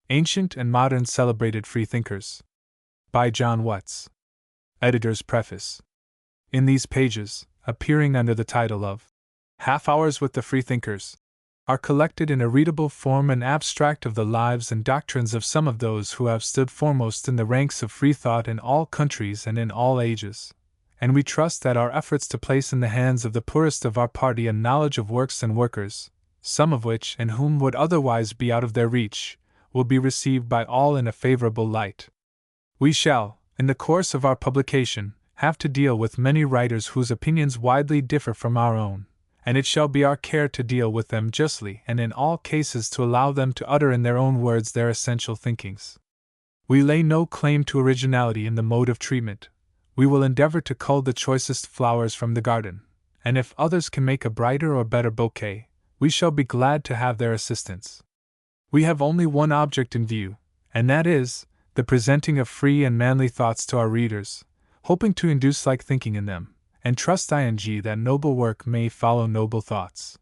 Ancient and Modern Celebrated Freethinkers. By John Watts. Editor's Preface. In these pages, appearing under the title of Half Hours with the Freethinkers, are collected in a readable form an abstract of the lives and doctrines of some of those who have stood foremost in the ranks of free thought in all countries and in all ages, and we trust that our efforts to place in the hands of the poorest of our party a knowledge of works and workers, some of which and whom would otherwise be out of their reach, will be received by all in a favorable light. We shall, in the course of our publication, have to deal with many writers whose opinions widely differ from our own, and it shall be our care to deal with them justly and in all cases to allow them to utter in their own words their essential thinkings. We lay no claim to originality in the mode of treatment. We will endeavor to cull the choicest flowers from the garden, and if others can make a brighter or better bouquet, we shall be glad to have their assistance. We have only one object in view, and that is, the presenting of free and manly thoughts to our readers, hoping to induce like thinking in them, and trust that noble work may follow noble thoughts.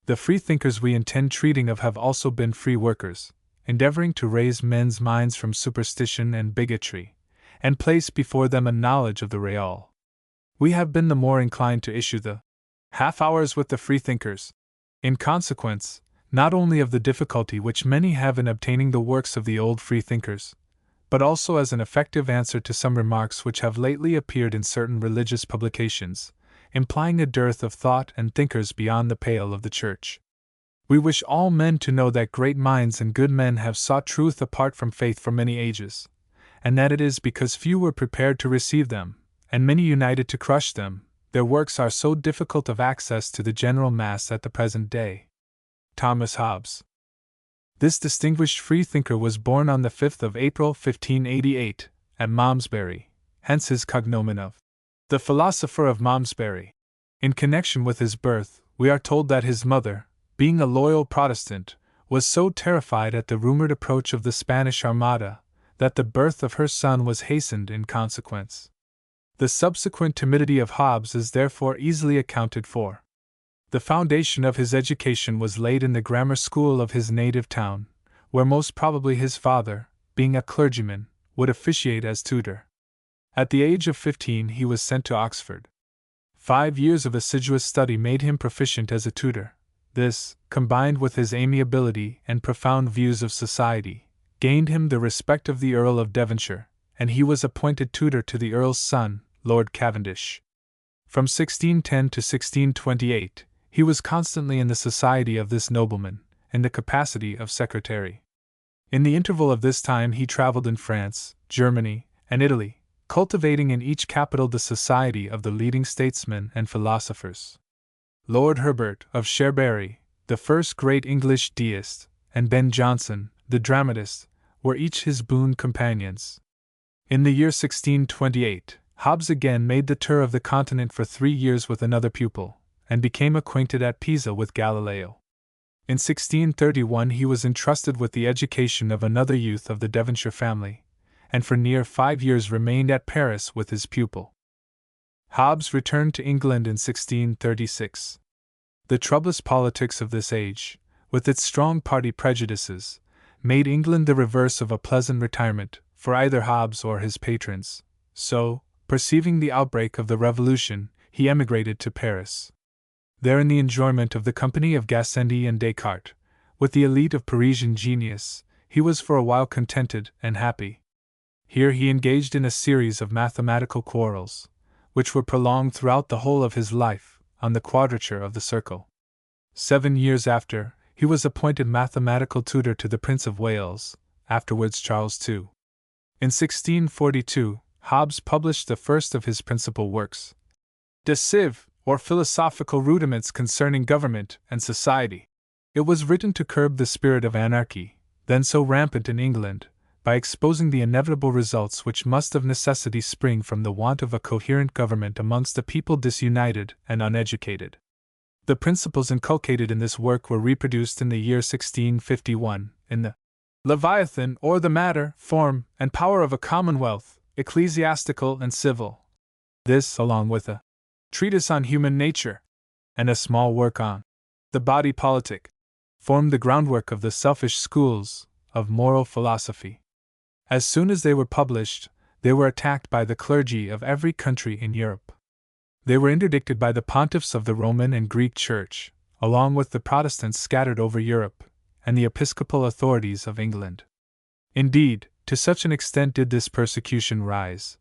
The freethinkers we intend treating of have also been free workers, endeavoring to raise men's minds from superstition and bigotry, and place before them a knowledge of the real. We have been the more inclined to issue the Half Hours with the Freethinkers, in consequence, not only of the difficulty which many have in obtaining the works of the old freethinkers, but also as an effective answer to some remarks which have lately appeared in certain religious publications, implying a dearth of thought and thinkers beyond the pale of the Church. We wish all men to know that great minds and good men have sought truth apart from faith for many ages, and that it is because few were prepared to receive them, and many united to crush them, their works are so difficult of access to the general mass at the present day. Thomas Hobbes. This distinguished freethinker was born on the 5th of April 1588, at Malmesbury, hence his cognomen of the philosopher of Malmesbury. In connection with his birth, we are told that his mother, being a loyal Protestant, was so terrified at the rumored approach of the Spanish Armada, that the birth of her son was hastened in consequence. The subsequent timidity of Hobbes is therefore easily accounted for. The foundation of his education was laid in the grammar school of his native town, where most probably his father, being a clergyman, would officiate as tutor. At the age of 15 he was sent to Oxford. 5 years of assiduous study made him proficient as a tutor. This, combined with his amiability and profound views of society, gained him the respect of the Earl of Devonshire, and he was appointed tutor to the Earl's son, Lord Cavendish. From 1610 to 1628, he was constantly in the society of this nobleman, in the capacity of secretary. In the interval of this time he travelled in France, Germany, and Italy, cultivating in each capital the society of the leading statesmen and philosophers. Lord Herbert of Cherbury, the first great English deist, and Ben Jonson, the dramatist, were each his boon companions. In the year 1628, Hobbes again made the tour of the continent for 3 years with another pupil, and became acquainted at Pisa with Galileo. In 1631 he was entrusted with the education of another youth of the Devonshire family, and for near 5 years remained at Paris with his pupil. Hobbes returned to England in 1636. The troublous politics of this age, with its strong party prejudices, made England the reverse of a pleasant retirement for either Hobbes or his patrons, so, perceiving the outbreak of the Revolution, he emigrated to Paris. There, in the enjoyment of the company of Gassendi and Descartes, with the elite of Parisian genius, he was for a while contented and happy. Here he engaged in a series of mathematical quarrels, which were prolonged throughout the whole of his life, on the quadrature of the circle. 7 years after, he was appointed mathematical tutor to the Prince of Wales, afterwards Charles II. In 1642, Hobbes published the first of his principal works, De Civ, or Philosophical Rudiments Concerning Government and Society. It was written to curb the spirit of anarchy, then so rampant in England, by exposing the inevitable results which must of necessity spring from the want of a coherent government amongst a people disunited and uneducated. The principles inculcated in this work were reproduced in the year 1651, in the Leviathan, or the Matter, Form, and Power of a Commonwealth, Ecclesiastical and Civil. This, along with a treatise on human nature, and a small work on the body politic, formed the groundwork of the selfish schools of moral philosophy. As soon as they were published, they were attacked by the clergy of every country in Europe. They were interdicted by the pontiffs of the Roman and Greek Church, along with the Protestants scattered over Europe, and the episcopal authorities of England. Indeed, to such an extent did this persecution rise,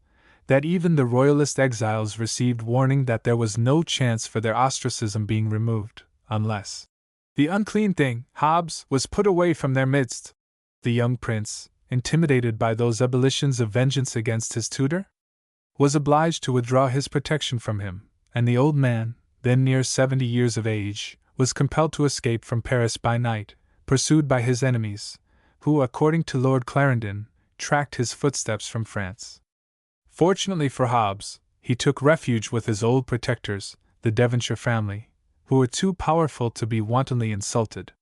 that even the royalist exiles received warning that there was no chance for their ostracism being removed, unless the unclean thing, Hobbes, was put away from their midst. The young prince, intimidated by those ebullitions of vengeance against his tutor, was obliged to withdraw his protection from him, and the old man, then near 70 years of age, was compelled to escape from Paris by night, pursued by his enemies, who, according to Lord Clarendon, tracked his footsteps from France. Fortunately for Hobbes, he took refuge with his old protectors, the Devonshire family, who were too powerful to be wantonly insulted.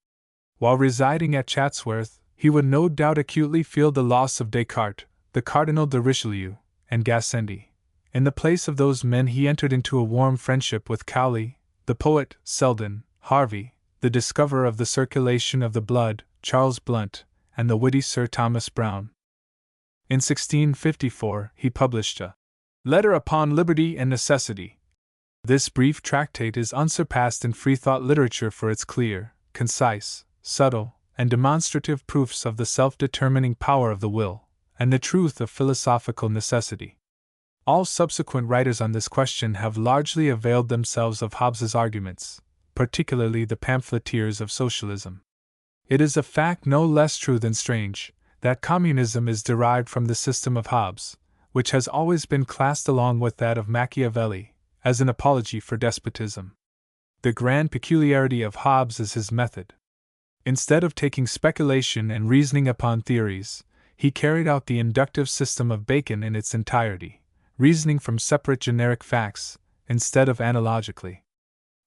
While residing at Chatsworth, he would no doubt acutely feel the loss of Descartes, the Cardinal de Richelieu, and Gassendi. In the place of those men he entered into a warm friendship with Cowley, the poet, Selden, Harvey, the discoverer of the circulation of the blood, Charles Blount, and the witty Sir Thomas Browne. In 1654 he published a Letter upon Liberty and Necessity. This brief tractate is unsurpassed in freethought literature for its clear, concise, subtle, and demonstrative proofs of the self-determining power of the will, and the truth of philosophical necessity. All subsequent writers on this question have largely availed themselves of Hobbes's arguments, particularly the pamphleteers of socialism. It is a fact no less true than strange, that communism is derived from the system of Hobbes, which has always been classed along with that of Machiavelli, as an apology for despotism. The grand peculiarity of Hobbes is his method. Instead of taking speculation and reasoning upon theories, he carried out the inductive system of Bacon in its entirety, reasoning from separate generic facts, instead of analogically.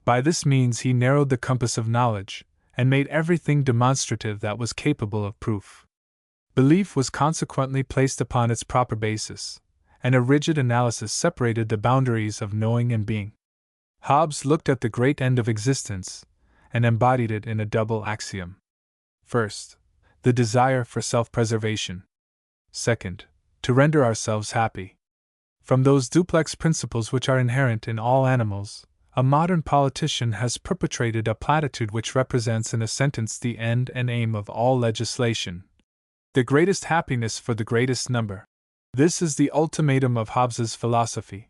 By this means he narrowed the compass of knowledge, and made everything demonstrative that was capable of proof. Belief was consequently placed upon its proper basis, and a rigid analysis separated the boundaries of knowing and being. Hobbes looked at the great end of existence, and embodied it in a double axiom. First, the desire for self-preservation. Second, to render ourselves happy. From those duplex principles which are inherent in all animals, a modern politician has perpetrated a platitude which represents in a sentence the end and aim of all legislation. The greatest happiness for the greatest number. This is the ultimatum of Hobbes's philosophy.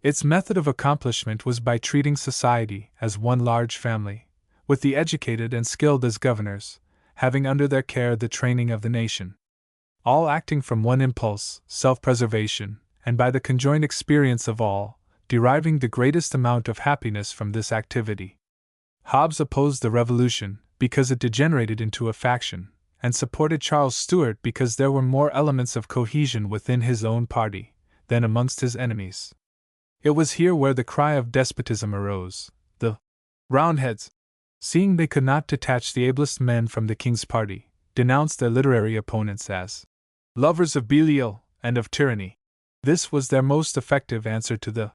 Its method of accomplishment was by treating society as one large family, with the educated and skilled as governors, having under their care the training of the nation. All acting from one impulse, self-preservation, and by the conjoined experience of all, deriving the greatest amount of happiness from this activity. Hobbes opposed the Revolution because it degenerated into a faction, and supported Charles Stuart because there were more elements of cohesion within his own party than amongst his enemies. It was here where the cry of despotism arose. The Roundheads, seeing they could not detach the ablest men from the king's party, denounced their literary opponents as lovers of Belial and of tyranny. This was their most effective answer to the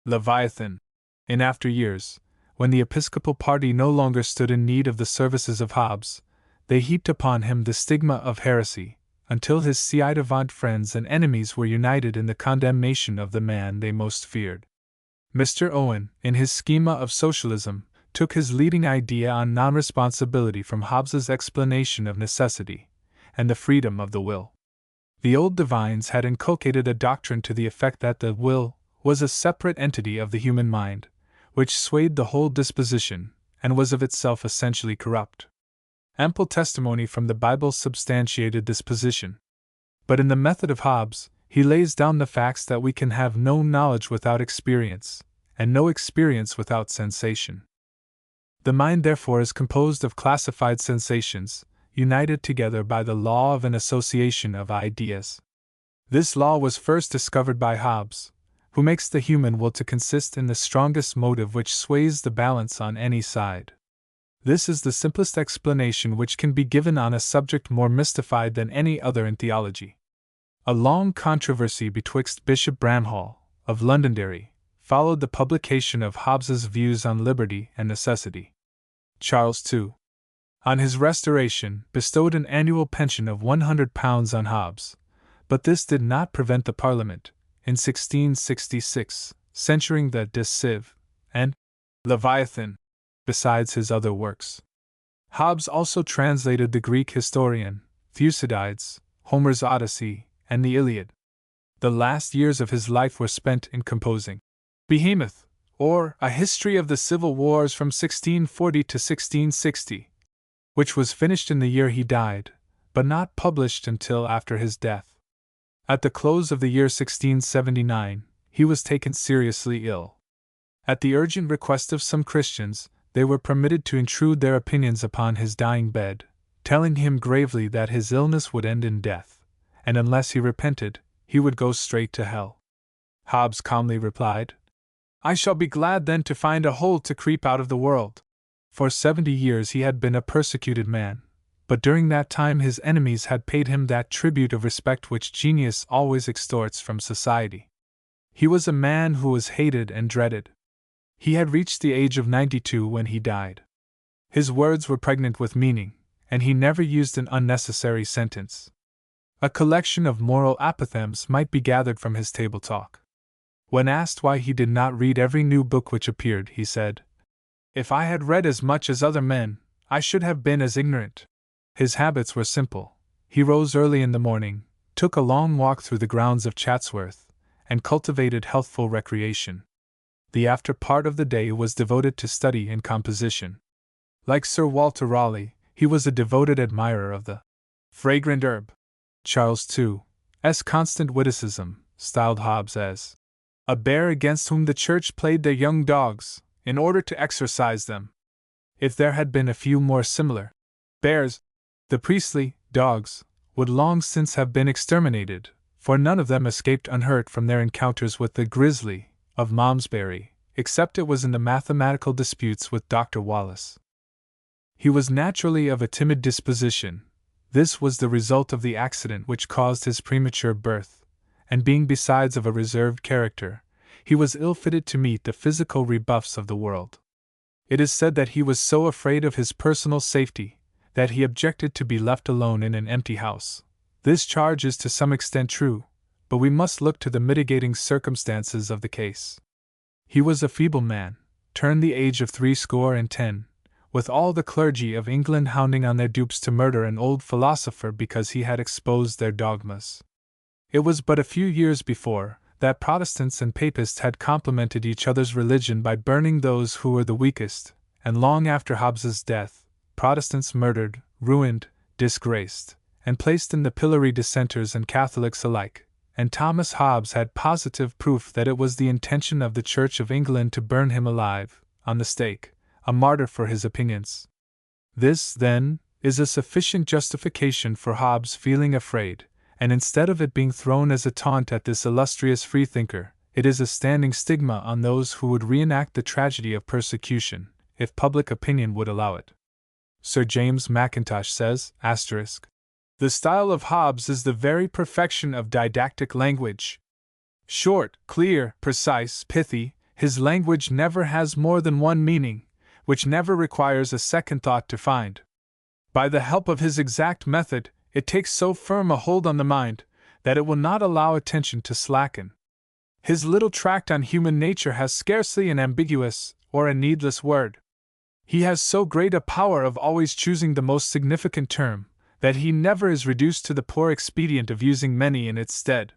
Leviathan. In after years, when the episcopal party no longer stood in need of the services of Hobbes, they heaped upon him the stigma of heresy, until his ci devant friends and enemies were united in the condemnation of the man they most feared. Mr. Owen, in his schema of socialism, took his leading idea on non-responsibility from Hobbes's explanation of necessity and the freedom of the will. The old divines had inculcated a doctrine to the effect that the will was a separate entity of the human mind, which swayed the whole disposition, and was of itself essentially corrupt. Ample testimony from the Bible substantiated this position. But in the method of Hobbes, he lays down the facts that we can have no knowledge without experience, and no experience without sensation. The mind, therefore, is composed of classified sensations, united together by the law of an association of ideas. This law was first discovered by Hobbes, who makes the human will to consist in the strongest motive which sways the balance on any side. This is the simplest explanation which can be given on a subject more mystified than any other in theology. A long controversy betwixt Bishop Bramhall, of Londonderry, followed the publication of Hobbes's views on liberty and necessity. Charles II. on his restoration, bestowed an annual pension of £100 on Hobbes, but this did not prevent the Parliament, in 1666, censuring the De Cive and Leviathan, besides his other works. Hobbes also translated the Greek historian, Thucydides, Homer's Odyssey, and the Iliad. The last years of his life were spent in composing Behemoth, or A History of the Civil Wars from 1640 to 1660, which was finished in the year he died, but not published until after his death. At the close of the year 1679, he was taken seriously ill. At the urgent request of some Christians, they were permitted to intrude their opinions upon his dying bed, telling him gravely that his illness would end in death, and unless he repented, he would go straight to hell. Hobbes calmly replied, "I shall be glad then to find a hole to creep out of the world." For 70 years he had been a persecuted man, but during that time his enemies had paid him that tribute of respect which genius always extorts from society. He was a man who was hated and dreaded. He had reached the age of 92 when he died. His words were pregnant with meaning, and he never used an unnecessary sentence. A collection of moral apothegms might be gathered from his table talk. When asked why he did not read every new book which appeared, he said, "If I had read as much as other men, I should have been as ignorant." His habits were simple. He rose early in the morning, took a long walk through the grounds of Chatsworth, and cultivated healthful recreation. The after part of the day was devoted to study and composition. Like Sir Walter Raleigh, he was a devoted admirer of the fragrant herb. Charles II's constant witticism styled Hobbes as a bear against whom the church played their young dogs, in order to exorcise them. If there had been a few more similar bears, the priestly dogs would long since have been exterminated, for none of them escaped unhurt from their encounters with the grizzly of Malmesbury, except it was in the mathematical disputes with Dr. Wallace. He was naturally of a timid disposition. This was the result of the accident which caused his premature birth, and being besides of a reserved character, he was ill-fitted to meet the physical rebuffs of the world. It is said that he was so afraid of his personal safety that he objected to be left alone in an empty house. This charge is to some extent true, but we must look to the mitigating circumstances of the case. He was a feeble man, turned the age of 70, with all the clergy of England hounding on their dupes to murder an old philosopher because he had exposed their dogmas. It was but a few years before that Protestants and Papists had complimented each other's religion by burning those who were the weakest, and long after Hobbes's death, Protestants murdered, ruined, disgraced, and placed in the pillory dissenters and Catholics alike, and Thomas Hobbes had positive proof that it was the intention of the Church of England to burn him alive, on the stake, a martyr for his opinions. This, then, is a sufficient justification for Hobbes feeling afraid, and instead of it being thrown as a taunt at this illustrious freethinker, it is a standing stigma on those who would reenact the tragedy of persecution, if public opinion would allow it. Sir James Mackintosh says, "The style of Hobbes is the very perfection of didactic language. Short, clear, precise, pithy, his language never has more than one meaning, which never requires a second thought to find. By the help of his exact method, it takes so firm a hold on the mind that it will not allow attention to slacken. His little tract on human nature has scarcely an ambiguous or a needless word. He has so great a power of always choosing the most significant term, that he never is reduced to the poor expedient of using many in its stead.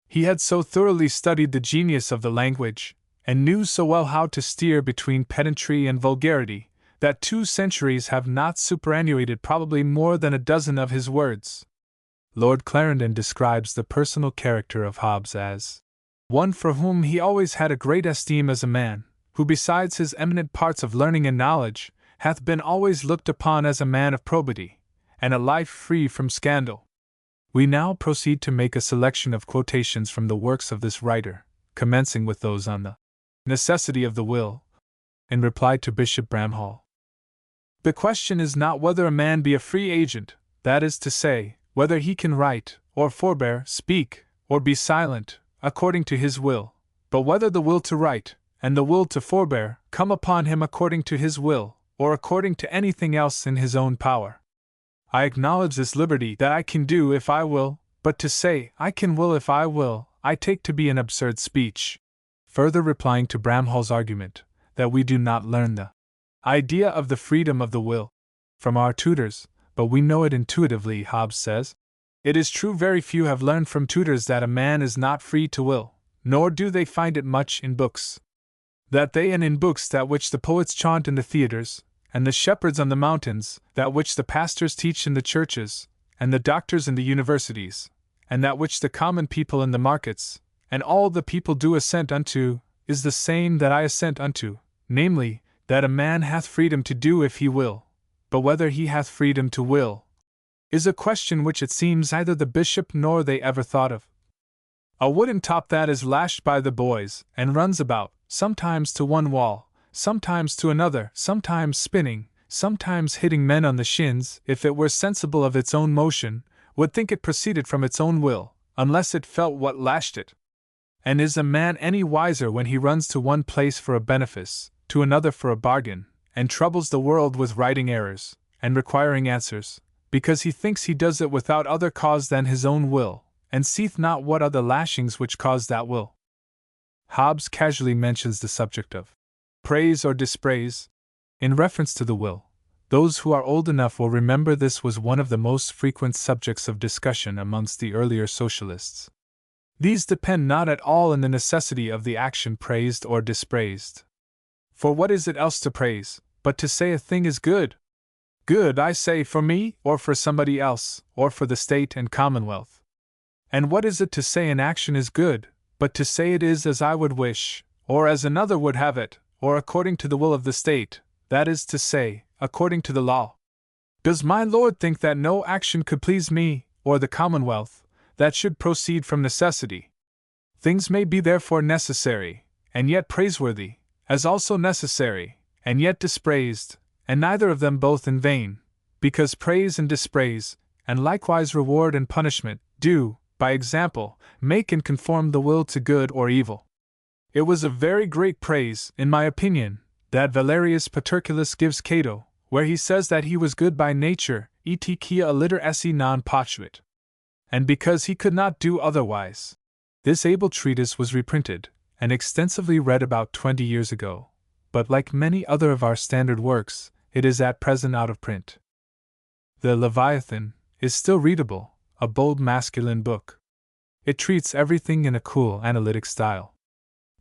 He had so thoroughly studied the genius of the language, and knew so well how to steer between pedantry and vulgarity, that 2 centuries have not superannuated probably more than a dozen of his words." Lord Clarendon describes the personal character of Hobbes as one for whom he always had a great esteem as a man, who besides his eminent parts of learning and knowledge, hath been always looked upon as a man of probity, and a life free from scandal. We now proceed to make a selection of quotations from the works of this writer, commencing with those on the necessity of the will, in reply to Bishop Bramhall. "The question is not whether a man be a free agent, that is to say, whether he can write, or forbear, speak, or be silent, according to his will, but whether the will to write, and the will to forbear, come upon him according to his will, or according to anything else in his own power. I acknowledge this liberty that I can do if I will, but to say, I can will if I will, I take to be an absurd speech. Further replying to Bramhall's argument, that we do not learn the idea of the freedom of the will from our tutors, but we know it intuitively, Hobbes says. It is true very few have learned from tutors that a man is not free to will, nor do they find it much in books. That they and in books that which the poets chaunt in the theatres, and the shepherds on the mountains, that which the pastors teach in the churches, and the doctors in the universities, and that which the common people in the markets, and all the people do assent unto, is the same that I assent unto, namely, that a man hath freedom to do if he will, but whether he hath freedom to will, is a question which it seems neither the bishop nor they ever thought of. A wooden top that is lashed by the boys, and runs about, sometimes to one wall, sometimes to another, sometimes spinning, sometimes hitting men on the shins, if it were sensible of its own motion, would think it proceeded from its own will, unless it felt what lashed it. And is a man any wiser when he runs to one place for a benefice, to another for a bargain, and troubles the world with writing errors, and requiring answers, because he thinks he does it without other cause than his own will, and seeth not what are the lashings which cause that will? Hobbes casually mentions the subject of praise or dispraise in reference to the will. Those who are old enough will remember this was one of the most frequent subjects of discussion amongst the earlier socialists. These depend not at all on the necessity of the action praised or dispraised. For what is it else to praise, but to say a thing is good? Good, I say, for me, or for somebody else, or for the state and commonwealth. And what is it to say an action is good, but to say it is as I would wish, or as another would have it, or according to the will of the state, that is to say, according to the law? Does my lord think that no action could please me, or the commonwealth, that should proceed from necessity? Things may be therefore necessary, and yet praiseworthy, as also necessary, and yet dispraised, and neither of them both in vain, because praise and dispraise, and likewise reward and punishment, do, by example, make and conform the will to good or evil. It was a very great praise, in my opinion, that Valerius Paterculus gives Cato, where he says that he was good by nature, et quia alliter esse non potuit, and because he could not do otherwise. This able treatise was reprinted, and extensively read about 20 years ago, but like many other of our standard works, it is at present out of print. The Leviathan is still readable, a bold masculine book. It treats everything in a cool, analytic style.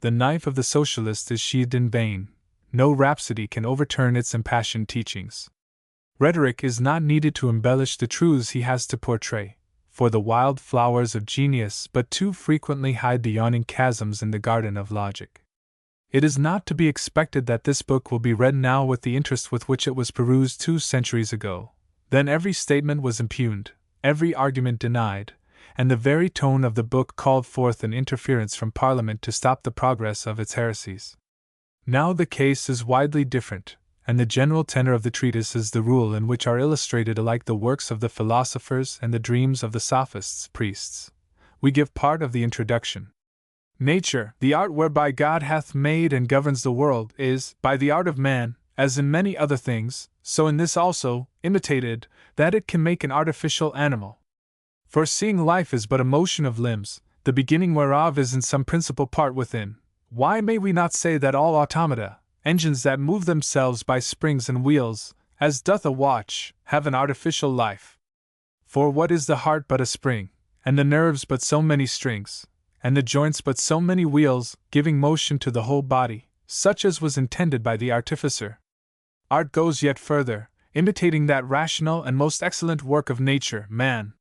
The knife of the socialist is sheathed in vain. No rhapsody can overturn its impassioned teachings. Rhetoric is not needed to embellish the truths he has to portray, for the wild flowers of genius but too frequently hide the yawning chasms in the garden of logic. It is not to be expected that this book will be read now with the interest with which it was perused 2 centuries ago. Then every statement was impugned, every argument denied, and the very tone of the book called forth an interference from Parliament to stop the progress of its heresies. Now the case is widely different, and the general tenor of the treatise is the rule in which are illustrated alike the works of the philosophers and the dreams of the sophists, priests. We give part of the introduction. Nature, the art whereby God hath made and governs the world, is, by the art of man, as in many other things, so in this also, imitated, that it can make an artificial animal. For seeing life is but a motion of limbs, the beginning whereof is in some principal part within, why may we not say that all automata, engines that move themselves by springs and wheels, as doth a watch, have an artificial life? For what is the heart but a spring, and the nerves but so many strings, and the joints but so many wheels, giving motion to the whole body, such as was intended by the artificer? Art goes yet further, imitating that rational and most excellent work of nature, man.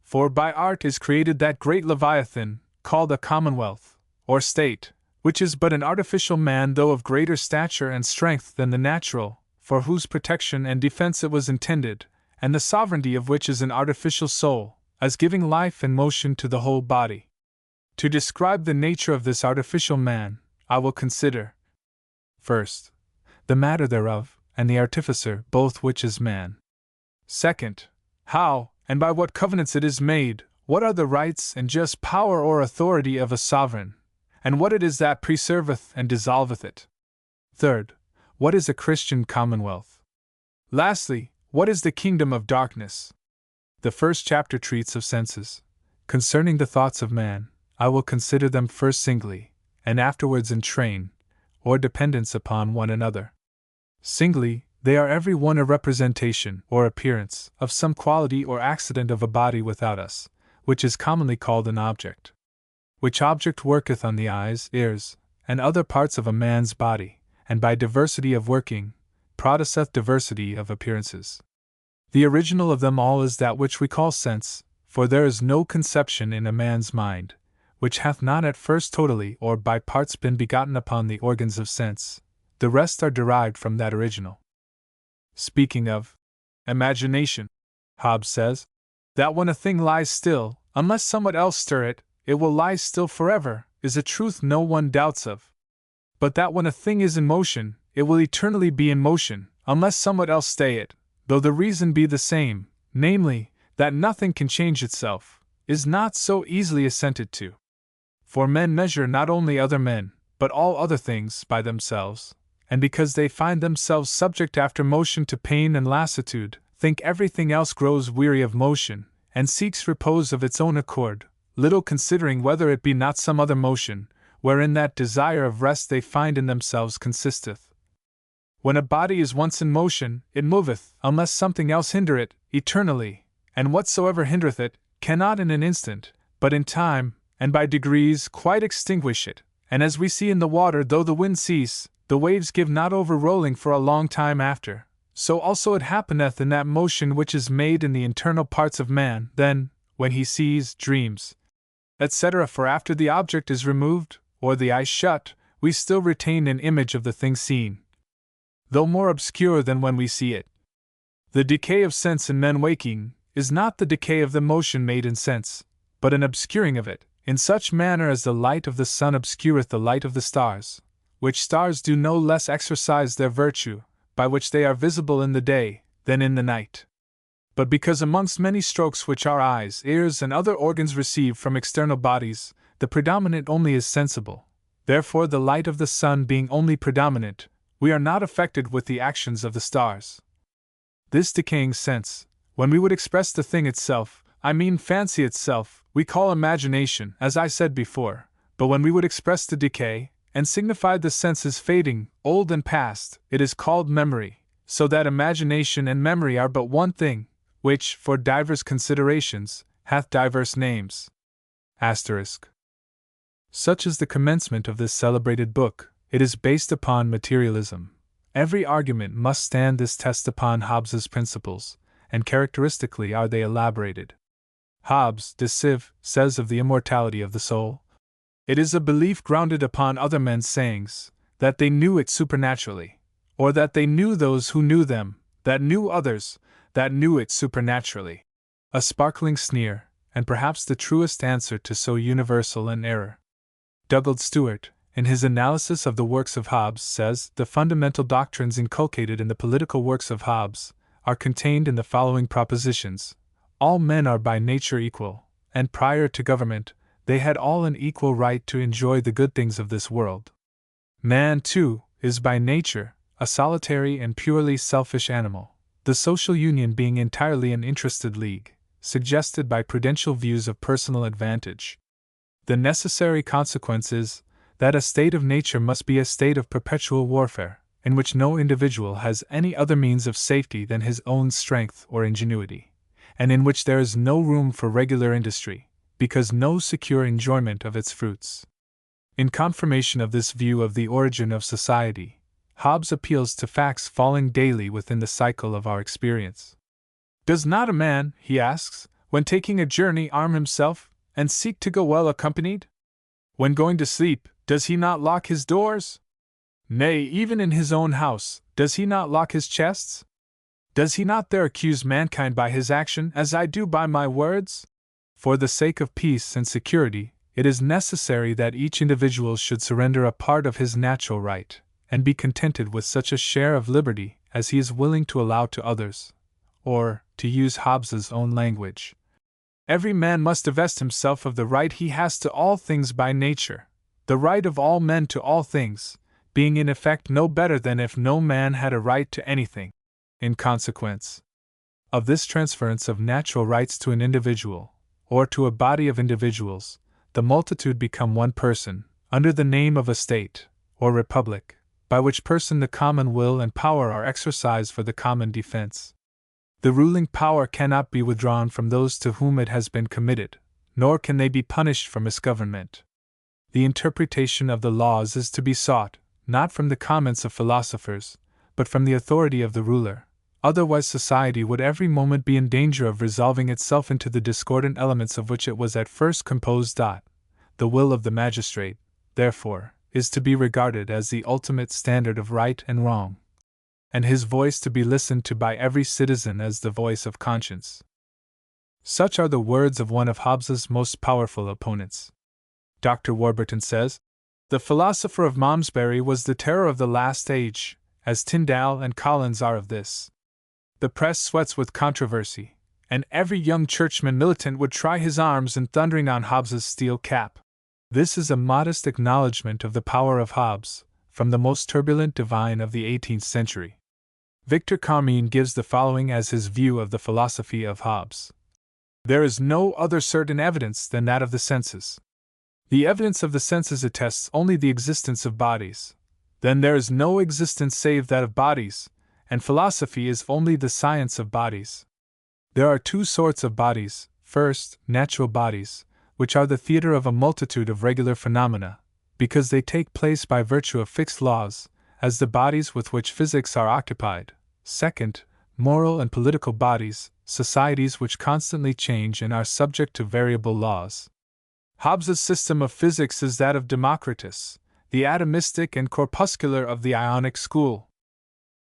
For by art is created that great Leviathan, called a commonwealth, or state, which is but an artificial man though of greater stature and strength than the natural, for whose protection and defense it was intended, and the sovereignty of which is an artificial soul, as giving life and motion to the whole body. To describe the nature of this artificial man, I will consider, first, the matter thereof, and the artificer, both which is man. Second, how, and by what covenants it is made, what are the rights and just power or authority of a sovereign, and what it is that preserveth and dissolveth it. Third, What is a Christian commonwealth? Lastly, what is the kingdom of darkness? The first chapter treats of senses. Concerning the thoughts of man, I will consider them first singly, and afterwards in train, or dependence upon one another. Singly, they are every one a representation, or appearance, of some quality or accident of a body without us, which is commonly called an object. Which object worketh on the eyes, ears, and other parts of a man's body, and by diversity of working, produceth diversity of appearances. The original of them all is that which we call sense, for there is no conception in a man's mind, which hath not at first totally or by parts been begotten upon the organs of sense. The rest are derived from that original. Speaking of imagination, Hobbes says that when a thing lies still, unless somewhat else stir it, it will lie still forever, is a truth no one doubts of. But that when a thing is in motion, it will eternally be in motion, unless somewhat else stay it, though the reason be the same, namely, that nothing can change itself, is not so easily assented to. For men measure not only other men, but all other things, by themselves, and because they find themselves subject after motion to pain and lassitude, think everything else grows weary of motion, and seeks repose of its own accord, little considering whether it be not some other motion, wherein that desire of rest they find in themselves consisteth. When a body is once in motion, it moveth, unless something else hinder it, eternally, and whatsoever hindereth it, cannot in an instant, but in time, and by degrees quite extinguish it. And as we see in the water, though the wind cease, the waves give not over rolling for a long time after, so also it happeneth in that motion which is made in the internal parts of man, then, when he sees, dreams, etc. For after the object is removed, or the eye shut, we still retain an image of the thing seen, though more obscure than when we see it. The decay of sense in men waking is not the decay of the motion made in sense, but an obscuring of it, in such manner as the light of the sun obscureth the light of the stars, which stars do no less exercise their virtue, by which they are visible in the day, than in the night. But because amongst many strokes which our eyes, ears, and other organs receive from external bodies, the predominant only is sensible, therefore the light of the sun being only predominant, we are not affected with the actions of the stars. This decaying sense, when we would express the thing itself, I mean fancy itself, we call imagination, as I said before, but when we would express the decay, and signify the senses fading, old and past, it is called memory, so that imagination and memory are but one thing, which, for divers considerations, hath diverse names. Asterisk. Such is the commencement of this celebrated book. It is based upon materialism. Every argument must stand this test upon Hobbes's principles, and characteristically are they elaborated. Hobbes, De Civ., says of the immortality of the soul, it is a belief grounded upon other men's sayings, that they knew it supernaturally, or that they knew those who knew them, that knew others, that knew it supernaturally. A sparkling sneer, and perhaps the truest answer to so universal an error. Dougald Stewart, in his analysis of the works of Hobbes, says the fundamental doctrines inculcated in the political works of Hobbes are contained in the following propositions. All men are by nature equal, and prior to government, they had all an equal right to enjoy the good things of this world. Man, too, is by nature a solitary and purely selfish animal, the social union being entirely an interested league, suggested by prudential views of personal advantage. The necessary consequence is that a state of nature must be a state of perpetual warfare, in which no individual has any other means of safety than his own strength or ingenuity, and in which there is no room for regular industry, because no secure enjoyment of its fruits. In confirmation of this view of the origin of society, Hobbes appeals to facts falling daily within the cycle of our experience. Does not a man, he asks, when taking a journey arm himself, and seek to go well accompanied? When going to sleep, does he not lock his doors? Nay, even in his own house, does he not lock his chests? Does he not there accuse mankind by his action, as I do by my words? For the sake of peace and security, it is necessary that each individual should surrender a part of his natural right, and be contented with such a share of liberty as he is willing to allow to others. Or, to use Hobbes's own language, every man must divest himself of the right he has to all things by nature, the right of all men to all things, being in effect no better than if no man had a right to anything. In consequence of this transference of natural rights to an individual, or to a body of individuals, the multitude become one person, under the name of a state, or republic, by which person the common will and power are exercised for the common defense. The ruling power cannot be withdrawn from those to whom it has been committed, nor can they be punished for misgovernment. The interpretation of the laws is to be sought, not from the comments of philosophers, but from the authority of the ruler. Otherwise society would every moment be in danger of resolving itself into the discordant elements of which it was at first composed. The will of the magistrate, therefore, is to be regarded as the ultimate standard of right and wrong, and his voice to be listened to by every citizen as the voice of conscience. Such are the words of one of Hobbes's most powerful opponents. Dr. Warburton says, "The philosopher of Malmesbury was the terror of the last age, as Tyndale and Collins are of this. The press sweats with controversy, and every young churchman militant would try his arms in thundering on Hobbes's steel cap." This is a modest acknowledgment of the power of Hobbes, from the most turbulent divine of the 18th century. Victor Carmine gives the following as his view of the philosophy of Hobbes. "There is no other certain evidence than that of the senses. The evidence of the senses attests only the existence of bodies. Then there is no existence save that of bodies, and philosophy is only the science of bodies. There are two sorts of bodies: first, natural bodies, which are the theater of a multitude of regular phenomena, because they take place by virtue of fixed laws, as the bodies with which physics are occupied; second, moral and political bodies, societies which constantly change and are subject to variable laws. Hobbes's system of physics is that of Democritus, the atomistic and corpuscular of the Ionic school.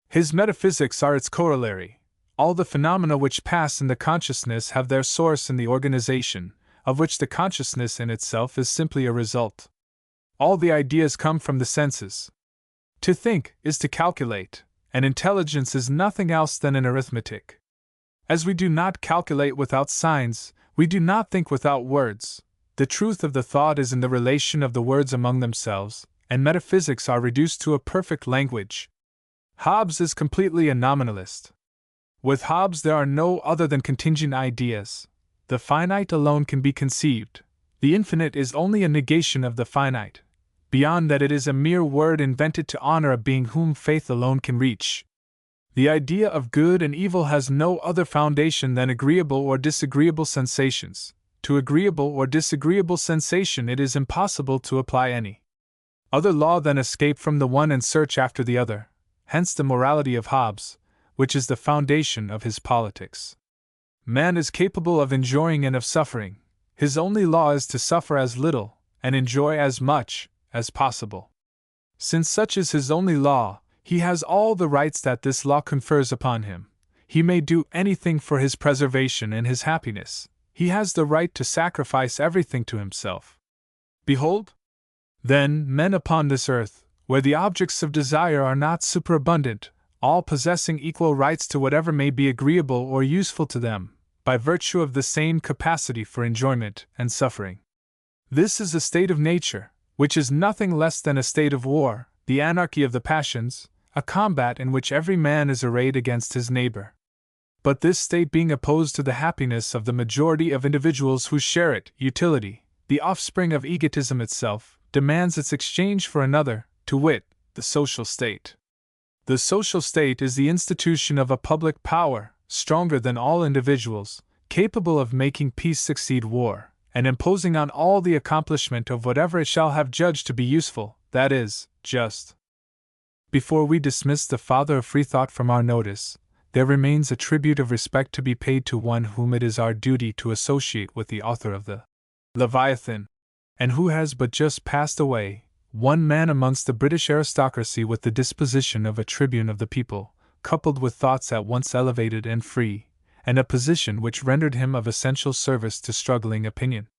His metaphysics are its corollary. All the phenomena which pass in the consciousness have their source in the organization, of which the consciousness in itself is simply a result. All the ideas come from the senses. To think is to calculate, and intelligence is nothing else than an arithmetic. As we do not calculate without signs, we do not think without words. The truth of the thought is in the relation of the words among themselves, and metaphysics are reduced to a perfect language. Hobbes is completely a nominalist. With Hobbes there are no other than contingent ideas. The finite alone can be conceived. The infinite is only a negation of the finite. Beyond that it is a mere word invented to honor a being whom faith alone can reach. The idea of good and evil has no other foundation than agreeable or disagreeable sensations. To agreeable or disagreeable sensation it is impossible to apply any other law than escape from the one and search after the other. Hence the morality of Hobbes, which is the foundation of his politics. Man is capable of enjoying and of suffering. His only law is to suffer as little, and enjoy as much, as possible. Since such is his only law, he has all the rights that this law confers upon him. He may do anything for his preservation and his happiness. He has the right to sacrifice everything to himself. Behold, then, men upon this earth, where the objects of desire are not superabundant, all possessing equal rights to whatever may be agreeable or useful to them, by virtue of the same capacity for enjoyment and suffering. This is a state of nature, which is nothing less than a state of war, the anarchy of the passions, a combat in which every man is arrayed against his neighbor. But this state being opposed to the happiness of the majority of individuals who share it, utility, the offspring of egotism itself, demands its exchange for another, to wit, the social state. The social state is the institution of a public power, stronger than all individuals, capable of making peace succeed war, and imposing on all the accomplishment of whatever it shall have judged to be useful, that is, just. Before we dismiss the father of freethought from our notice, there remains a tribute of respect to be paid to one whom it is our duty to associate with the author of the Leviathan, and who has but just passed away, one man amongst the British aristocracy with the disposition of a tribune of the people, coupled with thoughts at once elevated and free, and a position which rendered him of essential service to struggling opinion.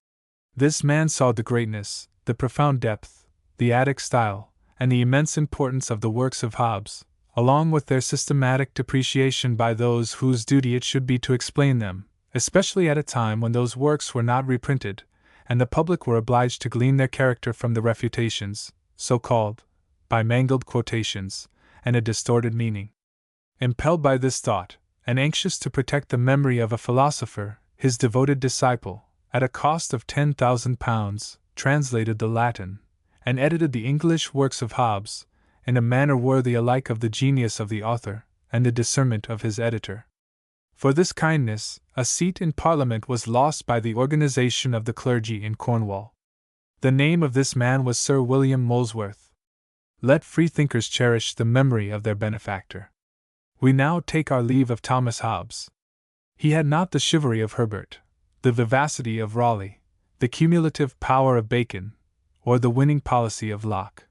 This man saw the greatness, the profound depth, the Attic style, and the immense importance of the works of Hobbes, along with their systematic depreciation by those whose duty it should be to explain them, especially at a time when those works were not reprinted, and the public were obliged to glean their character from the refutations, so called, by mangled quotations and a distorted meaning. Impelled by this thought, and anxious to protect the memory of a philosopher, his devoted disciple, at a cost of £10,000, translated the Latin, and edited the English works of Hobbes, in a manner worthy alike of the genius of the author and the discernment of his editor. For this kindness, a seat in Parliament was lost by the organization of the clergy in Cornwall. The name of this man was Sir William Molesworth. Let freethinkers cherish the memory of their benefactor. We now take our leave of Thomas Hobbes. He had not the chivalry of Herbert, the vivacity of Raleigh, the cumulative power of Bacon, or the winning policy of Locke.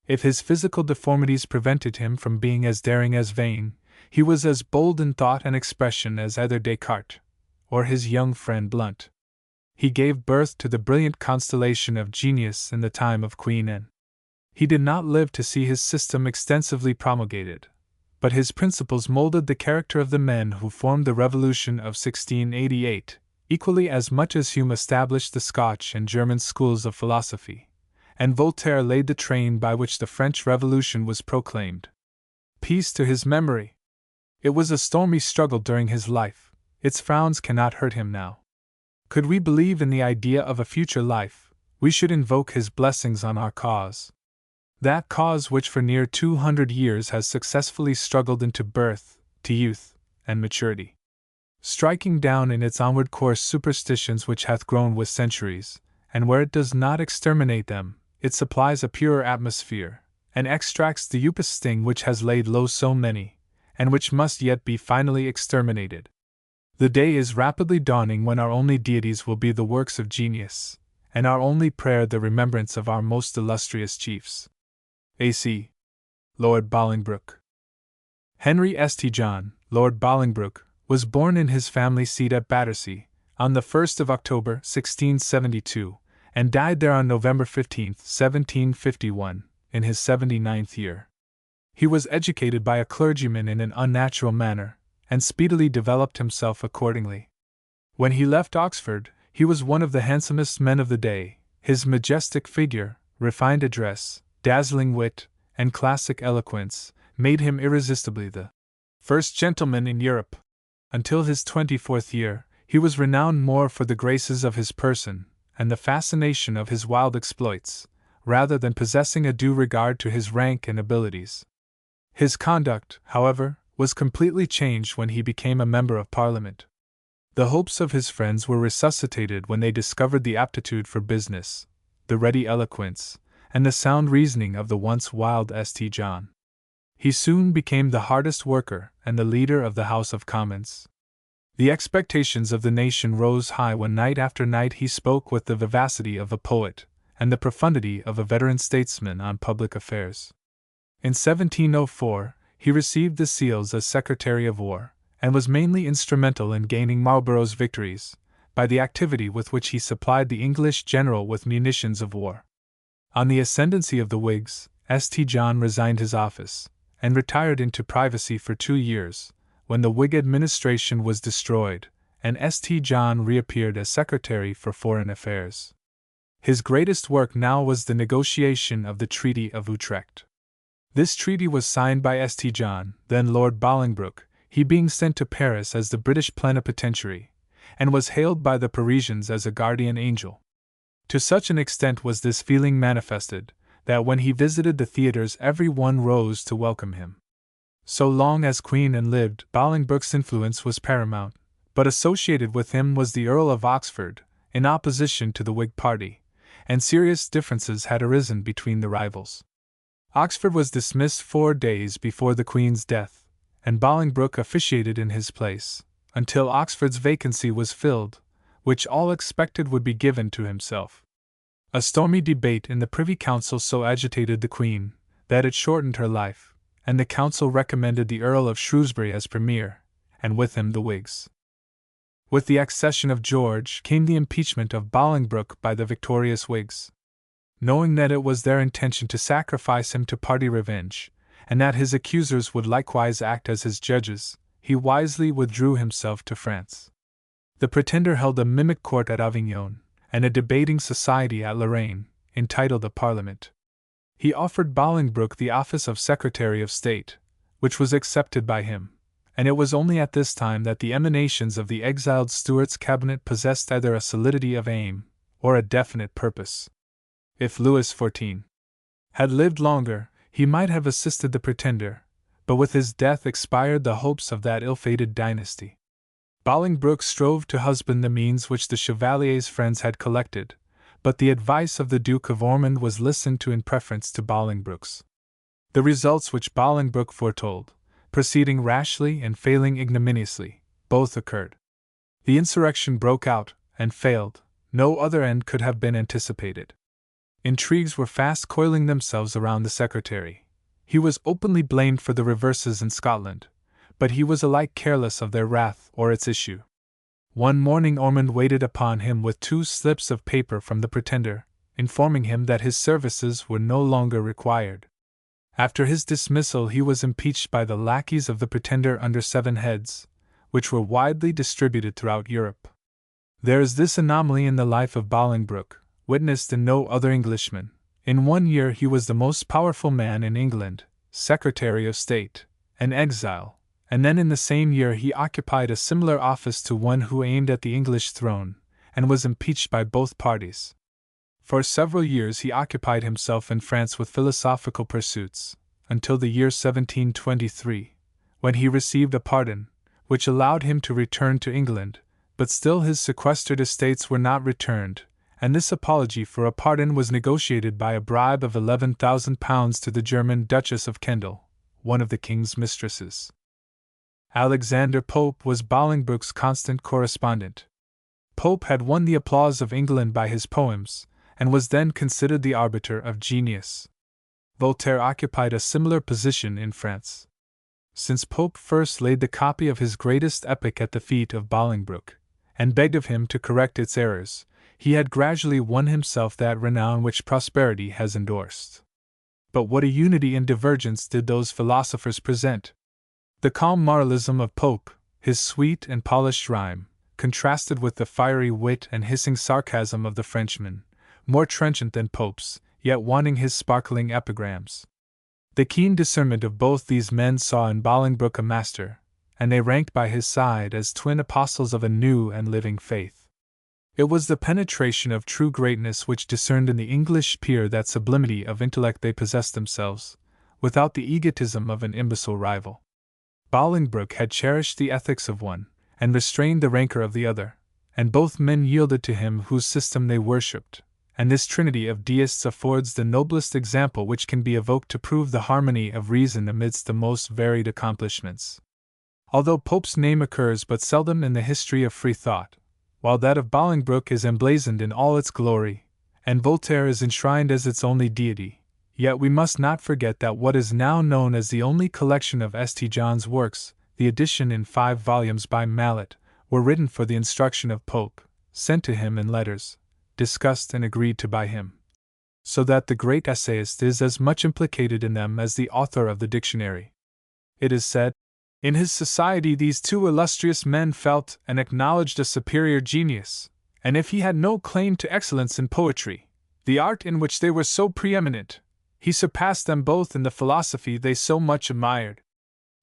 If his physical deformities prevented him from being as daring as Vane, he was as bold in thought and expression as either Descartes or his young friend Blount. He gave birth to the brilliant constellation of genius in the time of Queen Anne. He did not live to see his system extensively promulgated, but his principles molded the character of the men who formed the Revolution of 1688, equally as much as Hume established the Scotch and German schools of philosophy, and Voltaire laid the train by which the French Revolution was proclaimed. Peace to his memory! It was a stormy struggle during his life, its frowns cannot hurt him now. Could we believe in the idea of a future life, we should invoke his blessings on our cause. That cause which for near 200 years has successfully struggled into birth, to youth, and maturity. Striking down in its onward course superstitions which hath grown with centuries, and where it does not exterminate them, it supplies a purer atmosphere, and extracts the upas sting which has laid low so many, and which must yet be finally exterminated. The day is rapidly dawning when our only deities will be the works of genius, and our only prayer the remembrance of our most illustrious chiefs. A.C. Lord Bolingbroke. Henry St. John, Lord Bolingbroke, was born in his family seat at Battersea, on the 1st of October, 1672, and died there on November 15, 1751, in his 79th year. He was educated by a clergyman in an unnatural manner, and speedily developed himself accordingly. When he left Oxford, he was one of the handsomest men of the day. His majestic figure, refined address, dazzling wit, and classic eloquence made him irresistibly the first gentleman in Europe. Until his 24th year, he was renowned more for the graces of his person and the fascination of his wild exploits, rather than possessing a due regard to his rank and abilities. His conduct, however, was completely changed when he became a member of Parliament. The hopes of his friends were resuscitated when they discovered the aptitude for business, the ready eloquence, and the sound reasoning of the once wild St. John. He soon became the hardest worker and the leader of the House of Commons. The expectations of the nation rose high when night after night he spoke with the vivacity of a poet and the profundity of a veteran statesman on public affairs. In 1704, he received the seals as Secretary of War, and was mainly instrumental in gaining Marlborough's victories, by the activity with which he supplied the English general with munitions of war. On the ascendancy of the Whigs, St. John resigned his office, and retired into privacy for 2 years, when the Whig administration was destroyed, and St. John reappeared as Secretary for Foreign Affairs. His greatest work now was the negotiation of the Treaty of Utrecht. This treaty was signed by St. John, then Lord Bolingbroke, he being sent to Paris as the British plenipotentiary, and was hailed by the Parisians as a guardian angel. To such an extent was this feeling manifested, that when he visited the theatres every one rose to welcome him. So long as Queen Anne lived, Bolingbroke's influence was paramount, but associated with him was the Earl of Oxford, in opposition to the Whig party, and serious differences had arisen between the rivals. Oxford was dismissed 4 days before the Queen's death, and Bolingbroke officiated in his place, until Oxford's vacancy was filled, which all expected would be given to himself. A stormy debate in the Privy Council so agitated the Queen, that it shortened her life, and the Council recommended the Earl of Shrewsbury as Premier, and with him the Whigs. With the accession of George came the impeachment of Bolingbroke by the victorious Whigs. Knowing that it was their intention to sacrifice him to party revenge, and that his accusers would likewise act as his judges, he wisely withdrew himself to France. The pretender held a mimic court at Avignon, and a debating society at Lorraine, entitled a Parliament. he offered Bolingbroke the office of Secretary of State, which was accepted by him, and it was only at this time that the emanations of the exiled Stuart's cabinet possessed either a solidity of aim or a definite purpose. If Louis XIV had lived longer, he might have assisted the Pretender, but with his death expired the hopes of that ill-fated dynasty. Bolingbroke strove to husband the means which the Chevalier's friends had collected, but the advice of the Duke of Ormond was listened to in preference to Bolingbroke's. The results which Bolingbroke foretold, proceeding rashly and failing ignominiously, both occurred. The insurrection broke out, and failed. No other end could have been anticipated. Intrigues were fast coiling themselves around the Secretary. He was openly blamed for the reverses in Scotland, but he was alike careless of their wrath or its issue. One morning Ormond waited upon him with 2 slips of paper from the Pretender, informing him that his services were no longer required. After his dismissal he was impeached by the lackeys of the Pretender under 7 heads, which were widely distributed throughout Europe. There is this anomaly in the life of Bolingbroke, witnessed in no other Englishman. In 1 year he was the most powerful man in England, Secretary of State, and exile, and then in the same year he occupied a similar office to one who aimed at the English throne, and was impeached by both parties. For several years he occupied himself in France with philosophical pursuits, until the year 1723, when he received a pardon, which allowed him to return to England, but still his sequestered estates were not returned, and this apology for a pardon was negotiated by a bribe of £11,000 to the German Duchess of Kendal, one of the king's mistresses. Alexander Pope was Bolingbroke's constant correspondent. Pope had won the applause of England by his poems, and was then considered the arbiter of genius. Voltaire occupied a similar position in France. Since Pope first laid the copy of his greatest epic at the feet of Bolingbroke, and begged of him to correct its errors, he had gradually won himself that renown which prosperity has endorsed. But what a unity in divergence did those philosophers present! The calm moralism of Pope, his sweet and polished rhyme, contrasted with the fiery wit and hissing sarcasm of the Frenchman, more trenchant than Pope's, yet wanting his sparkling epigrams. The keen discernment of both these men saw in Bolingbroke a master, and they ranked by his side as twin apostles of a new and living faith. It was the penetration of true greatness which discerned in the English peer that sublimity of intellect they possessed themselves, without the egotism of an imbecile rival. Bolingbroke had cherished the ethics of one, and restrained the rancor of the other, and both men yielded to him whose system they worshipped, and this trinity of deists affords the noblest example which can be evoked to prove the harmony of reason amidst the most varied accomplishments. Although Pope's name occurs but seldom in the history of free thought, while that of Bolingbroke is emblazoned in all its glory, and Voltaire is enshrined as its only deity, yet we must not forget that what is now known as the only collection of St. John's works, the edition in 5 volumes by Mallet, were written for the instruction of Pope, sent to him in letters, discussed and agreed to by him, so that the great essayist is as much implicated in them as the author of the dictionary. It is said, in his society these 2 illustrious men felt and acknowledged a superior genius, and if he had no claim to excellence in poetry, the art in which they were so preeminent, he surpassed them both in the philosophy they so much admired.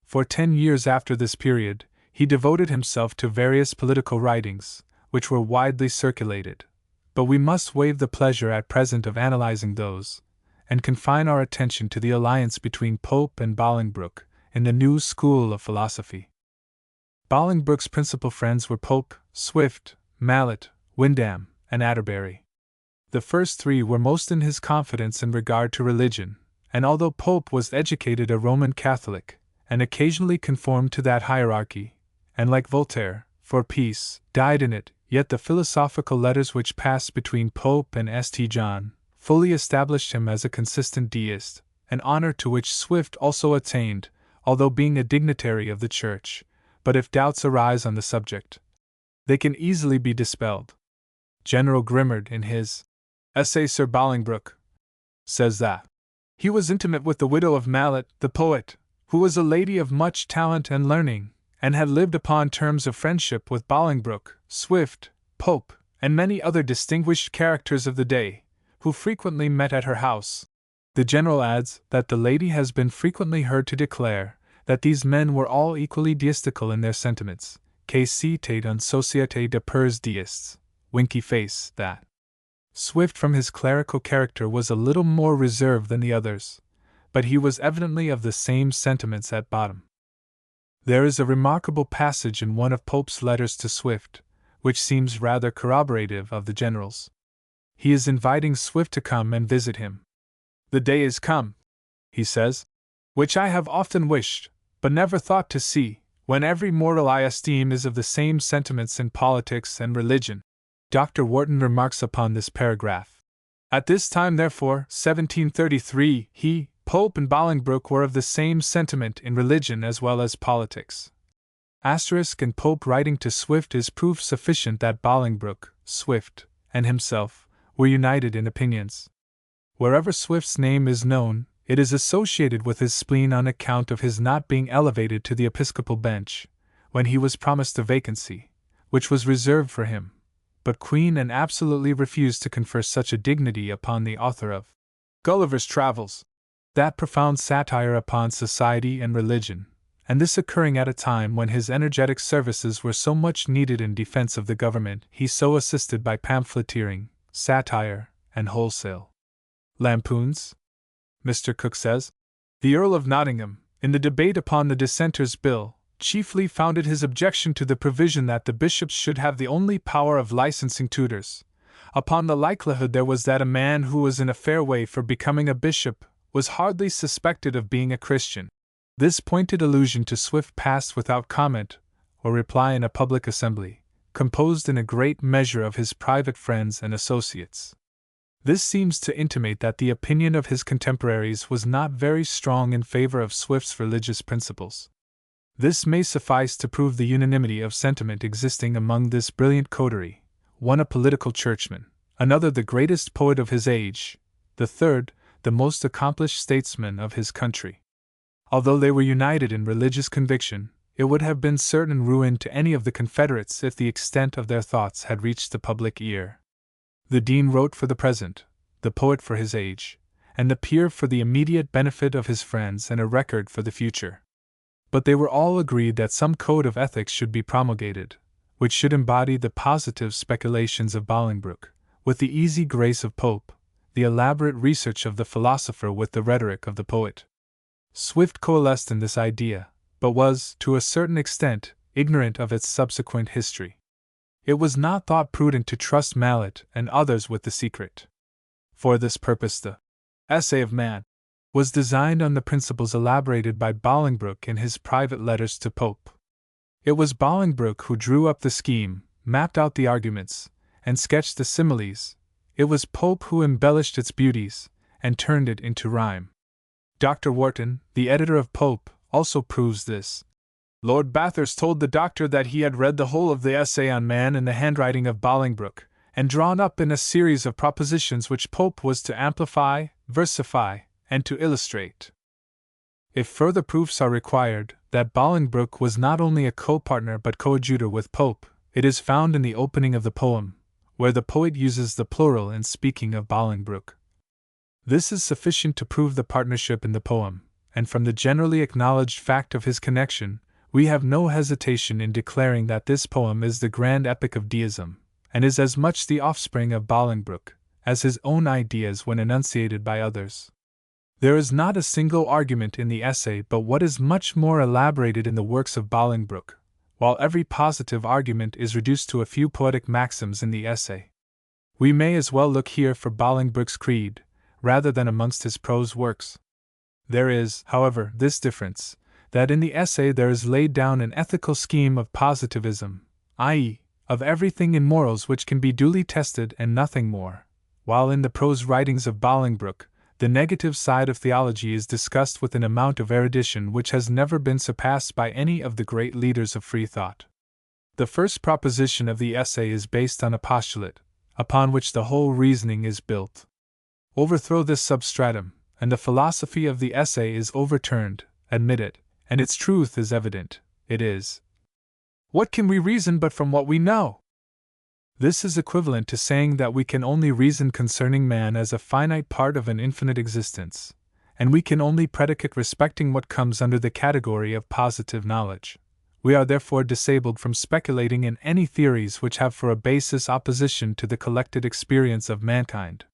For 10 years after this period, he devoted himself to various political writings, which were widely circulated. But we must waive the pleasure at present of analyzing those, and confine our attention to the alliance between Pope and Bolingbroke in the new school of philosophy. Bolingbroke's principal friends were Pope, Swift, Mallet, Wyndham, and Atterbury. The first 3 were most in his confidence in regard to religion, and although Pope was educated a Roman Catholic, and occasionally conformed to that hierarchy, and like Voltaire, for peace, died in it, yet the philosophical letters which passed between Pope and St. John fully established him as a consistent deist, an honor to which Swift also attained, although being a dignitary of the Church. But if doubts arise on the subject, they can easily be dispelled. General Grimmard, in his Essay Sir Bolingbroke, says that he was intimate with the widow of Mallet, the poet, who was a lady of much talent and learning, and had lived upon terms of friendship with Bolingbroke, Swift, Pope, and many other distinguished characters of the day, who frequently met at her house. The general adds that the lady has been frequently heard to declare that these men were all equally deistical in their sentiments, que c'était une société de purs deists, winky face, that Swift from his clerical character was a little more reserved than the others, but he was evidently of the same sentiments at bottom. There is a remarkable passage in one of Pope's letters to Swift, which seems rather corroborative of the general's. He is inviting Swift to come and visit him. "The day is come," he says, "which I have often wished, but never thought to see, when every mortal I esteem is of the same sentiments in politics and religion." Dr. Wharton remarks upon this paragraph. At this time, therefore, 1733, he, Pope, and Bolingbroke were of the same sentiment in religion as well as politics. And Pope writing to Swift is proof sufficient that Bolingbroke, Swift, and himself were united in opinions. Wherever Swift's name is known, it is associated with his spleen on account of his not being elevated to the episcopal bench, when he was promised a vacancy, which was reserved for him. But Queen Anne absolutely refused to confer such a dignity upon the author of Gulliver's Travels, that profound satire upon society and religion, and this occurring at a time when his energetic services were so much needed in defense of the government he so assisted by pamphleteering, satire, and wholesale lampoons. Mr. Cook says, "The Earl of Nottingham, in the debate upon the Dissenters' Bill, chiefly founded his objection to the provision that the bishops should have the only power of licensing tutors, upon the likelihood there was that a man who was in a fair way for becoming a bishop was hardly suspected of being a Christian." This pointed allusion to Swift passed without comment or reply in a public assembly, composed in a great measure of his private friends and associates. This seems to intimate that the opinion of his contemporaries was not very strong in favor of Swift's religious principles. This may suffice to prove the unanimity of sentiment existing among this brilliant coterie, one a political churchman, another the greatest poet of his age, the third the most accomplished statesman of his country. Although they were united in religious conviction, it would have been certain ruin to any of the Confederates if the extent of their thoughts had reached the public ear. The Dean wrote for the present, the poet for his age, and the peer for the immediate benefit of his friends and a record for the future. But they were all agreed that some code of ethics should be promulgated, which should embody the positive speculations of Bolingbroke, with the easy grace of Pope, the elaborate research of the philosopher with the rhetoric of the poet. Swift coalesced in this idea, but was, to a certain extent, ignorant of its subsequent history. It was not thought prudent to trust Mallet and others with the secret. For this purpose the Essay of Man was designed on the principles elaborated by Bolingbroke in his private letters to Pope. It was Bolingbroke who drew up the scheme, mapped out the arguments, and sketched the similes. It was Pope who embellished its beauties, and turned it into rhyme. Dr. Wharton, the editor of Pope, also proves this. Lord Bathurst told the doctor that he had read the whole of the Essay on Man in the handwriting of Bolingbroke, and drawn up in a series of propositions which Pope was to amplify, versify, and to illustrate. If further proofs are required that Bolingbroke was not only a co-partner but coadjutor with Pope, it is found in the opening of the poem, where the poet uses the plural in speaking of Bolingbroke. This is sufficient to prove the partnership in the poem, and from the generally acknowledged fact of his connection, we have no hesitation in declaring that this poem is the grand epic of deism, and is as much the offspring of Bolingbroke as his own ideas when enunciated by others. There is not a single argument in the essay but what is much more elaborated in the works of Bolingbroke, while every positive argument is reduced to a few poetic maxims in the essay. We may as well look here for Bolingbroke's creed, rather than amongst his prose works. There is, however, this difference, that in the essay there is laid down an ethical scheme of positivism, i.e., of everything in morals which can be duly tested and nothing more, while in the prose writings of Bolingbroke, the negative side of theology is discussed with an amount of erudition which has never been surpassed by any of the great leaders of free thought. The first proposition of the essay is based on a postulate, upon which the whole reasoning is built. Overthrow this substratum, and the philosophy of the essay is overturned, admit it, and its truth is evident. It is, "What can we reason but from what we know?" This is equivalent to saying that we can only reason concerning man as a finite part of an infinite existence, and we can only predicate respecting what comes under the category of positive knowledge. We are therefore disabled from speculating in any theories which have for a basis opposition to the collected experience of mankind.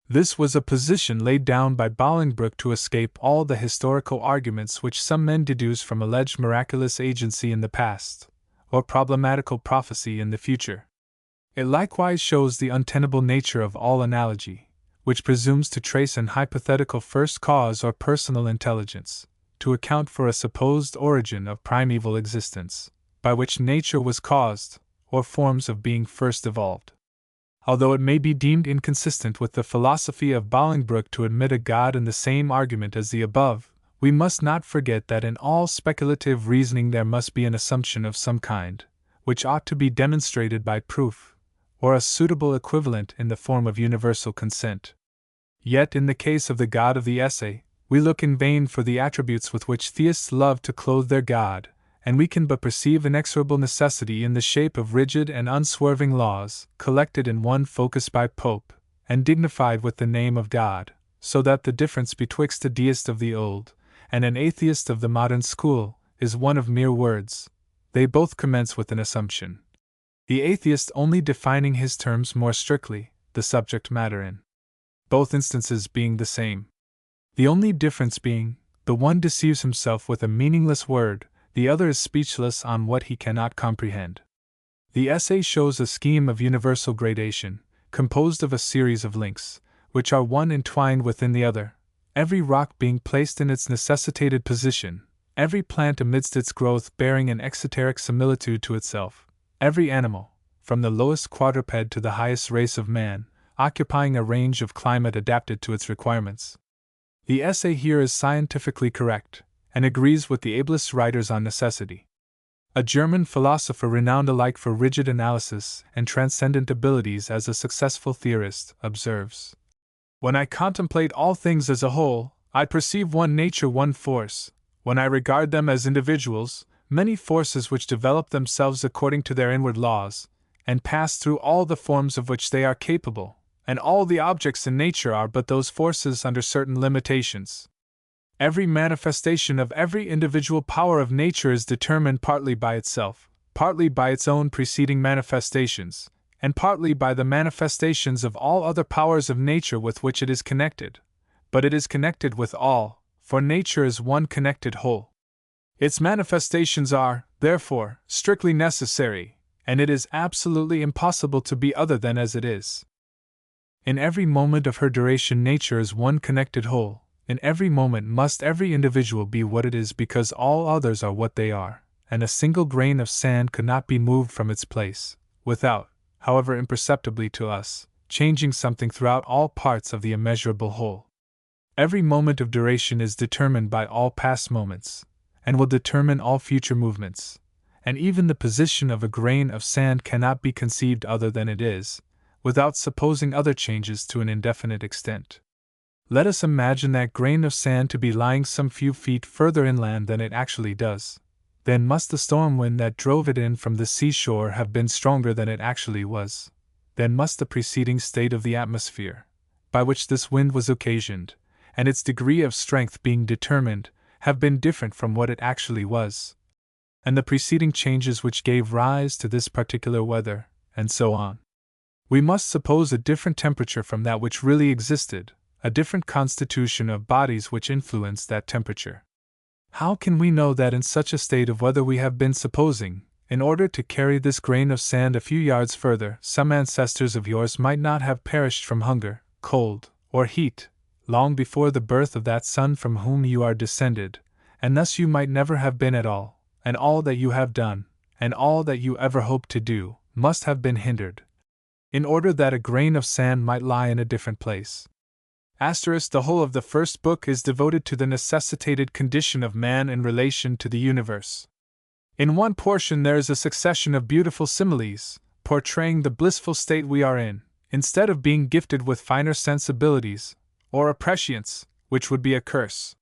This was a position laid down by Bolingbroke to escape all the historical arguments which some men deduce from alleged miraculous agency in the past, or problematical prophecy in the future. It likewise shows the untenable nature of all analogy, which presumes to trace an hypothetical first cause or personal intelligence, to account for a supposed origin of primeval existence, by which nature was caused, or forms of being first evolved. Although it may be deemed inconsistent with the philosophy of Bolingbroke to admit a God in the same argument as the above, we must not forget that in all speculative reasoning there must be an assumption of some kind, which ought to be demonstrated by proof, or a suitable equivalent in the form of universal consent. Yet in the case of the God of the essay, we look in vain for the attributes with which theists love to clothe their God, and we can but perceive inexorable necessity in the shape of rigid and unswerving laws, collected in one focus by Pope, and dignified with the name of God, so that the difference betwixt a deist of the old, and an atheist of the modern school, is one of mere words. They both commence with an assumption, the atheist only defining his terms more strictly, the subject matter in both instances being the same. The only difference being, the one deceives himself with a meaningless word, the other is speechless on what he cannot comprehend. The essay shows a scheme of universal gradation, composed of a series of links, which are one entwined within the other, every rock being placed in its necessitated position, every plant amidst its growth bearing an exoteric similitude to itself, every animal, from the lowest quadruped to the highest race of man, occupying a range of climate adapted to its requirements. The essay here is scientifically correct, and agrees with the ablest writers on necessity. A German philosopher renowned alike for rigid analysis and transcendent abilities as a successful theorist, observes, "When I contemplate all things as a whole, I perceive one nature, one force. When I regard them as individuals, many forces which develop themselves according to their inward laws, and pass through all the forms of which they are capable, and all the objects in nature are but those forces under certain limitations. Every manifestation of every individual power of nature is determined partly by itself, partly by its own preceding manifestations, and partly by the manifestations of all other powers of nature with which it is connected. But it is connected with all, for nature is one connected whole. Its manifestations are, therefore, strictly necessary, and it is absolutely impossible to be other than as it is. In every moment of her duration nature is one connected whole. In every moment must every individual be what it is because all others are what they are, and a single grain of sand could not be moved from its place, without, however imperceptibly to us, changing something throughout all parts of the immeasurable whole. Every moment of duration is determined by all past moments, and will determine all future movements, and even the position of a grain of sand cannot be conceived other than it is, without supposing other changes to an indefinite extent. Let us imagine that grain of sand to be lying some few feet further inland than it actually does. Then must the storm wind that drove it in from the seashore have been stronger than it actually was. Then must the preceding state of the atmosphere, by which this wind was occasioned, and its degree of strength being determined, have been different from what it actually was, and the preceding changes which gave rise to this particular weather, and so on. We must suppose a different temperature from that which really existed, a different constitution of bodies which influenced that temperature. How can we know that in such a state of weather we have been supposing, in order to carry this grain of sand a few yards further, some ancestors of yours might not have perished from hunger, cold, or heat, long before the birth of that son from whom you are descended, and thus you might never have been at all, and all that you have done, and all that you ever hoped to do, must have been hindered, in order that a grain of sand might lie in a different place." The whole of the first book is devoted to the necessitated condition of man in relation to the universe. In one portion there is a succession of beautiful similes, portraying the blissful state we are in, instead of being gifted with finer sensibilities, or a prescience, which would be a curse.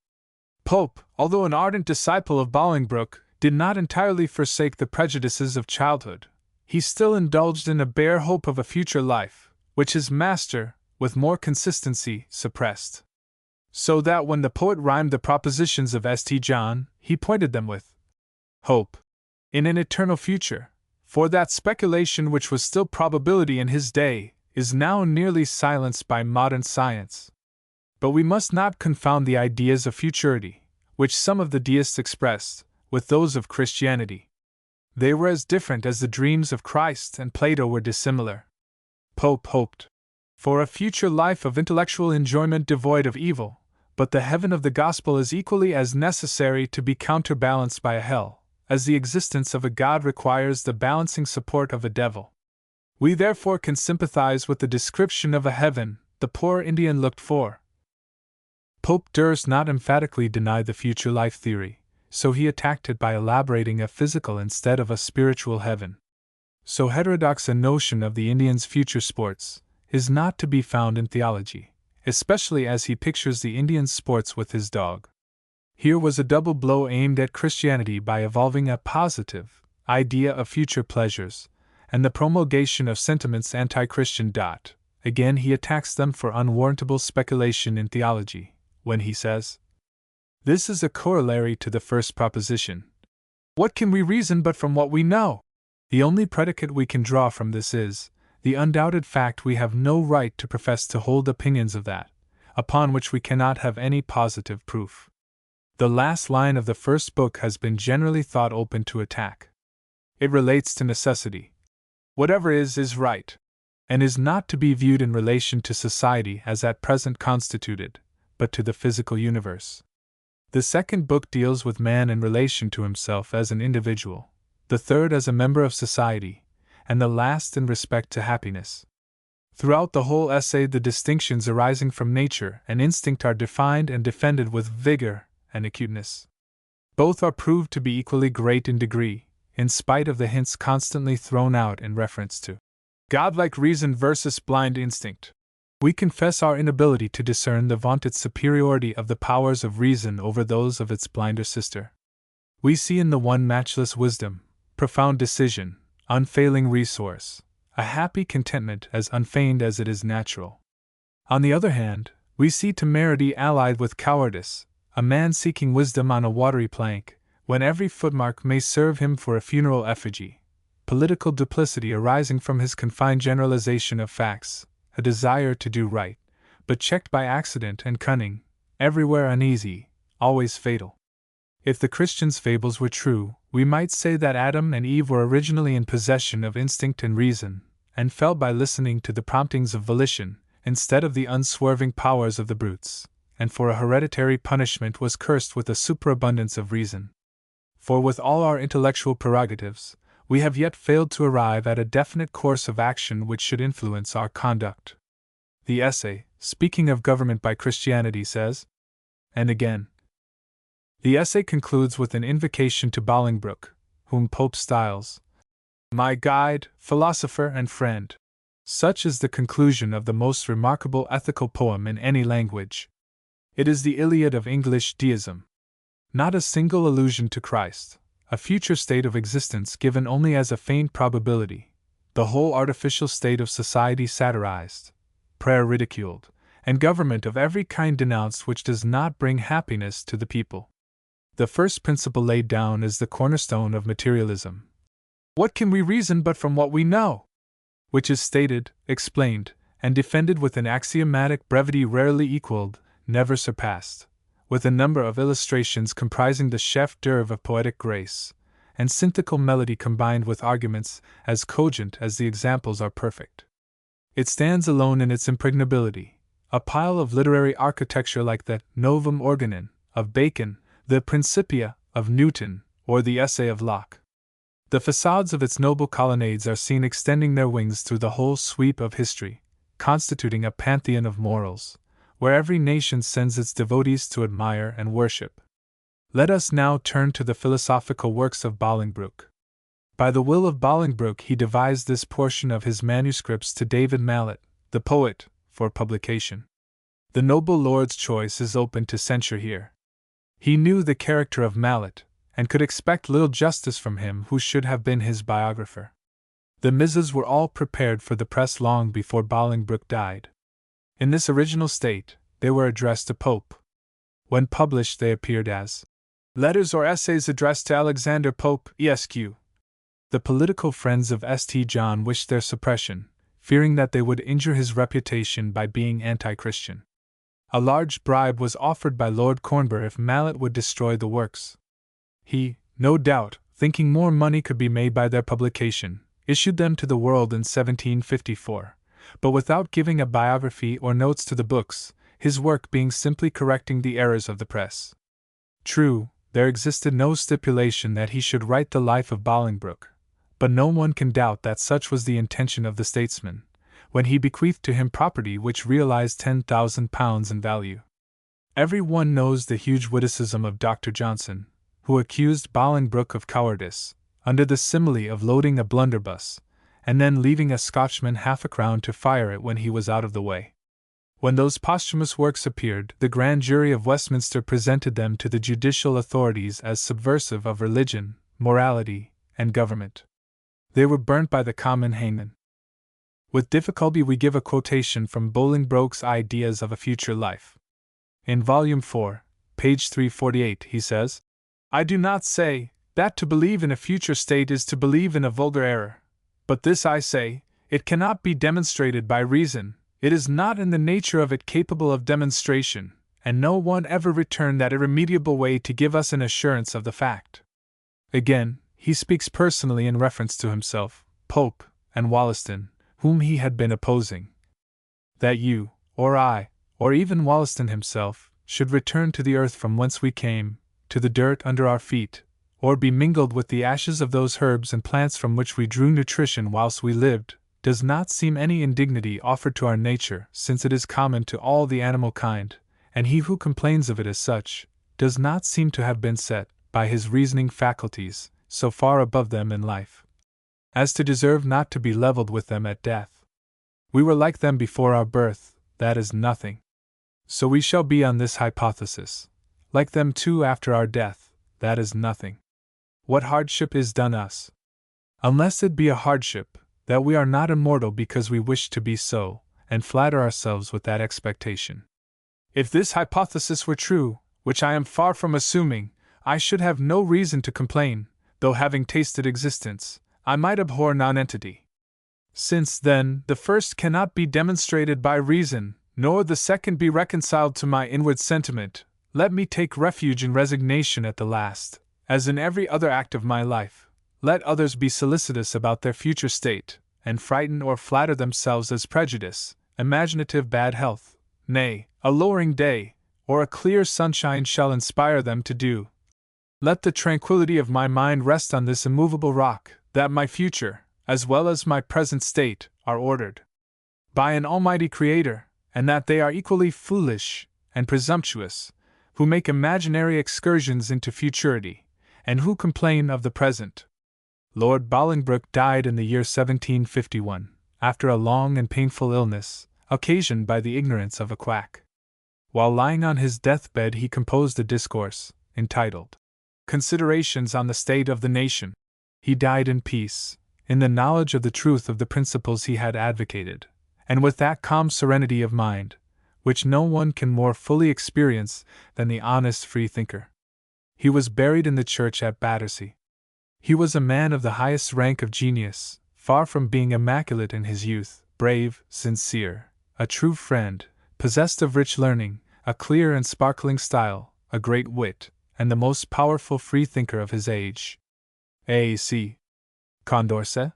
Pope, although an ardent disciple of Bolingbroke, did not entirely forsake the prejudices of childhood. he still indulged in a bare hope of a future life, which his master, with more consistency, suppressed. So that when the poet rhymed the propositions of St. John, he pointed them with hope in an eternal future, for that speculation which was still probability in his day is now nearly silenced by modern science. But we must not confound the ideas of futurity, which some of the deists expressed, with those of Christianity. They were as different as the dreams of Christ and Plato were dissimilar. Pope hoped for a future life of intellectual enjoyment devoid of evil, but the heaven of the gospel is equally as necessary to be counterbalanced by a hell, as the existence of a God requires the balancing support of a devil. We therefore can sympathize with the description of a heaven the poor Indian looked for. Pope durst not emphatically deny the future life theory, so he attacked it by elaborating a physical instead of a spiritual heaven. So heterodox a notion of the Indian's future sports is not to be found in theology, especially as he pictures the Indian's sports with his dog. Here was a double blow aimed at Christianity by evolving a positive idea of future pleasures, and the promulgation of sentiments anti-Christian. Again he attacks them for unwarrantable speculation in theology, when he says, "This is a corollary to the first proposition. What can we reason but from what we know? The only predicate we can draw from this is the undoubted fact we have no right to profess to hold opinions of that, upon which we cannot have any positive proof." The last line of the first book has been generally thought open to attack. It relates to necessity. Whatever is right, and is not to be viewed in relation to society as at present constituted, but to the physical universe. The second book deals with man in relation to himself as an individual, the third as a member of society, and the last in respect to happiness. Throughout the whole essay the distinctions arising from nature and instinct are defined and defended with vigor and acuteness. Both are proved to be equally great in degree, in spite of the hints constantly thrown out in reference to godlike reason versus blind instinct. We confess our inability to discern the vaunted superiority of the powers of reason over those of its blinder sister. We see in the one matchless wisdom, profound decision, unfailing resource, a happy contentment as unfeigned as it is natural. On the other hand, we see temerity allied with cowardice, a man seeking wisdom on a watery plank, when every footmark may serve him for a funeral effigy, political duplicity arising from his confined generalization of facts, a desire to do right, but checked by accident and cunning, everywhere uneasy, always fatal. If the Christian's fables were true, we might say that Adam and Eve were originally in possession of instinct and reason, and fell by listening to the promptings of volition, instead of the unswerving powers of the brutes, and for a hereditary punishment was cursed with a superabundance of reason. For with all our intellectual prerogatives, we have yet failed to arrive at a definite course of action which should influence our conduct. The essay, speaking of government by Christianity, says, and again. The essay concludes with an invocation to Bolingbroke, whom Pope styles my guide, philosopher, and friend. Such is the conclusion of the most remarkable ethical poem in any language. It is the Iliad of English deism. Not a single allusion to Christ, a future state of existence given only as a faint probability, the whole artificial state of society satirized, prayer ridiculed, and government of every kind denounced which does not bring happiness to the people. The first principle laid down is the cornerstone of materialism. What can we reason but from what we know? Which is stated, explained, and defended with an axiomatic brevity rarely equaled, never surpassed, with a number of illustrations comprising the chef d'oeuvre of poetic grace, and synthical melody combined with arguments as cogent as the examples are perfect. It stands alone in its impregnability, a pile of literary architecture like the Novum Organon of Bacon, the Principia of Newton, or the Essay of Locke. The facades of its noble colonnades are seen extending their wings through the whole sweep of history, constituting a pantheon of morals, where every nation sends its devotees to admire and worship. Let us now turn to the philosophical works of Bolingbroke. By the will of Bolingbroke he devised this portion of his manuscripts to David Mallet, the poet, for publication. The noble lord's choice is open to censure here. He knew the character of Mallet, and could expect little justice from him who should have been his biographer. The missives were all prepared for the press long before Bolingbroke died. In this original state, they were addressed to Pope. When published, they appeared as letters or essays addressed to Alexander Pope, Esq. The political friends of St. John wished their suppression, fearing that they would injure his reputation by being anti-Christian. A large bribe was offered by Lord Cornbury if Mallet would destroy the works. He, no doubt, thinking more money could be made by their publication, issued them to the world in 1754, but without giving a biography or notes to the books, his work being simply correcting the errors of the press. True, there existed no stipulation that he should write the life of Bolingbroke, but no one can doubt that such was the intention of the statesman, when he bequeathed to him property which realized £10,000 in value. Every one knows the huge witticism of Dr. Johnson, who accused Bolingbroke of cowardice, under the simile of loading a blunderbuss, and then leaving a Scotchman half a crown to fire it when he was out of the way. When those posthumous works appeared, the grand jury of Westminster presented them to the judicial authorities as subversive of religion, morality, and government. They were burnt by the common hangman. With difficulty we give a quotation from Bolingbroke's Ideas of a Future Life. In Volume 4, page 348, he says, "I do not say that to believe in a future state is to believe in a vulgar error, but this I say, it cannot be demonstrated by reason, it is not in the nature of it capable of demonstration, and no one ever returned that irremediable way to give us an assurance of the fact." Again, he speaks personally in reference to himself, Pope, and Wollaston, whom he had been opposing. That you, or I, or even Wollaston himself, should return to the earth from whence we came, to the dirt under our feet, or be mingled with the ashes of those herbs and plants from which we drew nutrition whilst we lived, does not seem any indignity offered to our nature, since it is common to all the animal kind, and he who complains of it as such, does not seem to have been set, by his reasoning faculties, so far above them in life, as to deserve not to be levelled with them at death. We were like them before our birth, that is nothing. So we shall be on this hypothesis, like them too after our death, that is nothing. What hardship is done us? Unless it be a hardship, that we are not immortal because we wish to be so, and flatter ourselves with that expectation. If this hypothesis were true, which I am far from assuming, I should have no reason to complain, though having tasted existence, I might abhor nonentity. Since, then, the first cannot be demonstrated by reason, nor the second be reconciled to my inward sentiment, let me take refuge in resignation at the last, as in every other act of my life. Let others be solicitous about their future state, and frighten or flatter themselves as prejudice, imaginative bad health, nay, a lowering day, or a clear sunshine shall inspire them to do. Let the tranquillity of my mind rest on this immovable rock, that my future, as well as my present state, are ordered by an almighty Creator, and that they are equally foolish and presumptuous, who make imaginary excursions into futurity, and who complain of the present. Lord Bolingbroke died in the year 1751, after a long and painful illness, occasioned by the ignorance of a quack. While lying on his deathbed he composed a discourse, entitled, Considerations on the State of the Nation. He died in peace, in the knowledge of the truth of the principles he had advocated, and with that calm serenity of mind, which no one can more fully experience than the honest freethinker. He was buried in the church at Battersea. He was a man of the highest rank of genius, far from being immaculate in his youth, brave, sincere, a true friend, possessed of rich learning, a clear and sparkling style, a great wit, and the most powerful freethinker of his age. A.C. Condorcet?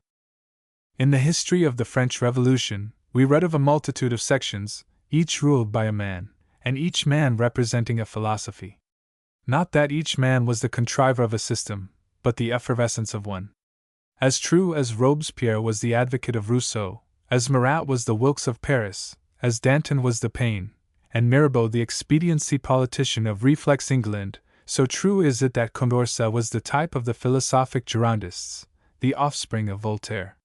In the history of the French Revolution, we read of a multitude of sections, each ruled by a man, and each man representing a philosophy. Not that each man was the contriver of a system, but the effervescence of one. As true as Robespierre was the advocate of Rousseau, as Marat was the Wilkes of Paris, as Danton was the Paine, and Mirabeau the expediency politician of reflex England, so true is it that Condorcet was the type of the philosophic Girondists, the offspring of Voltaire.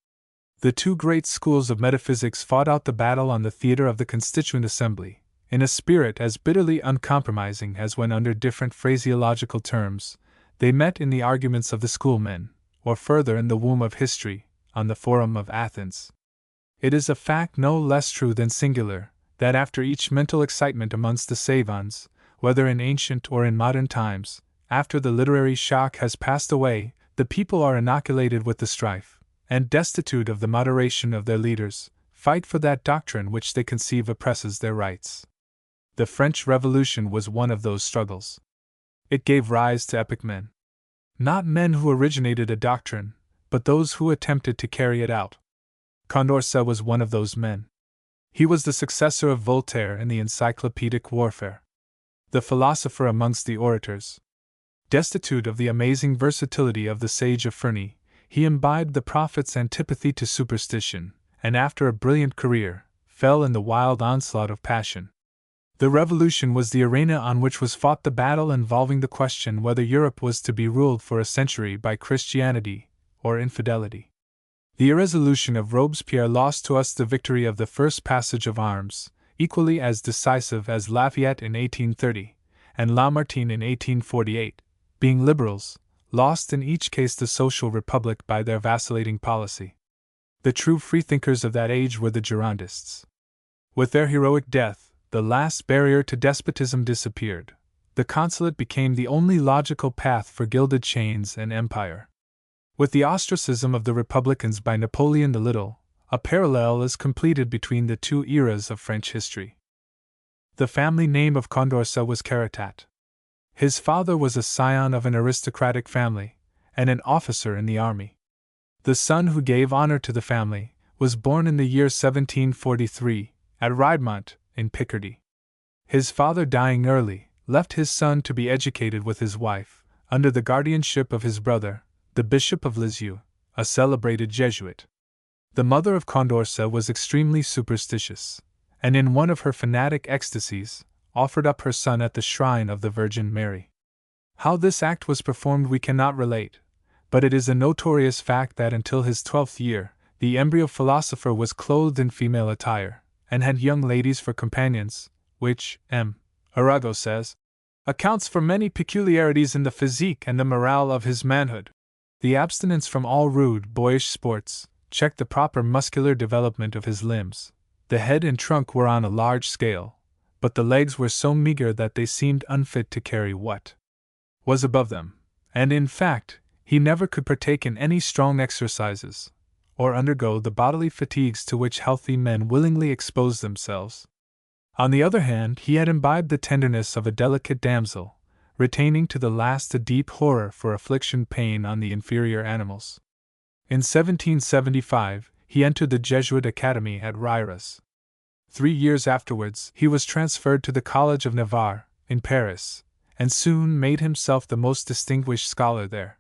The two great schools of metaphysics fought out the battle on the theatre of the Constituent Assembly, in a spirit as bitterly uncompromising as when under different phraseological terms, they met in the arguments of the schoolmen, or further in the womb of history, on the Forum of Athens. It is a fact no less true than singular, that after each mental excitement amongst the savants, whether in ancient or in modern times, after the literary shock has passed away, the people are inoculated with the strife, and destitute of the moderation of their leaders, fight for that doctrine which they conceive oppresses their rights. The French Revolution was one of those struggles. It gave rise to epic men. Not men who originated a doctrine, but those who attempted to carry it out. Condorcet was one of those men. He was the successor of Voltaire in the encyclopedic warfare. The philosopher amongst the orators. Destitute of the amazing versatility of the sage of Ferney, he imbibed the prophet's antipathy to superstition, and after a brilliant career, fell in the wild onslaught of passion. The Revolution was the arena on which was fought the battle involving the question whether Europe was to be ruled for a century by Christianity or infidelity. The irresolution of Robespierre lost to us the victory of the first passage of arms, equally as decisive as Lafayette in 1830, and Lamartine in 1848, being liberals, lost in each case the social republic by their vacillating policy. The true freethinkers of that age were the Girondists. With their heroic death, the last barrier to despotism disappeared. The consulate became the only logical path for gilded chains and empire. With the ostracism of the Republicans by Napoleon the Little, a parallel is completed between the two eras of French history. The family name of Condorcet was Caratat. His father was a scion of an aristocratic family, and an officer in the army. The son who gave honor to the family was born in the year 1743, at Riedmont, in Picardy. His father, dying early, left his son to be educated with his wife, under the guardianship of his brother, the Bishop of Lisieux, a celebrated Jesuit. The mother of Condorcet was extremely superstitious, and in one of her fanatic ecstasies, offered up her son at the shrine of the Virgin Mary. How this act was performed we cannot relate, but it is a notorious fact that until his 12th year, the embryo philosopher was clothed in female attire, and had young ladies for companions, which, M. Arago says, accounts for many peculiarities in the physique and the morale of his manhood. The abstinence from all rude, boyish sports checked the proper muscular development of his limbs. The head and trunk were on a large scale, but the legs were so meager that they seemed unfit to carry what was above them, and in fact, he never could partake in any strong exercises, or undergo the bodily fatigues to which healthy men willingly expose themselves. On the other hand, he had imbibed the tenderness of a delicate damsel, retaining to the last a deep horror for affliction pain on the inferior animals. In 1775, he entered the Jesuit Academy at Reims. 3 years afterwards, he was transferred to the College of Navarre, in Paris, and soon made himself the most distinguished scholar there.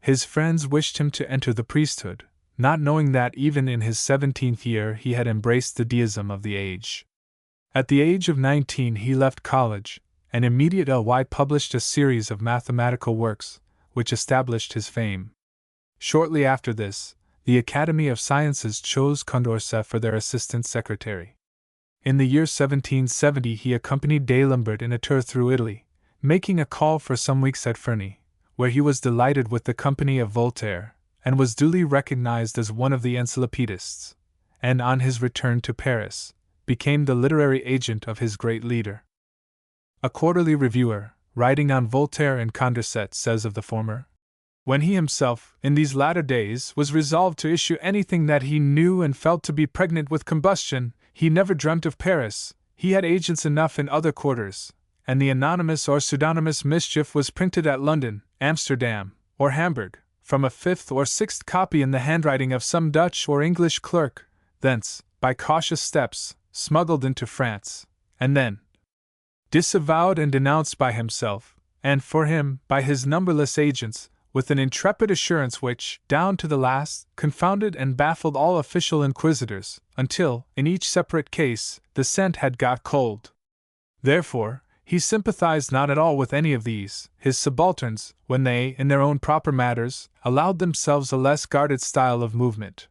His friends wished him to enter the priesthood, not knowing that even in his 17th year he had embraced the deism of the age. At the age of 19 he left college, and immediately published a series of mathematical works, which established his fame. Shortly after this, the Academy of Sciences chose Condorcet for their assistant secretary. In the year 1770 he accompanied D'Alembert in a tour through Italy, making a call for some weeks at Ferney, where he was delighted with the company of Voltaire, and was duly recognized as one of the encyclopedists, and on his return to Paris, became the literary agent of his great leader. A quarterly reviewer, writing on Voltaire and Condorcet, says of the former, "When he himself, in these latter days, was resolved to issue anything that he knew and felt to be pregnant with combustion, he never dreamt of Paris. He had agents enough in other quarters, and the anonymous or pseudonymous mischief was printed at London, Amsterdam, or Hamburg, from a 5th or 6th copy in the handwriting of some Dutch or English clerk, thence, by cautious steps, smuggled into France, and then disavowed and denounced by himself, and for him, by his numberless agents, with an intrepid assurance which, down to the last, confounded and baffled all official inquisitors, until, in each separate case, the scent had got cold. Therefore, he sympathized not at all with any of these, his subalterns, when they, in their own proper matters, allowed themselves a less guarded style of movement.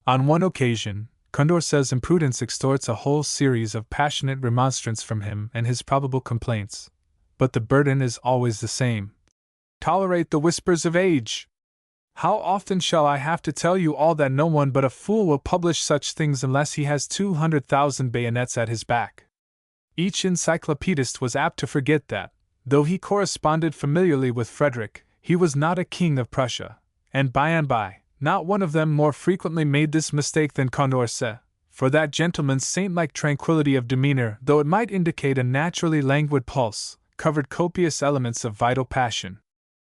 On one occasion, Condorcet's imprudence extorts a whole series of passionate remonstrance from him and his probable complaints, but the burden is always the same. Tolerate the whispers of age. How often shall I have to tell you all that no one but a fool will publish such things unless he has 200,000 bayonets at his back? Each encyclopedist was apt to forget that, though he corresponded familiarly with Frederick, he was not a king of Prussia, and by, not one of them more frequently made this mistake than Condorcet, for that gentleman's saint-like tranquillity of demeanor, though it might indicate a naturally languid pulse, covered copious elements of vital passion.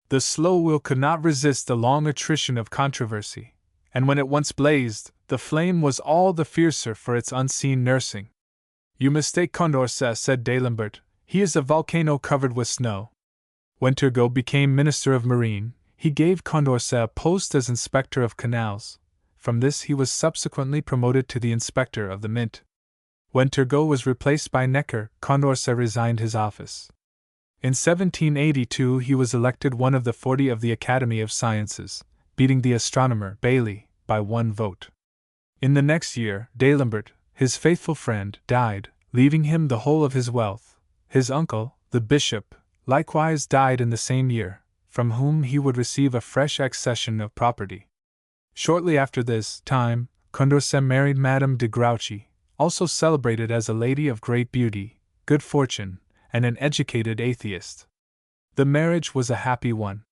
The slow will could not resist the long attrition of controversy, and when it once blazed, the flame was all the fiercer for its unseen nursing. You mistake Condorcet, said D'Alembert, he is a volcano covered with snow. When Turgot became Minister of Marine, he gave Condorcet a post as Inspector of Canals. From this he was subsequently promoted to the Inspector of the Mint. When Turgot was replaced by Necker, Condorcet resigned his office. In 1782 he was elected one of the 40 of the Academy of Sciences, beating the astronomer Bailly by 1 vote. In the next year, D'Alembert, his faithful friend, died, leaving him the whole of his wealth. His uncle, the bishop, likewise died in the same year, from whom he would receive a fresh accession of property. Shortly after this time, Condorcet married Madame de Grouchy, also celebrated as a lady of great beauty, good fortune, and an educated atheist. The marriage was a happy one.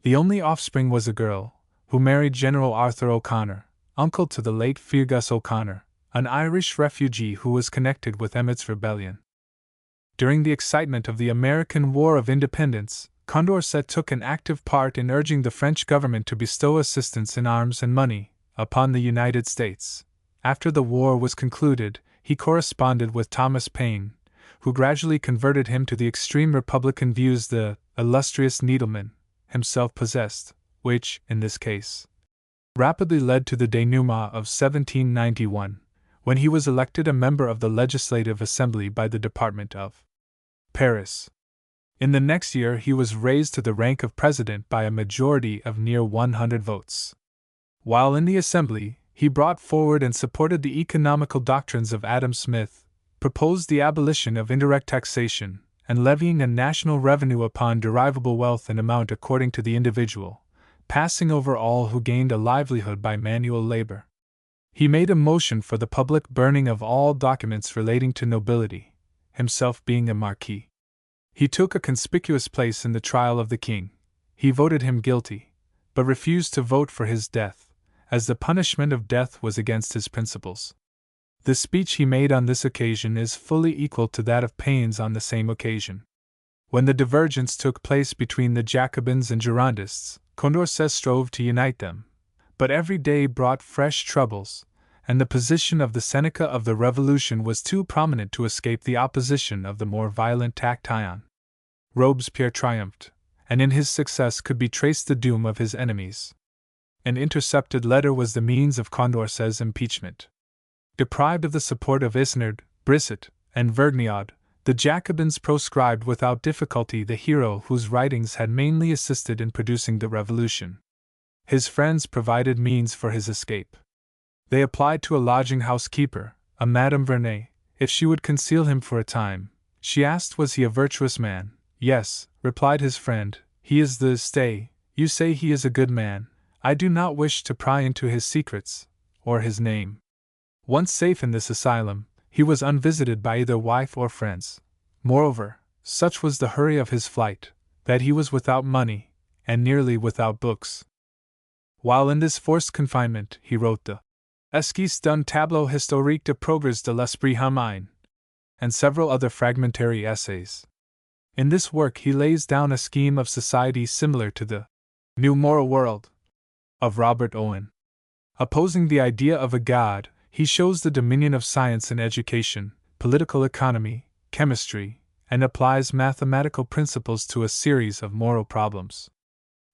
The only offspring was a girl, who married General Arthur O'Connor, uncle to the late Feargus O'Connor, an Irish refugee who was connected with Emmet's rebellion. During the excitement of the American War of Independence, Condorcet took an active part in urging the French government to bestow assistance in arms and money upon the United States. After the war was concluded, he corresponded with Thomas Paine, who gradually converted him to the extreme Republican views the illustrious Needleman himself possessed, which, in this case, rapidly led to the denouement of 1791, when he was elected a member of the Legislative Assembly by the Department of Paris. In the next year he was raised to the rank of president by a majority of near 100 votes. While in the Assembly, he brought forward and supported the economical doctrines of Adam Smith, proposed the abolition of indirect taxation, and levying a national revenue upon derivable wealth in amount according to the individual, passing over all who gained a livelihood by manual labor. He made a motion for the public burning of all documents relating to nobility, himself being a marquis. He took a conspicuous place in the trial of the king. He voted him guilty, but refused to vote for his death, as the punishment of death was against his principles. The speech he made on this occasion is fully equal to that of Paine's on the same occasion. When the divergence took place between the Jacobins and Girondists, Condorcet strove to unite them, but every day brought fresh troubles, and the position of the Seneca of the Revolution was too prominent to escape the opposition of the more violent Tactyon. Robespierre triumphed, and in his success could be traced the doom of his enemies. An intercepted letter was the means of Condorcet's impeachment. Deprived of the support of Isnard, Brisset, and Vergniaud, the Jacobins proscribed without difficulty the hero whose writings had mainly assisted in producing the revolution. His friends provided means for his escape. They applied to a lodging-house keeper, a Madame Vernet, if she would conceal him for a time. She asked was he a virtuous man. Yes, replied his friend, he is the stay. You say he is a good man. I do not wish to pry into his secrets, or his name. Once safe in this asylum, he was unvisited by either wife or friends. Moreover, such was the hurry of his flight, that he was without money, and nearly without books. While in this forced confinement, he wrote the Esquisse d'un tableau historique de progrès de l'esprit humain, and several other fragmentary essays. In this work he lays down a scheme of society similar to the New Moral World of Robert Owen. Opposing the idea of a God, he shows the dominion of science in education, political economy, chemistry, and applies mathematical principles to a series of moral problems.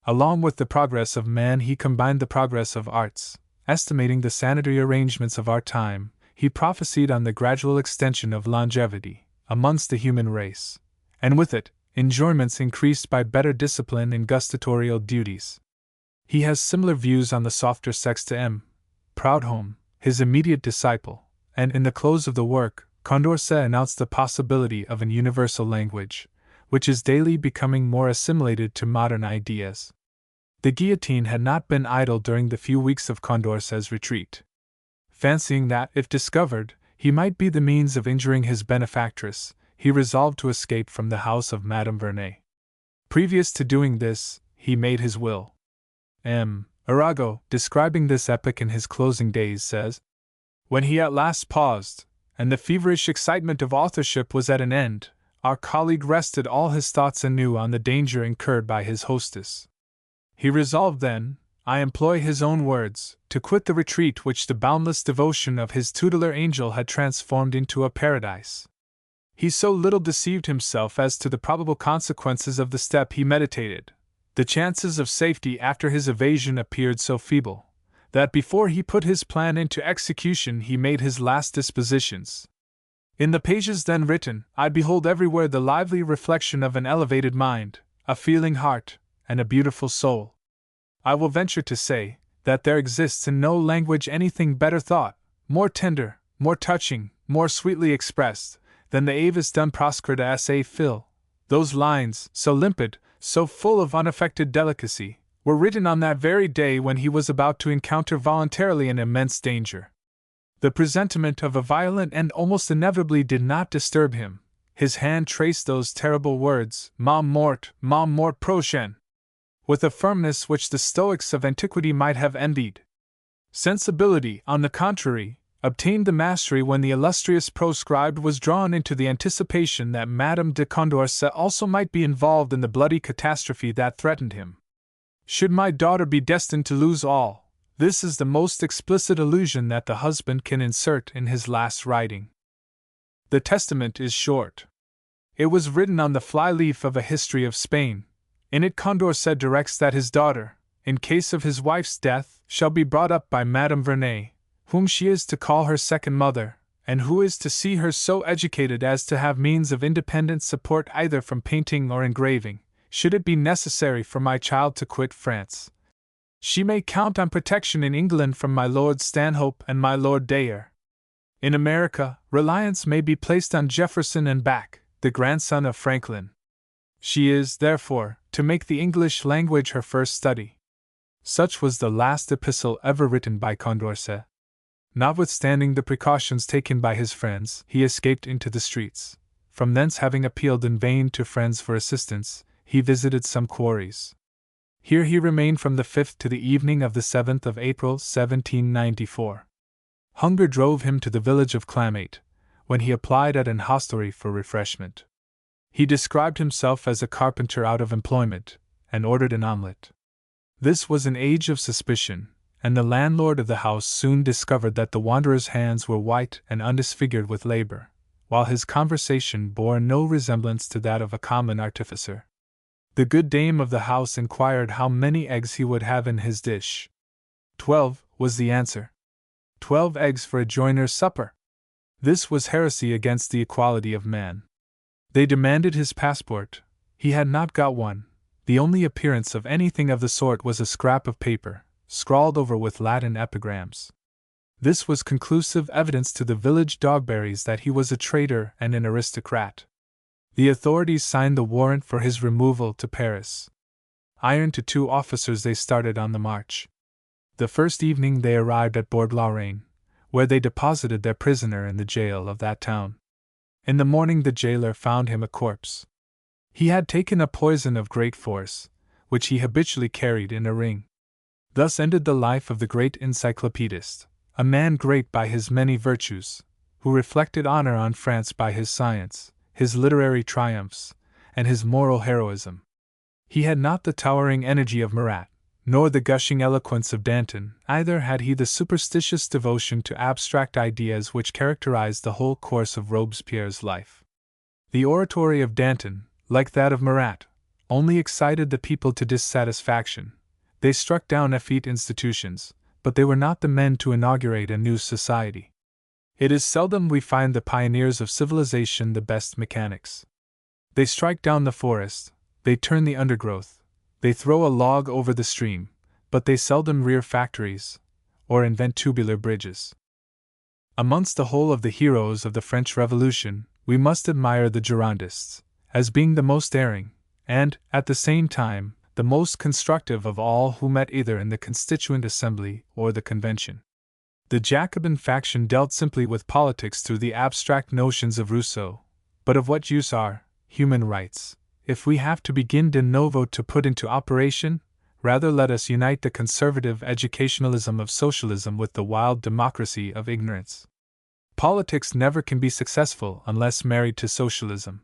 Along with the progress of man he combined the progress of arts. Estimating the sanitary arrangements of our time, he prophesied on the gradual extension of longevity amongst the human race, and with it, enjoyments increased by better discipline in gustatorial duties. He has similar views on the softer sex to M. Proudhon, his immediate disciple, and in the close of the work, Condorcet announced the possibility of an universal language, which is daily becoming more assimilated to modern ideas. The guillotine had not been idle during the few weeks of Condorcet's retreat. Fancying that, if discovered, he might be the means of injuring his benefactress, he resolved to escape from the house of Madame Vernet. Previous to doing this, he made his will. M. Arago, describing this epoch in his closing days, says, "When he at last paused, and the feverish excitement of authorship was at an end, our colleague rested all his thoughts anew on the danger incurred by his hostess. He resolved then, I employ his own words, to quit the retreat which the boundless devotion of his tutelar angel had transformed into a paradise. He so little deceived himself as to the probable consequences of the step he meditated. The chances of safety after his evasion appeared so feeble, that before he put his plan into execution he made his last dispositions. In the pages then written, I behold everywhere the lively reflection of an elevated mind, a feeling heart, and a beautiful soul. I will venture to say, that there exists in no language anything better thought, more tender, more touching, more sweetly expressed, than the Avis d'un proscrit assez fil. Those lines, so limpid, so full of unaffected delicacy, were written on that very day when he was about to encounter voluntarily an immense danger. The presentiment of a violent end almost inevitably did not disturb him. His hand traced those terrible words, mort prochaine, with a firmness which the Stoics of antiquity might have envied. Sensibility, on the contrary, obtained the mastery when the illustrious proscribed was drawn into the anticipation that Madame de Condorcet also might be involved in the bloody catastrophe that threatened him. Should my daughter be destined to lose all, this is the most explicit allusion that the husband can insert in his last writing. The testament is short. It was written on the fly-leaf of a history of Spain. In it Condorcet directs that his daughter, in case of his wife's death, shall be brought up by Madame Vernet, whom she is to call her second mother, and who is to see her so educated as to have means of independent support either from painting or engraving, should it be necessary for my child to quit France. She may count on protection in England from my Lord Stanhope and my Lord Dare. In America, reliance may be placed on Jefferson and Back, the grandson of Franklin. She is, therefore, to make the English language her first study." Such was the last epistle ever written by Condorcet. Notwithstanding the precautions taken by his friends, he escaped into the streets. From thence, having appealed in vain to friends for assistance, he visited some quarries. Here he remained from the 5th to the evening of the 7th of April, 1794. Hunger drove him to the village of Clamate, when he applied at an hostelry for refreshment. He described himself as a carpenter out of employment, and ordered an omelette. This was an age of suspicion, and the landlord of the house soon discovered that the wanderer's hands were white and undisfigured with labor, while his conversation bore no resemblance to that of a common artificer. The good dame of the house inquired how many eggs he would have in his dish. 12, was the answer. 12 eggs for a joiner's supper. This was heresy against the equality of man. They demanded his passport. He had not got one. The only appearance of anything of the sort was a scrap of paper, scrawled over with Latin epigrams. This was conclusive evidence to the village dogberries that he was a traitor and an aristocrat. The authorities signed the warrant for his removal to Paris. Ironed to 2 officers, they started on the march. The first evening they arrived at Bourg-la-Reine, where they deposited their prisoner in the jail of that town. In the morning the jailer found him a corpse. He had taken a poison of great force, which he habitually carried in a ring. Thus ended the life of the great encyclopedist, a man great by his many virtues, who reflected honor on France by his science, his literary triumphs, and his moral heroism. He had not the towering energy of Marat, nor the gushing eloquence of Danton, either had he the superstitious devotion to abstract ideas which characterized the whole course of Robespierre's life. The oratory of Danton, like that of Marat, only excited the people to dissatisfaction. They struck down effete institutions, but they were not the men to inaugurate a new society. It is seldom we find the pioneers of civilization the best mechanics. They strike down the forest, they turn the undergrowth, they throw a log over the stream, but they seldom rear factories, or invent tubular bridges. Amongst the whole of the heroes of the French Revolution, we must admire the Girondists, as being the most daring, and, at the same time, the most constructive of all who met either in the Constituent Assembly or the Convention. The Jacobin faction dealt simply with politics through the abstract notions of Rousseau, but of what use are human rights if we have to begin de novo to put into operation? Rather, let us unite the conservative educationalism of socialism with the wild democracy of ignorance. Politics never can be successful unless married to socialism.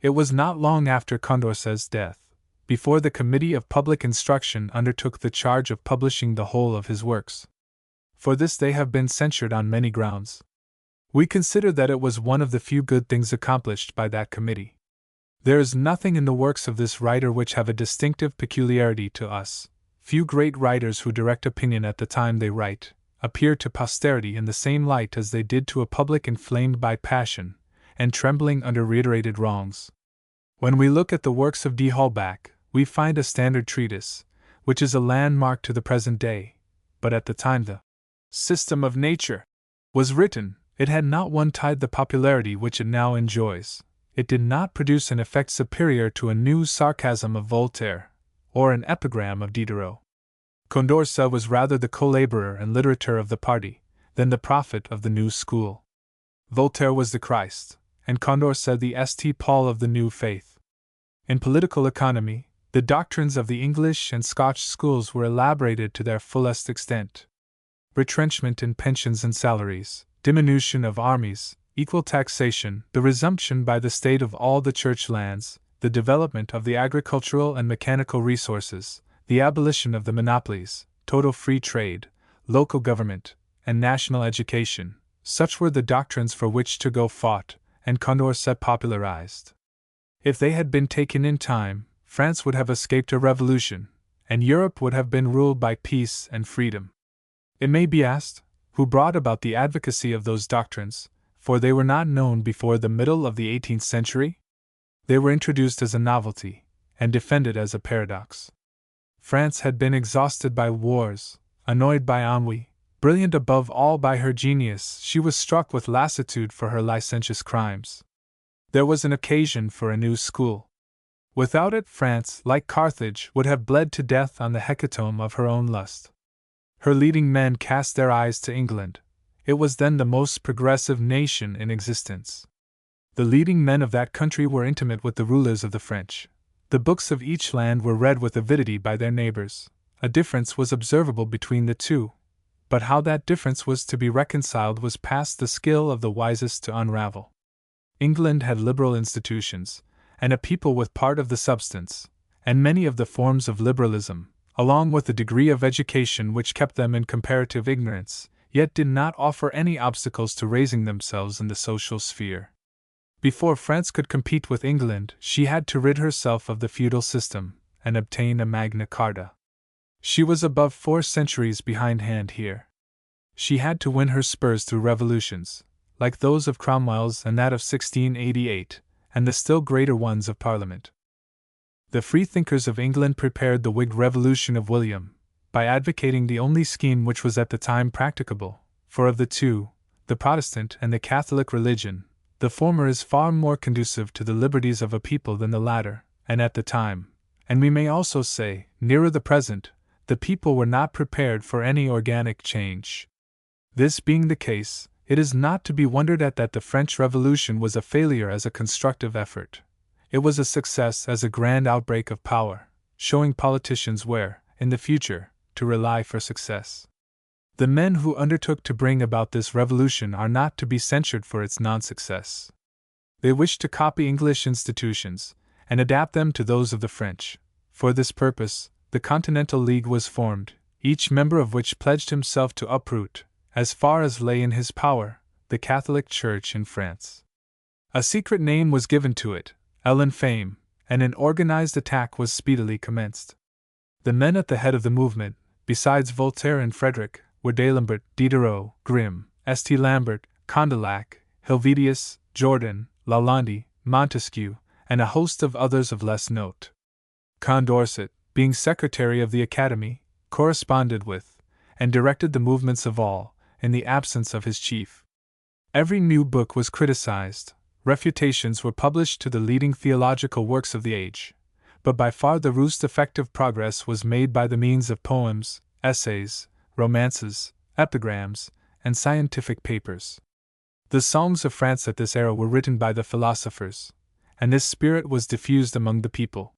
It was not long after Condorcet's death, before the Committee of Public Instruction undertook the charge of publishing the whole of his works. For this they have been censured on many grounds. We consider that it was one of the few good things accomplished by that committee. There is nothing in the works of this writer which have a distinctive peculiarity to us. Few great writers who direct opinion at the time they write appear to posterity in the same light as they did to a public inflamed by passion and trembling under reiterated wrongs. When we look at the works of D. Holbach, we find a standard treatise, which is a landmark to the present day, but at the time the System of Nature was written, it had not won tithe the popularity which it now enjoys. It did not produce an effect superior to a new sarcasm of Voltaire, or an epigram of Diderot. Condorcet was rather the co-laborer and literator of the party, than the prophet of the new school. Voltaire was the Christ, and Condorcet the St. Paul of the new faith. In political economy, the doctrines of the English and Scotch schools were elaborated to their fullest extent. Retrenchment in pensions and salaries, diminution of armies, equal taxation, the resumption by the state of all the church lands, the development of the agricultural and mechanical resources, the abolition of the monopolies, total free trade, local government, and national education, such were the doctrines for which Turgot fought, and Condorcet popularized. If they had been taken in time, France would have escaped a revolution, and Europe would have been ruled by peace and freedom. It may be asked, who brought about the advocacy of those doctrines, for they were not known before the middle of the 18th century? They were introduced as a novelty, and defended as a paradox. France had been exhausted by wars, annoyed by ennui, brilliant above all by her genius. She was struck with lassitude for her licentious crimes. There was an occasion for a new school. Without it, France, like Carthage, would have bled to death on the hecatomb of her own lust. Her leading men cast their eyes to England. It was then the most progressive nation in existence. The leading men of that country were intimate with the rulers of the French. The books of each land were read with avidity by their neighbors. A difference was observable between the two, but how that difference was to be reconciled was past the skill of the wisest to unravel. England had liberal institutions, and a people with part of the substance, and many of the forms of liberalism, along with the degree of education which kept them in comparative ignorance, yet did not offer any obstacles to raising themselves in the social sphere. Before France could compete with England, she had to rid herself of the feudal system, and obtain a Magna Carta. She was above 4 centuries behindhand here. She had to win her spurs through revolutions, like those of Cromwell's and that of 1688, and the still greater ones of Parliament. The Freethinkers of England prepared the Whig Revolution of William, by advocating the only scheme which was at the time practicable, for of the two, the Protestant and the Catholic religion, the former is far more conducive to the liberties of a people than the latter, and at the time, and we may also say, nearer the present, the people were not prepared for any organic change. This being the case, it is not to be wondered at that the French Revolution was a failure as a constructive effort. It was a success as a grand outbreak of power, showing politicians where, in the future, to rely for success. The men who undertook to bring about this revolution are not to be censured for its non-success. They wished to copy English institutions, and adapt them to those of the French. For this purpose, the Continental League was formed, each member of which pledged himself to uproot, as far as lay in his power, the Catholic Church in France. A secret name was given to it, L'Infame, and an organized attack was speedily commenced. The men at the head of the movement, besides Voltaire and Frederick, were D'Alembert, Diderot, Grimm, St. Lambert, Condillac, Helvetius, Jordan, Lalande, Montesquieu, and a host of others of less note. Condorcet, being secretary of the Academy, corresponded with, and directed the movements of all, in the absence of his chief. Every new book was criticized, refutations were published to the leading theological works of the age, but by far the most effective progress was made by the means of poems, essays, romances, epigrams, and scientific papers. The songs of France at this era were written by the philosophers, and this spirit was diffused among the people.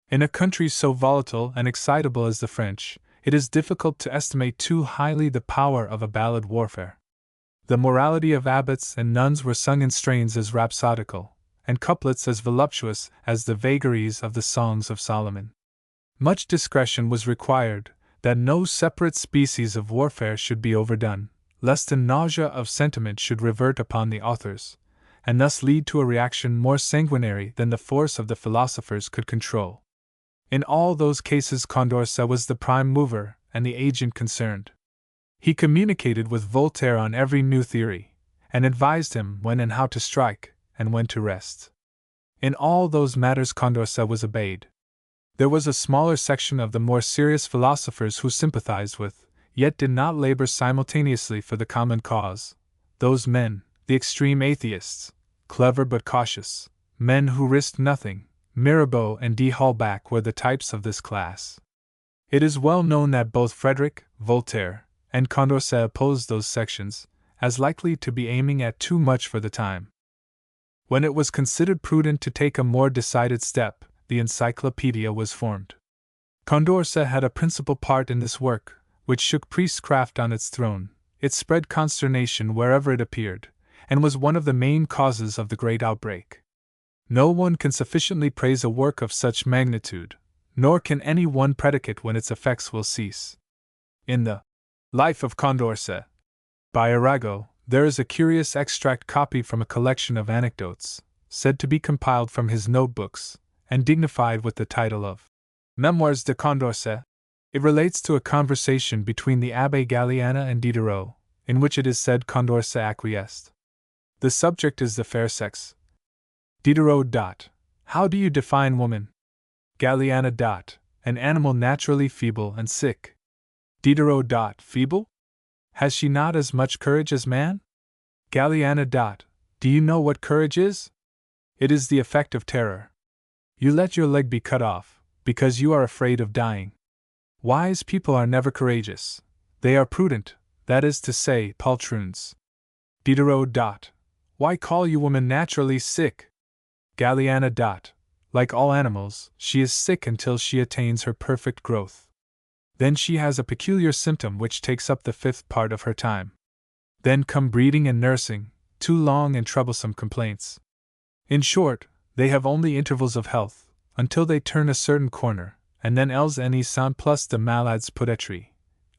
In a country so volatile and excitable as the French, it is difficult to estimate too highly the power of a ballad warfare. The morality of abbots and nuns were sung in strains as rhapsodical, and couplets as voluptuous as the vagaries of the songs of Solomon. Much discretion was required, that no separate species of warfare should be overdone, lest a nausea of sentiment should revert upon the authors, and thus lead to a reaction more sanguinary than the force of the philosophers could control. In all those cases Condorcet was the prime mover and the agent concerned. He communicated with Voltaire on every new theory, and advised him when and how to strike, and when to rest. In all those matters Condorcet was obeyed. There was a smaller section of the more serious philosophers who sympathized with, yet did not labor simultaneously for the common cause. Those men, the extreme atheists, clever but cautious, men who risked nothing, Mirabeau and d'Holbach were the types of this class. It is well known that both Frederick, Voltaire, and Condorcet opposed those sections, as likely to be aiming at too much for the time. When it was considered prudent to take a more decided step, the encyclopedia was formed. Condorcet had a principal part in this work, which shook priestcraft on its throne. It spread consternation wherever it appeared, and was one of the main causes of the great outbreak. No one can sufficiently praise a work of such magnitude, nor can any one predicate when its effects will cease. In the Life of Condorcet, by Arago, there is a curious extract copied from a collection of anecdotes, said to be compiled from his notebooks, and dignified with the title of Memoirs de Condorcet. It relates to a conversation between the Abbé Galliana and Diderot, in which it is said Condorcet acquiesced. The subject is the fair sex. Diderot. How do you define woman? Galliana. An animal naturally feeble and sick. Diderot. Feeble? Has she not as much courage as man? Galliana. Do you know what courage is? It is the effect of terror. You let your leg be cut off, because you are afraid of dying. Wise people are never courageous. They are prudent, that is to say, poltroons. Diderot. Why call you woman naturally sick? Galliana. Like all animals, she is sick until she attains her perfect growth. Then she has a peculiar symptom which takes up the fifth part of her time. Then come breeding and nursing, two long and troublesome complaints. In short, they have only intervals of health, until they turn a certain corner, and then elles n'y sont plus de malades peut-être,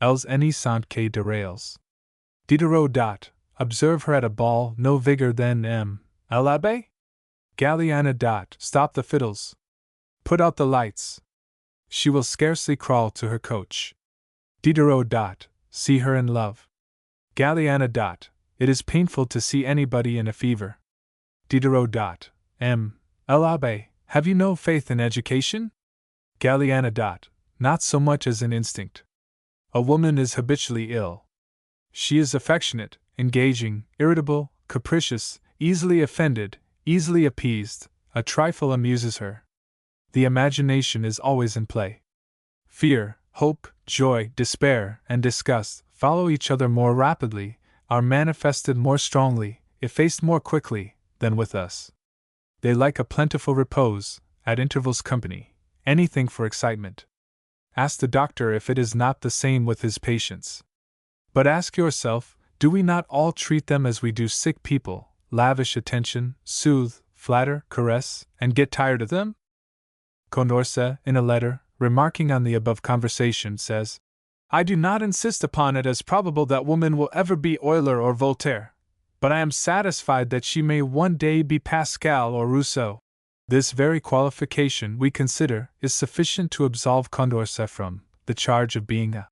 elles n'y sont que de rails. Diderot. Observe her at a ball, no vigor then l'abbe? Galliana. Stop the fiddles. Put out the lights. She will scarcely crawl to her coach. Diderot. See her in love. Galliana. It is painful to see anybody in a fever. Diderot. L'abbe, have you no faith in education? Galliana. Not so much as an instinct. A woman is habitually ill. She is affectionate, engaging, irritable, capricious, easily offended, easily appeased, a trifle amuses her. The imagination is always in play. Fear, hope, joy, despair, and disgust follow each other more rapidly, are manifested more strongly, effaced more quickly, than with us. They like a plentiful repose, at intervals company, anything for excitement. Ask the doctor if it is not the same with his patients. But ask yourself, do we not all treat them as we do sick people, lavish attention, soothe, flatter, caress, and get tired of them? Condorcet, in a letter, remarking on the above conversation, says, I do not insist upon it as probable that woman will ever be Euler or Voltaire, but I am satisfied that she may one day be Pascal or Rousseau. This very qualification, we consider, is sufficient to absolve Condorcet from the charge of being a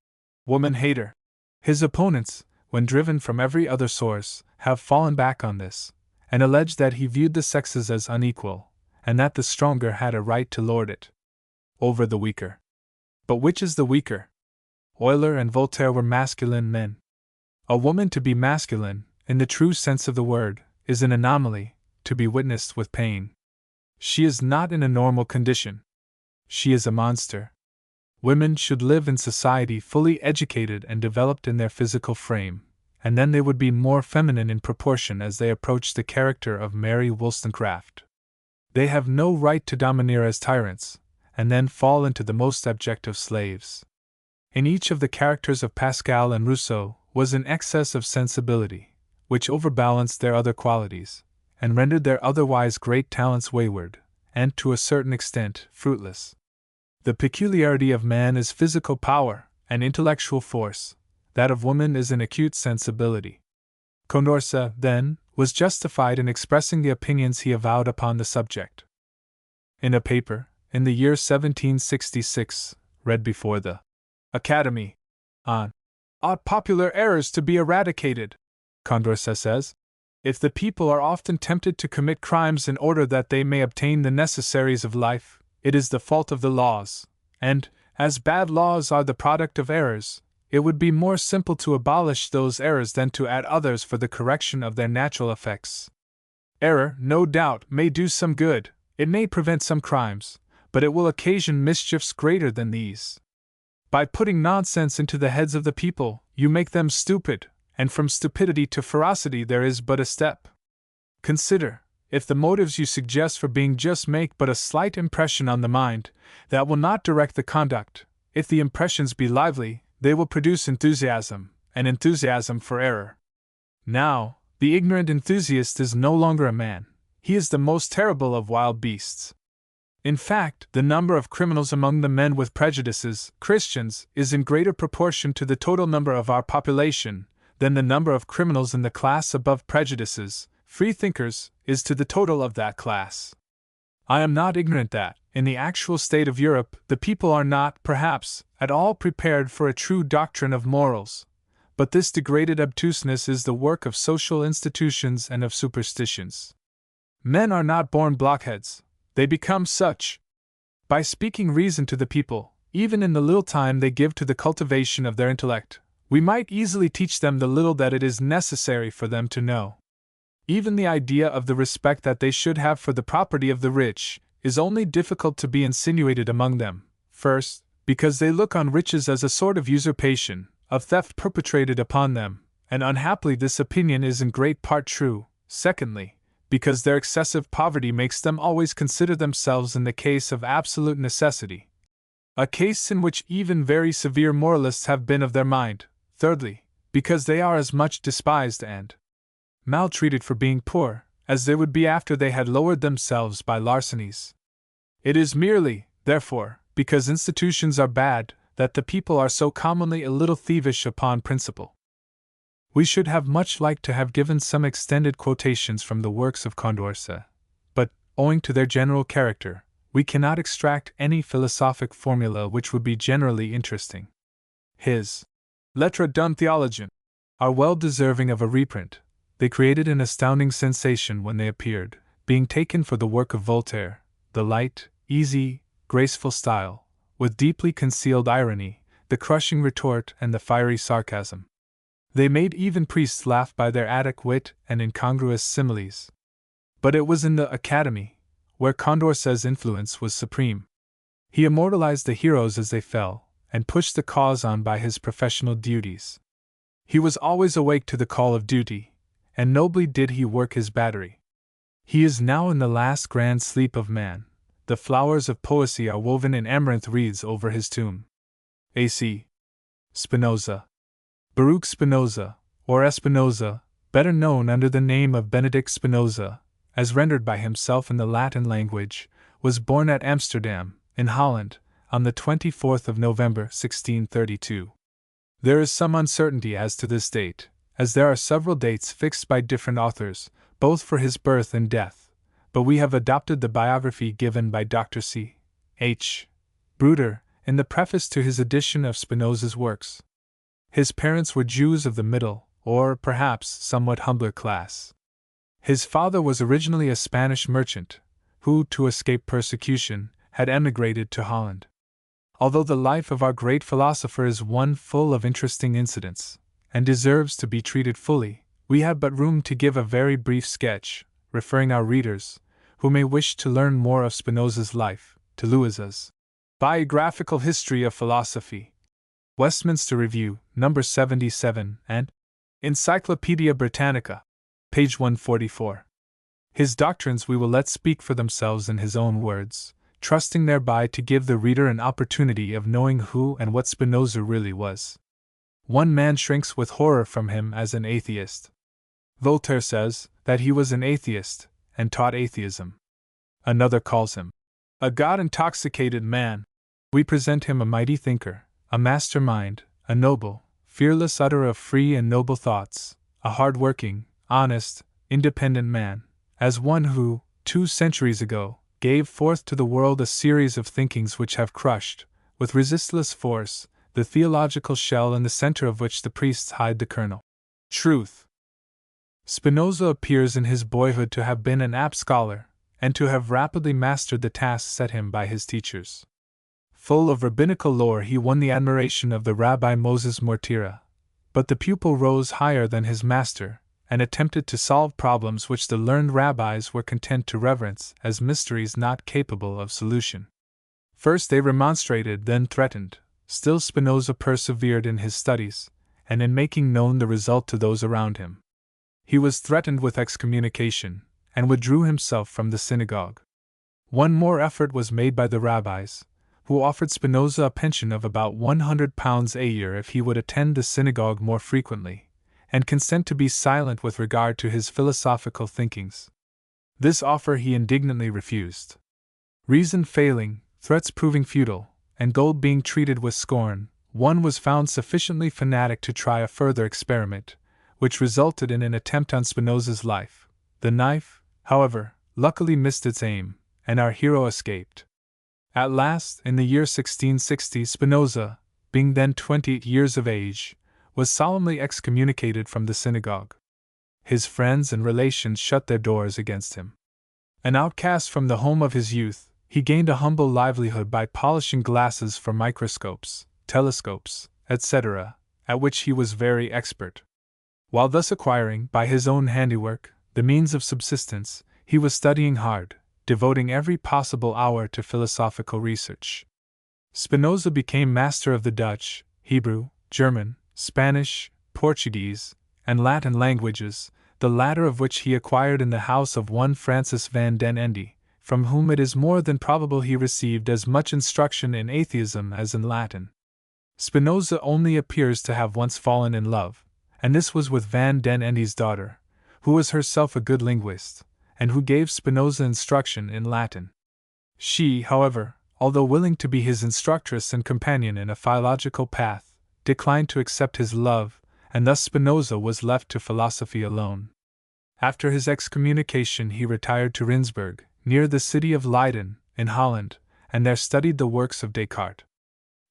woman-hater. His opponents, when driven from every other source, have fallen back on this, and alleged that he viewed the sexes as unequal, and that the stronger had a right to lord it over the weaker. But which is the weaker? Euler and Voltaire were masculine men. A woman to be masculine, in the true sense of the word, is an anomaly, to be witnessed with pain. She is not in a normal condition. she is a monster. Women should live in society fully educated and developed in their physical frame, and then they would be more feminine in proportion as they approach the character of Mary Wollstonecraft. They have no right to domineer as tyrants, and then fall into the most abject of slaves. In each of the characters of Pascal and Rousseau was an excess of sensibility, which overbalanced their other qualities, and rendered their otherwise great talents wayward, and to a certain extent fruitless. The peculiarity of man is physical power and intellectual force, that of woman is an acute sensibility. Condorcet, then, was justified in expressing the opinions he avowed upon the subject. In a paper, in the year 1766, read before the Academy, on "Ought popular errors to be eradicated?" Condorcet says, "If the people are often tempted to commit crimes in order that they may obtain the necessaries of life, it is the fault of the laws, and, as bad laws are the product of errors, it would be more simple to abolish those errors than to add others for the correction of their natural effects. Error, no doubt, may do some good, it may prevent some crimes, but it will occasion mischiefs greater than these. By putting nonsense into the heads of the people, you make them stupid, and from stupidity to ferocity there is but a step. Consider, if the motives you suggest for being just make but a slight impression on the mind, that will not direct the conduct. If the impressions be lively, they will produce enthusiasm, and enthusiasm for error. Now, the ignorant enthusiast is no longer a man, he is the most terrible of wild beasts. In fact, the number of criminals among the men with prejudices, Christians, is in greater proportion to the total number of our population than the number of criminals in the class above prejudices, Freethinkers, is to the total of that class. I am not ignorant that, in the actual state of Europe, the people are not, perhaps, at all prepared for a true doctrine of morals, but this degraded obtuseness is the work of social institutions and of superstitions. Men are not born blockheads, they become such. By speaking reason to the people, even in the little time they give to the cultivation of their intellect, we might easily teach them the little that it is necessary for them to know. Even the idea of the respect that they should have for the property of the rich is only difficult to be insinuated among them, first, because they look on riches as a sort of usurpation, of theft perpetrated upon them, and unhappily this opinion is in great part true, secondly, because their excessive poverty makes them always consider themselves in the case of absolute necessity, a case in which even very severe moralists have been of their mind, thirdly, because they are as much despised and maltreated for being poor, as they would be after they had lowered themselves by larcenies. It is merely, therefore, because institutions are bad, that the people are so commonly a little thievish upon principle. We should have much liked to have given some extended quotations from the works of Condorcet, but, owing to their general character, we cannot extract any philosophic formula which would be generally interesting. His Lettres d'un théologien are well deserving of a reprint. They created an astounding sensation when they appeared, being taken for the work of Voltaire, the light, easy, graceful style, with deeply concealed irony, the crushing retort and the fiery sarcasm. They made even priests laugh by their Attic wit and incongruous similes. But it was in the Academy, where Condorcet's influence was supreme. He immortalized the heroes as they fell, and pushed the cause on by his professional duties. He was always awake to the call of duty, and nobly did he work his battery. He is now in the last grand sleep of man. The flowers of poesy are woven in amaranth wreaths over his tomb. A.C. Spinoza. Baruch Spinoza, or Espinoza, better known under the name of Benedict Spinoza, as rendered by himself in the Latin language, was born at Amsterdam, in Holland, on the 24th of November 1632. There is some uncertainty as to this date, as there are several dates fixed by different authors, both for his birth and death, but we have adopted the biography given by Dr. C. H. Bruder in the preface to his edition of Spinoza's works. His parents were Jews of the middle, or perhaps somewhat humbler class. His father was originally a Spanish merchant, who, to escape persecution, had emigrated to Holland. Although the life of our great philosopher is one full of interesting incidents, and deserves to be treated fully, we have but room to give a very brief sketch, referring our readers, who may wish to learn more of Spinoza's life, to Louisa's Biographical History of Philosophy, Westminster Review, No. 77, and Encyclopaedia Britannica, page 144. His doctrines we will let speak for themselves in his own words, trusting thereby to give the reader an opportunity of knowing who and what Spinoza really was. One man shrinks with horror from him as an atheist. Voltaire says that he was an atheist and taught atheism. Another calls him a God-intoxicated man. We present him a mighty thinker, a master mind, a noble, fearless utterer of free and noble thoughts, a hard-working, honest, independent man, as one who, 2 centuries ago, gave forth to the world a series of thinkings which have crushed, with resistless force, the theological shell in the center of which the priests hide the kernel. Truth. Spinoza appears in his boyhood to have been an apt scholar, and to have rapidly mastered the tasks set him by his teachers. Full of rabbinical lore, he won the admiration of the Rabbi Moses Mortira, but the pupil rose higher than his master, and attempted to solve problems which the learned rabbis were content to reverence as mysteries not capable of solution. First they remonstrated, then threatened. Still Spinoza persevered in his studies, and in making known the result to those around him. He was threatened with excommunication, and withdrew himself from the synagogue. One more effort was made by the rabbis, who offered Spinoza a pension of about £100 a year if he would attend the synagogue more frequently, and consent to be silent with regard to his philosophical thinkings. This offer he indignantly refused. Reason failing, threats proving futile, and gold being treated with scorn, one was found sufficiently fanatic to try a further experiment, which resulted in an attempt on Spinoza's life. The knife, however, luckily missed its aim, and our hero escaped. At last, in the year 1660, Spinoza, being then 28 years of age, was solemnly excommunicated from the synagogue. His friends and relations shut their doors against him. An outcast from the home of his youth, he gained a humble livelihood by polishing glasses for microscopes, telescopes, etc., at which he was very expert. While thus acquiring, by his own handiwork, the means of subsistence, he was studying hard, devoting every possible hour to philosophical research. Spinoza became master of the Dutch, Hebrew, German, Spanish, Portuguese, and Latin languages, the latter of which he acquired in the house of one Francis van den Ende, from whom it is more than probable he received as much instruction in atheism as in Latin. Spinoza only appears to have once fallen in love, and this was with van den Ende's daughter, who was herself a good linguist, and who gave Spinoza instruction in Latin. She, however, although willing to be his instructress and companion in a philological path, declined to accept his love, and thus Spinoza was left to philosophy alone. After his excommunication he retired to Rijnsburg, near the city of Leiden, in Holland, and there studied the works of Descartes.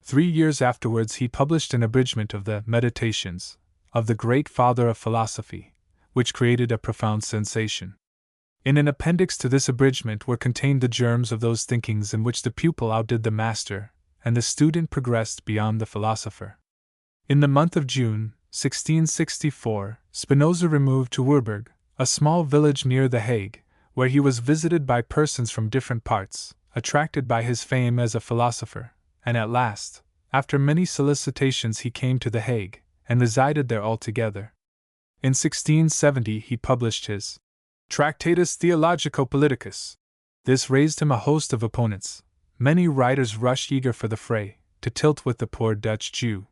3 years afterwards he published an abridgment of the Meditations of the great father of philosophy, which created a profound sensation. In an appendix to this abridgment were contained the germs of those thinkings in which the pupil outdid the master, and the student progressed beyond the philosopher. In the month of June, 1664, Spinoza removed to Würburg, a small village near The Hague, where he was visited by persons from different parts, attracted by his fame as a philosopher, and at last, after many solicitations, he came to The Hague, and resided there altogether. In 1670 he published his Tractatus Theologico-Politicus. This raised him a host of opponents. Many writers rushed eager for the fray, to tilt with the poor Dutch Jew.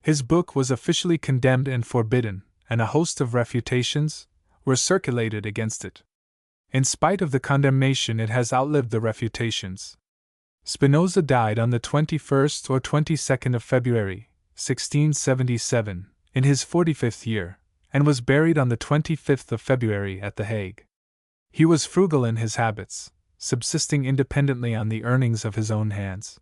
His book was officially condemned and forbidden, and a host of refutations were circulated against it. In spite of the condemnation, it has outlived the refutations. Spinoza died on the 21st or 22nd of February, 1677, in his 45th year, and was buried on the 25th of February at The Hague. He was frugal in his habits, subsisting independently on the earnings of his own hands.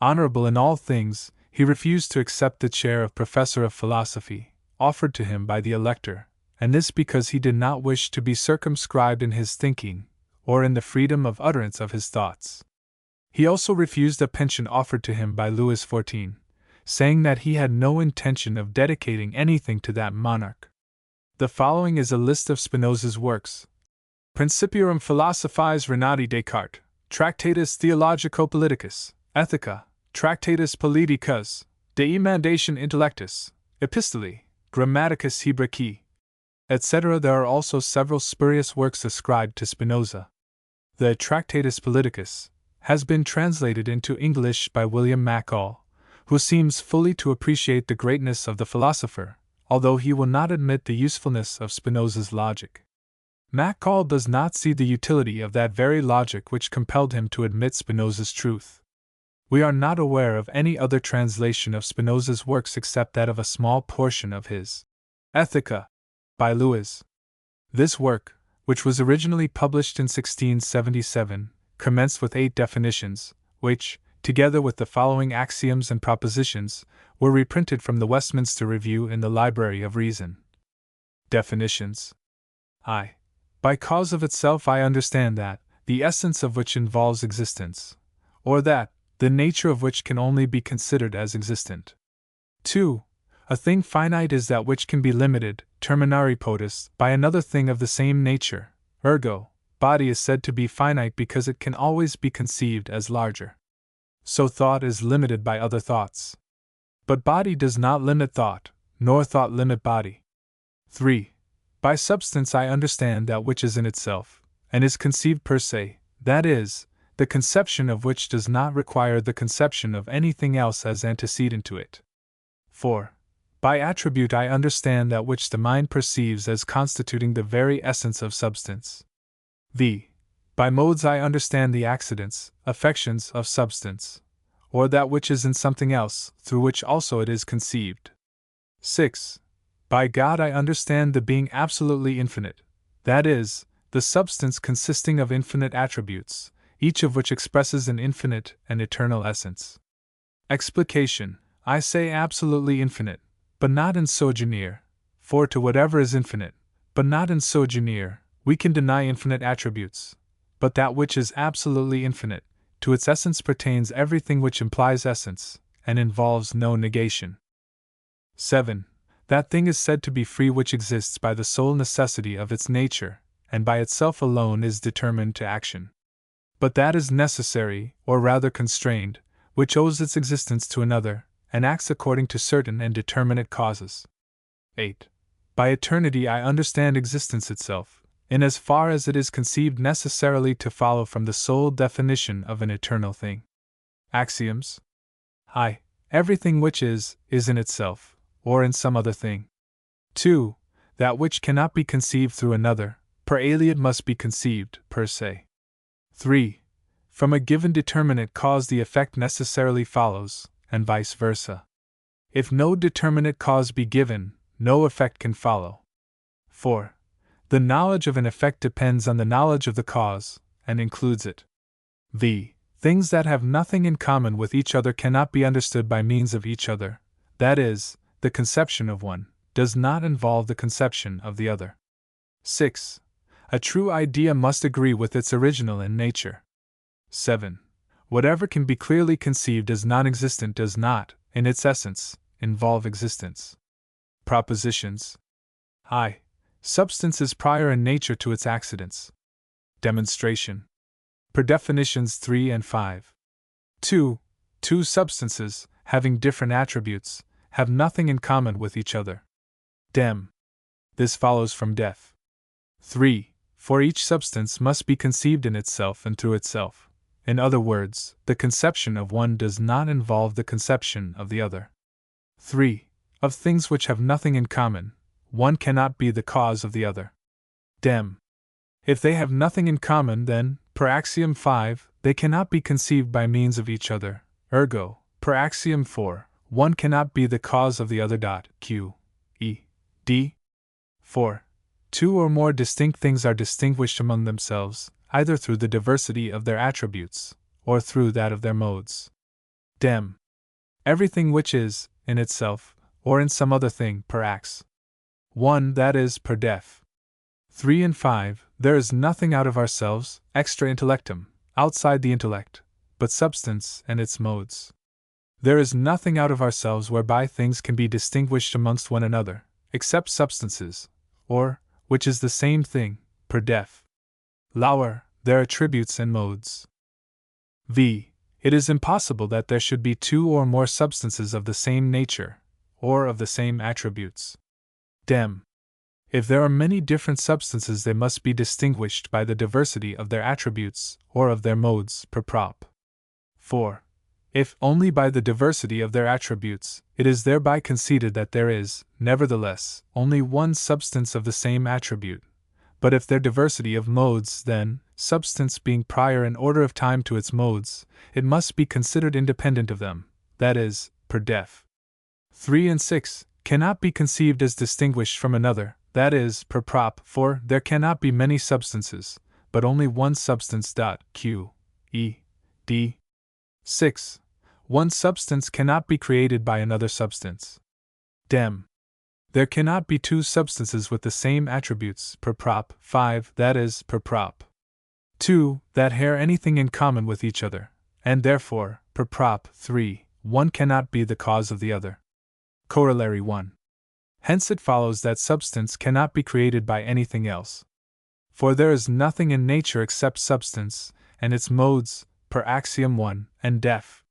Honorable in all things, he refused to accept the chair of professor of philosophy, offered to him by the elector, and this because he did not wish to be circumscribed in his thinking, or in the freedom of utterance of his thoughts. He also refused a pension offered to him by Louis XIV, saying that he had no intention of dedicating anything to that monarch. The following is a list of Spinoza's works: Principiorum Philosophiae Renati Descartes, Tractatus Theologico-Politicus, Ethica, Tractatus Politicus, De Emendation Intellectus, Epistolae, Grammaticus Hebraicae, etc. There are also several spurious works ascribed to Spinoza. The Tractatus Politicus has been translated into English by William Mackall, who seems fully to appreciate the greatness of the philosopher, although he will not admit the usefulness of Spinoza's logic. Mackall does not see the utility of that very logic which compelled him to admit Spinoza's truth. We are not aware of any other translation of Spinoza's works except that of a small portion of his Ethica, by Lewis. This work, which was originally published in 1677, commenced with 8 definitions, which, together with the following axioms and propositions, were reprinted from the Westminster Review in the Library of Reason. Definitions. I. By cause of itself I understand that, the essence of which involves existence, or that, the nature of which can only be considered as existent. 2. A thing finite is that which can be limited, terminari potus, by another thing of the same nature. Ergo, body is said to be finite because it can always be conceived as larger. So thought is limited by other thoughts. But body does not limit thought, nor thought limit body. 3. By substance I understand that which is in itself, and is conceived per se, that is, the conception of which does not require the conception of anything else as antecedent to it. 4. By attribute I understand that which the mind perceives as constituting the very essence of substance. V. By modes I understand the accidents, affections of substance, or that which is in something else, through which also it is conceived. 6. By God I understand the being absolutely infinite, that is, the substance consisting of infinite attributes, each of which expresses an infinite and eternal essence. Explication. I say absolutely infinite, but not in so genere, for to whatever is infinite, but not in so genere, we can deny infinite attributes, but that which is absolutely infinite, to its essence pertains everything which implies essence, and involves no negation. 7. That thing is said to be free which exists by the sole necessity of its nature, and by itself alone is determined to action. But that is necessary, or rather constrained, which owes its existence to another, and acts according to certain and determinate causes. 8. By eternity I understand existence itself, in as far as it is conceived necessarily to follow from the sole definition of an eternal thing. Axioms. I. Everything which is in itself, or in some other thing. 2. That which cannot be conceived through another, per aliud must be conceived, per se. 3. From a given determinate cause the effect necessarily follows, and vice versa. If no determinate cause be given, no effect can follow. 4. The knowledge of an effect depends on the knowledge of the cause, and includes it. V. Things that have nothing in common with each other cannot be understood by means of each other, that is, the conception of one does not involve the conception of the other. 6. A true idea must agree with its original in nature. 7. Whatever can be clearly conceived as non-existent does not, in its essence, involve existence. Propositions. I. Substance is prior in nature to its accidents. Demonstration. Per definitions 3 and 5. 2. Two substances, having different attributes, have nothing in common with each other. Dem. This follows from def. 3. For each substance must be conceived in itself and through itself. In other words, the conception of one does not involve the conception of the other. 3. Of things which have nothing in common, one cannot be the cause of the other. Dem. If they have nothing in common, then, per axiom 5, they cannot be conceived by means of each other. Ergo, per axiom 4, one cannot be the cause of the other. Q. E. D. 4. Two or more distinct things are distinguished among themselves, either through the diversity of their attributes, or through that of their modes. Dem. Everything which is, in itself, or in some other thing, per ax. 1, that is, per def. 3 and 5, there is nothing out of ourselves, extra intellectum, outside the intellect, but substance and its modes. There is nothing out of ourselves whereby things can be distinguished amongst one another, except substances, or, which is the same thing, per def. Lauer, their attributes and modes. V. it is impossible that there should be two or more substances of the same nature, or of the same attributes. Dem. If there are many different substances, they must be distinguished by the diversity of their attributes, or of their modes, per prop. 4. If only by the diversity of their attributes, it is thereby conceded that there is, nevertheless, only one substance of the same attribute. But if their diversity of modes, then, substance being prior in order of time to its modes, it must be considered independent of them, that is, per def. 3 and 6 cannot be conceived as distinguished from another, that is, per prop, for there cannot be many substances, but only one substance. Q. E. D. 6. One substance cannot be created by another substance. Dem. There cannot be two substances with the same attributes, per prop. 5, that is, per prop. 2, that have anything in common with each other, and therefore, per prop. 3, one cannot be the cause of the other. Corollary 1. Hence it follows that substance cannot be created by anything else. For there is nothing in nature except substance, and its modes, per axiom 1, and def.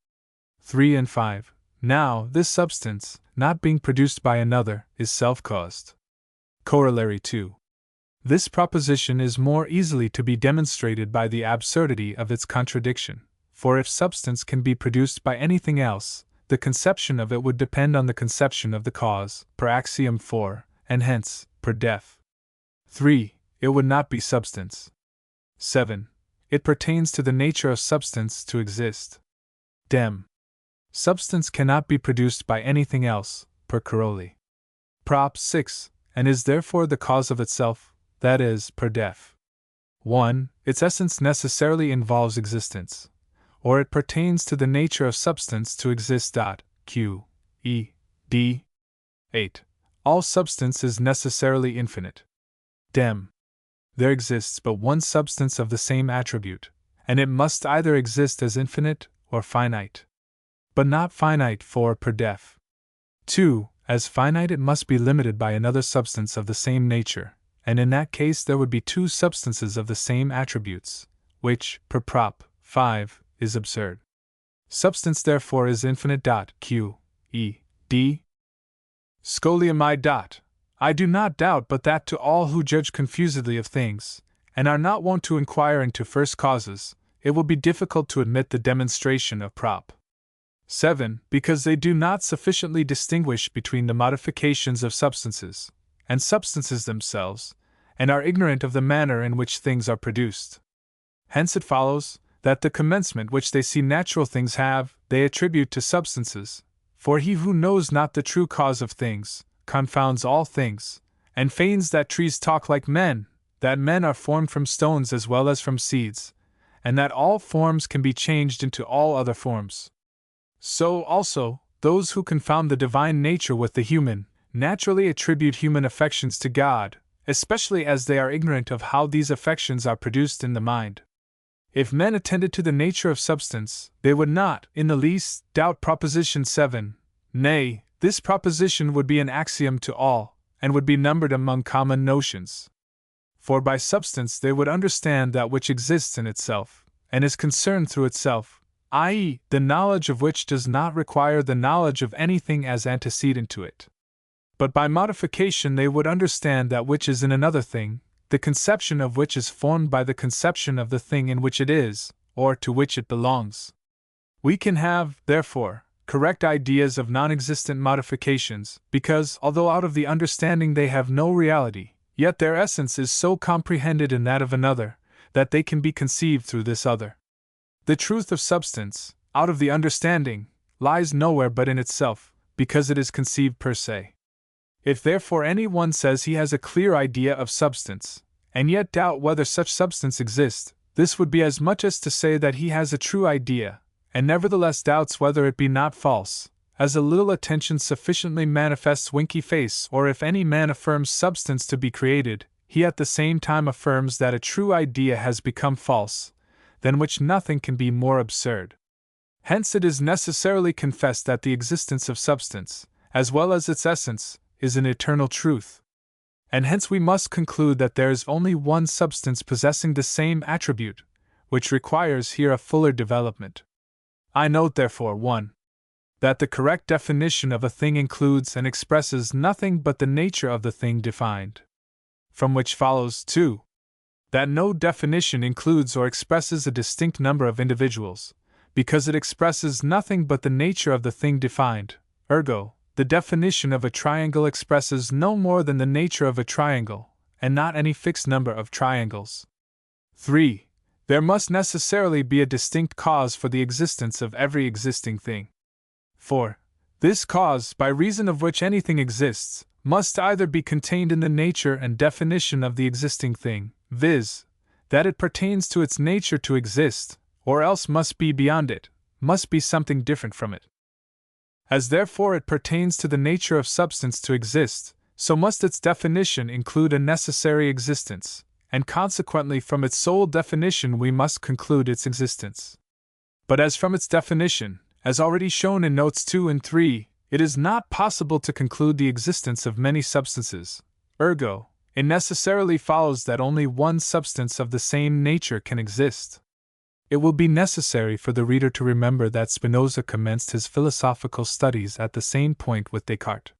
3 and 5. Now, this substance, not being produced by another, is self-caused. Corollary 2. This proposition is more easily to be demonstrated by the absurdity of its contradiction, for if substance can be produced by anything else, the conception of it would depend on the conception of the cause, per axiom 4, and hence, per def. 3. It would not be substance. 7. It pertains to the nature of substance to exist. Dem. Substance cannot be produced by anything else, per corollary. Prop. 6, and is therefore the cause of itself, that is, per def. 1. Its essence necessarily involves existence, or it pertains to the nature of substance to exist. Q. E. D. 8. All substance is necessarily infinite. Dem. There exists but one substance of the same attribute, and it must either exist as infinite or finite. But not finite, for per def. 2. As finite it must be limited by another substance of the same nature, and in that case there would be two substances of the same attributes, which, per prop. 5, is absurd. Substance therefore is infinite. Q. E. D. Scholium I. I do not doubt but that to all who judge confusedly of things, and are not wont to inquire into first causes, it will be difficult to admit the demonstration of prop. 7. Because they do not sufficiently distinguish between the modifications of substances, and substances themselves, and are ignorant of the manner in which things are produced. Hence it follows, that the commencement which they see natural things have, they attribute to substances, for he who knows not the true cause of things, confounds all things, and feigns that trees talk like men, that men are formed from stones as well as from seeds, and that all forms can be changed into all other forms. So, also, those who confound the divine nature with the human, naturally attribute human affections to God, especially as they are ignorant of how these affections are produced in the mind. If men attended to the nature of substance, they would not, in the least, doubt proposition 7, nay, this proposition would be an axiom to all, and would be numbered among common notions. For by substance they would understand that which exists in itself, and is concerned through itself, i.e., the knowledge of which does not require the knowledge of anything as antecedent to it. But by modification they would understand that which is in another thing, the conception of which is formed by the conception of the thing in which it is, or to which it belongs. We can have, therefore, correct ideas of non-existent modifications, because, although out of the understanding they have no reality, yet their essence is so comprehended in that of another, that they can be conceived through this other. The truth of substance, out of the understanding, lies nowhere but in itself, because it is conceived per se. If therefore any one says he has a clear idea of substance, and yet doubt whether such substance exists, this would be as much as to say that he has a true idea, and nevertheless doubts whether it be not false, as a little attention sufficiently manifests winky face. Or if any man affirms substance to be created, he at the same time affirms that a true idea has become false, than which nothing can be more absurd. Hence it is necessarily confessed that the existence of substance, as well as its essence, is an eternal truth. And hence we must conclude that there is only one substance possessing the same attribute, which requires here a fuller development. I note therefore 1. That the correct definition of a thing includes and expresses nothing but the nature of the thing defined. From which follows 2. That no definition includes or expresses a distinct number of individuals, because it expresses nothing but the nature of the thing defined. Ergo, the definition of a triangle expresses no more than the nature of a triangle, and not any fixed number of triangles. 3. There must necessarily be a distinct cause for the existence of every existing thing. 4. This cause, by reason of which anything exists, must either be contained in the nature and definition of the existing thing, viz., that it pertains to its nature to exist, or else must be beyond it, must be something different from it. As therefore it pertains to the nature of substance to exist, so must its definition include a necessary existence, and consequently from its sole definition we must conclude its existence. But as from its definition, as already shown in notes 2 and 3, it is not possible to conclude the existence of many substances, ergo, it necessarily follows that only one substance of the same nature can exist. It will be necessary for the reader to remember that Spinoza commenced his philosophical studies at the same point with Descartes.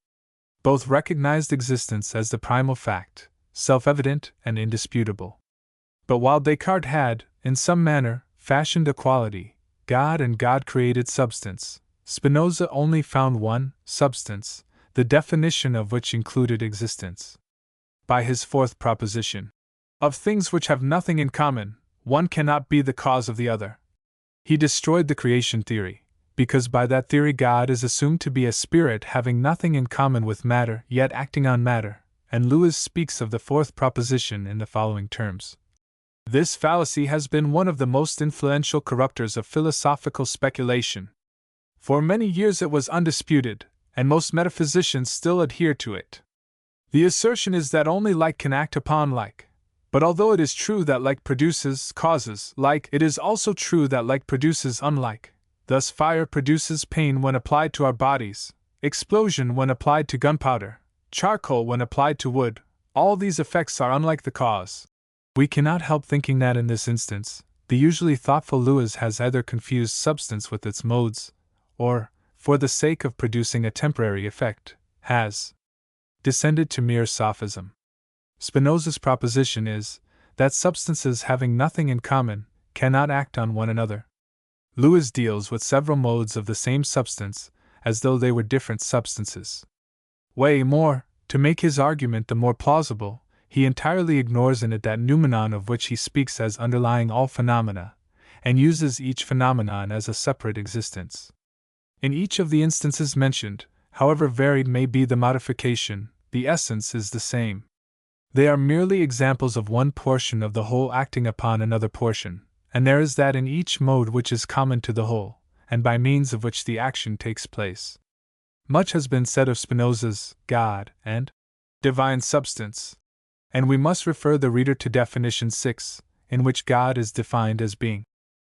Both recognized existence as the primal fact, self-evident and indisputable. But while Descartes had, in some manner, fashioned a quality, God and God-created substance, Spinoza only found one, substance, the definition of which included existence. By his fourth proposition, of things which have nothing in common, one cannot be the cause of the other, he destroyed the creation theory, because by that theory God is assumed to be a spirit having nothing in common with matter yet acting on matter, and Lewis speaks of the fourth proposition in the following terms. This fallacy has been one of the most influential corruptors of philosophical speculation. For many years it was undisputed, and most metaphysicians still adhere to it. The assertion is that only like can act upon like. But although it is true that like causes like, it is also true that like produces unlike. Thus fire produces pain when applied to our bodies, explosion when applied to gunpowder, charcoal when applied to wood. All these effects are unlike the cause. We cannot help thinking that in this instance, the usually thoughtful Lewis has either confused substance with its modes, or, for the sake of producing a temporary effect, has descended to mere sophism. Spinoza's proposition is that substances having nothing in common cannot act on one another. Lewis deals with several modes of the same substance as though they were different substances. Way more, to make his argument the more plausible, he entirely ignores in it that noumenon of which he speaks as underlying all phenomena, and uses each phenomenon as a separate existence. In each of the instances mentioned, however varied may be the modification, the essence is the same. They are merely examples of one portion of the whole acting upon another portion, and there is that in each mode which is common to the whole, and by means of which the action takes place. Much has been said of Spinoza's God and divine substance, and we must refer the reader to definition 6, in which God is defined as being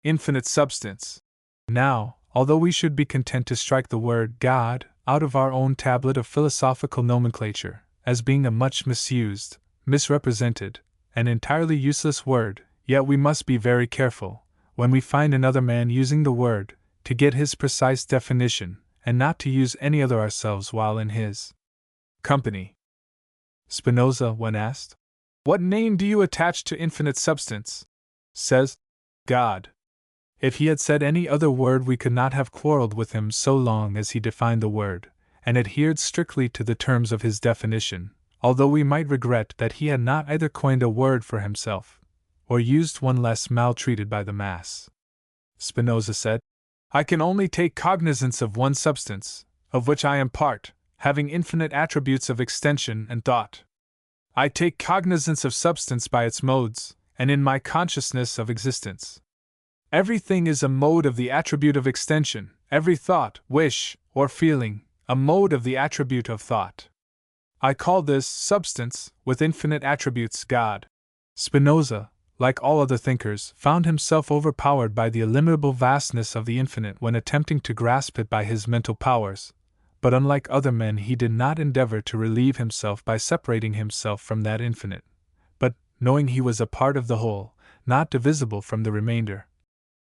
infinite substance. Now, although we should be content to strike the word God out of our own tablet of philosophical nomenclature, as being a much misused, misrepresented, and entirely useless word, yet we must be very careful, when we find another man using the word, to get his precise definition, and not to use any other ourselves while in his company. Spinoza, when asked, "What name do you attach to infinite substance?" says, God. If he had said any other word we could not have quarreled with him so long as he defined the word, and adhered strictly to the terms of his definition, although we might regret that he had not either coined a word for himself, or used one less maltreated by the mass. Spinoza said, "I can only take cognizance of one substance, of which I am part, having infinite attributes of extension and thought. I take cognizance of substance by its modes, and in my consciousness of existence. Everything is a mode of the attribute of extension, every thought, wish, or feeling, a mode of the attribute of thought. I call this substance, with infinite attributes, God." Spinoza, like all other thinkers, found himself overpowered by the illimitable vastness of the infinite when attempting to grasp it by his mental powers, but unlike other men he did not endeavor to relieve himself by separating himself from that infinite, but, knowing he was a part of the whole, not divisible from the remainder,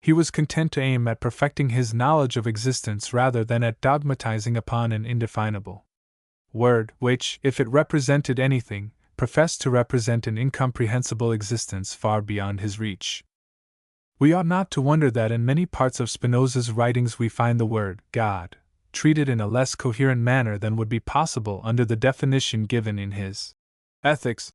He was content to aim at perfecting his knowledge of existence rather than at dogmatizing upon an indefinable word which, if it represented anything, professed to represent an incomprehensible existence far beyond his reach. We ought not to wonder that in many parts of Spinoza's writings we find the word God treated in a less coherent manner than would be possible under the definition given in his Ethics,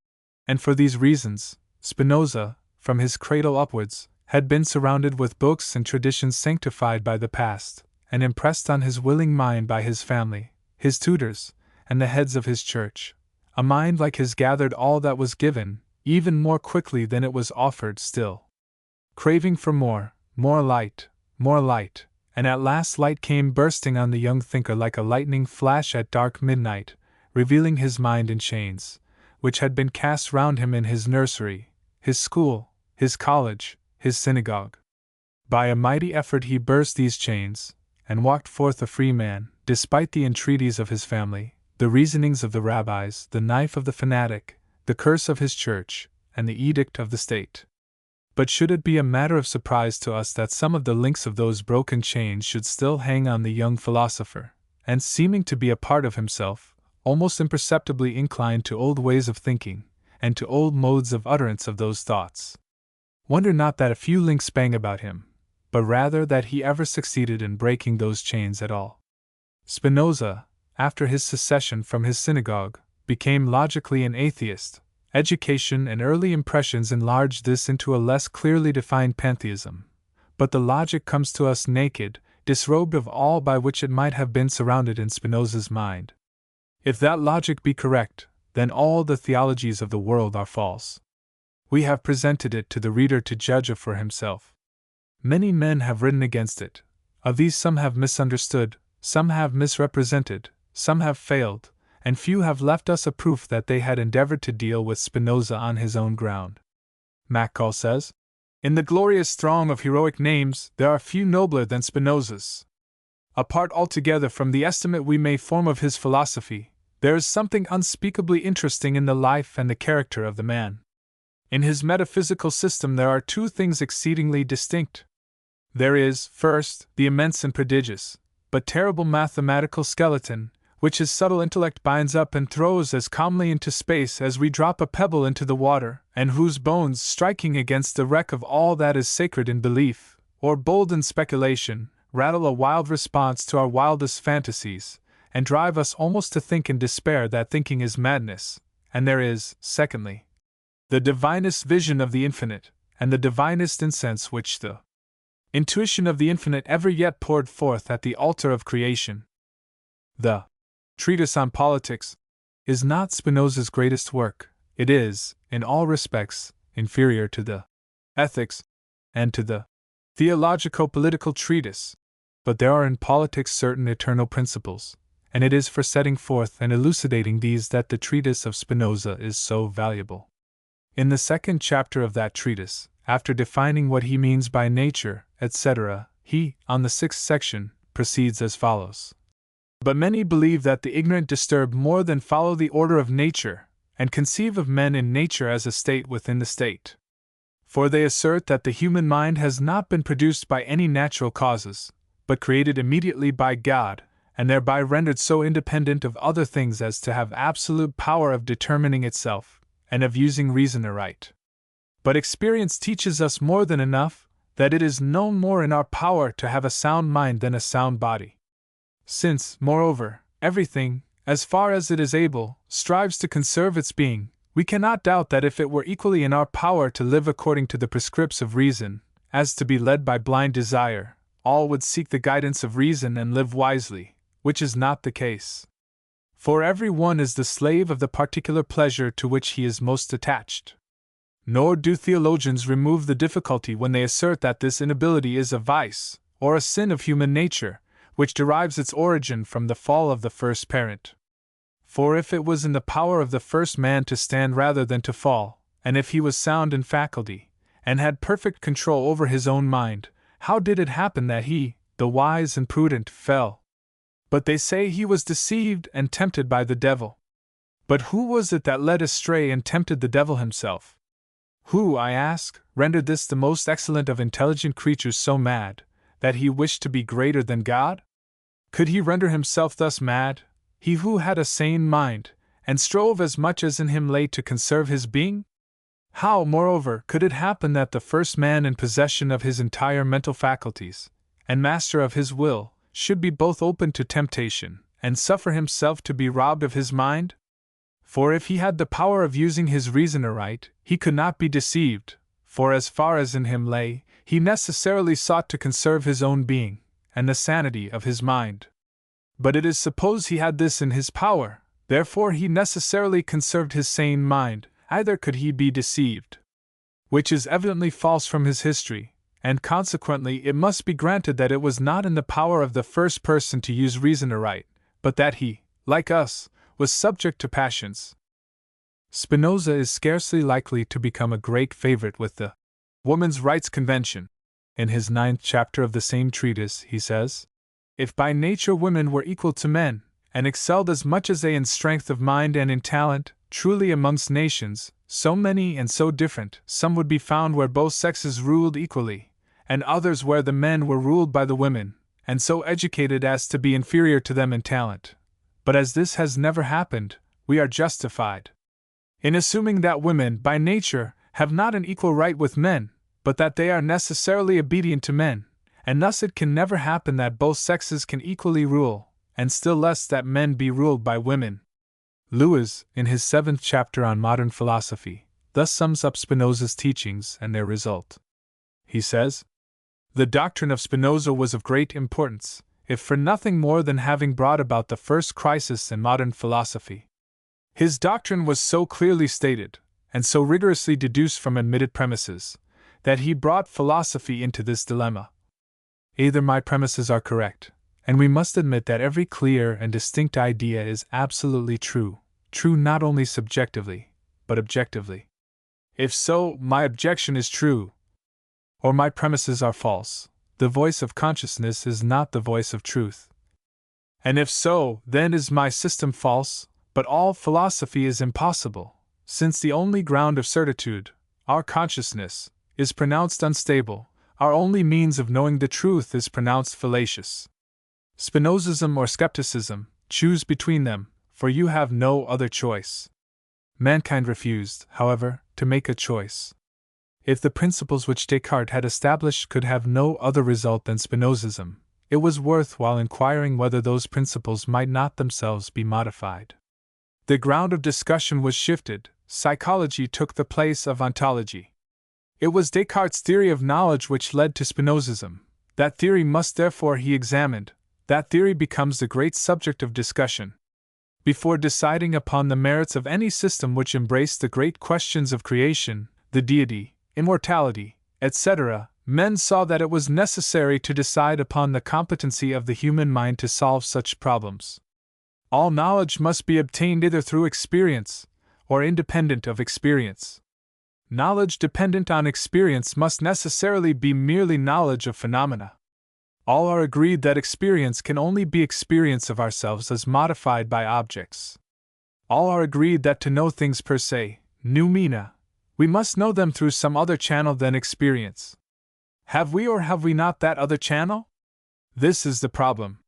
and for these reasons, Spinoza, from his cradle upwards, had been surrounded with books and traditions sanctified by the past, and impressed on his willing mind by his family, his tutors, and the heads of his church. A mind like his gathered all that was given, even more quickly than it was offered still. Craving for more light, and at last light came bursting on the young thinker like a lightning flash at dark midnight, revealing his mind in chains, which had been cast round him in his nursery, his school, his college, his synagogue. By a mighty effort he burst these chains, and walked forth a free man, despite the entreaties of his family, the reasonings of the rabbis, the knife of the fanatic, the curse of his church, and the edict of the state. But should it be a matter of surprise to us that some of the links of those broken chains should still hang on the young philosopher, and seeming to be a part of himself, almost imperceptibly inclined to old ways of thinking, and to old modes of utterance of those thoughts? Wonder not that a few links bang about him, but rather that he ever succeeded in breaking those chains at all. Spinoza, after his secession from his synagogue, became logically an atheist. Education and early impressions enlarged this into a less clearly defined pantheism, but the logic comes to us naked, disrobed of all by which it might have been surrounded in Spinoza's mind. If that logic be correct, then all the theologies of the world are false. We have presented it to the reader to judge of for himself. Many men have written against it. Of these some have misunderstood, some have misrepresented, some have failed, and few have left us a proof that they had endeavored to deal with Spinoza on his own ground. Mackall says, "In the glorious throng of heroic names, there are few nobler than Spinoza's. Apart altogether from the estimate we may form of his philosophy, there is something unspeakably interesting in the life and the character of the man. In his metaphysical system there are two things exceedingly distinct. There is, first, the immense and prodigious, but terrible mathematical skeleton, which his subtle intellect binds up and throws as calmly into space as we drop a pebble into the water, and whose bones, striking against the wreck of all that is sacred in belief, or bold in speculation, rattle a wild response to our wildest fantasies, and drive us almost to think in despair that thinking is madness. And there is, secondly, the divinest vision of the infinite, and the divinest incense which the intuition of the infinite ever yet poured forth at the altar of creation. The Treatise on Politics is not Spinoza's greatest work. It is, in all respects, inferior to the Ethics and to the Theologico-Political Treatise. But there are in politics certain eternal principles, and it is for setting forth and elucidating these that the treatise of Spinoza is so valuable. In the second chapter of that treatise, after defining what he means by nature, etc., he, on the sixth section, proceeds as follows. But many believe that the ignorant disturb more than follow the order of nature, and conceive of men in nature as a state within the state. For they assert that the human mind has not been produced by any natural causes, but created immediately by God, and thereby rendered so independent of other things as to have absolute power of determining itself, and of using reason aright. But experience teaches us more than enough, that it is no more in our power to have a sound mind than a sound body. Since, moreover, everything, as far as it is able, strives to conserve its being, we cannot doubt that if it were equally in our power to live according to the prescripts of reason, as to be led by blind desire, all would seek the guidance of reason and live wisely, which is not the case. For every one is the slave of the particular pleasure to which he is most attached. Nor do theologians remove the difficulty when they assert that this inability is a vice, or a sin of human nature, which derives its origin from the fall of the first parent. For if it was in the power of the first man to stand rather than to fall, and if he was sound in faculty, and had perfect control over his own mind, how did it happen that he, the wise and prudent, fell? But they say he was deceived and tempted by the devil. But who was it that led astray and tempted the devil himself? Who, I ask, rendered this the most excellent of intelligent creatures so mad, that he wished to be greater than God? Could he render himself thus mad, he who had a sane mind, and strove as much as in him lay to conserve his being? How, moreover, could it happen that the first man in possession of his entire mental faculties, and master of his will, should be both open to temptation, and suffer himself to be robbed of his mind? For if he had the power of using his reason aright, he could not be deceived, for as far as in him lay, he necessarily sought to conserve his own being, and the sanity of his mind. But it is supposed he had this in his power, therefore he necessarily conserved his sane mind, either could he be deceived. Which is evidently false from his history, and consequently it must be granted that it was not in the power of the first person to use reason aright, but that he, like us, was subject to passions. Spinoza is scarcely likely to become a great favorite with the Woman's Rights Convention. In his 9th chapter of the same treatise, he says, "If by nature women were equal to men, and excelled as much as they in strength of mind and in talent, truly amongst nations, so many and so different, some would be found where both sexes ruled equally, and others where the men were ruled by the women, and so educated as to be inferior to them in talent. But as this has never happened, we are justified in assuming that women, by nature, have not an equal right with men, but that they are necessarily obedient to men, and thus it can never happen that both sexes can equally rule, and still less that men be ruled by women." Lewis, in his 7th chapter on modern philosophy, thus sums up Spinoza's teachings and their result. He says, "The doctrine of Spinoza was of great importance, if for nothing more than having brought about the first crisis in modern philosophy. His doctrine was so clearly stated, and so rigorously deduced from admitted premises, that he brought philosophy into this dilemma. Either my premises are correct, and we must admit that every clear and distinct idea is absolutely true not only subjectively, but objectively. If so, my objection is true, or my premises are false. The voice of consciousness is not the voice of truth. And if so, then is my system false, but all philosophy is impossible, since the only ground of certitude, our consciousness, is pronounced unstable, our only means of knowing the truth is pronounced fallacious. Spinozism or skepticism, choose between them, for you have no other choice." Mankind refused, however, to make a choice. If the principles which Descartes had established could have no other result than Spinozism, it was worth while inquiring whether those principles might not themselves be modified. The ground of discussion was shifted, psychology took the place of ontology. It was Descartes' theory of knowledge which led to Spinozism. That theory must therefore he examined, that theory becomes the great subject of discussion. Before deciding upon the merits of any system which embraced the great questions of creation, the deity, immortality, etc., men saw that it was necessary to decide upon the competency of the human mind to solve such problems. All knowledge must be obtained either through experience, or independent of experience. Knowledge dependent on experience must necessarily be merely knowledge of phenomena. All are agreed that experience can only be experience of ourselves as modified by objects. All are agreed that to know things per se, noumena, we must know them through some other channel than experience. Have we or have we not that other channel? This is the problem.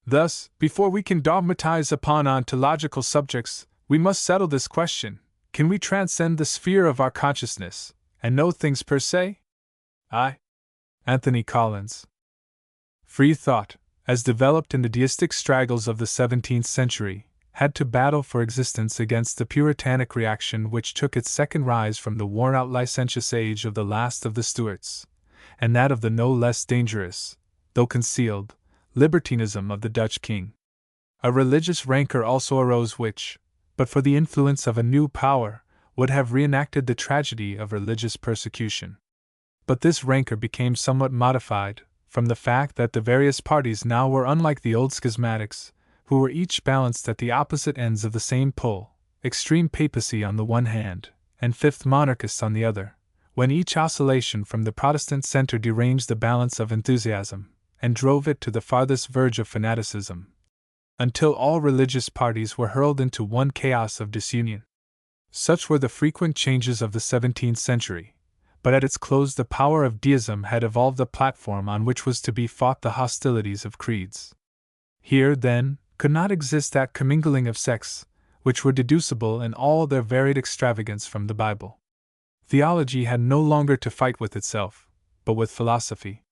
Thus, before we can dogmatize upon ontological subjects, we must settle this question: can we transcend the sphere of our consciousness, and know things per se? I. Anthony Collins. Free thought, as developed in the deistic straggles of the 17th century, had to battle for existence against the Puritanic reaction which took its second rise from the worn-out licentious age of the last of the Stuarts, and that of the no less dangerous, though concealed, libertinism of the Dutch king. A religious rancor also arose which, but for the influence of a new power, would have reenacted the tragedy of religious persecution. But this rancor became somewhat modified, from the fact that the various parties now were unlike the old schismatics, who were each balanced at the opposite ends of the same pole, extreme papacy on the one hand, and fifth monarchists on the other, when each oscillation from the Protestant center deranged the balance of enthusiasm, and drove it to the farthest verge of fanaticism, until all religious parties were hurled into one chaos of disunion. Such were the frequent changes of the 17th century, but at its close the power of deism had evolved the platform on which was to be fought the hostilities of creeds. Here, then, could not exist that commingling of sects, which were deducible in all their varied extravagance from the Bible. Theology had no longer to fight with itself, but with philosophy.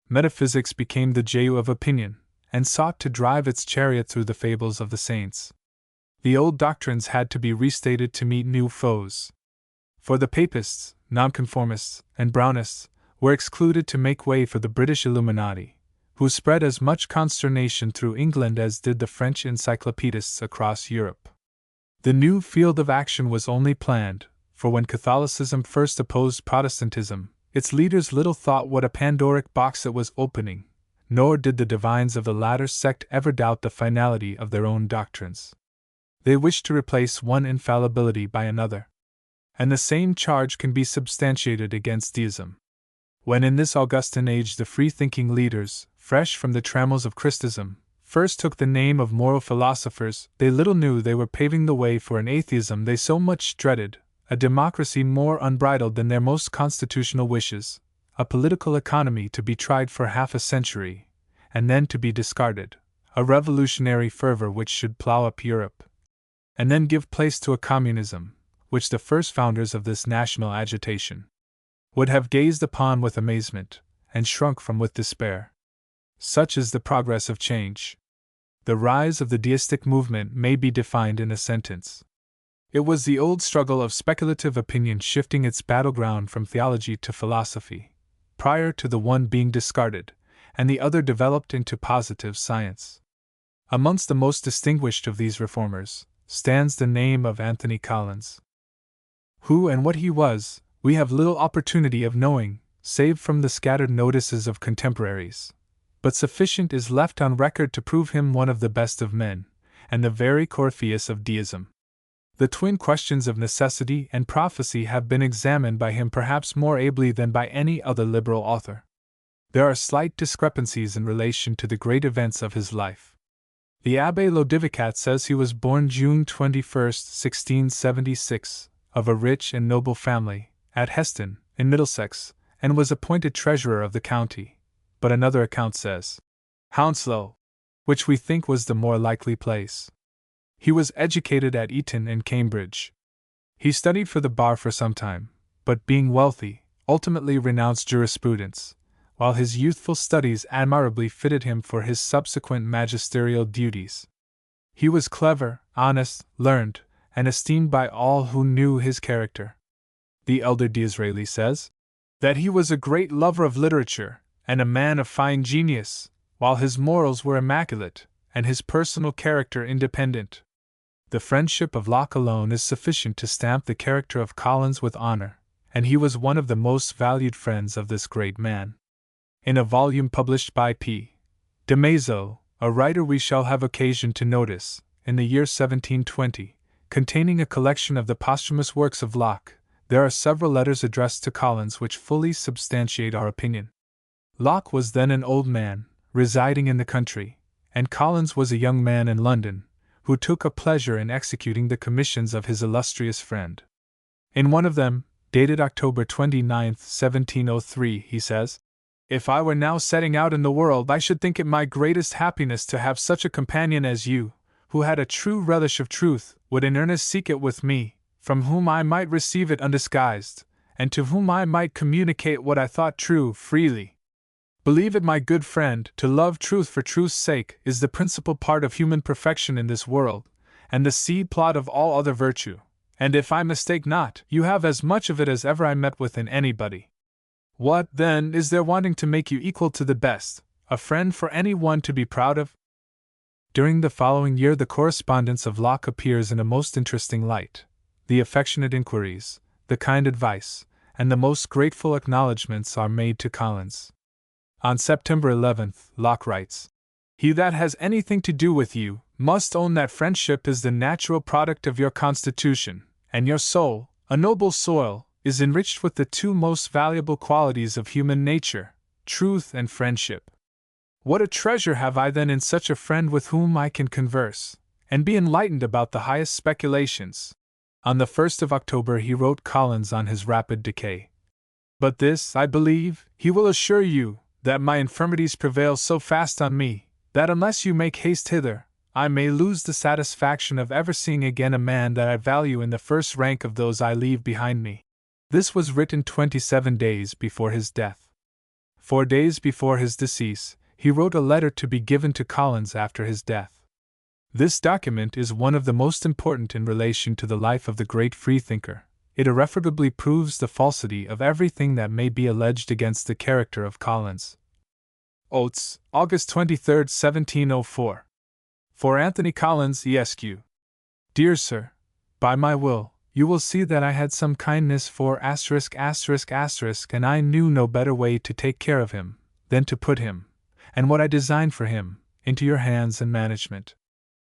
Metaphysics became the Jehu of opinion, and sought to drive its chariot through the fables of the saints. The old doctrines had to be restated to meet new foes. For the Papists, Nonconformists, and Brownists were excluded to make way for the British Illuminati, who spread as much consternation through England as did the French encyclopedists across Europe. The new field of action was only planned, for when Catholicism first opposed Protestantism, its leaders little thought what a Pandoric box it was opening, nor did the divines of the latter sect ever doubt the finality of their own doctrines. They wished to replace one infallibility by another. And the same charge can be substantiated against deism. When in this Augustan age the free-thinking leaders, fresh from the trammels of Christism, first took the name of moral philosophers, they little knew they were paving the way for an atheism they so much dreaded, a democracy more unbridled than their most constitutional wishes, a political economy to be tried for half a century, and then to be discarded, a revolutionary fervor which should plough up Europe, and then give place to a communism, which the first founders of this national agitation would have gazed upon with amazement, and shrunk from with despair. Such is the progress of change. The rise of the deistic movement may be defined in a sentence. It was the old struggle of speculative opinion shifting its battleground from theology to philosophy, prior to the one being discarded, and the other developed into positive science. Amongst the most distinguished of these reformers stands the name of Anthony Collins. Who and what he was, we have little opportunity of knowing, save from the scattered notices of contemporaries. But sufficient is left on record to prove him one of the best of men, and the very Coryphaeus of deism. The twin questions of necessity and prophecy have been examined by him perhaps more ably than by any other liberal author. There are slight discrepancies in relation to the great events of his life. The Abbé Lodivicat says he was born June 21, 1676, of a rich and noble family, at Heston, in Middlesex, and was appointed treasurer of the county, but another account says Hounslow, which we think was the more likely place. He was educated at Eton and Cambridge. He studied for the bar for some time, but being wealthy, ultimately renounced jurisprudence, while his youthful studies admirably fitted him for his subsequent magisterial duties. He was clever, honest, learned, and esteemed by all who knew his character. The elder Disraeli says that he was a great lover of literature, and a man of fine genius, while his morals were immaculate, and his personal character independent. The friendship of Locke alone is sufficient to stamp the character of Collins with honor, and he was one of the most valued friends of this great man. In a volume published by P. de Mazo, a writer we shall have occasion to notice, in the year 1720, containing a collection of the posthumous works of Locke, there are several letters addressed to Collins which fully substantiate our opinion. Locke was then an old man, residing in the country, and Collins was a young man in London, who took a pleasure in executing the commissions of his illustrious friend. In one of them, dated October 29, 1703, he says, "If I were now setting out in the world, I should think it my greatest happiness to have such a companion as you, who had a true relish of truth, would in earnest seek it with me, from whom I might receive it undisguised, and to whom I might communicate what I thought true freely. Believe it, my good friend, to love truth for truth's sake is the principal part of human perfection in this world, and the seed plot of all other virtue, and if I mistake not, you have as much of it as ever I met with in anybody. What, then, is there wanting to make you equal to the best, a friend for any one to be proud of?" During the following year the correspondence of Locke appears in a most interesting light. The affectionate inquiries, the kind advice, and the most grateful acknowledgments are made to Collins. On September 11th, Locke writes, "He that has anything to do with you must own that friendship is the natural product of your constitution, and your soul, a noble soil, is enriched with the two most valuable qualities of human nature, truth and friendship. What a treasure have I then in such a friend with whom I can converse, and be enlightened about the highest speculations. On the 1st of October he wrote Collins on his rapid decay. But this, I believe, he will assure you, that my infirmities prevail so fast on me, that unless you make haste hither, I may lose the satisfaction of ever seeing again a man that I value in the first rank of those I leave behind me. This was written 27 days before his death. 4 days before his decease, he wrote a letter to be given to Collins after his death. This document is one of the most important in relation to the life of the great freethinker. It irrefutably proves the falsity of everything that may be alleged against the character of Collins. Oates, August 23, 1704. For Anthony Collins, Esq. Dear Sir, by my will, you will see that I had some kindness for *****, and I knew no better way to take care of him, than to put him, and what I designed for him, into your hands and management.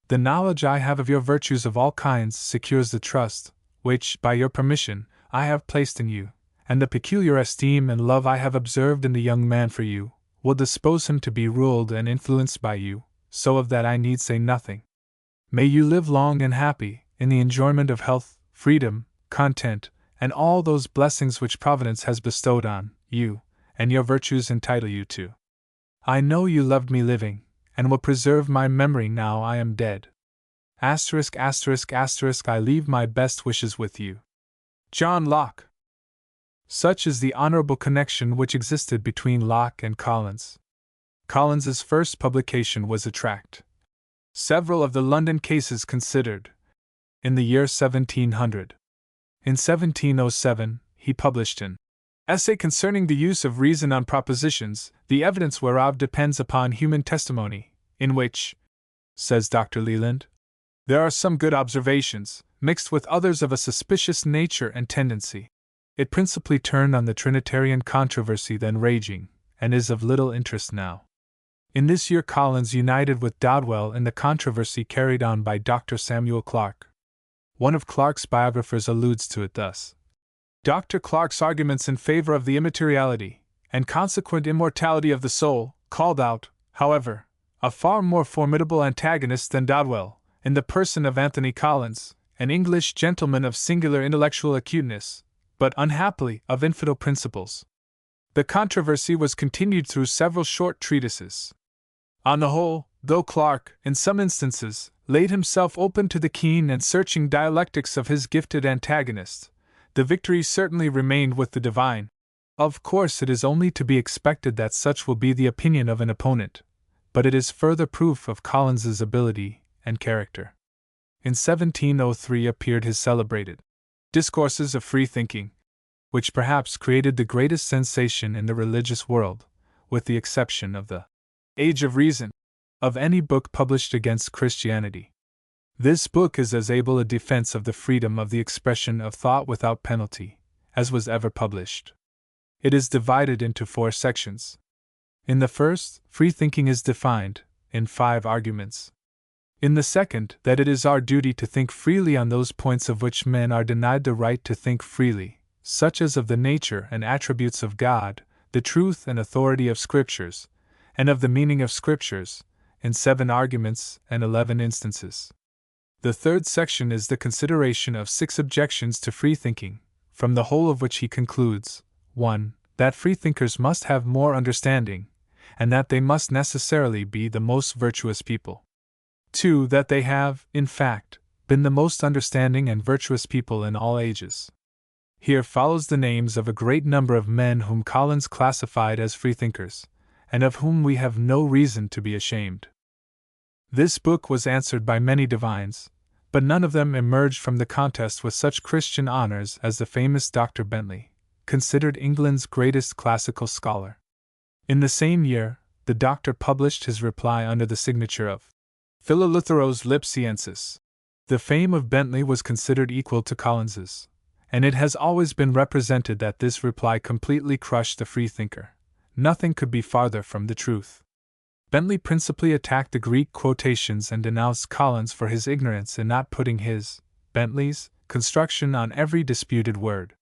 The knowledge I have of your virtues of all kinds secures the trust, which, by your permission, I have placed in you, and the peculiar esteem and love I have observed in the young man for you, will dispose him to be ruled and influenced by you, so of that I need say nothing. May you live long and happy, in the enjoyment of health, freedom, content, and all those blessings which Providence has bestowed on you, and your virtues entitle you to. I know you loved me living, and will preserve my memory now I am dead. *****, I leave my best wishes with you. John Locke. Such is the honorable connection which existed between Locke and Collins. Collins's first publication was a tract. Several of the London cases considered. In the year 1700. In 1707, he published an essay concerning the use of reason on propositions, the evidence whereof depends upon human testimony, in which, says Dr. Leland, there are some good observations, mixed with others of a suspicious nature and tendency. It principally turned on the Trinitarian controversy then raging, and is of little interest now. In this year Collins united with Dodwell in the controversy carried on by Dr. Samuel Clarke. One of Clarke's biographers alludes to it thus. Dr. Clarke's arguments in favor of the immateriality and consequent immortality of the soul called out, however, a far more formidable antagonist than Dodwell, in the person of Anthony Collins, an English gentleman of singular intellectual acuteness, but unhappily of infidel principles. The controversy was continued through several short treatises. On the whole, though Clarke, in some instances, laid himself open to the keen and searching dialectics of his gifted antagonist, the victory certainly remained with the divine. Of course, it is only to be expected that such will be the opinion of an opponent, but it is further proof of Collins's ability and character. In 1703 appeared his celebrated Discourses of Free Thinking, which perhaps created the greatest sensation in the religious world, with the exception of the Age of Reason, of any book published against Christianity. This book is as able a defense of the freedom of the expression of thought without penalty, as was ever published. It is divided into 4 sections. In the first, free thinking is defined, in 5 arguments. In the second, that it is our duty to think freely on those points of which men are denied the right to think freely, such as of the nature and attributes of God, the truth and authority of Scriptures, and of the meaning of Scriptures, in 7 arguments and 11 instances. The third section is the consideration of 6 objections to free thinking, from the whole of which he concludes, 1. That freethinkers must have more understanding, and that they must necessarily be the most virtuous people. 2. That they have, in fact, been the most understanding and virtuous people in all ages. Here follows the names of a great number of men whom Collins classified as freethinkers, and of whom we have no reason to be ashamed. This book was answered by many divines, but none of them emerged from the contest with such Christian honors as the famous Dr. Bentley, considered England's greatest classical scholar. In the same year, the doctor published his reply under the signature of Philoleutheros Lipsiensis. The fame of Bentley was considered equal to Collins's, and it has always been represented that this reply completely crushed the freethinker. Nothing could be farther from the truth. Bentley principally attacked the Greek quotations and denounced Collins for his ignorance in not putting his, Bentley's, construction on every disputed word.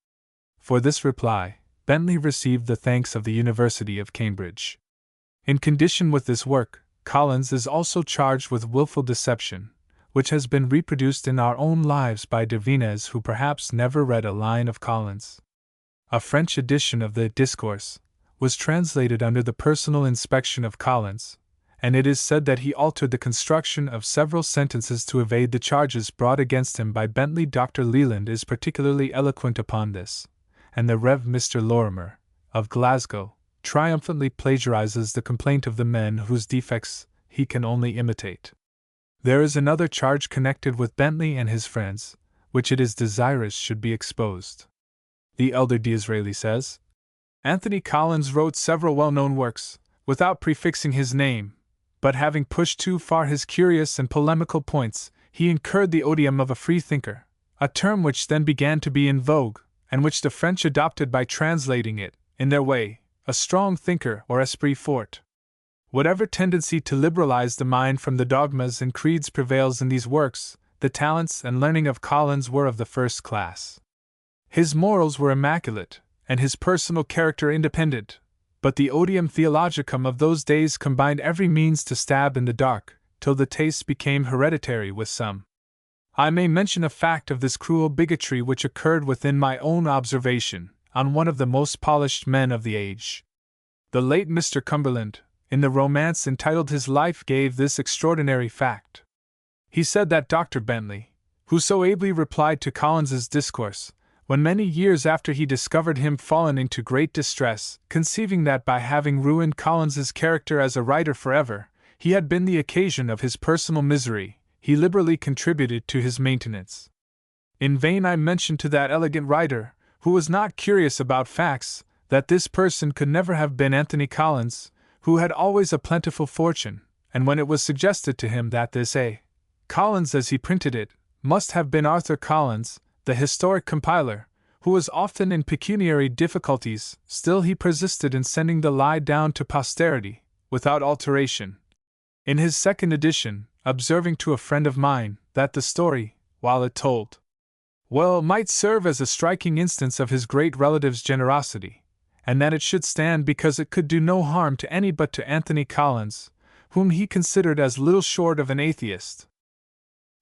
For this reply, Bentley received the thanks of the University of Cambridge. In condition with this work, Collins is also charged with willful deception, which has been reproduced in our own lives by Devines, who perhaps never read a line of Collins. A French edition of the Discourse was translated under the personal inspection of Collins, and it is said that he altered the construction of several sentences to evade the charges brought against him by Bentley. Dr. Leland is particularly eloquent upon this, and the Rev. Mr. Lorimer, of Glasgow, triumphantly plagiarizes the complaint of the men whose defects he can only imitate. There is another charge connected with Bentley and his friends, which it is desirous should be exposed. The elder Disraeli says, Anthony Collins wrote several well-known works, without prefixing his name, but having pushed too far his curious and polemical points, he incurred the odium of a freethinker, a term which then began to be in vogue, and which the French adopted by translating it, in their way, a strong thinker or esprit fort. Whatever tendency to liberalize the mind from the dogmas and creeds prevails in these works, the talents and learning of Collins were of the first class. His morals were immaculate, and his personal character independent, but the odium theologicum of those days combined every means to stab in the dark, till the taste became hereditary with some. I may mention a fact of this cruel bigotry which occurred within my own observation, on one of the most polished men of the age. The late Mr. Cumberland, in the romance entitled His Life, gave this extraordinary fact. He said that Dr. Bentley, who so ably replied to Collins's discourse, when many years after he discovered him fallen into great distress, conceiving that by having ruined Collins's character as a writer forever, he had been the occasion of his personal misery, he liberally contributed to his maintenance. In vain I mentioned to that elegant writer, who was not curious about facts, that this person could never have been Anthony Collins, who had always a plentiful fortune, and when it was suggested to him that this A. Collins, as he printed it, must have been Arthur Collins, the historic compiler, who was often in pecuniary difficulties, still he persisted in sending the lie down to posterity, without alteration. In his second edition, observing to a friend of mine that the story, while it told well, might serve as a striking instance of his great relative's generosity, and that it should stand because it could do no harm to any but to Anthony Collins, whom he considered as little short of an atheist.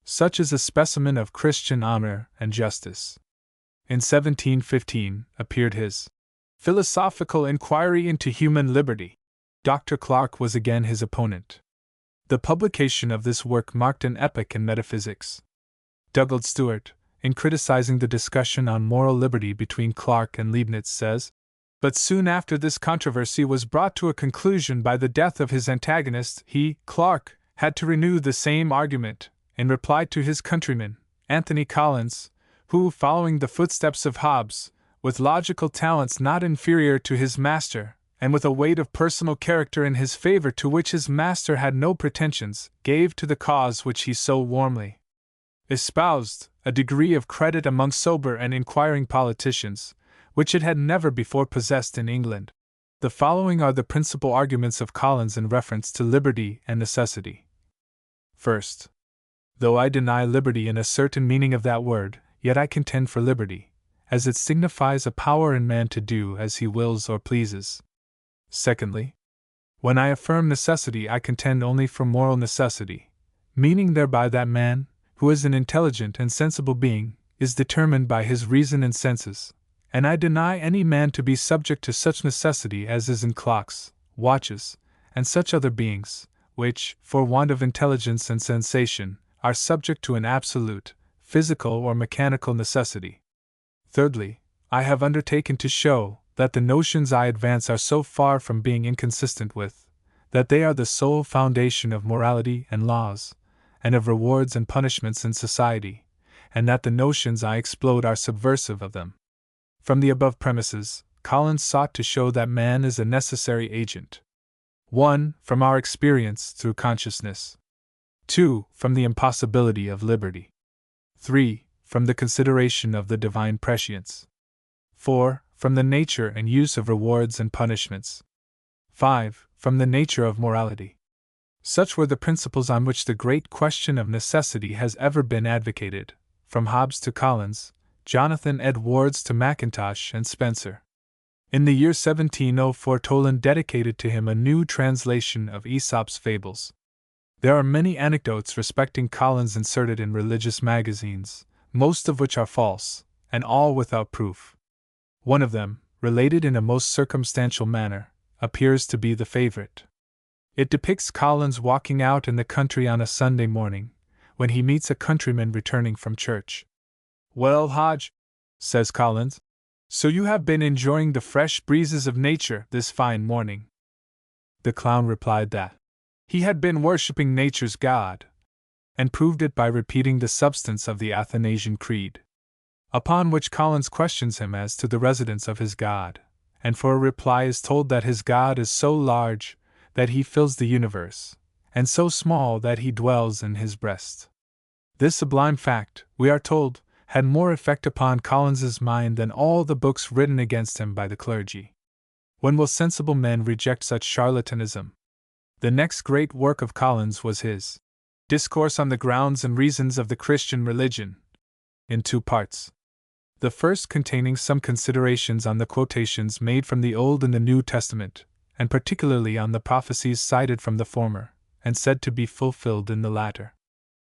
Such is a specimen of Christian honor and justice. In 1715 appeared his Philosophical Inquiry into Human Liberty. Dr. Clarke was again his opponent. The publication of this work marked an epoch in metaphysics. Douglas Stewart, in criticizing the discussion on moral liberty between Clarke and Leibniz, says, but soon after this controversy was brought to a conclusion by the death of his antagonist, he, Clarke, had to renew the same argument, in reply to his countryman, Anthony Collins, who, following the footsteps of Hobbes, with logical talents not inferior to his master, and with a weight of personal character in his favor to which his master had no pretensions, gave to the cause which he so warmly espoused a degree of credit among sober and inquiring politicians, which it had never before possessed in England. The following are the principal arguments of Collins in reference to liberty and necessity. First, though I deny liberty in a certain meaning of that word, yet I contend for liberty, as it signifies a power in man to do as he wills or pleases. Secondly, when I affirm necessity, I contend only for moral necessity, meaning thereby that man, who is an intelligent and sensible being, is determined by his reason and senses, and I deny any man to be subject to such necessity as is in clocks, watches, and such other beings, which, for want of intelligence and sensation, are subject to an absolute, physical or mechanical necessity. Thirdly, I have undertaken to show that the notions I advance are so far from being inconsistent with, that they are the sole foundation of morality and laws, and of rewards and punishments in society, and that the notions I explode are subversive of them. From the above premises, Collins sought to show that man is a necessary agent. 1. From our experience through consciousness. 2. From the impossibility of liberty. 3. From the consideration of the divine prescience. 4. From the nature and use of rewards and punishments. 5. From the nature of morality. Such were the principles on which the great question of necessity has ever been advocated, from Hobbes to Collins, Jonathan Edwards to Mackintosh and Spencer. In the year 1704, Toland dedicated to him a new translation of Aesop's Fables. There are many anecdotes respecting Collins inserted in religious magazines, most of which are false, and all without proof. One of them, related in a most circumstantial manner, appears to be the favorite. It depicts Collins walking out in the country on a Sunday morning, when he meets a countryman returning from church. "Well, Hodge," says Collins, "so you have been enjoying the fresh breezes of nature this fine morning?" The clown replied that he had been worshipping nature's God, and proved it by repeating the substance of the Athanasian Creed. Upon which Collins questions him as to the residence of his God, and for a reply is told that his God is so large that he fills the universe, and so small that he dwells in his breast. This sublime fact, we are told, had more effect upon Collins's mind than all the books written against him by the clergy. When will sensible men reject such charlatanism? The next great work of Collins was his Discourse on the Grounds and Reasons of the Christian Religion, in 2 parts. The first containing some considerations on the quotations made from the Old and the New Testament, and particularly on the prophecies cited from the former, and said to be fulfilled in the latter.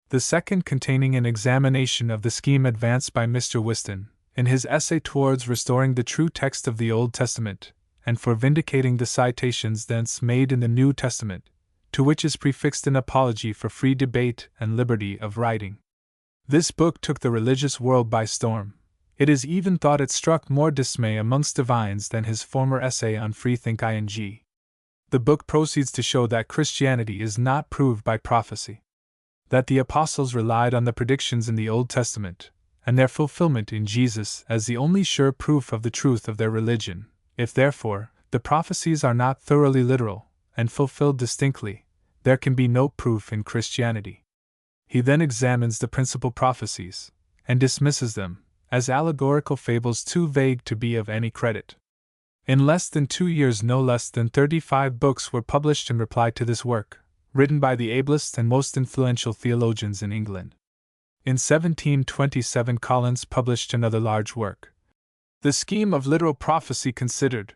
The second containing an examination of the scheme advanced by Mr. Whiston, in his essay towards restoring the true text of the Old Testament, and for vindicating the citations thence made in the New Testament, to which is prefixed an apology for free debate and liberty of writing. This book took the religious world by storm. It is even thought it struck more dismay amongst divines than his former essay on Freethinkers. The book proceeds to show that Christianity is not proved by prophecy, that the apostles relied on the predictions in the Old Testament, and their fulfillment in Jesus as the only sure proof of the truth of their religion. If, therefore, the prophecies are not thoroughly literal, and fulfilled distinctly, there can be no proof in Christianity. He then examines the principal prophecies, and dismisses them, as allegorical fables too vague to be of any credit. In less than 2 years no less than 35 books were published in reply to this work, written by the ablest and most influential theologians in England. In 1727 Collins published another large work, The Scheme of Literal Prophecy Considered,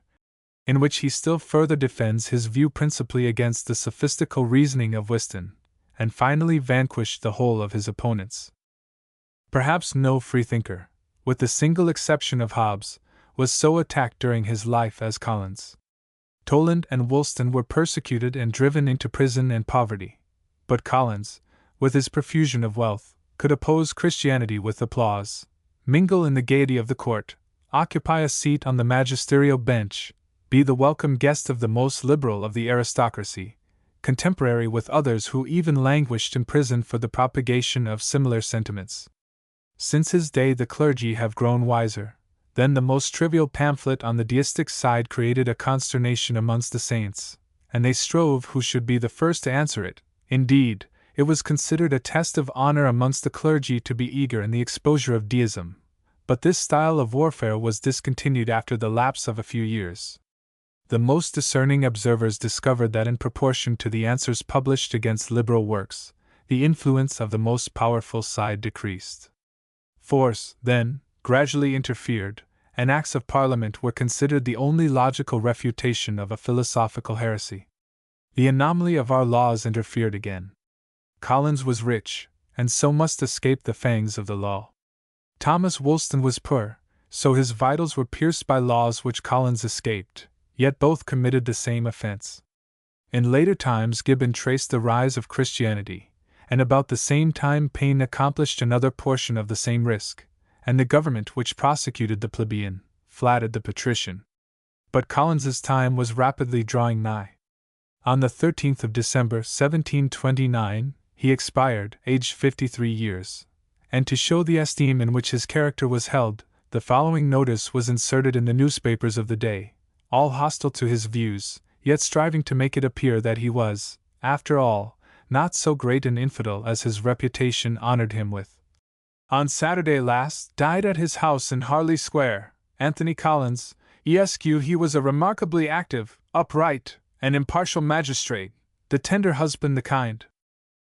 in which he still further defends his view principally against the sophistical reasoning of Whiston, and finally vanquished the whole of his opponents. Perhaps no freethinker, with the single exception of Hobbes, was so attacked during his life as Collins. Toland and Woolston were persecuted and driven into prison and poverty, but Collins, with his profusion of wealth, could oppose Christianity with applause, mingle in the gaiety of the court, occupy a seat on the magisterial bench, be the welcome guest of the most liberal of the aristocracy, contemporary with others who even languished in prison for the propagation of similar sentiments. Since his day the clergy have grown wiser. Then the most trivial pamphlet on the deistic side created a consternation amongst the saints, and they strove who should be the first to answer it. Indeed, it was considered a test of honor amongst the clergy to be eager in the exposure of deism, but this style of warfare was discontinued after the lapse of a few years. The most discerning observers discovered that in proportion to the answers published against liberal works, the influence of the most powerful side decreased. Force, then, gradually interfered, and acts of Parliament were considered the only logical refutation of a philosophical heresy. The anomaly of our laws interfered again. Collins was rich, and so must escape the fangs of the law. Thomas Woolston was poor, so his vitals were pierced by laws which Collins escaped, yet both committed the same offense. In later times Gibbon traced the rise of Christianity, and about the same time Paine accomplished another portion of the same risk, and the government which prosecuted the plebeian flattered the patrician. But Collins's time was rapidly drawing nigh. On the 13th of December 1729, he expired, aged 53 years, and to show the esteem in which his character was held, the following notice was inserted in the newspapers of the day, all hostile to his views, yet striving to make it appear that he was, after all, not so great an infidel as his reputation honored him with. On Saturday last died at his house in Harley Square, Anthony Collins, Esq. He was a remarkably active, upright, and impartial magistrate, the tender husband, the kind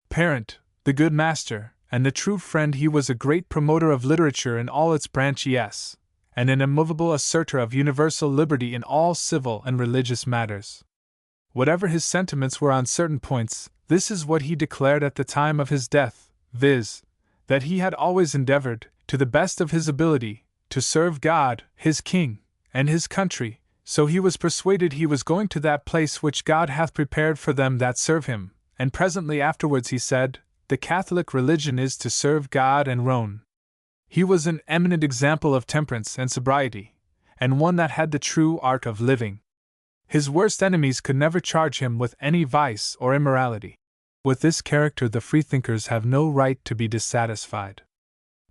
parent, the good master, and the true friend. He was a great promoter of literature in all its branches, and an immovable assertor of universal liberty in all civil and religious matters. Whatever his sentiments were on certain points, This is what he declared at the time of his death, viz., that he had always endeavored, to the best of his ability, to serve God, his King, and his country, so he was persuaded he was going to that place which God hath prepared for them that serve him, and presently afterwards he said, the Catholic religion is to serve God and Rome. He was an eminent example of temperance and sobriety, and one that had the true art of living. His worst enemies could never charge him with any vice or immorality. With this character the freethinkers have no right to be dissatisfied.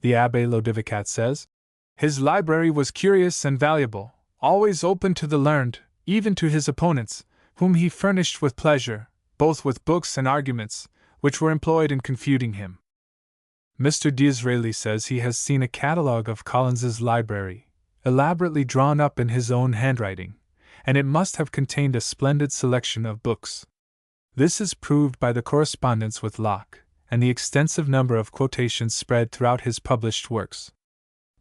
The Abbé Lodivicat says, his library was curious and valuable, always open to the learned, even to his opponents, whom he furnished with pleasure, both with books and arguments, which were employed in confuting him. Mr. Disraeli says he has seen a catalogue of Collins's library, elaborately drawn up in his own handwriting, and it must have contained a splendid selection of books. This is proved by the correspondence with Locke, and the extensive number of quotations spread throughout his published works.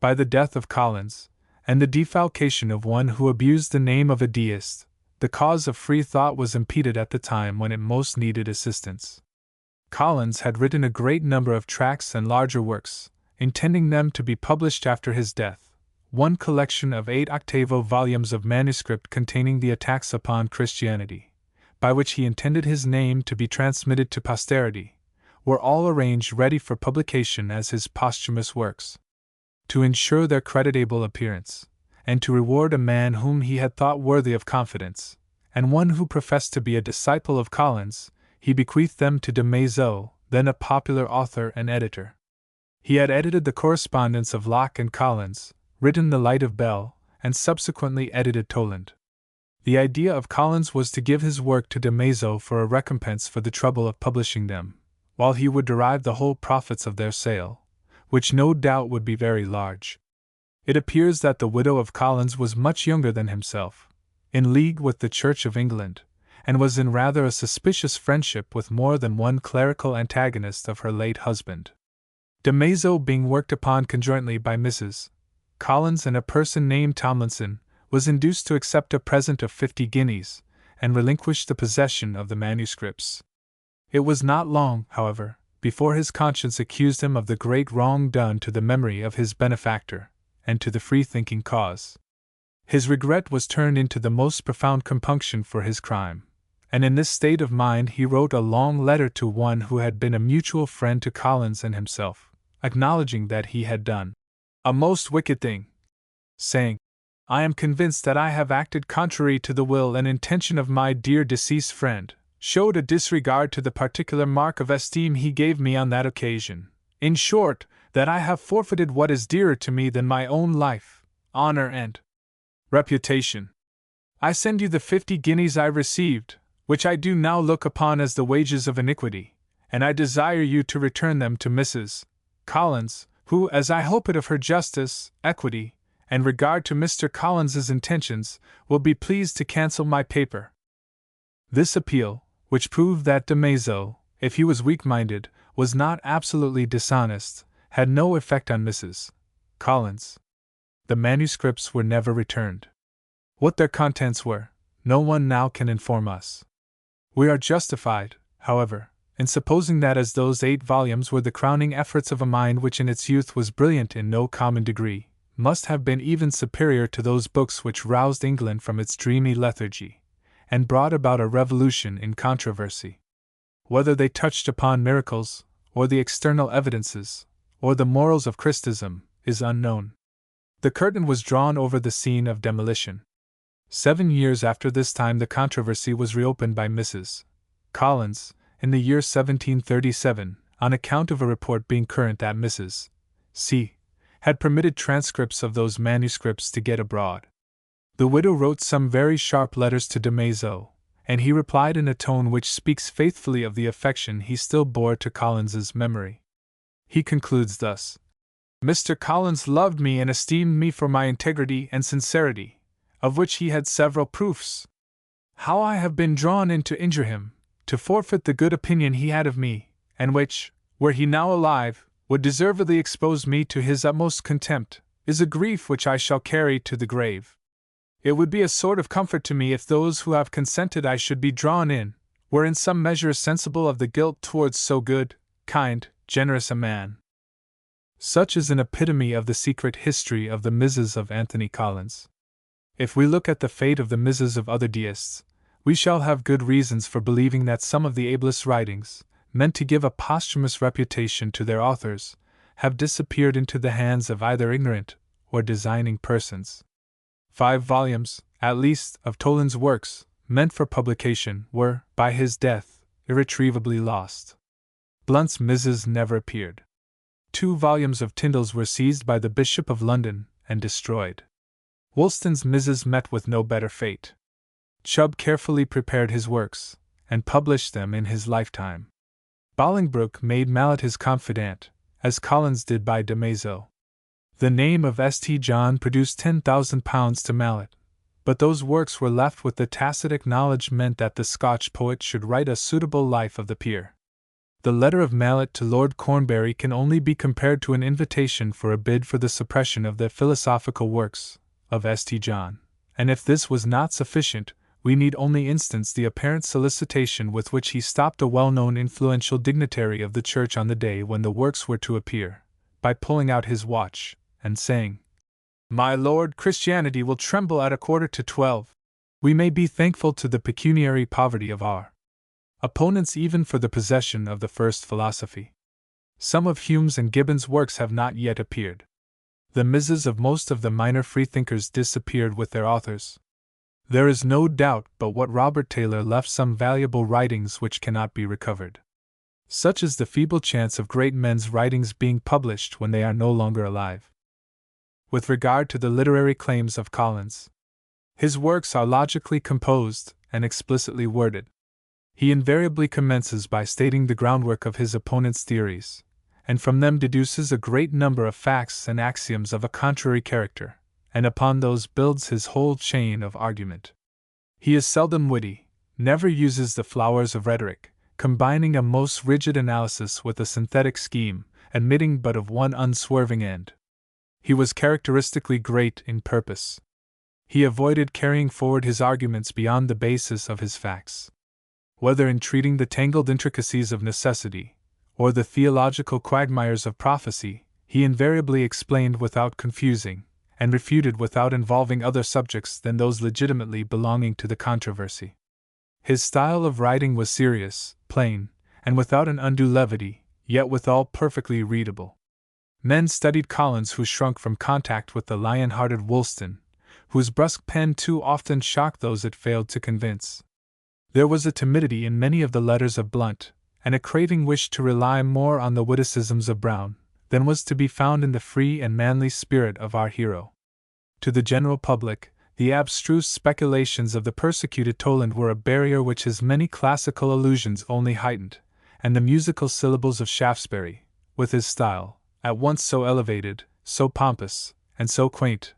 By the death of Collins, and the defalcation of one who abused the name of a deist, the cause of free thought was impeded at the time when it most needed assistance. Collins had written a great number of tracts and larger works, intending them to be published after his death. One collection of 8 octavo volumes of manuscript containing the attacks upon Christianity, by which he intended his name to be transmitted to posterity, were all arranged ready for publication as his posthumous works. To ensure their creditable appearance, and to reward a man whom he had thought worthy of confidence, and one who professed to be a disciple of Collins, he bequeathed them to de Maiseux, then a popular author and editor. He had edited the correspondence of Locke and Collins, written The Light of Bell, and subsequently edited Toland. The idea of Collins was to give his work to de Maiseux for a recompense for the trouble of publishing them, while he would derive the whole profits of their sale, which no doubt would be very large. It appears that the widow of Collins was much younger than himself, in league with the Church of England, and was in rather a suspicious friendship with more than one clerical antagonist of her late husband. De Maiseux being worked upon conjointly by Mrs. Collins and a person named Tomlinson, was induced to accept a present of 50 guineas, and relinquish the possession of the manuscripts. It was not long, however, before his conscience accused him of the great wrong done to the memory of his benefactor, and to the free-thinking cause. His regret was turned into the most profound compunction for his crime, and in this state of mind he wrote a long letter to one who had been a mutual friend to Collins and himself, acknowledging that he had done a most wicked thing, saying, I am convinced that I have acted contrary to the will and intention of my dear deceased friend, showed a disregard to the particular mark of esteem he gave me on that occasion, in short, that I have forfeited what is dearer to me than my own life, honor, and reputation. I send you the 50 guineas I received, which I do now look upon as the wages of iniquity, and I desire you to return them to Mrs. Collins, who, as I hope it of her justice, equity, and regard to Mr. Collins's intentions, will be pleased to cancel my paper. This appeal, which proved that de Maiseux, if he was weak-minded, was not absolutely dishonest, had no effect on Mrs. Collins. The manuscripts were never returned. What their contents were, no one now can inform us. We are justified, however, in supposing that as those 8 volumes were the crowning efforts of a mind which in its youth was brilliant in no common degree, must have been even superior to those books which roused England from its dreamy lethargy, and brought about a revolution in controversy. Whether they touched upon miracles, or the external evidences, or the morals of Christism, is unknown. The curtain was drawn over the scene of demolition. 7 years after this time the controversy was reopened by Mrs. Collins, in the year 1737, on account of a report being current that Mrs. C. had permitted transcripts of those manuscripts to get abroad. The widow wrote some very sharp letters to de Maiseux, and he replied in a tone which speaks faithfully of the affection he still bore to Collins's memory. He concludes thus: Mr. Collins loved me and esteemed me for my integrity and sincerity, of which he had several proofs. How I have been drawn in to injure him, to forfeit the good opinion he had of me, and which, were he now alive, would deservedly expose me to his utmost contempt, is a grief which I shall carry to the grave. It would be a sort of comfort to me if those who have consented I should be drawn in, were in some measure sensible of the guilt towards so good, kind, generous a man. Such is an epitome of the secret history of the misses of Anthony Collins. If we look at the fate of the misses of other deists, we shall have good reasons for believing that some of the ablest writings, meant to give a posthumous reputation to their authors, have disappeared into the hands of either ignorant or designing persons. 5 volumes, at least, of Toland's works, meant for publication, were, by his death, irretrievably lost. Blunt's misses never appeared. 2 volumes of Tyndall's were seized by the Bishop of London and destroyed. Woolston's misses met with no better fate. Chubb carefully prepared his works, and published them in his lifetime. Bolingbroke made Mallet his confidant, as Collins did by D'Amazo. The name of St. John produced £10,000 to Mallet, but those works were left with the tacit acknowledgment that the Scotch poet should write a suitable life of the peer. The letter of Mallet to Lord Cornbury can only be compared to an invitation for a bid for the suppression of the philosophical works of St. John, and if this was not sufficient, we need only instance the apparent solicitation with which he stopped a well-known influential dignitary of the Church on the day when the works were to appear, by pulling out his watch, and saying, "My lord, Christianity will tremble at 11:45. We may be thankful to the pecuniary poverty of our opponents even for the possession of the first philosophy. Some of Hume's and Gibbon's works have not yet appeared. The misses of most of the minor freethinkers disappeared with their authors. There is no doubt but what Robert Taylor left some valuable writings which cannot be recovered. Such is the feeble chance of great men's writings being published when they are no longer alive. With regard to the literary claims of Collins, his works are logically composed and explicitly worded. He invariably commences by stating the groundwork of his opponent's theories, and from them deduces a great number of facts and axioms of a contrary character, and upon those builds his whole chain of argument. He is seldom witty, never uses the flowers of rhetoric, combining a most rigid analysis with a synthetic scheme, admitting but of one unswerving end. He was characteristically great in purpose. He avoided carrying forward his arguments beyond the basis of his facts. Whether in treating the tangled intricacies of necessity, or the theological quagmires of prophecy, he invariably explained without confusing, and refuted without involving other subjects than those legitimately belonging to the controversy. His style of writing was serious, plain, and without an undue levity, yet withal perfectly readable. Men studied Collins who shrunk from contact with the lion-hearted Woolston, whose brusque pen too often shocked those it failed to convince. There was a timidity in many of the letters of Blunt, and a craving wish to rely more on the witticisms of Brown than was to be found in the free and manly spirit of our hero. To the general public, the abstruse speculations of the persecuted Toland were a barrier which his many classical allusions only heightened, and the musical syllables of Shaftesbury, with his style, at once so elevated, so pompous, and so quaint,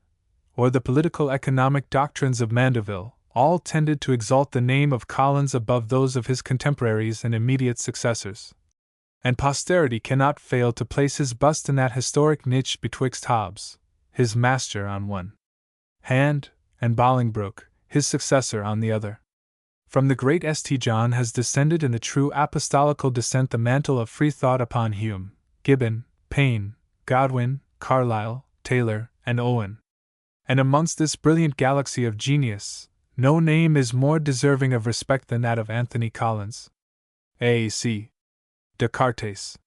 or the political economic doctrines of Mandeville, all tended to exalt the name of Collins above those of his contemporaries and immediate successors. And posterity cannot fail to place his bust in that historic niche betwixt Hobbes, his master on one hand, and Bolingbroke, his successor on the other. From the great St. John has descended in the true apostolical descent the mantle of free thought upon Hume, Gibbon, Paine, Godwin, Carlyle, Taylor, and Owen. And amongst this brilliant galaxy of genius, no name is more deserving of respect than that of Anthony Collins. A.C. Descartes.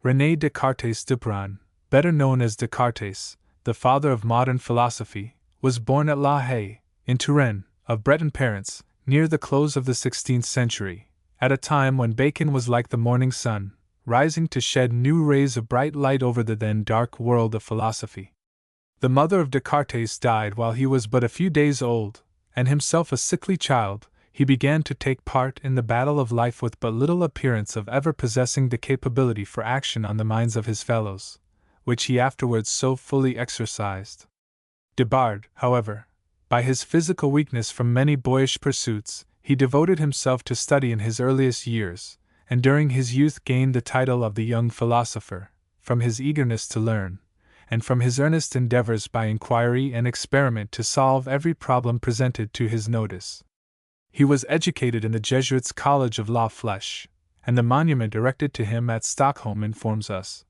René Descartes Duprat, better known as Descartes, the father of modern philosophy, was born at La Haye, in Touraine, of Breton parents, near the close of the 16th century, at a time when Bacon was like the morning sun, rising to shed new rays of bright light over the then dark world of philosophy. The mother of Descartes died while he was but a few days old, and himself a sickly child. He began to take part in the battle of life with but little appearance of ever possessing the capability for action on the minds of his fellows, which he afterwards so fully exercised. Debarred, however, by his physical weakness from many boyish pursuits, he devoted himself to study in his earliest years, and during his youth gained the title of the young philosopher, from his eagerness to learn, and from his earnest endeavors by inquiry and experiment to solve every problem presented to his notice. He was educated in the Jesuits' College of La Flèche, and the monument erected to him at Stockholm informs us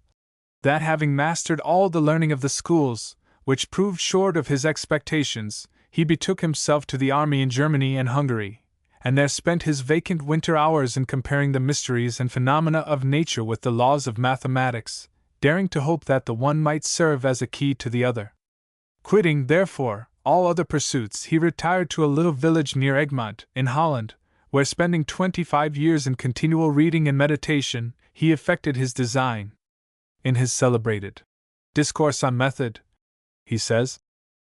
that having mastered all the learning of the schools, which proved short of his expectations, he betook himself to the army in Germany and Hungary, and there spent his vacant winter hours in comparing the mysteries and phenomena of nature with the laws of mathematics, daring to hope that the one might serve as a key to the other. Quitting, therefore, all other pursuits, he retired to a little village near Egmont, in Holland, where, spending 25 years in continual reading and meditation, he effected his design. In his celebrated Discourse on Method, he says,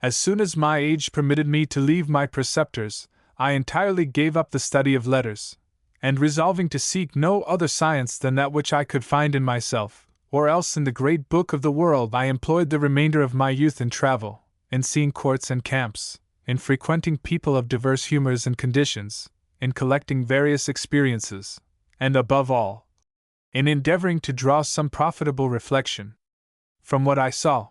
"As soon as my age permitted me to leave my preceptors, I entirely gave up the study of letters, and resolving to seek no other science than that which I could find in myself, or else in the great book of the world, I employed the remainder of my youth in travel, in seeing courts and camps, in frequenting people of diverse humors and conditions, in collecting various experiences, and above all, in endeavoring to draw some profitable reflection from what I saw.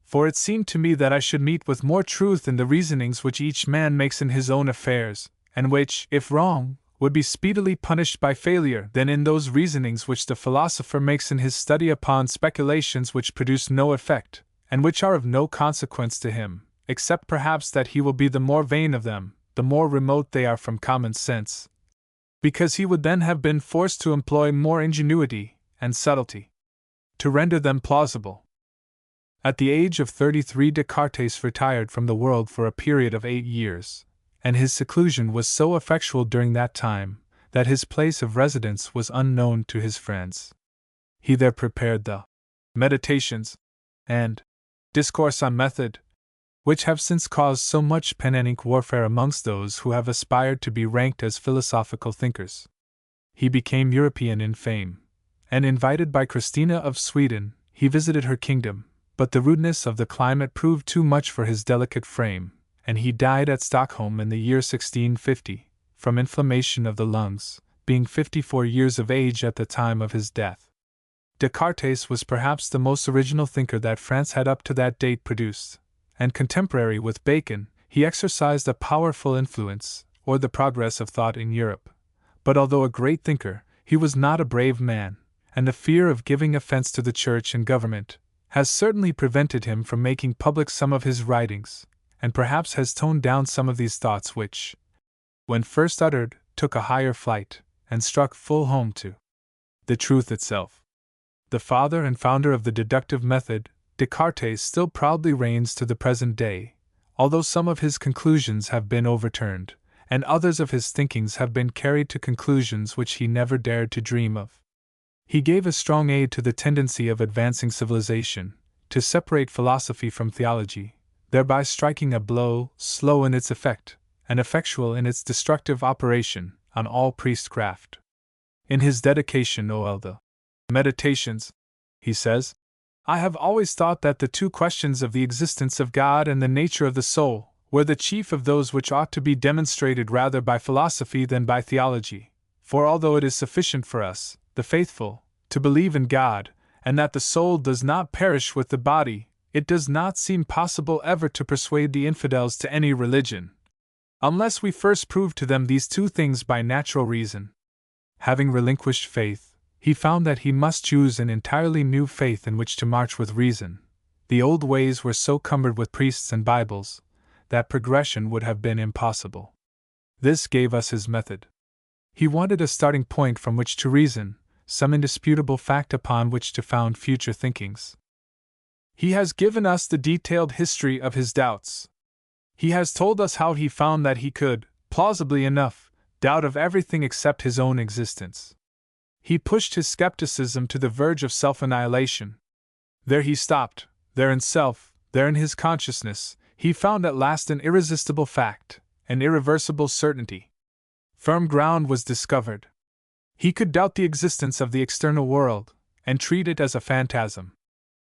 For it seemed to me that I should meet with more truth in the reasonings which each man makes in his own affairs, and which, if wrong, would be speedily punished by failure, than in those reasonings which the philosopher makes in his study upon speculations which produce no effect, and which are of no consequence to him, except perhaps that he will be the more vain of them, the more remote they are from common sense, because he would then have been forced to employ more ingenuity and subtlety to render them plausible." At the age of 33, Descartes retired from the world for a period of 8 years, and his seclusion was so effectual during that time that his place of residence was unknown to his friends. He there prepared the Meditations and Discourse on Method, which have since caused so much pen and ink warfare amongst those who have aspired to be ranked as philosophical thinkers. He became European in fame, and invited by Christina of Sweden, he visited her kingdom, but the rudeness of the climate proved too much for his delicate frame, and he died at Stockholm in the year 1650, from inflammation of the lungs, being 54 years of age at the time of his death. Descartes was perhaps the most original thinker that France had up to that date produced, and contemporary with Bacon, he exercised a powerful influence, or the progress of thought in Europe. But although a great thinker, he was not a brave man, and the fear of giving offense to the Church and government has certainly prevented him from making public some of his writings, and perhaps has toned down some of these thoughts which, when first uttered, took a higher flight, and struck full home to the truth itself. The father and founder of the deductive method, Descartes still proudly reigns to the present day, although some of his conclusions have been overturned, and others of his thinkings have been carried to conclusions which he never dared to dream of. He gave a strong aid to the tendency of advancing civilization, to separate philosophy from theology, thereby striking a blow, slow in its effect, and effectual in its destructive operation, on all priestcraft. In his dedication to the Meditations, he says, "I have always thought that the two questions of the existence of God and the nature of the soul were the chief of those which ought to be demonstrated rather by philosophy than by theology, for although it is sufficient for us, the faithful, to believe in God, and that the soul does not perish with the body, it does not seem possible ever to persuade the infidels to any religion, unless we first prove to them these two things by natural reason." Having relinquished faith, he found that he must choose an entirely new faith in which to march with reason. The old ways were so cumbered with priests and Bibles that progression would have been impossible. This gave us his method. He wanted a starting point from which to reason, some indisputable fact upon which to found future thinkings. He has given us the detailed history of his doubts. He has told us how he found that he could, plausibly enough, doubt of everything except his own existence. He pushed his skepticism to the verge of self-annihilation. There he stopped, there in self, there in his consciousness, he found at last an irresistible fact, an irreversible certainty. Firm ground was discovered. He could doubt the existence of the external world, and treat it as a phantasm.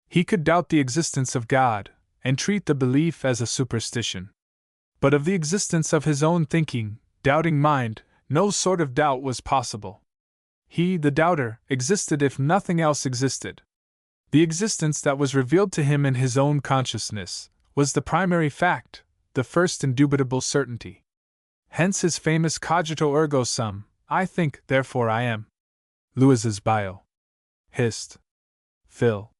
He could doubt the existence of God, and treat the belief as a superstition. But of the existence of his own thinking, doubting mind, no sort of doubt was possible. He, the doubter, existed if nothing else existed. The existence that was revealed to him in his own consciousness was the primary fact, the first indubitable certainty. Hence his famous cogito ergo sum, I think, therefore I am. Lewis's bio. Hist. Phil.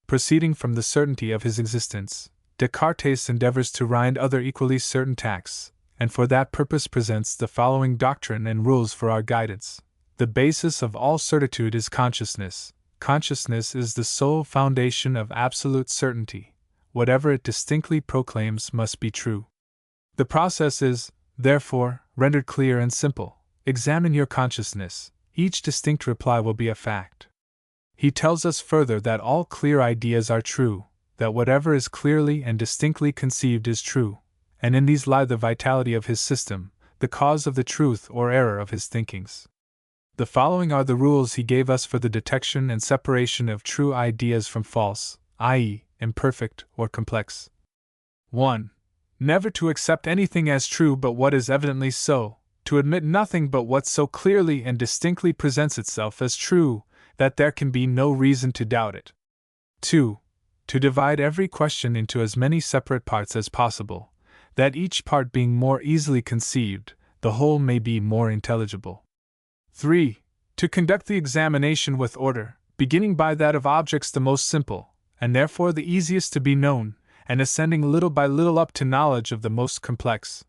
Proceeding from the certainty of his existence, Descartes endeavors to rind other equally certain facts, and for that purpose presents the following doctrine and rules for our guidance. The basis of all certitude is consciousness. Consciousness is the sole foundation of absolute certainty. Whatever it distinctly proclaims must be true. The process is, therefore, rendered clear and simple. Examine your consciousness. Each distinct reply will be a fact. He tells us further that all clear ideas are true, that whatever is clearly and distinctly conceived is true, and in these lie the vitality of his system, the cause of the truth or error of his thinkings. The following are the rules he gave us for the detection and separation of true ideas from false, i.e., imperfect or complex. 1. Never to accept anything as true but what is evidently so, to admit nothing but what so clearly and distinctly presents itself as true that there can be no reason to doubt it. 2. To divide every question into as many separate parts as possible, that each part being more easily conceived, the whole may be more intelligible. 3. To conduct the examination with order, beginning by that of objects the most simple, and therefore the easiest to be known, and ascending little by little up to knowledge of the most complex.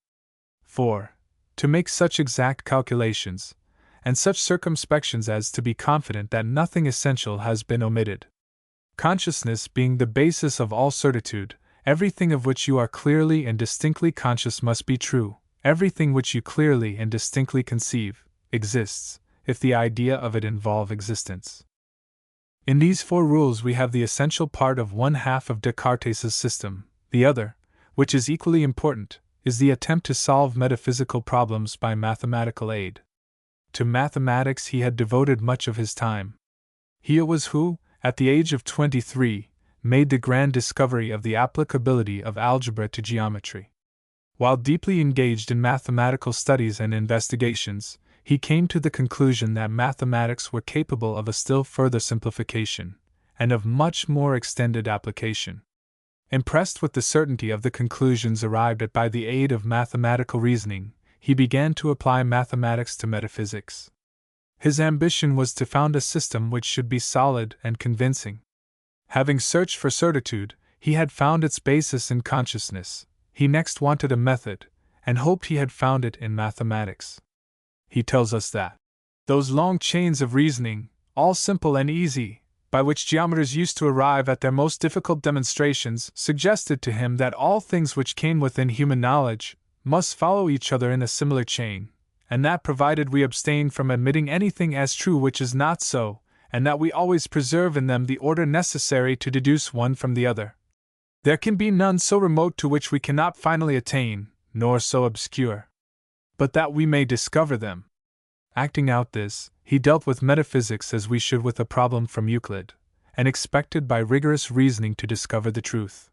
4. To make such exact calculations, and such circumspections as to be confident that nothing essential has been omitted. Consciousness being the basis of all certitude, everything of which you are clearly and distinctly conscious must be true, everything which you clearly and distinctly conceive, exists, if the idea of it involve existence. In these 4 rules we have the essential part of one half of Descartes' system. The other, which is equally important, is the attempt to solve metaphysical problems by mathematical aid. To mathematics he had devoted much of his time. He it was who, at the age of 23, made the grand discovery of the applicability of algebra to geometry. While deeply engaged in mathematical studies and investigations, he came to the conclusion that mathematics were capable of a still further simplification, and of much more extended application. Impressed with the certainty of the conclusions arrived at by the aid of mathematical reasoning, he began to apply mathematics to metaphysics. His ambition was to found a system which should be solid and convincing. Having searched for certitude, he had found its basis in consciousness. He next wanted a method, and hoped he had found it in mathematics. He tells us that those long chains of reasoning, all simple and easy, by which geometers used to arrive at their most difficult demonstrations, suggested to him that all things which came within human knowledge must follow each other in a similar chain, and that provided we abstain from admitting anything as true which is not so, and that we always preserve in them the order necessary to deduce one from the other, there can be none so remote to which we cannot finally attain, nor so obscure, but that we may discover them. Acting out this, he dealt with metaphysics as we should with a problem from Euclid, and expected by rigorous reasoning to discover the truth.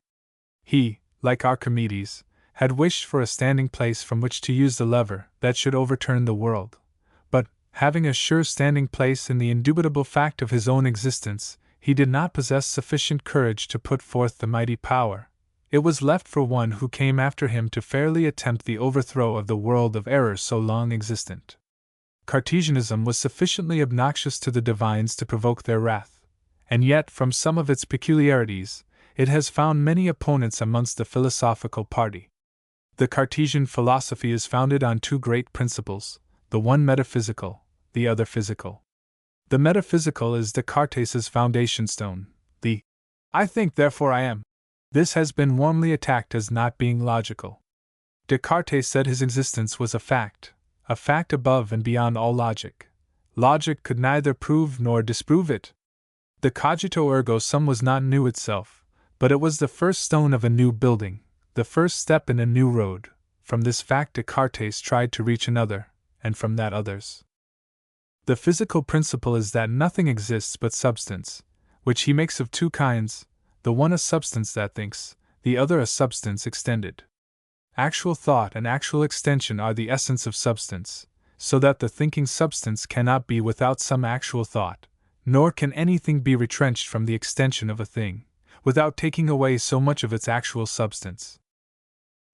He, like Archimedes, had wished for a standing place from which to use the lever that should overturn the world, but, having a sure standing place in the indubitable fact of his own existence, he did not possess sufficient courage to put forth the mighty power. It was left for one who came after him to fairly attempt the overthrow of the world of error so long existent. Cartesianism was sufficiently obnoxious to the divines to provoke their wrath, and yet, from some of its peculiarities, it has found many opponents amongst the philosophical party. The Cartesian philosophy is founded on 2 great principles, the one metaphysical, the other physical. The metaphysical is Descartes' foundation stone, the I think therefore I am. This has been warmly attacked as not being logical. Descartes said his existence was a fact above and beyond all logic. Logic could neither prove nor disprove it. The cogito ergo sum was not new itself, but it was the first stone of a new building, the first step in a new road. From this fact Descartes tried to reach another, and from that others. The physical principle is that nothing exists but substance, which he makes of 2 kinds, the one a substance that thinks, the other a substance extended. Actual thought and actual extension are the essence of substance, so that the thinking substance cannot be without some actual thought, nor can anything be retrenched from the extension of a thing, without taking away so much of its actual substance.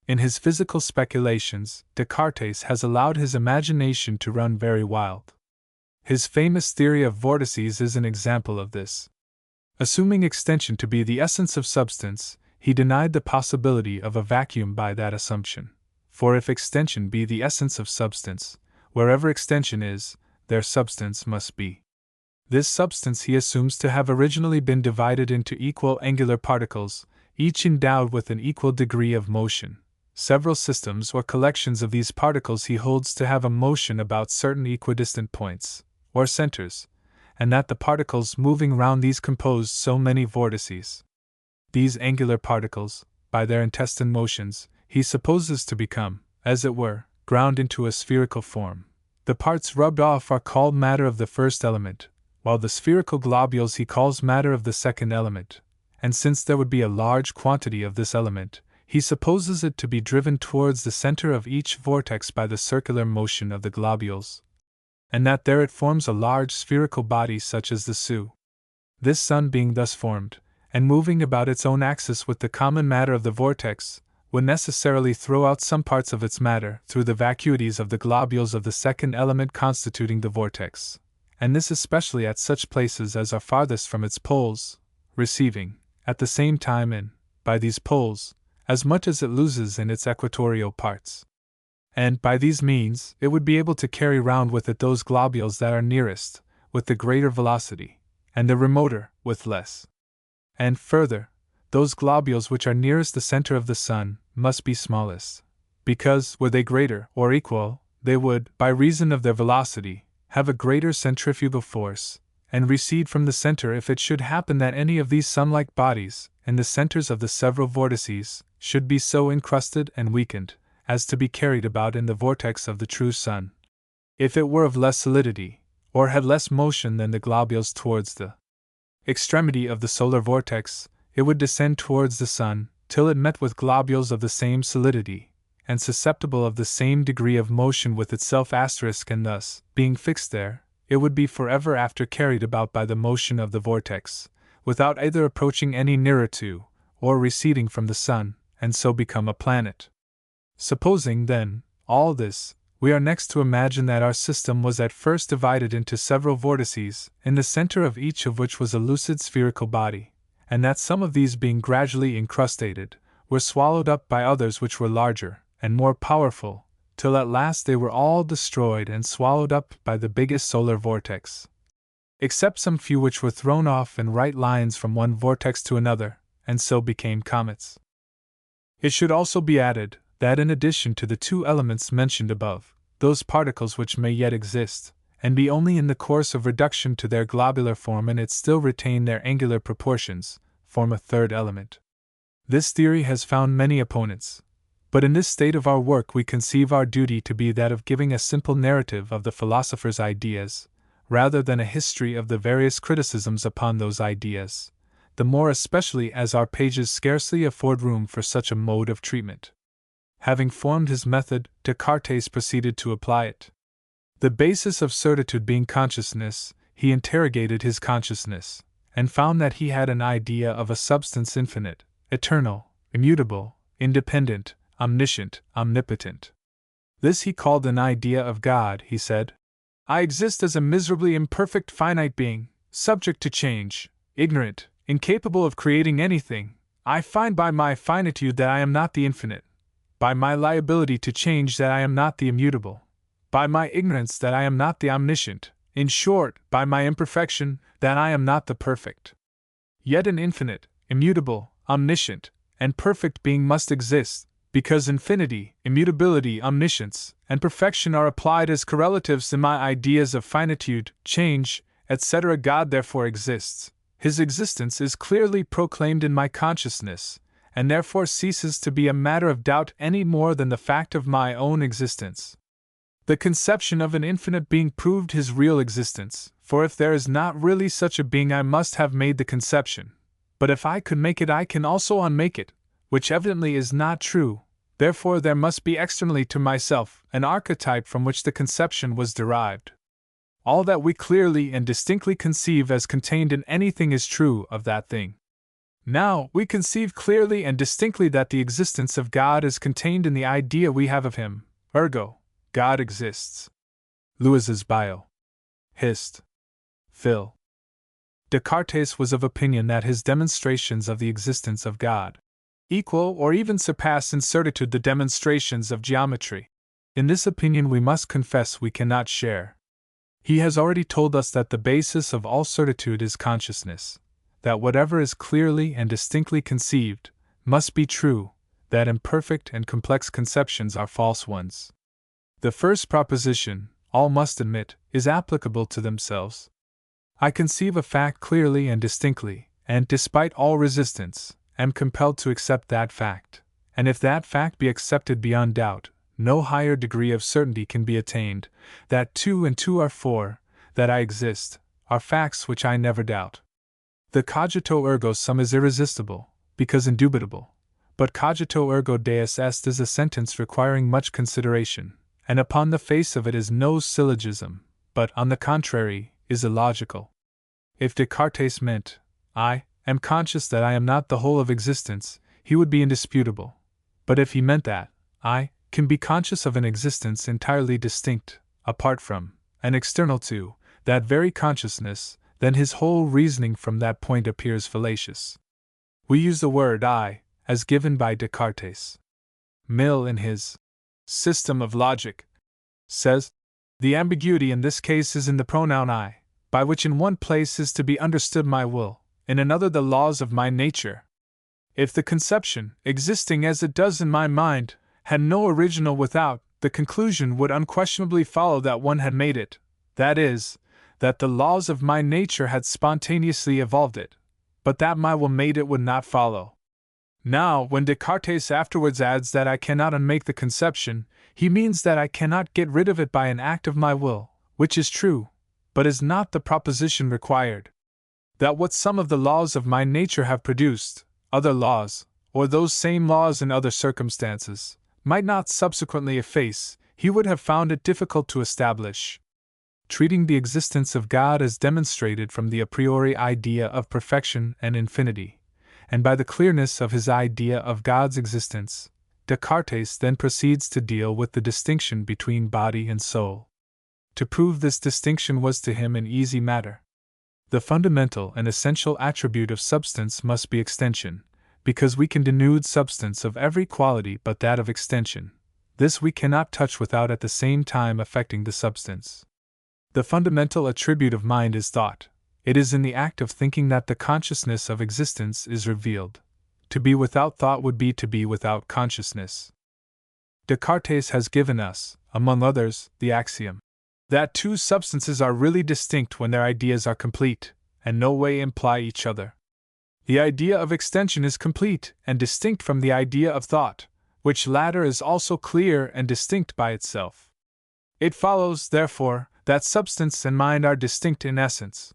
In his physical speculations, Descartes has allowed his imagination to run very wild. His famous theory of vortices is an example of this. Assuming extension to be the essence of substance, he denied the possibility of a vacuum by that assumption. For if extension be the essence of substance, wherever extension is, there substance must be. This substance he assumes to have originally been divided into equal angular particles, each endowed with an equal degree of motion. Several systems or collections of these particles he holds to have a motion about certain equidistant points, or centers, and that the particles moving round these compose so many vortices. These angular particles, by their intestine motions, he supposes to become, as it were, ground into a spherical form. The parts rubbed off are called matter of the first element, while the spherical globules he calls matter of the second element, and since there would be a large quantity of this element, he supposes it to be driven towards the center of each vortex by the circular motion of the globules, and that there it forms a large spherical body such as the Sun. This sun being thus formed, and moving about its own axis with the common matter of the vortex, would necessarily throw out some parts of its matter through the vacuities of the globules of the second element constituting the vortex, and this especially at such places as are farthest from its poles, receiving, at the same time by these poles, as much as it loses in its equatorial parts. And by these means it would be able to carry round with it those globules that are nearest, with the greater velocity, and the remoter, with less. And further, those globules which are nearest the center of the sun must be smallest, because, were they greater or equal, they would, by reason of their velocity, have a greater centrifugal force, and recede from the center if it should happen that any of these sun-like bodies, in the centers of the several vortices, should be so encrusted and weakened as to be carried about in the vortex of the true sun. If it were of less solidity, or had less motion than the globules towards the extremity of the solar vortex, it would descend towards the sun, till it met with globules of the same solidity, and susceptible of the same degree of motion with itself and thus, being fixed there, it would be forever after carried about by the motion of the vortex, without either approaching any nearer to, or receding from the sun, and so become a planet. Supposing, then, all this, we are next to imagine that our system was at first divided into several vortices, in the center of each of which was a lucid spherical body, and that some of these being gradually incrustated, were swallowed up by others which were larger and more powerful, till at last they were all destroyed and swallowed up by the biggest solar vortex, except some few which were thrown off in right lines from one vortex to another, and so became comets. It should also be added that in addition to the two elements mentioned above, those particles which may yet exist, and be only in the course of reduction to their globular form and yet still retain their angular proportions, form a third element. This theory has found many opponents, but in this state of our work we conceive our duty to be that of giving a simple narrative of the philosopher's ideas, rather than a history of the various criticisms upon those ideas, the more especially as our pages scarcely afford room for such a mode of treatment. Having formed his method, Descartes proceeded to apply it. The basis of certitude being consciousness, he interrogated his consciousness, and found that he had an idea of a substance infinite, eternal, immutable, independent, omniscient, omnipotent. This he called an idea of God. He said, "I exist as a miserably imperfect finite being, subject to change, ignorant, incapable of creating anything. I find by my finitude that I am not the infinite, by my liability to change that I am not the immutable, by my ignorance that I am not the omniscient, in short, by my imperfection, that I am not the perfect. Yet an infinite, immutable, omniscient, and perfect being must exist, because infinity, immutability, omniscience, and perfection are applied as correlatives in my ideas of finitude, change, etc. God therefore exists. His existence is clearly proclaimed in my consciousness, and therefore ceases to be a matter of doubt any more than the fact of my own existence. The conception of an infinite being proved his real existence, for if there is not really such a being I must have made the conception, but if I could make it I can also unmake it, which evidently is not true, therefore there must be externally to myself an archetype from which the conception was derived. All that we clearly and distinctly conceive as contained in anything is true of that thing. Now, we conceive clearly and distinctly that the existence of God is contained in the idea we have of him, ergo, God exists. Lewis's Bio. Hist. Phil. Descartes was of opinion that his demonstrations of the existence of God equal or even surpass in certitude the demonstrations of geometry. In this opinion we must confess we cannot share. He has already told us that the basis of all certitude is consciousness, that whatever is clearly and distinctly conceived must be true, that imperfect and complex conceptions are false ones. The first proposition, all must admit, is applicable to themselves. I conceive a fact clearly and distinctly, and, despite all resistance, am compelled to accept that fact, and if that fact be accepted beyond doubt, no higher degree of certainty can be attained. That 2 and 2 are 4, that I exist, are facts which I never doubt. The cogito ergo sum is irresistible, because indubitable, but cogito ergo Deus est is a sentence requiring much consideration, and upon the face of it is no syllogism, but, on the contrary, is illogical. If Descartes meant, I am conscious that I am not the whole of existence, he would be indisputable. But if he meant that, I can be conscious of an existence entirely distinct, apart from, and external to, that very consciousness, then his whole reasoning from that point appears fallacious. We use the word I, as given by Descartes. Mill, in his System of Logic, says, the ambiguity in this case is in the pronoun I, by which in one place is to be understood my will, in another the laws of my nature. If the conception, existing as it does in my mind, had no original without, the conclusion would unquestionably follow that one had made it, that is, that the laws of my nature had spontaneously evolved it, but that my will made it would not follow. Now, when Descartes afterwards adds that I cannot unmake the conception, he means that I cannot get rid of it by an act of my will, which is true, but is not the proposition required. That what some of the laws of my nature have produced, other laws, or those same laws in other circumstances, might not subsequently efface, he would have found it difficult to establish. Treating the existence of God as demonstrated from the a priori idea of perfection and infinity, and by the clearness of his idea of God's existence, Descartes then proceeds to deal with the distinction between body and soul. To prove this distinction was to him an easy matter. The fundamental and essential attribute of substance must be extension, because we can denude substance of every quality but that of extension. This we cannot touch without at the same time affecting the substance. The fundamental attribute of mind is thought. It is in the act of thinking that the consciousness of existence is revealed. To be without thought would be to be without consciousness. Descartes has given us, among others, the axiom that two substances are really distinct when their ideas are complete, and no way imply each other. The idea of extension is complete and distinct from the idea of thought, which latter is also clear and distinct by itself. It follows, therefore, that substance and mind are distinct in essence.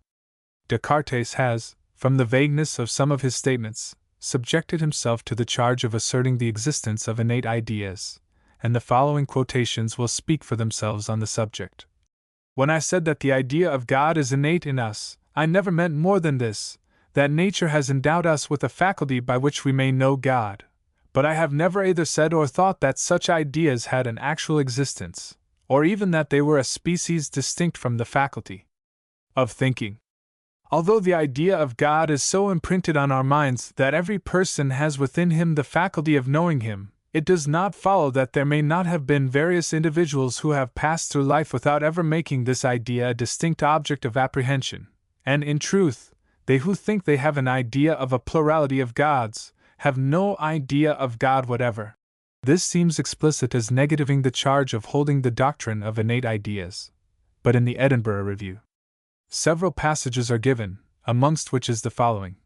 Descartes has, from the vagueness of some of his statements, subjected himself to the charge of asserting the existence of innate ideas, and the following quotations will speak for themselves on the subject. When I said that the idea of God is innate in us, I never meant more than this, that nature has endowed us with a faculty by which we may know God, but I have never either said or thought that such ideas had an actual existence, or even that they were a species distinct from the faculty of thinking. Although the idea of God is so imprinted on our minds that every person has within him the faculty of knowing him, it does not follow that there may not have been various individuals who have passed through life without ever making this idea a distinct object of apprehension, and in truth, they who think they have an idea of a plurality of gods, have no idea of God whatever. This seems explicit as negativing the charge of holding the doctrine of innate ideas. But in the Edinburgh Review, several passages are given, amongst which is the following.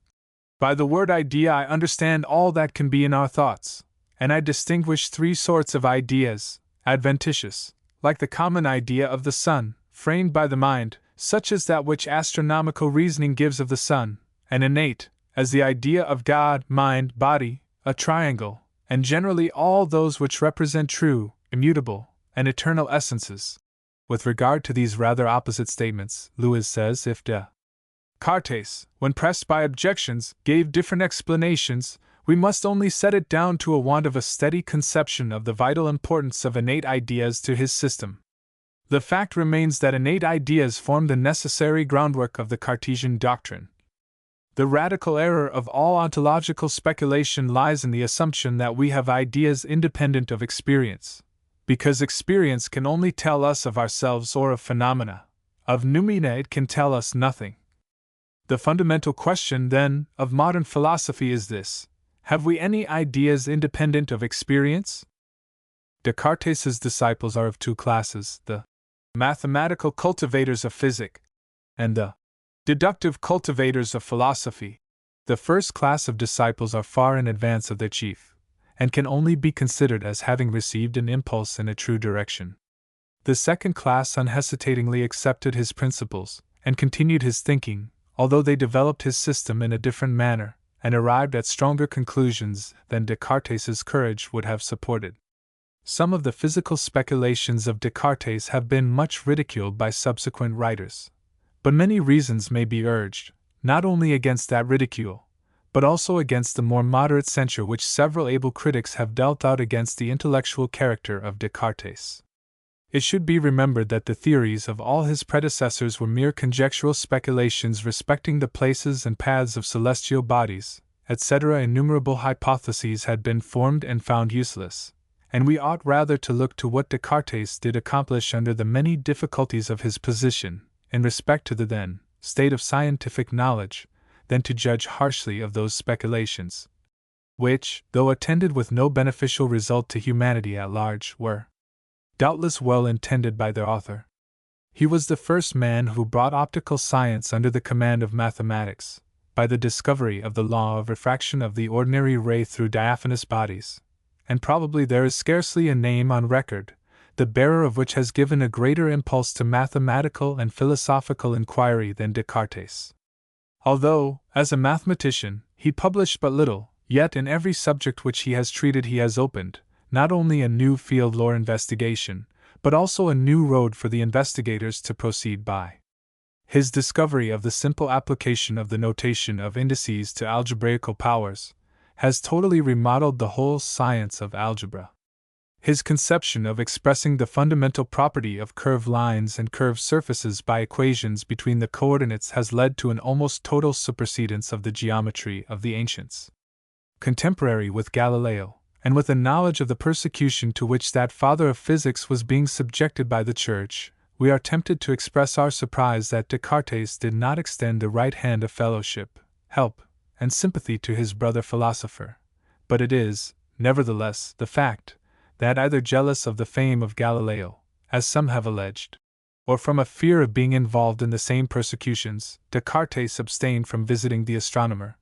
By the word idea I understand all that can be in our thoughts, and I distinguish three sorts of ideas, adventitious, like the common idea of the sun, framed by the mind, such as that which astronomical reasoning gives of the sun, and innate, as the idea of God, mind, body, a triangle, and generally all those which represent true, immutable, and eternal essences. With regard to these rather opposite statements, Lewis says if Descartes Descartes, when pressed by objections, gave different explanations, we must only set it down to a want of a steady conception of the vital importance of innate ideas to his system. The fact remains that innate ideas form the necessary groundwork of the Cartesian doctrine. The radical error of all ontological speculation lies in the assumption that we have ideas independent of experience, because experience can only tell us of ourselves or of phenomena. Of noumena it can tell us nothing. The fundamental question, then, of modern philosophy is this: have we any ideas independent of experience? Descartes' disciples are of two classes, the mathematical cultivators of physics and the deductive cultivators of philosophy. The first class of disciples are far in advance of their chief, and can only be considered as having received an impulse in a true direction. The second class unhesitatingly accepted his principles, and continued his thinking, although they developed his system in a different manner, and arrived at stronger conclusions than Descartes' courage would have supported. Some of the physical speculations of Descartes have been much ridiculed by subsequent writers, but many reasons may be urged, not only against that ridicule, but also against the more moderate censure which several able critics have dealt out against the intellectual character of Descartes. It should be remembered that the theories of all his predecessors were mere conjectural speculations respecting the places and paths of celestial bodies, etc. Innumerable hypotheses had been formed and found useless, and we ought rather to look to what Descartes did accomplish under the many difficulties of his position, in respect to the then state of scientific knowledge, than to judge harshly of those speculations, which, though attended with no beneficial result to humanity at large, were doubtless well intended by their author. He was the first man who brought optical science under the command of mathematics, by the discovery of the law of refraction of the ordinary ray through diaphanous bodies, and probably there is scarcely a name on record, the bearer of which has given a greater impulse to mathematical and philosophical inquiry than Descartes. Although, as a mathematician, he published but little, yet in every subject which he has treated he has opened, not only a new field or investigation, but also a new road for the investigators to proceed by. His discovery of the simple application of the notation of indices to algebraical powers has totally remodeled the whole science of algebra. His conception of expressing the fundamental property of curved lines and curved surfaces by equations between the coordinates has led to an almost total supersedence of the geometry of the ancients. Contemporary with Galileo, and with a knowledge of the persecution to which that father of physics was being subjected by the Church, we are tempted to express our surprise that Descartes did not extend the right hand of fellowship, help, and sympathy to his brother philosopher. But it is, nevertheless, the fact that either jealous of the fame of Galileo, as some have alleged, or from a fear of being involved in the same persecutions, Descartes abstained from visiting the astronomer,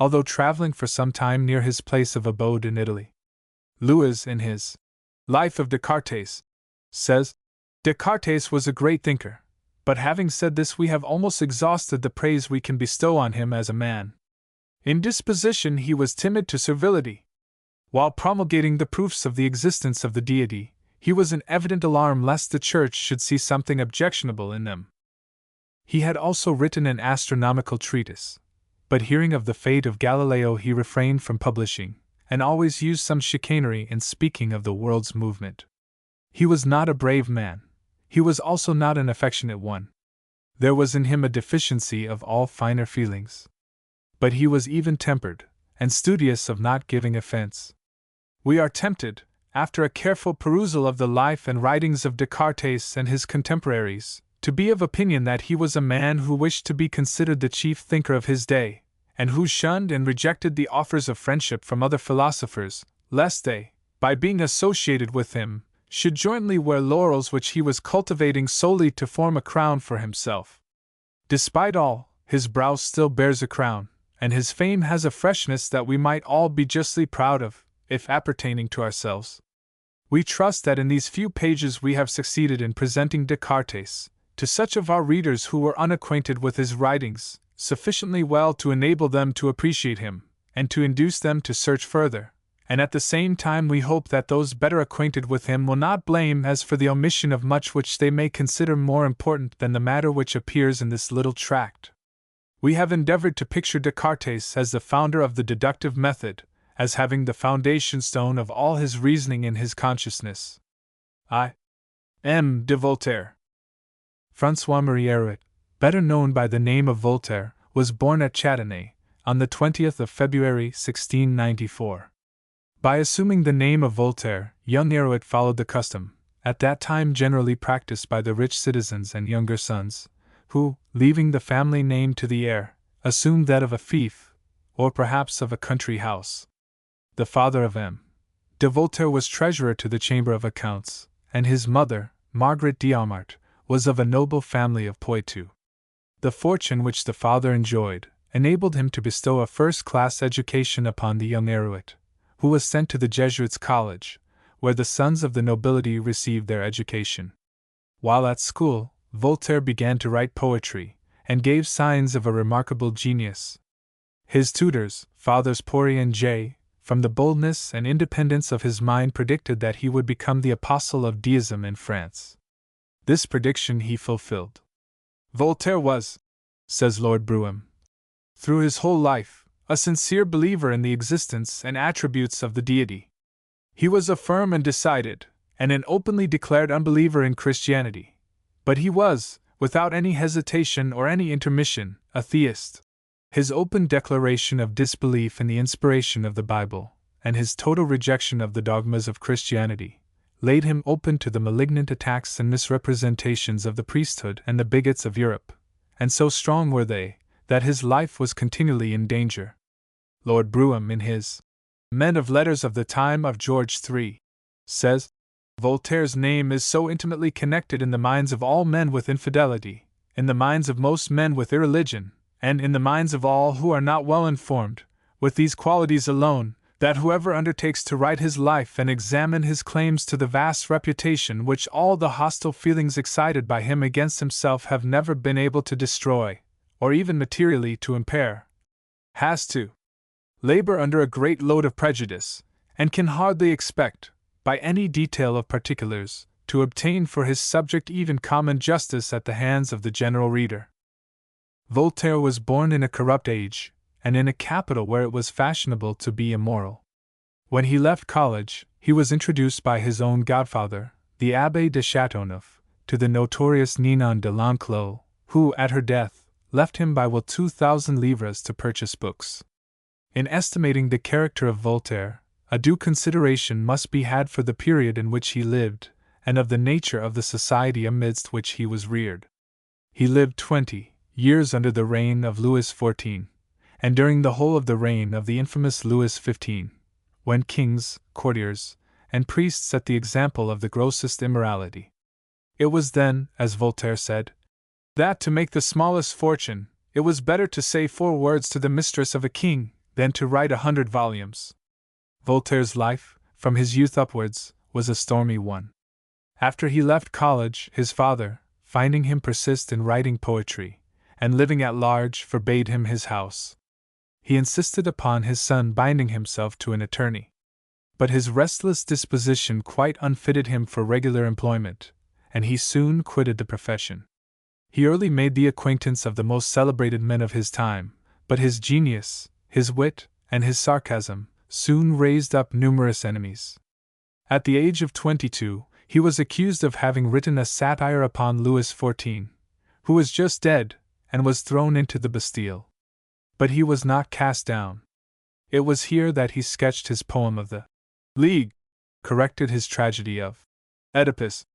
although traveling for some time near his place of abode in Italy. Lewis, in his Life of Descartes, says, Descartes was a great thinker, but having said this we have almost exhausted the praise we can bestow on him as a man. In disposition he was timid to servility. While promulgating the proofs of the existence of the deity, he was in evident alarm lest the Church should see something objectionable in them. He had also written an astronomical treatise, but hearing of the fate of Galileo he refrained from publishing, and always used some chicanery in speaking of the world's movement. He was not a brave man. He was also not an affectionate one. There was in him a deficiency of all finer feelings. But he was even-tempered, and studious of not giving offense. We are tempted, after a careful perusal of the life and writings of Descartes and his contemporaries, to be of opinion that he was a man who wished to be considered the chief thinker of his day, and who shunned and rejected the offers of friendship from other philosophers, lest they, by being associated with him, should jointly wear laurels which he was cultivating solely to form a crown for himself. Despite all, his brow still bears a crown, and his fame has a freshness that we might all be justly proud of, if appertaining to ourselves. We trust that in these few pages we have succeeded in presenting Descartes, to such of our readers who were unacquainted with his writings, sufficiently well to enable them to appreciate him, and to induce them to search further, and at the same time we hope that those better acquainted with him will not blame us for the omission of much which they may consider more important than the matter which appears in this little tract. We have endeavored to picture Descartes as the founder of the deductive method, as having the foundation stone of all his reasoning in his consciousness. I. M. de Voltaire. François-Marie Arouet, better known by the name of Voltaire, was born at Châtenay, on the 20th of February 1694. By assuming the name of Voltaire, young Arouet followed the custom, at that time generally practiced by the rich citizens and younger sons, who, leaving the family name to the heir, assumed that of a fief, or perhaps of a country house. The father of M. de Voltaire was treasurer to the Chamber of Accounts, and his mother, Margaret d'Aumart, was of a noble family of Poitou. The fortune which the father enjoyed enabled him to bestow a first-class education upon the young Arouet, who was sent to the Jesuits' college, where the sons of the nobility received their education. While at school, Voltaire began to write poetry, and gave signs of a remarkable genius. His tutors, Fathers Porry and Jay, from the boldness and independence of his mind predicted that he would become the apostle of deism in France. This prediction he fulfilled. Voltaire was, says Lord Brougham, through his whole life, a sincere believer in the existence and attributes of the deity. He was a firm and decided, and an openly declared unbeliever in Christianity. But he was, without any hesitation or any intermission, a theist. His open declaration of disbelief in the inspiration of the Bible, and his total rejection of the dogmas of Christianity, laid him open to the malignant attacks and misrepresentations of the priesthood and the bigots of Europe, and so strong were they, that his life was continually in danger. Lord Brougham, in his Men of Letters of the Time of George III, says, Voltaire's name is so intimately connected in the minds of all men with infidelity, in the minds of most men with irreligion, and in the minds of all who are not well informed, with these qualities alone, that whoever undertakes to write his life and examine his claims to the vast reputation which all the hostile feelings excited by him against himself have never been able to destroy, or even materially to impair, has to labor under a great load of prejudice, and can hardly expect, by any detail of particulars, to obtain for his subject even common justice at the hands of the general reader. Voltaire was born in a corrupt age, and in a capital where it was fashionable to be immoral. When he left college, he was introduced by his own godfather, the Abbé de Châteauneuf, to the notorious Ninon de l'Enclos, who, at her death, left him by will 2,000 livres to purchase books. In estimating the character of Voltaire, a due consideration must be had for the period in which he lived, and of the nature of the society amidst which he was reared. He lived 20 years under the reign of Louis XIV, and during the whole of the reign of the infamous Louis XV, when kings, courtiers, and priests set the example of the grossest immorality. It was then, as Voltaire said, that to make the smallest fortune, it was better to say 4 words to the mistress of a king than to write 100 volumes. Voltaire's life, from his youth upwards, was a stormy one. After he left college, his father, finding him persist in writing poetry, and living at large, forbade him his house. He insisted upon his son binding himself to an attorney. But his restless disposition quite unfitted him for regular employment, and he soon quitted the profession. He early made the acquaintance of the most celebrated men of his time, but his genius, his wit, and his sarcasm soon raised up numerous enemies. At the age of 22, he was accused of having written a satire upon Louis XIV, who was just dead, and was thrown into the Bastille. But he was not cast down. It was here that he sketched his poem of the League, corrected his tragedy of Oedipus,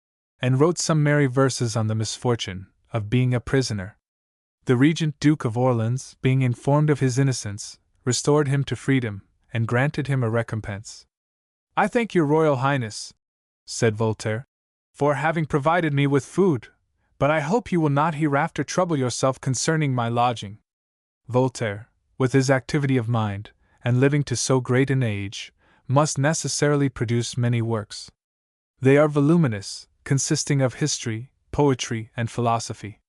and wrote some merry verses on the misfortune of being a prisoner. The Regent Duke of Orleans, being informed of his innocence, restored him to freedom, and granted him a recompense. I thank your Royal Highness, said Voltaire, for having provided me with food, but I hope you will not hereafter trouble yourself concerning my lodging. Voltaire, with his activity of mind, and living to so great an age, must necessarily produce many works. They are voluminous, consisting of history, poetry, and philosophy.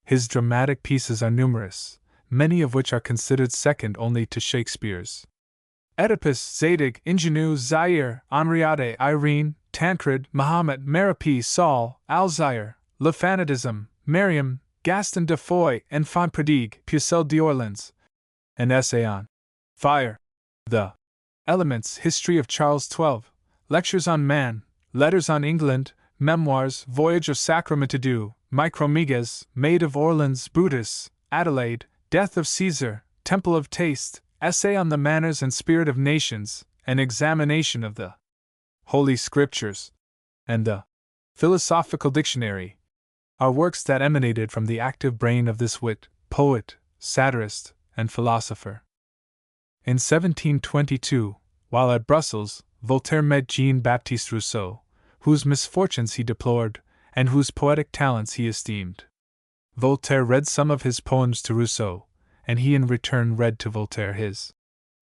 His dramatic pieces are numerous, many of which are considered second only to Shakespeare's. Oedipus, Zadig, Ingenue, Zaire, Henriade, Irene, Tancred, Mahomet, Merope, Saul, Alzire, Le Fanatisme, Mariam, Gaston de Foix, Enfant Prodigue, Pucelle d'Orleans. An essay on Fire, the Elements, History of Charles XII, Lectures on Man, Letters on England, Memoirs, Voyage of Sacramentado, Micromegas, Maid of Orleans, Brutus, Adelaide, Death of Caesar, Temple of Taste, Essay on the Manners and Spirit of Nations, an Examination of the Holy Scriptures, and the Philosophical Dictionary, are works that emanated from the active brain of this wit, poet, satirist, and philosopher. In 1722, while at Brussels, Voltaire met Jean-Baptiste Rousseau, whose misfortunes he deplored, and whose poetic talents he esteemed. Voltaire read some of his poems to Rousseau, and he in return read to Voltaire his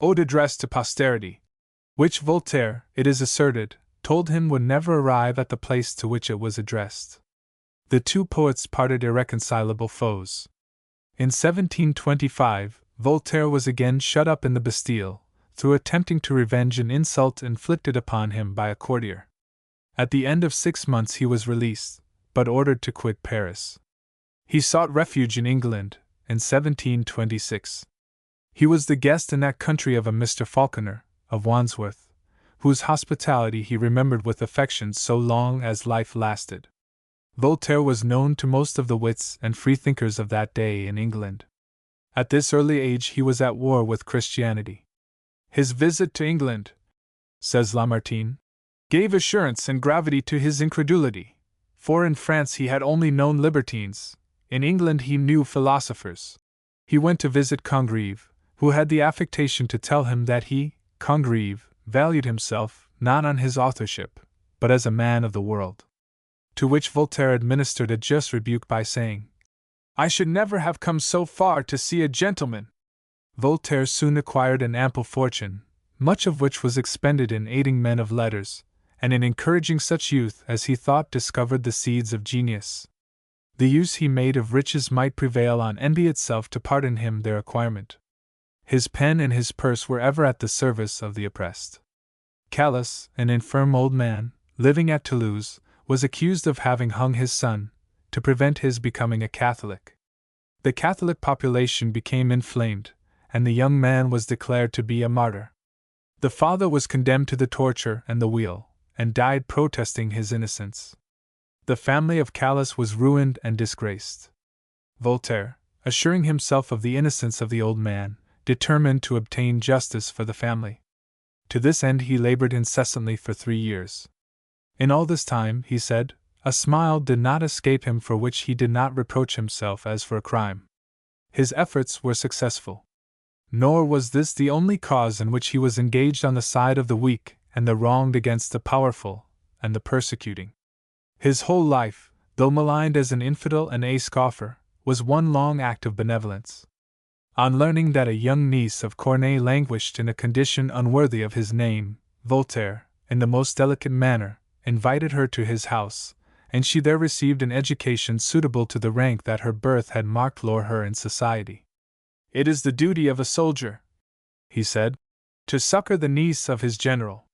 Ode addressed to posterity, which Voltaire, it is asserted, told him would never arrive at the place to which it was addressed. The two poets parted irreconcilable foes. In 1725, Voltaire was again shut up in the Bastille, through attempting to revenge an insult inflicted upon him by a courtier. At the end of 6 months he was released, but ordered to quit Paris. He sought refuge in England, in 1726. He was the guest in that country of a Mr. Falconer, of Wandsworth, whose hospitality he remembered with affection so long as life lasted. Voltaire was known to most of the wits and freethinkers of that day in England. At this early age he was at war with Christianity. His visit to England, says Lamartine, gave assurance and gravity to his incredulity, for in France he had only known libertines, in England he knew philosophers. He went to visit Congreve, who had the affectation to tell him that he, Congreve, valued himself, not on his authorship, but as a man of the world. To which Voltaire administered a just rebuke by saying, "I should never have come so far to see a gentleman." Voltaire soon acquired an ample fortune, much of which was expended in aiding men of letters, and in encouraging such youth as he thought discovered the seeds of genius. The use he made of riches might prevail on envy itself to pardon him their acquirement. His pen and his purse were ever at the service of the oppressed. Calas, an infirm old man, living at Toulouse, was accused of having hung his son, to prevent his becoming a Catholic. The Catholic population became inflamed, and the young man was declared to be a martyr. The father was condemned to the torture and the wheel, and died protesting his innocence. The family of Calas was ruined and disgraced. Voltaire, assuring himself of the innocence of the old man, determined to obtain justice for the family. To this end he labored incessantly for 3 years. In all this time, he said, a smile did not escape him for which he did not reproach himself as for a crime. His efforts were successful. Nor was this the only cause in which he was engaged on the side of the weak and the wronged against the powerful and the persecuting. His whole life, though maligned as an infidel and a scoffer, was one long act of benevolence. On learning that a young niece of Corneille languished in a condition unworthy of his name, Voltaire, in the most delicate manner, invited her to his house, and she there received an education suitable to the rank that her birth had marked for her in society. "It is the duty of a soldier," he said, "to succor the niece of his general."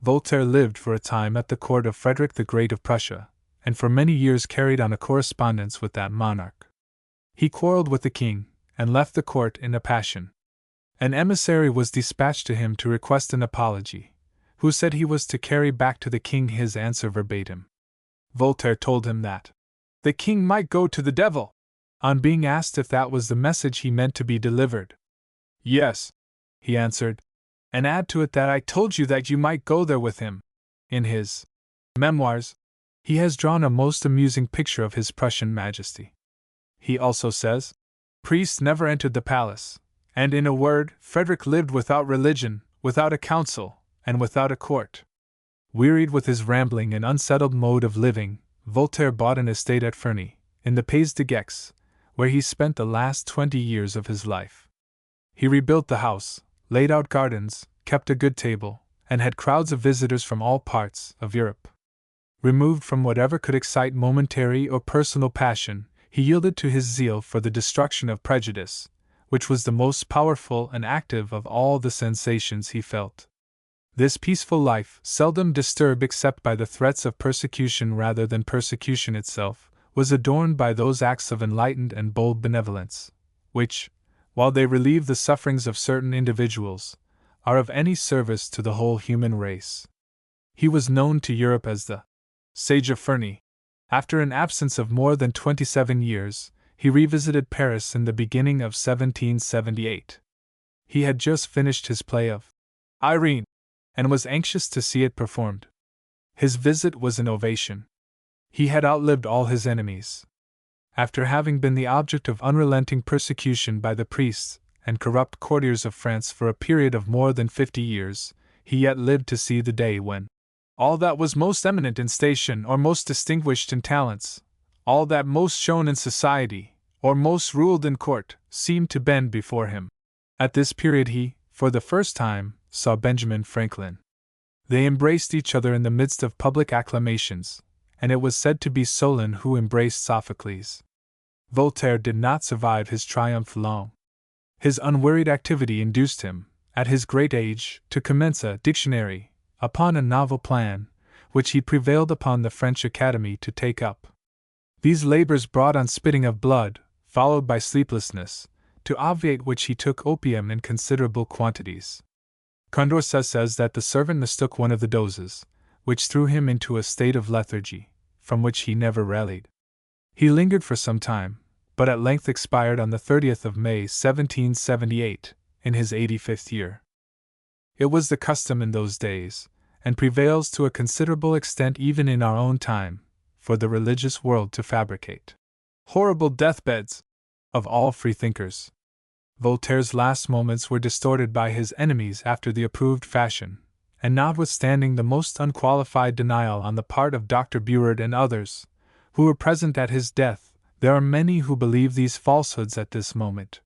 Voltaire lived for a time at the court of Frederick the Great of Prussia, and for many years carried on a correspondence with that monarch. He quarreled with the king, and left the court in a passion. An emissary was dispatched to him to request an apology, who said he was to carry back to the king his answer verbatim. Voltaire told him that the king might go to the devil. On being asked if that was the message he meant to be delivered, "Yes," he answered, "and add to it that I told you that you might go there with him." In his Memoirs, he has drawn a most amusing picture of his Prussian Majesty. He also says, "Priests never entered the palace, and in a word, Frederick lived without religion, without a council, and without a court." Wearied with his rambling and unsettled mode of living, Voltaire bought an estate at Ferney, in the Pays de Gex, where he spent the last 20 years of his life. He rebuilt the house, laid out gardens, kept a good table, and had crowds of visitors from all parts of Europe. Removed from whatever could excite momentary or personal passion, he yielded to his zeal for the destruction of prejudice, which was the most powerful and active of all the sensations he felt. This peaceful life, seldom disturbed except by the threats of persecution rather than persecution itself, was adorned by those acts of enlightened and bold benevolence, which, while they relieve the sufferings of certain individuals, are of any service to the whole human race. He was known to Europe as the Sage of Ferney. After an absence of more than 27 years, he revisited Paris in the beginning of 1778. He had just finished his play of Irene, and was anxious to see it performed. His visit was an ovation. He had outlived all his enemies. After having been the object of unrelenting persecution by the priests and corrupt courtiers of France for a period of more than 50 years, he yet lived to see the day when all that was most eminent in station or most distinguished in talents, all that most shone in society, or most ruled in court, seemed to bend before him. At this period he, for the first time, saw Benjamin Franklin. They embraced each other in the midst of public acclamations, and it was said to be Solon who embraced Sophocles. Voltaire did not survive his triumph long. His unwearied activity induced him, at his great age, to commence a dictionary, upon a novel plan, which he prevailed upon the French Academy to take up. These labors brought on spitting of blood, followed by sleeplessness, to obviate which he took opium in considerable quantities. Condorcet says that the servant mistook one of the doses, which threw him into a state of lethargy, from which he never rallied. He lingered for some time, but at length expired on the 30th of May 1778, in his 85th year. It was the custom in those days, and prevails to a considerable extent even in our own time, for the religious world to fabricate horrible deathbeds of all freethinkers. Voltaire's last moments were distorted by his enemies after the approved fashion, and notwithstanding the most unqualified denial on the part of Dr. Burard and others, who were present at his death, there are many who believe these falsehoods at this moment.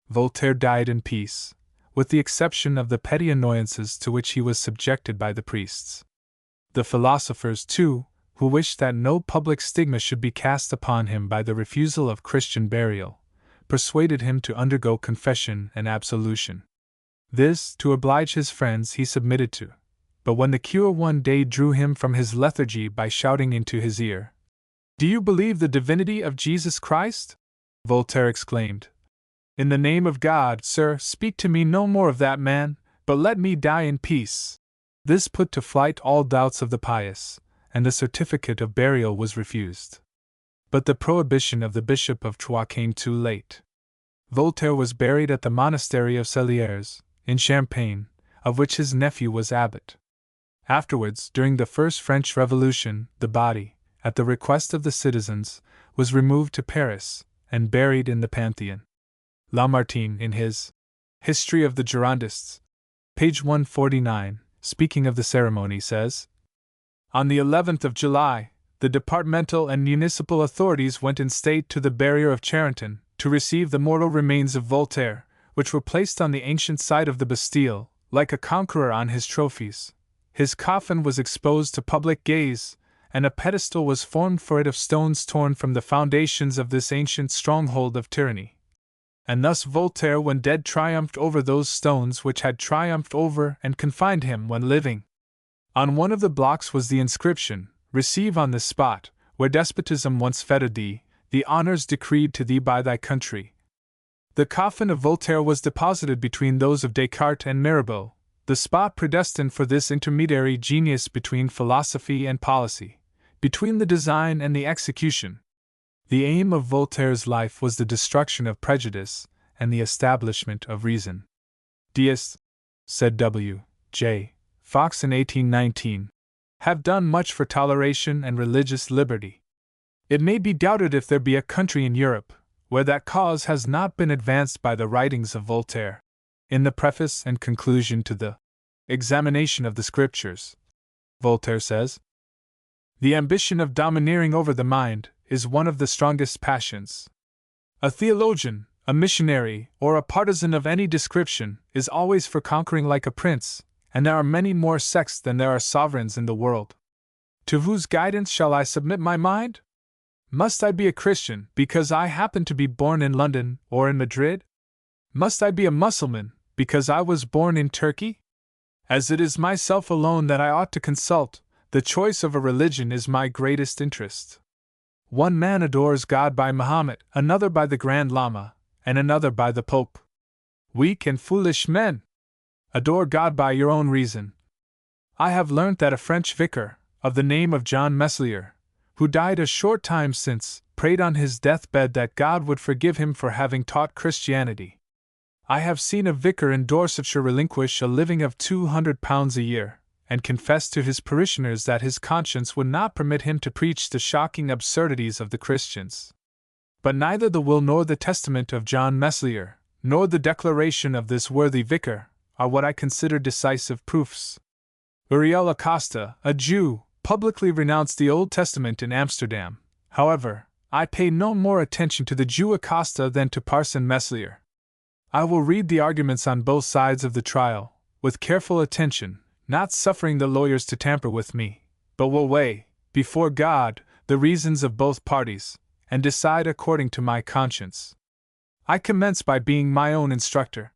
Voltaire died in peace, with the exception of the petty annoyances to which he was subjected by the priests. The philosophers, too, who wished that no public stigma should be cast upon him by the refusal of Christian burial, persuaded him to undergo confession and absolution. This, to oblige his friends, he submitted to, but when the cure one day drew him from his lethargy by shouting into his ear, "Do you believe the divinity of Jesus Christ?" Voltaire exclaimed, "In the name of God, sir, speak to me no more of that man, but let me die in peace." This put to flight all doubts of the pious, and the certificate of burial was refused. But the prohibition of the Bishop of Troyes came too late. Voltaire was buried at the monastery of Celières, in Champagne, of which his nephew was abbot. Afterwards, during the first French Revolution, the body, at the request of the citizens, was removed to Paris, and buried in the Pantheon. Lamartine, in his History of the Girondists, page 149, speaking of the ceremony, says, "On the 11th of July, the departmental and municipal authorities went in state to the barrier of Charenton, to receive the mortal remains of Voltaire, which were placed on the ancient site of the Bastille, like a conqueror on his trophies. His coffin was exposed to public gaze, and a pedestal was formed for it of stones torn from the foundations of this ancient stronghold of tyranny. And thus Voltaire when dead triumphed over those stones which had triumphed over and confined him when living." On one of the blocks was the inscription, "Receive on this spot, where despotism once fettered thee, the honors decreed to thee by thy country." The coffin of Voltaire was deposited between those of Descartes and Mirabeau, the spot predestined for this intermediary genius between philosophy and policy, between the design and the execution. The aim of Voltaire's life was the destruction of prejudice and the establishment of reason. "Deists," said W. J. Fox in 1819, "have done much for toleration and religious liberty. It may be doubted if there be a country in Europe where that cause has not been advanced by the writings of Voltaire." In the preface and conclusion to the Examination of the Scriptures, Voltaire says, "The ambition of domineering over the mind is one of the strongest passions. A theologian, a missionary, or a partisan of any description is always for conquering like a prince, and there are many more sects than there are sovereigns in the world. To whose guidance shall I submit my mind? Must I be a Christian because I happen to be born in London or in Madrid? Must I be a Mussulman because I was born in Turkey? As it is myself alone that I ought to consult, the choice of a religion is my greatest interest. One man adores God by Muhammad, another by the Grand Lama, and another by the Pope. Weak and foolish men! Adore God by your own reason. I have learnt that a French vicar, of the name of John Meslier, who died a short time since, prayed on his deathbed that God would forgive him for having taught Christianity. I have seen a vicar in Dorsetshire relinquish a living of £200 a year, and confess to his parishioners that his conscience would not permit him to preach the shocking absurdities of the Christians. But neither the will nor the testament of John Meslier, nor the declaration of this worthy vicar, are what I consider decisive proofs. Uriel Acosta, a Jew, publicly renounced the Old Testament in Amsterdam. However, I pay no more attention to the Jew Acosta than to Parson Meslier. I will read the arguments on both sides of the trial, with careful attention, not suffering the lawyers to tamper with me, but will weigh, before God, the reasons of both parties, and decide according to my conscience. I commence by being my own instructor.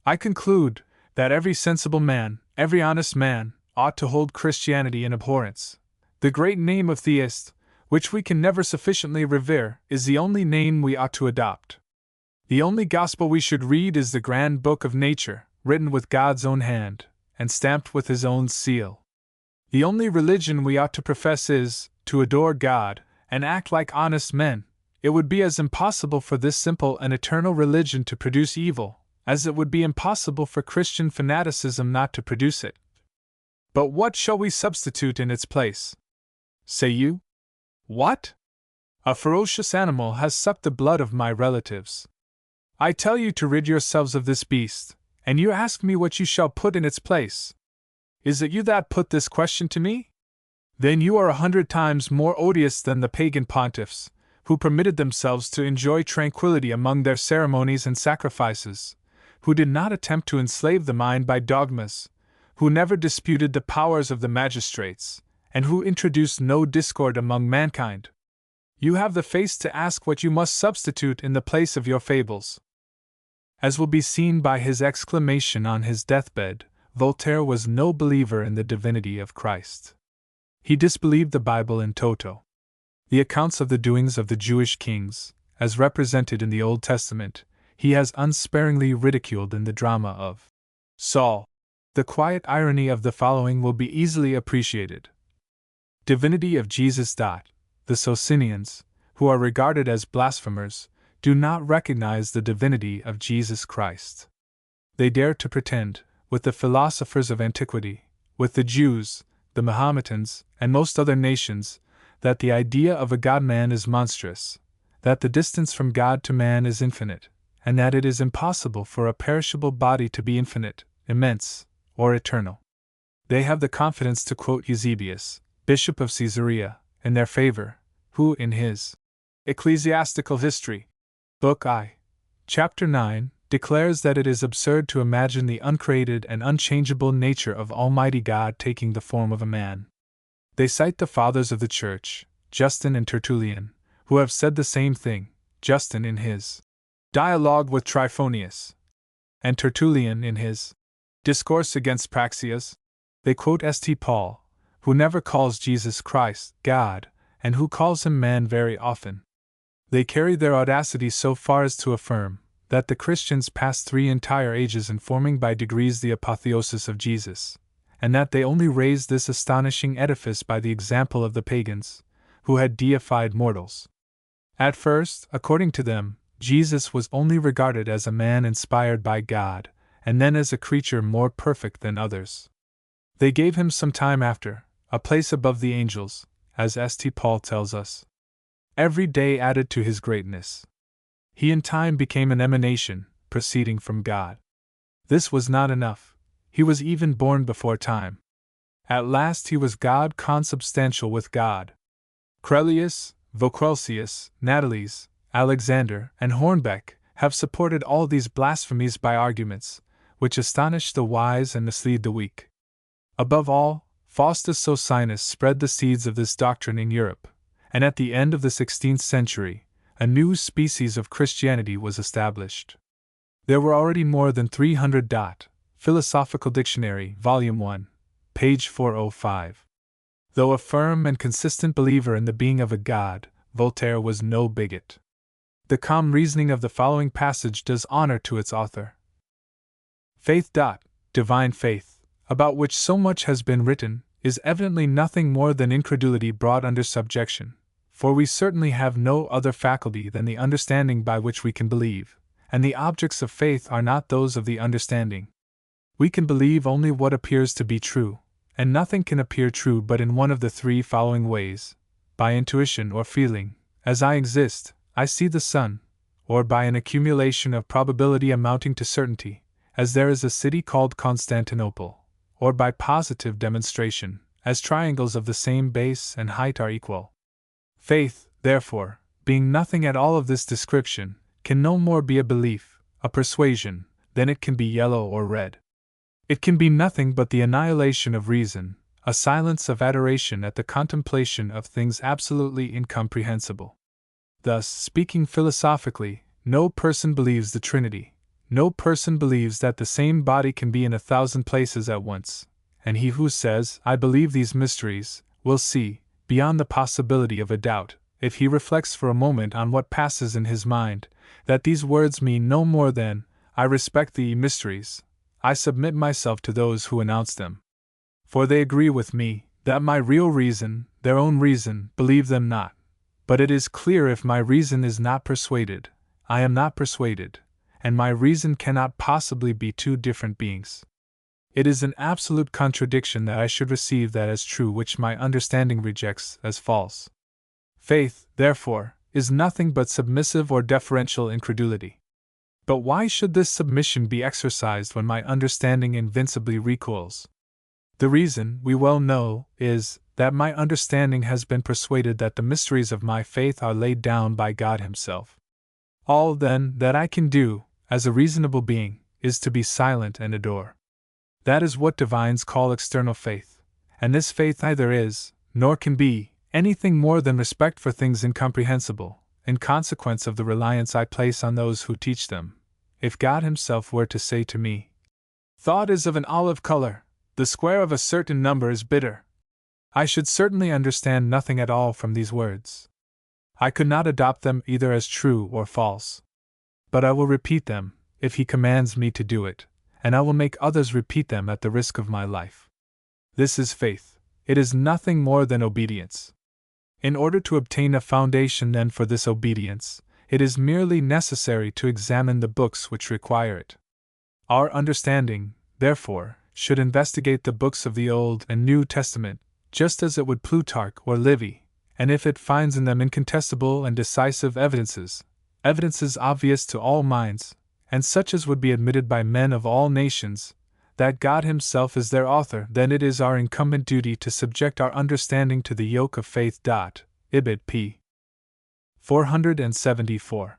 I conclude that every sensible man, every honest man, ought to hold Christianity in abhorrence. The great name of theist, which we can never sufficiently revere, is the only name we ought to adopt. The only gospel we should read is the grand book of nature, written with God's own hand, and stamped with His own seal. The only religion we ought to profess is, to adore God, and act like honest men. It would be as impossible for this simple and eternal religion to produce evil, as it would be impossible for Christian fanaticism not to produce it. But what shall we substitute in its place? Say you? What? A ferocious animal has sucked the blood of my relatives. I tell you to rid yourselves of this beast, and you ask me what you shall put in its place. Is it you that put this question to me? Then you are 100 times more odious than the pagan pontiffs, who permitted themselves to enjoy tranquility among their ceremonies and sacrifices, who did not attempt to enslave the mind by dogmas, who never disputed the powers of the magistrates, and who introduced no discord among mankind. You have the face to ask what you must substitute in the place of your fables. As will be seen by his exclamation on his deathbed, Voltaire was no believer in the divinity of Christ. He disbelieved the Bible in toto. The accounts of the doings of the Jewish kings, as represented in the Old Testament, he has unsparingly ridiculed in the drama of Saul. The quiet irony of the following will be easily appreciated. Divinity of Jesus. The Socinians, who are regarded as blasphemers, do not recognize the divinity of Jesus Christ. They dare to pretend, with the philosophers of antiquity, with the Jews, the Mahometans, and most other nations, that the idea of a God-man is monstrous, that the distance from God to man is infinite, and that it is impossible for a perishable body to be infinite, immense, or eternal. They have the confidence to quote Eusebius, Bishop of Caesarea, in their favor, who in his Ecclesiastical History, Book I, Chapter 9, declares that it is absurd to imagine the uncreated and unchangeable nature of Almighty God taking the form of a man. They cite the Fathers of the Church, Justin and Tertullian, who have said the same thing, Justin in his Dialogue with Tryphonius, and Tertullian in his Discourse against Praxeas. They quote St. Paul, who never calls Jesus Christ God, and who calls him man very often. They carry their audacity so far as to affirm that the Christians passed 3 entire ages in forming by degrees the apotheosis of Jesus, and that they only raised this astonishing edifice by the example of the pagans, who had deified mortals. At first, according to them, Jesus was only regarded as a man inspired by God, and then as a creature more perfect than others. They gave him some time after a place above the angels, as St. Paul tells us. Every day added to his greatness. He in time became an emanation, proceeding from God. This was not enough. He was even born before time. At last he was God consubstantial with God. Crellius, Voquelsius, Natales, Alexander, and Hornbeck have supported all these blasphemies by arguments, which astonish the wise and mislead the weak. Above all, Faustus Socinus spread the seeds of this doctrine in Europe, and at the end of the 16th century, a new species of Christianity was established. There were already more than 300. Philosophical Dictionary, Volume 1, page 405. Though a firm and consistent believer in the being of a God, Voltaire was no bigot. The calm reasoning of the following passage does honor to its author. Faith. Divine faith, about which so much has been written, is evidently nothing more than incredulity brought under subjection, for we certainly have no other faculty than the understanding by which we can believe, and the objects of faith are not those of the understanding. We can believe only what appears to be true, and nothing can appear true but in one of the three following ways: by intuition or feeling, as I exist, I see the sun, or by an accumulation of probability amounting to certainty, as there is a city called Constantinople, or by positive demonstration, as triangles of the same base and height are equal. Faith, therefore, being nothing at all of this description, can no more be a belief, a persuasion, than it can be yellow or red. It can be nothing but the annihilation of reason, a silence of adoration at the contemplation of things absolutely incomprehensible. Thus, speaking philosophically, no person believes the Trinity. No person believes that the same body can be in 1,000 places at once, and he who says, I believe these mysteries, will see, beyond the possibility of a doubt, if he reflects for a moment on what passes in his mind, that these words mean no more than, I respect the mysteries, I submit myself to those who announce them. For they agree with me, that my real reason, their own reason, believe them not. But it is clear if my reason is not persuaded, I am not persuaded, and my reason cannot possibly be two different beings. It is an absolute contradiction that I should receive that as true which my understanding rejects as false. Faith, therefore, is nothing but submissive or deferential incredulity. But why should this submission be exercised when my understanding invincibly recoils? The reason, we well know, is that my understanding has been persuaded that the mysteries of my faith are laid down by God Himself. All, then, that I can do, as a reasonable being, is to be silent and adore. That is what divines call external faith, and this faith neither is, nor can be, anything more than respect for things incomprehensible, in consequence of the reliance I place on those who teach them. If God Himself were to say to me, "Thought is of an olive color, the square of a certain number is bitter," I should certainly understand nothing at all from these words. I could not adopt them either as true or false. But I will repeat them, if He commands me to do it, and I will make others repeat them at the risk of my life. This is faith. It is nothing more than obedience. In order to obtain a foundation then for this obedience, it is merely necessary to examine the books which require it. Our understanding, therefore, should investigate the books of the Old and New Testament, just as it would Plutarch or Livy, and if it finds in them incontestable and decisive evidences obvious to all minds, and such as would be admitted by men of all nations, that God Himself is their author, then it is our incumbent duty to subject our understanding to the yoke of faith. Ibid. p. 474.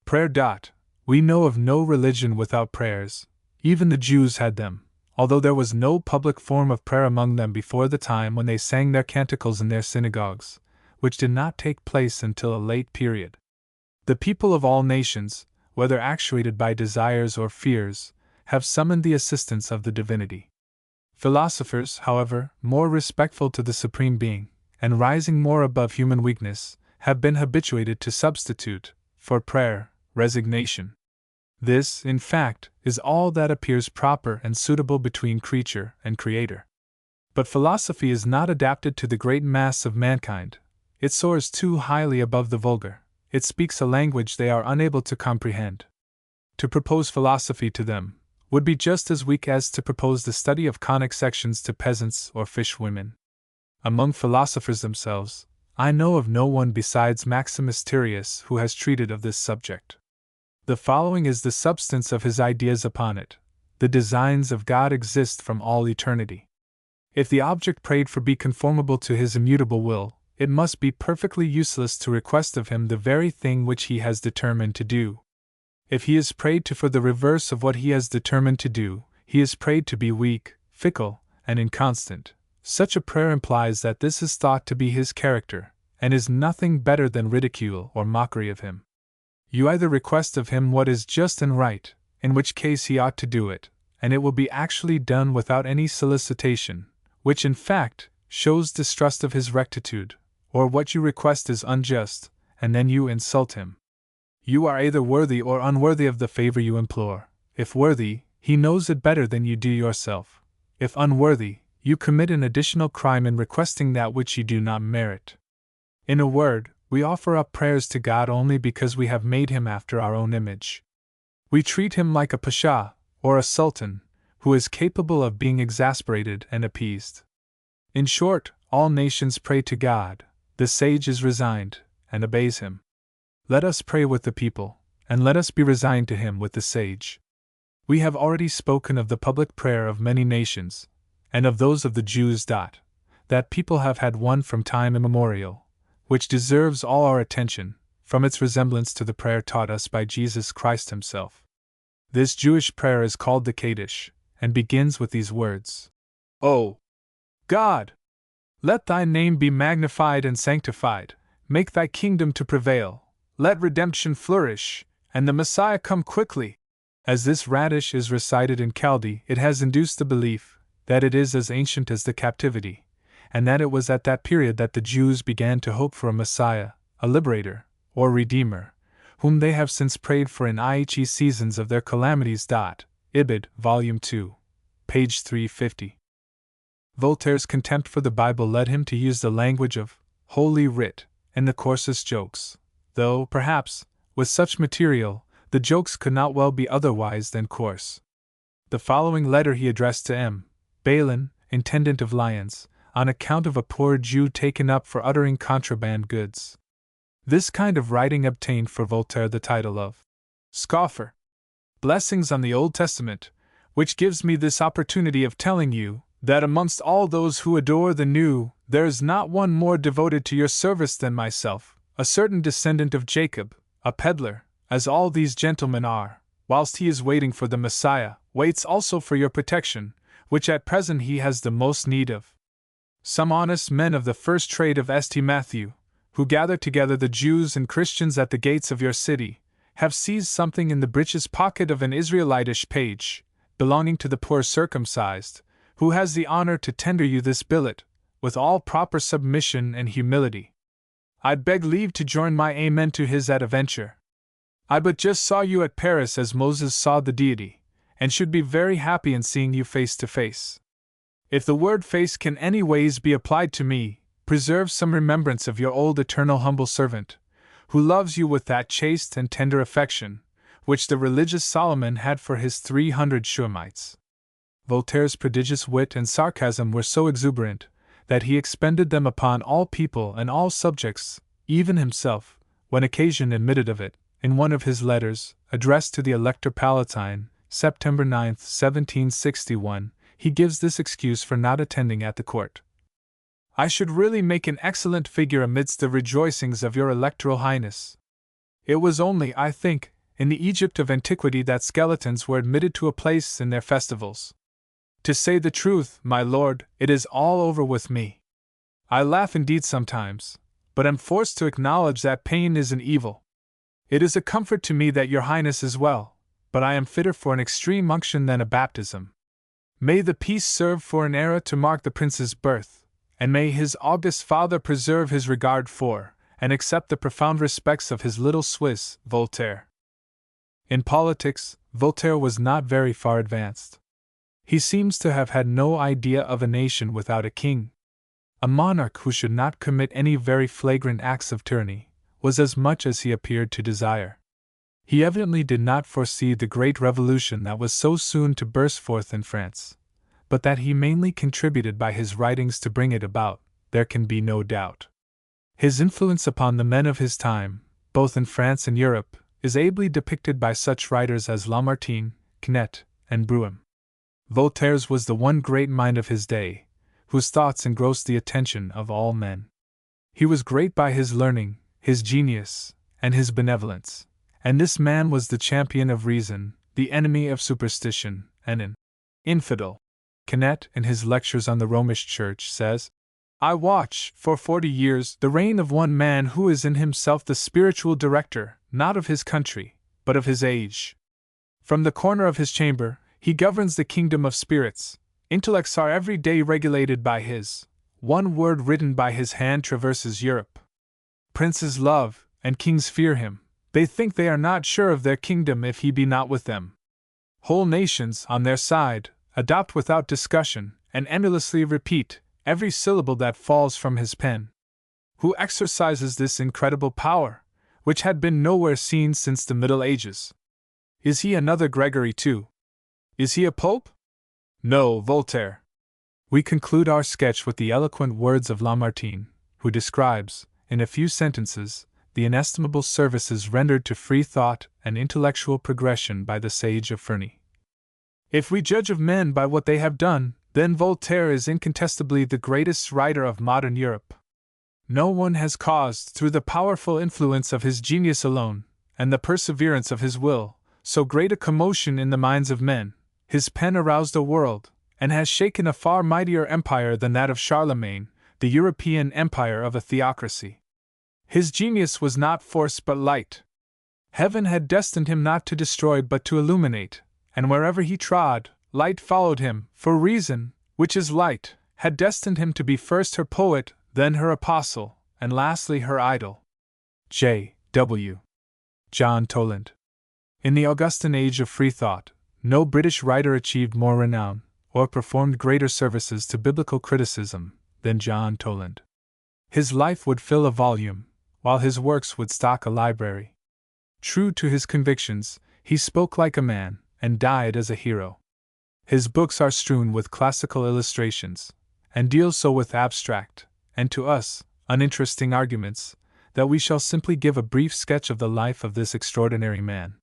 Prayer. We know of no religion without prayers. Even the Jews had them, although there was no public form of prayer among them before the time when they sang their canticles in their synagogues, which did not take place until a late period. The people of all nations, whether actuated by desires or fears, have summoned the assistance of the divinity. Philosophers, however, more respectful to the Supreme Being, and rising more above human weakness, have been habituated to substitute, for prayer, resignation. This, in fact, is all that appears proper and suitable between creature and Creator. But philosophy is not adapted to the great mass of mankind. It soars too highly above the vulgar. It speaks a language they are unable to comprehend. To propose philosophy to them would be just as weak as to propose the study of conic sections to peasants or fish women. Among philosophers themselves, I know of no one besides Maximus Tyrius who has treated of this subject. The following is the substance of his ideas upon it. The designs of God exist from all eternity. If the object prayed for be conformable to His immutable will, it must be perfectly useless to request of Him the very thing which He has determined to do. If He is prayed to for the reverse of what He has determined to do, He is prayed to be weak, fickle, and inconstant. Such a prayer implies that this is thought to be His character, and is nothing better than ridicule or mockery of Him. You either request of Him what is just and right, in which case He ought to do it, and it will be actually done without any solicitation, which in fact shows distrust of His rectitude, or what you request is unjust, and then you insult him. You are either worthy or unworthy of the favor you implore. If worthy, he knows it better than you do yourself. If unworthy, you commit an additional crime in requesting that which you do not merit. In a word, we offer up prayers to God only because we have made him after our own image. We treat him like a pasha, or a sultan, who is capable of being exasperated and appeased. In short, all nations pray to God, the sage is resigned, and obeys him. Let us pray with the people, and let us be resigned to him with the sage. We have already spoken of the public prayer of many nations, and of those of the Jews. That people have had one from time immemorial, which deserves all our attention, from its resemblance to the prayer taught us by Jesus Christ himself. This Jewish prayer is called the Kaddish, and begins with these words: O God! Let thy name be magnified and sanctified, make thy kingdom to prevail, let redemption flourish, and the Messiah come quickly. As this radish is recited in Chaldee, it has induced the belief that it is as ancient as the captivity, and that it was at that period that the Jews began to hope for a Messiah, a liberator, or Redeemer, whom they have since prayed for in each seasons of their calamities. Ibid, Volume 2, page 350. Voltaire's contempt for the Bible led him to use the language of Holy Writ in the coarsest jokes, though, perhaps, with such material, the jokes could not well be otherwise than coarse. The following letter he addressed to M. Balin, intendant of Lyons, on account of a poor Jew taken up for uttering contraband goods. This kind of writing obtained for Voltaire the title of Scoffer. Blessings on the Old Testament, which gives me this opportunity of telling you that amongst all those who adore the New, there is not one more devoted to your service than myself, a certain descendant of Jacob, a peddler, as all these gentlemen are, whilst he is waiting for the Messiah, waits also for your protection, which at present he has the most need of. Some honest men of the first trade of St. Matthew, who gather together the Jews and Christians at the gates of your city, have seized something in the breeches pocket of an Israelitish page, belonging to the poor circumcised, who has the honor to tender you this billet, with all proper submission and humility. I'd beg leave to join my amen to his at a venture. I but just saw you at Paris as Moses saw the deity, and should be very happy in seeing you face to face. If the word face can any ways be applied to me, preserve some remembrance of your old eternal humble servant, who loves you with that chaste and tender affection, which the religious Solomon had for his 300 Shuamites. Voltaire's prodigious wit and sarcasm were so exuberant, that he expended them upon all people and all subjects, even himself, when occasion admitted of it. In one of his letters, addressed to the Elector Palatine, September 9, 1761, he gives this excuse for not attending at the court. I should really make an excellent figure amidst the rejoicings of your Electoral Highness. It was only, I think, in the Egypt of antiquity that skeletons were admitted to a place in their festivals. To say the truth, my lord, it is all over with me. I laugh indeed sometimes, but am forced to acknowledge that pain is an evil. It is a comfort to me that your Highness is well, but I am fitter for an extreme unction than a baptism. May the peace serve for an era to mark the prince's birth, and may his august father preserve his regard for, and accept the profound respects of his little Swiss, Voltaire. In politics, Voltaire was not very far advanced. He seems to have had no idea of a nation without a king. A monarch who should not commit any very flagrant acts of tyranny was as much as he appeared to desire. He evidently did not foresee the great revolution that was so soon to burst forth in France, but that he mainly contributed by his writings to bring it about, there can be no doubt. His influence upon the men of his time, both in France and Europe, is ably depicted by such writers as Lamartine, Quinet, and Brougham. Voltaire's was the one great mind of his day, whose thoughts engrossed the attention of all men. He was great by his learning, his genius, and his benevolence, and this man was the champion of reason, the enemy of superstition, and an infidel. Quinet, in his lectures on the Romish Church, says, I watch, for 40 years, the reign of one man who is in himself the spiritual director, not of his country, but of his age. From the corner of his chamber, he governs the kingdom of spirits. Intellects are every day regulated by his, one word written by his hand traverses Europe. Princes love, and kings fear him. They think they are not sure of their kingdom if he be not with them. Whole nations, on their side, adopt without discussion, and emulously repeat, every syllable that falls from his pen. Who exercises this incredible power, which had been nowhere seen since the Middle Ages? Is he another Gregory too? Is he a pope? No, Voltaire. We conclude our sketch with the eloquent words of Lamartine, who describes, in a few sentences, the inestimable services rendered to free thought and intellectual progression by the sage of Ferney. If we judge of men by what they have done, then Voltaire is incontestably the greatest writer of modern Europe. No one has caused, through the powerful influence of his genius alone, and the perseverance of his will, so great a commotion in the minds of men. His pen aroused a world, and has shaken a far mightier empire than that of Charlemagne, the European empire of a theocracy. His genius was not force but light. Heaven had destined him not to destroy but to illuminate, and wherever he trod, light followed him, for reason, which is light, had destined him to be first her poet, then her apostle, and lastly her idol. J. W. John Toland. In the Augustan age of free thought, no British writer achieved more renown, or performed greater services to biblical criticism, than John Toland. His life would fill a volume, while his works would stock a library. True to his convictions, he spoke like a man, and died as a hero. His books are strewn with classical illustrations, and deal so with abstract, and to us, uninteresting arguments, that we shall simply give a brief sketch of the life of this extraordinary man.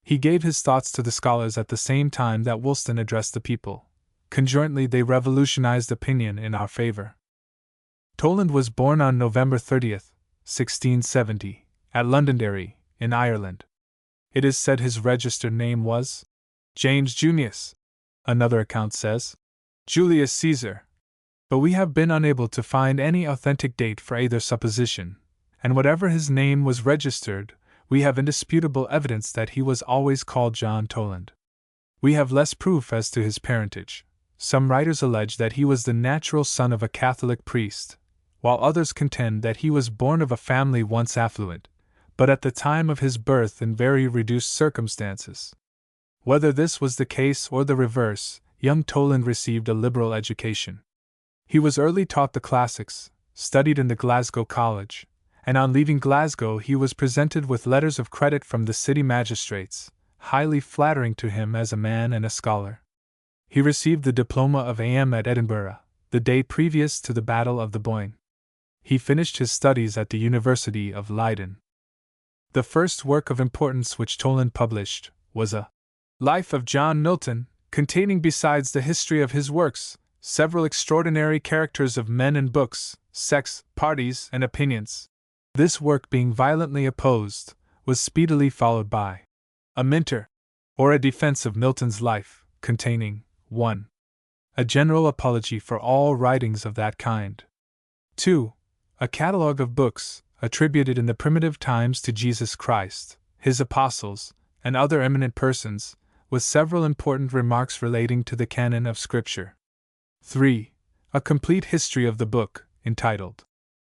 He gave his thoughts to the scholars at the same time that Woolston addressed the people. Conjointly they revolutionized opinion in our favor. Toland was born on November 30th, 1670, at Londonderry, in Ireland. It is said his registered name was James Junius. Another account says Julius Caesar. But we have been unable to find any authentic date for either supposition, and whatever his name was registered, we have indisputable evidence that he was always called John Toland. We have less proof as to his parentage. Some writers allege that he was the natural son of a Catholic priest, while others contend that he was born of a family once affluent, but at the time of his birth in very reduced circumstances. Whether this was the case or the reverse, young Toland received a liberal education. He was early taught the classics, studied in the Glasgow College, and on leaving Glasgow he was presented with letters of credit from the city magistrates, highly flattering to him as a man and a scholar. He received the diploma of A.M. at Edinburgh, the day previous to the Battle of the Boyne. He finished his studies at the University of Leiden. The first work of importance which Toland published was a Life of John Milton, containing besides the history of his works, several extraordinary characters of men and books, sects, parties, and opinions. This work being violently opposed, was speedily followed by a Minter, or a defense of Milton's life, containing 1. A general apology for all writings of that kind. 2. A catalogue of books, attributed in the primitive times to Jesus Christ, his apostles, and other eminent persons, with several important remarks relating to the canon of Scripture. 3. A complete history of the book, entitled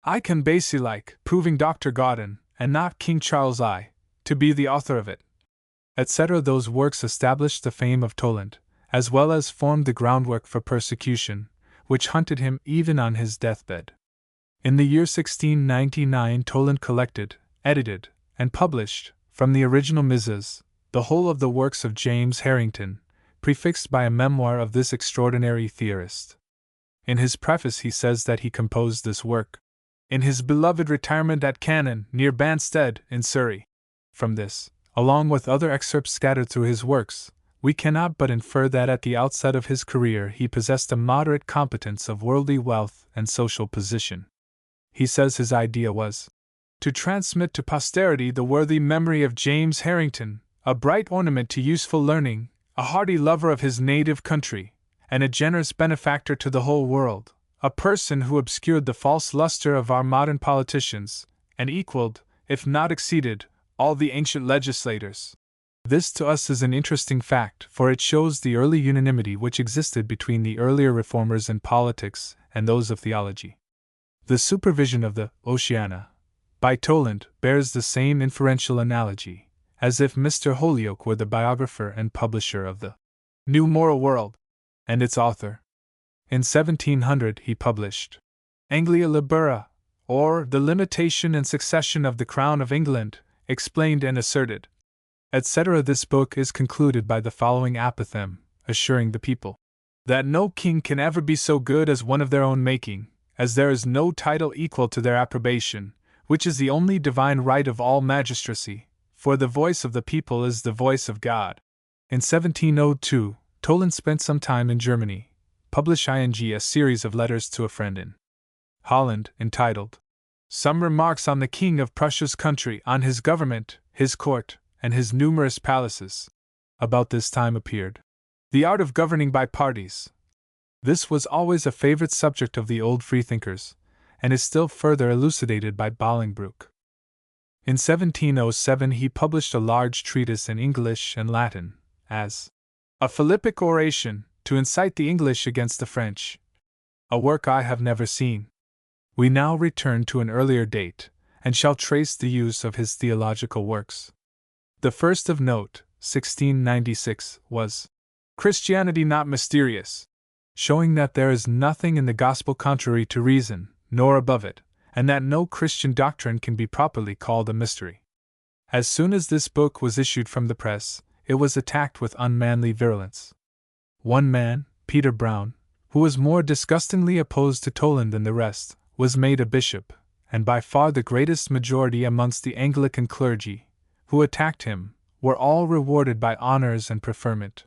I Can Basie Like, proving Dr. Gaudin, and not King Charles I, to be the author of it, etc. Those works established the fame of Toland, as well as formed the groundwork for persecution, which hunted him even on his deathbed. In the year 1699 Toland collected, edited, and published, from the original Misses, the whole of the works of James Harrington, prefixed by a memoir of this extraordinary theorist. In his preface he says that he composed this work in his beloved retirement at Cannon, near Banstead, in Surrey. From this, along with other excerpts scattered through his works, we cannot but infer that at the outset of his career he possessed a moderate competence of worldly wealth and social position. He says his idea was to transmit to posterity the worthy memory of James Harrington, a bright ornament to useful learning, a hearty lover of his native country, and a generous benefactor to the whole world, a person who obscured the false luster of our modern politicians, and equaled, if not exceeded, all the ancient legislators. This to us is an interesting fact, for it shows the early unanimity which existed between the earlier reformers in politics and those of theology. The supervision of the Oceana, by Toland, bears the same inferential analogy, as if Mr. Holyoake were the biographer and publisher of the New Moral World, and its author. In 1700 he published Anglia Libera, or The Limitation and Succession of the Crown of England, Explained and Asserted, etc. This book is concluded by the following apothegm, assuring the people that no king can ever be so good as one of their own making, as there is no title equal to their approbation, which is the only divine right of all magistracy, for the voice of the people is the voice of God. In 1702, Toland spent some time in Germany, publishing a series of letters to a friend in Holland, entitled Some Remarks on the King of Prussia's Country, on his government, his court, and his numerous palaces. About this time appeared The Art of Governing by Parties. This was always a favorite subject of the old freethinkers, and is still further elucidated by Bolingbroke. In 1707 he published a large treatise in English and Latin, as A Philippic Oration, to incite the English against the French, a work I have never seen. We now return to an earlier date, and shall trace the use of his theological works. The first of note, 1696, was Christianity Not Mysterious, showing that there is nothing in the gospel contrary to reason, nor above it, and that no Christian doctrine can be properly called a mystery. As soon as this book was issued from the press, it was attacked with unmanly virulence. One man, Peter Brown, who was more disgustingly opposed to Toland than the rest, was made a bishop, and by far the greatest majority amongst the Anglican clergy, who attacked him, were all rewarded by honors and preferment.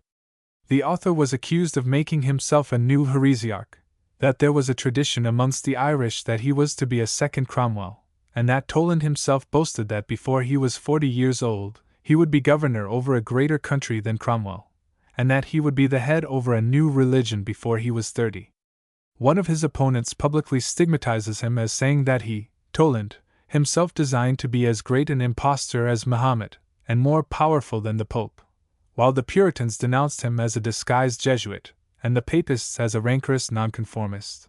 The author was accused of making himself a new heresiarch, that there was a tradition amongst the Irish that he was to be a second Cromwell, and that Toland himself boasted that before he was 40 years old, he would be governor over a greater country than Cromwell, and that he would be the head over a new religion before he was 30. One of his opponents publicly stigmatizes him as saying that he, Toland, himself designed to be as great an impostor as Mahomet, and more powerful than the Pope, while the Puritans denounced him as a disguised Jesuit, and the Papists as a rancorous nonconformist.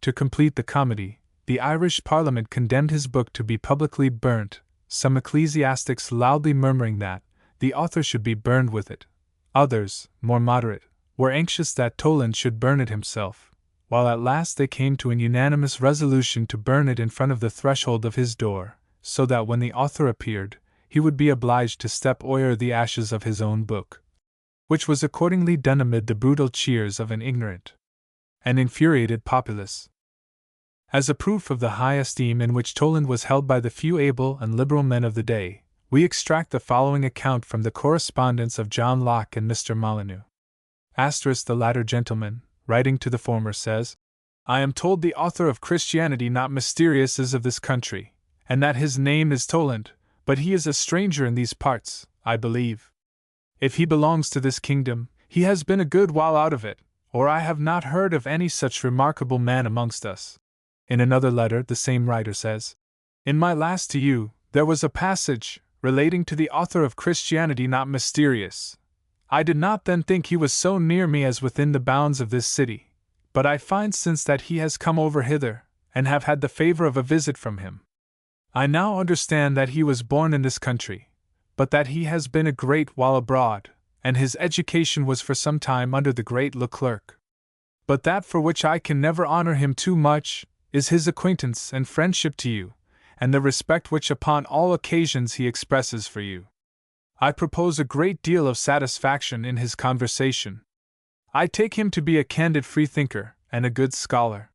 To complete the comedy, the Irish Parliament condemned his book to be publicly burnt, some ecclesiastics loudly murmuring that the author should be burned with it. Others, more moderate, were anxious that Toland should burn it himself, while at last they came to an unanimous resolution to burn it in front of the threshold of his door, so that when the author appeared, he would be obliged to step o'er the ashes of his own book, which was accordingly done amid the brutal cheers of an ignorant and infuriated populace. As a proof of the high esteem in which Toland was held by the few able and liberal men of the day, we extract the following account from the correspondence of John Locke and Mr. Molyneux. The latter gentleman, writing to the former, says, I am told the author of Christianity Not Mysterious is of this country, and that his name is Toland, but he is a stranger in these parts, I believe. If he belongs to this kingdom, he has been a good while out of it, or I have not heard of any such remarkable man amongst us. In another letter the same writer says, In my last to you, there was a passage relating to the author of Christianity Not Mysterious. I did not then think he was so near me as within the bounds of this city, but I find since that he has come over hither, and have had the favor of a visit from him. I now understand that he was born in this country, but that he has been a great while abroad, and his education was for some time under the great Leclerc. But that for which I can never honor him too much, is his acquaintance and friendship to you, and the respect which upon all occasions he expresses for you. I propose a great deal of satisfaction in his conversation. I take him to be a candid freethinker, and a good scholar.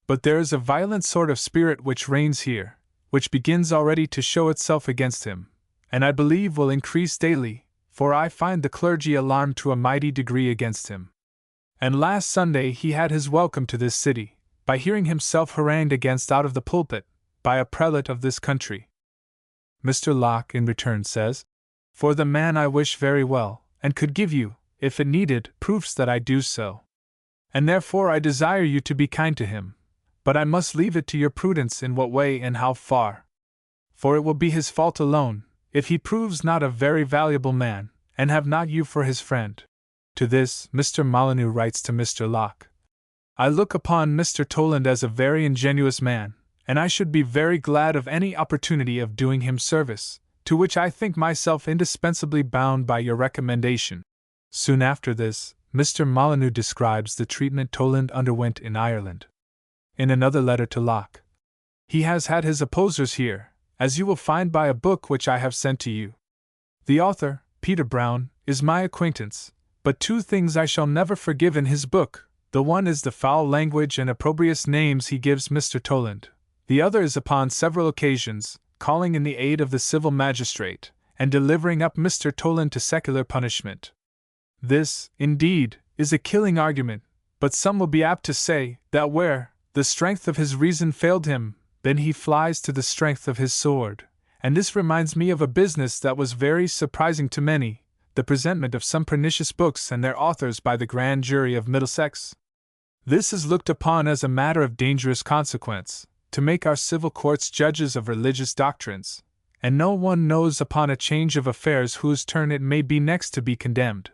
But there is a violent sort of spirit which reigns here, which begins already to show itself against him, and I believe will increase daily, for I find the clergy alarmed to a mighty degree against him. And last Sunday he had his welcome to this city, by hearing himself harangued against out of the pulpit, by a prelate of this country. Mr. Locke in return says, For the man I wish very well, and could give you, if it needed, proofs that I do so. And therefore I desire you to be kind to him, but I must leave it to your prudence in what way and how far. For it will be his fault alone, if he proves not a very valuable man, and have not you for his friend. To this, Mr. Molyneux writes to Mr. Locke, I look upon Mr. Toland as a very ingenious man, and I should be very glad of any opportunity of doing him service, to which I think myself indispensably bound by your recommendation. Soon after this, Mr. Molyneux describes the treatment Toland underwent in Ireland. In another letter to Locke, he has had his opposers here, as you will find by a book which I have sent to you. The author, Peter Brown, is my acquaintance, but two things I shall never forgive in his book. The one is the foul language and opprobrious names he gives Mr. Toland. The other is upon several occasions, calling in the aid of the civil magistrate, and delivering up Mr. Toland to secular punishment. This, indeed, is a killing argument, but some will be apt to say that where the strength of his reason failed him, then he flies to the strength of his sword, and this reminds me of a business that was very surprising to many, the presentment of some pernicious books and their authors by the grand jury of Middlesex. This is looked upon as a matter of dangerous consequence, to make our civil courts judges of religious doctrines, and no one knows upon a change of affairs whose turn it may be next to be condemned.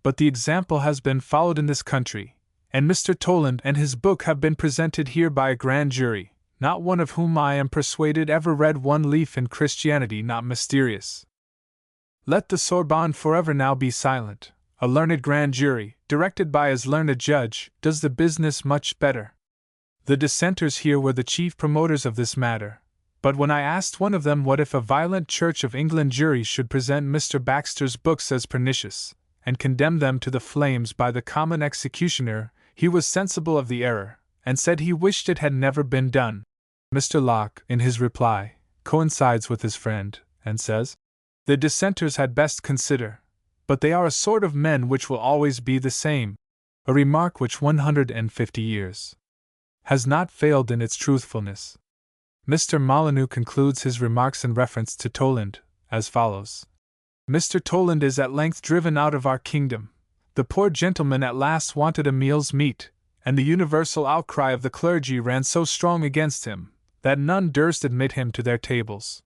But the example has been followed in this country, and Mr. Toland and his book have been presented here by a grand jury, not one of whom I am persuaded ever read one leaf in Christianity not mysterious. Let the Sorbonne forever now be silent. A learned grand jury, directed by as learned a judge, does the business much better. The dissenters here were the chief promoters of this matter, but when I asked one of them what if a violent Church of England jury should present Mr. Baxter's books as pernicious, and condemn them to the flames by the common executioner, he was sensible of the error, and said he wished it had never been done. Mr. Locke, in his reply, coincides with his friend, and says, "The dissenters had best consider, but they are a sort of men which will always be the same," a remark which 150 years has not failed in its truthfulness. Mr. Molyneux concludes his remarks in reference to Toland, as follows. Mr. Toland is at length driven out of our kingdom. The poor gentleman at last wanted a meal's meat, and the universal outcry of the clergy ran so strong against him, that none durst admit him to their tables.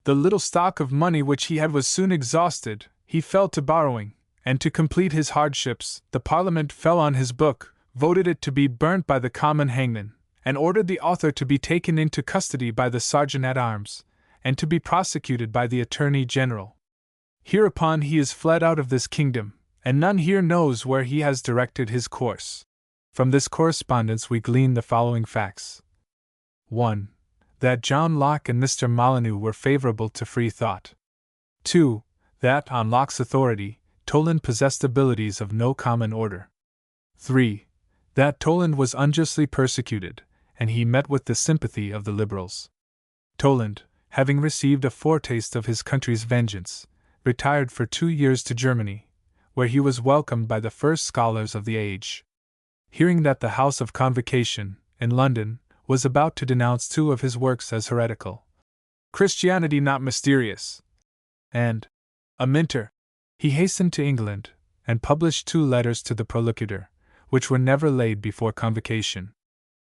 The little stock of money which he had was soon exhausted, he fell to borrowing, and to complete his hardships, the Parliament fell on his book, voted it to be burnt by the common hangman, and ordered the author to be taken into custody by the sergeant-at-arms, and to be prosecuted by the Attorney General. Hereupon he is fled out of this kingdom, and none here knows where he has directed his course. From this correspondence we glean the following facts. 1. That John Locke and Mr. Molyneux were favorable to free thought. 2. That, on Locke's authority, Toland possessed abilities of no common order. 3. That Toland was unjustly persecuted, and he met with the sympathy of the liberals. Toland, having received a foretaste of his country's vengeance, retired for 2 years to Germany, where he was welcomed by the first scholars of the age. Hearing that the House of Convocation, in London, was about to denounce 2 of his works as heretical, Christianity Not Mysterious, and A Minter, he hastened to England, and published 2 letters to the Prolocutor, which were never laid before Convocation.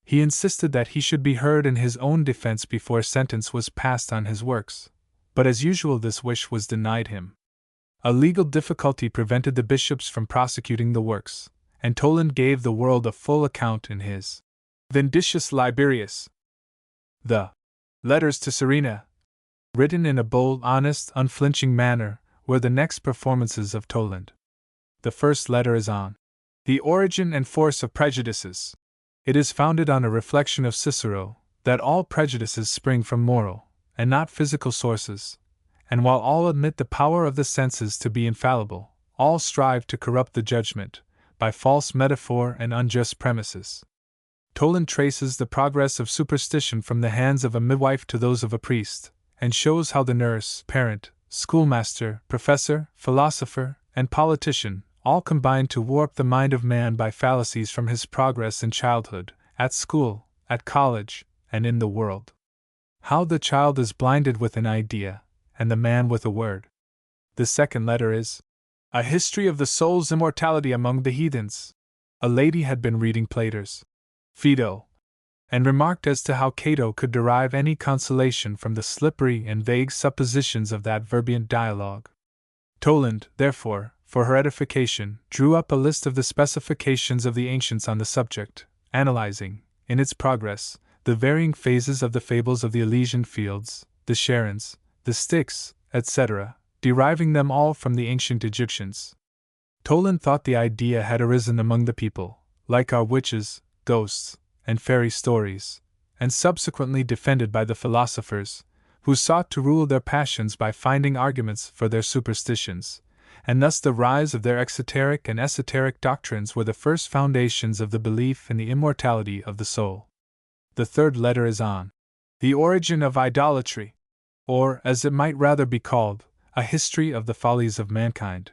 He insisted that he should be heard in his own defense before sentence was passed on his works, but as usual this wish was denied him. A legal difficulty prevented the bishops from prosecuting the works, and Toland gave the world a full account in his Vindicius Liberius. The Letters to Serena, written in a bold, honest, unflinching manner, were the next performances of Toland. The first letter is on the origin and force of prejudices. It is founded on a reflection of Cicero, that all prejudices spring from moral, and not physical sources, and while all admit the power of the senses to be infallible, all strive to corrupt the judgment, by false metaphor and unjust premises. Toland traces the progress of superstition from the hands of a midwife to those of a priest, and shows how the nurse, parent, schoolmaster, professor, philosopher, and politician all combine to warp the mind of man by fallacies from his progress in childhood, at school, at college, and in the world. How the child is blinded with an idea, and the man with a word. The second letter is A History of the Soul's Immortality Among the Heathens. A lady had been reading Plater's Phaedo, and remarked as to how Cato could derive any consolation from the slippery and vague suppositions of that verbiant dialogue. Toland, therefore, for her edification, drew up a list of the specifications of the ancients on the subject, analyzing, in its progress, the varying phases of the fables of the Elysian fields, the Charons, the Styx, etc., deriving them all from the ancient Egyptians. Toland thought the idea had arisen among the people, like our witches, ghosts, and fairy stories, and subsequently defended by the philosophers, who sought to rule their passions by finding arguments for their superstitions, and thus the rise of their exoteric and esoteric doctrines were the first foundations of the belief in the immortality of the soul. The third letter is on the origin of idolatry, or, as it might rather be called, a history of the follies of mankind.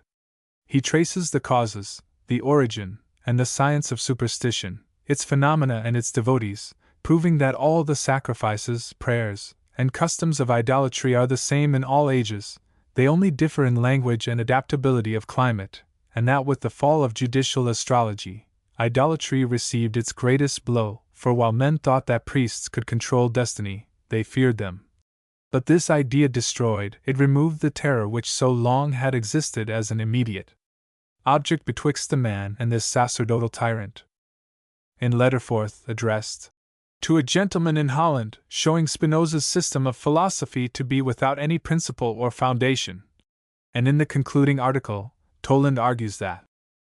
He traces the causes, the origin, and the science of superstition, its phenomena and its devotees, proving that all the sacrifices, prayers, and customs of idolatry are the same in all ages, they only differ in language and adaptability of climate, and that with the fall of judicial astrology, idolatry received its greatest blow, for while men thought that priests could control destiny, they feared them. But this idea destroyed, it removed the terror which so long had existed as an immediate object betwixt the man and this sacerdotal tyrant. In letter fourth, addressed to a gentleman in Holland, showing Spinoza's system of philosophy to be without any principle or foundation. And in the concluding article, Toland argues that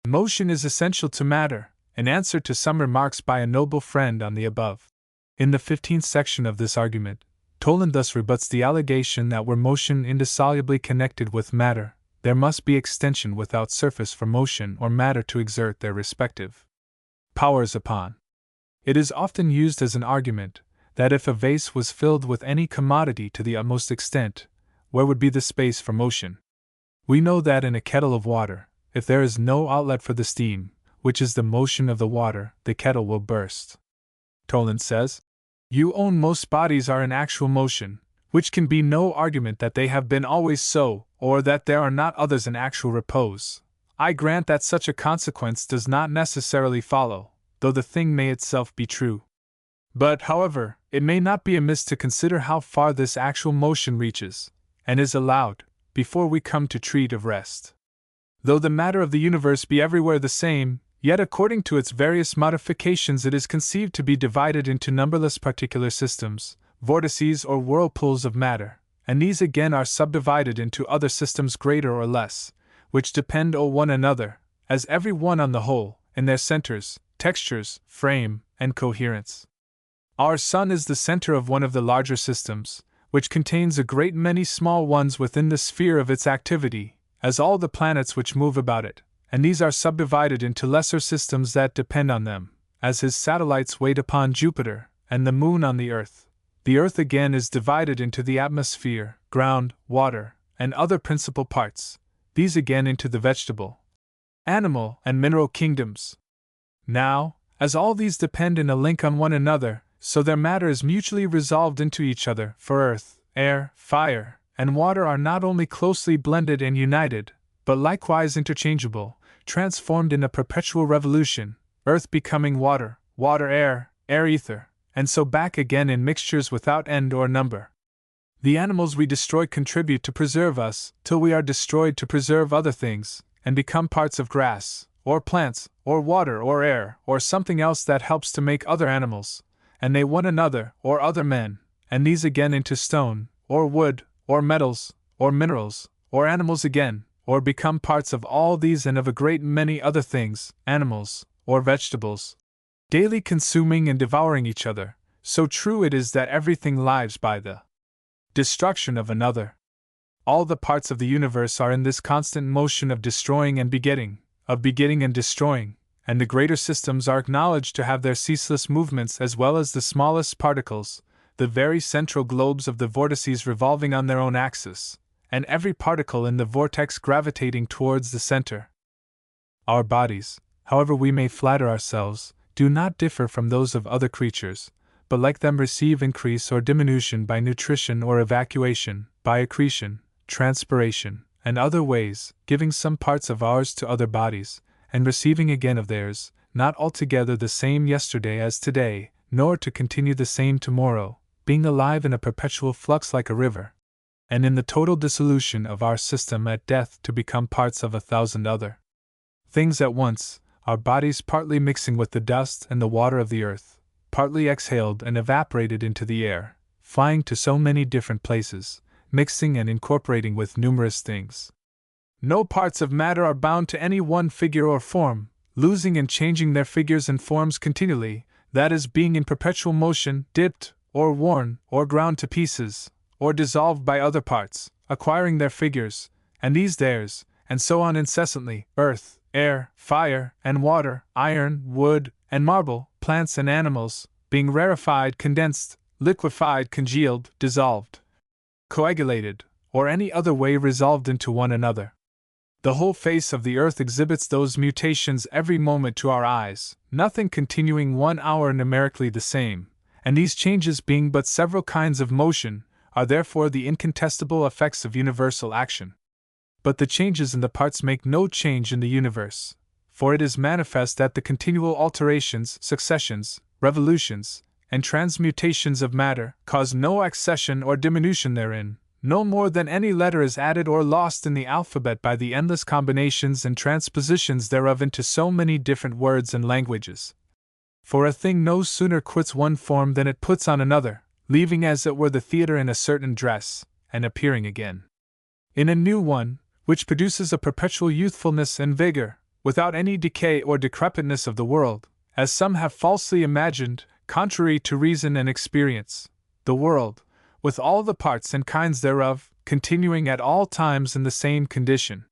motion is essential to matter, in answer to some remarks by a noble friend on the above. In the 15th section of this argument, Toland thus rebuts the allegation that were motion indissolubly connected with matter, there must be extension without surface for motion or matter to exert their respective powers upon. It is often used as an argument that if a vase was filled with any commodity to the utmost extent, where would be the space for motion? We know that in a kettle of water, if there is no outlet for the steam, which is the motion of the water, the kettle will burst. Toland says, "You own most bodies are in actual motion, which can be no argument that they have been always so, or that there are not others in actual repose. I grant that such a consequence does not necessarily follow, though the thing may itself be true. But, however, it may not be amiss to consider how far this actual motion reaches, and is allowed, before we come to treat of rest. Though the matter of the universe be everywhere the same, yet according to its various modifications it is conceived to be divided into numberless particular systems, vortices or whirlpools of matter, and these again are subdivided into other systems greater or less, which depend on one another, as every one on the whole, in their centers, textures, frame, and coherence. Our Sun is the center of one of the larger systems, which contains a great many small ones within the sphere of its activity, as all the planets which move about it, and these are subdivided into lesser systems that depend on them, as his satellites wait upon Jupiter, and the Moon on the Earth. The Earth again is divided into the atmosphere, ground, water, and other principal parts, these again into the vegetable, animal, and mineral kingdoms. Now, as all these depend in a link on one another, so their matter is mutually resolved into each other, for earth, air, fire, and water are not only closely blended and united, but likewise interchangeable, transformed in a perpetual revolution, earth becoming water, water air, air ether, and so back again in mixtures without end or number. The animals we destroy contribute to preserve us, till we are destroyed to preserve other things, and become parts of grass, or plants, or water or air, or something else that helps to make other animals, and they one another, or other men, and these again into stone, or wood, or metals, or minerals, or animals again, or become parts of all these and of a great many other things, animals, or vegetables, daily consuming and devouring each other, so true it is that everything lives by the destruction of another. All the parts of the universe are in this constant motion of destroying and begetting, of begetting and destroying, and the greater systems are acknowledged to have their ceaseless movements as well as the smallest particles, the very central globes of the vortices revolving on their own axis, and every particle in the vortex gravitating towards the center. Our bodies, however we may flatter ourselves, do not differ from those of other creatures, but like them receive increase or diminution by nutrition or evacuation, by accretion, transpiration, and other ways, giving some parts of ours to other bodies, and receiving again of theirs, not altogether the same yesterday as today, nor to continue the same tomorrow, being alive in a perpetual flux like a river. and in the total dissolution of our system at death to become parts of 1,000 other things at once, our bodies partly mixing with the dust and the water of the earth, partly exhaled and evaporated into the air, flying to so many different places, mixing and incorporating with numerous things. No parts of matter are bound to any one figure or form, losing and changing their figures and forms continually, that is, being in perpetual motion, dipped, or worn, or ground to pieces, or dissolved by other parts, acquiring their figures, and these theirs, and so on incessantly, earth, air, fire, and water, iron, wood, and marble, plants and animals, being rarefied, condensed, liquefied, congealed, dissolved, coagulated, or any other way resolved into one another. The whole face of the earth exhibits those mutations every moment to our eyes, nothing continuing 1 hour numerically the same, and these changes being but several kinds of motion, are therefore the incontestable effects of universal action. But the changes in the parts make no change in the universe, for it is manifest that the continual alterations, successions, revolutions, and transmutations of matter cause no accession or diminution therein, no more than any letter is added or lost in the alphabet by the endless combinations and transpositions thereof into so many different words and languages. For a thing no sooner quits one form than it puts on another, leaving as it were the theatre in a certain dress, and appearing again in a new one, which produces a perpetual youthfulness and vigor, without any decay or decrepitness of the world, as some have falsely imagined, contrary to reason and experience, the world, with all the parts and kinds thereof, continuing at all times in the same condition.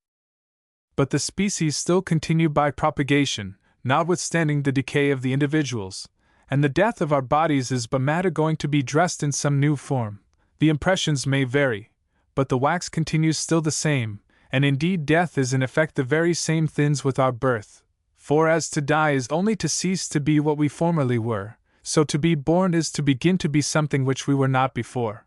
But the species still continue by propagation, notwithstanding the decay of the individuals, and the death of our bodies is but matter going to be dressed in some new form. The impressions may vary, but the wax continues still the same, and indeed death is in effect the very same thins with our birth, for as to die is only to cease to be what we formerly were, so to be born is to begin to be something which we were not before.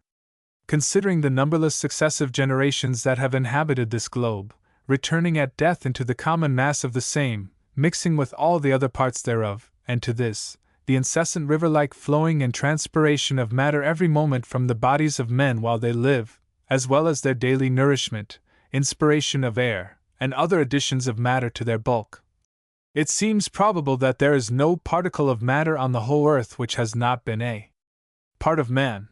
Considering the numberless successive generations that have inhabited this globe, returning at death into the common mass of the same, mixing with all the other parts thereof, and to this, the incessant river-like flowing and transpiration of matter every moment from the bodies of men while they live, as well as their daily nourishment, inspiration of air, and other additions of matter to their bulk, it seems probable that there is no particle of matter on the whole earth which has not been a part of man.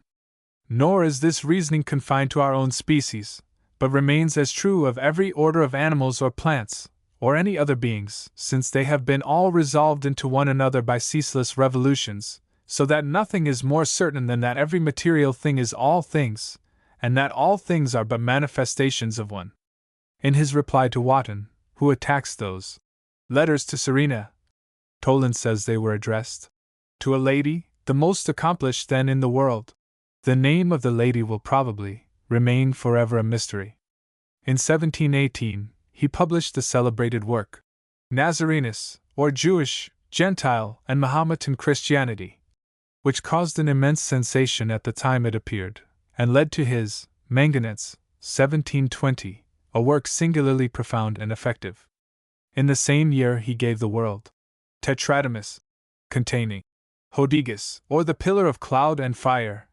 Nor is this reasoning confined to our own species, but remains as true of every order of animals or plants, or any other beings, since they have been all resolved into one another by ceaseless revolutions, so that nothing is more certain than that every material thing is all things, and that all things are but manifestations of one. In his reply to Wotton, who attacks those letters to Serena, Toland says they were addressed to a lady, the most accomplished then in the world. The name of the lady will probably remain forever a mystery. In 1718, he published the celebrated work, Nazarenus, or Jewish, Gentile, and Mahometan Christianity, which caused an immense sensation at the time it appeared, and led to his Manganets, 1720, a work singularly profound and effective. In the same year he gave the world Tetradamus, containing Hodigus, or the pillar of cloud and fire,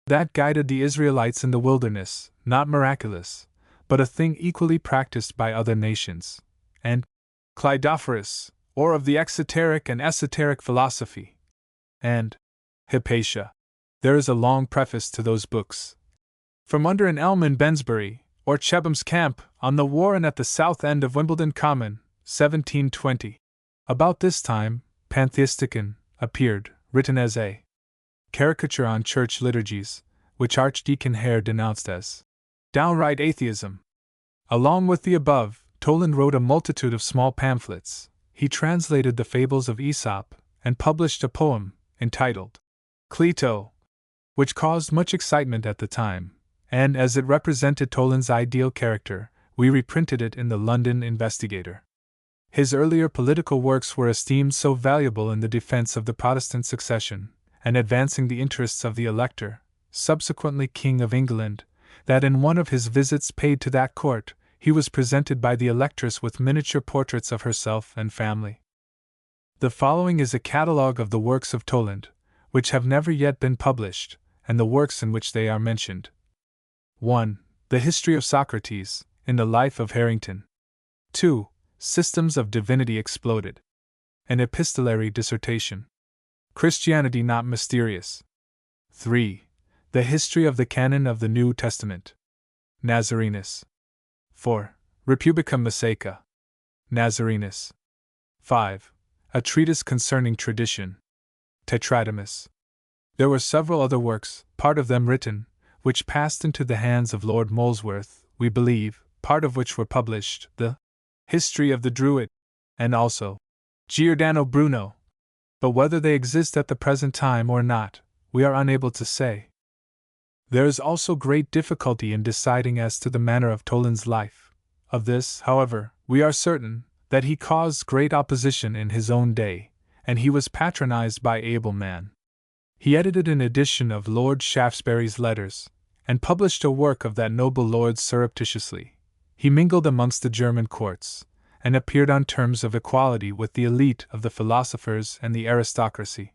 that guided the Israelites in the wilderness, not miraculous, but a thing equally practiced by other nations, and Cleidophorus, or of the exoteric and esoteric philosophy, and Hypatia. There is a long preface to those books. From under an elm in Bensbury, or Chebham's camp, on the Warren at the south end of Wimbledon Common, 1720. About this time, Pantheisticon appeared, written as a caricature on church liturgies, which Archdeacon Hare denounced as downright atheism. Along with the above, Toland wrote a multitude of small pamphlets. He translated the fables of Aesop, and published a poem, entitled Cleito, which caused much excitement at the time, and as it represented Toland's ideal character, we reprinted it in the London Investigator. His earlier political works were esteemed so valuable in the defense of the Protestant succession, and advancing the interests of the Elector, subsequently King of England, that in one of his visits paid to that court, he was presented by the Electress with miniature portraits of herself and family. The following is a catalogue of the works of Toland, which have never yet been published, and the works in which they are mentioned. 1. The History of Socrates, in the Life of Harrington. 2. Systems of Divinity Exploded. An Epistolary Dissertation. Christianity Not Mysterious. 3. The History of the Canon of the New Testament. Nazarenus. 4. Republica Mosaica. Nazarenus. 5. A Treatise Concerning Tradition. Tetradamus. There were several other works, part of them written, which passed into the hands of Lord Molesworth, we believe, part of which were published, the History of the Druid, and also Giordano Bruno. But whether they exist at the present time or not, we are unable to say. There is also great difficulty in deciding as to the manner of Toland's life. Of this, however, we are certain, that he caused great opposition in his own day, and he was patronized by able men. He edited an edition of Lord Shaftesbury's letters, and published a work of that noble lord surreptitiously. He mingled amongst the German courts, and appeared on terms of equality with the elite of the philosophers and the aristocracy.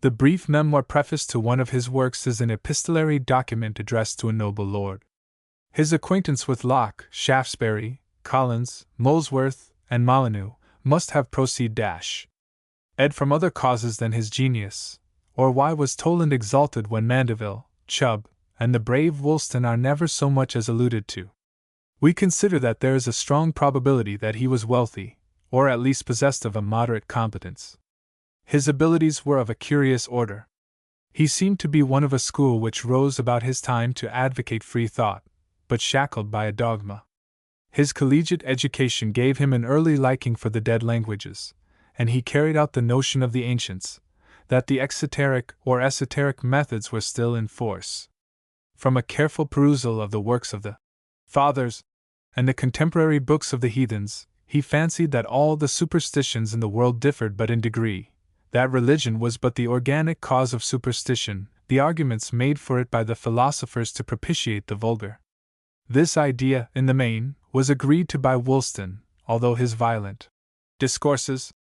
The brief memoir preface to one of his works is an epistolary document addressed to a noble lord. His acquaintance with Locke, Shaftesbury, Collins, Molesworth, and Molyneux must have proceed from other causes than his genius, or why was Toland exalted when Mandeville, Chubb, and the brave Woolston are never so much as alluded to? We consider that there is a strong probability that he was wealthy, or at least possessed of a moderate competence. His abilities were of a curious order. He seemed to be one of a school which rose about his time to advocate free thought, but shackled by a dogma. His collegiate education gave him an early liking for the dead languages, and he carried out the notion of the ancients, that the exoteric or esoteric methods were still in force. From a careful perusal of the works of the Fathers, and the contemporary books of the heathens, he fancied that all the superstitions in the world differed but in degree, that religion was but the organic cause of superstition, the arguments made for it by the philosophers to propitiate the vulgar. This idea, in the main, was agreed to by Woolston, although his violent discourses,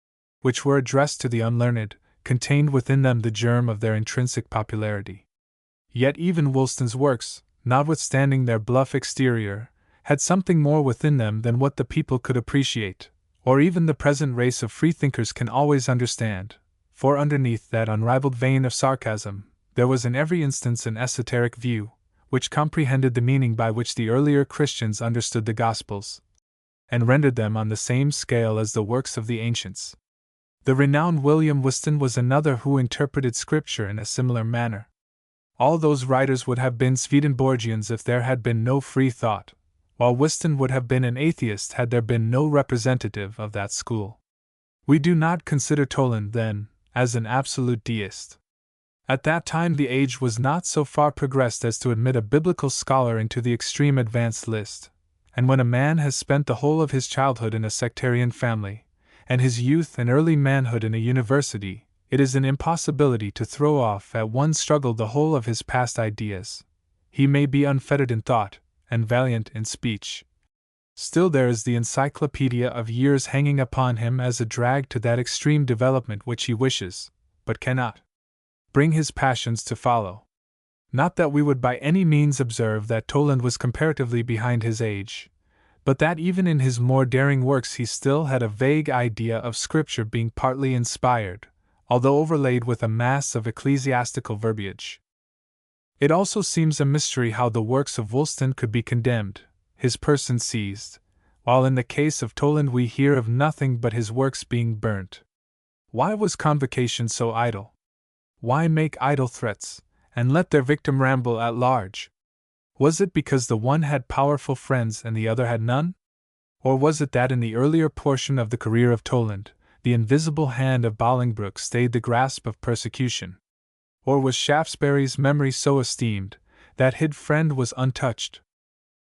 which were addressed to the unlearned, contained within them the germ of their intrinsic popularity. Yet even Woolston's works, notwithstanding their bluff exterior, had something more within them than what the people could appreciate, or even the present race of freethinkers can always understand, for underneath that unrivaled vein of sarcasm, there was in every instance an esoteric view, which comprehended the meaning by which the earlier Christians understood the Gospels, and rendered them on the same scale as the works of the ancients. The renowned William Whiston was another who interpreted Scripture in a similar manner. All those writers would have been Swedenborgians if there had been no free thought, while Whiston would have been an atheist had there been no representative of that school. We do not consider Toland, then, as an absolute deist. At that time the age was not so far progressed as to admit a biblical scholar into the extreme advanced list, and when a man has spent the whole of his childhood in a sectarian family, and his youth and early manhood in a university, it is an impossibility to throw off at one struggle the whole of his past ideas. He may be unfettered in thought, and valiant in speech. Still there is the encyclopedia of years hanging upon him as a drag to that extreme development which he wishes, but cannot, bring his passions to follow. Not that we would by any means observe that Toland was comparatively behind his age, but that even in his more daring works he still had a vague idea of Scripture being partly inspired, although overlaid with a mass of ecclesiastical verbiage. It also seems a mystery how the works of Woolston could be condemned, his person seized, while in the case of Toland we hear of nothing but his works being burnt. Why was Convocation so idle? Why make idle threats, and let their victim ramble at large? Was it because the one had powerful friends and the other had none? Or was it that in the earlier portion of the career of Toland, the invisible hand of Bolingbroke stayed the grasp of persecution? Or was Shaftesbury's memory so esteemed, that his friend was untouched?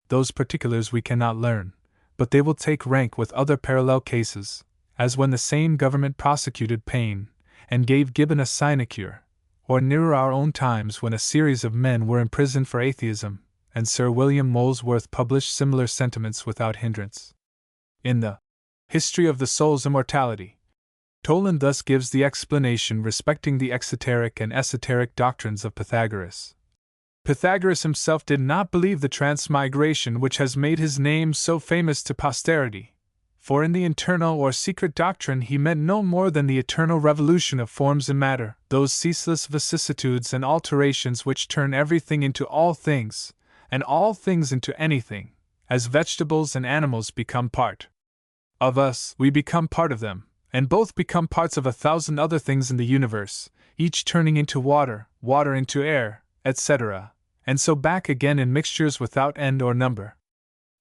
Those particulars we cannot learn, but they will take rank with other parallel cases, as when the same government prosecuted Paine, and gave Gibbon a sinecure, or nearer our own times when a series of men were imprisoned for atheism, and Sir William Molesworth published similar sentiments without hindrance. In the History of the Soul's Immortality, Toland thus gives the explanation respecting the exoteric and esoteric doctrines of Pythagoras. Pythagoras himself did not believe the transmigration which has made his name so famous to posterity, for in the internal or secret doctrine he meant no more than the eternal revolution of forms in matter, those ceaseless vicissitudes and alterations which turn everything into all things, and all things into anything, as vegetables and animals become part of us, we become part of them, and both become parts of 1,000 other things in the universe, each turning into water, water into air, etc., and so back again in mixtures without end or number.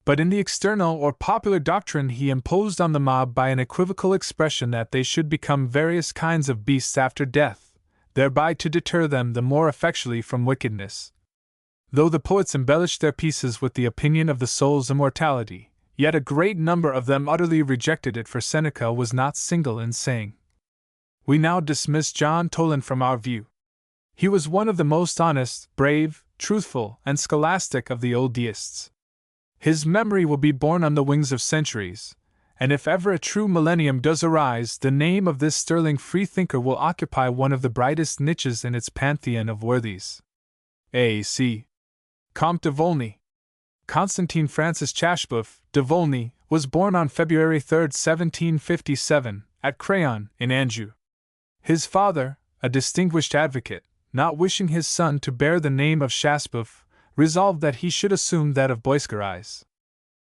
But in the external or popular doctrine he imposed on the mob by an equivocal expression that they should become various kinds of beasts after death, thereby to deter them the more effectually from wickedness. Though the poets embellished their pieces with the opinion of the soul's immortality, yet a great number of them utterly rejected it, for Seneca was not single in saying. We now dismiss John Toland from our view. He was one of the most honest, brave, truthful, and scholastic of the old deists. His memory will be borne on the wings of centuries, and if ever a true millennium does arise, the name of this sterling freethinker will occupy one of the brightest niches in its pantheon of worthies. A.C. Comte de Volney. Constantine Francis Chashboeuf de Volney was born on February 3, 1757, at Craon, in Anjou. His father, a distinguished advocate, not wishing his son to bear the name of Chassepouf, resolved that he should assume that of Boiscarais.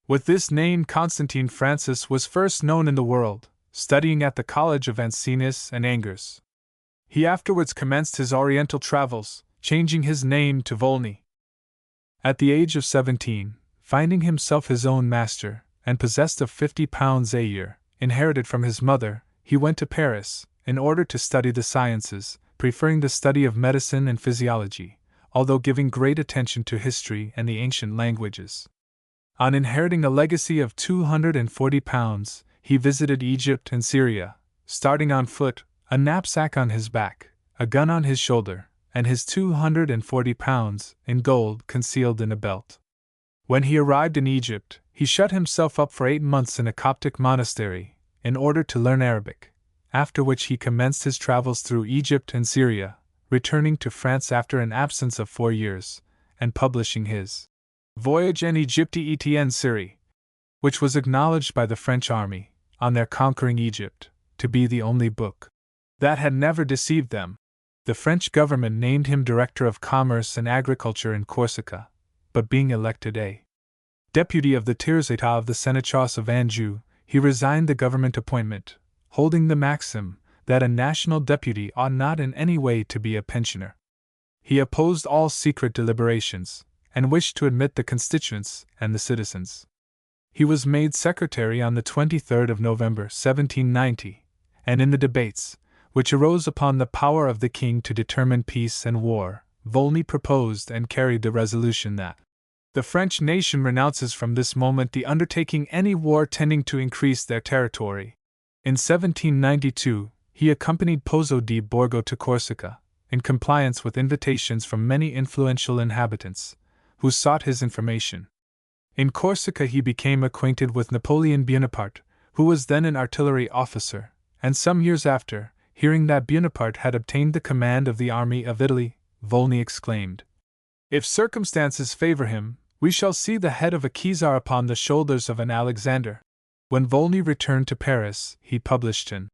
With this name Constantine Francis was first known in the world, studying at the College of Ancinous and Angers. He afterwards commenced his Oriental travels, changing his name to Volney. At the age of 17, finding himself his own master, and possessed of £50 a year, inherited from his mother, he went to Paris, in order to study the sciences, preferring the study of medicine and physiology, although giving great attention to history and the ancient languages. On inheriting a legacy of £240, he visited Egypt and Syria, starting on foot, a knapsack on his back, a gun on his shoulder, and his £240 in gold concealed in a belt. When he arrived in Egypt, he shut himself up for 8 months in a Coptic monastery, in order to learn Arabic, after which he commenced his travels through Egypt and Syria, returning to France after an absence of 4 years, and publishing his Voyage en Egypte et en Syrie, which was acknowledged by the French army, on their conquering Egypt, to be the only book that had never deceived them. The French government named him Director of Commerce and Agriculture in Corsica, but being elected a deputy of the Tiers État of the Seneschals of Anjou, he resigned the government appointment, holding the maxim that a national deputy ought not in any way to be a pensioner. He opposed all secret deliberations, and wished to admit the constituents and the citizens. He was made secretary on the 23rd of November 1790, and in the debates, which arose upon the power of the king to determine peace and war, Volney proposed and carried the resolution that the French nation renounces from this moment the undertaking any war tending to increase their territory. In 1792, he accompanied Pozzo di Borgo to Corsica, in compliance with invitations from many influential inhabitants, who sought his information. In Corsica he became acquainted with Napoleon Bonaparte, who was then an artillery officer, and some years after, hearing that Bonaparte had obtained the command of the army of Italy, Volney exclaimed, "If circumstances favor him, we shall see the head of a Caesar upon the shoulders of an Alexander." When Volney returned to Paris, he published an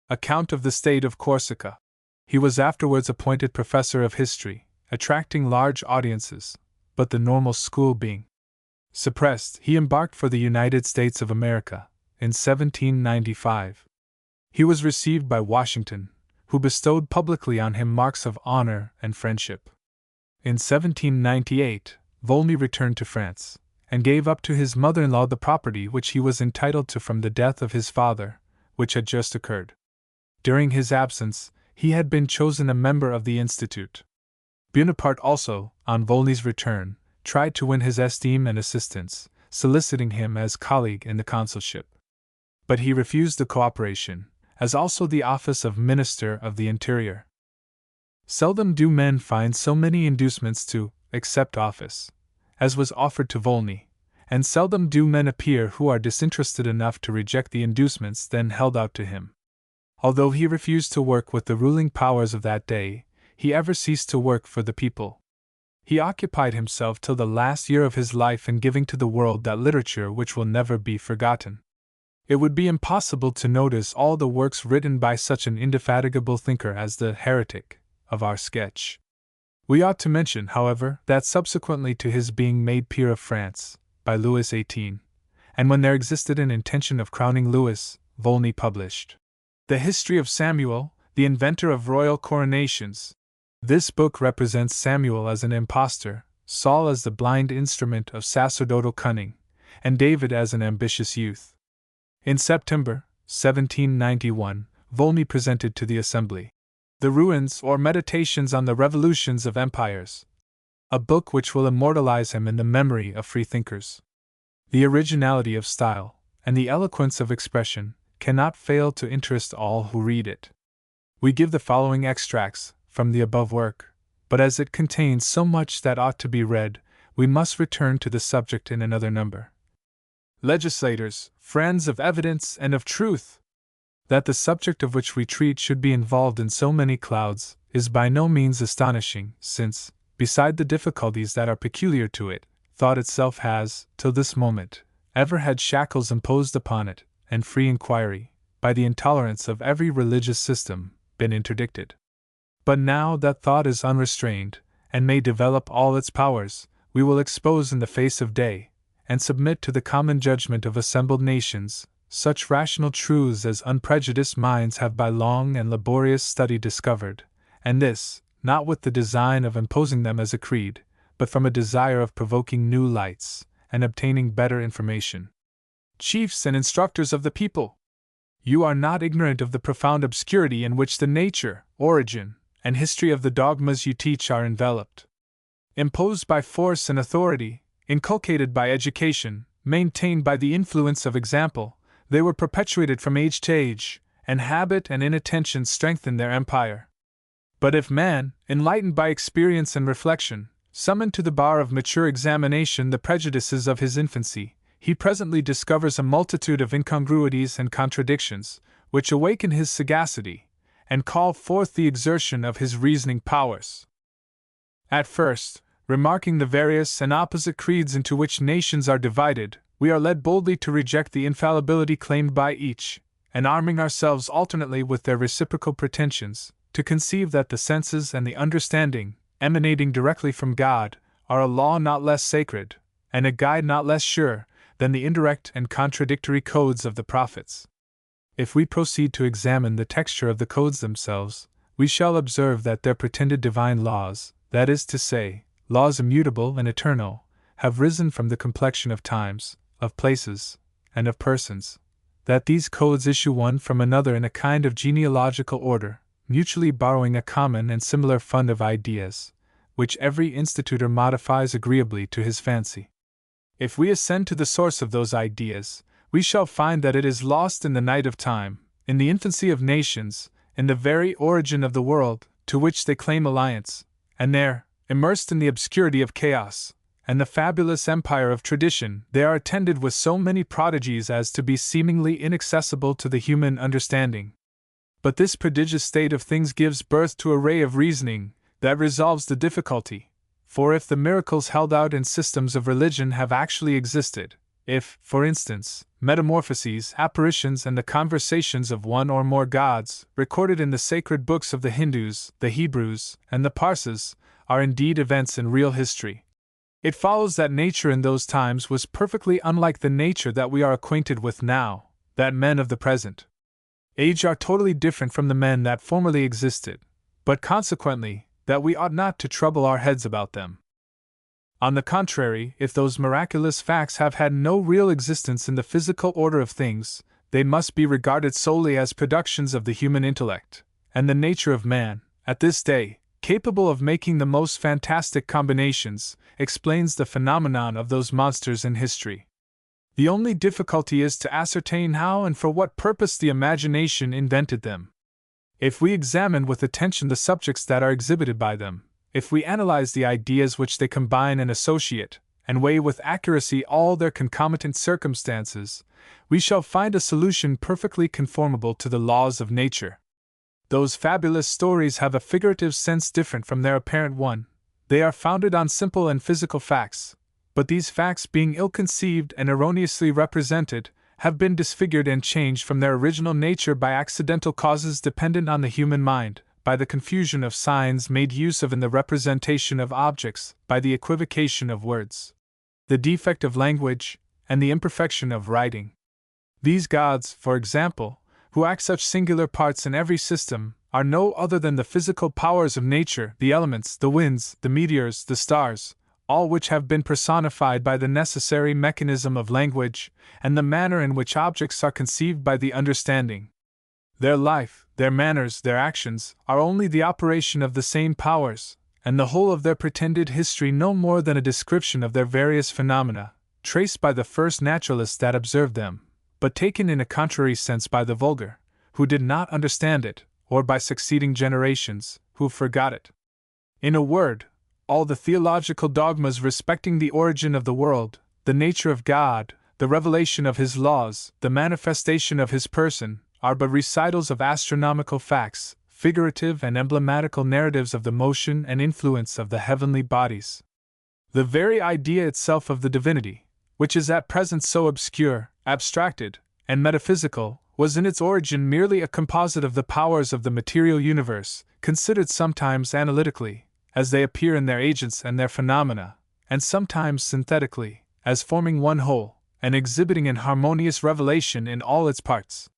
account of the state of Corsica. He was afterwards appointed professor of history, attracting large audiences, but the normal school being suppressed, he embarked for the United States of America, in 1795. He was received by Washington, who bestowed publicly on him marks of honor and friendship. In 1798, Volney returned to France, and gave up to his mother-in-law the property which he was entitled to from the death of his father, which had just occurred. During his absence, he had been chosen a member of the Institute. Bonaparte also, on Volney's return, tried to win his esteem and assistance, soliciting him as colleague in the consulship. But he refused the cooperation, as also the office of Minister of the Interior. Seldom do men find so many inducements to accept office, as was offered to Volney, and seldom do men appear who are disinterested enough to reject the inducements then held out to him. Although he refused to work with the ruling powers of that day, he ever ceased to work for the people. He occupied himself till the last year of his life in giving to the world that literature which will never be forgotten. It would be impossible to notice all the works written by such an indefatigable thinker as the heretic of our sketch. We ought to mention, however, that subsequently to his being made peer of France by Louis XVIII, and when there existed an intention of crowning Louis, Volney published The History of Samuel, the inventor of royal coronations. This book represents Samuel as an impostor, Saul as the blind instrument of sacerdotal cunning, and David as an ambitious youth. In September 1791, Volney presented to the Assembly The Ruins or Meditations on the Revolutions of Empires, a book which will immortalize him in the memory of freethinkers. The originality of style and the eloquence of expression cannot fail to interest all who read it. We give the following extracts from the above work, but as it contains so much that ought to be read, we must return to the subject in another number. Legislators, friends of evidence and of truth! That the subject of which we treat should be involved in so many clouds is by no means astonishing, since, beside the difficulties that are peculiar to it, thought itself has, till this moment, ever had shackles imposed upon it, and free inquiry, by the intolerance of every religious system, been interdicted. But now that thought is unrestrained, and may develop all its powers, we will expose in the face of day, and submit to the common judgment of assembled nations, such rational truths as unprejudiced minds have by long and laborious study discovered, and this, not with the design of imposing them as a creed, but from a desire of provoking new lights, and obtaining better information. Chiefs and instructors of the people! You are not ignorant of the profound obscurity in which the nature, origin, and history of the dogmas you teach are enveloped. Imposed by force and authority, inculcated by education, maintained by the influence of example, they were perpetuated from age to age, and habit and inattention strengthened their empire. But if man, enlightened by experience and reflection, summoned to the bar of mature examination the prejudices of his infancy, he presently discovers a multitude of incongruities and contradictions, which awaken his sagacity, and call forth the exertion of his reasoning powers. At first, remarking the various and opposite creeds into which nations are divided, we are led boldly to reject the infallibility claimed by each, and arming ourselves alternately with their reciprocal pretensions, to conceive that the senses and the understanding, emanating directly from God, are a law not less sacred, and a guide not less sure, than the indirect and contradictory codes of the prophets. If we proceed to examine the texture of the codes themselves, we shall observe that their pretended divine laws, that is to say, laws immutable and eternal, have risen from the complexion of times, of places, and of persons, that these codes issue one from another in a kind of genealogical order, mutually borrowing a common and similar fund of ideas, which every institutor modifies agreeably to his fancy. If we ascend to the source of those ideas, we shall find that it is lost in the night of time, in the infancy of nations, in the very origin of the world, to which they claim alliance, and there, immersed in the obscurity of chaos, and the fabulous empire of tradition, they are attended with so many prodigies as to be seemingly inaccessible to the human understanding. But this prodigious state of things gives birth to a ray of reasoning that resolves the difficulty, for if the miracles held out in systems of religion have actually existed, if, for instance, metamorphoses, apparitions, and the conversations of one or more gods, recorded in the sacred books of the Hindus, the Hebrews, and the Parsis, are indeed events in real history, it follows that nature in those times was perfectly unlike the nature that we are acquainted with now, that men of the present age are totally different from the men that formerly existed, but consequently, that we ought not to trouble our heads about them. On the contrary, if those miraculous facts have had no real existence in the physical order of things, they must be regarded solely as productions of the human intellect, and the nature of man, at this day, capable of making the most fantastic combinations, explains the phenomenon of those monsters in history. The only difficulty is to ascertain how and for what purpose the imagination invented them. If we examine with attention the subjects that are exhibited by them, if we analyze the ideas which they combine and associate, and weigh with accuracy all their concomitant circumstances, we shall find a solution perfectly conformable to the laws of nature. Those fabulous stories have a figurative sense different from their apparent one, They are founded on simple and physical facts, but these facts, being ill-conceived and erroneously represented, have been disfigured and changed from their original nature by accidental causes dependent on the human mind, by the confusion of signs made use of in the representation of objects, by the equivocation of words, the defect of language, and the imperfection of writing. These gods, for example, who act such singular parts in every system, are no other than the physical powers of nature, the elements, the winds, the meteors, the stars, all which have been personified by the necessary mechanism of language, and the manner in which objects are conceived by the understanding. Their life, their manners, their actions, are only the operation of the same powers, and the whole of their pretended history no more than a description of their various phenomena, traced by the first naturalists that observed them, but taken in a contrary sense by the vulgar, who did not understand it, or by succeeding generations, who forgot it. In a word, all the theological dogmas respecting the origin of the world, the nature of God, the revelation of His laws, the manifestation of His person, are but recitals of astronomical facts, figurative and emblematical narratives of the motion and influence of the heavenly bodies. The very idea itself of the divinity, which is at present so obscure, abstracted, and metaphysical, was in its origin merely a composite of the powers of the material universe, considered sometimes analytically, as they appear in their agents and their phenomena, and sometimes synthetically, as forming one whole, and exhibiting an harmonious revelation in all its parts.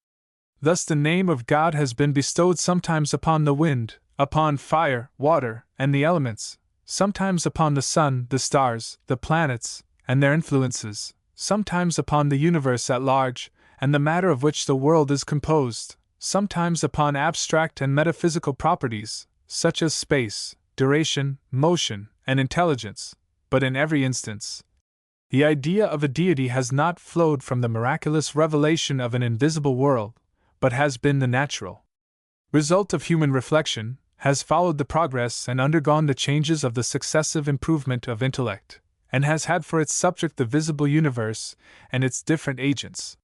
Thus the name of God has been bestowed sometimes upon the wind, upon fire, water, and the elements, sometimes upon the sun, the stars, the planets, and their influences, sometimes upon the universe at large, and the matter of which the world is composed, sometimes upon abstract and metaphysical properties, such as space, duration, motion, and intelligence, but in every instance, the idea of a deity has not flowed from the miraculous revelation of an invisible world, but has been the natural result of human reflection, has followed the progress and undergone the changes of the successive improvement of intellect, and has had for its subject the visible universe and its different agents.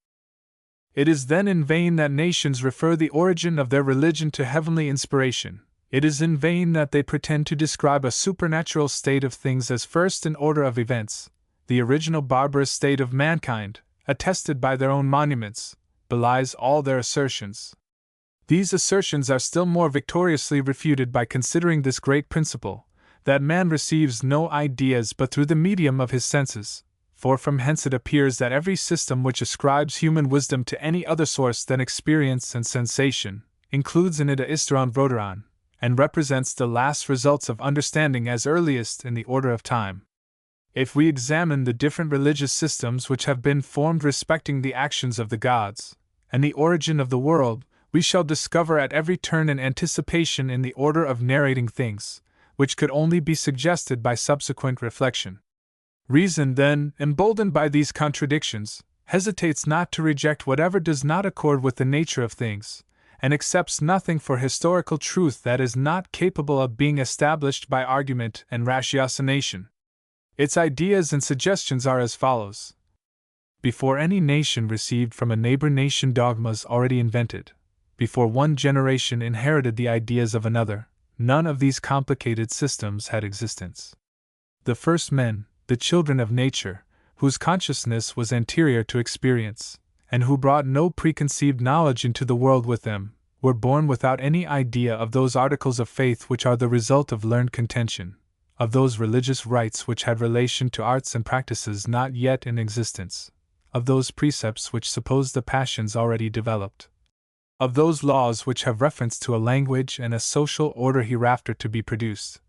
It is then in vain that nations refer the origin of their religion to heavenly inspiration. It is in vain that they pretend to describe a supernatural state of things as first in order of events. The original barbarous state of mankind, attested by their own monuments, belies all their assertions. These assertions are still more victoriously refuted by considering this great principle, that man receives no ideas but through the medium of his senses, for from hence it appears that every system which ascribes human wisdom to any other source than experience and sensation, includes in it a hysteron vroteron, and represents the last results of understanding as earliest in the order of time. If we examine the different religious systems which have been formed respecting the actions of the gods, and the origin of the world, we shall discover at every turn an anticipation in the order of narrating things, which could only be suggested by subsequent reflection. Reason, then, emboldened by these contradictions, hesitates not to reject whatever does not accord with the nature of things, and accepts nothing for historical truth that is not capable of being established by argument and ratiocination. Its ideas and suggestions are as follows. Before any nation received from a neighbor nation dogmas already invented, before one generation inherited the ideas of another, none of these complicated systems had existence. The first men, the children of nature, whose consciousness was anterior to experience, and who brought no preconceived knowledge into the world with them, were born without any idea of those articles of faith which are the result of learned contention, of those religious rites which had relation to arts and practices not yet in existence, of those precepts which suppose the passions already developed, of those laws which have reference to a language and a social order hereafter to be produced,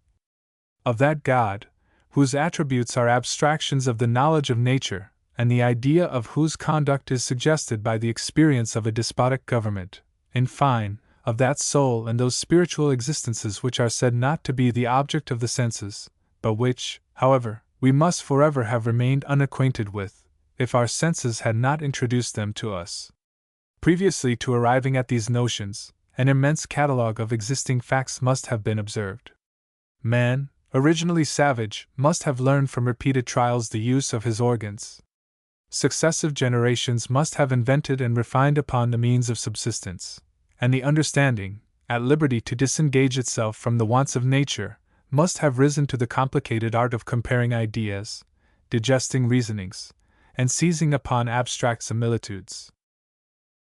of that God, whose attributes are abstractions of the knowledge of nature, and the idea of whose conduct is suggested by the experience of a despotic government, in fine, of that soul and those spiritual existences which are said not to be the object of the senses, but which, however, we must forever have remained unacquainted with, if our senses had not introduced them to us. Previously to arriving at these notions, an immense catalogue of existing facts must have been observed. Man, originally savage, must have learned from repeated trials the use of his organs. Successive generations must have invented and refined upon the means of subsistence, and the understanding, at liberty to disengage itself from the wants of nature, must have risen to the complicated art of comparing ideas, digesting reasonings, and seizing upon abstract similitudes.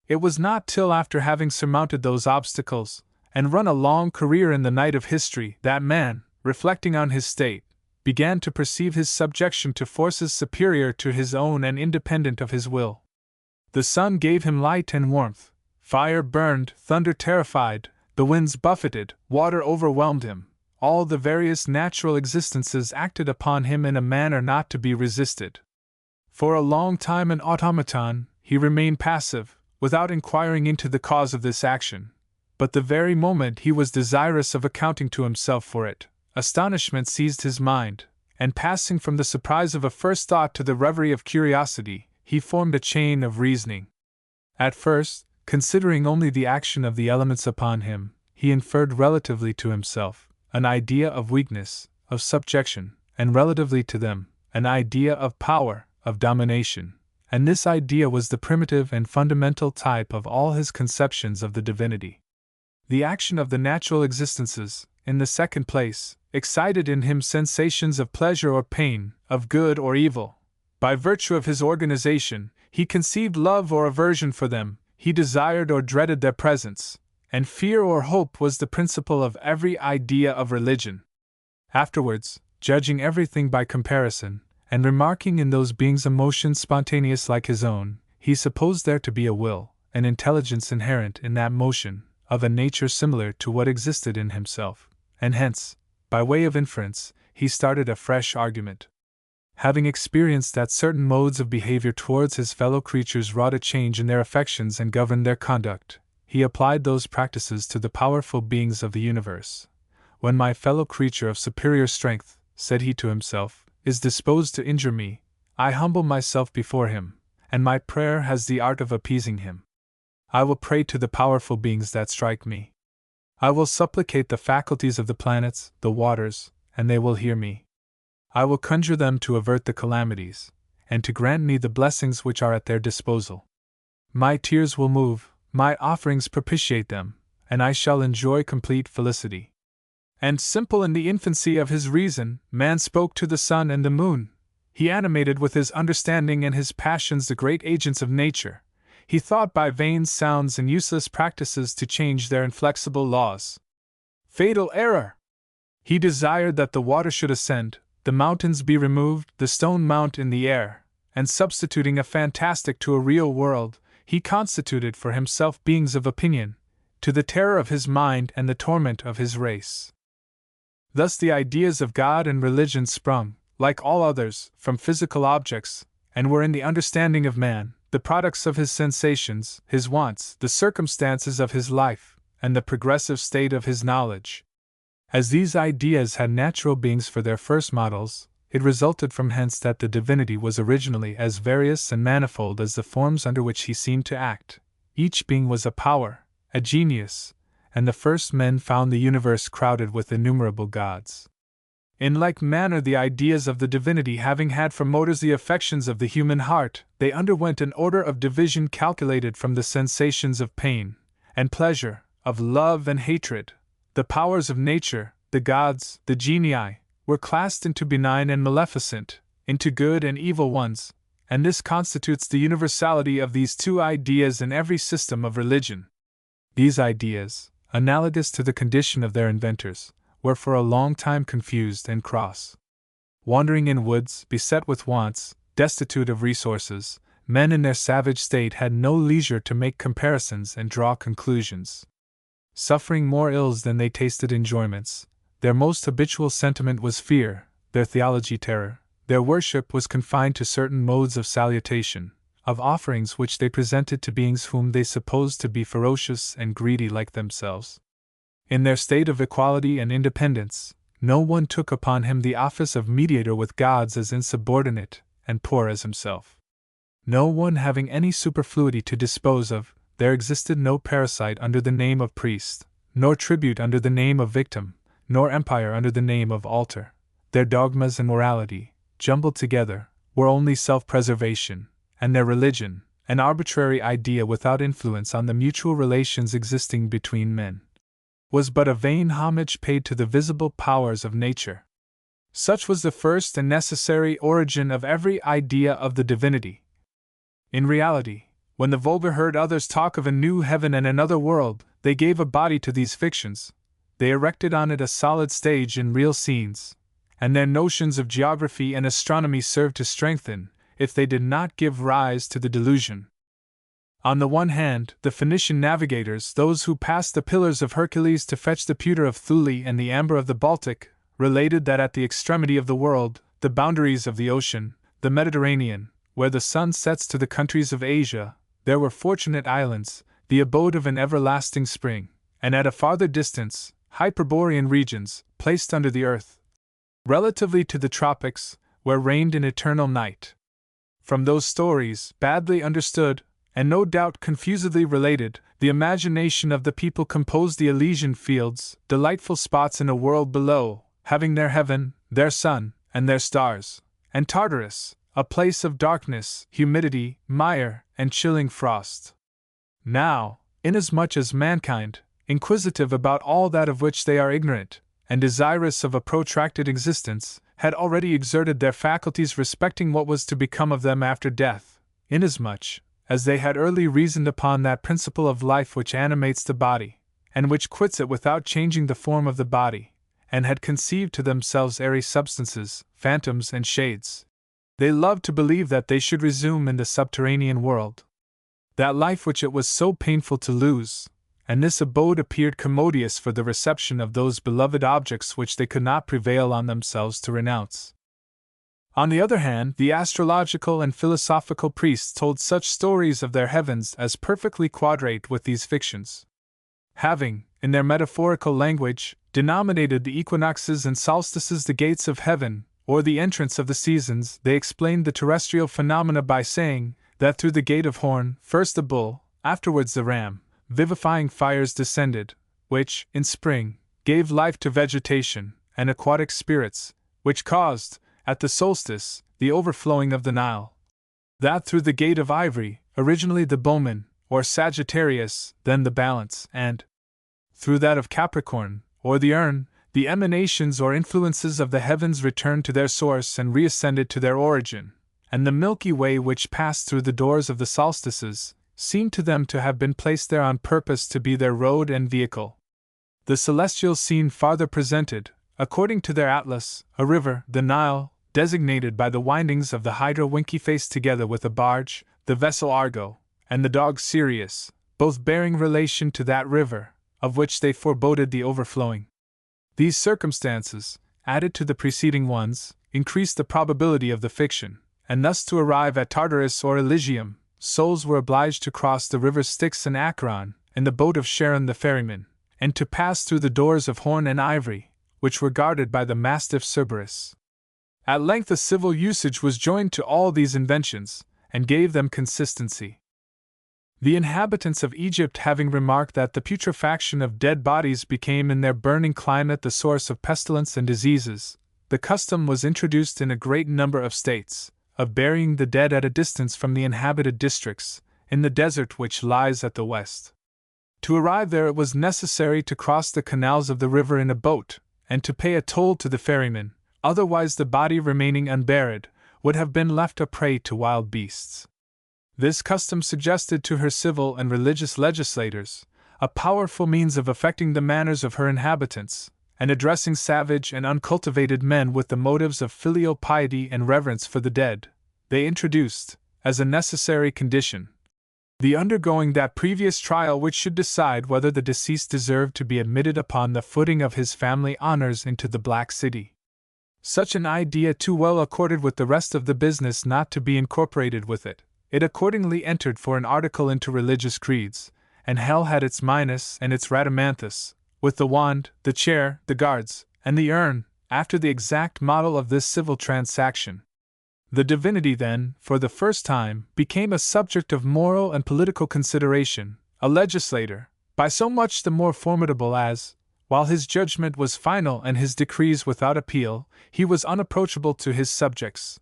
It was not till after having surmounted those obstacles, and run a long career in the night of history, that man, reflecting on his state, began to perceive his subjection to forces superior to his own and independent of his will. The sun gave him light and warmth, fire burned, thunder terrified, the winds buffeted, water overwhelmed him. All the various natural existences acted upon him in a manner not to be resisted. For a long time an automaton, he remained passive, without inquiring into the cause of this action. But the very moment he was desirous of accounting to himself for it, astonishment seized his mind, and passing from the surprise of a first thought to the reverie of curiosity, he formed a chain of reasoning. At first, considering only the action of the elements upon him, he inferred relatively to himself an idea of weakness, of subjection, and relatively to them, an idea of power, of domination, and this idea was the primitive and fundamental type of all his conceptions of the divinity. The action of the natural existences, in the second place, excited in him sensations of pleasure or pain, of good or evil. By virtue of his organization, he conceived love or aversion for them, he desired or dreaded their presence, and fear or hope was the principle of every idea of religion. Afterwards, judging everything by comparison, and remarking in those beings emotions spontaneous like his own, he supposed there to be a will, an intelligence inherent in that motion, of a nature similar to what existed in himself, and hence, by way of inference, he started a fresh argument. Having experienced that certain modes of behavior towards his fellow creatures wrought a change in their affections and governed their conduct, he applied those practices to the powerful beings of the universe. When my fellow creature of superior strength, said he to himself, is disposed to injure me, I humble myself before him, and my prayer has the art of appeasing him. I will pray to the powerful beings that strike me. I will supplicate the faculties of the planets, the waters, and they will hear me. I will conjure them to avert the calamities, and to grant me the blessings which are at their disposal. My tears will move, my offerings propitiate them, and I shall enjoy complete felicity. And simple in the infancy of his reason, man spoke to the sun and the moon. He animated with his understanding and his passions the great agents of nature. He thought by vain sounds and useless practices to change their inflexible laws. Fatal error! He desired that the water should ascend, the mountains be removed, the stone mount in the air, and substituting a fantastic to a real world, he constituted for himself beings of opinion, to the terror of his mind and the torment of his race. Thus the ideas of God and religion sprung, like all others, from physical objects, and were in the understanding of man, the products of his sensations, his wants, the circumstances of his life, and the progressive state of his knowledge. As these ideas had natural beings for their first models, it resulted from hence that the divinity was originally as various and manifold as the forms under which he seemed to act. Each being was a power, a genius, and the first men found the universe crowded with innumerable gods. In like manner, the ideas of the divinity having had for motors the affections of the human heart, they underwent an order of division calculated from the sensations of pain and pleasure, of love and hatred. The powers of nature, the gods, the genii, were classed into benign and maleficent, into good and evil ones, and this constitutes the universality of these two ideas in every system of religion. These ideas, analogous to the condition of their inventors, were for a long time confused and cross. Wandering in woods, beset with wants, destitute of resources, men in their savage state had no leisure to make comparisons and draw conclusions. Suffering more ills than they tasted enjoyments, their most habitual sentiment was fear, their theology terror, their worship was confined to certain modes of salutation, of offerings which they presented to beings whom they supposed to be ferocious and greedy like themselves. In their state of equality and independence, no one took upon him the office of mediator with gods as insubordinate and poor as himself. No one having any superfluity to dispose of, there existed no parasite under the name of priest, nor tribute under the name of victim, nor empire under the name of altar. Their dogmas and morality, jumbled together, were only self-preservation, and their religion, an arbitrary idea without influence on the mutual relations existing between men. was but a vain homage paid to the visible powers of nature. Such was the first and necessary origin of every idea of the divinity. In reality, when the vulgar heard others talk of a new heaven and another world, they gave a body to these fictions, they erected on it a solid stage in real scenes, and their notions of geography and astronomy served to strengthen, if they did not give rise to the delusion. On the one hand, the Phoenician navigators, those who passed the Pillars of Hercules to fetch the pewter of Thule and the amber of the Baltic, related that at the extremity of the world, the boundaries of the ocean, the Mediterranean, where the sun sets to the countries of Asia, there were fortunate islands, the abode of an everlasting spring, and at a farther distance, Hyperborean regions, placed under the earth, relatively to the tropics, where reigned an eternal night. From those stories, badly understood, and no doubt confusedly related, the imagination of the people composed the Elysian fields, delightful spots in a world below, having their heaven, their sun, and their stars, and Tartarus, a place of darkness, humidity, mire, and chilling frost. Now, inasmuch as mankind, inquisitive about all that of which they are ignorant, and desirous of a protracted existence, had already exerted their faculties respecting what was to become of them after death, inasmuch as they had early reasoned upon that principle of life which animates the body, and which quits it without changing the form of the body, and had conceived to themselves airy substances, phantoms, and shades. They loved to believe that they should resume in the subterranean world that life which it was so painful to lose, and this abode appeared commodious for the reception of those beloved objects which they could not prevail on themselves to renounce. On the other hand, the astrological and philosophical priests told such stories of their heavens as perfectly quadrate with these fictions. Having, in their metaphorical language, denominated the equinoxes and solstices the gates of heaven, or the entrance of the seasons, they explained the terrestrial phenomena by saying that through the gate of Horn, first the bull, afterwards the ram, vivifying fires descended, which, in spring, gave life to vegetation and aquatic spirits, which caused, at the solstice, the overflowing of the Nile. That through the gate of Ivory, originally the bowman, or Sagittarius, then the balance, and through that of Capricorn, or the urn, the emanations or influences of the heavens returned to their source and reascended to their origin, and the Milky Way which passed through the doors of the solstices seemed to them to have been placed there on purpose to be their road and vehicle. The celestial scene farther presented, according to their atlas, a river, the Nile, designated by the windings of the Hydra Winky-Face together with a barge, the vessel Argo, and the dog Sirius, both bearing relation to that river, of which they foreboded the overflowing. These circumstances, added to the preceding ones, increased the probability of the fiction, and thus to arrive at Tartarus or Elysium, souls were obliged to cross the rivers Styx and Acheron, in the boat of Charon the ferryman, and to pass through the doors of Horn and Ivory, which were guarded by the mastiff Cerberus. At length a civil usage was joined to all these inventions, and gave them consistency. The inhabitants of Egypt having remarked that the putrefaction of dead bodies became in their burning climate the source of pestilence and diseases, the custom was introduced in a great number of states, of burying the dead at a distance from the inhabited districts, in the desert which lies at the west. To arrive there it was necessary to cross the canals of the river in a boat, and to pay a toll to the ferryman, otherwise the body remaining unburied would have been left a prey to wild beasts. This custom suggested to her civil and religious legislators a powerful means of affecting the manners of her inhabitants, and addressing savage and uncultivated men with the motives of filial piety and reverence for the dead. They introduced, as a necessary condition, the undergoing that previous trial which should decide whether the deceased deserved to be admitted upon the footing of his family honors into the Black City. Such an idea too well accorded with the rest of the business not to be incorporated with it. It accordingly entered for an article into religious creeds, and hell had its Minos and its Rhadamanthus, with the wand, the chair, the guards, and the urn, after the exact model of this civil transaction. The divinity then, for the first time, became a subject of moral and political consideration, a legislator, by so much the more formidable as, while his judgment was final and his decrees without appeal, he was unapproachable to his subjects.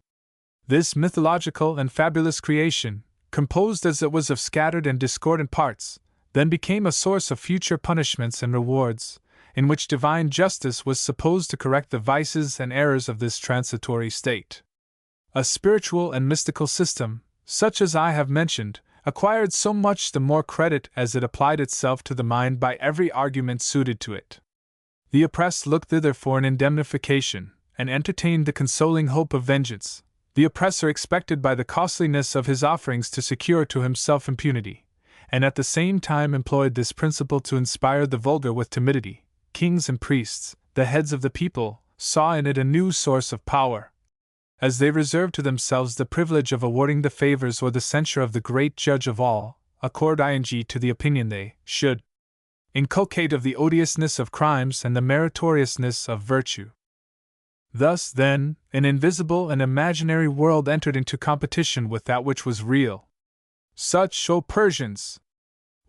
This mythological and fabulous creation, composed as it was of scattered and discordant parts, then became a source of future punishments and rewards, in which divine justice was supposed to correct the vices and errors of this transitory state. A spiritual and mystical system, such as I have mentioned, acquired so much the more credit as it applied itself to the mind by every argument suited to it. The oppressed looked thither for an indemnification, and entertained the consoling hope of vengeance. The oppressor expected by the costliness of his offerings to secure to himself impunity, and at the same time employed this principle to inspire the vulgar with timidity. Kings and priests, the heads of the people, saw in it a new source of power. As they reserved to themselves the privilege of awarding the favors or the censure of the great judge of all, accord ing to the opinion they should inculcate of the odiousness of crimes and the meritoriousness of virtue. Thus, then, an invisible and imaginary world entered into competition with that which was real. Such, O Persians,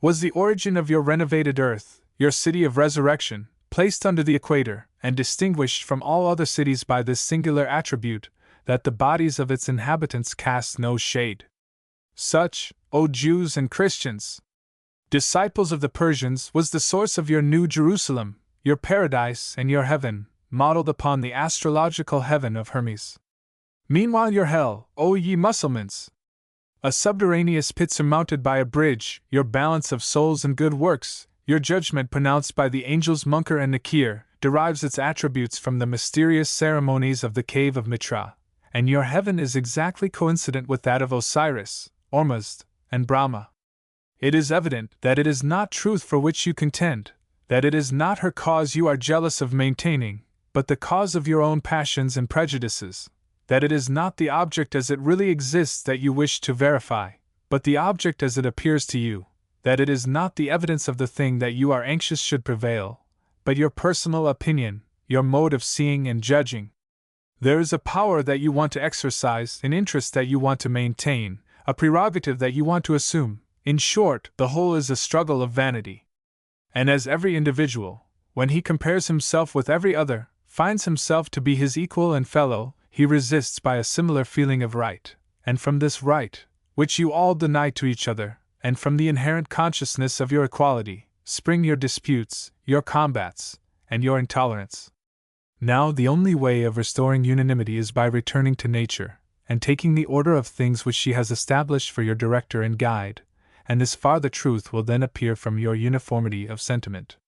was the origin of your renovated earth, your city of resurrection, placed under the equator, and distinguished from all other cities by this singular attribute, that the bodies of its inhabitants cast no shade. Such, O Jews and Christians, disciples of the Persians, was the source of your New Jerusalem, your paradise and your heaven, modeled upon the astrological heaven of Hermes. Meanwhile your hell, O ye Mussulmans, a subterraneous pit surmounted by a bridge, your balance of souls and good works, your judgment pronounced by the angels Munkar and Nakir, derives its attributes from the mysterious ceremonies of the cave of Mitra, and your heaven is exactly coincident with that of Osiris, Ormuzd, and Brahma. It is evident that it is not truth for which you contend, that it is not her cause you are jealous of maintaining, but the cause of your own passions and prejudices, that it is not the object as it really exists that you wish to verify, but the object as it appears to you, that it is not the evidence of the thing that you are anxious should prevail, but your personal opinion, your mode of seeing and judging. There is a power that you want to exercise, an interest that you want to maintain, a prerogative that you want to assume. In short, the whole is a struggle of vanity. And as every individual, when he compares himself with every other, finds himself to be his equal and fellow, he resists by a similar feeling of right, and from this right, which you all deny to each other, and from the inherent consciousness of your equality, spring your disputes, your combats, and your intolerance. Now the only way of restoring unanimity is by returning to nature, and taking the order of things which she has established for your director and guide, and this far the truth will then appear from your uniformity of sentiment.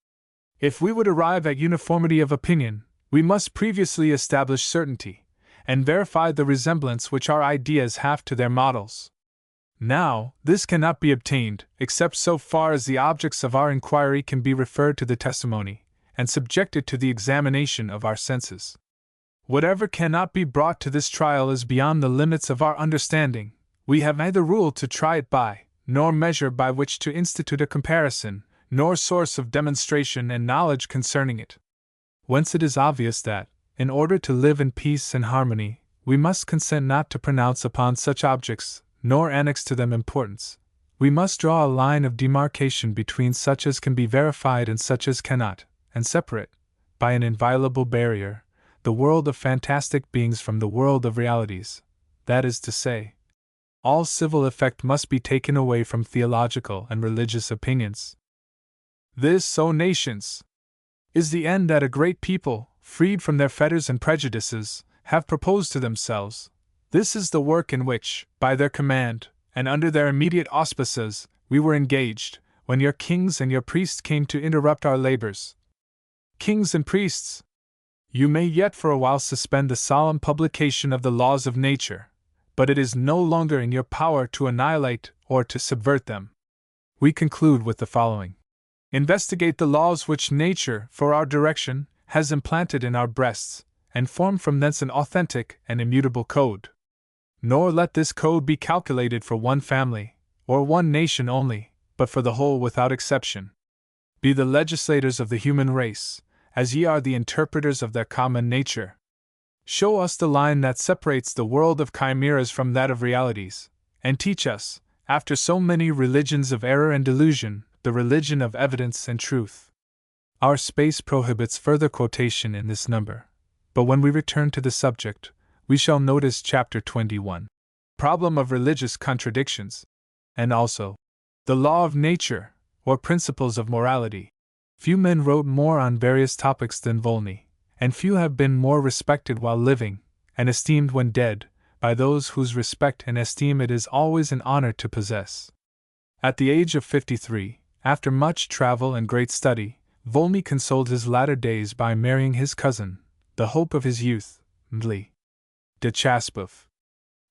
If we would arrive at uniformity of opinion, we must previously establish certainty, and verify the resemblance which our ideas have to their models. Now, this cannot be obtained, except so far as the objects of our inquiry can be referred to the testimony, and subjected to the examination of our senses. Whatever cannot be brought to this trial is beyond the limits of our understanding. We have neither rule to try it by, nor measure by which to institute a comparison, nor source of demonstration and knowledge concerning it. Whence it is obvious that, in order to live in peace and harmony, we must consent not to pronounce upon such objects, nor annex to them importance. We must draw a line of demarcation between such as can be verified and such as cannot, and separate, by an inviolable barrier, the world of fantastic beings from the world of realities. That is to say, all civil effect must be taken away from theological and religious opinions. This, O nations, is the end that a great people, freed from their fetters and prejudices, have proposed to themselves. This is the work in which, by their command, and under their immediate auspices, we were engaged, when your kings and your priests came to interrupt our labors. Kings and priests, you may yet for a while suspend the solemn publication of the laws of nature, but it is no longer in your power to annihilate or to subvert them. We conclude with the following. Investigate the laws which nature, for our direction, has implanted in our breasts, and form from thence an authentic and immutable code. Nor let this code be calculated for one family, or one nation only, but for the whole without exception. Be the legislators of the human race, as ye are the interpreters of their common nature. Show us the line that separates the world of chimeras from that of realities, and teach us, after so many religions of error and delusion, the religion of evidence and truth. Our space prohibits further quotation in this number, but when we return to the subject, we shall notice Chapter 21, Problem of Religious Contradictions, and also, the Law of Nature, or principles of morality. Few men wrote more on various topics than Volney, and few have been more respected while living, and esteemed when dead, by those whose respect and esteem it is always an honor to possess. At the age of 53, after much travel and great study, Volney consoled his latter days by marrying his cousin, the hope of his youth, Mdli de Chaspouf.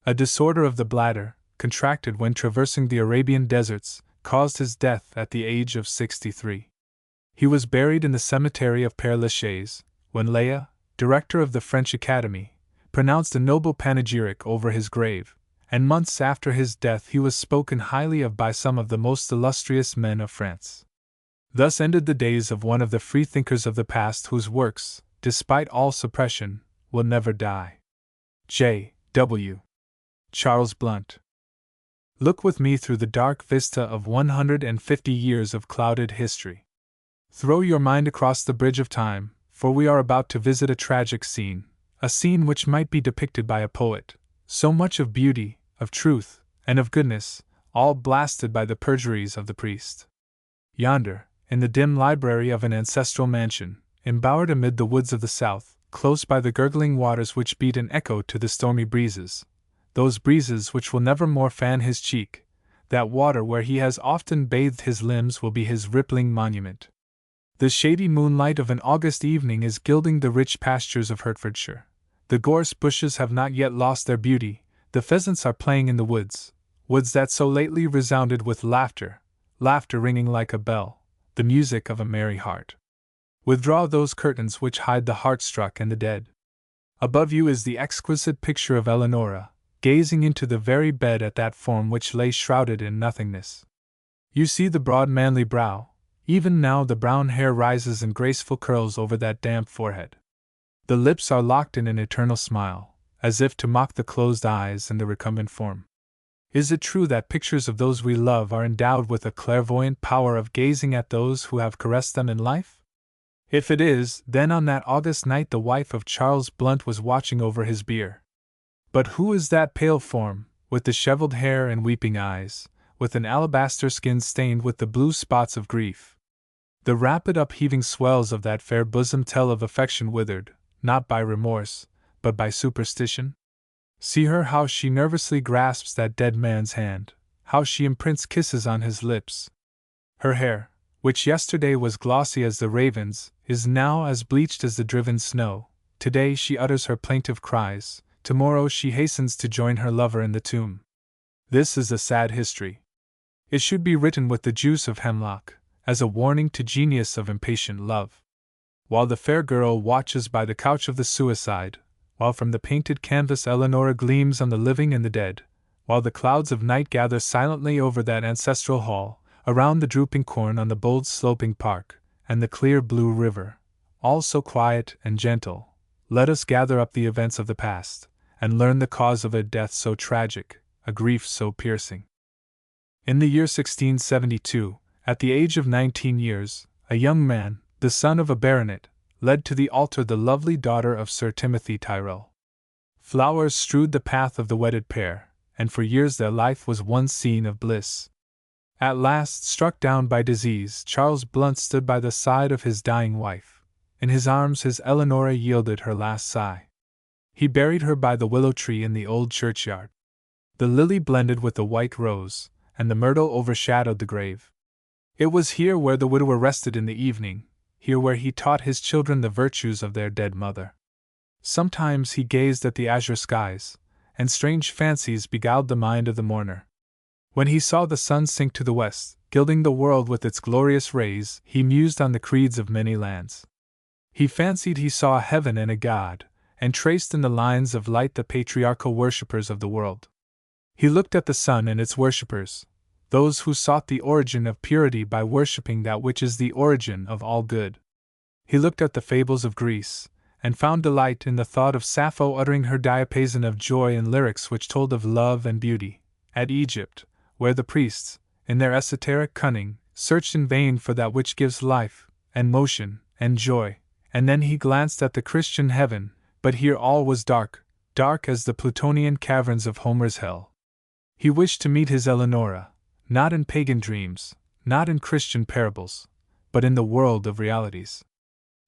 A disorder of the bladder, contracted when traversing the Arabian deserts, caused his death at the age of 63. He was buried in the cemetery of Père Lachaise, when Leah, director of the French Academy, pronounced a noble panegyric over his grave, and months after his death he was spoken highly of by some of the most illustrious men of France. Thus ended the days of one of the freethinkers of the past whose works, despite all suppression, will never die. J. W. Charles Blount. Look with me through the dark vista of 150 years of clouded history. Throw your mind across the bridge of time, for we are about to visit a tragic scene, a scene which might be depicted by a poet, so much of beauty, of truth, and of goodness, all blasted by the perjuries of the priest. Yonder, in the dim library of an ancestral mansion, embowered amid the woods of the south, close by the gurgling waters which beat an echo to the stormy breezes, those breezes which will never more fan his cheek, that water where he has often bathed his limbs will be his rippling monument. The shady moonlight of an August evening is gilding the rich pastures of Hertfordshire. The gorse bushes have not yet lost their beauty, the pheasants are playing in the woods, woods that so lately resounded with laughter, laughter ringing like a bell, the music of a merry heart. Withdraw those curtains which hide the heart-struck and the dead. Above you is the exquisite picture of Eleonora, gazing into the very bed at that form which lay shrouded in nothingness. You see the broad manly brow, even now the brown hair rises in graceful curls over that damp forehead. The lips are locked in an eternal smile, as if to mock the closed eyes and the recumbent form. Is it true that pictures of those we love are endowed with a clairvoyant power of gazing at those who have caressed them in life? If it is, then on that August night the wife of Charles Blount was watching over his bier. But who is that pale form, with dishevelled hair and weeping eyes, with an alabaster skin stained with the blue spots of grief? The rapid upheaving swells of that fair bosom tell of affection withered, not by remorse, but by superstition. See her, how she nervously grasps that dead man's hand, how she imprints kisses on his lips. Her hair, which yesterday was glossy as the raven's, is now as bleached as the driven snow. Today she utters her plaintive cries, tomorrow she hastens to join her lover in the tomb. This is a sad history. It should be written with the juice of hemlock, as a warning to genius of impatient love. While the fair girl watches by the couch of the suicide, while from the painted canvas Eleonora gleams on the living and the dead, while the clouds of night gather silently over that ancestral hall, around the drooping corn on the bold sloping park, and the clear blue river, all so quiet and gentle, let us gather up the events of the past, and learn the cause of a death so tragic, a grief so piercing. In the year 1672, at the age of 19 years, a young man, the son of a baronet, led to the altar the lovely daughter of Sir Timothy Tyrrell. Flowers strewed the path of the wedded pair, and for years their life was one scene of bliss. At last, struck down by disease, Charles Blount stood by the side of his dying wife. In his arms his Eleonora yielded her last sigh. He buried her by the willow tree in the old churchyard. The lily blended with the white rose, and the myrtle overshadowed the grave. It was here where the widower rested in the evening, here where he taught his children the virtues of their dead mother. Sometimes he gazed at the azure skies, and strange fancies beguiled the mind of the mourner. When he saw the sun sink to the west, gilding the world with its glorious rays, he mused on the creeds of many lands. He fancied he saw a heaven and a God, and traced in the lines of light the patriarchal worshippers of the world. He looked at the sun and its worshippers, those who sought the origin of purity by worshipping that which is the origin of all good. He looked at the fables of Greece, and found delight in the thought of Sappho uttering her diapason of joy in lyrics which told of love and beauty, at Egypt, where the priests, in their esoteric cunning, searched in vain for that which gives life, and motion, and joy, and then he glanced at the Christian heaven, but here all was dark, dark as the Plutonian caverns of Homer's hell. He wished to meet his Eleonora, not in pagan dreams, not in Christian parables, but in the world of realities.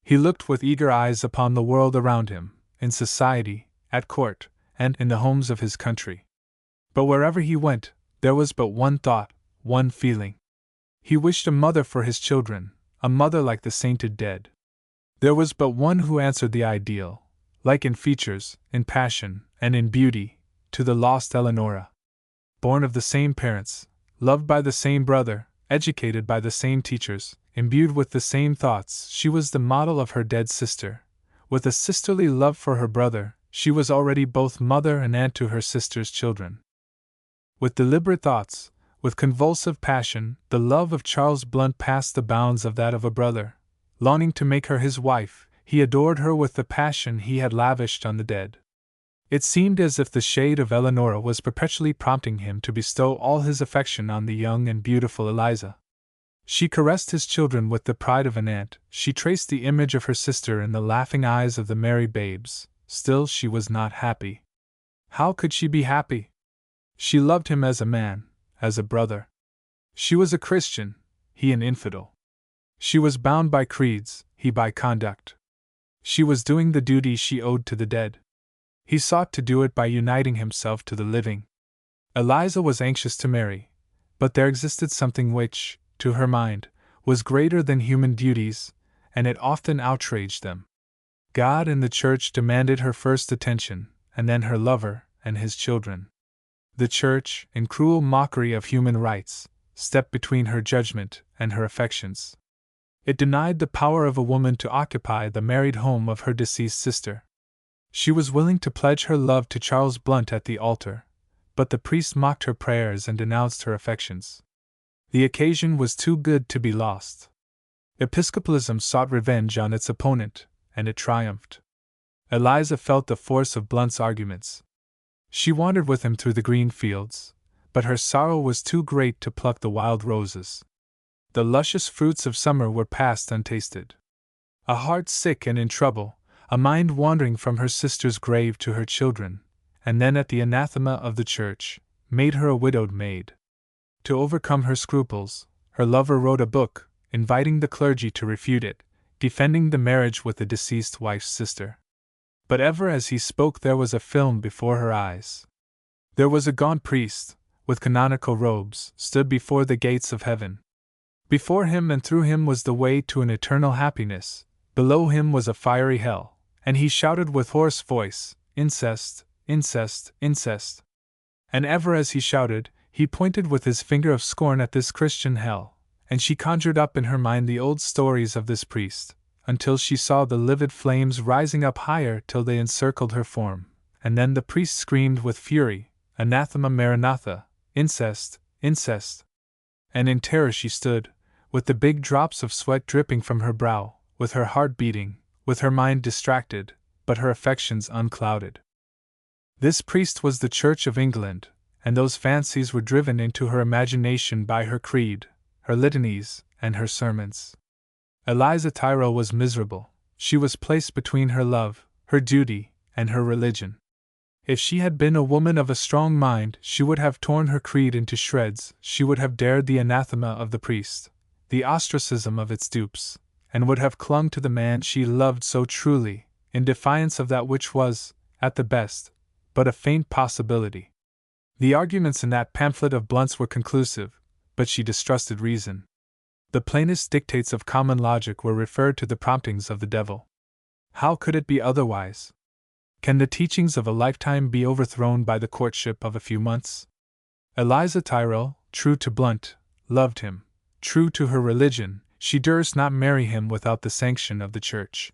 He looked with eager eyes upon the world around him, in society, at court, and in the homes of his country. But wherever he went, there was but one thought, one feeling. He wished a mother for his children, a mother like the sainted dead. There was but one who answered the ideal, like in features, in passion, and in beauty, to the lost Eleonora. Born of the same parents, loved by the same brother, educated by the same teachers, imbued with the same thoughts, she was the model of her dead sister. With a sisterly love for her brother, she was already both mother and aunt to her sister's children. With deliberate thoughts, with convulsive passion, the love of Charles Blount passed the bounds of that of a brother. Longing to make her his wife, he adored her with the passion he had lavished on the dead. It seemed as if the shade of Eleonora was perpetually prompting him to bestow all his affection on the young and beautiful Eliza. She caressed his children with the pride of an aunt, she traced the image of her sister in the laughing eyes of the merry babes, still she was not happy. How could she be happy? She loved him as a man, as a brother. She was a Christian, he an infidel. She was bound by creeds, he by conduct. She was doing the duty she owed to the dead. He sought to do it by uniting himself to the living. Eliza was anxious to marry, but there existed something which, to her mind, was greater than human duties, and it often outraged them. God and the Church demanded her first attention, and then her lover and his children. The Church, in cruel mockery of human rights, stepped between her judgment and her affections. It denied the power of a woman to occupy the married home of her deceased sister. She was willing to pledge her love to Charles Blount at the altar, but the priest mocked her prayers and denounced her affections. The occasion was too good to be lost. Episcopalism sought revenge on its opponent, and it triumphed. Eliza felt the force of Blount's arguments. She wandered with him through the green fields, but her sorrow was too great to pluck the wild roses. The luscious fruits of summer were passed untasted. A heart sick and in trouble, a mind wandering from her sister's grave to her children, and then at the anathema of the Church, made her a widowed maid. To overcome her scruples, her lover wrote a book, inviting the clergy to refute it, defending the marriage with the deceased wife's sister. But ever as he spoke there was a film before her eyes. There was a gaunt priest, with canonical robes, stood before the gates of heaven. Before him and through him was the way to an eternal happiness, below him was a fiery hell, and he shouted with hoarse voice, "Incest, incest, incest." And ever as he shouted, he pointed with his finger of scorn at this Christian hell, and she conjured up in her mind the old stories of this priest, until she saw the livid flames rising up higher till they encircled her form, and then the priest screamed with fury, "Anathema Maranatha, incest, incest." And in terror she stood, with the big drops of sweat dripping from her brow, with her heart beating, with her mind distracted, but her affections unclouded. This priest was the Church of England, and those fancies were driven into her imagination by her creed, her litanies, and her sermons. Eliza Tyrrell was miserable. She was placed between her love, her duty, and her religion. If she had been a woman of a strong mind, she would have torn her creed into shreds, she would have dared the anathema of the priest, the ostracism of its dupes, and would have clung to the man she loved so truly, in defiance of that which was, at the best, but a faint possibility. The arguments in that pamphlet of Blount's were conclusive, but she distrusted reason. The plainest dictates of common logic were referred to the promptings of the devil. How could it be otherwise? Can the teachings of a lifetime be overthrown by the courtship of a few months? Eliza Tyrrell, true to Blount, loved him. True to her religion, she durst not marry him without the sanction of the Church.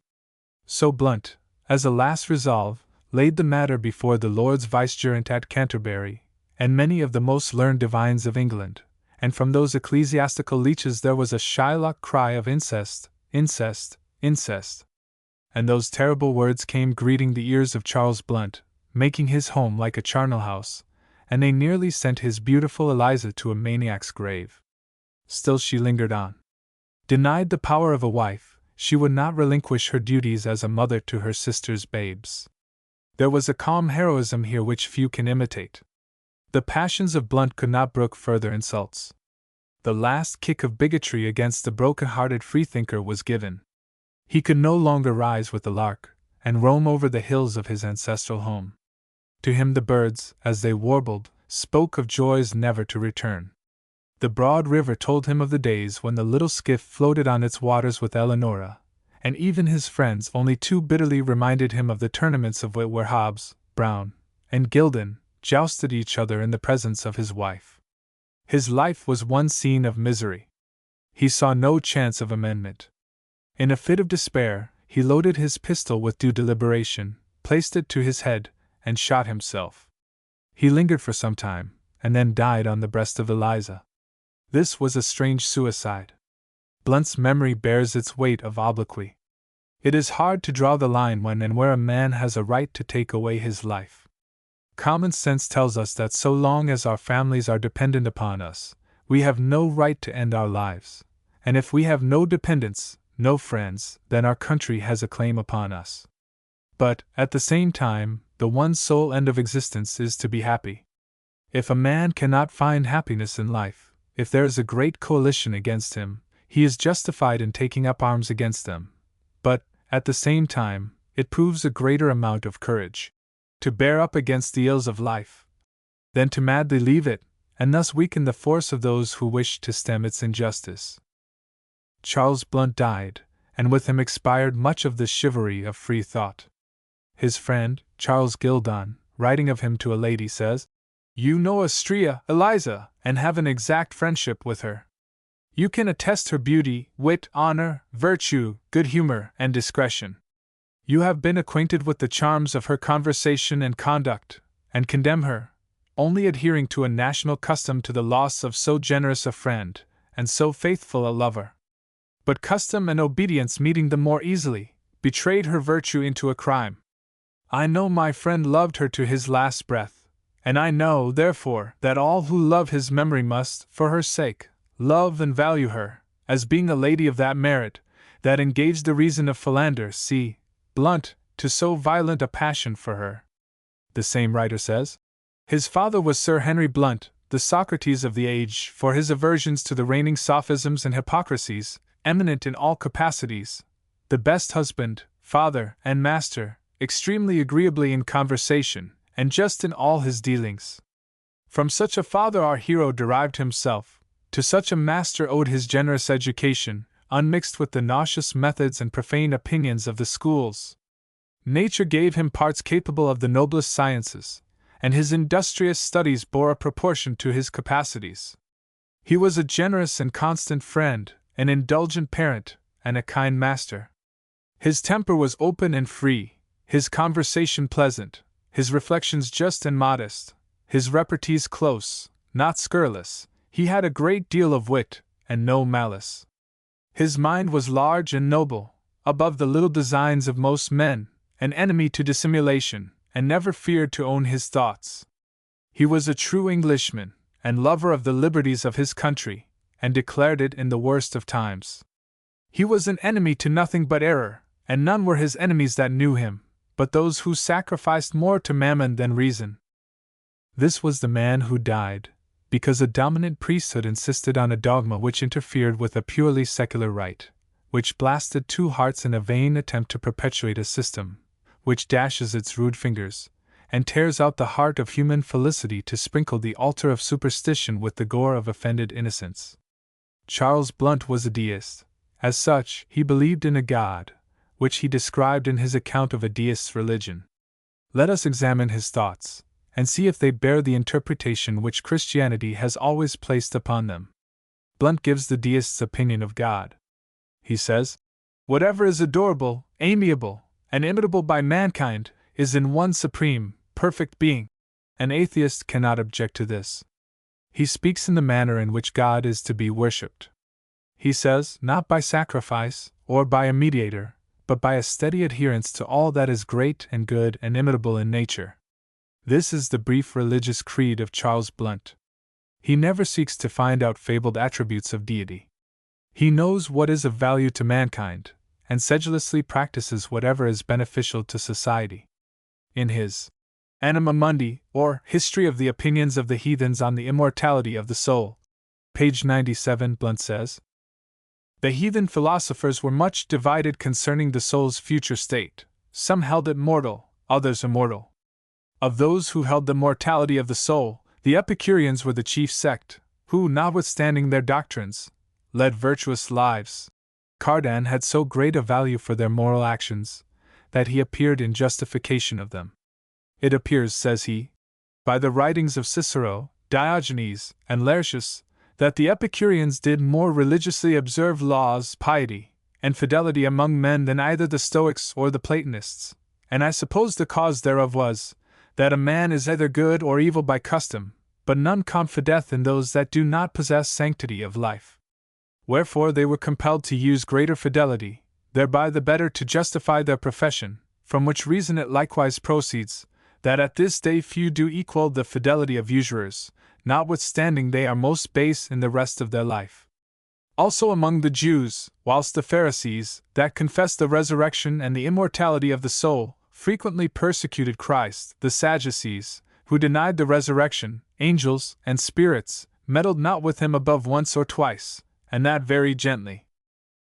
So Blount, as a last resolve, laid the matter before the Lords Vicegerent at Canterbury, and many of the most learned divines of England, and from those ecclesiastical leeches there was a Shylock cry of incest, incest, incest. And those terrible words came greeting the ears of Charles Blount, making his home like a charnel house, and they nearly sent his beautiful Eliza to a maniac's grave. Still she lingered on. Denied the power of a wife, she would not relinquish her duties as a mother to her sister's babes. There was a calm heroism here which few can imitate. The passions of Blount could not brook further insults. The last kick of bigotry against the broken-hearted freethinker was given. He could no longer rise with the lark, and roam over the hills of his ancestral home. To him the birds, as they warbled, spoke of joys never to return. The broad river told him of the days when the little skiff floated on its waters with Eleonora, and even his friends only too bitterly reminded him of the tournaments of wit where Hobbes, Brown, and Gildon jousted each other in the presence of his wife. His life was one scene of misery. He saw no chance of amendment. In a fit of despair, he loaded his pistol with due deliberation, placed it to his head, and shot himself. He lingered for some time, and then died on the breast of Eliza. This was a strange suicide. Blunt's memory bears its weight of obloquy. It is hard to draw the line when and where a man has a right to take away his life. Common sense tells us that so long as our families are dependent upon us, we have no right to end our lives, and if we have no dependents, no friends, then our country has a claim upon us. But, at the same time, the one sole end of existence is to be happy. If a man cannot find happiness in life, if there is a great coalition against him, he is justified in taking up arms against them. But, at the same time, it proves a greater amount of courage to bear up against the ills of life than to madly leave it, and thus weaken the force of those who wish to stem its injustice. Charles Blount died, and with him expired much of the chivalry of free thought. His friend, Charles Gildon, writing of him to a lady, says, "You know Astrea, Eliza, and have an exact friendship with her. You can attest her beauty, wit, honor, virtue, good humor, and discretion. You have been acquainted with the charms of her conversation and conduct, and condemn her, only adhering to a national custom, to the loss of so generous a friend, and so faithful a lover. But custom and obedience meeting the more easily, betrayed her virtue into a crime. I know my friend loved her to his last breath, and I know, therefore, that all who love his memory must, for her sake, love and value her, as being a lady of that merit, that engaged the reason of Philander C. Blunt to so violent a passion for her." The same writer says, "His father was Sir Henry Blunt, the Socrates of the age, for his aversions to the reigning sophisms and hypocrisies, eminent in all capacities, the best husband, father, and master, extremely agreeably in conversation, and just in all his dealings. From such a father our hero derived himself, to such a master owed his generous education, unmixed with the nauseous methods and profane opinions of the schools. Nature gave him parts capable of the noblest sciences, and his industrious studies bore a proportion to his capacities. He was a generous and constant friend, an indulgent parent, and a kind master. His temper was open and free, his conversation pleasant, his reflections just and modest, his repartees close, not scurrilous. He had a great deal of wit, and no malice. His mind was large and noble, above the little designs of most men, an enemy to dissimulation, and never feared to own his thoughts. He was a true Englishman, and lover of the liberties of his country, and declared it in the worst of times. He was an enemy to nothing but error, and none were his enemies that knew him, but those who sacrificed more to mammon than reason." This was the man who died, because a dominant priesthood insisted on a dogma which interfered with a purely secular rite, which blasted two hearts in a vain attempt to perpetuate a system, which dashes its rude fingers, and tears out the heart of human felicity to sprinkle the altar of superstition with the gore of offended innocence. Charles Blount was a deist. As such, he believed in a God, which he described in his account of a deist's religion. Let us examine his thoughts, and see if they bear the interpretation which Christianity has always placed upon them. Blount gives the deist's opinion of God. He says, "Whatever is adorable, amiable, and imitable by mankind is in one supreme, perfect being. An atheist cannot object to this. He speaks in the manner in which God is to be worshipped. He says, not by sacrifice, or by a mediator, but by a steady adherence to all that is great and good and imitable in nature." This is the brief religious creed of Charles Blount. He never seeks to find out fabled attributes of deity. He knows what is of value to mankind, and sedulously practices whatever is beneficial to society. In his Anima Mundi, or History of the Opinions of the Heathens on the Immortality of the Soul, Page 97, Blunt says. The heathen philosophers were much divided concerning the soul's future state. Some held it mortal, others immortal. Of those who held the mortality of the soul, the Epicureans were the chief sect, who, notwithstanding their doctrines, led virtuous lives. Cardan had so great a value for their moral actions, that he appeared in justification of them. It appears, says he, by the writings of Cicero, Diogenes, and Laertius, that the Epicureans did more religiously observe laws, piety, and fidelity among men than either the Stoics or the Platonists, and I suppose the cause thereof was, that a man is either good or evil by custom, but none confideth in those that do not possess sanctity of life. Wherefore they were compelled to use greater fidelity, thereby the better to justify their profession, from which reason it likewise proceeds, that at this day few do equal the fidelity of usurers, notwithstanding they are most base in the rest of their life. Also among the Jews, whilst the Pharisees, that confessed the resurrection and the immortality of the soul, frequently persecuted Christ, the Sadducees, who denied the resurrection, angels, and spirits, meddled not with him above once or twice, and that very gently.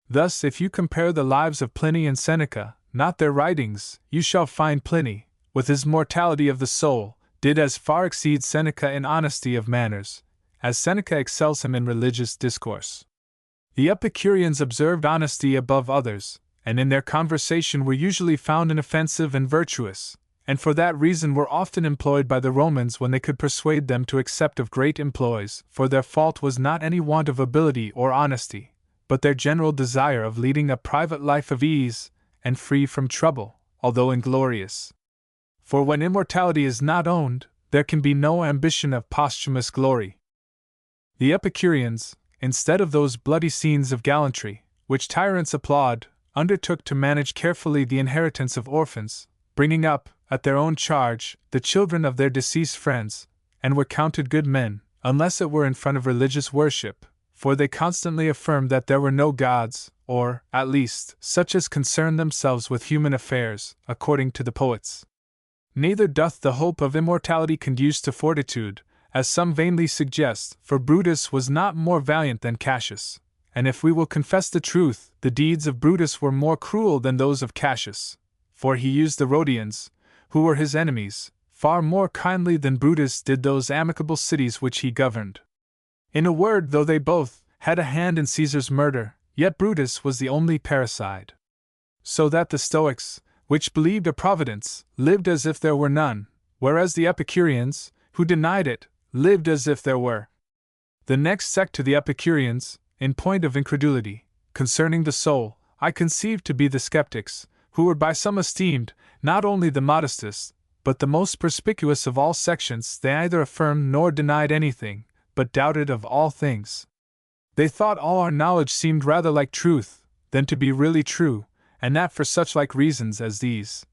Thus, if you compare the lives of Pliny and Seneca, not their writings, you shall find Pliny, with his mortality of the soul, did as far exceed Seneca in honesty of manners, as Seneca excels him in religious discourse. The Epicureans observed honesty above others, and in their conversation were usually found inoffensive and virtuous, and for that reason were often employed by the Romans when they could persuade them to accept of great employs, for their fault was not any want of ability or honesty, but their general desire of leading a private life of ease, and free from trouble, although inglorious. For when immortality is not owned, there can be no ambition of posthumous glory. The Epicureans, instead of those bloody scenes of gallantry, which tyrants applaud, undertook to manage carefully the inheritance of orphans, bringing up, at their own charge, the children of their deceased friends, and were counted good men, unless it were in front of religious worship, for they constantly affirmed that there were no gods, or, at least, such as concern themselves with human affairs, according to the poets. Neither doth the hope of immortality conduce to fortitude, as some vainly suggest, for Brutus was not more valiant than Cassius, and if we will confess the truth, the deeds of Brutus were more cruel than those of Cassius, for he used the Rhodians, who were his enemies, far more kindly than Brutus did those amicable cities which he governed. In a word, though they both had a hand in Caesar's murder, yet Brutus was the only parricide. So that the Stoics, which believed a providence, lived as if there were none, whereas the Epicureans, who denied it, lived as if there were. The next sect to the Epicureans, in point of incredulity, concerning the soul, I conceive to be the skeptics, who were by some esteemed, not only the modestest, but the most perspicuous of all sections. They neither affirmed nor denied anything, but doubted of all things. They thought all our knowledge seemed rather like truth, than to be really true, and that for such like reasons as these.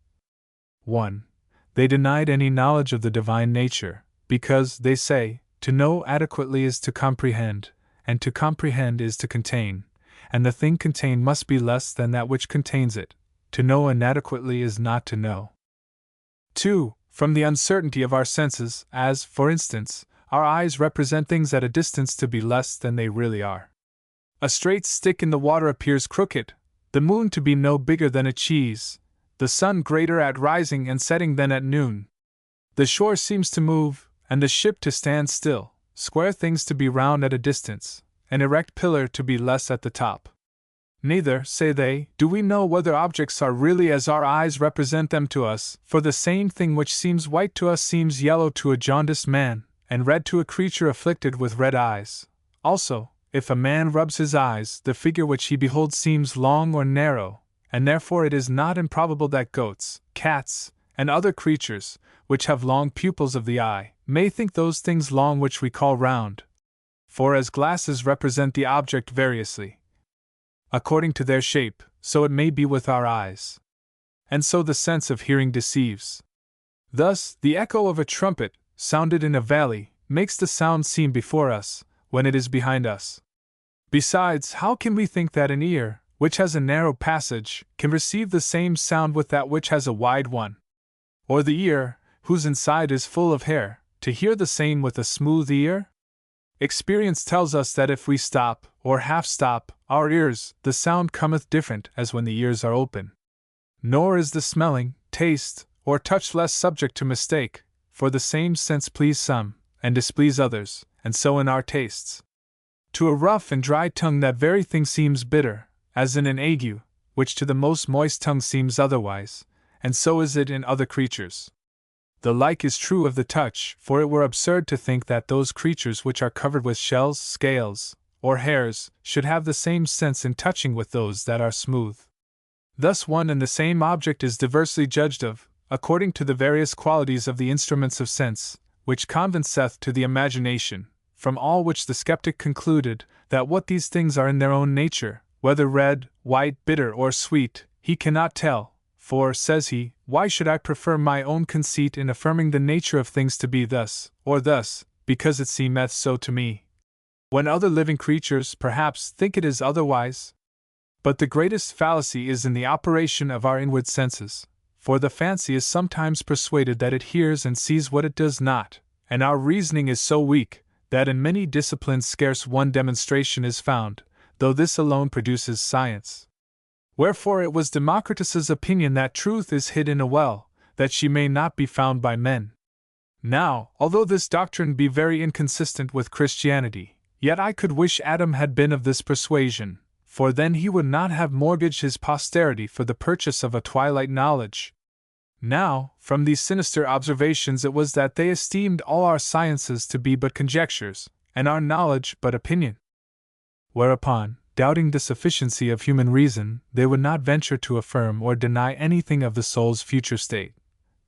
1. They denied any knowledge of the divine nature, because, they say, to know adequately is to comprehend, and to comprehend is to contain, and the thing contained must be less than that which contains it. To know inadequately is not to know. 2. From the uncertainty of our senses, as, for instance, our eyes represent things at a distance to be less than they really are. A straight stick in the water appears crooked, the moon to be no bigger than a cheese, the sun greater at rising and setting than at noon. The shore seems to move, and the ship to stand still, square things to be round at a distance, an erect pillar to be less at the top. Neither, say they, do we know whether objects are really as our eyes represent them to us, for the same thing which seems white to us seems yellow to a jaundiced man, and red to a creature afflicted with red eyes. Also, if a man rubs his eyes, the figure which he beholds seems long or narrow, and therefore it is not improbable that goats, cats, and other creatures, which have long pupils of the eye, may think those things long which we call round. For as glasses represent the object variously, according to their shape, so it may be with our eyes. And so the sense of hearing deceives. Thus, the echo of a trumpet, sounded in a valley, makes the sound seem before us, when it is behind us. Besides, how can we think that an ear, which has a narrow passage, can receive the same sound with that which has a wide one? Or the ear, whose inside is full of hair, to hear the same with a smooth ear? Experience tells us that if we stop, or half stop, our ears, the sound cometh different as when the ears are open. Nor is the smelling, taste, or touch less subject to mistake, for the same sense please some, and displease others, and so in our tastes. To a rough and dry tongue that very thing seems bitter, as in an ague, which to the most moist tongue seems otherwise, and so is it in other creatures. The like is true of the touch, for it were absurd to think that those creatures which are covered with shells, scales, or hairs, should have the same sense in touching with those that are smooth. Thus one and the same object is diversely judged of, according to the various qualities of the instruments of sense, which convinceth to the imagination, from all which the skeptic concluded, that what these things are in their own nature, whether red, white, bitter, or sweet, he cannot tell. For, says he, why should I prefer my own conceit in affirming the nature of things to be thus, or thus, because it seemeth so to me, when other living creatures, perhaps, think it is otherwise? But the greatest fallacy is in the operation of our inward senses, for the fancy is sometimes persuaded that it hears and sees what it does not, and our reasoning is so weak, that in many disciplines scarce one demonstration is found, though this alone produces science. Wherefore it was Democritus's opinion that truth is hid in a well, that she may not be found by men. Now, although this doctrine be very inconsistent with Christianity, yet I could wish Adam had been of this persuasion, for then he would not have mortgaged his posterity for the purchase of a twilight knowledge. Now, from these sinister observations it was that they esteemed all our sciences to be but conjectures, and our knowledge but opinion. Whereupon, doubting the sufficiency of human reason, they would not venture to affirm or deny anything of the soul's future state,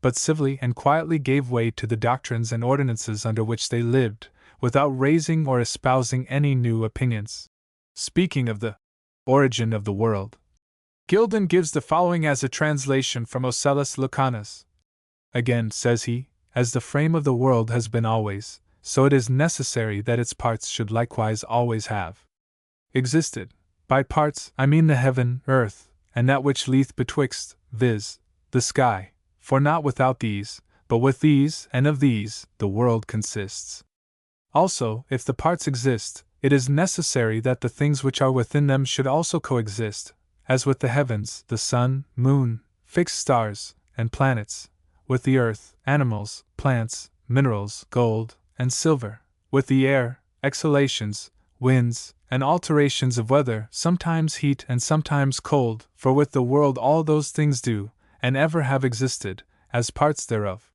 but civilly and quietly gave way to the doctrines and ordinances under which they lived, without raising or espousing any new opinions. Speaking of the origin of the world, Gildon gives the following as a translation from Ocellus Lucanus. Again, says he, as the frame of the world has been always, so it is necessary that its parts should likewise always have existed. By parts, I mean the heaven, earth, and that which lieth betwixt, viz., the sky, for not without these, but with these, and of these, the world consists. Also, if the parts exist, it is necessary that the things which are within them should also coexist, as with the heavens, the sun, moon, fixed stars, and planets, with the earth, animals, plants, minerals, gold, and silver, with the air, exhalations, winds, and alterations of weather, sometimes heat and sometimes cold, for with the world all those things do, and ever have existed, as parts thereof.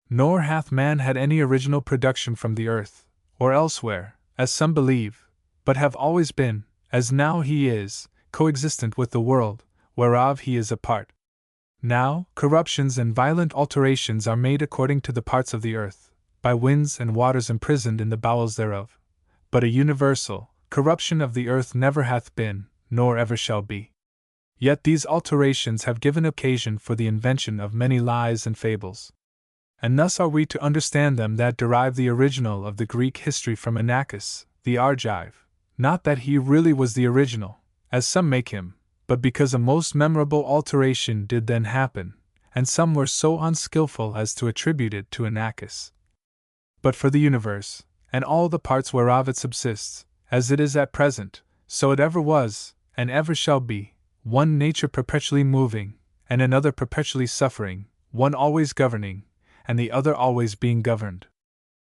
Nor hath man had any original production from the earth, or elsewhere, as some believe, but have always been, as now he is, coexistent with the world, whereof he is a part. Now, corruptions and violent alterations are made according to the parts of the earth, by winds and waters imprisoned in the bowels thereof. But a universal corruption of the earth never hath been, nor ever shall be. Yet these alterations have given occasion for the invention of many lies and fables. And thus are we to understand them that derive the original of the Greek history from Inachus, the Argive, not that he really was the original, as some make him, but because a most memorable alteration did then happen, and some were so unskilful as to attribute it to Inachus. But for the universe, and all the parts whereof it subsists, as it is at present, so it ever was, and ever shall be, one nature perpetually moving, and another perpetually suffering, one always governing, and the other always being governed.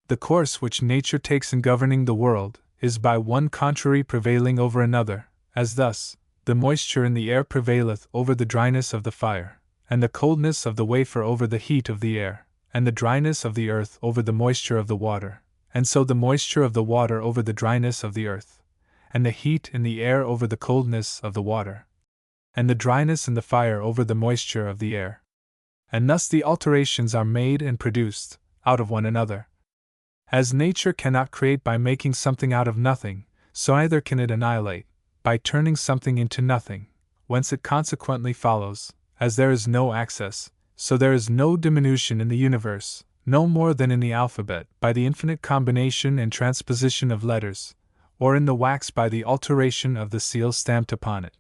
The course which nature takes in governing the world is by one contrary prevailing over another, as thus, the moisture in the air prevaileth over the dryness of the fire, and the coldness of the wafer over the heat of the air, and the dryness of the earth over the moisture of the water, and so the moisture of the water over the dryness of the earth, and the heat in the air over the coldness of the water, and the dryness in the fire over the moisture of the air. And thus the alterations are made and produced, out of one another. As nature cannot create by making something out of nothing, so neither can it annihilate, by turning something into nothing, whence it consequently follows, as there is no excess, so there is no diminution in the universe, no more than in the alphabet by the infinite combination and transposition of letters, or in the wax by the alteration of the seal stamped upon it.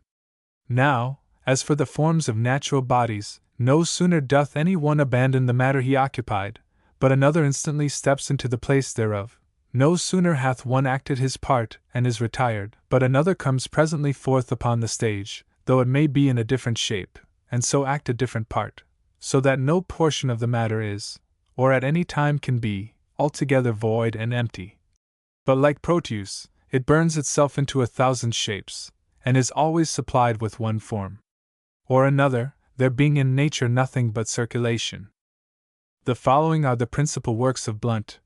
Now, as for the forms of natural bodies, no sooner doth any one abandon the matter he occupied, but another instantly steps into the place thereof, No sooner hath one acted his part and is retired, but another comes presently forth upon the stage, though it may be in a different shape, and so act a different part, so that no portion of the matter is, or at any time can be, altogether void and empty. But like Proteus, it burns itself into 1,000 shapes, and is always supplied with one form or another, there being in nature nothing but circulation. The following are the principal works of Blunt: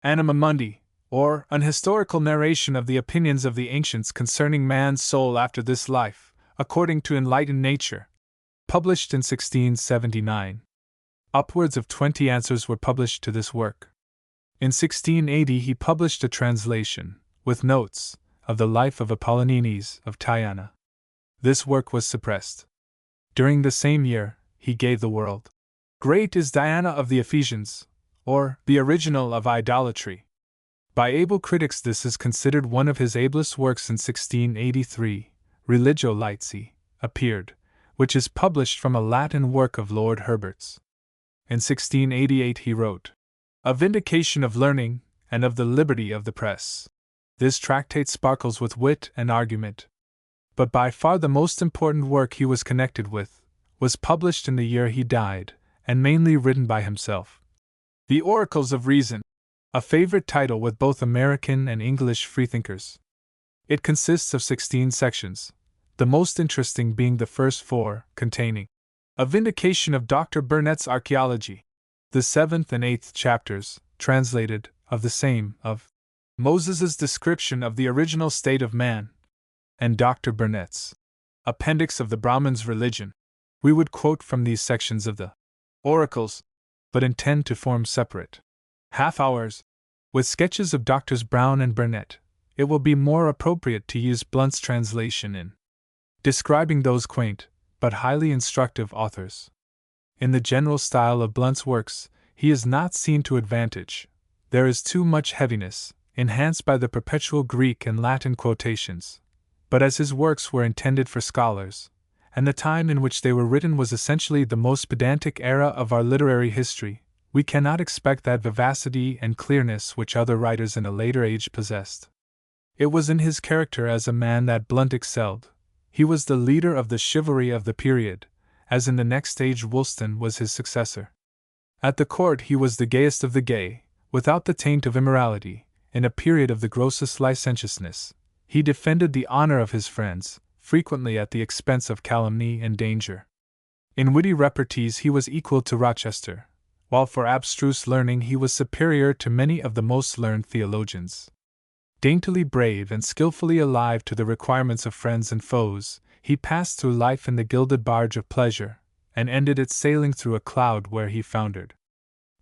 Anima Mundi, or an historical narration of the opinions of the ancients concerning man's soul after this life, according to enlightened nature, published in 1679. Upwards of 20 answers were published to this work. In 1680 he published a translation, with notes, of the life of Apollonides of Tyana. This work was suppressed. During the same year, he gave the world Great is Diana of the Ephesians, or The Original of Idolatry. By able critics this is considered one of his ablest works. In 1683, Religio Laici appeared, which is published from a Latin work of Lord Herbert's. In 1688 he wrote A Vindication of Learning, and of the Liberty of the Press. This tractate sparkles with wit and argument. But by far the most important work he was connected with was published in the year he died, and mainly written by himself. The Oracles of Reason, a favorite title with both American and English freethinkers. It consists of 16 sections, the most interesting being the first 4, containing a vindication of Dr. Burnett's archaeology, the 7th and 8th chapters, translated, of the same, of Moses's description of the original state of man, and Dr. Burnett's appendix of the Brahmin's religion. We would quote from these sections of the Oracles, but intend to form separate half-hours, with sketches of Drs. Brown and Burnett. It will be more appropriate to use Blunt's translation in describing those quaint, but highly instructive authors. In the general style of Blunt's works, he is not seen to advantage. There is too much heaviness, enhanced by the perpetual Greek and Latin quotations. But as his works were intended for scholars, and the time in which they were written was essentially the most pedantic era of our literary history, we cannot expect that vivacity and clearness which other writers in a later age possessed. It was in his character as a man that Blunt excelled. He was the leader of the chivalry of the period, as in the next age Woolston was his successor. At the court he was the gayest of the gay, without the taint of immorality. In a period of the grossest licentiousness, he defended the honor of his friends, frequently at the expense of calumny and danger. In witty repartees he was equal to Rochester, while for abstruse learning he was superior to many of the most learned theologians. Daintily brave and skillfully alive to the requirements of friends and foes, he passed through life in the gilded barge of pleasure, and ended it sailing through a cloud where he foundered.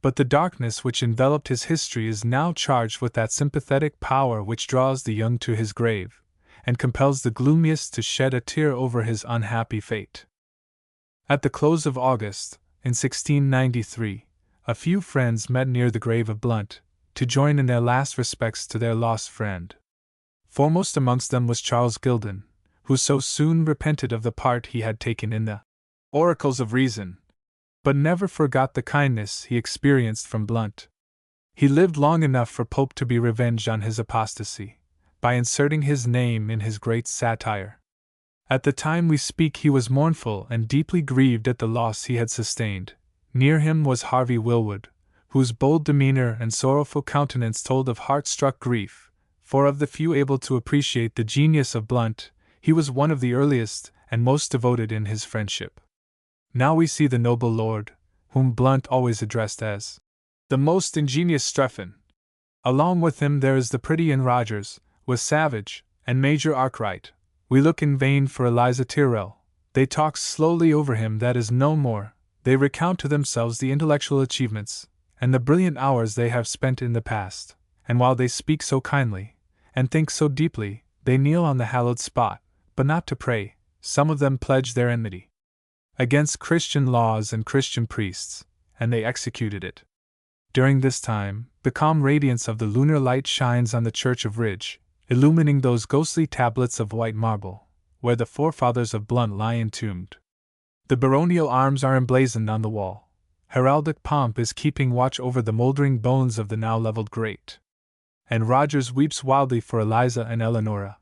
But the darkness which enveloped his history is now charged with that sympathetic power which draws the young to his grave, and compels the gloomiest to shed a tear over his unhappy fate. At the close of August, in 1693, a few friends met near the grave of Blunt, to join in their last respects to their lost friend. Foremost amongst them was Charles Gildon, who so soon repented of the part he had taken in the Oracles of Reason, but never forgot the kindness he experienced from Blunt. He lived long enough for Pope to be revenged on his apostasy, by inserting his name in his great satire. At the time we speak he was mournful and deeply grieved at the loss he had sustained. Near him was Harvey Wilwood, whose bold demeanor and sorrowful countenance told of heart-struck grief, for of the few able to appreciate the genius of Blunt, he was one of the earliest and most devoted in his friendship. Now we see the noble lord, whom Blunt always addressed as the most ingenious Strephon. Along with him there is the pretty Anne Rogers, with Savage, and Major Arkwright. We look in vain for Eliza Tyrrell. They talk slowly over him, that is no more. They recount to themselves the intellectual achievements, and the brilliant hours they have spent in the past, and while they speak so kindly, and think so deeply, they kneel on the hallowed spot, but not to pray. Some of them pledge their enmity against Christian laws and Christian priests, and they executed it. During this time, the calm radiance of the lunar light shines on the church of Ridge, illumining those ghostly tablets of white marble, where the forefathers of Blunt lie entombed. The baronial arms are emblazoned on the wall. Heraldic pomp is keeping watch over the mouldering bones of the now leveled grate. and Rogers weeps wildly for Eliza and Eleonora.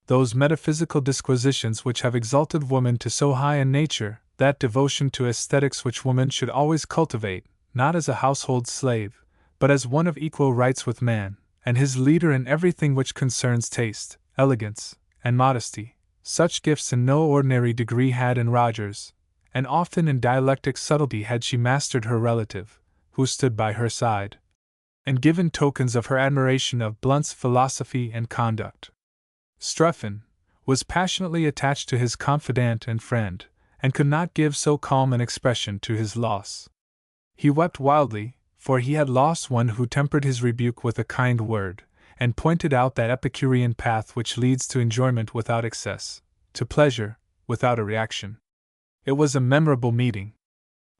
Those metaphysical disquisitions which have exalted woman to so high a nature, that devotion to aesthetics which woman should always cultivate, not as a household slave, but as one of equal rights with man, and his leader in everything which concerns taste, elegance, and modesty, such gifts in no ordinary degree had in Rogers, and often in dialectic subtlety had she mastered her relative, who stood by her side, and given tokens of her admiration of Blunt's philosophy and conduct. Strephon was passionately attached to his confidant and friend, and could not give so calm an expression to his loss. He wept wildly, for he had lost one who tempered his rebuke with a kind word, and pointed out that Epicurean path which leads to enjoyment without excess, to pleasure without a reaction. It was a memorable meeting.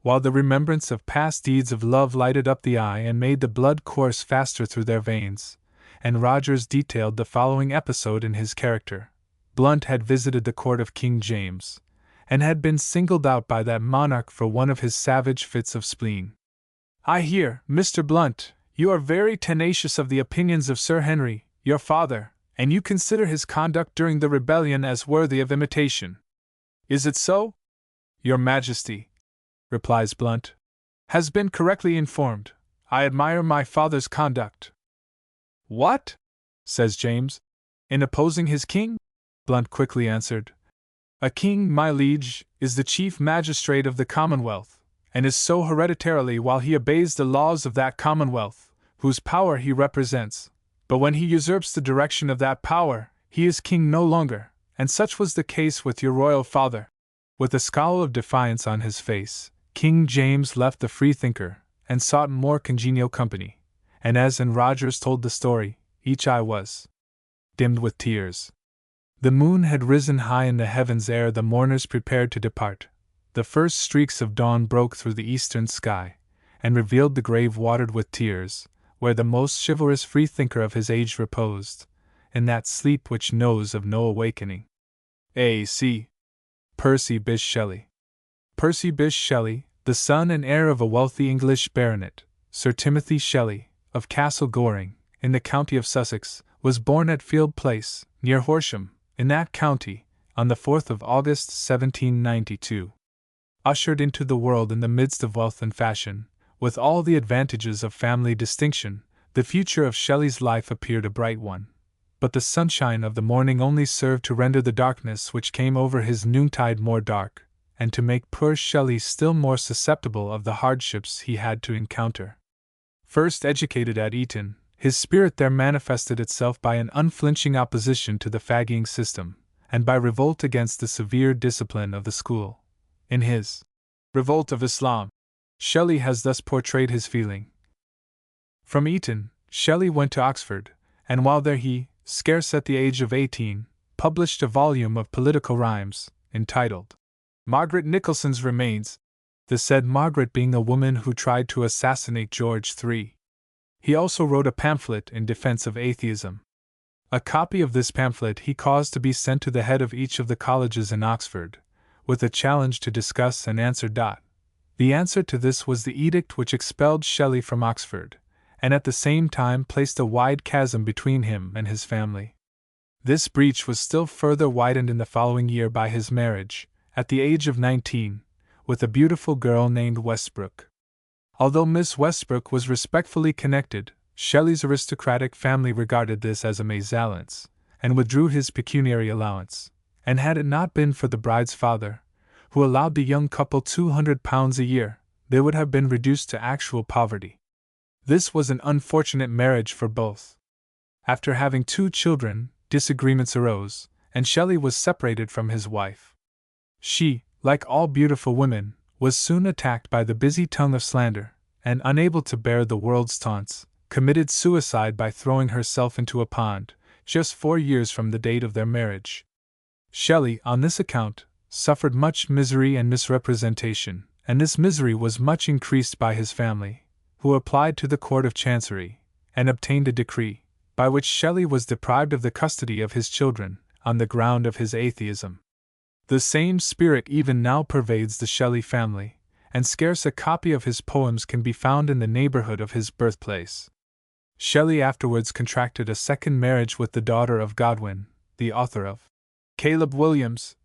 While the remembrance of past deeds of love lighted up the eye and made the blood course faster through their veins, and Rogers detailed the following episode in his character. Blunt had visited the court of King James, and had been singled out by that monarch for one of his savage fits of spleen. "I hear, Mr. Blunt, you are very tenacious of the opinions of Sir Henry, your father, and you consider his conduct during the rebellion as worthy of imitation. Is it so?" "Your Majesty," replies Blunt, "has been correctly informed. I admire my father's conduct." "What?" says James. "In opposing his king?" Blunt quickly answered. "A king, my liege, is the chief magistrate of the Commonwealth, and is so hereditarily while he obeys the laws of that Commonwealth, whose power he represents. But when he usurps the direction of that power, he is king no longer, and such was the case with your royal father." With a scowl of defiance on his face, King James left the Freethinker, and sought more congenial company, and as Rogers told the story, each eye was dimmed with tears. The moon had risen high in the heavens ere the mourners prepared to depart. The first streaks of dawn broke through the eastern sky, and revealed the grave watered with tears, where the most chivalrous freethinker of his age reposed, in that sleep which knows of no awakening. A.C. Percy Bysshe Shelley. Percy Bysshe Shelley, the son and heir of a wealthy English baronet, Sir Timothy Shelley, of Castle Goring, in the county of Sussex, was born at Field Place, near Horsham, in that county, on the 4th of August 1792. Ushered into the world in the midst of wealth and fashion, with all the advantages of family distinction, the future of Shelley's life appeared a bright one. But the sunshine of the morning only served to render the darkness which came over his noontide more dark, and to make poor Shelley still more susceptible of the hardships he had to encounter. First educated at Eton, his spirit there manifested itself by an unflinching opposition to the fagging system, and by revolt against the severe discipline of the school. In his Revolt of Islam, Shelley has thus portrayed his feeling. From Eton, Shelley went to Oxford, and while there he, scarce at the age of 18, published a volume of political rhymes, entitled Margaret Nicholson's Remains, the said Margaret being a woman who tried to assassinate George III. He also wrote a pamphlet in defense of atheism. A copy of this pamphlet he caused to be sent to the head of each of the colleges in Oxford, with a challenge to discuss and answer. The answer to this was the edict which expelled Shelley from Oxford, and at the same time placed a wide chasm between him and his family. This breach was still further widened in the following year by his marriage, at the age of 19, with a beautiful girl named Westbrook. Although Miss Westbrook was respectfully connected, Shelley's aristocratic family regarded this as a mésalliance, and withdrew his pecuniary allowance, and had it not been for the bride's father, who allowed the young couple £200 a year, they would have been reduced to actual poverty. This was an unfortunate marriage for both. After having 2 children, disagreements arose, and Shelley was separated from his wife. She, like all beautiful women, was soon attacked by the busy tongue of slander, and unable to bear the world's taunts, committed suicide by throwing herself into a pond, just 4 years from the date of their marriage. Shelley, on this account, suffered much misery and misrepresentation, and this misery was much increased by his family, who applied to the Court of Chancery, and obtained a decree, by which Shelley was deprived of the custody of his children, on the ground of his atheism. The same spirit even now pervades the Shelley family, and scarce a copy of his poems can be found in the neighborhood of his birthplace. Shelley afterwards contracted a second marriage with the daughter of Godwin, the author of Caleb Williams,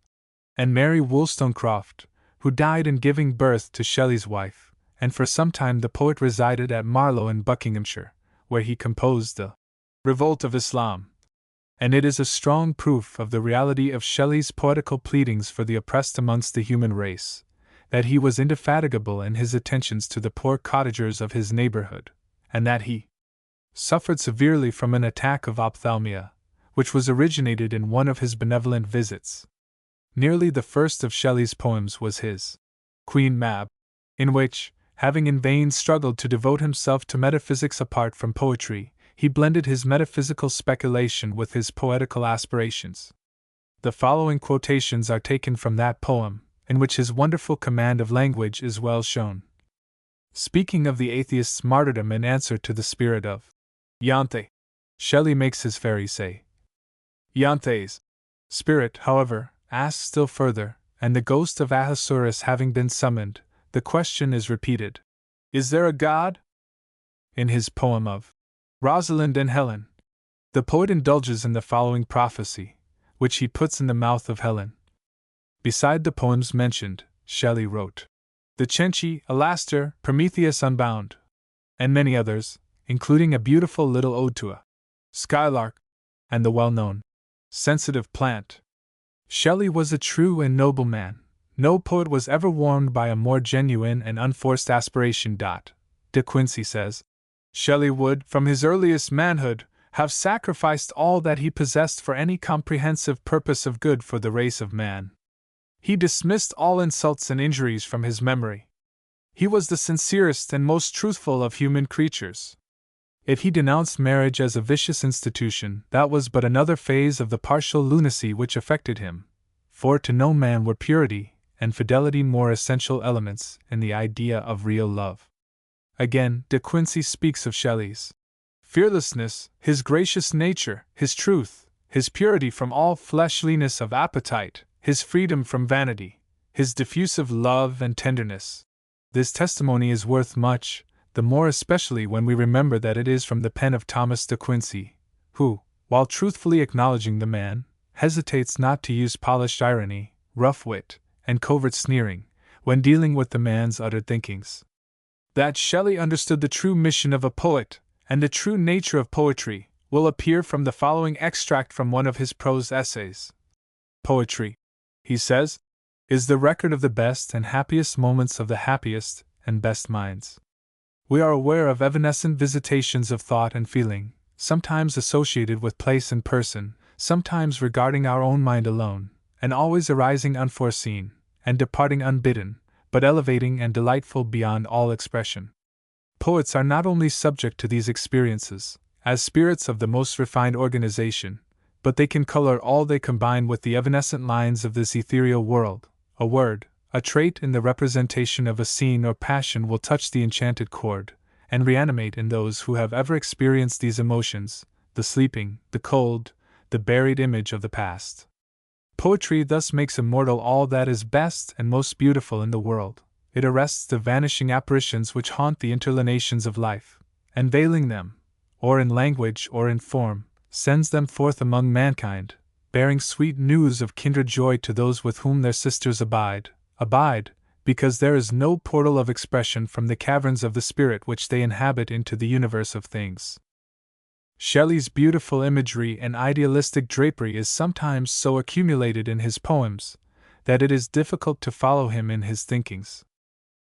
and Mary Wollstonecraft, who died in giving birth to Shelley's wife, and for some time the poet resided at Marlow in Buckinghamshire, where he composed the Revolt of Islam. And it is a strong proof of the reality of Shelley's poetical pleadings for the oppressed amongst the human race, that he was indefatigable in his attentions to the poor cottagers of his neighborhood, and that he suffered severely from an attack of ophthalmia, which was originated in one of his benevolent visits. Nearly the first of Shelley's poems was his Queen Mab, in which, having in vain struggled to devote himself to metaphysics apart from poetry, he blended his metaphysical speculation with his poetical aspirations. The following quotations are taken from that poem, in which his wonderful command of language is well shown. Speaking of the atheist's martyrdom in answer to the spirit of Ianthe, Shelley makes his fairy say, Ianthe's spirit, however, asks still further, and the ghost of Ahasuerus having been summoned, the question is repeated, is there a God? In his poem of Rosalind and Helen, the poet indulges in the following prophecy, which he puts in the mouth of Helen. Beside the poems mentioned, Shelley wrote The Cenci, Alastor, Prometheus Unbound, and many others, including a beautiful little ode to a skylark, and the well-known sensitive plant. Shelley was a true and noble man. No poet was ever warmed by a more genuine and unforced aspiration. De Quincey says, Shelley would, from his earliest manhood, have sacrificed all that he possessed for any comprehensive purpose of good for the race of man. He dismissed all insults and injuries from his memory. He was the sincerest and most truthful of human creatures. If he denounced marriage as a vicious institution, that was but another phase of the partial lunacy which affected him, for to no man were purity and fidelity more essential elements in the idea of real love. Again, De Quincey speaks of Shelley's fearlessness, his gracious nature, his truth, his purity from all fleshliness of appetite, his freedom from vanity, his diffusive love and tenderness. This testimony is worth much, the more especially when we remember that it is from the pen of Thomas De Quincey, who, while truthfully acknowledging the man, hesitates not to use polished irony, rough wit, and covert sneering, when dealing with the man's uttered thinkings. That Shelley understood the true mission of a poet, and the true nature of poetry, will appear from the following extract from one of his prose essays. Poetry, he says, is the record of the best and happiest moments of the happiest and best minds. We are aware of evanescent visitations of thought and feeling, sometimes associated with place and person, sometimes regarding our own mind alone, and always arising unforeseen, and departing unbidden, but elevating and delightful beyond all expression. Poets are not only subject to these experiences, as spirits of the most refined organization, but they can color all they combine with the evanescent lines of this ethereal world. A word, a trait in the representation of a scene or passion will touch the enchanted chord, and reanimate in those who have ever experienced these emotions, the sleeping, the cold, the buried image of the past. Poetry thus makes immortal all that is best and most beautiful in the world. It arrests the vanishing apparitions which haunt the interlineations of life, and veiling them, or in language or in form, sends them forth among mankind, bearing sweet news of kindred joy to those with whom their sisters abide, because there is no portal of expression from the caverns of the spirit which they inhabit into the universe of things. Shelley's beautiful imagery and idealistic drapery is sometimes so accumulated in his poems that it is difficult to follow him in his thinkings.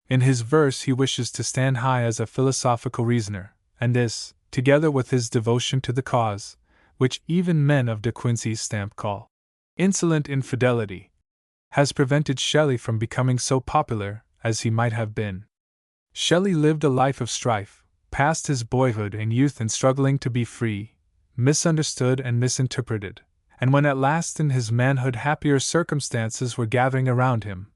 In his verse he wishes to stand high as a philosophical reasoner, and this, together with his devotion to the cause, which even men of De Quincey's stamp call insolent infidelity, has prevented Shelley from becoming so popular as he might have been. Shelley lived a life of strife, passed his boyhood and youth in struggling to be free, misunderstood and misinterpreted, and when at last in his manhood happier circumstances were gathering around him,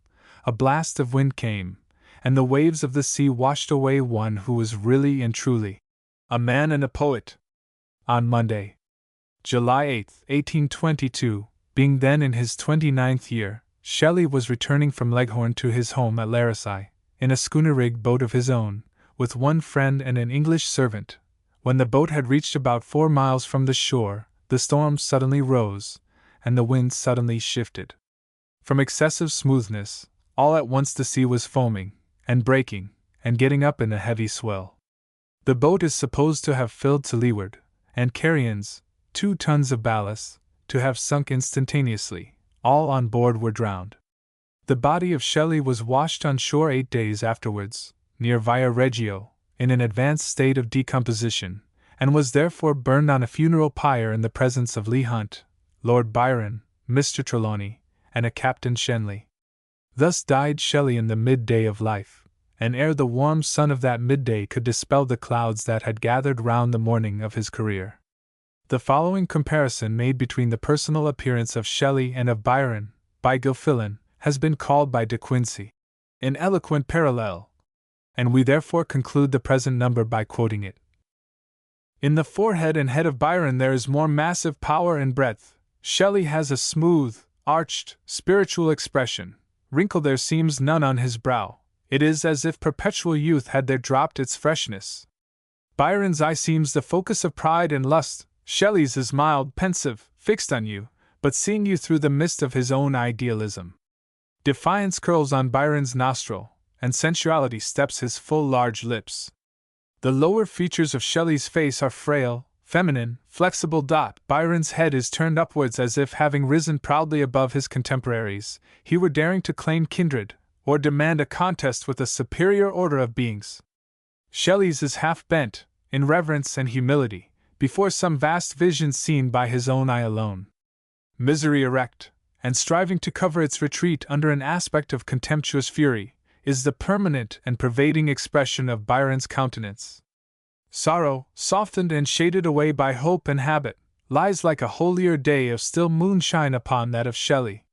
a blast of wind came, and the waves of the sea washed away one who was really and truly a man and a poet. On Monday, July 8, 1822, being then in his 29th year, Shelley was returning from Leghorn to his home at Larissaye, in a schooner-rigged boat of his own, with one friend and an English servant, When the boat had reached about 4 miles from the shore, the storm suddenly rose, and the wind suddenly shifted. From excessive smoothness, all at once the sea was foaming, and breaking, and getting up in a heavy swell. The boat is supposed to have filled to leeward, and carrions, 2 tons of ballast, to have sunk instantaneously. All on board were drowned. The body of Shelley was washed on shore 8 days afterwards, near Via Reggio, in an advanced state of decomposition, and was therefore burned on a funeral pyre in the presence of Leigh Hunt, Lord Byron, Mr. Trelawney, and a Captain Shenley. Thus died Shelley in the midday of life, and ere the warm sun of that midday could dispel the clouds that had gathered round the morning of his career. The following comparison made between the personal appearance of Shelley and of Byron, by Gilfillan, has been called by De Quincey an eloquent parallel, and we therefore conclude the present number by quoting it. In the forehead and head of Byron there is more massive power and breadth. Shelley has a smooth, arched, spiritual expression. Wrinkle there seems none on his brow. It is as if perpetual youth had there dropped its freshness. Byron's eye seems the focus of pride and lust. Shelley's is mild, pensive, fixed on you, but seeing you through the mist of his own idealism. Defiance curls on Byron's nostril, and sensuality steps his full large lips. The lower features of Shelley's face are frail, feminine, flexible. Byron's head is turned upwards as if, having risen proudly above his contemporaries, he were daring to claim kindred, or demand a contest with a superior order of beings. Shelley's is half bent, in reverence and humility, before some vast vision seen by his own eye alone. Misery erect, and striving to cover its retreat under an aspect of contemptuous fury, is the permanent and pervading expression of Byron's countenance. Sorrow, softened and shaded away by hope and habit, lies like a holier day of still moonshine upon that of Shelley.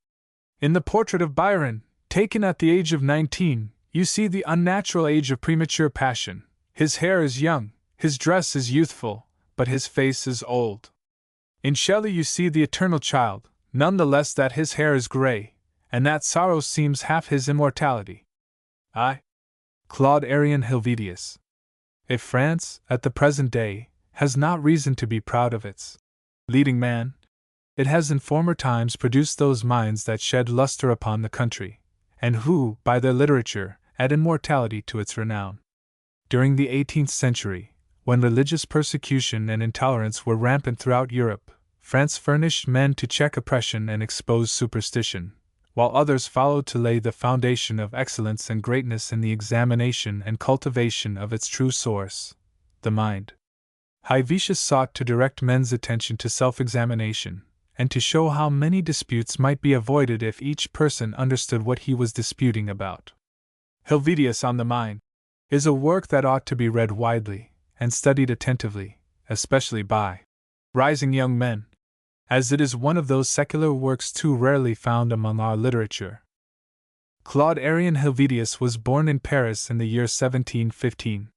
In the portrait of Byron, taken at the age of 19, you see the unnatural age of premature passion. His hair is young, his dress is youthful, but his face is old. In Shelley you see the eternal child, none the less that his hair is grey, and that sorrow seems half his immortality. I. Claude Arion Helvetius. If France, at the present day, has not reason to be proud of its leading man, it has in former times produced those minds that shed luster upon the country, and who, by their literature, add immortality to its renown. During the 18th century, when religious persecution and intolerance were rampant throughout Europe, France furnished men to check oppression and expose superstition, while others followed to lay the foundation of excellence and greatness in the examination and cultivation of its true source, the mind. Helvetius sought to direct men's attention to self-examination, and to show how many disputes might be avoided if each person understood what he was disputing about. Helvetius on the Mind is a work that ought to be read widely and studied attentively, especially by rising young men, as it is one of those secular works too rarely found among our literature. Claude Arion Helvetius was born in Paris in the year 1715.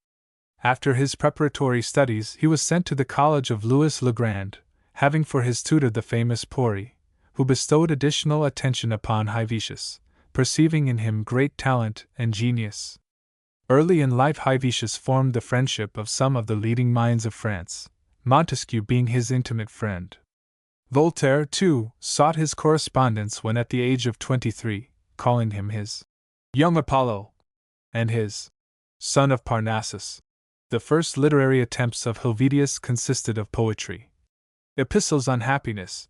After his preparatory studies, he was sent to the college of Louis le Grand, having for his tutor the famous Poree, who bestowed additional attention upon Helvetius, perceiving in him great talent and genius. Early in life Helvetius formed the friendship of some of the leading minds of France, Montesquieu being his intimate friend. Voltaire, too, sought his correspondence when at the age of 23, calling him his young Apollo and his son of Parnassus. The first literary attempts of Helvetius consisted of poetry. Epistles on Happiness,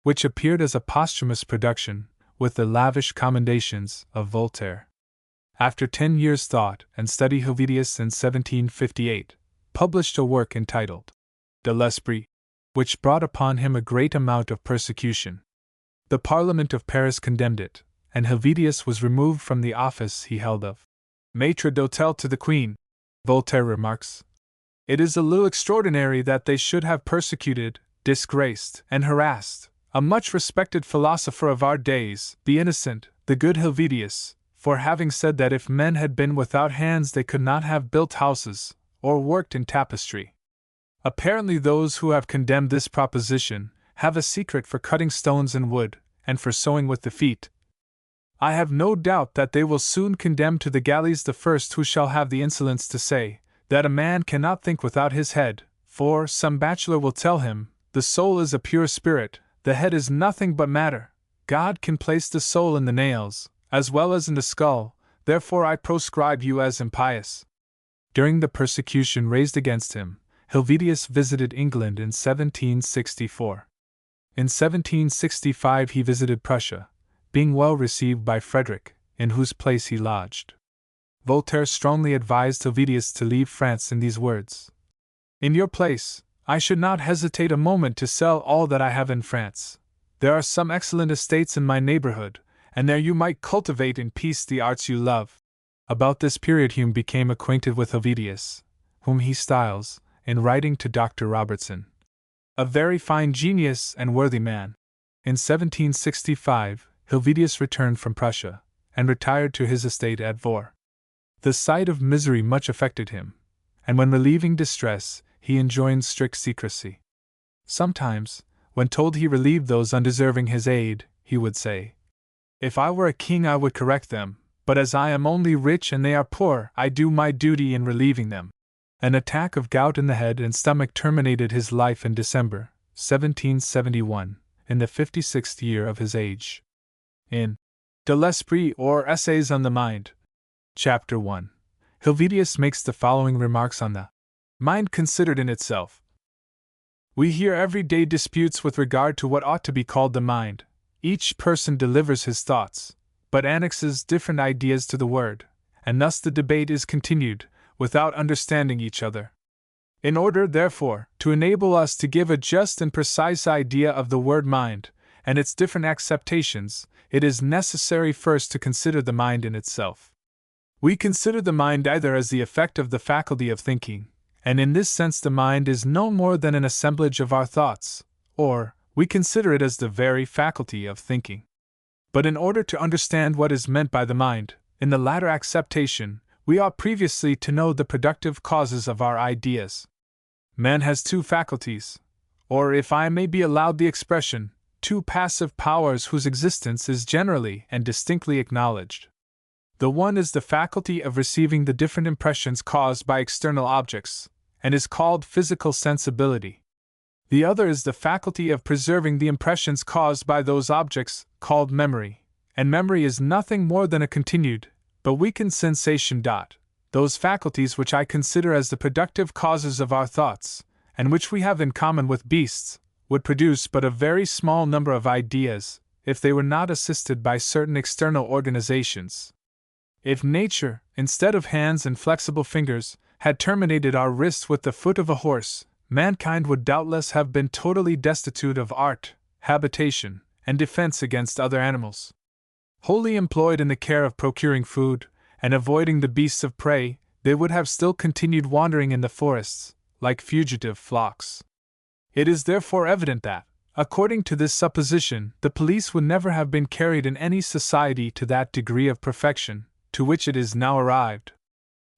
which appeared as a posthumous production, with the lavish commendations of Voltaire. After 10 years' thought and study, Helvetius in 1758 published a work entitled De l'Esprit, which brought upon him a great amount of persecution. The Parliament of Paris condemned it, and Helvetius was removed from the office he held of Maître d'Hôtel to the Queen. Voltaire remarks, "It is a little extraordinary that they should have persecuted, disgraced, and harassed a much respected philosopher of our days, the innocent, the good Helvetius, for having said that if men had been without hands they could not have built houses, or worked in tapestry." Apparently those who have condemned this proposition have a secret for cutting stones and wood, and for sewing with the feet. I have no doubt that they will soon condemn to the galleys the first who shall have the insolence to say that a man cannot think without his head, For, some bachelor will tell him, the soul is a pure spirit, the head is nothing but matter. God can place the soul in the nails, as well as in the skull, therefore I proscribe you as impious. During the persecution raised against him, Helvetius visited England in 1764. In 1765 he visited Prussia, being well received by Frederick, in whose place he lodged. Voltaire strongly advised Helvetius to leave France in these words: "In your place, I should not hesitate a moment to sell all that I have in France. There are some excellent estates in my neighborhood, and there you might cultivate in peace the arts you love." About this period Hume became acquainted with Helvetius, whom he styles, in writing to Dr. Robertson, "a very fine genius and worthy man." In 1765, Helvetius returned from Prussia, and retired to his estate at Vor. The sight of misery much affected him, and when relieving distress, he enjoined strict secrecy. Sometimes, when told he relieved those undeserving his aid, he would say, "If I were a king I would correct them, but as I am only rich and they are poor, I do my duty in relieving them." An attack of gout in the head and stomach terminated his life in December, 1771, in the 56th year of his age. In De l'Esprit, or Essays on the Mind, Chapter 1, Helvetius makes the following remarks on the mind considered in itself. "We hear every day disputes with regard to what ought to be called the mind. Each person delivers his thoughts, but annexes different ideas to the word, and thus the debate is continued, without understanding each other. In order, therefore, to enable us to give a just and precise idea of the word mind, and its different acceptations, it is necessary first to consider the mind in itself. We consider the mind either as the effect of the faculty of thinking, and in this sense the mind is no more than an assemblage of our thoughts, or we consider it as the very faculty of thinking. But in order to understand what is meant by the mind, in the latter acceptation, we ought previously to know the productive causes of our ideas. Man has two faculties, or if I may be allowed the expression, two passive powers whose existence is generally and distinctly acknowledged. The one is the faculty of receiving the different impressions caused by external objects, and is called physical sensibility. The other is the faculty of preserving the impressions caused by those objects, called memory, and memory is nothing more than a continued, but weakened sensation. Those faculties which I consider as the productive causes of our thoughts, and which we have in common with beasts, would produce but a very small number of ideas, if they were not assisted by certain external organizations. If nature, instead of hands and flexible fingers, had terminated our wrists with the foot of a horse, mankind would doubtless have been totally destitute of art, habitation, and defense against other animals. Wholly employed in the care of procuring food, and avoiding the beasts of prey, they would have still continued wandering in the forests, like fugitive flocks. It is therefore evident that, according to this supposition, the police would never have been carried in any society to that degree of perfection to which it is now arrived.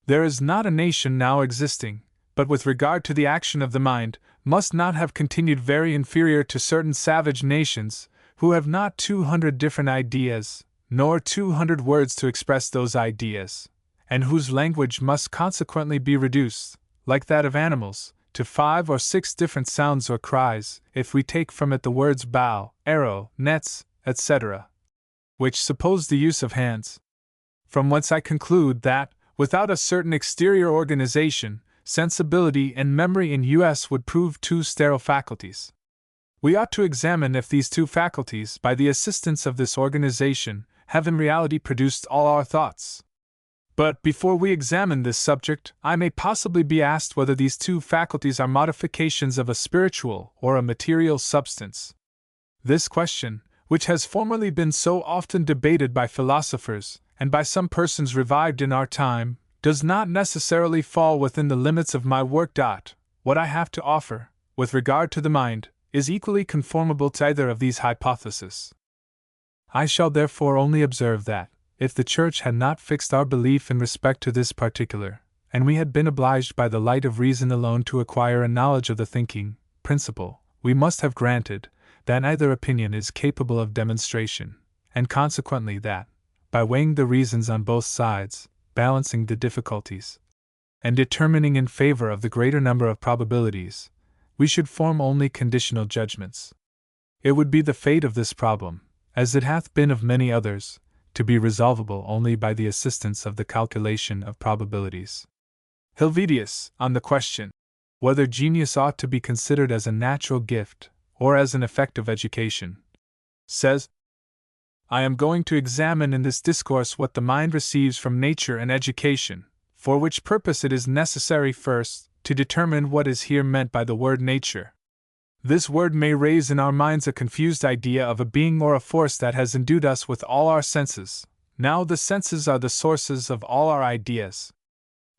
There is not a nation now existing, but with regard to the action of the mind, must not have continued very inferior to certain savage nations, who have not 200 different ideas, nor 200 words to express those ideas, and whose language must consequently be reduced, like that of animals, to 5 or 6 different sounds or cries, if we take from it the words bow, arrow, nets, etc., which suppose the use of hands. From whence I conclude that, without a certain exterior organization, sensibility and memory in us would prove two sterile faculties. We ought to examine if these two faculties, by the assistance of this organization, have in reality produced all our thoughts. But before we examine this subject, I may possibly be asked whether these two faculties are modifications of a spiritual or a material substance. This question, which has formerly been so often debated by philosophers, and by some persons revived in our time, does not necessarily fall within the limits of my work. What I have to offer, with regard to the mind, is equally conformable to either of these hypotheses. I shall therefore only observe that, if the Church had not fixed our belief in respect to this particular, and we had been obliged by the light of reason alone to acquire a knowledge of the thinking principle, we must have granted that neither opinion is capable of demonstration, and consequently that, by weighing the reasons on both sides, balancing the difficulties, and determining in favor of the greater number of probabilities, we should form only conditional judgments. It would be the fate of this problem, as it hath been of many others, to be resolvable only by the assistance of the calculation of probabilities. Helvetius, on the question whether genius ought to be considered as a natural gift or as an effect of education, says, I am going to examine in this discourse what the mind receives from nature and education, for which purpose it is necessary first to determine what is here meant by the word nature. This word may raise in our minds a confused idea of a being or a force that has endued us with all our senses. Now the senses are the sources of all our ideas.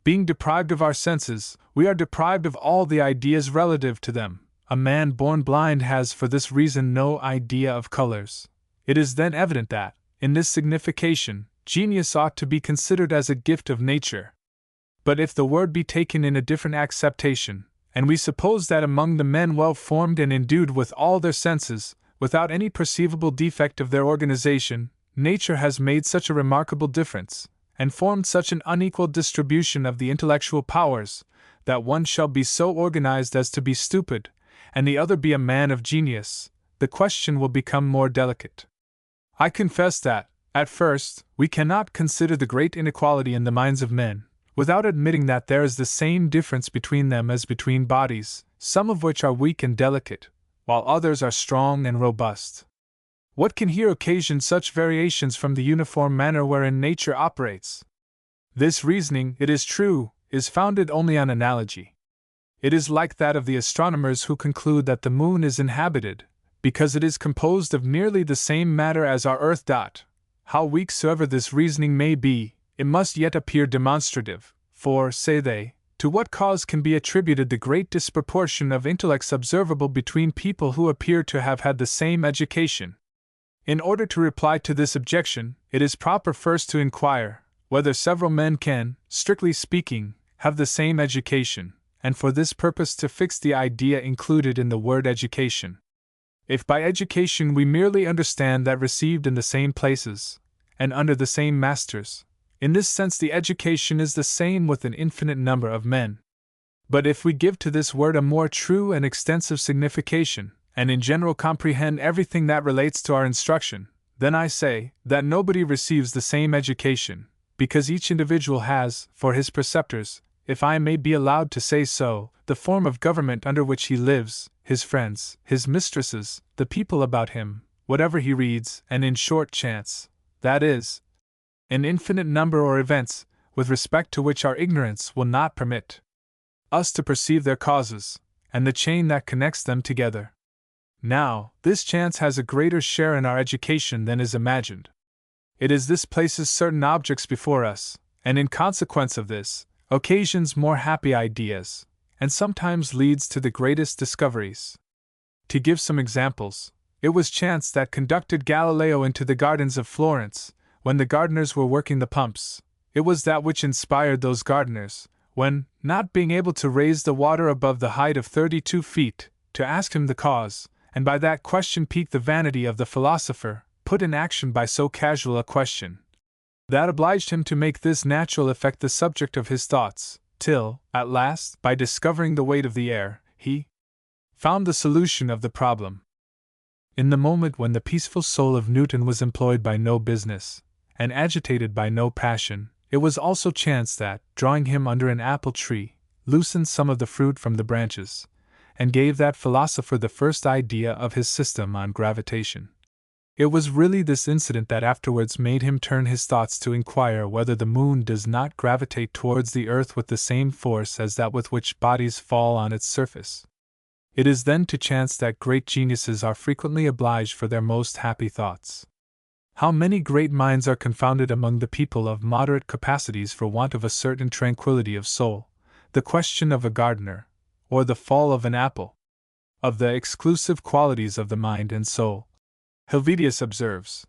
Being deprived of our senses, we are deprived of all the ideas relative to them. A man born blind has for this reason no idea of colors. It is then evident that, in this signification, genius ought to be considered as a gift of nature. But if the word be taken in a different acceptation, and we suppose that among the men well formed and endued with all their senses, without any perceivable defect of their organization, nature has made such a remarkable difference, and formed such an unequal distribution of the intellectual powers, that one shall be so organized as to be stupid, and the other be a man of genius, the question will become more delicate. I confess that, at first, we cannot consider the great inequality in the minds of men, without admitting that there is the same difference between them as between bodies, some of which are weak and delicate, while others are strong and robust. What can here occasion such variations from the uniform manner wherein nature operates? This reasoning, it is true, is founded only on analogy. It is like that of the astronomers who conclude that the moon is inhabited, because it is composed of nearly the same matter as our earth. How weak soever this reasoning may be, it must yet appear demonstrative, for, say they, to what cause can be attributed the great disproportion of intellects observable between people who appear to have had the same education? In order to reply to this objection, it is proper first to inquire whether several men can, strictly speaking, have the same education, and for this purpose to fix the idea included in the word education. If by education we merely understand that received in the same places, and under the same masters, in this sense the education is the same with an infinite number of men. But if we give to this word a more true and extensive signification, and in general comprehend everything that relates to our instruction, then I say that nobody receives the same education, because each individual has, for his preceptors, if I may be allowed to say so, the form of government under which he lives, his friends, his mistresses, the people about him, whatever he reads, and in short chance, that is, an infinite number or events, with respect to which our ignorance will not permit us to perceive their causes, and the chain that connects them together. Now, this chance has a greater share in our education than is imagined. It is this places certain objects before us, and in consequence of this, occasions more happy ideas, and sometimes leads to the greatest discoveries. To give some examples, it was chance that conducted Galileo into the gardens of Florence, when the gardeners were working the pumps. It was that which inspired those gardeners, when, not being able to raise the water above the height of 32 feet, to ask him the cause, and by that question pique the vanity of the philosopher, put in action by so casual a question, that obliged him to make this natural effect the subject of his thoughts, till, at last, by discovering the weight of the air, he found the solution of the problem. In the moment when the peaceful soul of Newton was employed by no business, and agitated by no passion, it was also chance that, drawing him under an apple tree, loosened some of the fruit from the branches, and gave that philosopher the first idea of his system on gravitation. It was really this incident that afterwards made him turn his thoughts to inquire whether the moon does not gravitate towards the earth with the same force as that with which bodies fall on its surface. It is then to chance that great geniuses are frequently obliged for their most happy thoughts. How many great minds are confounded among the people of moderate capacities for want of a certain tranquility of soul, the question of a gardener, or the fall of an apple, of the exclusive qualities of the mind and soul. Helvetius observes,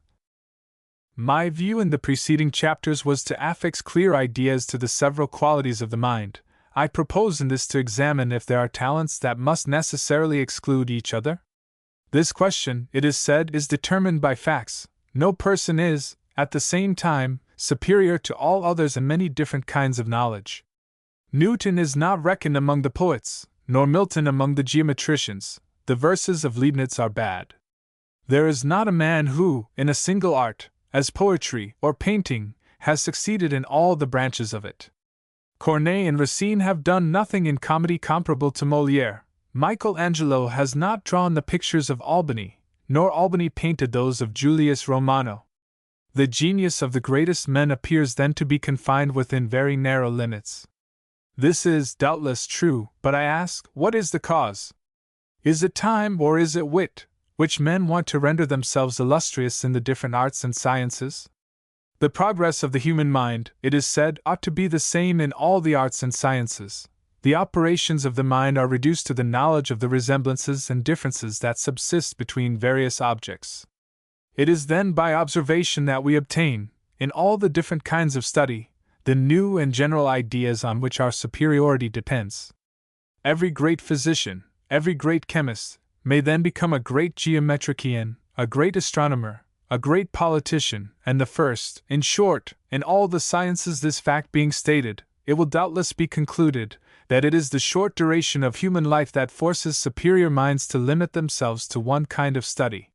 my view in the preceding chapters was to affix clear ideas to the several qualities of the mind. I propose in this to examine if there are talents that must necessarily exclude each other. This question, it is said, is determined by facts. No person is, at the same time, superior to all others in many different kinds of knowledge. Newton is not reckoned among the poets, nor Milton among the geometricians. The verses of Leibniz are bad. There is not a man who, in a single art, as poetry or painting, has succeeded in all the branches of it. Corneille and Racine have done nothing in comedy comparable to Molière. Michelangelo has not drawn the pictures of Albany, nor Albany painted those of Julius Romano. The genius of the greatest men appears then to be confined within very narrow limits. This is doubtless true, but I ask, what is the cause? Is it time or is it wit, which men want to render themselves illustrious in the different arts and sciences? The progress of the human mind, it is said, ought to be the same in all the arts and sciences. The operations of the mind are reduced to the knowledge of the resemblances and differences that subsist between various objects. It is then by observation that we obtain, in all the different kinds of study, the new and general ideas on which our superiority depends. Every great physician, every great chemist, may then become a great geometrician, a great astronomer, a great politician, and the first, in short, in all the sciences. This fact being stated, it will doubtless be concluded that it is the short duration of human life that forces superior minds to limit themselves to one kind of study.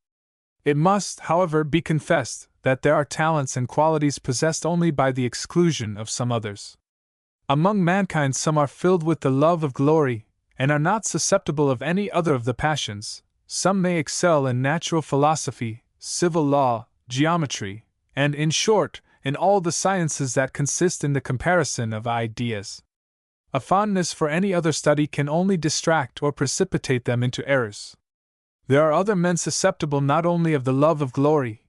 It must, however, be confessed that there are talents and qualities possessed only by the exclusion of some others. Among mankind some are filled with the love of glory, and are not susceptible of any other of the passions. Some may excel in natural philosophy, civil law, geometry, and, in short, in all the sciences that consist in the comparison of ideas. A fondness for any other study can only distract or precipitate them into errors. There are other men susceptible not only of the love of glory,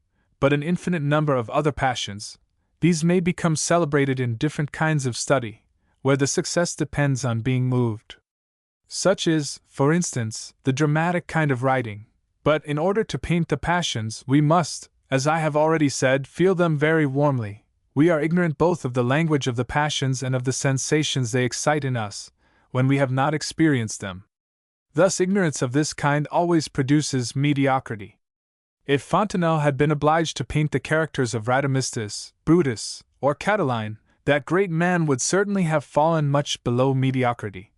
but an infinite number of other passions. These may become celebrated in different kinds of study, where the success depends on being moved. Such is, for instance, the dramatic kind of writing. But in order to paint the passions, we must, as I have already said, feel them very warmly. We are ignorant both of the language of the passions and of the sensations they excite in us, when we have not experienced them. Thus, ignorance of this kind always produces mediocrity. If Fontenelle had been obliged to paint the characters of Radamistus, Brutus, or Catiline, that great man would certainly have fallen much below mediocrity.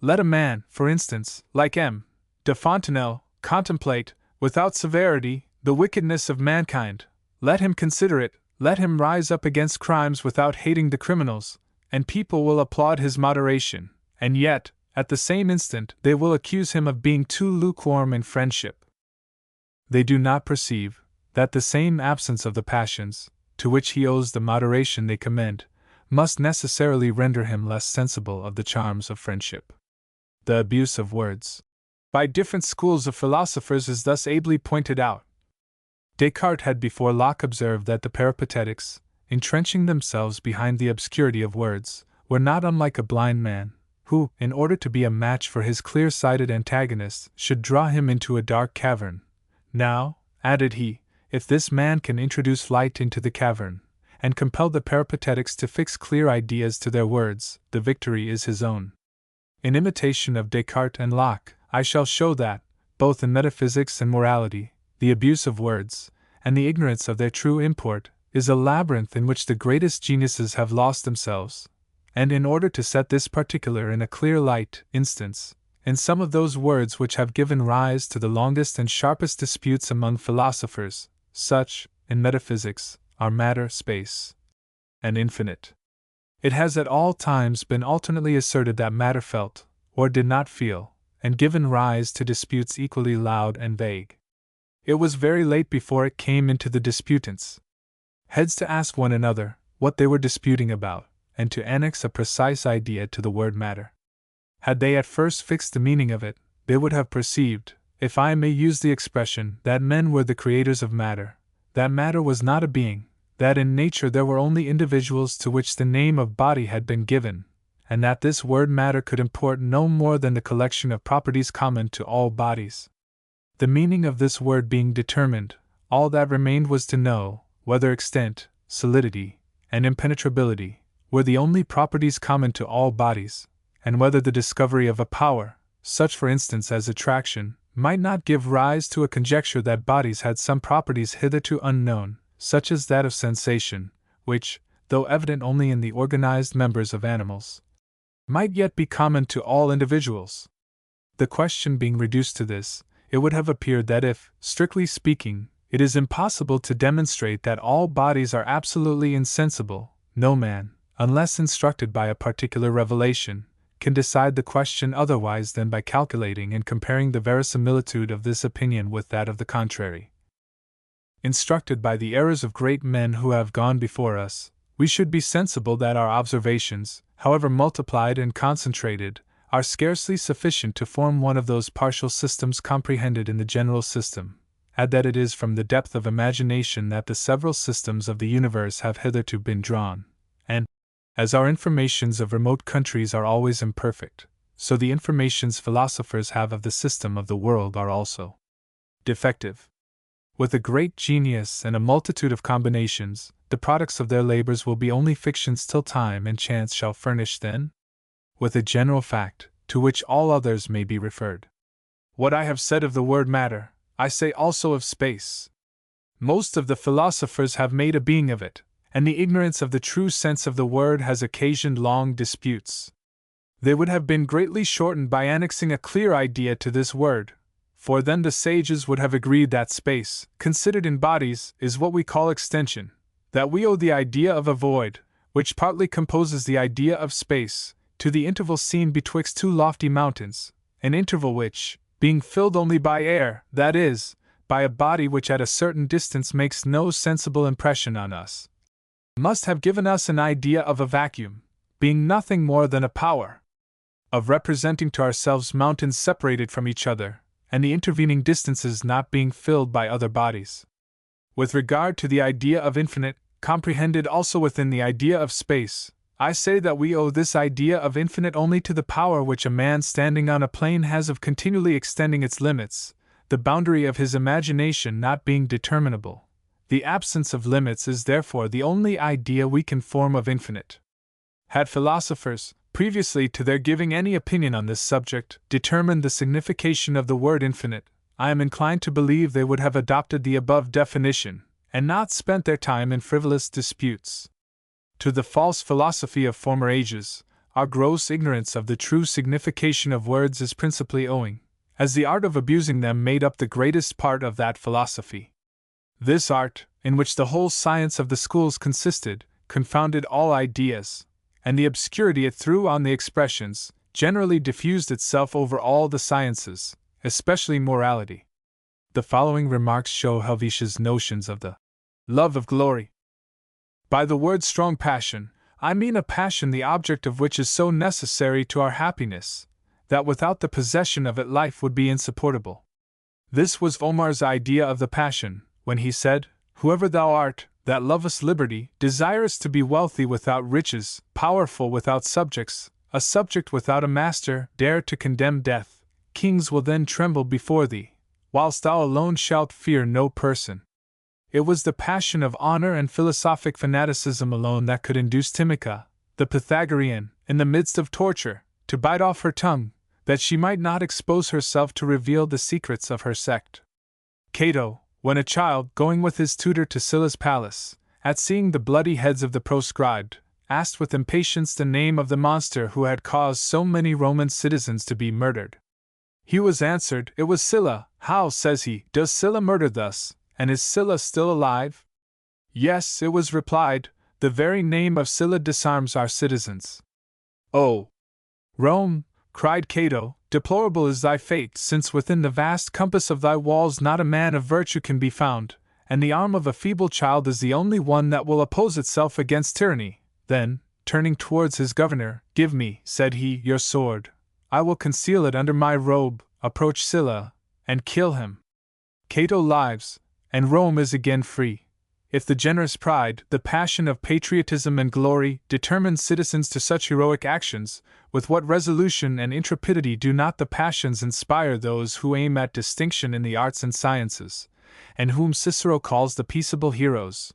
Let a man, for instance, like M. de Fontenelle, contemplate, without severity, the wickedness of mankind. Let him consider it, let him rise up against crimes without hating the criminals, and people will applaud his moderation, and yet, at the same instant, they will accuse him of being too lukewarm in friendship. They do not perceive that the same absence of the passions, to which he owes the moderation they commend, must necessarily render him less sensible of the charms of friendship. The abuse of words, by different schools of philosophers, is thus ably pointed out. Descartes had before Locke observed that the Peripatetics, entrenching themselves behind the obscurity of words, were not unlike a blind man, who, in order to be a match for his clear-sighted antagonist, should draw him into a dark cavern. Now, added he, if this man can introduce light into the cavern, and compel the Peripatetics to fix clear ideas to their words, the victory is his own. In imitation of Descartes and Locke, I shall show that, both in metaphysics and morality, the abuse of words, and the ignorance of their true import, is a labyrinth in which the greatest geniuses have lost themselves. And in order to set this particular in a clear light, instance, in some of those words which have given rise to the longest and sharpest disputes among philosophers, such, in metaphysics, are matter, space, and infinite. It has at all times been alternately asserted that matter felt, or did not feel, and given rise to disputes equally loud and vague. It was very late before it came into the disputants' heads to ask one another what they were disputing about, and to annex a precise idea to the word matter. Had they at first fixed the meaning of it, they would have perceived, if I may use the expression, that men were the creators of matter, that matter was not a being, that in nature there were only individuals to which the name of body had been given, and that this word matter could import no more than the collection of properties common to all bodies. The meaning of this word being determined, all that remained was to know whether extent, solidity, and impenetrability were the only properties common to all bodies, and whether the discovery of a power, such for instance as attraction, might not give rise to a conjecture that bodies had some properties hitherto unknown, such as that of sensation, which, though evident only in the organized members of animals, might yet be common to all individuals. The question being reduced to this, it would have appeared that if, strictly speaking, it is impossible to demonstrate that all bodies are absolutely insensible, no man, unless instructed by a particular revelation, can decide the question otherwise than by calculating and comparing the verisimilitude of this opinion with that of the contrary. Instructed by the errors of great men who have gone before us, we should be sensible that our observations, however multiplied and concentrated, are scarcely sufficient to form one of those partial systems comprehended in the general system. Add that it is from the depth of imagination that the several systems of the universe have hitherto been drawn, and, as our informations of remote countries are always imperfect, so the informations philosophers have of the system of the world are also defective. With a great genius and a multitude of combinations, the products of their labors will be only fictions till time and chance shall furnish then, with a general fact, to which all others may be referred. What I have said of the word matter, I say also of space. Most of the philosophers have made a being of it, and the ignorance of the true sense of the word has occasioned long disputes. They would have been greatly shortened by annexing a clear idea to this word, for then the sages would have agreed that space, considered in bodies, is what we call extension, that we owe the idea of a void, which partly composes the idea of space, to the interval seen betwixt two lofty mountains, an interval which, being filled only by air, that is, by a body which at a certain distance makes no sensible impression on us, must have given us an idea of a vacuum, being nothing more than a power of representing to ourselves mountains separated from each other, and the intervening distances not being filled by other bodies. With regard to the idea of infinite, comprehended also within the idea of space, I say that we owe this idea of infinite only to the power which a man standing on a plane has of continually extending its limits, the boundary of his imagination not being determinable. The absence of limits is therefore the only idea we can form of infinite. Had philosophers, previously to their giving any opinion on this subject, determined the signification of the word infinite, I am inclined to believe they would have adopted the above definition, and not spent their time in frivolous disputes. To the false philosophy of former ages, our gross ignorance of the true signification of words is principally owing, as the art of abusing them made up the greatest part of that philosophy. This art, in which the whole science of the schools consisted, confounded all ideas, and the obscurity it threw on the expressions, generally diffused itself over all the sciences, especially morality. The following remarks show Helvetius's notions of the love of glory. By the word strong passion, I mean a passion the object of which is so necessary to our happiness, that without the possession of it life would be insupportable. This was Omar's idea of the passion, when he said, "Whoever thou art, that lovest liberty, desirest to be wealthy without riches, powerful without subjects, a subject without a master, dare to condemn death, kings will then tremble before thee, whilst thou alone shalt fear no person." It was the passion of honor and philosophic fanaticism alone that could induce Timica, the Pythagorean, in the midst of torture, to bite off her tongue, that she might not expose herself to reveal the secrets of her sect. Cato, when a child, going with his tutor to Sylla's palace, at seeing the bloody heads of the proscribed, asked with impatience the name of the monster who had caused so many Roman citizens to be murdered. He was answered, "It was Sylla." "How," says he, "does Sylla murder thus, and is Sylla still alive?" "Yes," it was replied, "the very name of Sylla disarms our citizens." "Oh, Rome," cried Cato, "deplorable is thy fate, since within the vast compass of thy walls not a man of virtue can be found, and the arm of a feeble child is the only one that will oppose itself against tyranny." Then, turning towards his governor, "Give me," said he, "your sword. I will conceal it under my robe, approach Sylla, and kill him. Cato lives, and Rome is again free. If the generous pride, the passion of patriotism and glory, determines citizens to such heroic actions, with what resolution and intrepidity do not the passions inspire those who aim at distinction in the arts and sciences, and whom Cicero calls the peaceable heroes?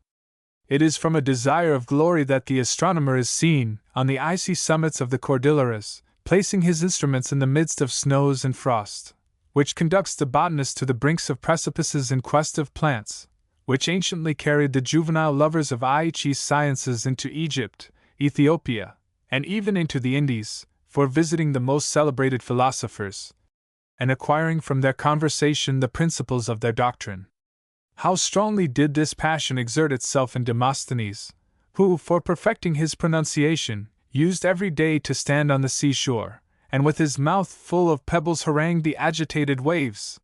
It is from a desire of glory that the astronomer is seen, on the icy summits of the Cordilleras, placing his instruments in the midst of snows and frost, which conducts the botanist to the brinks of precipices in quest of plants, which anciently carried the juvenile lovers of Aichi's sciences into Egypt, Ethiopia, and even into the Indies, for visiting the most celebrated philosophers, and acquiring from their conversation the principles of their doctrine. How strongly did this passion exert itself in Demosthenes, who, for perfecting his pronunciation, used every day to stand on the seashore, and with his mouth full of pebbles harangued the agitated waves!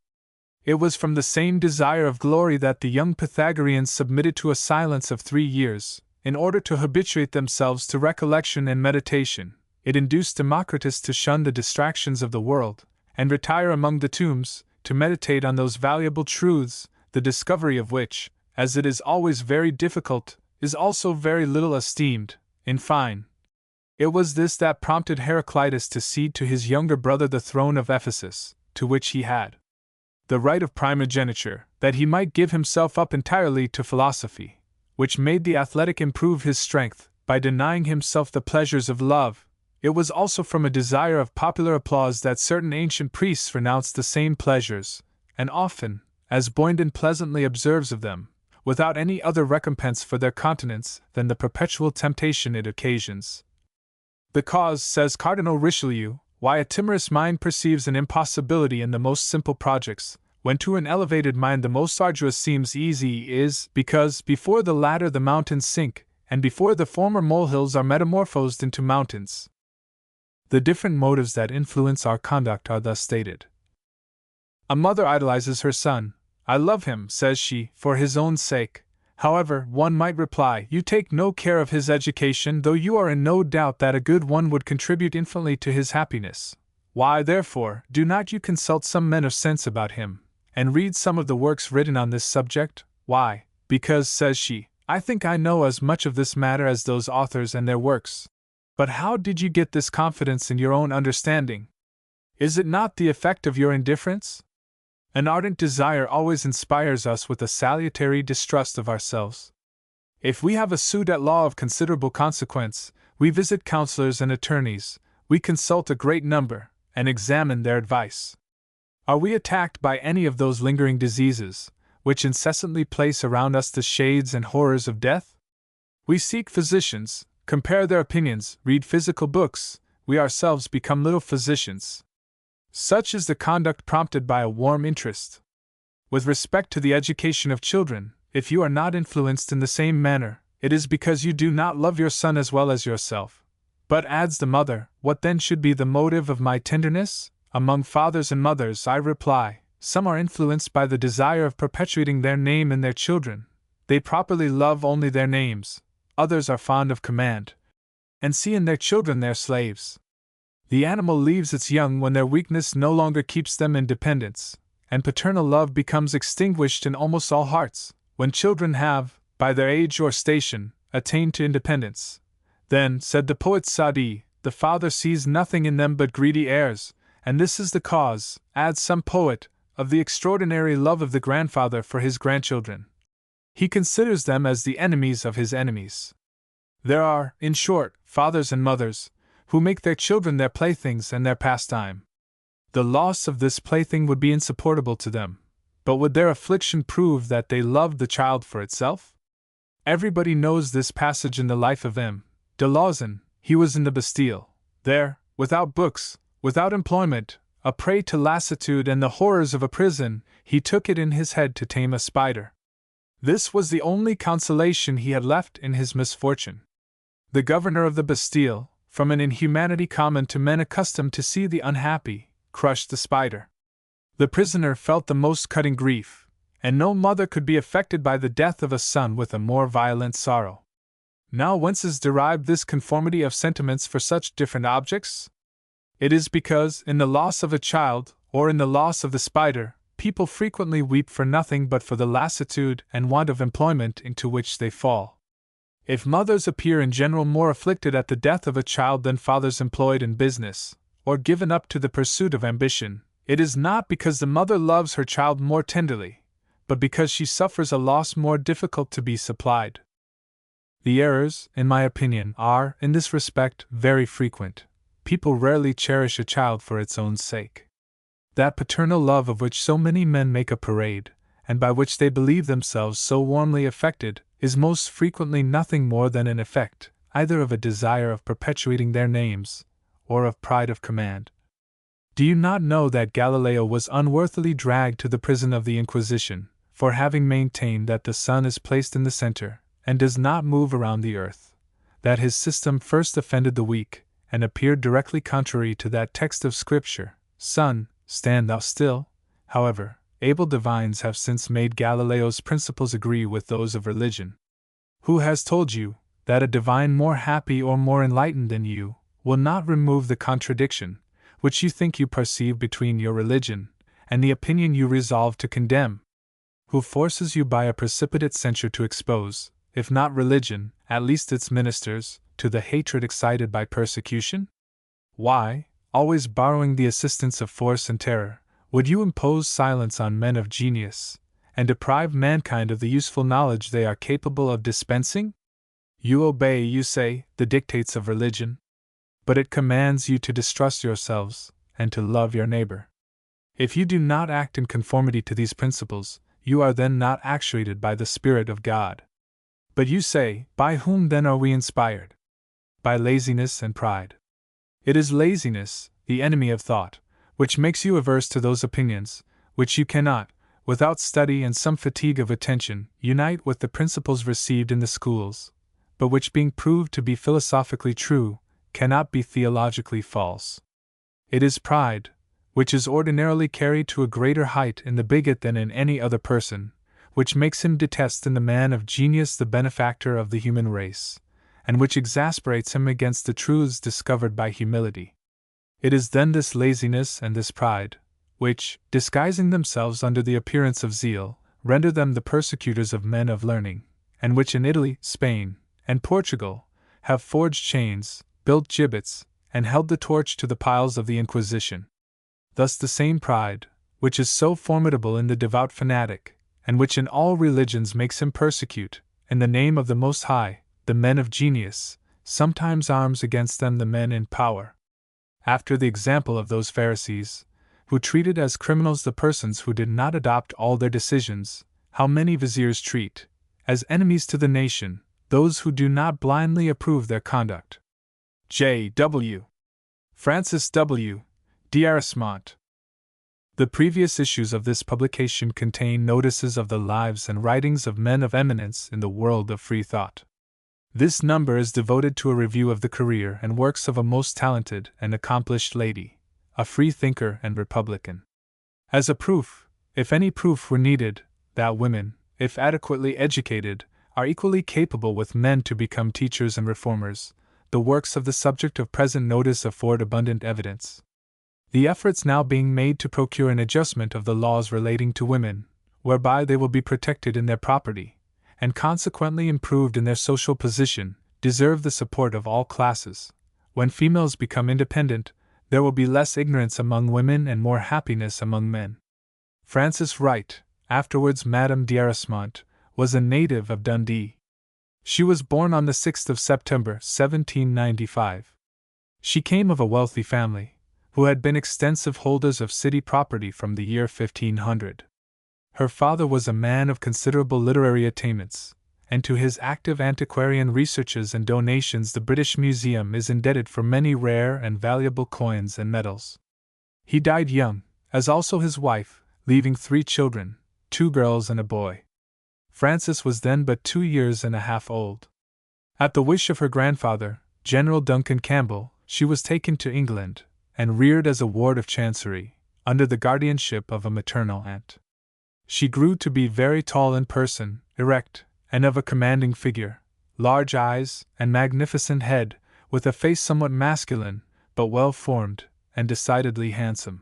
It was from the same desire of glory that the young Pythagoreans submitted to a silence of 3 years, in order to habituate themselves to recollection and meditation. It induced Democritus to shun the distractions of the world, and retire among the tombs, to meditate on those valuable truths, the discovery of which, as it is always very difficult, is also very little esteemed. In fine, it was this that prompted Heraclitus to cede to his younger brother the throne of Ephesus, to which he had the right of primogeniture, that he might give himself up entirely to philosophy, which made the athletic improve his strength, by denying himself the pleasures of love. It was also from a desire of popular applause that certain ancient priests renounced the same pleasures, and often, as Boyden pleasantly observes of them, without any other recompense for their continence than the perpetual temptation it occasions. The cause, says Cardinal Richelieu, why a timorous mind perceives an impossibility in the most simple projects, when to an elevated mind the most arduous seems easy, is because before the latter the mountains sink, and before the former molehills are metamorphosed into mountains. The different motives that influence our conduct are thus stated. A mother idolizes her son. I love him, says she, for his own sake. However, one might reply, you take no care of his education, though you are in no doubt that a good one would contribute infinitely to his happiness. Why, therefore, do not you consult some men of sense about him, and read some of the works written on this subject? Why, because, says she, I think I know as much of this matter as those authors and their works. But how did you get this confidence in your own understanding? Is it not the effect of your indifference? An ardent desire always inspires us with a salutary distrust of ourselves. If we have a suit at law of considerable consequence, we visit counselors and attorneys, we consult a great number, and examine their advice. Are we attacked by any of those lingering diseases, which incessantly place around us the shades and horrors of death? We seek physicians, compare their opinions, read physical books, we ourselves become little physicians. Such is the conduct prompted by a warm interest. With respect to the education of children, if you are not influenced in the same manner, it is because you do not love your son as well as yourself. But, adds the mother, what then should be the motive of my tenderness? Among fathers and mothers, I reply, some are influenced by the desire of perpetuating their name in their children. They properly love only their names. Others are fond of command, and see in their children their slaves. The animal leaves its young when their weakness no longer keeps them in dependence, and paternal love becomes extinguished in almost all hearts, when children have, by their age or station, attained to independence. Then, said the poet Sadi, the father sees nothing in them but greedy heirs, and this is the cause, adds some poet, of the extraordinary love of the grandfather for his grandchildren. He considers them as the enemies of his enemies. There are, in short, fathers and mothers, who make their children their playthings and their pastime. The loss of this plaything would be insupportable to them, but would their affliction prove that they loved the child for itself? Everybody knows this passage in the life of M. de Lauzun. He was in the Bastille. There, without books, without employment, a prey to lassitude and the horrors of a prison, he took it in his head to tame a spider. This was the only consolation he had left in his misfortune. The governor of the Bastille, from an inhumanity common to men accustomed to see the unhappy, crushed the spider. The prisoner felt the most cutting grief, and no mother could be affected by the death of a son with a more violent sorrow. Now whence is derived this conformity of sentiments for such different objects? It is because, in the loss of a child, or in the loss of the spider, people frequently weep for nothing but for the lassitude and want of employment into which they fall. If mothers appear in general more afflicted at the death of a child than fathers employed in business, or given up to the pursuit of ambition, it is not because the mother loves her child more tenderly, but because she suffers a loss more difficult to be supplied. The errors, in my opinion, are, in this respect, very frequent. People rarely cherish a child for its own sake. That paternal love of which so many men make a parade, and by which they believe themselves so warmly affected, is most frequently nothing more than an effect, either of a desire of perpetuating their names, or of pride of command. Do you not know that Galileo was unworthily dragged to the prison of the Inquisition, for having maintained that the sun is placed in the center, and does not move around the earth? That his system first offended the weak, and appeared directly contrary to that text of Scripture, Sun, stand thou still? However, able divines have since made Galileo's principles agree with those of religion. Who has told you that a divine more happy or more enlightened than you will not remove the contradiction which you think you perceive between your religion and the opinion you resolve to condemn? Who forces you by a precipitate censure to expose, if not religion, at least its ministers, to the hatred excited by persecution? Why, always borrowing the assistance of force and terror, would you impose silence on men of genius, and deprive mankind of the useful knowledge they are capable of dispensing? You obey, you say, the dictates of religion, but it commands you to distrust yourselves, and to love your neighbor. If you do not act in conformity to these principles, you are then not actuated by the Spirit of God. But you say, by whom then are we inspired? By laziness and pride. It is laziness, the enemy of thought, which makes you averse to those opinions, which you cannot, without study and some fatigue of attention, unite with the principles received in the schools, but which, being proved to be philosophically true, cannot be theologically false. It is pride, which is ordinarily carried to a greater height in the bigot than in any other person, which makes him detest in the man of genius the benefactor of the human race, and which exasperates him against the truths discovered by humility. It is then this laziness and this pride, which, disguising themselves under the appearance of zeal, render them the persecutors of men of learning, and which in Italy, Spain, and Portugal have forged chains, built gibbets, and held the torch to the piles of the Inquisition. Thus the same pride, which is so formidable in the devout fanatic, and which in all religions makes him persecute, in the name of the Most High, the men of genius, sometimes arms against them the men in power. After the example of those Pharisees, who treated as criminals the persons who did not adopt all their decisions, how many viziers treat, as enemies to the nation, those who do not blindly approve their conduct. J.W. Francis W. D'Arrasmont. The previous issues of this publication contain notices of the lives and writings of men of eminence in the world of free thought. This number is devoted to a review of the career and works of a most talented and accomplished lady, a free thinker and Republican. As a proof, if any proof were needed, that women, if adequately educated, are equally capable with men to become teachers and reformers, the works of the subject of present notice afford abundant evidence. The efforts now being made to procure an adjustment of the laws relating to women, whereby they will be protected in their property, and consequently improved in their social position, deserve the support of all classes. When females become independent, there will be less ignorance among women and more happiness among men. Frances Wright, afterwards Madame D'Arrasmont, was a native of Dundee. She was born on the 6th of September, 1795. She came of a wealthy family, who had been extensive holders of city property from the year 1500. Her father was a man of considerable literary attainments, and to his active antiquarian researches and donations the British Museum is indebted for many rare and valuable coins and medals. He died young, as also his wife, leaving 3 children, 2 girls and a boy. Frances was then but 2 years and a half old. At the wish of her grandfather, General Duncan Campbell, she was taken to England, and reared as a ward of Chancery, under the guardianship of a maternal aunt. She grew to be very tall in person, erect, and of a commanding figure, large eyes, and magnificent head, with a face somewhat masculine, but well formed, and decidedly handsome.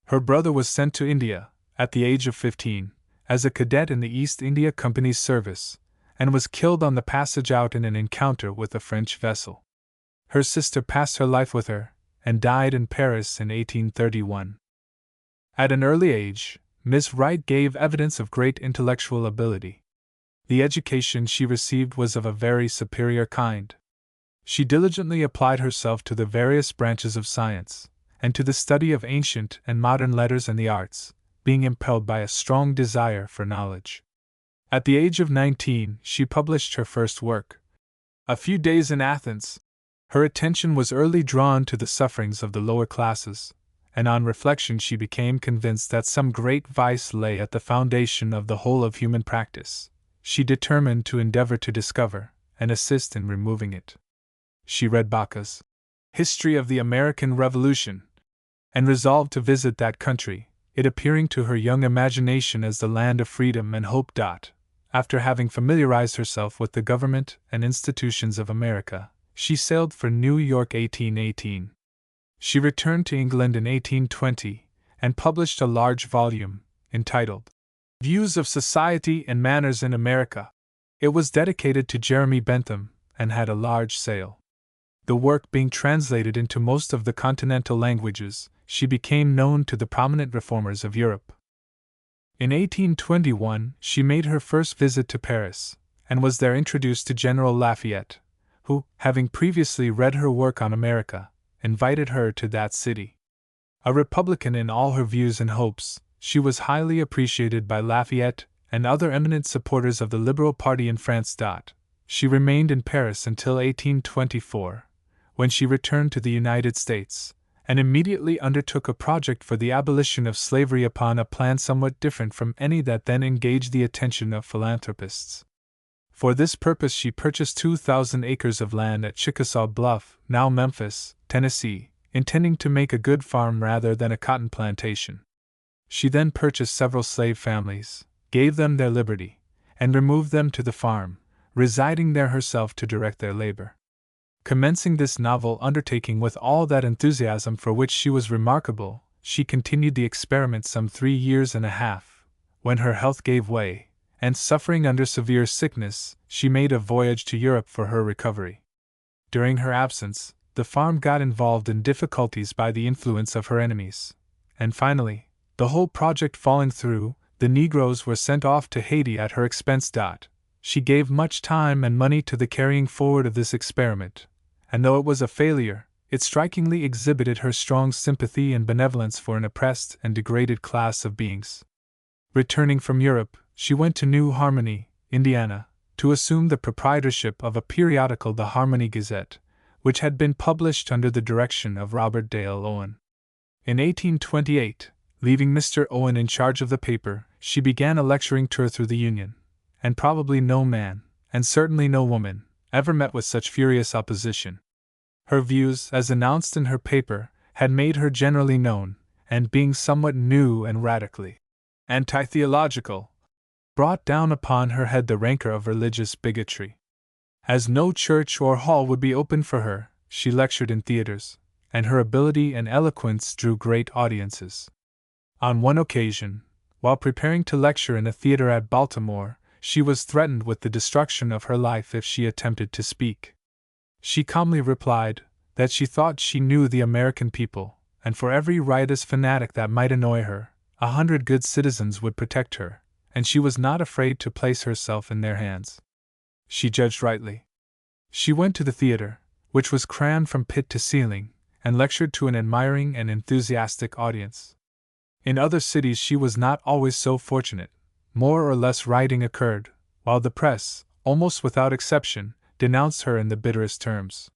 Her brother was sent to India, at the age of 15, as a cadet in the East India Company's service, and was killed on the passage out in an encounter with a French vessel. Her sister passed her life with her, and died in Paris in 1831. At an early age, Miss Wright gave evidence of great intellectual ability. The education she received was of a very superior kind. She diligently applied herself to the various branches of science, and to the study of ancient and modern letters and the arts, being impelled by a strong desire for knowledge. At the age of 19, she published her first work, A Few Days in Athens, Her attention was early drawn to the sufferings of the lower classes, and on reflection she became convinced that some great vice lay at the foundation of the whole of human practice. She determined to endeavor to discover and assist in removing it. She read Baca's History of the American Revolution, and resolved to visit that country, it appearing to her young imagination as the land of freedom and hope. After having familiarized herself with the government and institutions of America, she sailed for New York 1818. She returned to England in 1820 and published a large volume, entitled Views of Society and Manners in America. It was dedicated to Jeremy Bentham and had a large sale. The work being translated into most of the continental languages, she became known to the prominent reformers of Europe. In 1821, she made her first visit to Paris, and was there introduced to General Lafayette, who, having previously read her work on America, invited her to that city. A Republican in all her views and hopes, she was highly appreciated by Lafayette and other eminent supporters of the Liberal party in France. She remained in Paris until 1824, when she returned to the United States, and immediately undertook a project for the abolition of slavery upon a plan somewhat different from any that then engaged the attention of philanthropists. For this purpose she purchased 2,000 acres of land at Chickasaw Bluff, now Memphis, Tennessee, intending to make a good farm rather than a cotton plantation. She then purchased several slave families, gave them their liberty, and removed them to the farm, residing there herself to direct their labor. Commencing this novel undertaking with all that enthusiasm for which she was remarkable, she continued the experiment some 3 years and a half, when her health gave way, and suffering under severe sickness, she made a voyage to Europe for her recovery. During her absence, the farm got involved in difficulties by the influence of her enemies, and finally, the whole project falling through, the Negroes were sent off to Haiti at her expense. She gave much time and money to the carrying forward of this experiment, and though it was a failure, it strikingly exhibited her strong sympathy and benevolence for an oppressed and degraded class of beings. Returning from Europe, she went to New Harmony, Indiana, to assume the proprietorship of a periodical, the Harmony Gazette, which had been published under the direction of Robert Dale Owen. In 1828, leaving Mr. Owen in charge of the paper, she began a lecturing tour through the Union, and probably no man, and certainly no woman, ever met with such furious opposition. Her views, as announced in her paper, had made her generally known, and being somewhat new and radically anti-theological, brought down upon her head the rancor of religious bigotry. As no church or hall would be open for her, she lectured in theaters, and her ability and eloquence drew great audiences. On one occasion, while preparing to lecture in a theater at Baltimore, she was threatened with the destruction of her life if she attempted to speak. She calmly replied that she thought she knew the American people, and for every riotous fanatic that might annoy her, 100 good citizens would protect her, and she was not afraid to place herself in their hands. She judged rightly. She went to the theater, which was crammed from pit to ceiling, and lectured to an admiring and enthusiastic audience. In other cities she was not always so fortunate. More or less rioting occurred, while the press, almost without exception, denounced her in the bitterest terms.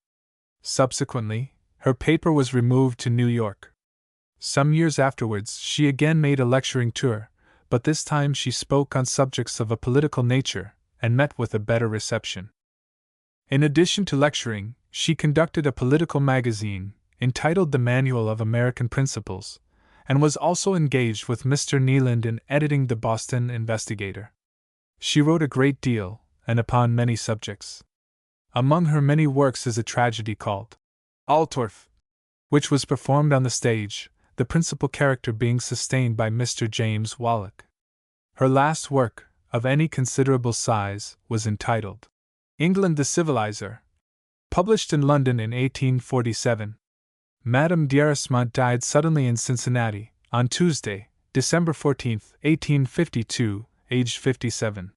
Subsequently, her paper was removed to New York. Some years afterwards she again made a lecturing tour, but this time she spoke on subjects of a political nature, and met with a better reception. In addition to lecturing, she conducted a political magazine, entitled The Manual of American Principles, and was also engaged with Mr. Nealand in editing the Boston Investigator. She wrote a great deal, and upon many subjects. Among her many works is a tragedy called Altorf, which was performed on the stage, the principal character being sustained by Mr. James Wallack. Her last work, of any considerable size, was entitled England the Civilizer, published in London in 1847. Madame d'Arrasmont died suddenly in Cincinnati, on Tuesday, December 14, 1852, aged 57.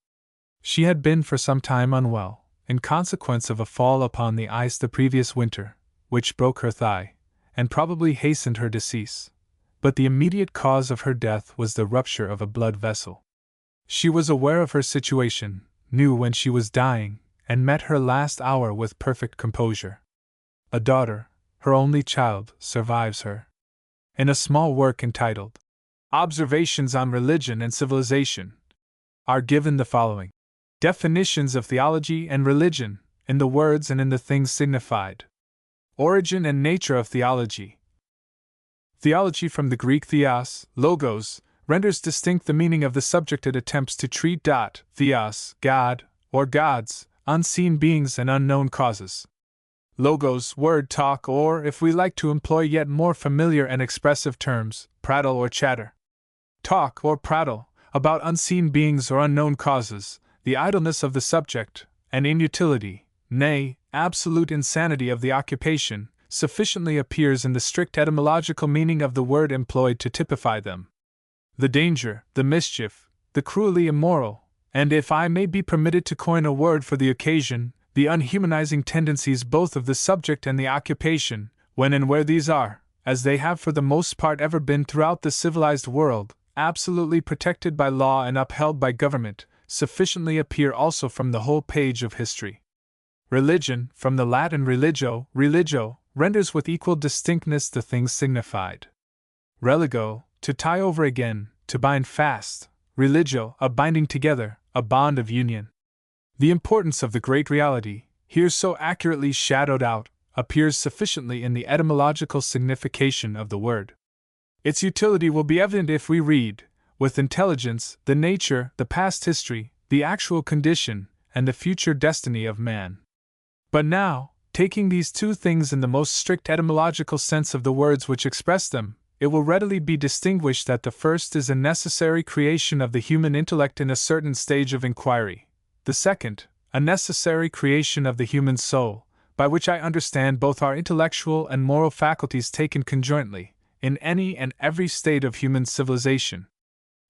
She had been for some time unwell, in consequence of a fall upon the ice the previous winter, which broke her thigh, and probably hastened her decease, but the immediate cause of her death was the rupture of a blood vessel. She was aware of her situation, knew when she was dying, and met her last hour with perfect composure. A daughter, her only child, survives her. In a small work entitled Observations on Religion and Civilization, are given the following definitions of theology and religion, in the words and in the things signified. Origin and nature of theology. Theology, from the Greek theos, logos, renders distinct the meaning of the subject it attempts to treat. Theos, God, or gods, unseen beings and unknown causes. Logos, word, talk, or, if we like to employ yet more familiar and expressive terms, prattle or chatter. Talk or prattle about unseen beings or unknown causes, the idleness of the subject, and inutility, nay, absolute insanity of the occupation, sufficiently appears in the strict etymological meaning of the word employed to typify them. The danger, the mischief, the cruelly immoral, and if I may be permitted to coin a word for the occasion, the unhumanizing tendencies both of the subject and the occupation, when and where these are, as they have for the most part ever been throughout the civilized world, absolutely protected by law and upheld by government, sufficiently appear also from the whole page of history. Religion, from the Latin religio, renders with equal distinctness the things signified. Religo, to tie over again, to bind fast; religio, a binding together, a bond of union. The importance of the great reality, here so accurately shadowed out, appears sufficiently in the etymological signification of the word. Its utility will be evident if we read, with intelligence, the nature, the past history, the actual condition, and the future destiny of man. But now, taking these two things in the most strict etymological sense of the words which express them, it will readily be distinguished that the first is a necessary creation of the human intellect in a certain stage of inquiry, the second, a necessary creation of the human soul, by which I understand both our intellectual and moral faculties taken conjointly, in any and every state of human civilization.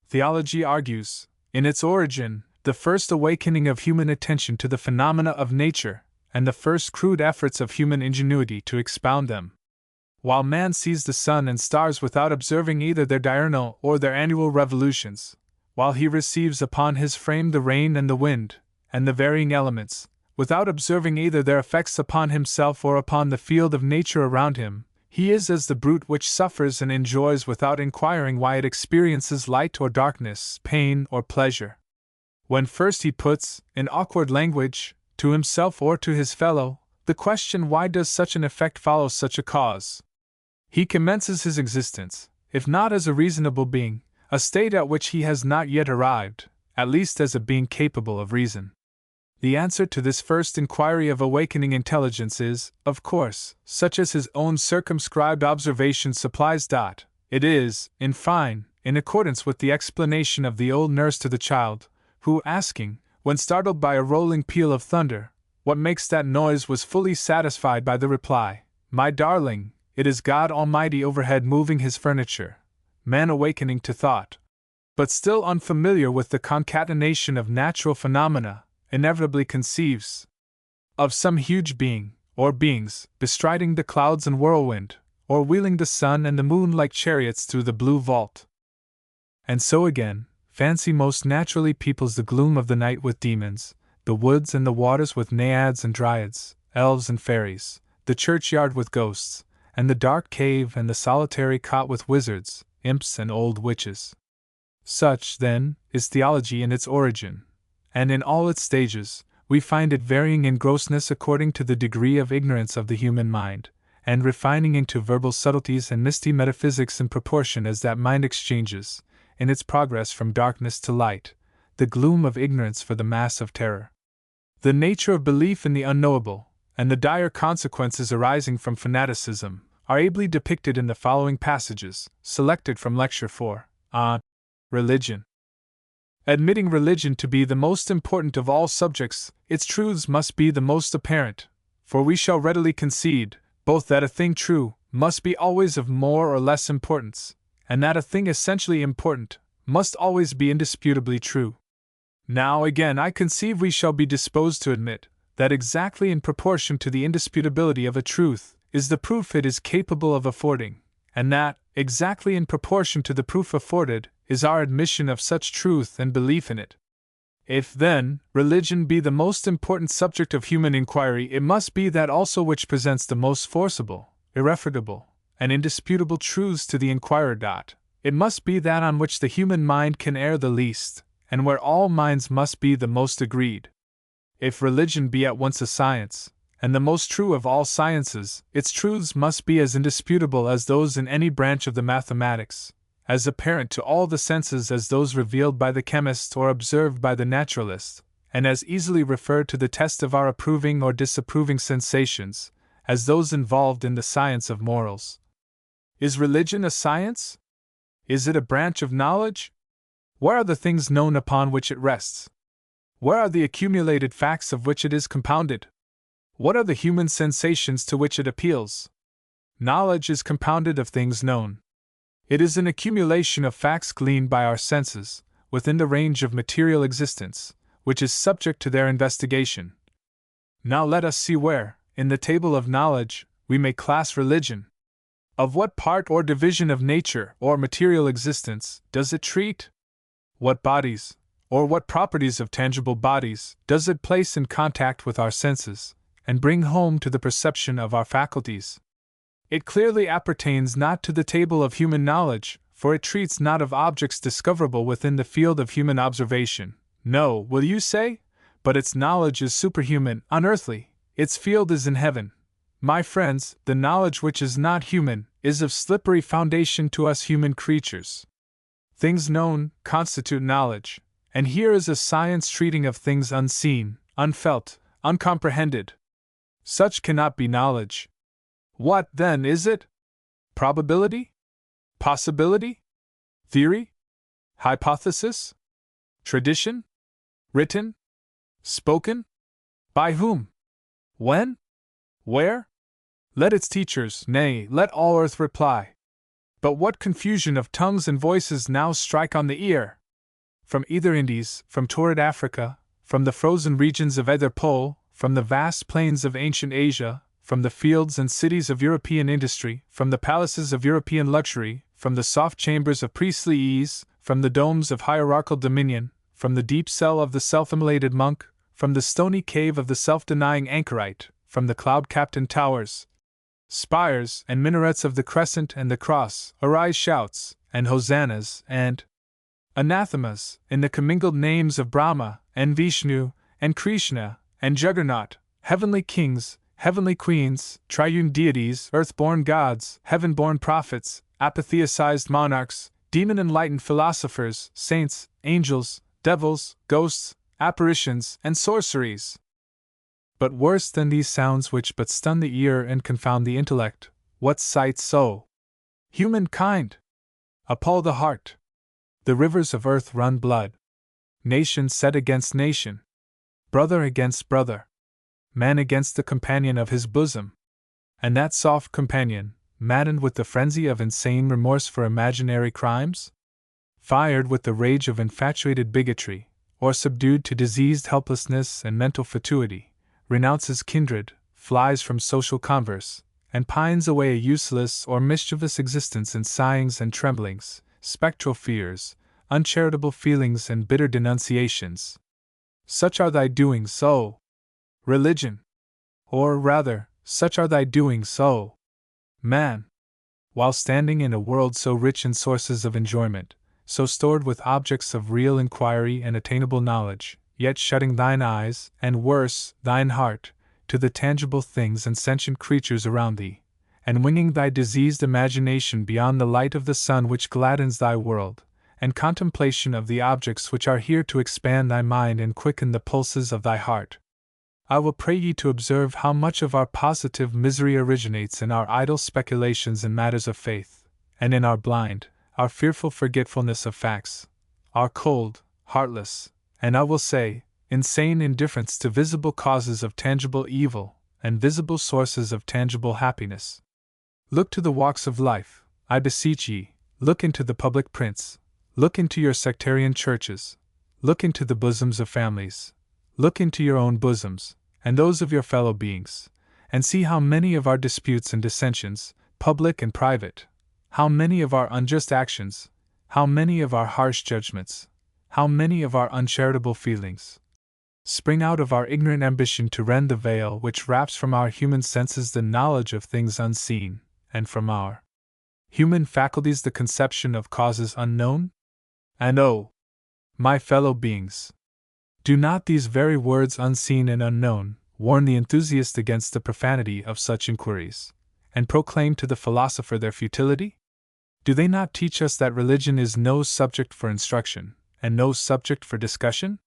Theology argues, in its origin, the first awakening of human attention to the phenomena of nature, and the first crude efforts of human ingenuity to expound them. While man sees the sun and stars without observing either their diurnal or their annual revolutions, while he receives upon his frame the rain and the wind, and the varying elements, without observing either their effects upon himself or upon the field of nature around him, he is as the brute which suffers and enjoys without inquiring why it experiences light or darkness, pain or pleasure. When first he puts, in awkward language, to himself or to his fellow, the question why does such an effect follow such a cause, he commences his existence, if not as a reasonable being, a state at which he has not yet arrived, at least as a being capable of reason. The answer to this first inquiry of awakening intelligence is, of course, such as his own circumscribed observation supplies. It is, in fine, in accordance with the explanation of the old nurse to the child, who, asking, when startled by a rolling peal of thunder, what makes that noise, was fully satisfied by the reply, "My darling, it is God Almighty overhead moving His furniture." Man, awakening to thought, but still unfamiliar with the concatenation of natural phenomena, inevitably conceives of some huge being, or beings, bestriding the clouds and whirlwind, or wheeling the sun and the moon like chariots through the blue vault. And so again, fancy most naturally peoples the gloom of the night with demons, the woods and the waters with naiads and dryads, elves and fairies, the churchyard with ghosts, and the dark cave and the solitary cot with wizards, imps and old witches. Such, then, is theology in its origin, and in all its stages, we find it varying in grossness according to the degree of ignorance of the human mind, and refining into verbal subtleties and misty metaphysics in proportion as that mind exchanges, in its progress from darkness to light, the gloom of ignorance for the mass of terror. The nature of belief in the unknowable, and the dire consequences arising from fanaticism, are ably depicted in the following passages, selected from Lecture 4, on Religion. Admitting religion to be the most important of all subjects, its truths must be the most apparent, for we shall readily concede, both that a thing true must be always of more or less importance, and that a thing essentially important must always be indisputably true. Now again I conceive we shall be disposed to admit that exactly in proportion to the indisputability of a truth is the proof it is capable of affording, and that, exactly in proportion to the proof afforded, is our admission of such truth and belief in it. If, then, religion be the most important subject of human inquiry, it must be that also which presents the most forcible, irrefutable, and indisputable truths to the inquirer. It must be that on which the human mind can err the least, and where all minds must be the most agreed. If religion be at once a science, and the most true of all sciences, its truths must be as indisputable as those in any branch of the mathematics, as apparent to all the senses as those revealed by the chemist or observed by the naturalist, and as easily referred to the test of our approving or disapproving sensations, as those involved in the science of morals. Is religion a science? Is it a branch of knowledge? Where are the things known upon which it rests? Where are the accumulated facts of which it is compounded? What are the human sensations to which it appeals? Knowledge is compounded of things known. It is an accumulation of facts gleaned by our senses, within the range of material existence, which is subject to their investigation. Now let us see where, in the table of knowledge, we may class religion. Of what part or division of nature or material existence does it treat? What bodies, or what properties of tangible bodies, does it place in contact with our senses, and bring home to the perception of our faculties? It clearly appertains not to the table of human knowledge, for it treats not of objects discoverable within the field of human observation. No, will you say? But its knowledge is superhuman, unearthly, its field is in heaven. My friends, the knowledge which is not human is of slippery foundation to us human creatures. Things known constitute knowledge, and here is a science treating of things unseen, unfelt, uncomprehended. Such cannot be knowledge. What, then, is it? Probability? Possibility? Theory? Hypothesis? Tradition? Written? Spoken? By whom? When? Where? Let its teachers, nay, let all earth reply. But what confusion of tongues and voices now strike on the ear! From either Indies, from torrid Africa, from the frozen regions of either pole, from the vast plains of ancient Asia, from the fields and cities of European industry, from the palaces of European luxury, from the soft chambers of priestly ease, from the domes of hierarchical dominion, from the deep cell of the self-immolated monk, from the stony cave of the self-denying anchorite, from the cloud-captained towers, spires, and minarets of the crescent and the cross, arise shouts, and hosannas, and anathemas, in the commingled names of Brahma, and Vishnu, and Krishna, and Juggernaut, heavenly kings, heavenly queens, triune deities, earth-born gods, heaven-born prophets, apotheosized monarchs, demon-enlightened philosophers, saints, angels, devils, ghosts, apparitions, and sorceries. But worse than these sounds which but stun the ear and confound the intellect, what sights so humankind appall the heart? The rivers of earth run blood. Nation set against nation. Brother against brother. Man against the companion of his bosom. And that soft companion, maddened with the frenzy of insane remorse for imaginary crimes? Fired with the rage of infatuated bigotry, or subdued to diseased helplessness and mental fatuity, renounces kindred, flies from social converse, and pines away a useless or mischievous existence in sighings and tremblings, spectral fears, uncharitable feelings, and bitter denunciations. Such are thy doings, O religion! Or, rather, such are thy doings, O man! While standing in a world so rich in sources of enjoyment, so stored with objects of real inquiry and attainable knowledge, yet shutting thine eyes, and worse, thine heart, to the tangible things and sentient creatures around thee, and winging thy diseased imagination beyond the light of the sun which gladdens thy world, and contemplation of the objects which are here to expand thy mind and quicken the pulses of thy heart. I will pray ye to observe how much of our positive misery originates in our idle speculations in matters of faith, and in our blind, our fearful forgetfulness of facts, our cold, heartless, and I will say, insane indifference to visible causes of tangible evil and visible sources of tangible happiness. Look to the walks of life, I beseech ye, look into the public prints, look into your sectarian churches, look into the bosoms of families, look into your own bosoms, and those of your fellow beings, and see how many of our disputes and dissensions, public and private, how many of our unjust actions, how many of our harsh judgments, how many of our uncharitable feelings spring out of our ignorant ambition to rend the veil which wraps from our human senses the knowledge of things unseen, and from our human faculties the conception of causes unknown? And oh, my fellow beings, do not these very words unseen and unknown warn the enthusiast against the profanity of such inquiries, and proclaim to the philosopher their futility? Do they not teach us that religion is no subject for instruction, and no subject for discussion?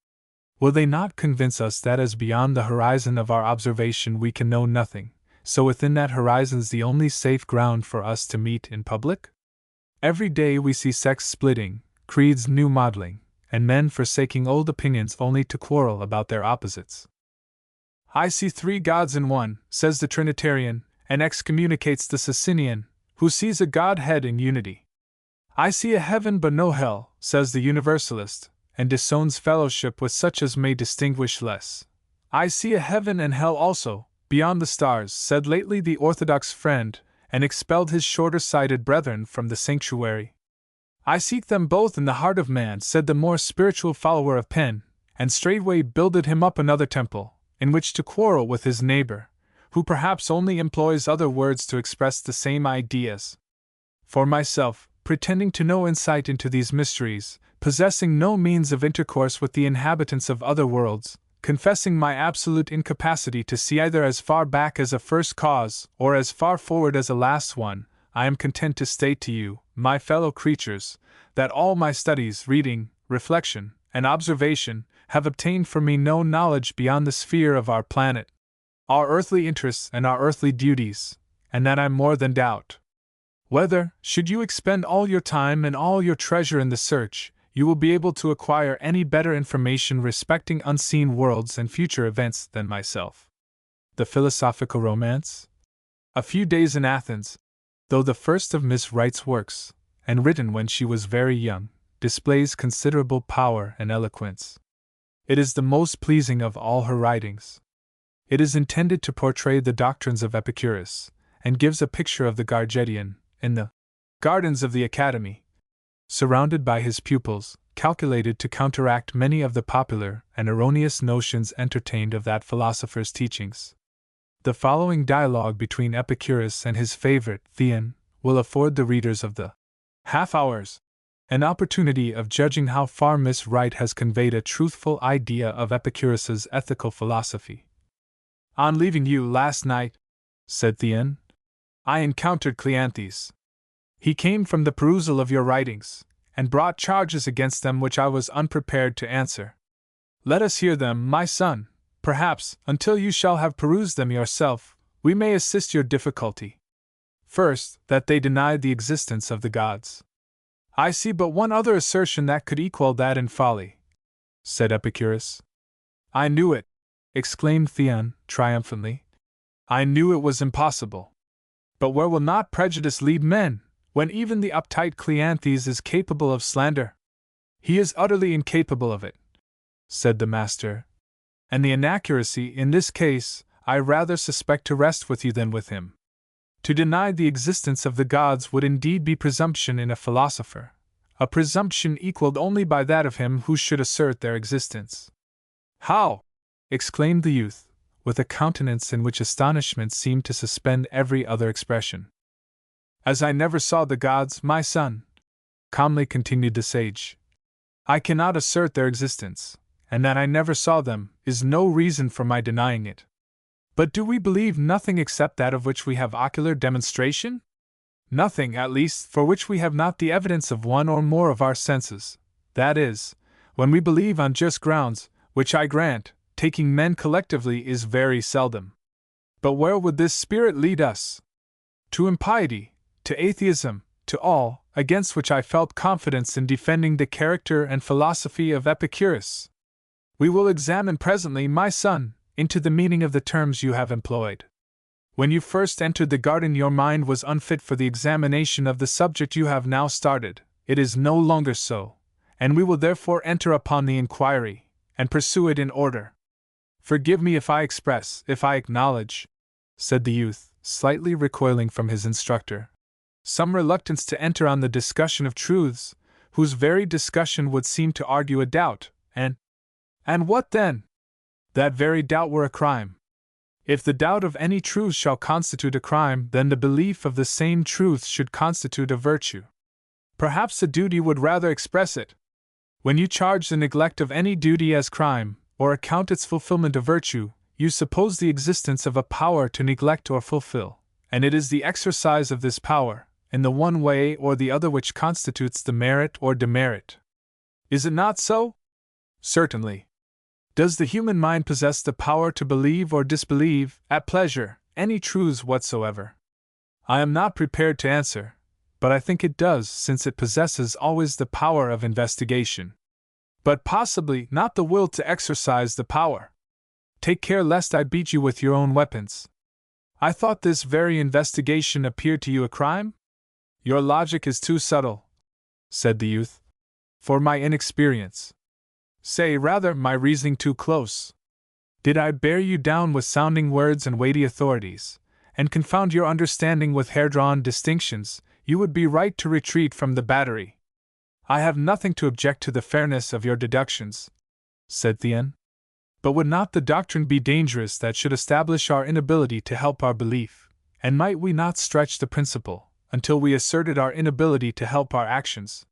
Will they not convince us that as beyond the horizon of our observation we can know nothing, so within that horizon's the only safe ground for us to meet in public? Every day we see sects splitting, creeds new modeling, and men forsaking old opinions only to quarrel about their opposites. I see three gods in one, says the Trinitarian, and excommunicates the Socinian, who sees a Godhead in unity. I see a heaven but no hell, says the Universalist, and disowns fellowship with such as may distinguish less. I see a heaven and hell also, beyond the stars, said lately the Orthodox friend, and expelled his shorter-sighted brethren from the sanctuary. I seek them both in the heart of man, said the more spiritual follower of Penn, and straightway builded him up another temple, in which to quarrel with his neighbor, who perhaps only employs other words to express the same ideas. For myself, pretending to no insight into these mysteries, possessing no means of intercourse with the inhabitants of other worlds, confessing my absolute incapacity to see either as far back as a first cause or as far forward as a last one, I am content to state to you, my fellow creatures, that all my studies, reading, reflection, and observation have obtained for me no knowledge beyond the sphere of our planet, our earthly interests and our earthly duties, and that I more than doubt whether, should you expend all your time and all your treasure in the search, you will be able to acquire any better information respecting unseen worlds and future events than myself. The Philosophical Romance? A Few Days in Athens, though the first of Miss Wright's works, and written when she was very young, displays considerable power and eloquence. It is the most pleasing of all her writings. It is intended to portray the doctrines of Epicurus, and gives a picture of the Gargetian, in the gardens of the Academy, surrounded by his pupils, calculated to counteract many of the popular and erroneous notions entertained of that philosopher's teachings. The following dialogue between Epicurus and his favorite, Theon, will afford the readers of the Half-Hours an opportunity of judging how far Miss Wright has conveyed a truthful idea of Epicurus's ethical philosophy. On leaving you last night, said Theon, I encountered Cleanthes. He came from the perusal of your writings, and brought charges against them which I was unprepared to answer. Let us hear them, my son. Perhaps, until you shall have perused them yourself, we may assist your difficulty. First, that they denied the existence of the gods. I see but one other assertion that could equal that in folly, said Epicurus. I knew it, exclaimed Theon, triumphantly. I knew it was impossible. But where will not prejudice lead men, when even the uptight Cleanthes is capable of slander? He is utterly incapable of it, said the master, and the inaccuracy in this case I rather suspect to rest with you than with him. To deny the existence of the gods would indeed be presumption in a philosopher, a presumption equaled only by that of him who should assert their existence. How? Exclaimed the youth, with a countenance in which astonishment seemed to suspend every other expression. As I never saw the gods, my son, calmly continued the sage, I cannot assert their existence, and that I never saw them is no reason for my denying it. But do we believe nothing except that of which we have ocular demonstration? Nothing, at least, for which we have not the evidence of one or more of our senses, that is, when we believe on just grounds, which I grant, taking men collectively, is very seldom. But where would this spirit lead us? To impiety, to atheism, to all, against which I felt confidence in defending the character and philosophy of Epicurus. We will examine presently, my son, into the meaning of the terms you have employed. When you first entered the garden your mind was unfit for the examination of the subject you have now started. It is no longer so, and we will therefore enter upon the inquiry, and pursue it in order. Forgive me if I acknowledge, said the youth, slightly recoiling from his instructor, some reluctance to enter on the discussion of truths, whose very discussion would seem to argue a doubt, and what then? That very doubt were a crime. If the doubt of any truth shall constitute a crime, then the belief of the same truth should constitute a virtue. Perhaps a duty would rather express it. When you charge the neglect of any duty as crime, or account its fulfillment a virtue, you suppose the existence of a power to neglect or fulfill, and it is the exercise of this power, in the one way or the other, which constitutes the merit or demerit. Is it not so? Certainly. Does the human mind possess the power to believe or disbelieve, at pleasure, any truths whatsoever? I am not prepared to answer, but I think it does, since it possesses always the power of investigation. But possibly not the will to exercise the power. Take care lest I beat you with your own weapons. I thought this very investigation appeared to you a crime? Your logic is too subtle, said the youth, for my inexperience. Say rather, my reasoning too close. Did I bear you down with sounding words and weighty authorities, and confound your understanding with hair-drawn distinctions, you would be right to retreat from the battery. I have nothing to object to the fairness of your deductions, said Thien. But would not the doctrine be dangerous that should establish our inability to help our belief, and might we not stretch the principle, until we asserted our inability to help our actions?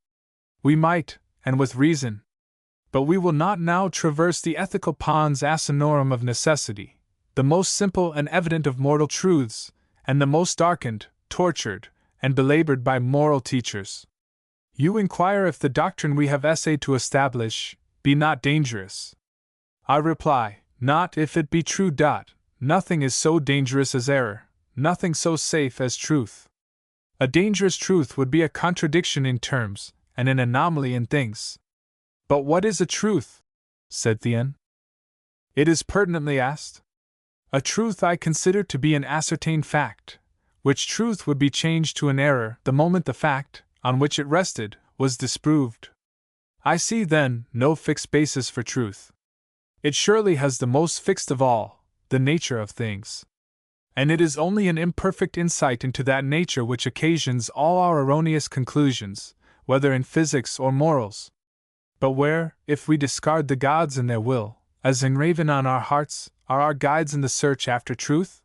We might, and with reason. But we will not now traverse the ethical pons asinorum of necessity, the most simple and evident of mortal truths, and the most darkened, tortured, and belabored by moral teachers. You inquire if the doctrine we have essayed to establish be not dangerous. I reply, not if it be true. Nothing is so dangerous as error, nothing so safe as truth. A dangerous truth would be a contradiction in terms, and an anomaly in things. But what is a truth? Said Thien. It is pertinently asked. A truth I consider to be an ascertained fact, which truth would be changed to an error the moment the fact, on which it rested, was disproved. I see, then, no fixed basis for truth. It surely has the most fixed of all, the nature of things. And it is only an imperfect insight into that nature which occasions all our erroneous conclusions, whether in physics or morals. But where, if we discard the gods and their will, as engraven on our hearts, are our guides in the search after truth?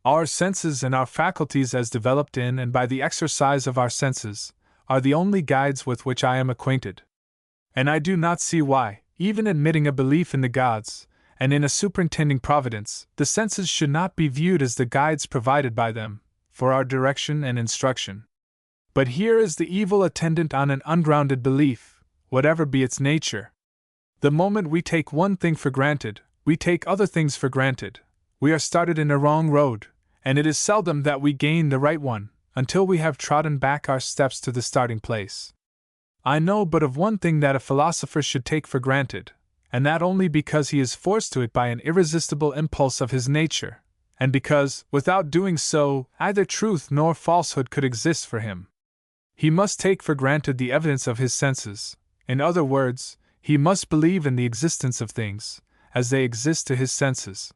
Our senses and our faculties, as developed in and by the exercise of our senses, are the only guides with which I am acquainted. And I do not see why, even admitting a belief in the gods, and in a superintending providence, the senses should not be viewed as the guides provided by them, for our direction and instruction. But here is the evil attendant on an ungrounded belief, whatever be its nature. The moment we take one thing for granted, we take other things for granted. We are started in a wrong road, and it is seldom that we gain the right one, until we have trodden back our steps to the starting place. I know but of one thing that a philosopher should take for granted, and that only because he is forced to it by an irresistible impulse of his nature, and because, without doing so, either truth nor falsehood could exist for him. He must take for granted the evidence of his senses. In other words, he must believe in the existence of things, as they exist to his senses.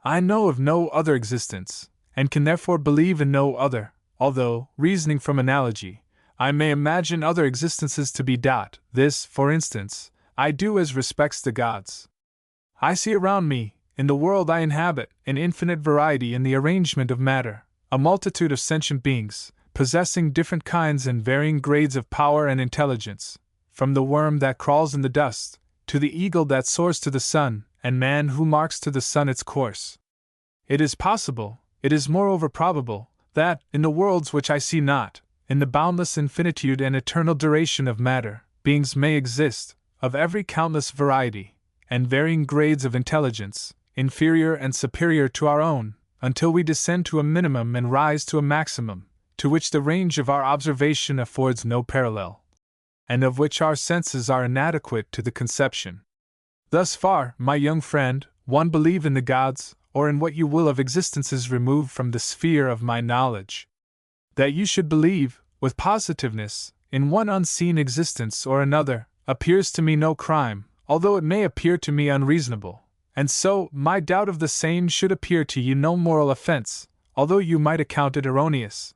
I know of no other existence, and can therefore believe in no other, although, reasoning from analogy, I may imagine other existences to be. This, for instance, I do as respects the gods. I see around me, in the world I inhabit, an infinite variety in the arrangement of matter, a multitude of sentient beings, possessing different kinds and varying grades of power and intelligence, from the worm that crawls in the dust, to the eagle that soars to the sun, and man who marks to the sun its course. It is possible, it is moreover probable, that, in the worlds which I see not, in the boundless infinitude and eternal duration of matter, beings may exist, of every countless variety, and varying grades of intelligence, inferior and superior to our own, until we descend to a minimum and rise to a maximum, to which the range of our observation affords no parallel, and of which our senses are inadequate to the conception. Thus far, my young friend, one believe in the gods, or in what you will of existences removed from the sphere of my knowledge. That you should believe, with positiveness, in one unseen existence or another, appears to me no crime, although it may appear to me unreasonable, and so, my doubt of the same should appear to you no moral offense, although you might account it erroneous.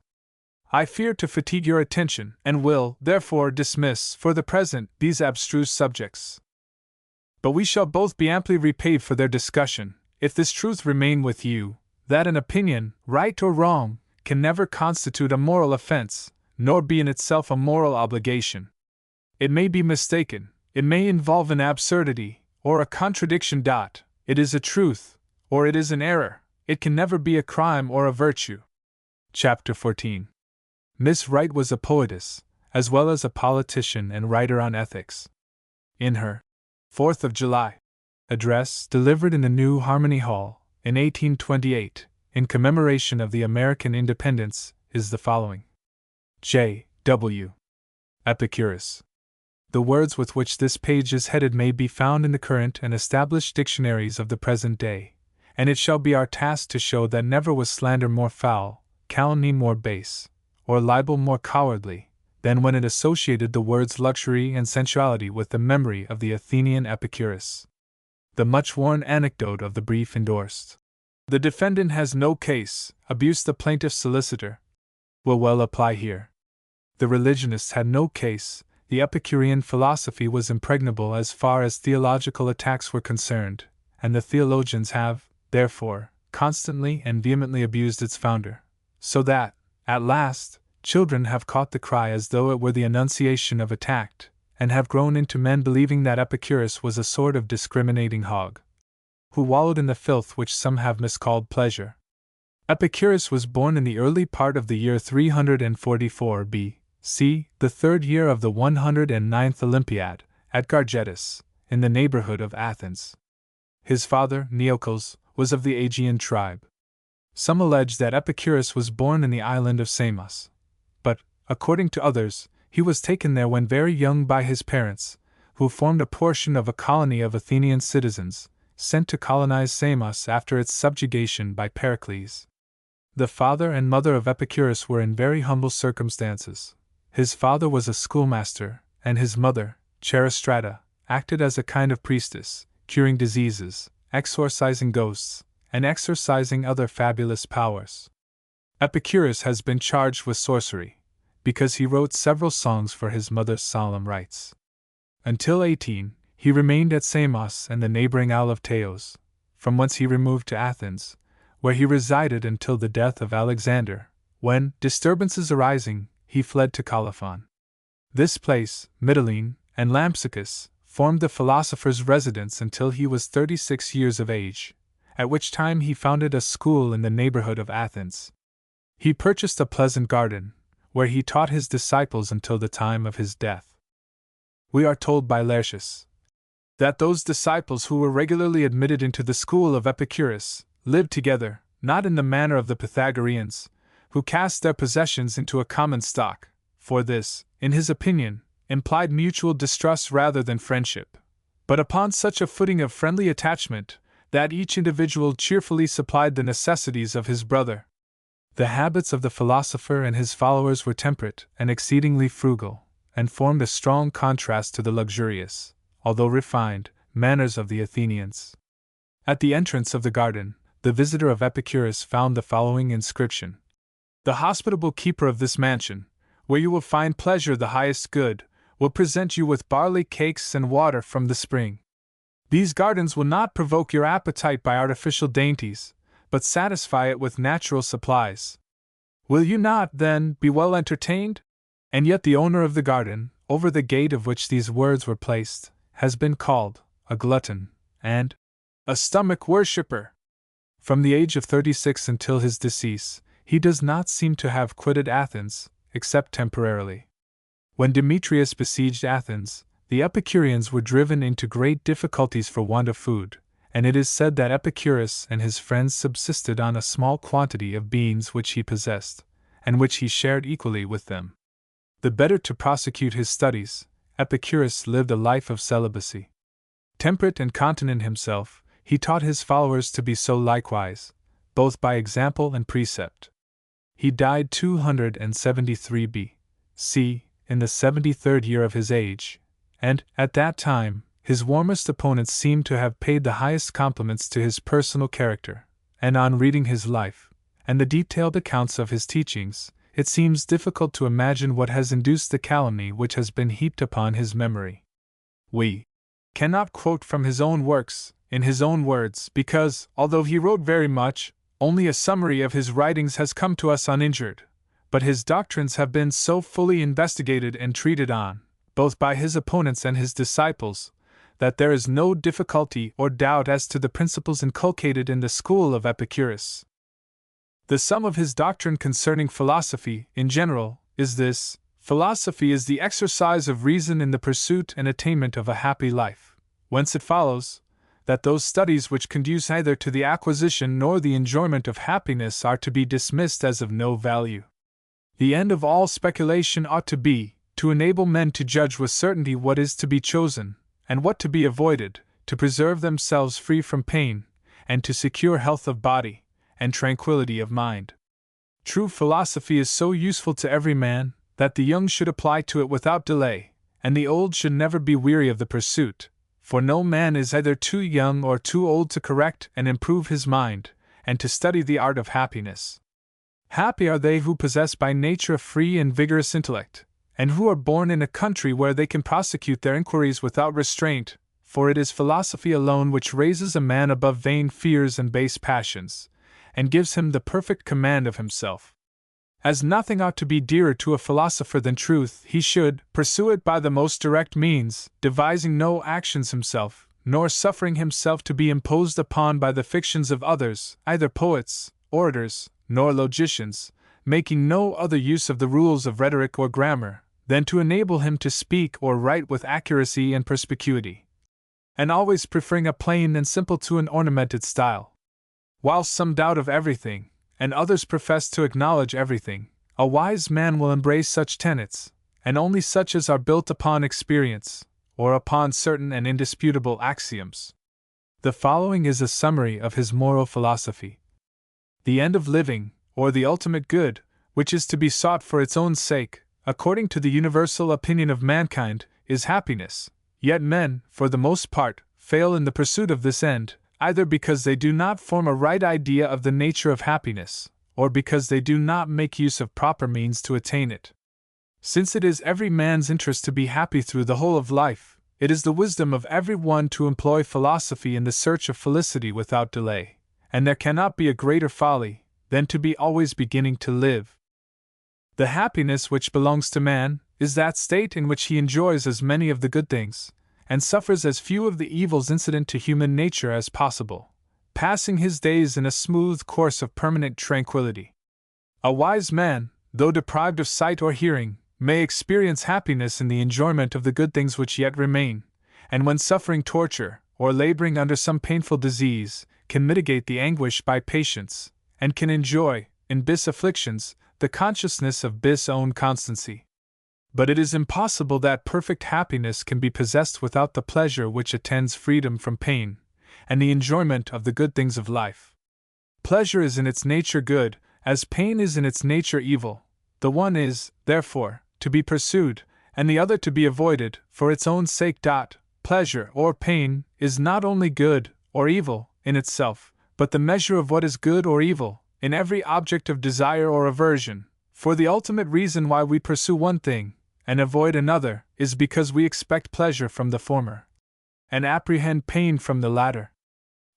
I fear to fatigue your attention, and will, therefore, dismiss, for the present, these abstruse subjects. But we shall both be amply repaid for their discussion, if this truth remain with you, that an opinion, right or wrong, can never constitute a moral offense, nor be in itself a moral obligation. It may be mistaken, it may involve an absurdity, or a contradiction. It is a truth, or it is an error, it can never be a crime or a virtue. Chapter 14. Miss Wright was a poetess, as well as a politician and writer on ethics. In her 4th of July address, delivered in the New Harmony Hall, in 1828, in commemoration of the American independence, is the following. J.W. Epicurus. The words with which this page is headed may be found in the current and established dictionaries of the present day, and it shall be our task to show that never was slander more foul, calumny more base, or libel more cowardly, than when it associated the words luxury and sensuality with the memory of the Athenian Epicurus. The much-worn anecdote of the brief endorsed. The defendant has no case, abused the plaintiff's solicitor, will well apply here. The religionists had no case, the Epicurean philosophy was impregnable as far as theological attacks were concerned, and the theologians have, therefore, constantly and vehemently abused its founder, so that, at last, children have caught the cry as though it were the enunciation of a tact, and have grown into men believing that Epicurus was a sort of discriminating hog, who wallowed in the filth which some have miscalled pleasure. Epicurus was born in the early part of the year 344 B.C., the 3rd year of the 109th Olympiad, at Gargetus, in the neighborhood of Athens. His father, Neocles, was of the Aegean tribe. Some allege that Epicurus was born in the island of Samos, but, according to others, he was taken there when very young by his parents, who formed a portion of a colony of Athenian citizens, sent to colonize Samos after its subjugation by Pericles. The father and mother of Epicurus were in very humble circumstances. His father was a schoolmaster, and his mother, Cheristrata, acted as a kind of priestess, curing diseases, exorcising ghosts, and exercising other fabulous powers. Epicurus has been charged with sorcery, because he wrote several songs for his mother's solemn rites. Until 18, he remained at Samos and the neighboring Isle of Teos, from whence he removed to Athens, where he resided until the death of Alexander, when, disturbances arising, he fled to Colophon. This place, Mytilene, and Lampsacus, formed the philosopher's residence until he was 36 years of age, at which time he founded a school in the neighborhood of Athens. He purchased a pleasant garden, where he taught his disciples until the time of his death. We are told by Laertius that those disciples who were regularly admitted into the school of Epicurus lived together, not in the manner of the Pythagoreans, who cast their possessions into a common stock, for this, in his opinion, implied mutual distrust rather than friendship, but upon such a footing of friendly attachment that each individual cheerfully supplied the necessities of his brother. The habits of the philosopher and his followers were temperate and exceedingly frugal, and formed a strong contrast to the luxurious, although refined, manners of the Athenians. At the entrance of the garden, the visitor of Epicurus found the following inscription: "The hospitable keeper of this mansion, where you will find pleasure the highest good, will present you with barley cakes and water from the spring. These gardens will not provoke your appetite by artificial dainties, but satisfy it with natural supplies. Will you not, then, be well entertained?" And yet the owner of the garden, over the gate of which these words were placed, has been called a glutton and a stomach worshipper. From the age of 36 until his decease, he does not seem to have quitted Athens, except temporarily. When Demetrius besieged Athens, the Epicureans were driven into great difficulties for want of food, and it is said that Epicurus and his friends subsisted on a small quantity of beans which he possessed, and which he shared equally with them. The better to prosecute his studies, Epicurus lived a life of celibacy. Temperate and continent himself, he taught his followers to be so likewise, both by example and precept. He died 273 B.C., in the 73rd year of his age, and, at that time, his warmest opponents seem to have paid the highest compliments to his personal character, and on reading his life, and the detailed accounts of his teachings, it seems difficult to imagine what has induced the calumny which has been heaped upon his memory. We cannot quote from his own works, in his own words, because, although he wrote very much, only a summary of his writings has come to us uninjured, but his doctrines have been so fully investigated and treated on, both by his opponents and his disciples, that there is no difficulty or doubt as to the principles inculcated in the school of Epicurus. The sum of his doctrine concerning philosophy, in general, is this: philosophy is the exercise of reason in the pursuit and attainment of a happy life, whence it follows that those studies which conduce neither to the acquisition nor the enjoyment of happiness are to be dismissed as of no value. The end of all speculation ought to be, to enable men to judge with certainty what is to be chosen, and what to be avoided, to preserve themselves free from pain, and to secure health of body, and tranquility of mind. True philosophy is so useful to every man, that the young should apply to it without delay, and the old should never be weary of the pursuit, for no man is either too young or too old to correct and improve his mind, and to study the art of happiness. Happy are they who possess by nature a free and vigorous intellect, and who are born in a country where they can prosecute their inquiries without restraint, for it is philosophy alone which raises a man above vain fears and base passions, and gives him the perfect command of himself. As nothing ought to be dearer to a philosopher than truth, he should pursue it by the most direct means, devising no actions himself, nor suffering himself to be imposed upon by the fictions of others, either poets, orators, nor logicians, making no other use of the rules of rhetoric or grammar, than to enable him to speak or write with accuracy and perspicuity, and always preferring a plain and simple to an ornamented style. Whilst some doubt of everything, and others profess to acknowledge everything, a wise man will embrace such tenets, and only such as are built upon experience, or upon certain and indisputable axioms. The following is a summary of his moral philosophy. The end of living, or the ultimate good, which is to be sought for its own sake, according to the universal opinion of mankind, is happiness. Yet men, for the most part, fail in the pursuit of this end, either because they do not form a right idea of the nature of happiness, or because they do not make use of proper means to attain it. Since it is every man's interest to be happy through the whole of life, it is the wisdom of every one to employ philosophy in the search of felicity without delay, and there cannot be a greater folly than to be always beginning to live. The happiness which belongs to man is that state in which he enjoys as many of the good things, and suffers as few of the evils incident to human nature as possible, passing his days in a smooth course of permanent tranquility. A wise man, though deprived of sight or hearing, may experience happiness in the enjoyment of the good things which yet remain, and when suffering torture, or laboring under some painful disease, can mitigate the anguish by patience, and can enjoy, in bis afflictions, the consciousness of bis own constancy. But it is impossible that perfect happiness can be possessed without the pleasure which attends freedom from pain, and the enjoyment of the good things of life. Pleasure is in its nature good, as pain is in its nature evil. The one is, therefore, to be pursued, and the other to be avoided, for its own sake. Pleasure, or pain, is not only good, or evil, in itself, but the measure of what is good or evil, in every object of desire or aversion, for the ultimate reason why we pursue one thing, and avoid another, is because we expect pleasure from the former, and apprehend pain from the latter.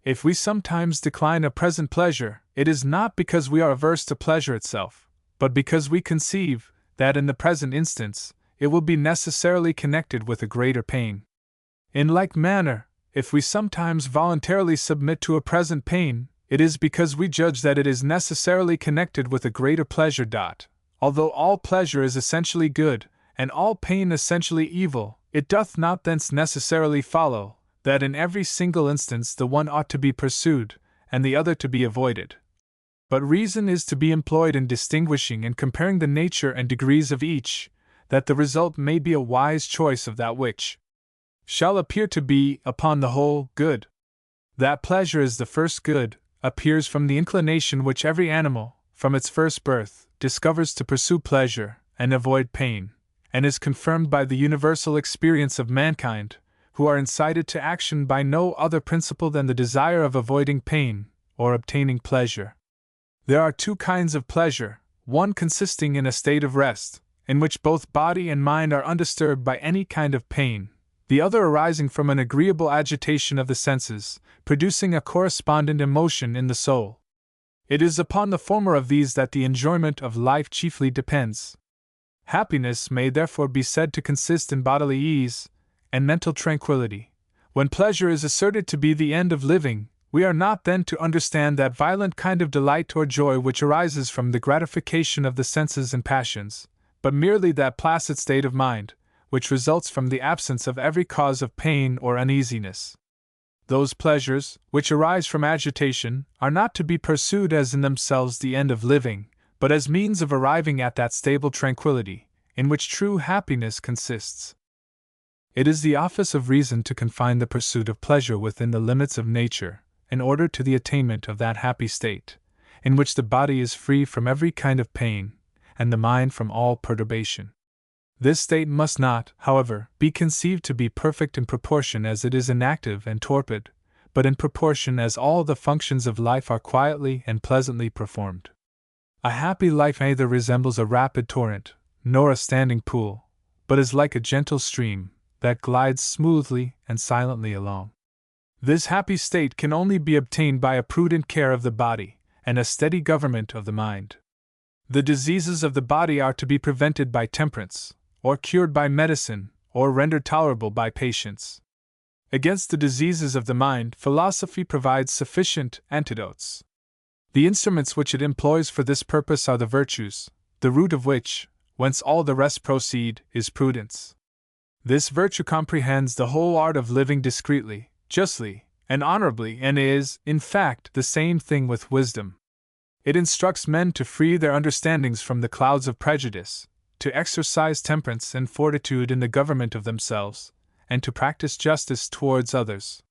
If we sometimes decline a present pleasure, it is not because we are averse to pleasure itself, but because we conceive that in the present instance, it will be necessarily connected with a greater pain. In like manner, if we sometimes voluntarily submit to a present pain, it is because we judge that it is necessarily connected with a greater pleasure. Although all pleasure is essentially good, and all pain essentially evil, it doth not thence necessarily follow that in every single instance the one ought to be pursued, and the other to be avoided. But reason is to be employed in distinguishing and comparing the nature and degrees of each, that the result may be a wise choice of that which shall appear to be, upon the whole, good. That pleasure is the first good appears from the inclination which every animal, from its first birth, discovers to pursue pleasure and avoid pain, and is confirmed by the universal experience of mankind, who are incited to action by no other principle than the desire of avoiding pain or obtaining pleasure. There are two kinds of pleasure, one consisting in a state of rest, in which both body and mind are undisturbed by any kind of pain, the other arising from an agreeable agitation of the senses, producing a correspondent emotion in the soul. It is upon the former of these that the enjoyment of life chiefly depends. Happiness may therefore be said to consist in bodily ease and mental tranquility. When pleasure is asserted to be the end of living, we are not then to understand that violent kind of delight or joy which arises from the gratification of the senses and passions, but merely that placid state of mind, which results from the absence of every cause of pain or uneasiness. Those pleasures, which arise from agitation, are not to be pursued as in themselves the end of living, but as means of arriving at that stable tranquility, in which true happiness consists. It is the office of reason to confine the pursuit of pleasure within the limits of nature, in order to the attainment of that happy state, in which the body is free from every kind of pain, and the mind from all perturbation. This state must not, however, be conceived to be perfect in proportion as it is inactive and torpid, but in proportion as all the functions of life are quietly and pleasantly performed. A happy life neither resembles a rapid torrent, nor a standing pool, but is like a gentle stream that glides smoothly and silently along. This happy state can only be obtained by a prudent care of the body and a steady government of the mind. The diseases of the body are to be prevented by temperance, or cured by medicine, or rendered tolerable by patience. Against the diseases of the mind, philosophy provides sufficient antidotes. The instruments which it employs for this purpose are the virtues, the root of which, whence all the rest proceed, is prudence. This virtue comprehends the whole art of living discreetly, justly, and honorably, and is, in fact, the same thing with wisdom. It instructs men to free their understandings from the clouds of prejudice, to exercise temperance and fortitude in the government of themselves, and to practice justice towards others.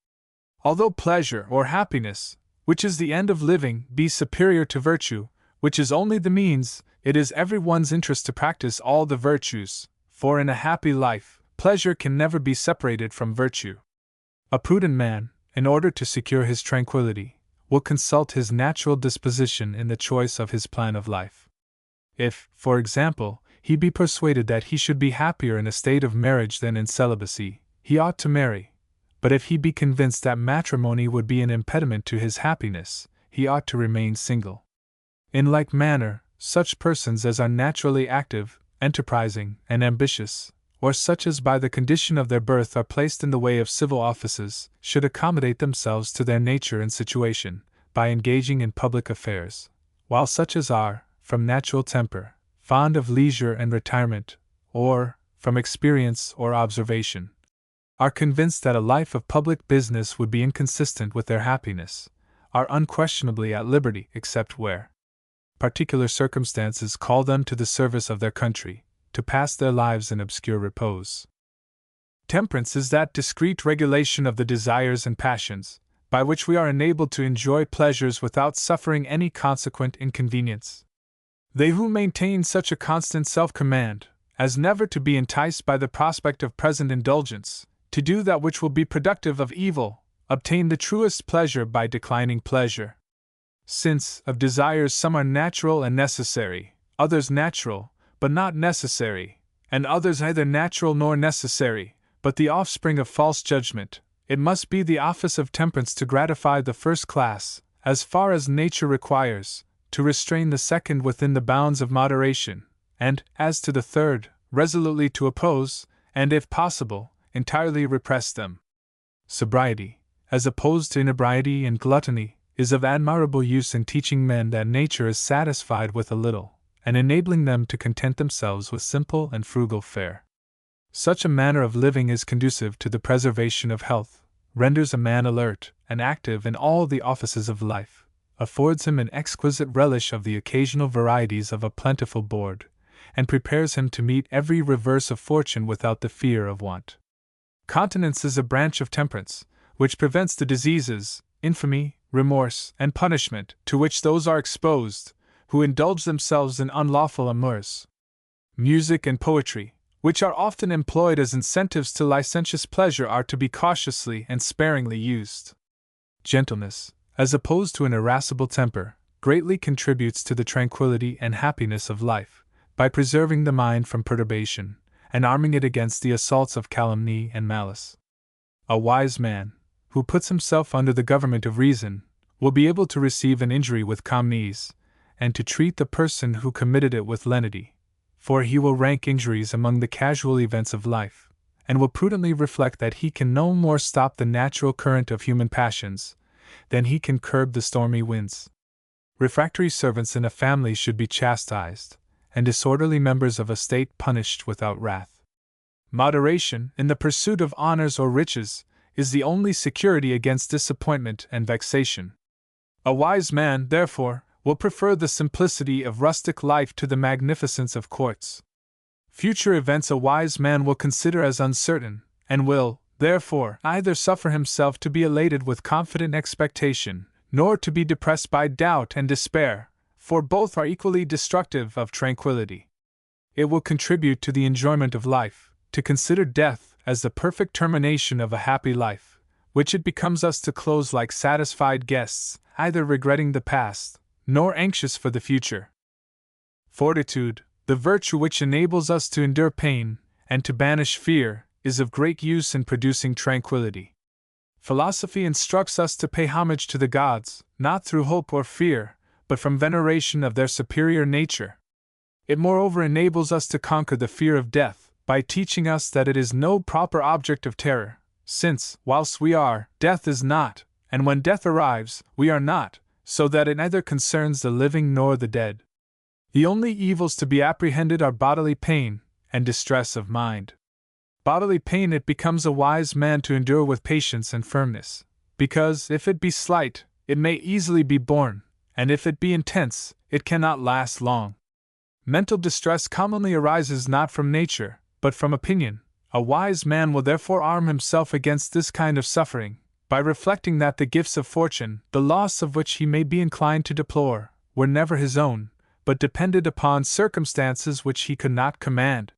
Although pleasure or happiness, which is the end of living, be superior to virtue, which is only the means, it is every one's interest to practice all the virtues, for in a happy life, pleasure can never be separated from virtue. A prudent man, in order to secure his tranquility, will consult his natural disposition in the choice of his plan of life. If, for example, he be persuaded that he should be happier in a state of marriage than in celibacy, he ought to marry. But if he be convinced that matrimony would be an impediment to his happiness, he ought to remain single. In like manner, such persons as are naturally active, enterprising, and ambitious, or such as by the condition of their birth are placed in the way of civil offices, should accommodate themselves to their nature and situation, by engaging in public affairs, while such as are, from natural temper, fond of leisure and retirement, or, from experience or observation, are convinced that a life of public business would be inconsistent with their happiness, are unquestionably at liberty except where particular circumstances call them to the service of their country, to pass their lives in obscure repose. Temperance is that discreet regulation of the desires and passions, by which we are enabled to enjoy pleasures without suffering any consequent inconvenience. They who maintain such a constant self-command, as never to be enticed by the prospect of present indulgence, to do that which will be productive of evil, obtain the truest pleasure by declining pleasure. Since, of desires some are natural and necessary, others natural, but not necessary, and others neither natural nor necessary, but the offspring of false judgment, it must be the office of temperance to gratify the first class, as far as nature requires, to restrain the second within the bounds of moderation, and, as to the third, resolutely to oppose, and if possible, entirely repress them. Sobriety, as opposed to inebriety and gluttony, is of admirable use in teaching men that nature is satisfied with a little, and enabling them to content themselves with simple and frugal fare. Such a manner of living is conducive to the preservation of health, renders a man alert and active in all the offices of life, affords him an exquisite relish of the occasional varieties of a plentiful board, and prepares him to meet every reverse of fortune without the fear of want. Continence is a branch of temperance, which prevents the diseases, infamy, remorse, and punishment to which those are exposed who indulge themselves in unlawful amours. Music and poetry, which are often employed as incentives to licentious pleasure, are to be cautiously and sparingly used. Gentleness, as opposed to an irascible temper, greatly contributes to the tranquility and happiness of life, by preserving the mind from perturbation, and arming it against the assaults of calumny and malice. A wise man, who puts himself under the government of reason, will be able to receive an injury with calm ease, and to treat the person who committed it with lenity, for he will rank injuries among the casual events of life, and will prudently reflect that he can no more stop the natural current of human passions than he can curb the stormy winds. Refractory servants in a family should be chastised, and disorderly members of a state punished without wrath. Moderation, in the pursuit of honors or riches, is the only security against disappointment and vexation. A wise man, therefore, will prefer the simplicity of rustic life to the magnificence of courts. Future events a wise man will consider as uncertain, and will, therefore, neither suffer himself to be elated with confident expectation, nor to be depressed by doubt and despair, for both are equally destructive of tranquility. It will contribute to the enjoyment of life, to consider death as the perfect termination of a happy life, which it becomes us to close like satisfied guests, either regretting the past, nor anxious for the future. Fortitude, the virtue which enables us to endure pain, and to banish fear, is of great use in producing tranquility. Philosophy instructs us to pay homage to the gods, not through hope or fear, but from veneration of their superior nature. It moreover enables us to conquer the fear of death, by teaching us that it is no proper object of terror, since, whilst we are, death is not, and when death arrives, we are not, so that it neither concerns the living nor the dead. The only evils to be apprehended are bodily pain, and distress of mind. Bodily pain it becomes a wise man to endure with patience and firmness, because, if it be slight, it may easily be borne, and if it be intense, it cannot last long. Mental distress commonly arises not from nature, but from opinion. A wise man will therefore arm himself against this kind of suffering, by reflecting that the gifts of fortune, the loss of which he may be inclined to deplore, were never his own, but depended upon circumstances which he could not command.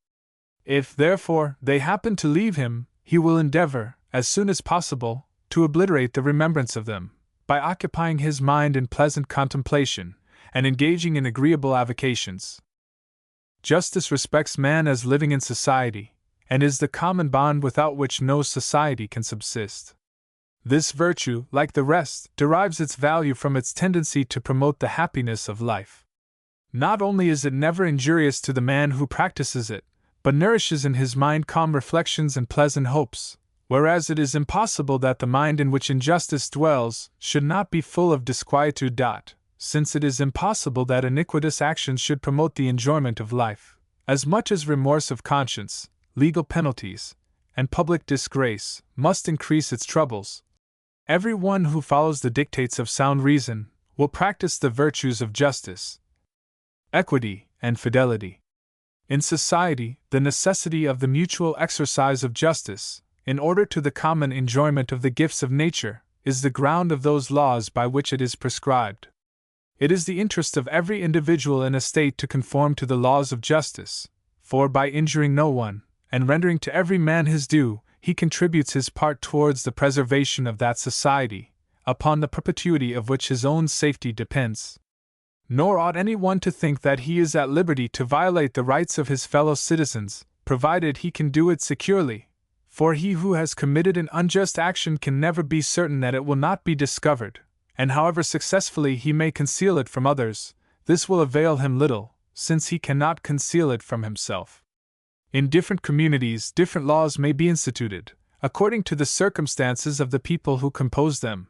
If, therefore, they happen to leave him, he will endeavor, as soon as possible, to obliterate the remembrance of them, by occupying his mind in pleasant contemplation, and engaging in agreeable avocations. Justice respects man as living in society, and is the common bond without which no society can subsist. This virtue, like the rest, derives its value from its tendency to promote the happiness of life. Not only is it never injurious to the man who practices it, but nourishes in his mind calm reflections and pleasant hopes, whereas it is impossible that the mind in which injustice dwells should not be full of disquietude. Since it is impossible that iniquitous actions should promote the enjoyment of life, as much as remorse of conscience, legal penalties, and public disgrace must increase its troubles. Every one who follows the dictates of sound reason will practice the virtues of justice, equity, and fidelity. In society, the necessity of the mutual exercise of justice, in order to the common enjoyment of the gifts of nature, is the ground of those laws by which it is prescribed. It is the interest of every individual in a state to conform to the laws of justice, for by injuring no one, and rendering to every man his due, he contributes his part towards the preservation of that society, upon the perpetuity of which his own safety depends. Nor ought any one to think that he is at liberty to violate the rights of his fellow citizens, provided he can do it securely, for he who has committed an unjust action can never be certain that it will not be discovered, and however successfully he may conceal it from others, this will avail him little, since he cannot conceal it from himself. In different communities, different laws may be instituted, according to the circumstances of the people who compose them.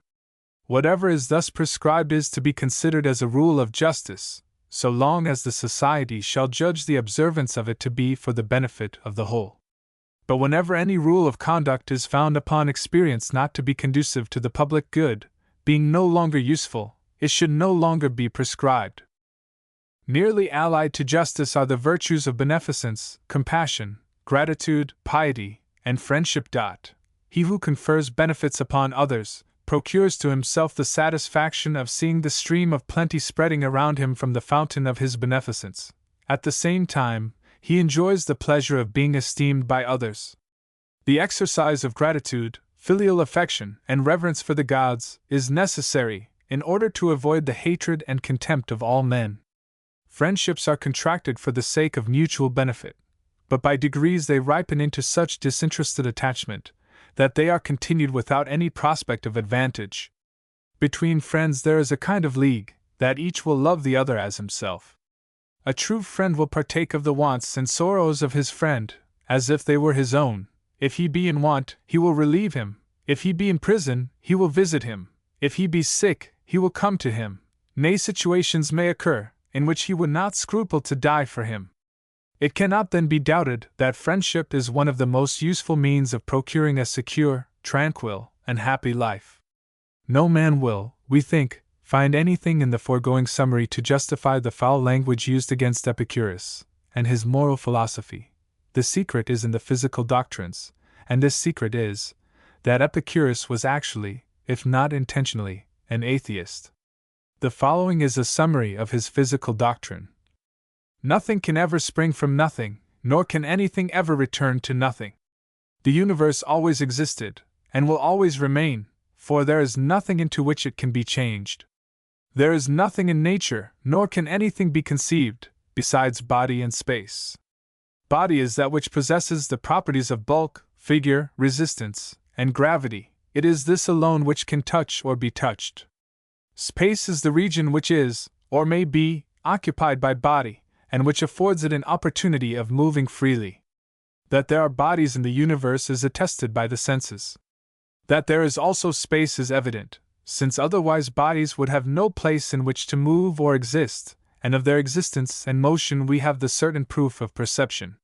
Whatever is thus prescribed is to be considered as a rule of justice, so long as the society shall judge the observance of it to be for the benefit of the whole. But whenever any rule of conduct is found upon experience not to be conducive to the public good, being no longer useful, it should no longer be prescribed. Nearly allied to justice are the virtues of beneficence, compassion, gratitude, piety, and friendship. He who confers benefits upon others procures to himself the satisfaction of seeing the stream of plenty spreading around him from the fountain of his beneficence. At the same time, he enjoys the pleasure of being esteemed by others. The exercise of gratitude, filial affection, and reverence for the gods is necessary, in order to avoid the hatred and contempt of all men. Friendships are contracted for the sake of mutual benefit, but by degrees they ripen into such disinterested attachment that they are continued without any prospect of advantage. Between friends there is a kind of league, that each will love the other as himself. A true friend will partake of the wants and sorrows of his friend, as if they were his own. If he be in want, he will relieve him. If he be in prison, he will visit him. If he be sick, he will come to him. Nay, situations may occur in which he would not scruple to die for him. It cannot then be doubted that friendship is one of the most useful means of procuring a secure, tranquil, and happy life. No man will, we think, find anything in the foregoing summary to justify the foul language used against Epicurus and his moral philosophy. The secret is in the physical doctrines, and this secret is that Epicurus was actually, if not intentionally, an atheist. The following is a summary of his physical doctrine. Nothing can ever spring from nothing, nor can anything ever return to nothing. The universe always existed, and will always remain, for there is nothing into which it can be changed. There is nothing in nature, nor can anything be conceived, besides body and space. Body is that which possesses the properties of bulk, figure, resistance, and gravity. It is this alone which can touch or be touched. Space is the region which is, or may be, occupied by body, and which affords it an opportunity of moving freely. That there are bodies in the universe is attested by the senses. That there is also space is evident, since otherwise bodies would have no place in which to move or exist, and of their existence and motion we have the certain proof of perception.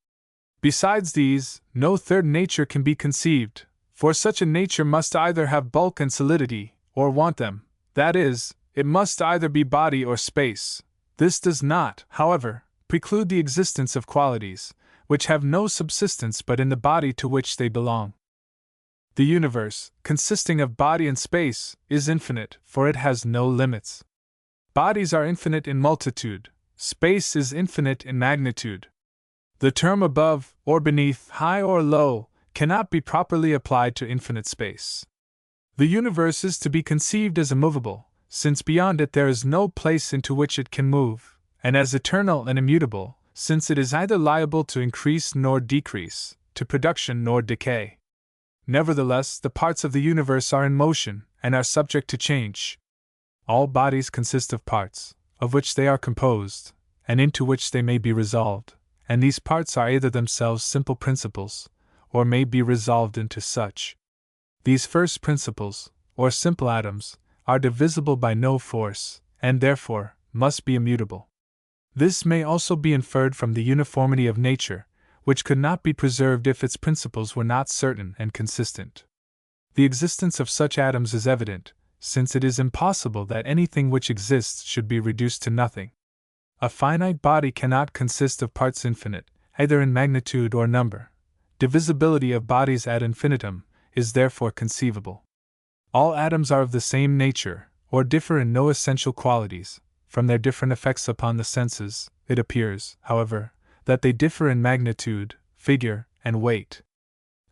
Besides these, no third nature can be conceived, for such a nature must either have bulk and solidity, or want them, that is, it must either be body or space. This does not, however, preclude the existence of qualities, which have no subsistence but in the body to which they belong. The universe, consisting of body and space, is infinite, for it has no limits. Bodies are infinite in multitude, space is infinite in magnitude. The term above, or beneath, high or low, cannot be properly applied to infinite space. The universe is to be conceived as immovable, since beyond it there is no place into which it can move, and as eternal and immutable, since it is neither liable to increase nor decrease, to production nor decay. Nevertheless, the parts of the universe are in motion, and are subject to change. All bodies consist of parts, of which they are composed, and into which they may be resolved, and these parts are either themselves simple principles, or may be resolved into such. These first principles, or simple atoms, are divisible by no force, and therefore must be immutable. This may also be inferred from the uniformity of nature, which could not be preserved if its principles were not certain and consistent. The existence of such atoms is evident, since it is impossible that anything which exists should be reduced to nothing. A finite body cannot consist of parts infinite, either in magnitude or number. Divisibility of bodies ad infinitum is therefore conceivable. All atoms are of the same nature, or differ in no essential qualities. From their different effects upon the senses, it appears, however, that they differ in magnitude, figure, and weight.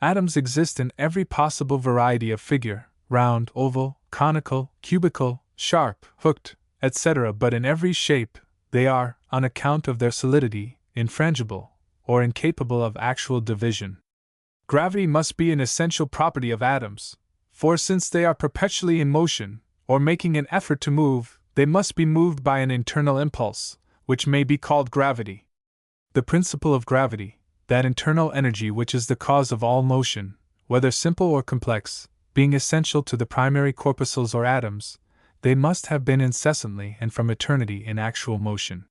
Atoms exist in every possible variety of figure, round, oval, conical, cubical, sharp, hooked, etc., but in every shape they are, on account of their solidity, infrangible, or incapable of actual division. Gravity must be an essential property of atoms, for since they are perpetually in motion, or making an effort to move, they must be moved by an internal impulse, which may be called gravity. The principle of gravity, that internal energy which is the cause of all motion, whether simple or complex, being essential to the primary corpuscles or atoms, they must have been incessantly and from eternity in actual motion.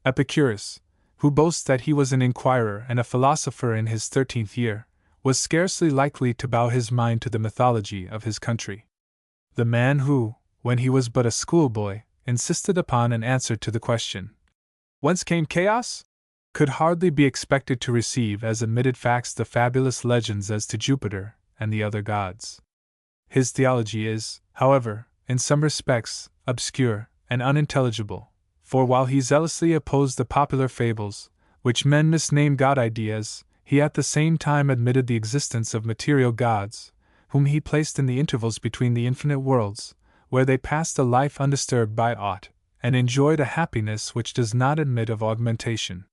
Epicurus, who boasts that he was an inquirer and a philosopher in his 13th year, was scarcely likely to bow his mind to the mythology of his country. The man who, when he was but a schoolboy, insisted upon an answer to the question, "Whence came chaos?" could hardly be expected to receive as admitted facts the fabulous legends as to Jupiter and the other gods. His theology is, however, in some respects, obscure and unintelligible, for while he zealously opposed the popular fables, which men misname god ideas, he at the same time admitted the existence of material gods, whom he placed in the intervals between the infinite worlds, where they passed a life undisturbed by aught, and enjoyed a happiness which does not admit of augmentation.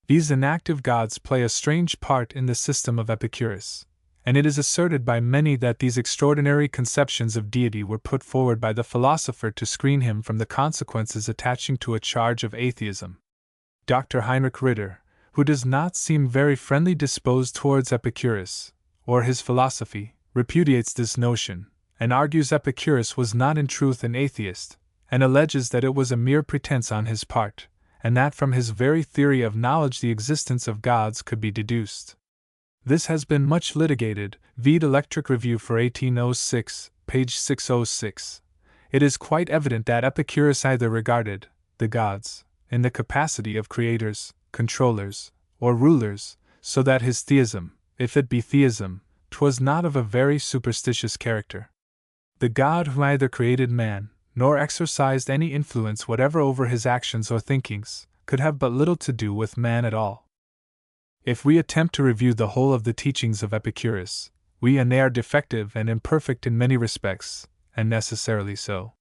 These inactive gods play a strange part in the system of Epicurus, and it is asserted by many that these extraordinary conceptions of deity were put forward by the philosopher to screen him from the consequences attaching to a charge of atheism. Dr. Heinrich Ritter, who does not seem very friendly disposed towards Epicurus, or his philosophy, repudiates this notion, and argues Epicurus was not in truth an atheist, and alleges that it was a mere pretense on his part, and that from his very theory of knowledge the existence of gods could be deduced. This has been much litigated, vide Electric Review for 1806, page 606. It is quite evident that Epicurus either regarded the gods in the capacity of creators, controllers, or rulers, so that his theism, if it be theism, 'twas not of a very superstitious character. The God who neither created man, nor exercised any influence whatever over his actions or thinkings, could have but little to do with man at all. If we attempt to review the whole of the teachings of Epicurus, and they are defective and imperfect in many respects, and necessarily so.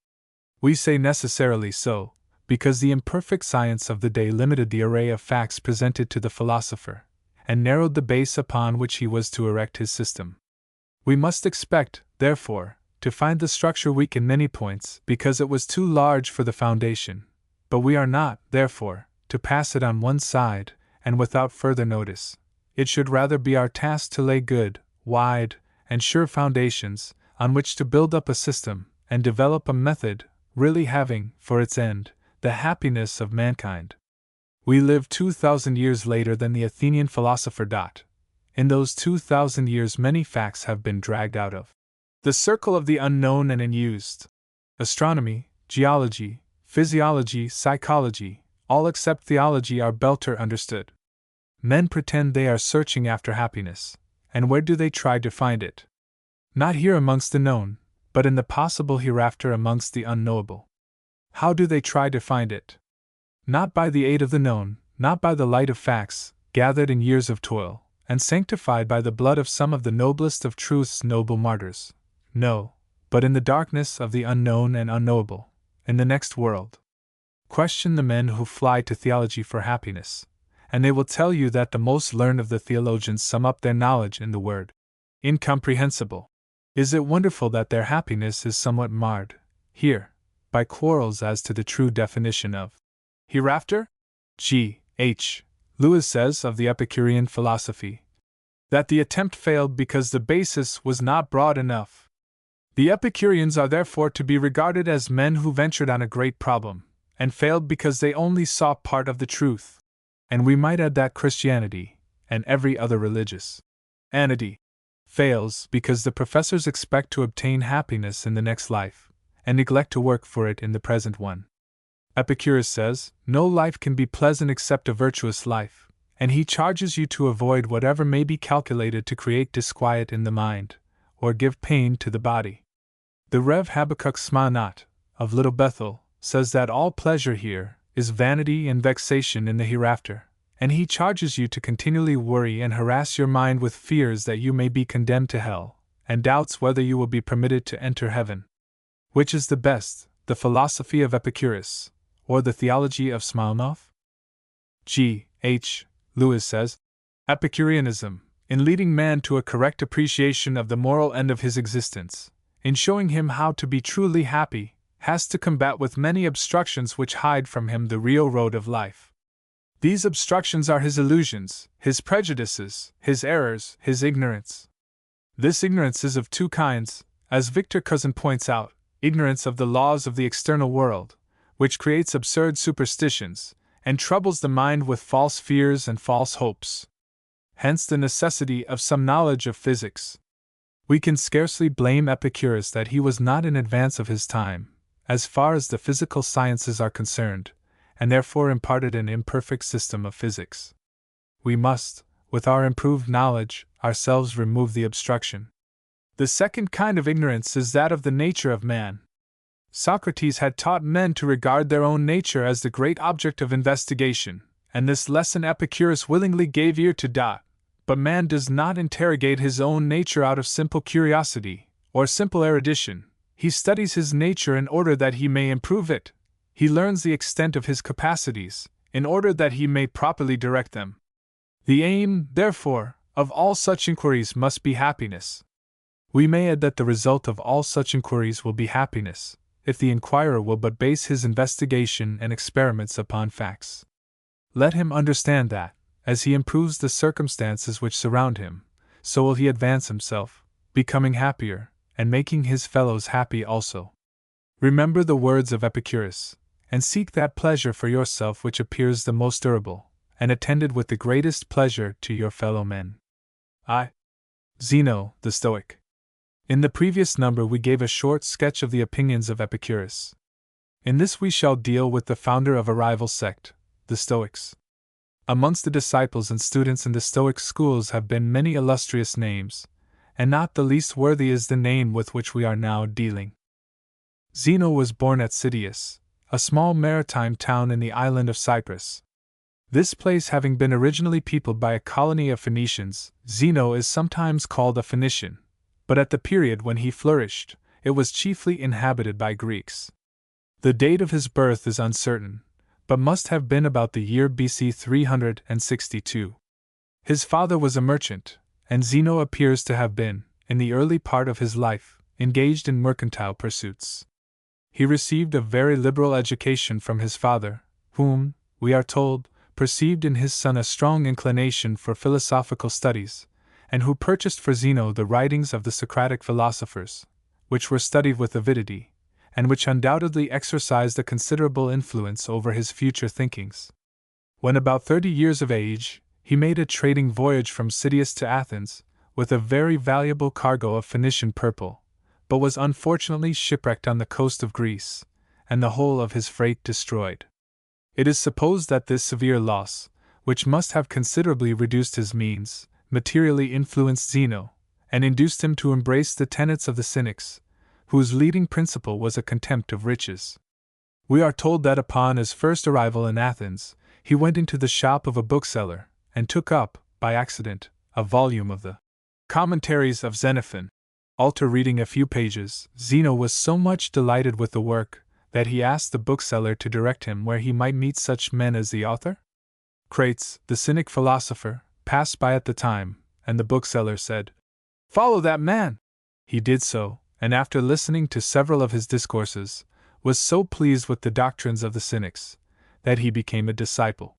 We say necessarily so, because the imperfect science of the day limited the array of facts presented to the philosopher, and narrowed the base upon which he was to erect his system. We must expect, therefore, to find the structure weak in many points because it was too large for the foundation, but we are not, therefore, to pass it on one side, and without further notice. It should rather be our task to lay good, wide, and sure foundations, on which to build up a system, and develop a method, really having, for its end, the happiness of mankind. We live 2,000 years later than the Athenian philosopher. In those 2,000 years many facts have been dragged out of the circle of the unknown and unused. Astronomy, geology, physiology, psychology, all except theology are better understood. Men pretend they are searching after happiness, and where do they try to find it? Not here amongst the known, but in the possible hereafter amongst the unknowable. How do they try to find it? Not by the aid of the known, not by the light of facts, gathered in years of toil, and sanctified by the blood of some of the noblest of truth's noble martyrs. No, but in the darkness of the unknown and unknowable, in the next world. Question the men who fly to theology for happiness, and they will tell you that the most learned of the theologians sum up their knowledge in the word incomprehensible. Is it wonderful that their happiness is somewhat marred, here, by quarrels as to the true definition of hereafter? G. H. Lewis says of the Epicurean philosophy that the attempt failed because the basis was not broad enough. The Epicureans are therefore to be regarded as men who ventured on a great problem, and failed because they only saw part of the truth. And we might add that Christianity, and every other religious entity, fails because the professors expect to obtain happiness in the next life, and neglect to work for it in the present one. Epicurus says, no life can be pleasant except a virtuous life, and he charges you to avoid whatever may be calculated to create disquiet in the mind, or give pain to the body. The Rev. Habakkuk Smanat, of Little Bethel, says that all pleasure here is vanity and vexation in the hereafter, and he charges you to continually worry and harass your mind with fears that you may be condemned to hell, and doubts whether you will be permitted to enter heaven. Which is the best, the philosophy of Epicurus, or the theology of Smirnoff? G. H. Lewis says, Epicureanism, in leading man to a correct appreciation of the moral end of his existence, in showing him how to be truly happy, has to combat with many obstructions which hide from him the real road of life. These obstructions are his illusions, his prejudices, his errors, his ignorance. This ignorance is of two kinds, as Victor Cousin points out: ignorance of the laws of the external world, which creates absurd superstitions, and troubles the mind with false fears and false hopes. Hence the necessity of some knowledge of physics. We can scarcely blame Epicurus that he was not in advance of his time, as far as the physical sciences are concerned, and therefore imparted an imperfect system of physics. We must, with our improved knowledge, ourselves remove the obstruction. The second kind of ignorance is that of the nature of man. Socrates had taught men to regard their own nature as the great object of investigation, and this lesson Epicurus willingly gave ear to. But man does not interrogate his own nature out of simple curiosity, or simple erudition. He studies his nature in order that he may improve it. He learns the extent of his capacities, in order that he may properly direct them. The aim, therefore, of all such inquiries must be happiness. We may add that the result of all such inquiries will be happiness, if the inquirer will but base his investigation and experiments upon facts. Let him understand that, as he improves the circumstances which surround him, so will he advance himself, becoming happier, and making his fellows happy also. Remember the words of Epicurus, and seek that pleasure for yourself which appears the most durable, and attended with the greatest pleasure to your fellow men. I. Zeno, the Stoic. In the previous number we gave a short sketch of the opinions of Epicurus. In this we shall deal with the founder of a rival sect, the Stoics. Amongst the disciples and students in the Stoic schools have been many illustrious names, and not the least worthy is the name with which we are now dealing. Zeno was born at Citius, a small maritime town in the island of Cyprus. This place having been originally peopled by a colony of Phoenicians, Zeno is sometimes called a Phoenician, but at the period when he flourished, it was chiefly inhabited by Greeks. The date of his birth is uncertain, but must have been about the year BC 362. His father was a merchant, and Zeno appears to have been, in the early part of his life, engaged in mercantile pursuits. He received a very liberal education from his father, whom, we are told, perceived in his son a strong inclination for philosophical studies, and who purchased for Zeno the writings of the Socratic philosophers, which were studied with avidity, and which undoubtedly exercised a considerable influence over his future thinkings. When about 30 years of age, he made a trading voyage from Citius to Athens, with a very valuable cargo of Phoenician purple, but was unfortunately shipwrecked on the coast of Greece, and the whole of his freight destroyed. It is supposed that this severe loss, which must have considerably reduced his means, materially influenced Zeno, and induced him to embrace the tenets of the Cynics, whose leading principle was a contempt of riches. We are told that upon his first arrival in Athens, he went into the shop of a bookseller, and took up, by accident, a volume of the Commentaries of Xenophon. After reading a few pages, Zeno was so much delighted with the work, that he asked the bookseller to direct him where he might meet such men as the author. Crates, the Cynic philosopher, passed by at the time, and the bookseller said, "Follow that man!" He did so, and after listening to several of his discourses, was so pleased with the doctrines of the Cynics, that he became a disciple.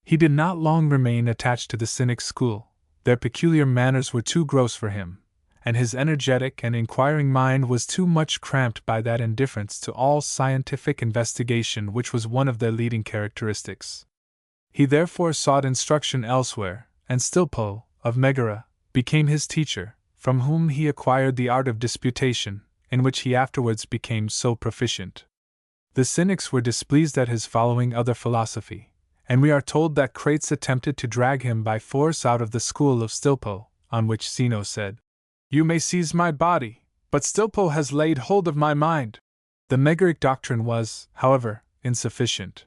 He did not long remain attached to the Cynic school. Their peculiar manners were too gross for him, and his energetic and inquiring mind was too much cramped by that indifference to all scientific investigation which was one of their leading characteristics. He therefore sought instruction elsewhere, and Stilpo, of Megara, became his teacher, from whom he acquired the art of disputation, in which he afterwards became so proficient. The Cynics were displeased at his following other philosophy, and we are told that Crates attempted to drag him by force out of the school of Stilpo, on which Zeno said, "You may seize my body, but Stilpo has laid hold of my mind." The Megaric doctrine was, however, insufficient.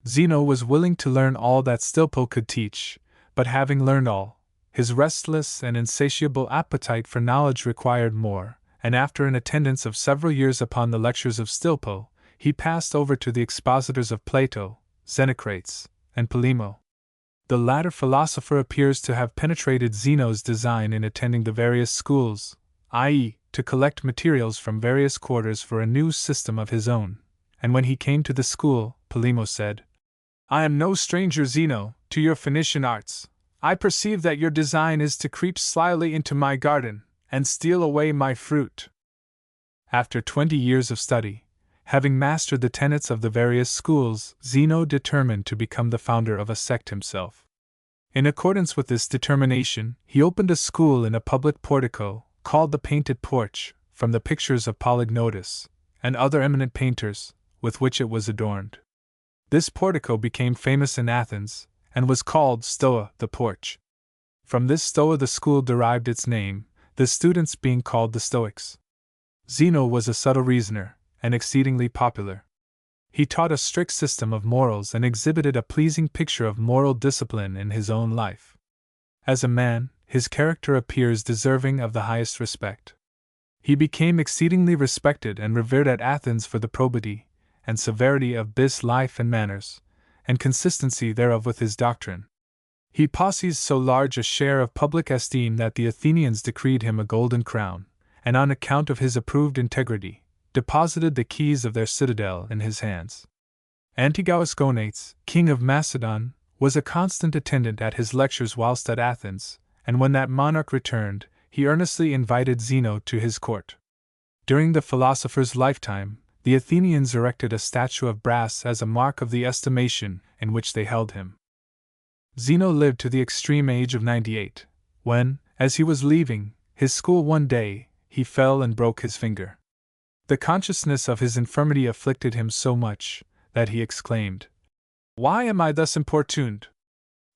Zeno was willing to learn all that Stilpo could teach, but having learned all, his restless and insatiable appetite for knowledge required more, and after an attendance of several years upon the lectures of Stilpo, he passed over to the expositors of Plato, Xenocrates, and Polemo. The latter philosopher appears to have penetrated Zeno's design in attending the various schools, i.e., to collect materials from various quarters for a new system of his own, and when he came to the school, Polemo said, "I am no stranger, Zeno, to your Phoenician arts. I perceive that your design is to creep slyly into my garden, and steal away my fruit." After 20 years of study, having mastered the tenets of the various schools, Zeno determined to become the founder of a sect himself. In accordance with this determination, he opened a school in a public portico, called the Painted Porch, from the pictures of Polygnotus, and other eminent painters, with which it was adorned. This portico became famous in Athens, and was called Stoa, the Porch. From this Stoa the school derived its name, the students being called the Stoics. Zeno was a subtle reasoner, and exceedingly popular. He taught a strict system of morals and exhibited a pleasing picture of moral discipline in his own life. As a man, his character appears deserving of the highest respect. He became exceedingly respected and revered at Athens for the probity and severity of his life and manners, and consistency thereof with his doctrine. He possessed so large a share of public esteem that the Athenians decreed him a golden crown, and on account of his approved integrity, deposited the keys of their citadel in his hands. Antigoras Gonates, king of Macedon, was a constant attendant at his lectures whilst at Athens, and when that monarch returned, he earnestly invited Zeno to his court. During the philosopher's lifetime, the Athenians erected a statue of brass as a mark of the estimation in which they held him. Zeno lived to the extreme age of 98, when, as he was leaving his school one day, he fell and broke his finger. The consciousness of his infirmity afflicted him so much that he exclaimed, "Why am I thus importuned?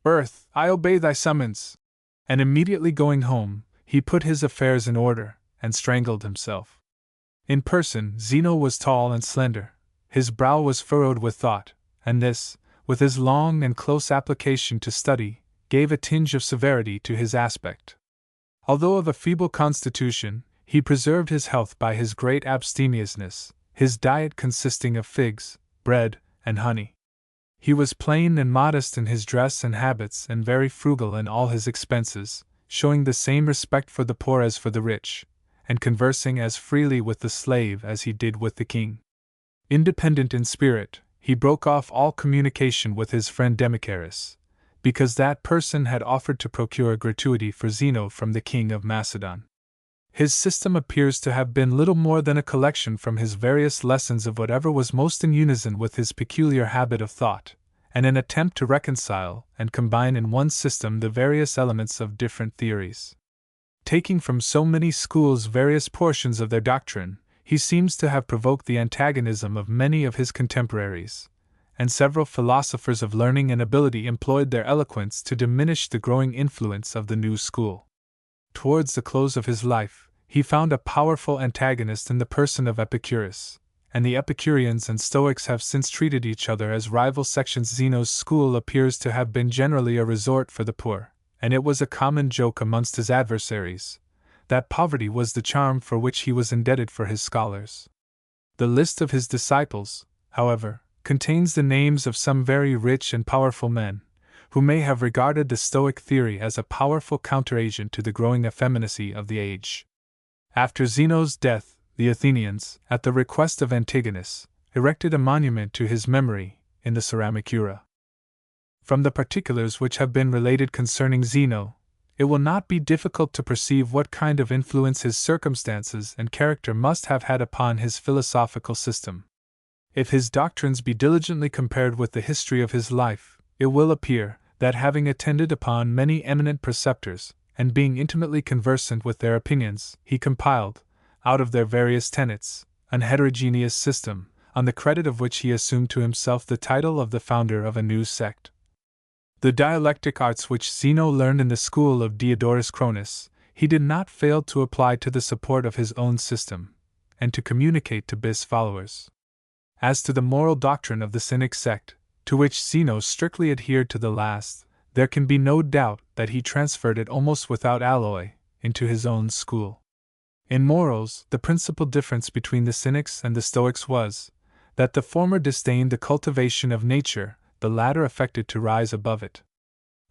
Earth, I obey thy summons!" And immediately going home, he put his affairs in order, and strangled himself. In person, Zeno was tall and slender. His brow was furrowed with thought, and this, with his long and close application to study, gave a tinge of severity to his aspect. Although of a feeble constitution, he preserved his health by his great abstemiousness, his diet consisting of figs, bread, and honey. He was plain and modest in his dress and habits, and very frugal in all his expenses, showing the same respect for the poor as for the rich, and conversing as freely with the slave as he did with the king. Independent in spirit, he broke off all communication with his friend Democharis, because that person had offered to procure a gratuity for Zeno from the king of Macedon. His system appears to have been little more than a collection from his various lessons of whatever was most in unison with his peculiar habit of thought, and an attempt to reconcile and combine in one system the various elements of different theories. Taking from so many schools various portions of their doctrine, he seems to have provoked the antagonism of many of his contemporaries, and several philosophers of learning and ability employed their eloquence to diminish the growing influence of the new school. Towards the close of his life, he found a powerful antagonist in the person of Epicurus, and the Epicureans and Stoics have since treated each other as rival sections. Zeno's school appears to have been generally a resort for the poor, and it was a common joke amongst his adversaries that poverty was the charm for which he was indebted for his scholars. The list of his disciples, however, contains the names of some very rich and powerful men, who may have regarded the Stoic theory as a powerful counteragent to the growing effeminacy of the age. After Zeno's death, the Athenians, at the request of Antigonus, erected a monument to his memory in the Ceramicura. From the particulars which have been related concerning Zeno, it will not be difficult to perceive what kind of influence his circumstances and character must have had upon his philosophical system. If his doctrines be diligently compared with the history of his life, it will appear that, having attended upon many eminent preceptors, and being intimately conversant with their opinions, he compiled, out of their various tenets, an heterogeneous system, on the credit of which he assumed to himself the title of the founder of a new sect. The dialectic arts which Zeno learned in the school of Diodorus Cronus, he did not fail to apply to the support of his own system, and to communicate to his followers. As to the moral doctrine of the Cynic sect, to which Zeno strictly adhered to the last, there can be no doubt that he transferred it almost without alloy into his own school. In morals, the principal difference between the Cynics and the Stoics was that the former disdained the cultivation of nature, the latter affected to rise above it.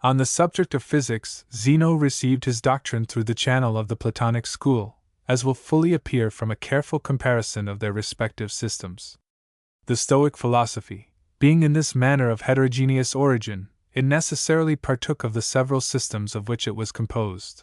On the subject of physics, Zeno received his doctrine through the channel of the Platonic school, as will fully appear from a careful comparison of their respective systems. The Stoic philosophy, being in this manner of heterogeneous origin, it necessarily partook of the several systems of which it was composed.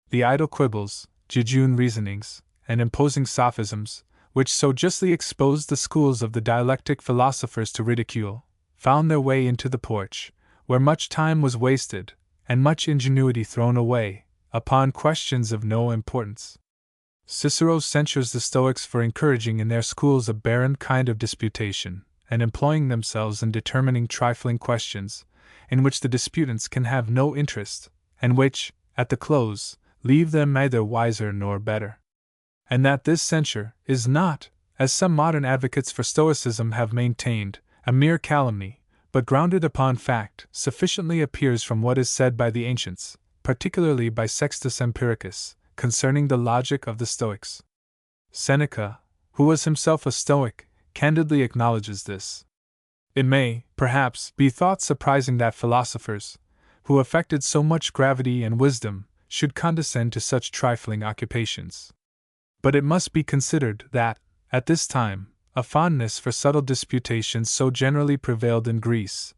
The idle quibbles, jejune reasonings, and imposing sophisms, which so justly exposed the schools of the dialectic philosophers to ridicule, found their way into the porch, where much time was wasted, and much ingenuity thrown away, upon questions of no importance. Cicero censures the Stoics for encouraging in their schools a barren kind of disputation, and employing themselves in determining trifling questions, in which the disputants can have no interest, and which, at the close, leave them neither wiser nor better. And that this censure is not, as some modern advocates for Stoicism have maintained, a mere calumny, but grounded upon fact, sufficiently appears from what is said by the ancients, particularly by Sextus Empiricus, concerning the logic of the Stoics. Seneca, who was himself a Stoic, candidly acknowledges this. It may, perhaps, be thought surprising that philosophers, who affected so much gravity and wisdom, should condescend to such trifling occupations. But it must be considered that, at this time, a fondness for subtle disputation so generally prevailed in Greece,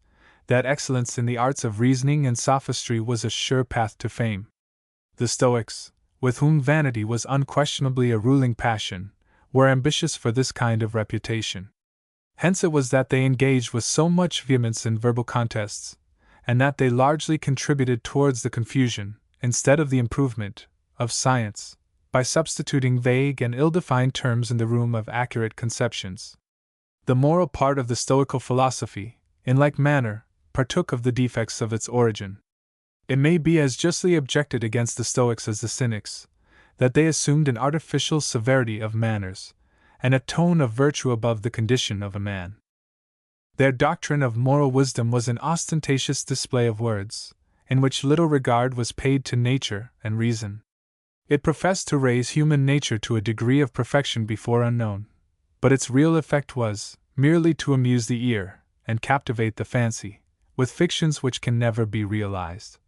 that excellence in the arts of reasoning and sophistry was a sure path to fame. The Stoics, with whom vanity was unquestionably a ruling passion, were ambitious for this kind of reputation. Hence it was that they engaged with so much vehemence in verbal contests, and that they largely contributed towards the confusion, instead of the improvement, of science, by substituting vague and ill-defined terms in the room of accurate conceptions. The moral part of the Stoical philosophy, in like manner, partook of the defects of its origin. It may be as justly objected against the Stoics as the Cynics, that they assumed an artificial severity of manners, and a tone of virtue above the condition of a man. Their doctrine of moral wisdom was an ostentatious display of words, in which little regard was paid to nature and reason. It professed to raise human nature to a degree of perfection before unknown, but its real effect was merely to amuse the ear and captivate the fancy, with fictions which can never be realized.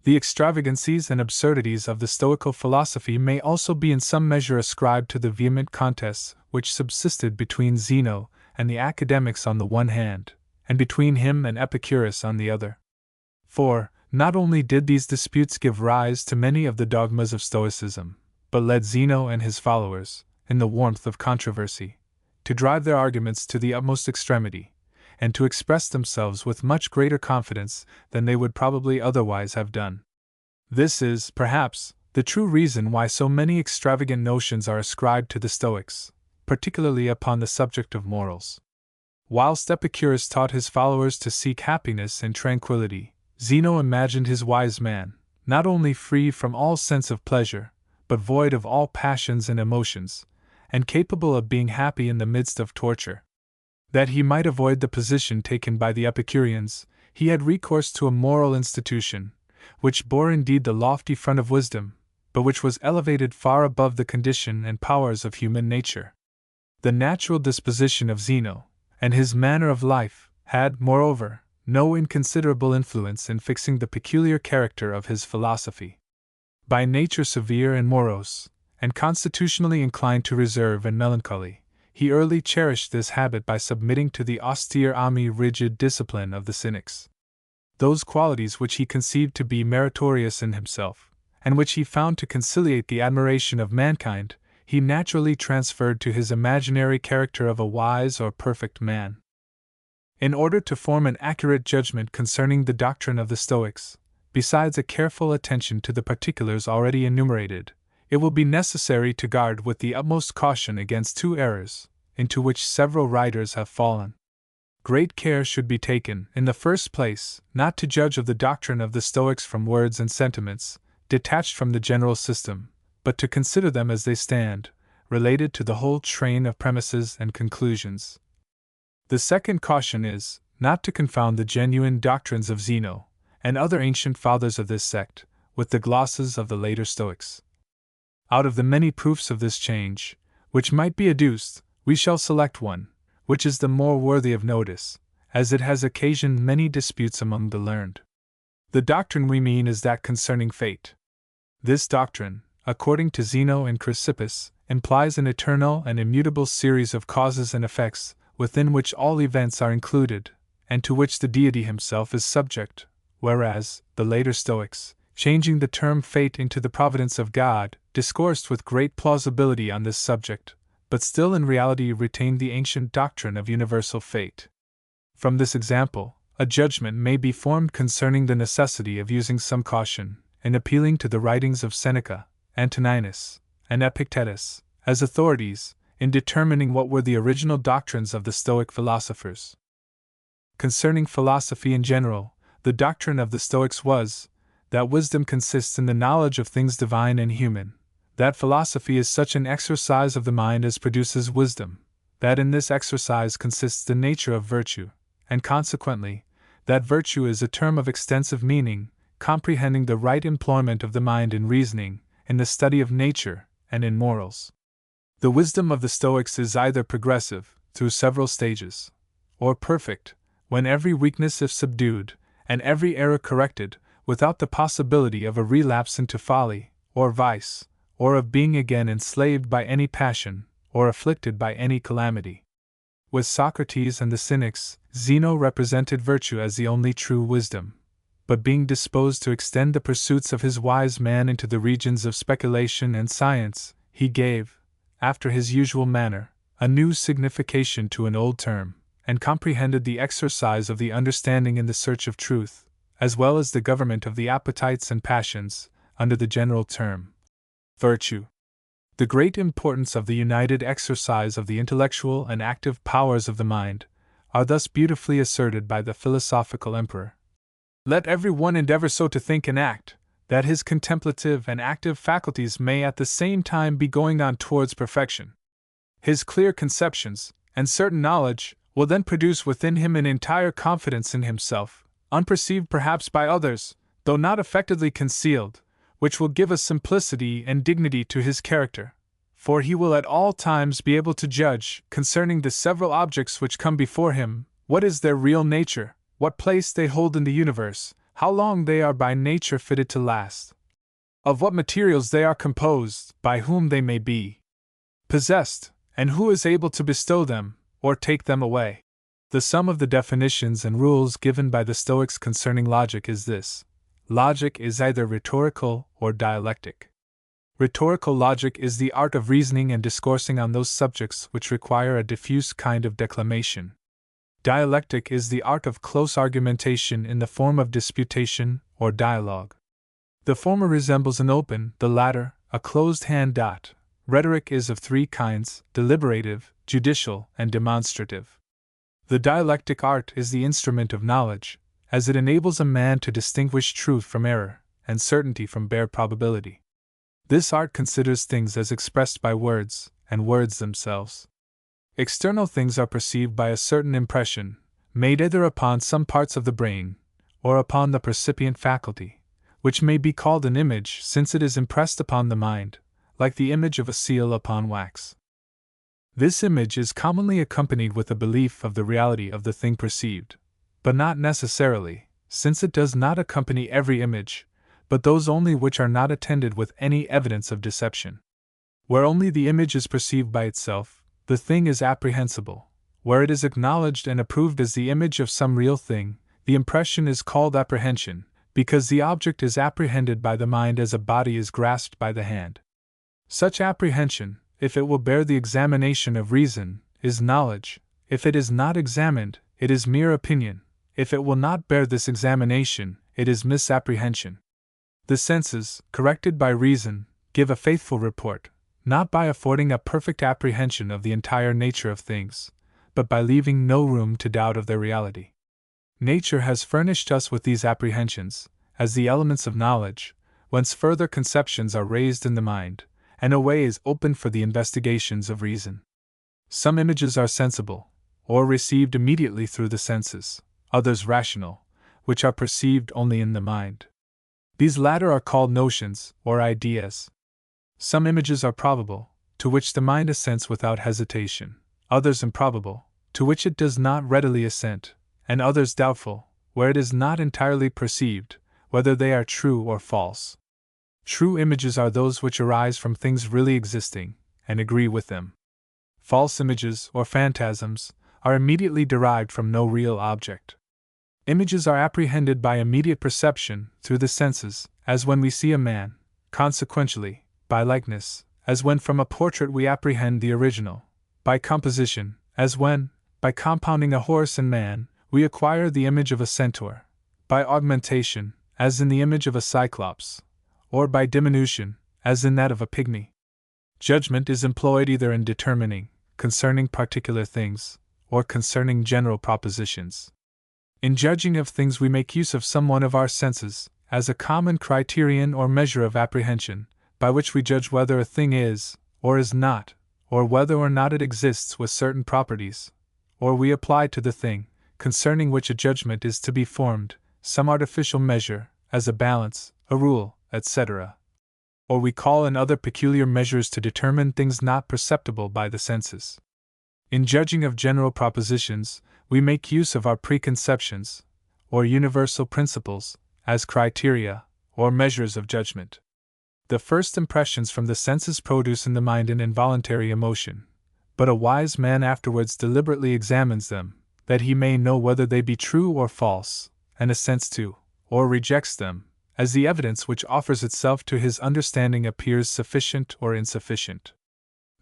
The extravagancies and absurdities of the Stoical philosophy may also be in some measure ascribed to the vehement contests which subsisted between Zeno and the academics on the one hand, and between him and Epicurus on the other. For, not only did these disputes give rise to many of the dogmas of Stoicism, but led Zeno and his followers, in the warmth of controversy, to drive their arguments to the utmost extremity, and to express themselves with much greater confidence than they would probably otherwise have done. This is, perhaps, the true reason why so many extravagant notions are ascribed to the Stoics, particularly upon the subject of morals. Whilst Epicurus taught his followers to seek happiness in tranquility, Zeno imagined his wise man, not only free from all sense of pleasure, but void of all passions and emotions, and capable of being happy in the midst of torture. That he might avoid the position taken by the Epicureans, he had recourse to a moral institution, which bore indeed the lofty front of wisdom, but which was elevated far above the condition and powers of human nature. The natural disposition of Zeno, and his manner of life, had, moreover, no inconsiderable influence in fixing the peculiar character of his philosophy. By nature severe and morose, and constitutionally inclined to reserve and melancholy, he early cherished this habit by submitting to the austere rigid discipline of the Cynics. Those qualities which he conceived to be meritorious in himself, and which he found to conciliate the admiration of mankind, he naturally transferred to his imaginary character of a wise or perfect man. In order to form an accurate judgment concerning the doctrine of the Stoics, besides a careful attention to the particulars already enumerated, it will be necessary to guard with the utmost caution against two errors, into which several writers have fallen. Great care should be taken, in the first place, not to judge of the doctrine of the Stoics from words and sentiments, detached from the general system, but to consider them as they stand, related to the whole train of premises and conclusions. The second caution is, not to confound the genuine doctrines of Zeno, and other ancient fathers of this sect, with the glosses of the later Stoics. Out of the many proofs of this change, which might be adduced, we shall select one, which is the more worthy of notice, as it has occasioned many disputes among the learned. The doctrine we mean is that concerning fate. This doctrine, according to Zeno and Chrysippus, implies an eternal and immutable series of causes and effects, within which all events are included, and to which the deity himself is subject, whereas the later Stoics, changing the term fate into the providence of God, discoursed with great plausibility on this subject, but still in reality retained the ancient doctrine of universal fate. From this example, a judgment may be formed concerning the necessity of using some caution, in appealing to the writings of Seneca, Antoninus, and Epictetus, as authorities, in determining what were the original doctrines of the Stoic philosophers. Concerning philosophy in general, the doctrine of the Stoics was, that wisdom consists in the knowledge of things divine and human, that philosophy is such an exercise of the mind as produces wisdom, that in this exercise consists the nature of virtue, and consequently, that virtue is a term of extensive meaning, comprehending the right employment of the mind in reasoning, in the study of nature, and in morals. The wisdom of the Stoics is either progressive, through several stages, or perfect, when every weakness is subdued, and every error corrected, without the possibility of a relapse into folly, or vice, or of being again enslaved by any passion, or afflicted by any calamity. With Socrates and the Cynics, Zeno represented virtue as the only true wisdom, but being disposed to extend the pursuits of his wise man into the regions of speculation and science, he gave, after his usual manner, a new signification to an old term, and comprehended the exercise of the understanding in the search of truth, as well as the government of the appetites and passions, under the general term virtue. The great importance of the united exercise of the intellectual and active powers of the mind are thus beautifully asserted by the philosophical emperor. Let every one endeavor so to think and act, that his contemplative and active faculties may at the same time be going on towards perfection. His clear conceptions, and certain knowledge, will then produce within him an entire confidence in himself, unperceived perhaps by others, though not effectively concealed, which will give a simplicity and dignity to his character, for he will at all times be able to judge, concerning the several objects which come before him, what is their real nature, what place they hold in the universe, how long they are by nature fitted to last, of what materials they are composed, by whom they may be possessed, and who is able to bestow them, or take them away. The sum of the definitions and rules given by the Stoics concerning logic is this: logic is either rhetorical or dialectic. Rhetorical logic is the art of reasoning and discoursing on those subjects which require a diffuse kind of declamation. Dialectic is the art of close argumentation in the form of disputation or dialogue. The former resembles an open, the latter, a closed hand. Rhetoric is of three kinds: deliberative, judicial, and demonstrative. The dialectic art is the instrument of knowledge, as it enables a man to distinguish truth from error, and certainty from bare probability. This art considers things as expressed by words, and words themselves. External things are perceived by a certain impression, made either upon some parts of the brain, or upon the percipient faculty, which may be called an image since it is impressed upon the mind, like the image of a seal upon wax. This image is commonly accompanied with a belief of the reality of the thing perceived, but not necessarily, since it does not accompany every image, but those only which are not attended with any evidence of deception. Where only the image is perceived by itself, the thing is apprehensible. Where it is acknowledged and approved as the image of some real thing, the impression is called apprehension, because the object is apprehended by the mind as a body is grasped by the hand. Such apprehension, if it will bear the examination of reason, is knowledge; if it is not examined, it is mere opinion; if it will not bear this examination, it is misapprehension. The senses, corrected by reason, give a faithful report, not by affording a perfect apprehension of the entire nature of things, but by leaving no room to doubt of their reality. Nature has furnished us with these apprehensions, as the elements of knowledge, whence further conceptions are raised in the mind, and a way is opened for the investigations of reason. Some images are sensible, or received immediately through the senses, others rational, which are perceived only in the mind. These latter are called notions, or ideas. Some images are probable, to which the mind assents without hesitation; others improbable, to which it does not readily assent; and others doubtful, where it is not entirely perceived whether they are true or false. True images are those which arise from things really existing, and agree with them. False images, or phantasms, are immediately derived from no real object. Images are apprehended by immediate perception, through the senses, as when we see a man; consequentially, by likeness, as when from a portrait we apprehend the original; by composition, as when, by compounding a horse and man, we acquire the image of a centaur; by augmentation, as in the image of a cyclops; or by diminution, as in that of a pygmy. Judgment is employed either in determining, concerning particular things, or concerning general propositions. In judging of things we make use of some one of our senses, as a common criterion or measure of apprehension, by which we judge whether a thing is, or is not, or whether or not it exists with certain properties; or we apply to the thing, concerning which a judgment is to be formed, some artificial measure, as a balance, a rule, etc. or we call in other peculiar measures to determine things not perceptible by the senses. In judging of general propositions, we make use of our preconceptions, or universal principles, as criteria, or measures of judgment. The first impressions from the senses produce in the mind an involuntary emotion, but a wise man afterwards deliberately examines them, that he may know whether they be true or false, and assents to, or rejects them, as the evidence which offers itself to his understanding appears sufficient or insufficient.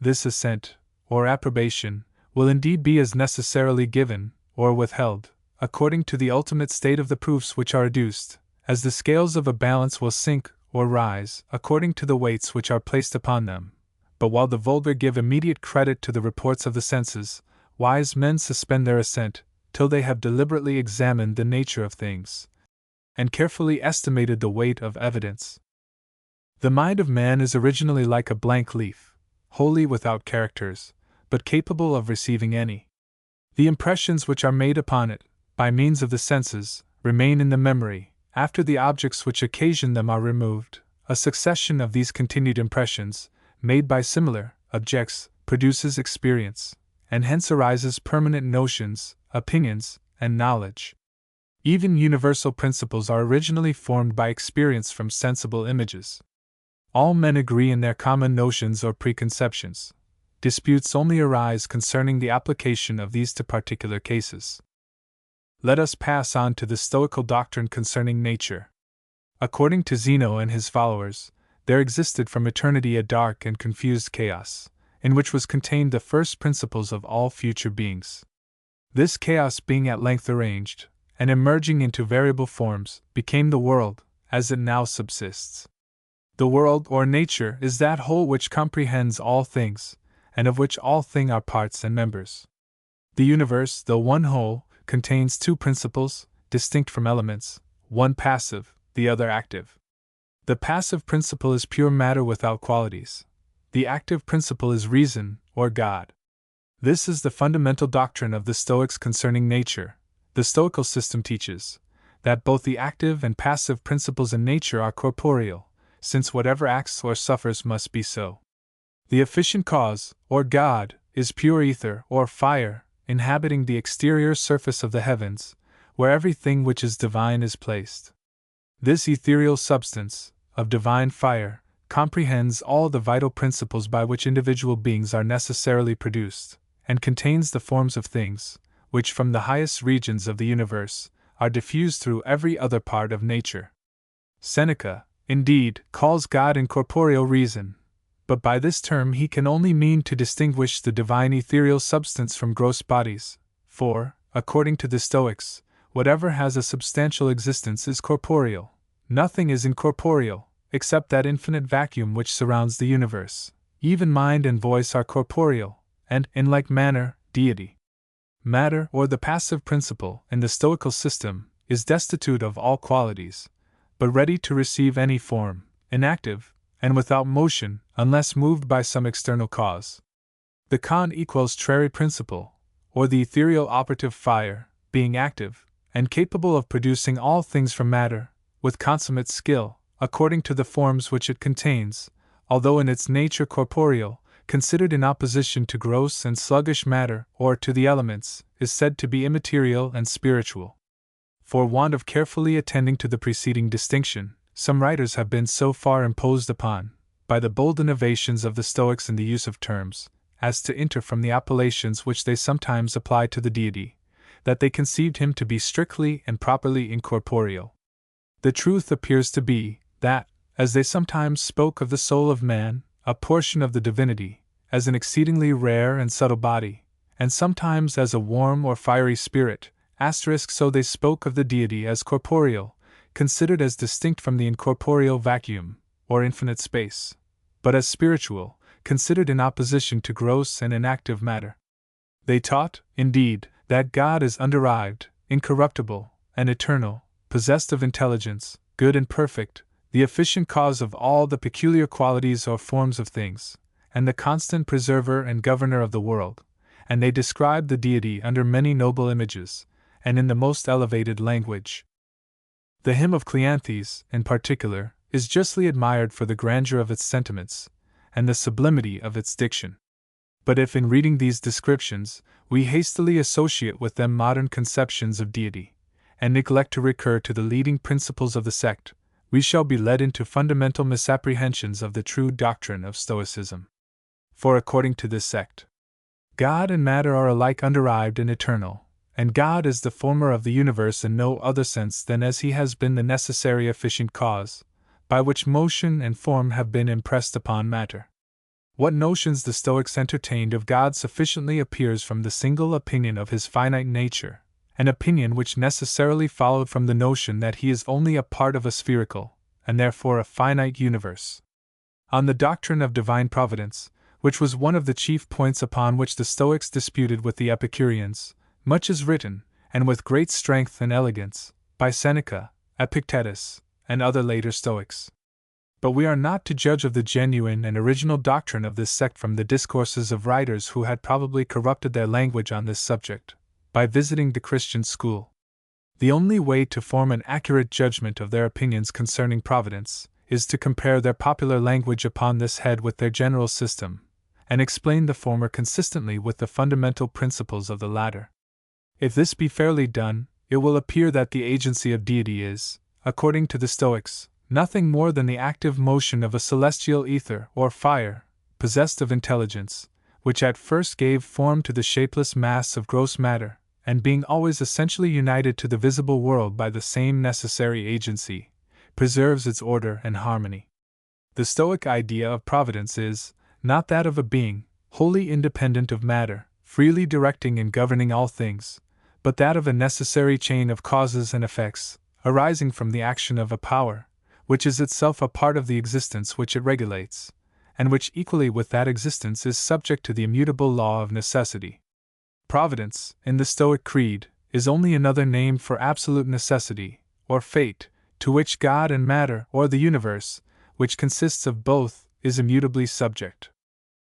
This assent, or approbation, will indeed be as necessarily given, or withheld, according to the ultimate state of the proofs which are adduced, as the scales of a balance will sink or rise, according to the weights which are placed upon them. But while the vulgar give immediate credit to the reports of the senses, wise men suspend their assent, till they have deliberately examined the nature of things, and carefully estimated the weight of evidence. The mind of man is originally like a blank leaf, wholly without characters, but capable of receiving any. The impressions which are made upon it, by means of the senses, remain in the memory, after the objects which occasion them are removed. A succession of these continued impressions, made by similar objects, produces experience, and hence arises permanent notions, opinions, and knowledge. Even universal principles are originally formed by experience from sensible images. All men agree in their common notions or preconceptions. Disputes only arise concerning the application of these to particular cases. Let us pass on to the Stoical doctrine concerning nature. According to Zeno and his followers, there existed from eternity a dark and confused chaos, in which was contained the first principles of all future beings. This chaos being at length arranged, and emerging into variable forms, became the world, as it now subsists. The world or nature is that whole which comprehends all things, and of which all things are parts and members. The universe, though one whole, contains two principles, distinct from elements, one passive, the other active. The passive principle is pure matter without qualities. The active principle is reason, or God. This is the fundamental doctrine of the Stoics concerning nature. The Stoical system teaches that both the active and passive principles in nature are corporeal, since whatever acts or suffers must be so. The efficient cause, or God, is pure ether, or fire, inhabiting the exterior surface of the heavens, where everything which is divine is placed. This ethereal substance, of divine fire, comprehends all the vital principles by which individual beings are necessarily produced, and contains the forms of things, which from the highest regions of the universe, are diffused through every other part of nature. Seneca, indeed, calls God incorporeal reason, but by this term he can only mean to distinguish the divine ethereal substance from gross bodies, for, according to the Stoics, whatever has a substantial existence is corporeal. Nothing is incorporeal, except that infinite vacuum which surrounds the universe. Even mind and voice are corporeal, and, in like manner, deity. Matter, or the passive principle, in the Stoical system, is destitute of all qualities, but ready to receive any form, inactive, and without motion, unless moved by some external cause. The contrary principle, or the ethereal operative fire, being active, and capable of producing all things from matter, with consummate skill, according to the forms which it contains, although in its nature corporeal, considered in opposition to gross and sluggish matter, or to the elements, is said to be immaterial and spiritual. For want of carefully attending to the preceding distinction, some writers have been so far imposed upon, by the bold innovations of the Stoics in the use of terms, as to enter from the appellations which they sometimes apply to the deity, that they conceived him to be strictly and properly incorporeal. The truth appears to be, that, as they sometimes spoke of the soul of man, a portion of the divinity, as an exceedingly rare and subtle body, and sometimes as a warm or fiery spirit, so they spoke of the deity as corporeal, considered as distinct from the incorporeal vacuum, or infinite space, but as spiritual, considered in opposition to gross and inactive matter. They taught, indeed, that God is underived, incorruptible, and eternal, possessed of intelligence, good and perfect, the efficient cause of all the peculiar qualities or forms of things, and the constant preserver and governor of the world, and they described the deity under many noble images, and in the most elevated language. The hymn of Cleanthes, in particular, is justly admired for the grandeur of its sentiments, and the sublimity of its diction. But if in reading these descriptions, we hastily associate with them modern conceptions of deity, and neglect to recur to the leading principles of the sect, we shall be led into fundamental misapprehensions of the true doctrine of Stoicism. For according to this sect, God and matter are alike underived and eternal, and God is the former of the universe in no other sense than as he has been the necessary efficient cause, by which motion and form have been impressed upon matter. What notions the Stoics entertained of God sufficiently appears from the single opinion of his finite nature, an opinion which necessarily followed from the notion that he is only a part of a spherical, and therefore a finite universe. On the doctrine of divine providence, which was one of the chief points upon which the Stoics disputed with the Epicureans, much is written, and with great strength and elegance, by Seneca, Epictetus, and other later Stoics. But we are not to judge of the genuine and original doctrine of this sect from the discourses of writers who had probably corrupted their language on this subject, by visiting the Christian school. The only way to form an accurate judgment of their opinions concerning providence is to compare their popular language upon this head with their general system, and explain the former consistently with the fundamental principles of the latter. If this be fairly done, it will appear that the agency of deity is, according to the Stoics, nothing more than the active motion of a celestial ether or fire, possessed of intelligence, which at first gave form to the shapeless mass of gross matter, and being always essentially united to the visible world by the same necessary agency, preserves its order and harmony. The Stoic idea of providence is, not that of a being, wholly independent of matter, freely directing and governing all things, but that of a necessary chain of causes and effects, arising from the action of a power, which is itself a part of the existence which it regulates, and which equally with that existence is subject to the immutable law of necessity. Providence, in the Stoic creed, is only another name for absolute necessity, or fate, to which God and matter, or the universe, which consists of both, is immutably subject.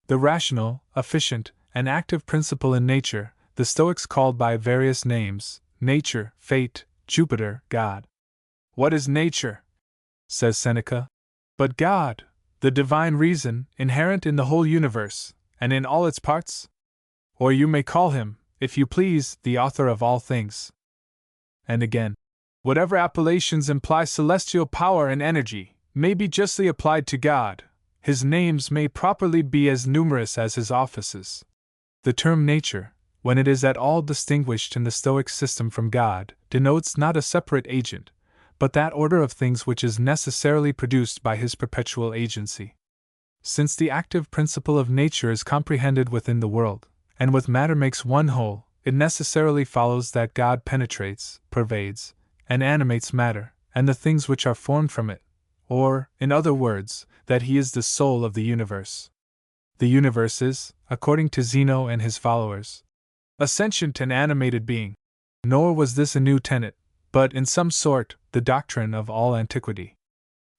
The rational, efficient, and active principle in nature, the Stoics called by various names, nature, fate, Jupiter, God. What is nature? Says Seneca. But God, the divine reason, inherent in the whole universe, and in all its parts? Or you may call him, if you please, the author of all things. And again, whatever appellations imply celestial power and energy, may be justly applied to God. His names may properly be as numerous as his offices. The term nature, when it is at all distinguished in the Stoic system from God, denotes not a separate agent, but that order of things which is necessarily produced by his perpetual agency. Since the active principle of nature is comprehended within the world, and with matter makes one whole, it necessarily follows that God penetrates, pervades, and animates matter, and the things which are formed from it, or, in other words, that he is the soul of the universe. The universe is, according to Zeno and his followers, a sentient and animated being. Nor was this a new tenet, but, in some sort, the doctrine of all antiquity.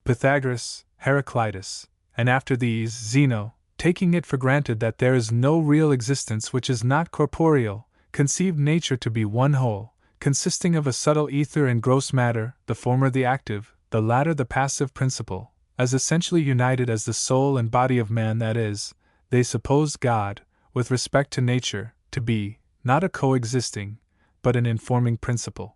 Pythagoras, Heraclitus, and after these, Zeno, taking it for granted that there is no real existence which is not corporeal, conceived nature to be one whole, consisting of a subtle ether and gross matter, the former the active, the latter the passive principle, as essentially united as the soul and body of man. That is, they supposed God, with respect to nature, to be, not a coexisting, but an informing principle.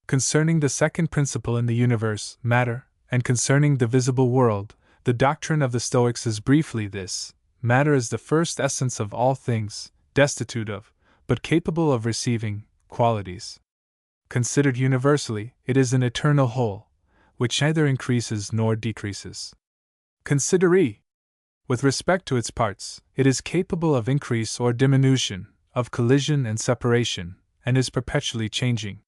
Concerning the second principle in the universe, matter, and concerning the visible world, the doctrine of the Stoics is briefly this: matter is the first essence of all things, destitute of, but capable of receiving, qualities. Considered universally, it is an eternal whole, which neither increases nor decreases. Consider with respect to its parts, it is capable of increase or diminution, of collision and separation, and is perpetually changing.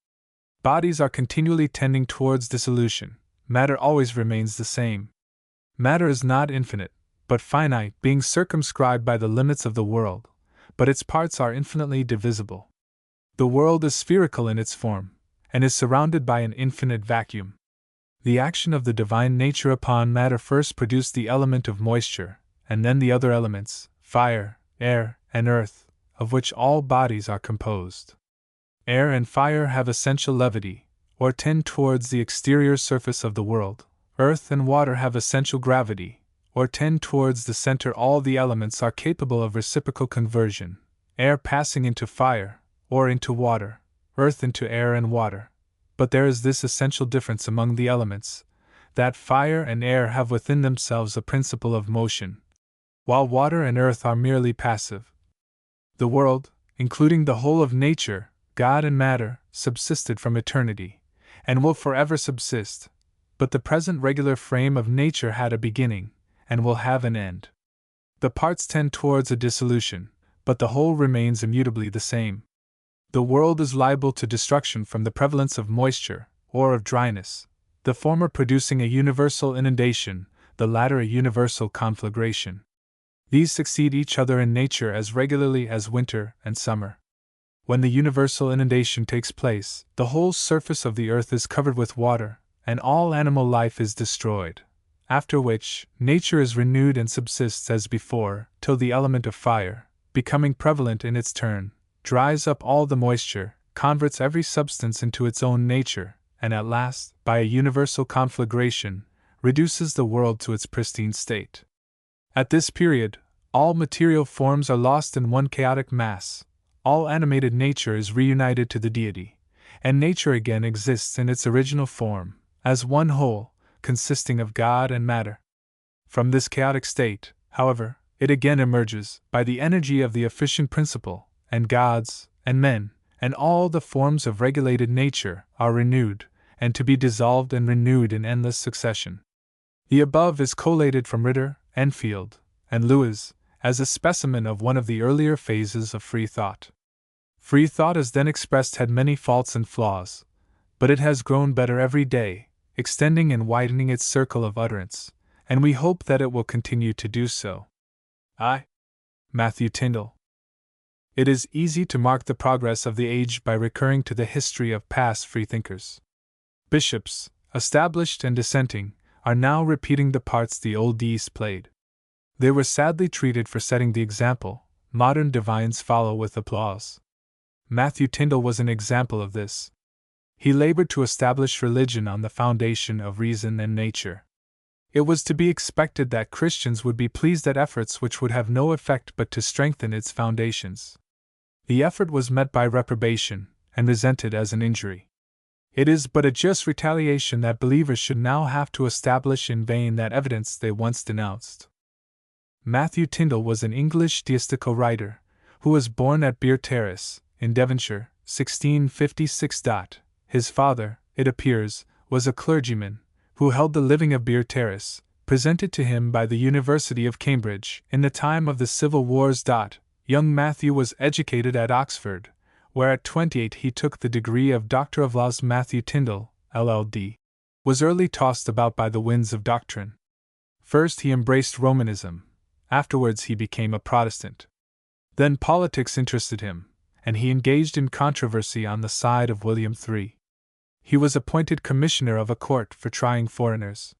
Bodies are continually tending towards dissolution, matter always remains the same. Matter is not infinite, but finite, being circumscribed by the limits of the world, but its parts are infinitely divisible. The world is spherical in its form, and is surrounded by an infinite vacuum. The action of the divine nature upon matter first produced the element of moisture, and then the other elements, fire, air, and earth, of which all bodies are composed. Air and fire have essential levity, or tend towards the exterior surface of the world. earth and water have essential gravity, or tend towards the center. All the elements are capable of reciprocal conversion, air passing into fire, or into water, earth into air and water. But there is this essential difference among the elements, that fire and air have within themselves a principle of motion, while water and earth are merely passive. The world, including the whole of nature, God and matter, subsisted from eternity, and will forever subsist, but the present regular frame of nature had a beginning, and will have an end. The parts tend towards a dissolution, but the whole remains immutably the same. The world is liable to destruction from the prevalence of moisture, or of dryness, the former producing a universal inundation, the latter a universal conflagration. These succeed each other in nature as regularly as winter and summer. When the universal inundation takes place, the whole surface of the earth is covered with water, and all animal life is destroyed, after which nature is renewed and subsists as before, till the element of fire, becoming prevalent in its turn, dries up all the moisture, converts every substance into its own nature, and at last, by a universal conflagration, reduces the world to its pristine state. At this period, all material forms are lost in one chaotic mass, all animated nature is reunited to the deity, and nature again exists in its original form, as one whole, consisting of God and matter. From this chaotic state, however, it again emerges, by the energy of the efficient principle, and gods, and men, and all the forms of regulated nature are renewed, and to be dissolved and renewed in endless succession. The above is collated from Ritter, Enfield, and Lewis, as a specimen of one of the earlier phases of free thought. Free thought as then expressed had many faults and flaws, but it has grown better every day, extending and widening its circle of utterance, and we hope that it will continue to do so. I. Matthew Tyndall. It is easy to mark the progress of the age by recurring to the history of past freethinkers. Bishops, established and dissenting, are now repeating the parts the oldies played. They were sadly treated for setting the example, modern divines follow with applause. Matthew Tyndall was an example of this. He labored to establish religion on the foundation of reason and nature. It was to be expected that Christians would be pleased at efforts which would have no effect but to strengthen its foundations. The effort was met by reprobation, and resented as an injury. It is but a just retaliation that believers should now have to establish in vain that evidence they once denounced. Matthew Tyndall was an English deistical writer, who was born at Beer Terrace, in Devonshire, 1656. His father, it appears, was a clergyman, who held the living of Beer Terrace, presented to him by the University of Cambridge, in the time of the Civil Wars. Young Matthew was educated at Oxford, where at 28 he took the degree of Doctor of Laws. Matthew Tyndall, LL.D., was early tossed about by the winds of doctrine. First he embraced Romanism, afterwards he became a Protestant. Then politics interested him, and he engaged in controversy on the side of William III. He was appointed commissioner of a court for trying foreigners.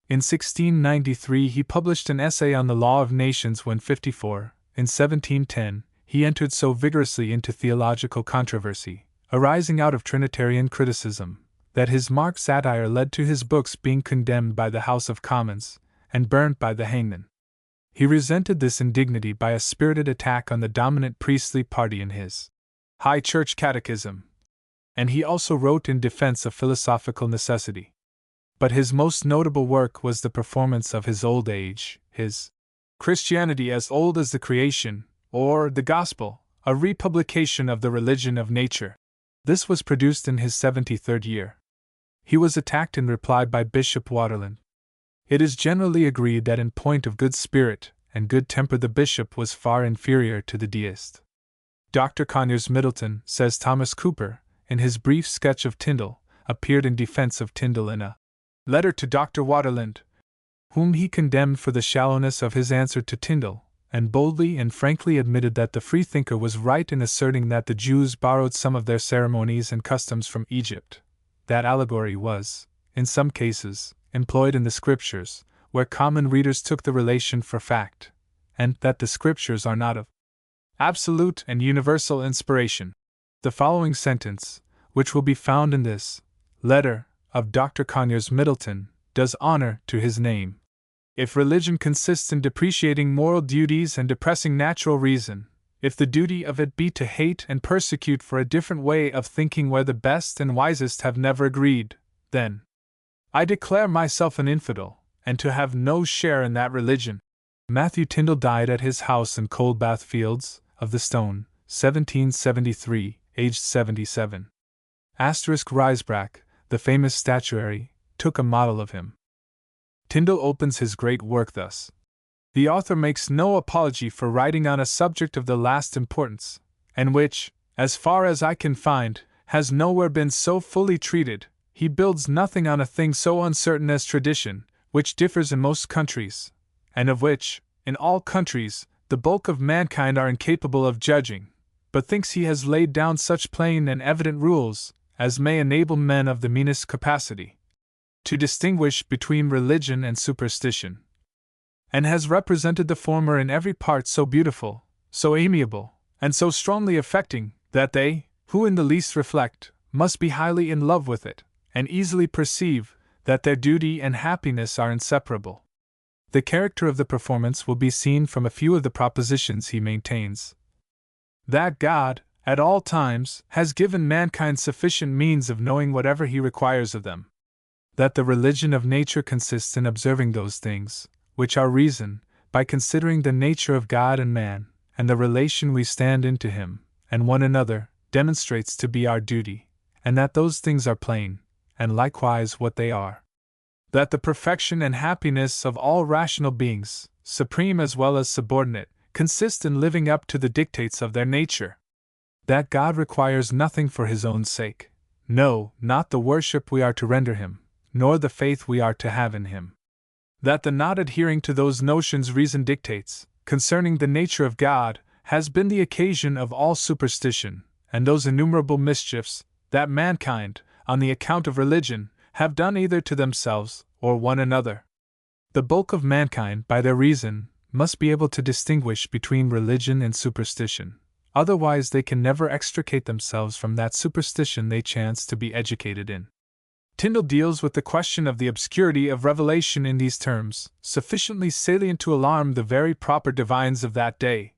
In 1693 he published an essay on the law of nations. When 54, in 1710, he entered so vigorously into theological controversy, arising out of Trinitarian criticism, that his mock satire led to his books being condemned by the House of Commons, and burnt by the hangman. He resented this indignity by a spirited attack on the dominant priestly party in his High Church Catechism, and he also wrote in defense of philosophical necessity. But his most notable work was the performance of his old age, his Christianity as Old as the Creation, or The Gospel, a republication of the religion of nature. This was produced in his 73rd year. He was attacked in reply by Bishop Waterland. It is generally agreed that in point of good spirit and good temper the bishop was far inferior to the deist. Dr. Conyers Middleton, says Thomas Cooper, in his brief sketch of Tyndall, appeared in defense of Tyndall in a letter to Dr. Waterland, whom he condemned for the shallowness of his answer to Tyndall, and boldly and frankly admitted that the freethinker was right in asserting that the Jews borrowed some of their ceremonies and customs from Egypt. That allegory was, in some cases, employed in the Scriptures, where common readers took the relation for fact, and that the Scriptures are not of absolute and universal inspiration. The following sentence, which will be found in this letter of Dr. Conyers Middleton, does honor to his name. If religion consists in depreciating moral duties and depressing natural reason, if the duty of it be to hate and persecute for a different way of thinking where the best and wisest have never agreed, then I declare myself an infidel, and to have no share in that religion. Matthew Tyndall died at his house in Coldbath Fields, of the Stone, 1773, aged 77. Rysbrack, the famous statuary, took a model of him. Tyndall opens his great work thus. The author makes no apology for writing on a subject of the last importance, and which, as far as I can find, has nowhere been so fully treated. He builds nothing on a thing so uncertain as tradition, which differs in most countries, and of which, in all countries, the bulk of mankind are incapable of judging, but thinks he has laid down such plain and evident rules as may enable men of the meanest capacity to distinguish between religion and superstition, and has represented the former in every part so beautiful, so amiable, and so strongly affecting, that they, who in the least reflect, must be highly in love with it, and easily perceive that their duty and happiness are inseparable. The character of the performance will be seen from a few of the propositions he maintains. That God, at all times, has given mankind sufficient means of knowing whatever he requires of them. That the religion of nature consists in observing those things, which our reason, by considering the nature of God and man, and the relation we stand in to him, and one another, demonstrates to be our duty, and that those things are plain, and likewise what they are. That the perfection and happiness of all rational beings, supreme as well as subordinate, consist in living up to the dictates of their nature. That God requires nothing for his own sake, no, not the worship we are to render him, nor the faith we are to have in him. That the not adhering to those notions reason dictates, concerning the nature of God, has been the occasion of all superstition, and those innumerable mischiefs, that mankind, on the account of religion, have done either to themselves or one another. The bulk of mankind, by their reason, must be able to distinguish between religion and superstition, otherwise they can never extricate themselves from that superstition they chance to be educated in. Tyndall deals with the question of the obscurity of revelation in these terms, sufficiently salient to alarm the very proper divines of that day.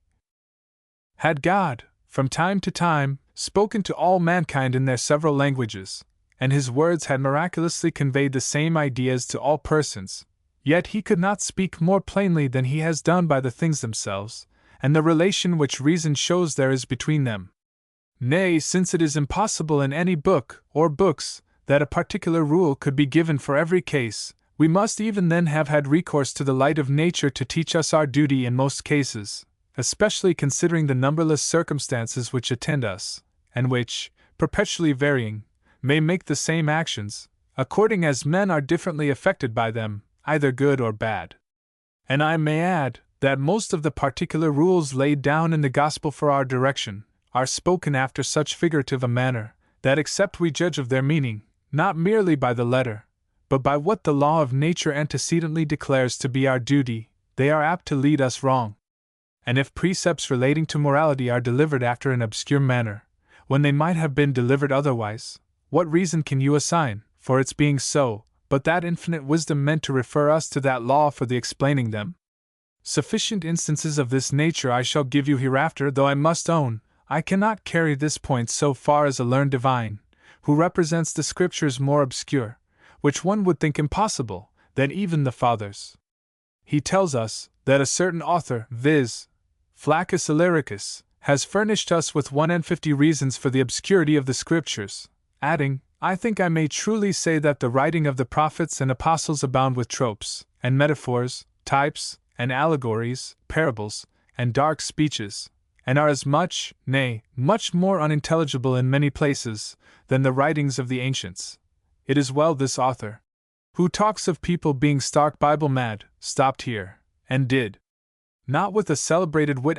Had God, from time to time, spoken to all mankind in their several languages, and his words had miraculously conveyed the same ideas to all persons, yet he could not speak more plainly than he has done by the things themselves, and the relation which reason shows there is between them. Nay, since it is impossible in any book, or books, that a particular rule could be given for every case, we must even then have had recourse to the light of nature to teach us our duty in most cases, especially considering the numberless circumstances which attend us, and which, perpetually varying, may make the same actions, according as men are differently affected by them, either good or bad. And I may add, that most of the particular rules laid down in the Gospel for our direction, are spoken after such figurative a manner, that except we judge of their meaning, not merely by the letter, but by what the law of nature antecedently declares to be our duty, they are apt to lead us wrong. And if precepts relating to morality are delivered after an obscure manner, when they might have been delivered otherwise, what reason can you assign for its being so, but that infinite wisdom meant to refer us to that law for the explaining them? Sufficient instances of this nature I shall give you hereafter, though I must own, I cannot carry this point so far as a learned divine, who represents the Scriptures more obscure, which one would think impossible, than even the Fathers. He tells us that a certain author, viz., Flaccus Illyricus, has furnished us with 150 reasons for the obscurity of the Scriptures, adding, I think I may truly say that the writing of the prophets and apostles abound with tropes, and metaphors, types, and allegories, parables, and dark speeches, and are as much, nay, much more unintelligible in many places, than the writings of the ancients. It is well this author, who talks of people being stark Bible mad, stopped here, and did not with a celebrated wit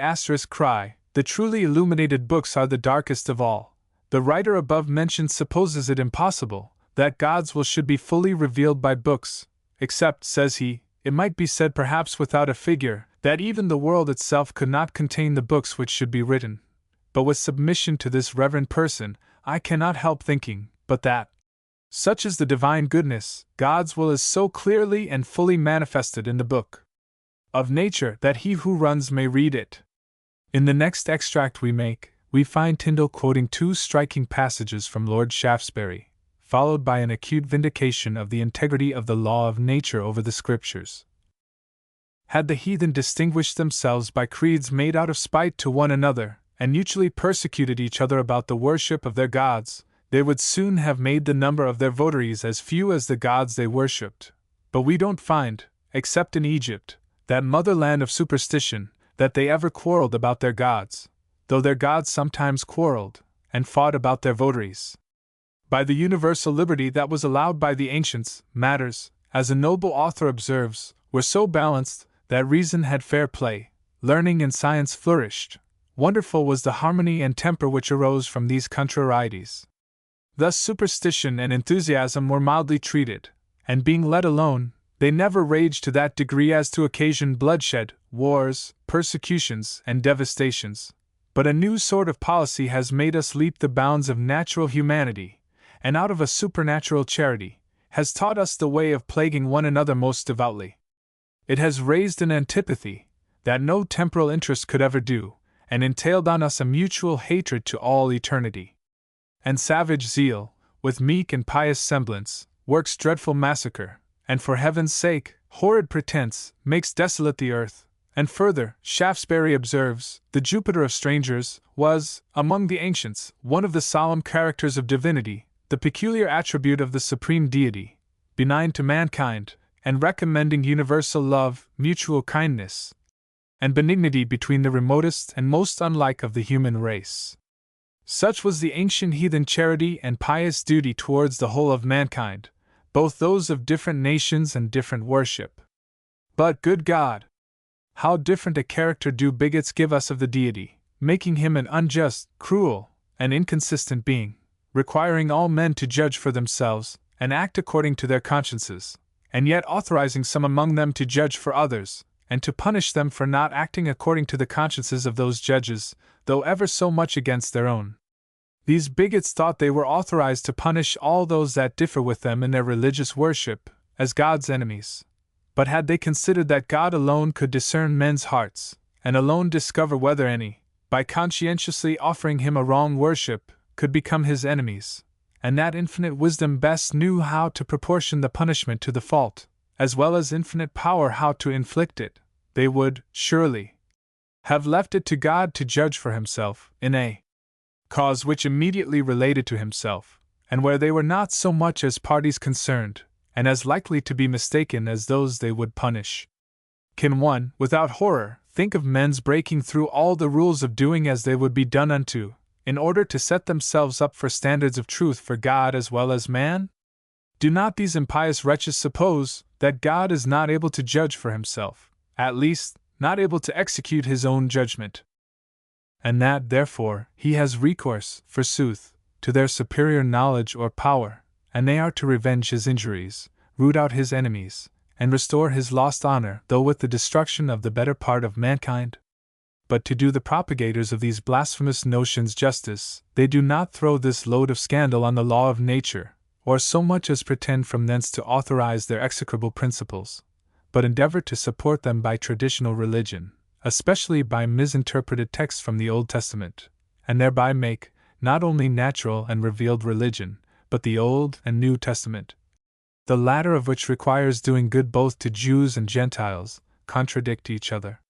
cry, the truly illuminated books are the darkest of all. The writer above mentioned supposes it impossible that God's will should be fully revealed by books, except, says he, it might be said perhaps without a figure, that even the world itself could not contain the books which should be written. But with submission to this reverend person, I cannot help thinking, but that Such is the divine goodness, God's will is so clearly and fully manifested in the book of nature that he who runs may read it. In the next extract we make, we find Tyndall quoting two striking passages from Lord Shaftesbury, followed by an acute vindication of the integrity of the law of nature over the Scriptures. Had the heathen distinguished themselves by creeds made out of spite to one another, and mutually persecuted each other about the worship of their gods, they would soon have made the number of their votaries as few as the gods they worshipped. But we don't find, except in Egypt, that motherland of superstition, that they ever quarreled about their gods, though their gods sometimes quarreled, and fought about their votaries. By the universal liberty that was allowed by the ancients, matters, as a noble author observes, were so balanced that reason had fair play, learning and science flourished. Wonderful was the harmony and temper which arose from these contrarieties. Thus superstition and enthusiasm were mildly treated, and being let alone, they never raged to that degree as to occasion bloodshed, wars, persecutions, and devastations. But a new sort of policy has made us leap the bounds of natural humanity, and out of a supernatural charity, has taught us the way of plaguing one another most devoutly. It has raised an antipathy that no temporal interest could ever do, and entailed on us a mutual hatred to all eternity. And savage zeal, with meek and pious semblance, works dreadful massacre, and for heaven's sake, horrid pretense, makes desolate the earth. And further, Shaftesbury observes, the Jupiter of strangers was, among the ancients, one of the solemn characters of divinity, the peculiar attribute of the supreme deity, benign to mankind, and recommending universal love, mutual kindness, and benignity between the remotest and most unlike of the human race. Such was the ancient heathen charity and pious duty towards the whole of mankind, both those of different nations and different worship. But, good God! How different a character do bigots give us of the deity, making him an unjust, cruel, and inconsistent being, requiring all men to judge for themselves, and act according to their consciences, and yet authorizing some among them to judge for others, and to punish them for not acting according to the consciences of those judges, though ever so much against their own. These bigots thought they were authorized to punish all those that differ with them in their religious worship, as God's enemies. But had they considered that God alone could discern men's hearts, and alone discover whether any, by conscientiously offering him a wrong worship, could become his enemies, and that infinite wisdom best knew how to proportion the punishment to the fault, as well as infinite power how to inflict it, they would, surely, have left it to God to judge for himself, in a cause which immediately related to himself, and where they were not so much as parties concerned, and as likely to be mistaken as those they would punish. Can one, without horror, think of men's breaking through all the rules of doing as they would be done unto, in order to set themselves up for standards of truth for God as well as man? Do not these impious wretches suppose that God is not able to judge for himself, at least, not able to execute his own judgment? And that, therefore, he has recourse, forsooth, to their superior knowledge or power, and they are to revenge his injuries, root out his enemies, and restore his lost honor, though with the destruction of the better part of mankind? But to do the propagators of these blasphemous notions justice, they do not throw this load of scandal on the law of nature, or so much as pretend from thence to authorize their execrable principles, but endeavor to support them by traditional religion, especially by misinterpreted texts from the Old Testament, and thereby make, not only natural and revealed religion, but the Old and New Testament, the latter of which requires doing good both to Jews and Gentiles, contradict each other.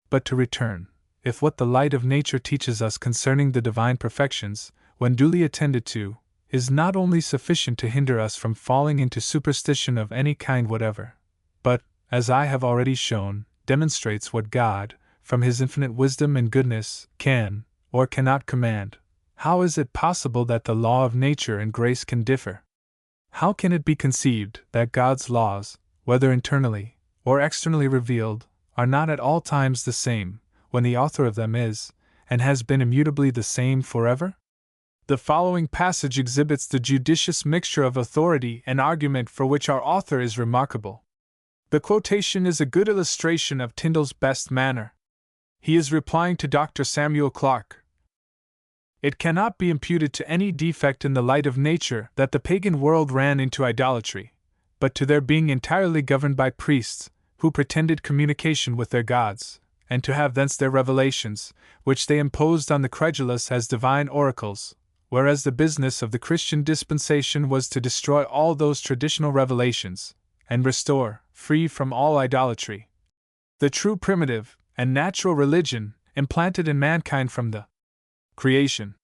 But to return, if what the light of nature teaches us concerning the divine perfections, when duly attended to, is not only sufficient to hinder us from falling into superstition of any kind whatever, but, as I have already shown, demonstrates what God, from his infinite wisdom and goodness, can, or cannot command, how is it possible that the law of nature and grace can differ? How can it be conceived that God's laws, whether internally or externally revealed, are not at all times the same, when the author of them is, and has been immutably the same forever? The following passage exhibits the judicious mixture of authority and argument for which our author is remarkable. The quotation is a good illustration of Tyndall's best manner. He is replying to Dr. Samuel Clarke, It cannot be imputed to any defect in the light of nature that the pagan world ran into idolatry, but to their being entirely governed by priests, who pretended communication with their gods, and to have thence their revelations, which they imposed on the credulous as divine oracles, whereas the business of the Christian dispensation was to destroy all those traditional revelations, and restore, free from all idolatry, the true primitive and natural religion implanted in mankind from the creation.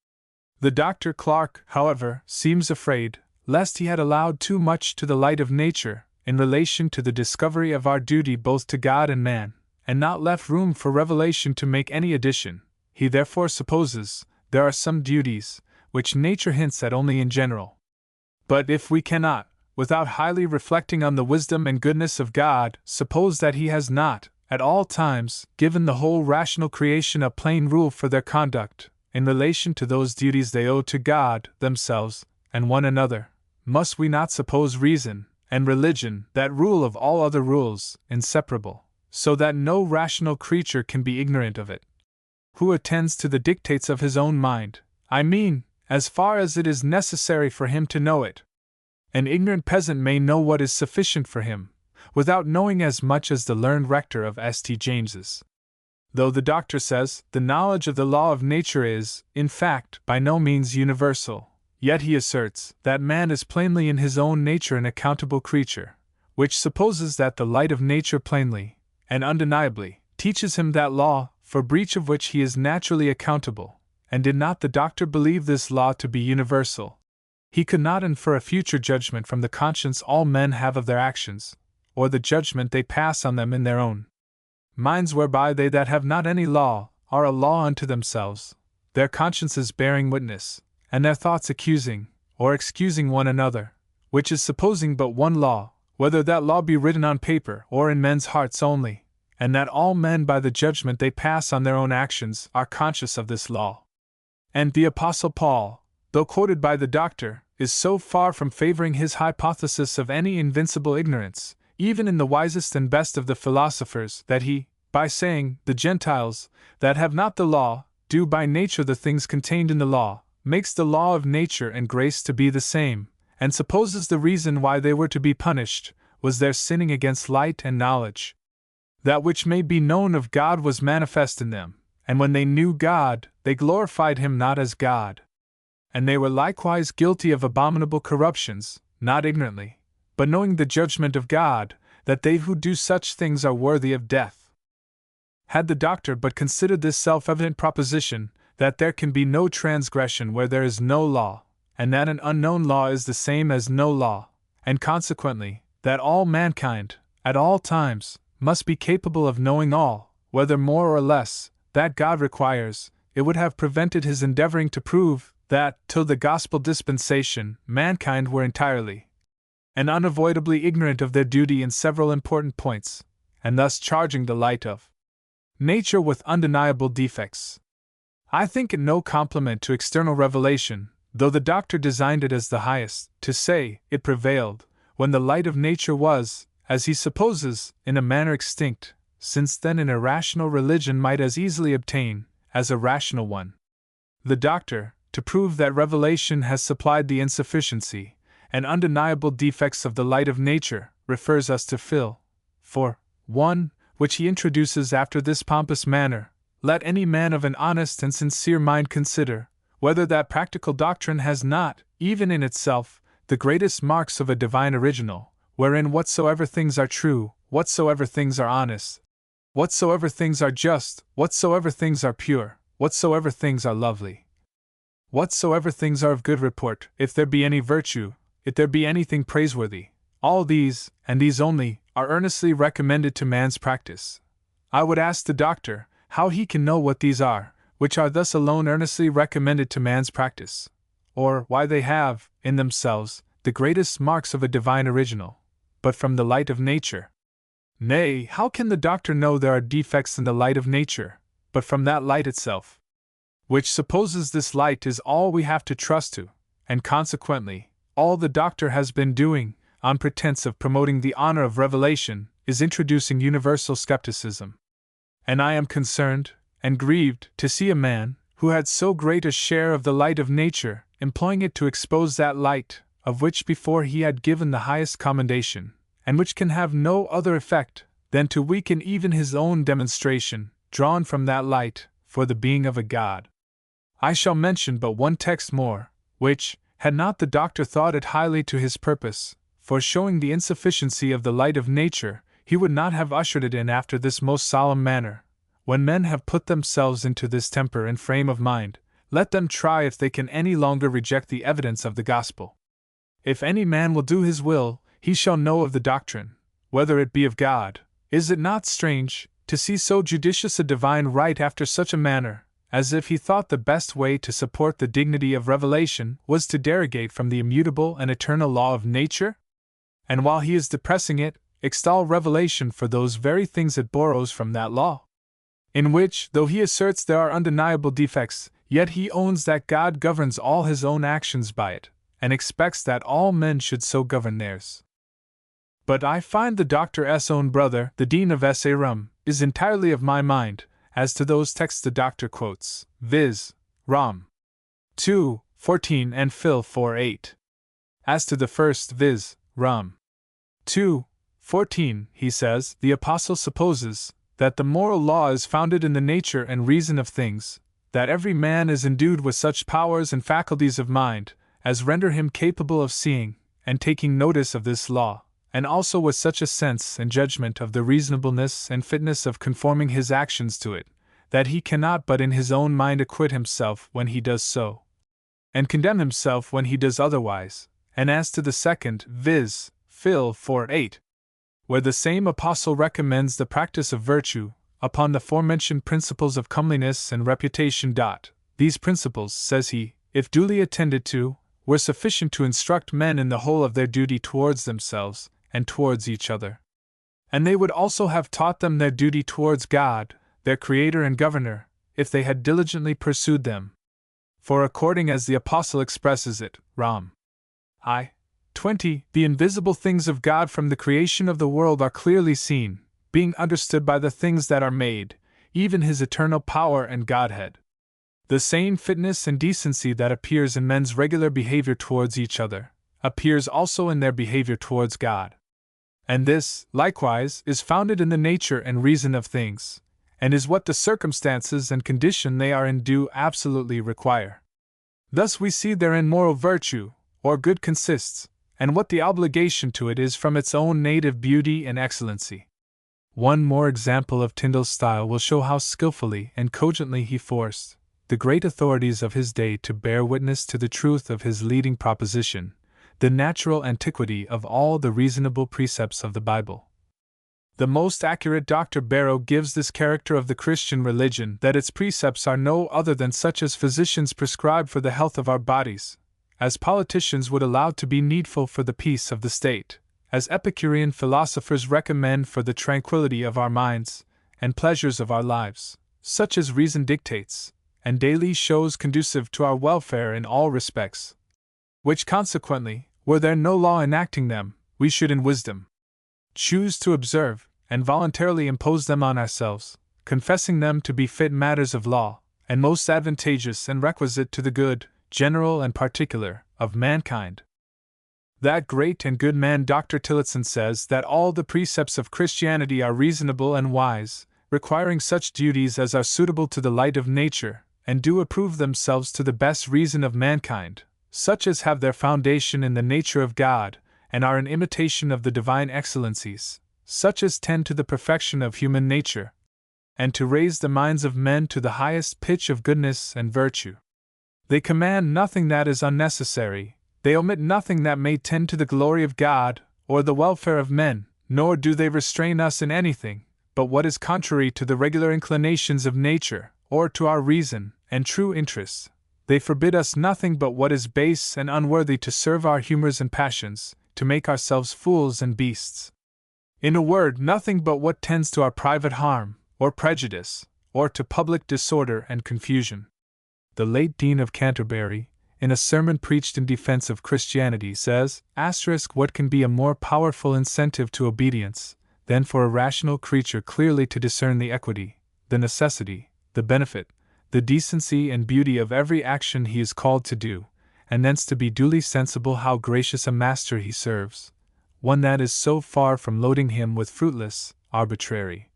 The Dr. Clarke, however, seems afraid lest he had allowed too much to the light of nature in relation to the discovery of our duty both to God and man, and not left room for revelation to make any addition. He therefore supposes there are some duties which nature hints at only in general. But if we cannot, without highly reflecting on the wisdom and goodness of God, suppose that He has not, at all times, given the whole rational creation a plain rule for their conduct, in relation to those duties they owe to God, themselves, and one another, must we not suppose reason, and religion, that rule of all other rules, inseparable, so that no rational creature can be ignorant of it? Who attends to the dictates of his own mind, I mean, as far as it is necessary for him to know it. An ignorant peasant may know what is sufficient for him, without knowing as much as the learned rector of St. James's. Though the doctor says the knowledge of the law of nature is, in fact, by no means universal, yet he asserts that man is plainly in his own nature an accountable creature, which supposes that the light of nature plainly, and undeniably, teaches him that law, for breach of which he is naturally accountable. And did not the doctor believe this law to be universal, he could not infer a future judgment from the conscience all men have of their actions, or the judgment they pass on them in their own minds, whereby they that have not any law are a law unto themselves, their consciences bearing witness, and their thoughts accusing, or excusing one another, which is supposing but one law, whether that law be written on paper or in men's hearts only, and that all men by the judgment they pass on their own actions are conscious of this law. And the Apostle Paul, though quoted by the doctor, is so far from favoring his hypothesis of any invincible ignorance, even in the wisest and best of the philosophers, that he, by saying, the Gentiles, that have not the law, do by nature the things contained in the law, makes the law of nature and grace to be the same, and supposes the reason why they were to be punished was their sinning against light and knowledge. That which may be known of God was manifest in them, and when they knew God, they glorified Him not as God. And they were likewise guilty of abominable corruptions, not ignorantly, but knowing the judgment of God, that they who do such things are worthy of death. Had the doctor but considered this self-evident proposition, that there can be no transgression where there is no law, and that an unknown law is the same as no law, and consequently, that all mankind, at all times, must be capable of knowing all, whether more or less, that God requires, it would have prevented his endeavoring to prove that, till the gospel dispensation, mankind were entirely and unavoidably ignorant of their duty in several important points, and thus charging the light of nature with undeniable defects. I think it no compliment to external revelation, though the doctor designed it as the highest, to say it prevailed, when the light of nature was, as he supposes, in a manner extinct, since then an irrational religion might as easily obtain as a rational one. The doctor, to prove that revelation has supplied the insufficiency and undeniable defects of the light of nature, refers us to Phil. 4:1, which he introduces after this pompous manner: let any man of an honest and sincere mind consider, whether that practical doctrine has not, even in itself, the greatest marks of a divine original, wherein whatsoever things are true, whatsoever things are honest, whatsoever things are just, whatsoever things are pure, whatsoever things are lovely, whatsoever things are of good report, if there be any virtue, if there be anything praiseworthy, all these, and these only, are earnestly recommended to man's practice. I would ask the doctor how he can know what these are, which are thus alone earnestly recommended to man's practice, or why they have, in themselves, the greatest marks of a divine original, but from the light of nature. Nay, how can the doctor know there are defects in the light of nature, but from that light itself? Which supposes this light is all we have to trust to, and consequently, all the doctor has been doing, on pretense of promoting the honor of revelation, is introducing universal skepticism. And I am concerned, and grieved, to see a man, who had so great a share of the light of nature, employing it to expose that light, of which before he had given the highest commendation, and which can have no other effect than to weaken even his own demonstration, drawn from that light, for the being of a God. I shall mention but one text more, which, had not the doctor thought it highly to his purpose, for showing the insufficiency of the light of nature, he would not have ushered it in after this most solemn manner. When men have put themselves into this temper and frame of mind, let them try if they can any longer reject the evidence of the gospel. If any man will do his will, he shall know of the doctrine, whether it be of God. Is it not strange, to see so judicious a divine right after such a manner, as if he thought the best way to support the dignity of revelation was to derogate from the immutable and eternal law of nature? And while he is depressing it, extol revelation for those very things it borrows from that law? In which, though he asserts there are undeniable defects, yet he owns that God governs all his own actions by it, and expects that all men should so govern theirs. But I find the doctor's own brother, the Dean of Rum, is entirely of my mind, as to those texts the doctor quotes, viz., Rom. 2:14 and Phil 4:8. As to the first, viz., Rom. 2:14, he says, the apostle supposes that the moral law is founded in the nature and reason of things, that every man is endued with such powers and faculties of mind as render him capable of seeing and taking notice of this law, and also with such a sense and judgment of the reasonableness and fitness of conforming his actions to it, that he cannot but in his own mind acquit himself when he does so, and condemn himself when he does otherwise. And as to the second, viz., Phil 4:8, where the same apostle recommends the practice of virtue, upon the forementioned principles of comeliness and reputation. These principles, says he, if duly attended to, were sufficient to instruct men in the whole of their duty towards themselves and towards each other. And they would also have taught them their duty towards God, their Creator and Governor, if they had diligently pursued them. For according as the apostle expresses it, Rom. 20, the invisible things of God from the creation of the world are clearly seen, being understood by the things that are made, even his eternal power and Godhead. The same fitness and decency that appears in men's regular behavior towards each other, appears also in their behavior towards God. And this, likewise, is founded in the nature and reason of things, and is what the circumstances and condition they are in do absolutely require. Thus we see therein moral virtue, or good consists, and what the obligation to it is from its own native beauty and excellency. One more example of Tyndale's style will show how skillfully and cogently he forced the great authorities of his day to bear witness to the truth of his leading proposition, the natural antiquity of all the reasonable precepts of the Bible. The most accurate Dr. Barrow gives this character of the Christian religion, that its precepts are no other than such as physicians prescribe for the health of our bodies, as politicians would allow to be needful for the peace of the state, as Epicurean philosophers recommend for the tranquility of our minds and pleasures of our lives, such as reason dictates, and daily shows conducive to our welfare in all respects, which consequently, were there no law enacting them, we should in wisdom choose to observe, and voluntarily impose them on ourselves, confessing them to be fit matters of law, and most advantageous and requisite to the good, general and particular, of mankind. That great and good man Dr. Tillotson says that all the precepts of Christianity are reasonable and wise, requiring such duties as are suitable to the light of nature, and do approve themselves to the best reason of mankind, such as have their foundation in the nature of God, and are an imitation of the divine excellencies, such as tend to the perfection of human nature, and to raise the minds of men to the highest pitch of goodness and virtue. They command nothing that is unnecessary, they omit nothing that may tend to the glory of God, or the welfare of men, nor do they restrain us in anything, but what is contrary to the regular inclinations of nature, or to our reason and true interests. They forbid us nothing but what is base and unworthy to serve our humors and passions, to make ourselves fools and beasts. In a word, nothing but what tends to our private harm, or prejudice, or to public disorder and confusion. The late Dean of Canterbury, in a sermon preached in defense of Christianity, says, what can be a more powerful incentive to obedience than for a rational creature clearly to discern the equity, the necessity, the benefit, the decency and beauty of every action he is called to do, and thence to be duly sensible how gracious a master he serves, one that is so far from loading him with fruitless, arbitrary,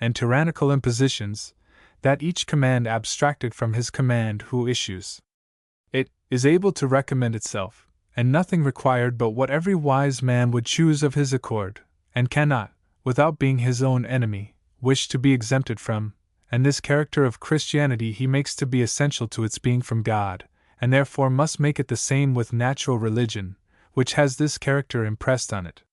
and tyrannical impositions, that each command abstracted from his command who issues it is able to recommend itself, and nothing required but what every wise man would choose of his accord, and cannot, without being his own enemy, wish to be exempted from, and this character of Christianity he makes to be essential to its being from God, and therefore must make it the same with natural religion, which has this character impressed on it.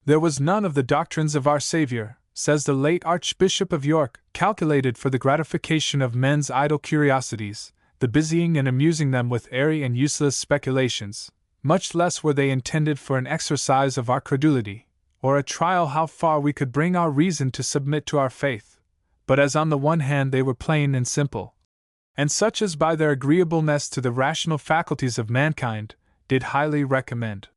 There was none of the doctrines of our Savior, says the late Archbishop of York, calculated for the gratification of men's idle curiosities, the busying and amusing them with airy and useless speculations, much less were they intended for an exercise of our credulity, or a trial how far we could bring our reason to submit to our faith, but as on the one hand they were plain and simple, and such as by their agreeableness to the rational faculties of mankind did highly recommend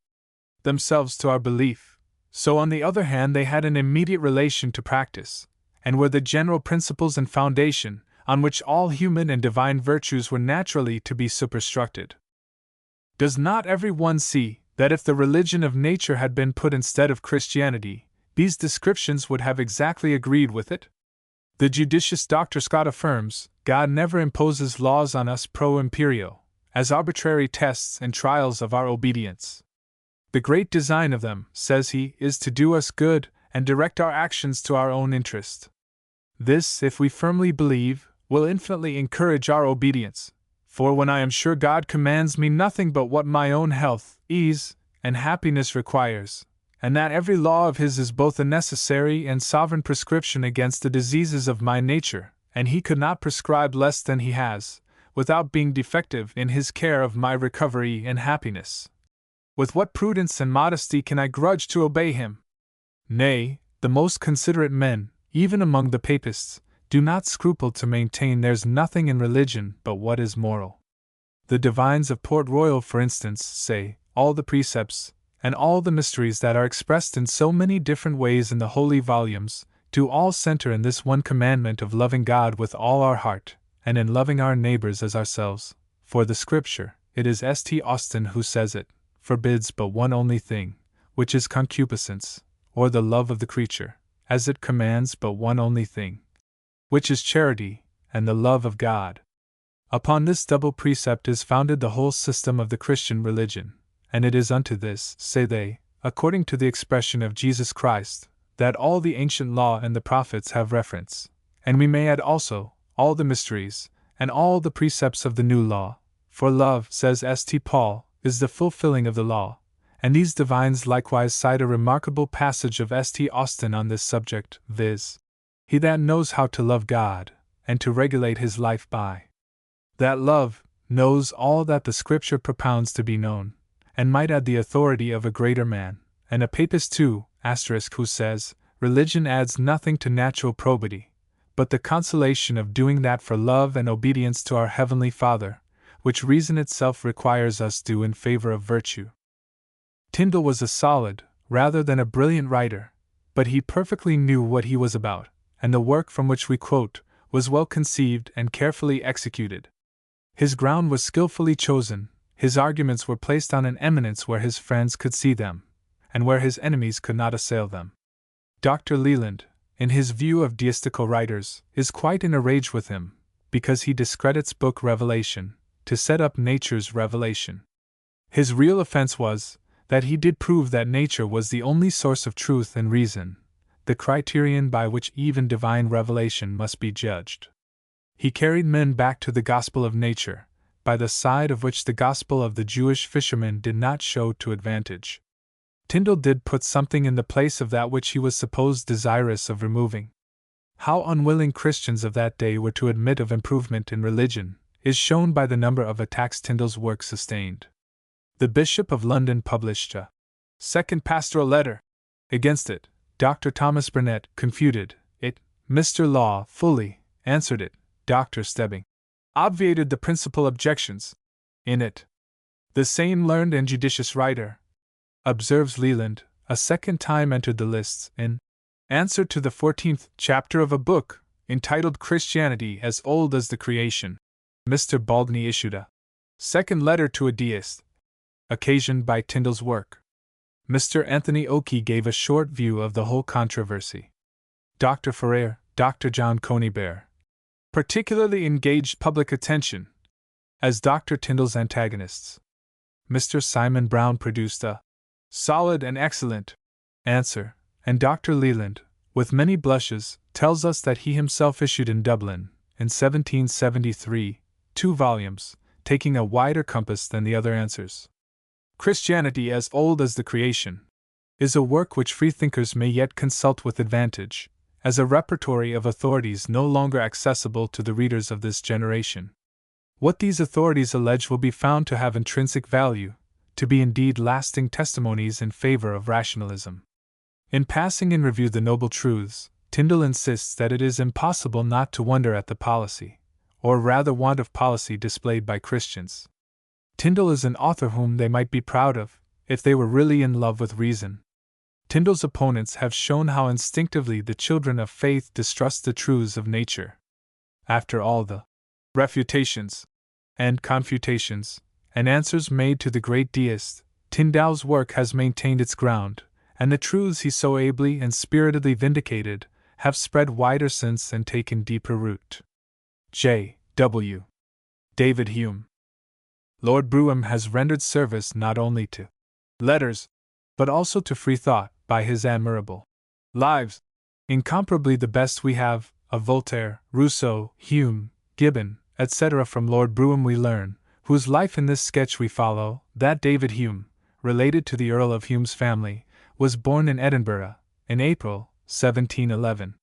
themselves to our belief, so on the other hand they had an immediate relation to practice, and were the general principles and foundation on which all human and divine virtues were naturally to be superstructed. Does not every one see that if the religion of nature had been put instead of Christianity, these descriptions would have exactly agreed with it? The judicious Dr. Scott affirms, God never imposes laws on us pro imperio, as arbitrary tests and trials of our obedience. The great design of them, says he, is to do us good and direct our actions to our own interest. This, if we firmly believe, will infinitely encourage our obedience, for when I am sure God commands me nothing but what my own health, ease, and happiness requires, and that every law of His is both a necessary and sovereign prescription against the diseases of my nature, and He could not prescribe less than He has, without being defective in His care of my recovery and happiness, with what prudence and modesty can I grudge to obey Him? Nay, the most considerate men, even among the Papists, do not scruple to maintain there's nothing in religion but what is moral. The divines of Port Royal, for instance, say, all the precepts, and all the mysteries that are expressed in so many different ways in the holy volumes, do all center in this one commandment of loving God with all our heart, and in loving our neighbors as ourselves, for the Scripture, it is St. Austin who says it, forbids but one only thing, which is concupiscence, or the love of the creature, as it commands but one only thing, which is charity, and the love of God. Upon this double precept is founded the whole system of the Christian religion, and it is unto this, say they, according to the expression of Jesus Christ, that all the ancient law and the prophets have reference, and we may add also, all the mysteries, and all the precepts of the new law, for love, says St. Paul, is the fulfilling of the law, and these divines likewise cite a remarkable passage of St. Austin on this subject, viz. He that knows how to love God, and to regulate his life by that love, knows all that the Scripture propounds to be known, and might add the authority of a greater man, and a Papist too, who says, religion adds nothing to natural probity, but the consolation of doing that for love and obedience to our Heavenly Father, which reason itself requires us do in favor of virtue. Tyndale was a solid, rather than a brilliant writer, but he perfectly knew what he was about, and the work from which we quote was well conceived and carefully executed. His ground was skillfully chosen, his arguments were placed on an eminence where his friends could see them, and where his enemies could not assail them. Dr. Leland, in his view of deistical writers, is quite in a rage with him, because he discredits book revelation, to set up nature's revelation. His real offense was, that he did prove that nature was the only source of truth and reason, the criterion by which even divine revelation must be judged. He carried men back to the gospel of nature, by the side of which the gospel of the Jewish fishermen did not show to advantage. Tyndale did put something in the place of that which he was supposed desirous of removing. How unwilling Christians of that day were to admit of improvement in religion, is shown by the number of attacks Tyndale's work sustained. The Bishop of London published a second pastoral letter against it. Dr. Thomas Burnet confuted it. Mr. Law fully answered it. Dr. Stebbing obviated the principal objections in it. The same learned and judicious writer, observes Leland, a second time entered the lists in answer to the 14th chapter of a book entitled Christianity as Old as the Creation. Mr. Baldney issued a second letter to a deist, occasioned by Tyndall's work. Mr. Anthony Oakey gave a short view of the whole controversy. Dr. Ferrer, Dr. John Conybeare, particularly engaged public attention as Dr. Tyndall's antagonists. Mr. Simon Brown produced a solid and excellent answer, and Dr. Leland, with many blushes, tells us that he himself issued in Dublin, in 1773, 2 volumes, taking a wider compass than the other answers. Christianity as Old as the Creation is a work which freethinkers may yet consult with advantage, as a repertory of authorities no longer accessible to the readers of this generation. What these authorities allege will be found to have intrinsic value, to be indeed lasting testimonies in favor of rationalism. In passing in review the noble truths, Tyndall insists that it is impossible not to wonder at the policy, or rather want of policy displayed by Christians. Tyndall is an author whom they might be proud of, if they were really in love with reason. Tyndall's opponents have shown how instinctively the children of faith distrust the truths of nature. After all the refutations and confutations and answers made to the great deist, Tyndall's work has maintained its ground, and the truths he so ably and spiritedly vindicated have spread wider since and taken deeper root. J. W. David Hume. Lord Brougham has rendered service not only to letters, but also to free thought, by his admirable lives, incomparably the best we have, of Voltaire, Rousseau, Hume, Gibbon, etc. From Lord Brougham we learn, whose life in this sketch we follow, that David Hume, related to the Earl of Hume's family, was born in Edinburgh, in April, 1711.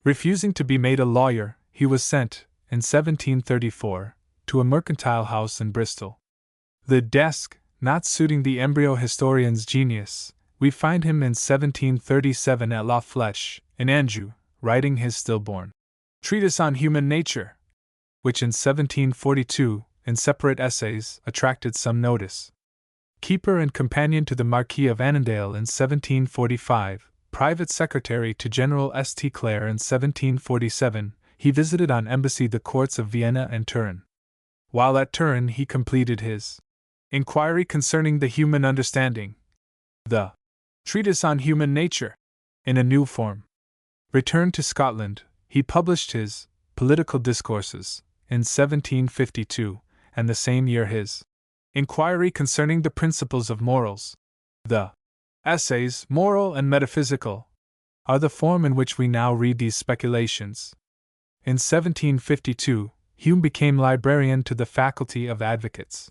Refusing to be made a lawyer, he was sent, in 1734, to a mercantile house in Bristol. The desk, not suiting the embryo historian's genius, we find him in 1737 at La Flèche, in Anjou, writing his stillborn Treatise on Human Nature, which in 1742, in separate essays, attracted some notice. Keeper and companion to the Marquis of Annandale in 1745, private secretary to General St. Clair in 1747, he visited on embassy the courts of Vienna and Turin. While at Turin he completed his Inquiry Concerning the Human Understanding, the Treatise on Human Nature, in a new form. Returned to Scotland, he published his Political Discourses, in 1752, and the same year his Inquiry Concerning the Principles of Morals. The Essays, moral and metaphysical, are the form in which we now read these speculations. In 1752, Hume became librarian to the Faculty of Advocates.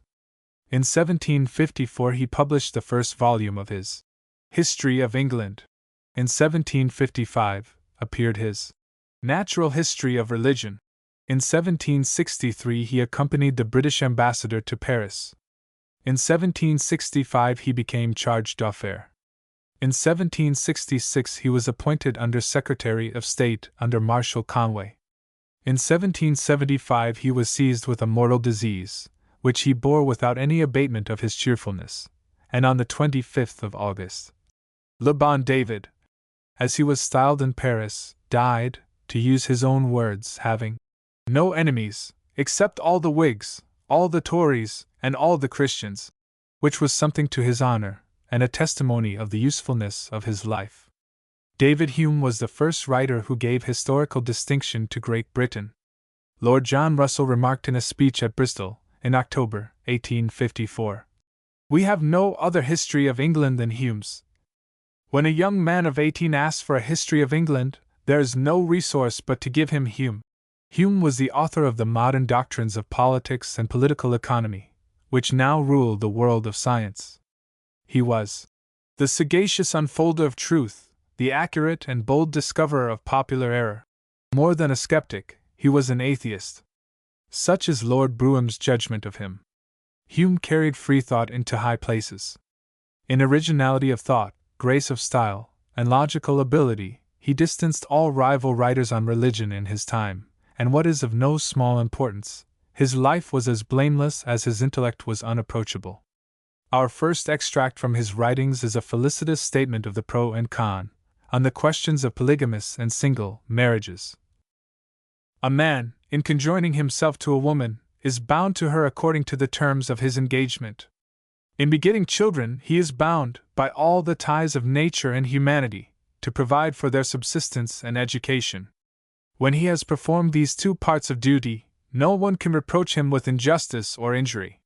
In 1754 he published the first volume of his History of England. In 1755 appeared his Natural History of Religion. In 1763 he accompanied the British ambassador to Paris. In 1765 he became charge d'affaires. In 1766 he was appointed Under Secretary of State under Marshal Conway. In 1775 he was seized with a mortal disease, which he bore without any abatement of his cheerfulness, and on the 25th of August, Le Bon David, as he was styled in Paris, died, to use his own words, having no enemies, except all the Whigs, all the Tories, and all the Christians, which was something to his honor, and a testimony of the usefulness of his life. David Hume was the first writer who gave historical distinction to Great Britain. Lord John Russell remarked in a speech at Bristol, in October, 1854, "We have no other history of England than Hume's. When a young man of 18 asks for a history of England, there is no resource but to give him Hume." Hume was the author of the modern doctrines of politics and political economy, which now rule the world of science. He was the sagacious unfolder of truth, the accurate and bold discoverer of popular error. More than a skeptic, he was an atheist. Such is Lord Brougham's judgment of him. Hume carried free thought into high places. In originality of thought, grace of style, and logical ability, he distanced all rival writers on religion in his time, and what is of no small importance, his life was as blameless as his intellect was unapproachable. Our first extract from his writings is a felicitous statement of the pro and con, on the questions of polygamous and single marriages. A man, in conjoining himself to a woman, is bound to her according to the terms of his engagement. In begetting children, he is bound, by all the ties of nature and humanity, to provide for their subsistence and education. When he has performed these two parts of duty, no one can reproach him with injustice or injury.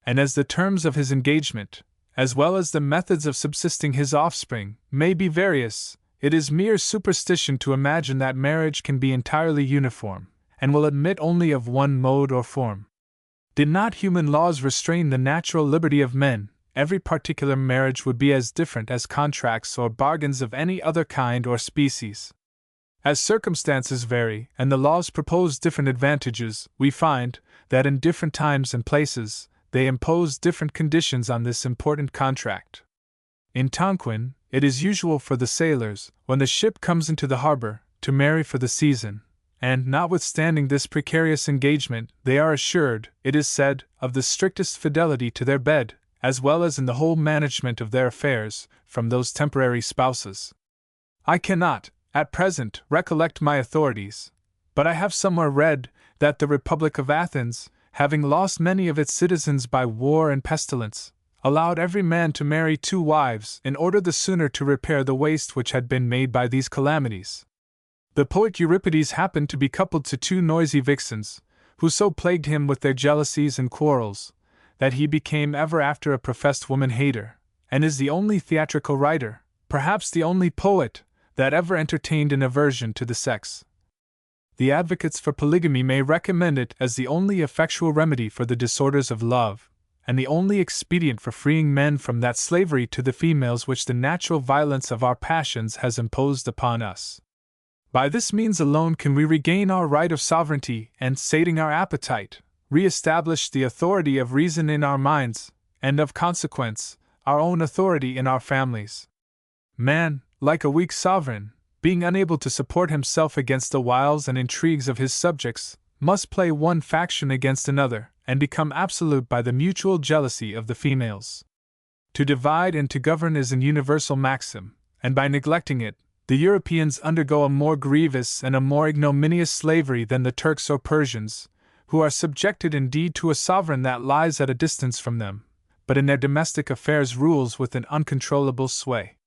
And as the terms of his engagement, as well as the methods of subsisting his offspring, may be various, it is mere superstition to imagine that marriage can be entirely uniform, and will admit only of one mode or form. Did not human laws restrain the natural liberty of men, every particular marriage would be as different as contracts or bargains of any other kind or species. As circumstances vary, and the laws propose different advantages, we find that in different times and places, they impose different conditions on this important contract. In Tonquin, it is usual for the sailors, when the ship comes into the harbor, to marry for the season, and, notwithstanding this precarious engagement, they are assured, it is said, of the strictest fidelity to their bed, as well as in the whole management of their affairs, from those temporary spouses. I cannot, at present, recollect my authorities, but I have somewhere read that the Republic of Athens, having lost many of its citizens by war and pestilence, allowed every man to marry 2 wives in order the sooner to repair the waste which had been made by these calamities. The poet Euripides happened to be coupled to 2 noisy vixens, who so plagued him with their jealousies and quarrels, that he became ever after a professed woman-hater, and is the only theatrical writer, perhaps the only poet, that ever entertained an aversion to the sex. The advocates for polygamy may recommend it as the only effectual remedy for the disorders of love, and the only expedient for freeing men from that slavery to the females which the natural violence of our passions has imposed upon us. By this means alone can we regain our right of sovereignty and, sating our appetite, re-establish the authority of reason in our minds, and of consequence, our own authority in our families. Man, like a weak sovereign, being unable to support himself against the wiles and intrigues of his subjects, must play one faction against another, and become absolute by the mutual jealousy of the females. To divide and to govern is an universal maxim, and by neglecting it, the Europeans undergo a more grievous and a more ignominious slavery than the Turks or Persians, who are subjected indeed to a sovereign that lies at a distance from them, but in their domestic affairs rules with an uncontrollable sway.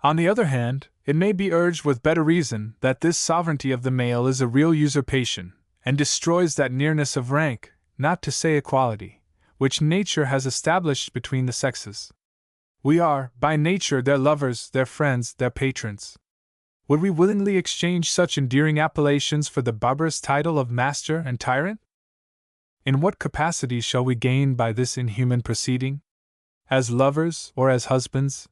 On the other hand, it may be urged with better reason that this sovereignty of the male is a real usurpation, and destroys that nearness of rank, not to say equality, which nature has established between the sexes. We are, by nature, their lovers, their friends, their patrons. Would we willingly exchange such endearing appellations for the barbarous title of master and tyrant? In what capacity shall we gain by this inhuman proceeding? As lovers or as husbands?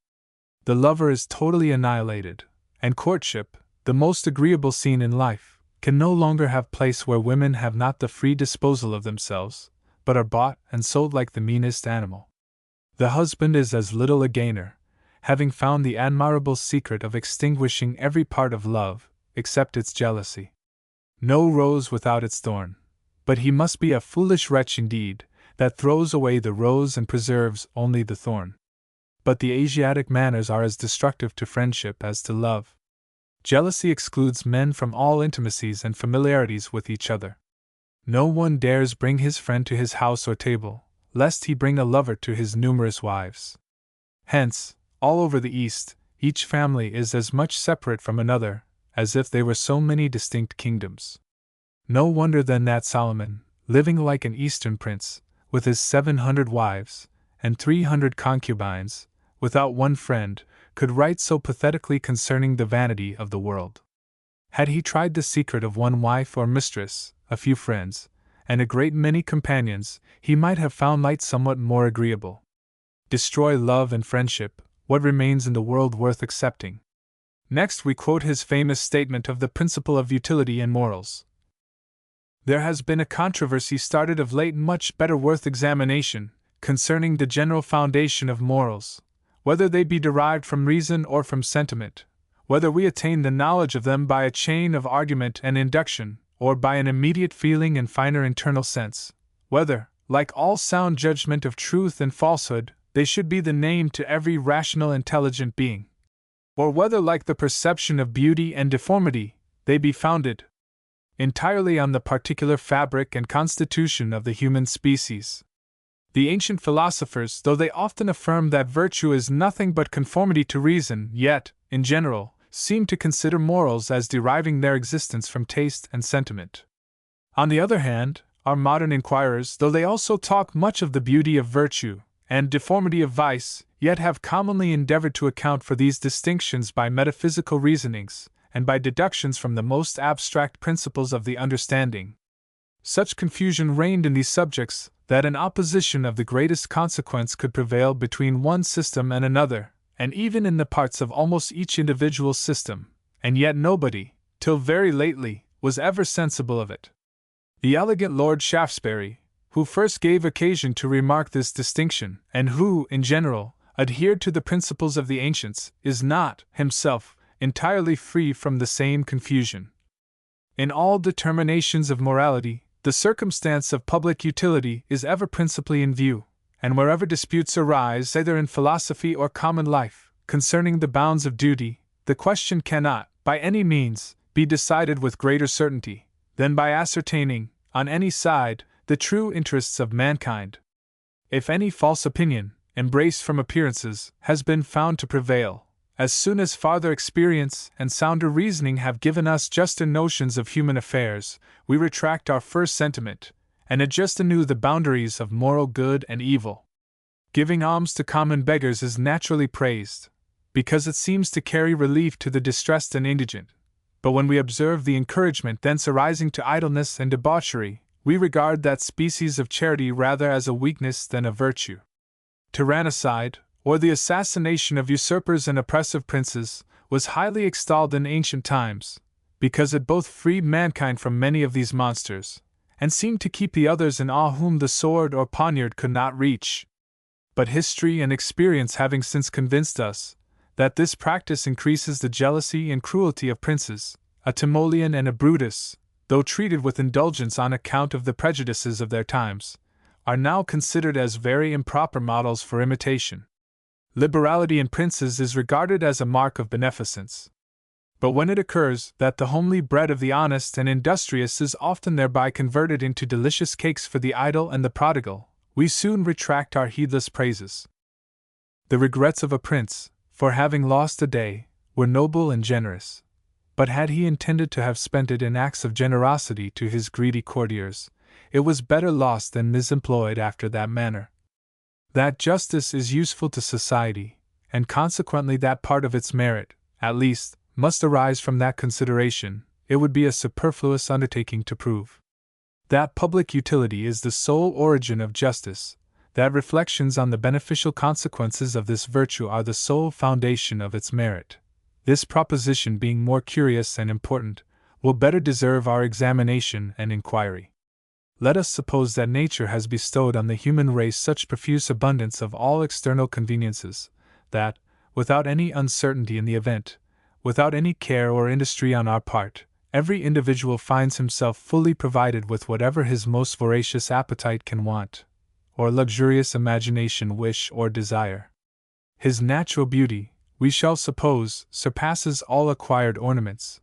The lover is totally annihilated, and courtship, the most agreeable scene in life, can no longer have place where women have not the free disposal of themselves, but are bought and sold like the meanest animal. The husband is as little a gainer, having found the admirable secret of extinguishing every part of love, except its jealousy. No rose without its thorn, but he must be a foolish wretch indeed, that throws away the rose and preserves only the thorn. But the Asiatic manners are as destructive to friendship as to love. Jealousy excludes men from all intimacies and familiarities with each other. No one dares bring his friend to his house or table, lest he bring a lover to his numerous wives. Hence, all over the East, each family is as much separate from another, as if they were so many distinct kingdoms. No wonder then that Solomon, living like an Eastern prince, with his 700 wives, and 300 concubines, without one friend, could write so pathetically concerning the vanity of the world. Had he tried the secret of one wife or mistress, a few friends, and a great many companions, he might have found light somewhat more agreeable. Destroy love and friendship, what remains in the world worth accepting? Next we quote his famous statement of the principle of utility in morals. There has been a controversy started of late much better worth examination, concerning the general foundation of morals, whether they be derived from reason or from sentiment, whether we attain the knowledge of them by a chain of argument and induction, or by an immediate feeling and finer internal sense, whether, like all sound judgment of truth and falsehood, they should be the name to every rational intelligent being, or whether, like the perception of beauty and deformity, they be founded entirely on the particular fabric and constitution of the human species. The ancient philosophers, though they often affirm that virtue is nothing but conformity to reason, yet, in general, seem to consider morals as deriving their existence from taste and sentiment. On the other hand, our modern inquirers, though they also talk much of the beauty of virtue and deformity of vice, yet have commonly endeavored to account for these distinctions by metaphysical reasonings, and by deductions from the most abstract principles of the understanding. Such confusion reigned in these subjects that an opposition of the greatest consequence could prevail between one system and another, and even in the parts of almost each individual system, and yet nobody, till very lately, was ever sensible of it. The elegant Lord Shaftesbury, who first gave occasion to remark this distinction, and who, in general, adhered to the principles of the ancients, is not, himself, entirely free from the same confusion. In all determinations of morality, the circumstance of public utility is ever principally in view, and wherever disputes arise, either in philosophy or common life, concerning the bounds of duty, the question cannot, by any means, be decided with greater certainty than by ascertaining, on any side, the true interests of mankind. If any false opinion, embraced from appearances, has been found to prevail, as soon as farther experience and sounder reasoning have given us juster notions of human affairs, we retract our first sentiment, and adjust anew the boundaries of moral good and evil. Giving alms to common beggars is naturally praised, because it seems to carry relief to the distressed and indigent. But when we observe the encouragement thence arising to idleness and debauchery, we regard that species of charity rather as a weakness than a virtue. Tyrannicide, or the assassination of usurpers and oppressive princes, was highly extolled in ancient times, because it both freed mankind from many of these monsters, and seemed to keep the others in awe whom the sword or poniard could not reach. But history and experience having since convinced us that this practice increases the jealousy and cruelty of princes, a Timoleon and a Brutus, though treated with indulgence on account of the prejudices of their times, are now considered as very improper models for imitation. Liberality in princes is regarded as a mark of beneficence. But when it occurs that the homely bread of the honest and industrious is often thereby converted into delicious cakes for the idle and the prodigal, we soon retract our heedless praises. The regrets of a prince, for having lost a day, were noble and generous. But had he intended to have spent it in acts of generosity to his greedy courtiers, it was better lost than misemployed after that manner. That justice is useful to society, and consequently that part of its merit, at least, must arise from that consideration, it would be a superfluous undertaking to prove. That public utility is the sole origin of justice, that reflections on the beneficial consequences of this virtue are the sole foundation of its merit. This proposition, being more curious and important, will better deserve our examination and inquiry. Let us suppose that nature has bestowed on the human race such profuse abundance of all external conveniences, that, without any uncertainty in the event, without any care or industry on our part, every individual finds himself fully provided with whatever his most voracious appetite can want, or luxurious imagination wish or desire. His natural beauty, we shall suppose, surpasses all acquired ornaments.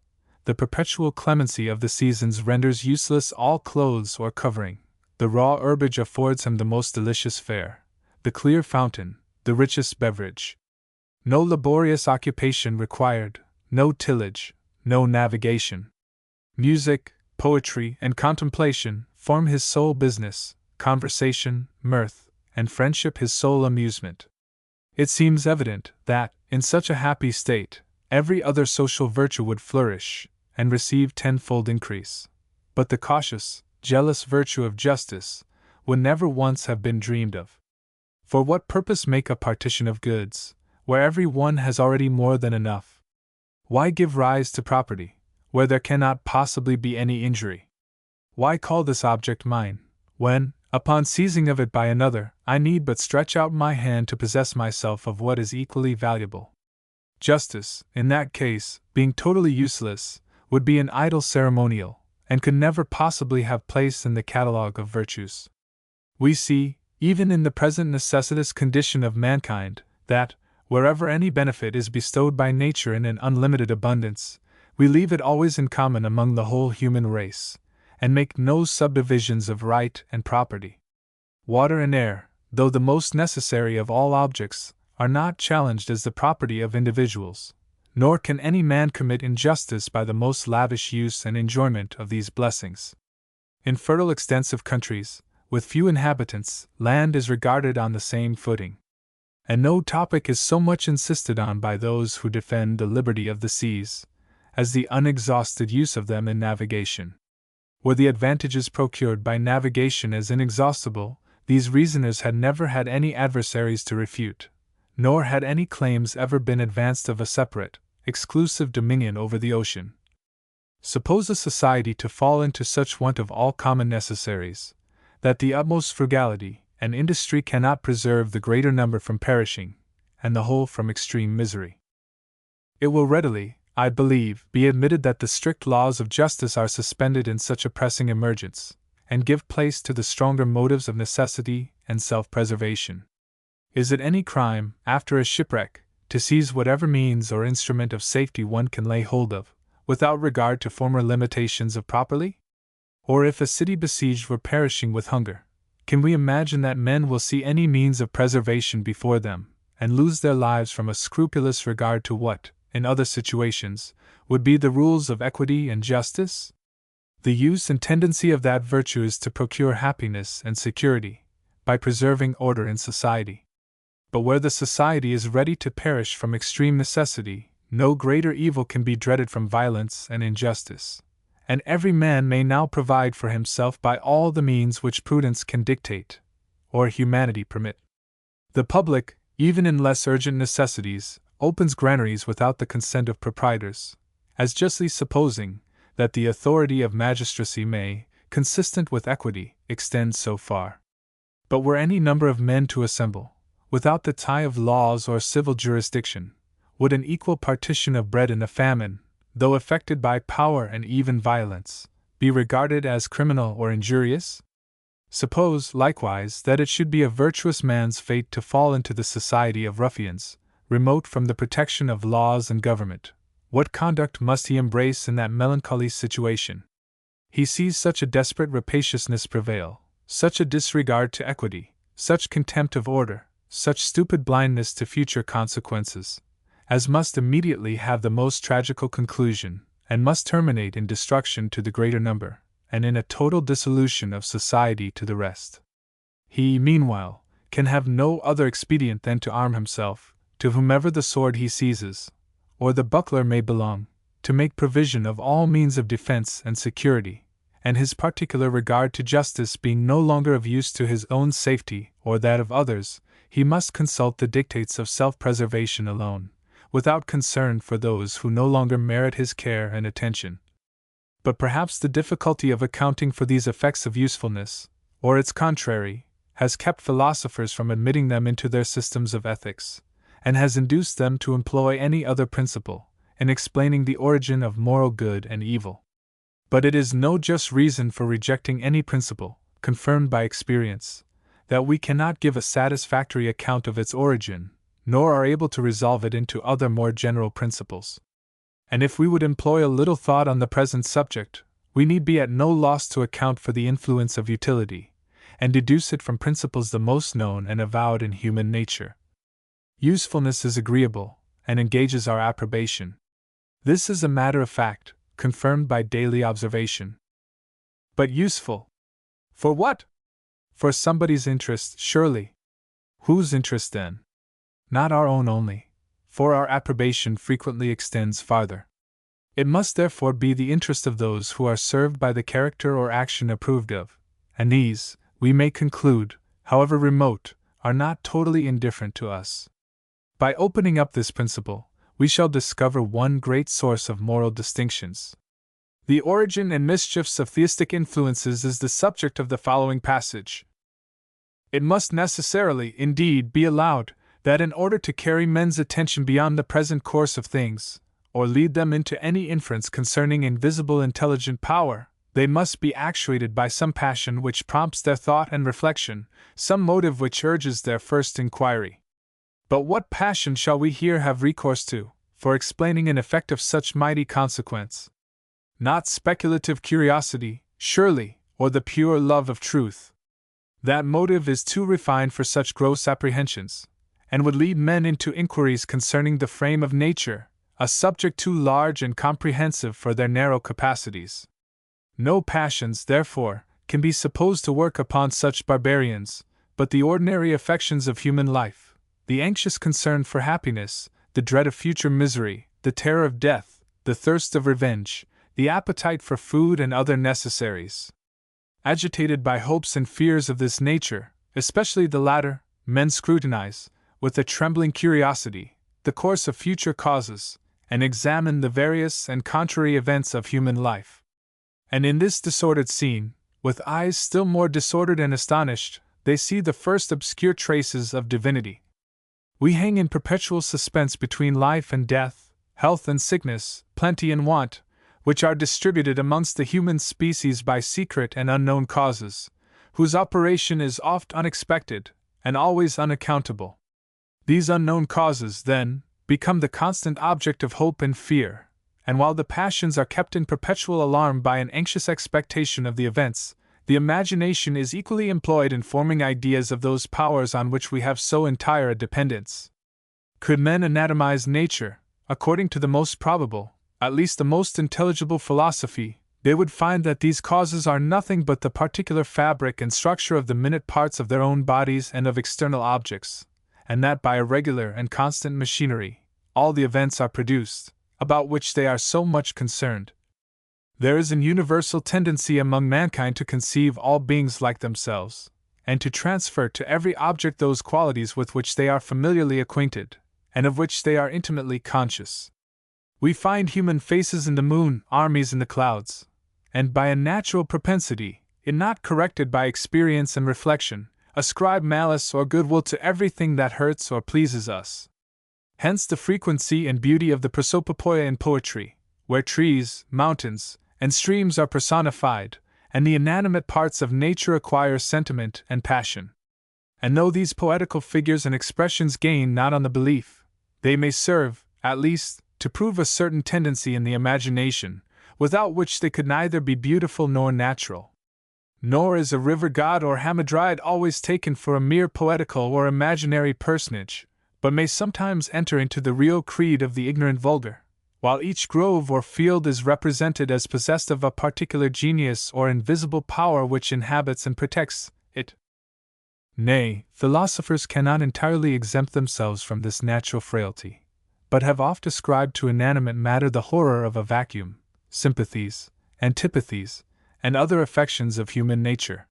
The perpetual clemency of the seasons renders useless all clothes or covering. The raw herbage affords him the most delicious fare, the clear fountain, the richest beverage. No laborious occupation required, no tillage, no navigation. Music, poetry, and contemplation form his sole business, conversation, mirth, and friendship his sole amusement. It seems evident that, in such a happy state, every other social virtue would flourish, and receive tenfold increase. But the cautious, jealous virtue of justice would never once have been dreamed of. For what purpose make a partition of goods, where every one has already more than enough? Why give rise to property, where there cannot possibly be any injury? Why call this object mine, when, upon seizing of it by another, I need but stretch out my hand to possess myself of what is equally valuable? Justice, in that case, being totally useless, would be an idle ceremonial, and could never possibly have place in the catalogue of virtues. We see, even in the present necessitous condition of mankind, that, wherever any benefit is bestowed by nature in an unlimited abundance, We leave it always in common among the whole human race, and make no subdivisions of right and property. Water and air, though the most necessary of all objects, are not challenged as the property of individuals, nor can any man commit injustice by the most lavish use and enjoyment of these blessings. In fertile extensive countries, with few inhabitants, land is regarded on the same footing. And no topic is so much insisted on by those who defend the liberty of the seas, as the unexhausted use of them in navigation. Were the advantages procured by navigation as inexhaustible, these reasoners had never had any adversaries to refute, nor had any claims ever been advanced of a separate, exclusive dominion over the ocean. Suppose a society to fall into such want of all common necessaries, that the utmost frugality and industry cannot preserve the greater number from perishing, and the whole from extreme misery. It will readily, I believe, be admitted that the strict laws of justice are suspended in such a pressing emergence, and give place to the stronger motives of necessity and self-preservation. Is it any crime, after a shipwreck, to seize whatever means or instrument of safety one can lay hold of, without regard to former limitations of property? Or if a city besieged were perishing with hunger, can we imagine that men will see any means of preservation before them, and lose their lives from a scrupulous regard to what, in other situations, would be the rules of equity and justice? The use and tendency of that virtue is to procure happiness and security, by preserving order in society. But where the society is ready to perish from extreme necessity, no greater evil can be dreaded from violence and injustice, and every man may now provide for himself by all the means which prudence can dictate, or humanity permit. The public, even in less urgent necessities, opens granaries without the consent of proprietors, as justly supposing that the authority of magistracy may, consistent with equity, extend so far. But were any number of men to assemble, without the tie of laws or civil jurisdiction, would an equal partition of bread in a famine, though effected by power and even violence, be regarded as criminal or injurious? Suppose, likewise, that it should be a virtuous man's fate to fall into the society of ruffians, remote from the protection of laws and government, what conduct must he embrace in that melancholy situation? He sees such a desperate rapaciousness prevail, such a disregard to equity, such contempt of order, such stupid blindness to future consequences, as must immediately have the most tragical conclusion, and must terminate in destruction to the greater number, and in a total dissolution of society to the rest. He, meanwhile, can have no other expedient than to arm himself, to whomever the sword he seizes, or the buckler may belong, to make provision of all means of defense and security, and his particular regard to justice being no longer of use to his own safety or that of others, he must consult the dictates of self-preservation alone, without concern for those who no longer merit his care and attention. But perhaps the difficulty of accounting for these effects of usefulness, or its contrary, has kept philosophers from admitting them into their systems of ethics, and has induced them to employ any other principle in explaining the origin of moral good and evil. But it is no just reason for rejecting any principle, confirmed by experience, that we cannot give a satisfactory account of its origin, nor are able to resolve it into other more general principles. And if we would employ a little thought on the present subject, we need be at no loss to account for the influence of utility, and deduce it from principles the most known and avowed in human nature. Usefulness is agreeable, and engages our approbation. This is a matter of fact, confirmed by daily observation. But useful? For what? For somebody's interest, surely. Whose interest then? Not our own only, for our approbation frequently extends farther. It must therefore be the interest of those who are served by the character or action approved of, and these, we may conclude, however remote, are not totally indifferent to us. By opening up this principle, we shall discover one great source of moral distinctions. The origin and mischiefs of theistic influences is the subject of the following passage. It must necessarily, indeed, be allowed, that in order to carry men's attention beyond the present course of things, or lead them into any inference concerning invisible intelligent power, they must be actuated by some passion which prompts their thought and reflection, some motive which urges their first inquiry. But what passion shall we here have recourse to, for explaining an effect of such mighty consequence. Not speculative curiosity, surely, or the pure love of truth. That motive is too refined for such gross apprehensions, and would lead men into inquiries concerning the frame of nature, a subject too large and comprehensive for their narrow capacities. No passions, therefore, can be supposed to work upon such barbarians, but the ordinary affections of human life, the anxious concern for happiness, the dread of future misery, the terror of death, the thirst of revenge, the appetite for food and other necessaries. Agitated by hopes and fears of this nature, especially the latter, men scrutinize, with a trembling curiosity, the course of future causes, and examine the various and contrary events of human life. And in this disordered scene, with eyes still more disordered and astonished, they see the first obscure traces of divinity. We hang in perpetual suspense between life and death, health and sickness, plenty and want, which are distributed amongst the human species by secret and unknown causes, whose operation is oft unexpected, and always unaccountable. These unknown causes, then, become the constant object of hope and fear, and while the passions are kept in perpetual alarm by an anxious expectation of the events, the imagination is equally employed in forming ideas of those powers on which we have so entire a dependence. Could men anatomize nature, according to the most probable, at least the most intelligible philosophy, they would find that these causes are nothing but the particular fabric and structure of the minute parts of their own bodies and of external objects, and that by a regular and constant machinery, all the events are produced, about which they are so much concerned. There is an universal tendency among mankind to conceive all beings like themselves, and to transfer to every object those qualities with which they are familiarly acquainted, and of which they are intimately conscious. We find human faces in the moon, armies in the clouds, and by a natural propensity, if not corrected by experience and reflection, ascribe malice or goodwill to everything that hurts or pleases us. Hence the frequency and beauty of the prosopopoia in poetry, where trees, mountains, and streams are personified, and the inanimate parts of nature acquire sentiment and passion. And though these poetical figures and expressions gain not on the belief, they may serve, at least, to prove a certain tendency in the imagination, without which they could neither be beautiful nor natural. Nor is a river god or hamadryad always taken for a mere poetical or imaginary personage, but may sometimes enter into the real creed of the ignorant vulgar, while each grove or field is represented as possessed of a particular genius or invisible power which inhabits and protects it. Nay, philosophers cannot entirely exempt themselves from this natural frailty, but have oft ascribed to inanimate matter the horror of a vacuum, sympathies, antipathies, and other affections of human nature.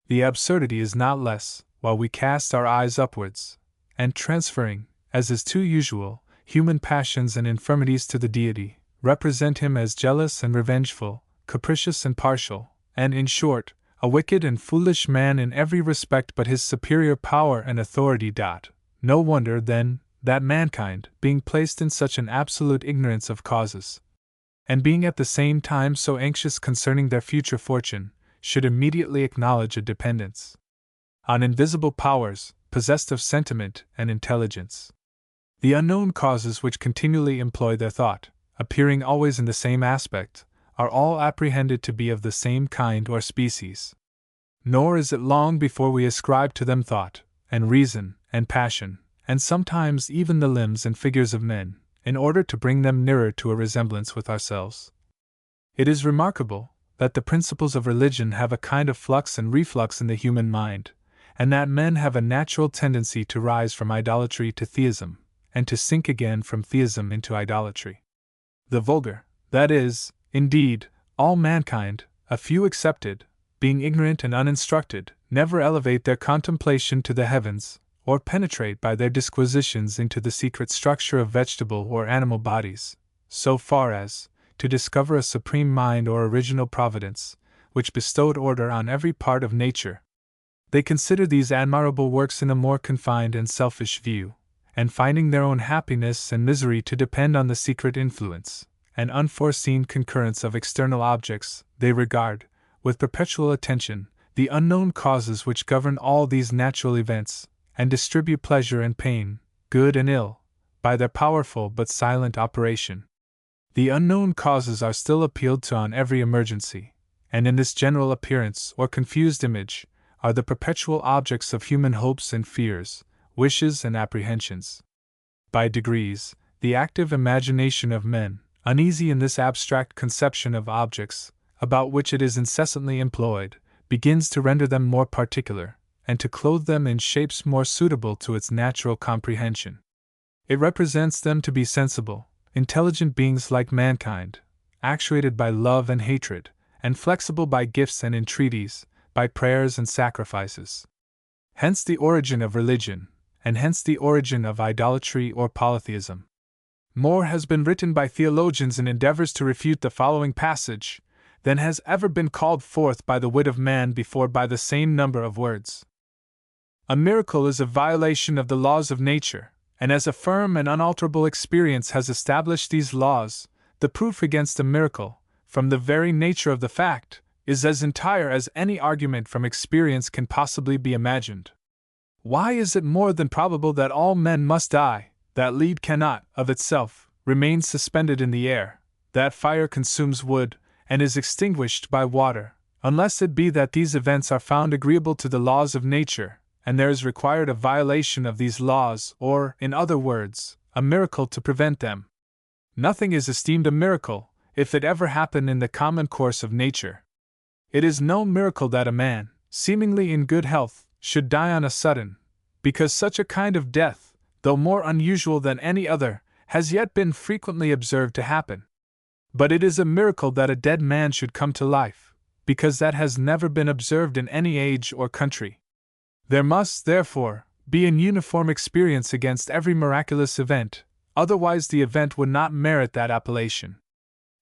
The absurdity is not less, while we cast our eyes upwards, and transferring, as is too usual, human passions and infirmities to the deity, represent him as jealous and revengeful, capricious and partial, and, in short, a wicked and foolish man in every respect but his superior power and authority. No wonder, then, that mankind, being placed in such an absolute ignorance of causes, and being at the same time so anxious concerning their future fortune, should immediately acknowledge a dependence on invisible powers, possessed of sentiment and intelligence. The unknown causes which continually employ their thought, appearing always in the same aspect, are all apprehended to be of the same kind or species. Nor is it long before we ascribe to them thought, and reason, and passion, and sometimes even the limbs and figures of men, in order to bring them nearer to a resemblance with ourselves. It is remarkable that the principles of religion have a kind of flux and reflux in the human mind, and that men have a natural tendency to rise from idolatry to theism, and to sink again from theism into idolatry. The vulgar, that is, indeed, all mankind, a few excepted, being ignorant and uninstructed, never elevate their contemplation to the heavens, or penetrate by their disquisitions into the secret structure of vegetable or animal bodies, so far as to discover a supreme mind or original providence, which bestowed order on every part of nature. They consider these admirable works in a more confined and selfish view, and finding their own happiness and misery to depend on the secret influence and unforeseen concurrence of external objects, they regard, with perpetual attention, the unknown causes which govern all these natural events, and distribute pleasure and pain, good and ill, by their powerful but silent operation. The unknown causes are still appealed to on every emergency, and in this general appearance or confused image are the perpetual objects of human hopes and fears, wishes and apprehensions. By degrees, the active imagination of men, uneasy in this abstract conception of objects, about which it is incessantly employed, begins to render them more particular, and to clothe them in shapes more suitable to its natural comprehension. It represents them to be sensible, intelligent beings like mankind, actuated by love and hatred, and flexible by gifts and entreaties, by prayers and sacrifices. Hence the origin of religion, and hence the origin of idolatry or polytheism. More has been written by theologians in endeavors to refute the following passage than has ever been called forth by the wit of man before by the same number of words. A miracle is a violation of the laws of nature, and as a firm and unalterable experience has established these laws, the proof against a miracle, from the very nature of the fact, is as entire as any argument from experience can possibly be imagined. Why is it more than probable that all men must die, that lead cannot, of itself, remain suspended in the air, that fire consumes wood, and is extinguished by water, unless it be that these events are found agreeable to the laws of nature, and there is required a violation of these laws, or, in other words, a miracle to prevent them? Nothing is esteemed a miracle, if it ever happen in the common course of nature. It is no miracle that a man, seemingly in good health, should die on a sudden, because such a kind of death, though more unusual than any other, has yet been frequently observed to happen. But it is a miracle that a dead man should come to life, because that has never been observed in any age or country. There must, therefore, be an uniform experience against every miraculous event, otherwise the event would not merit that appellation.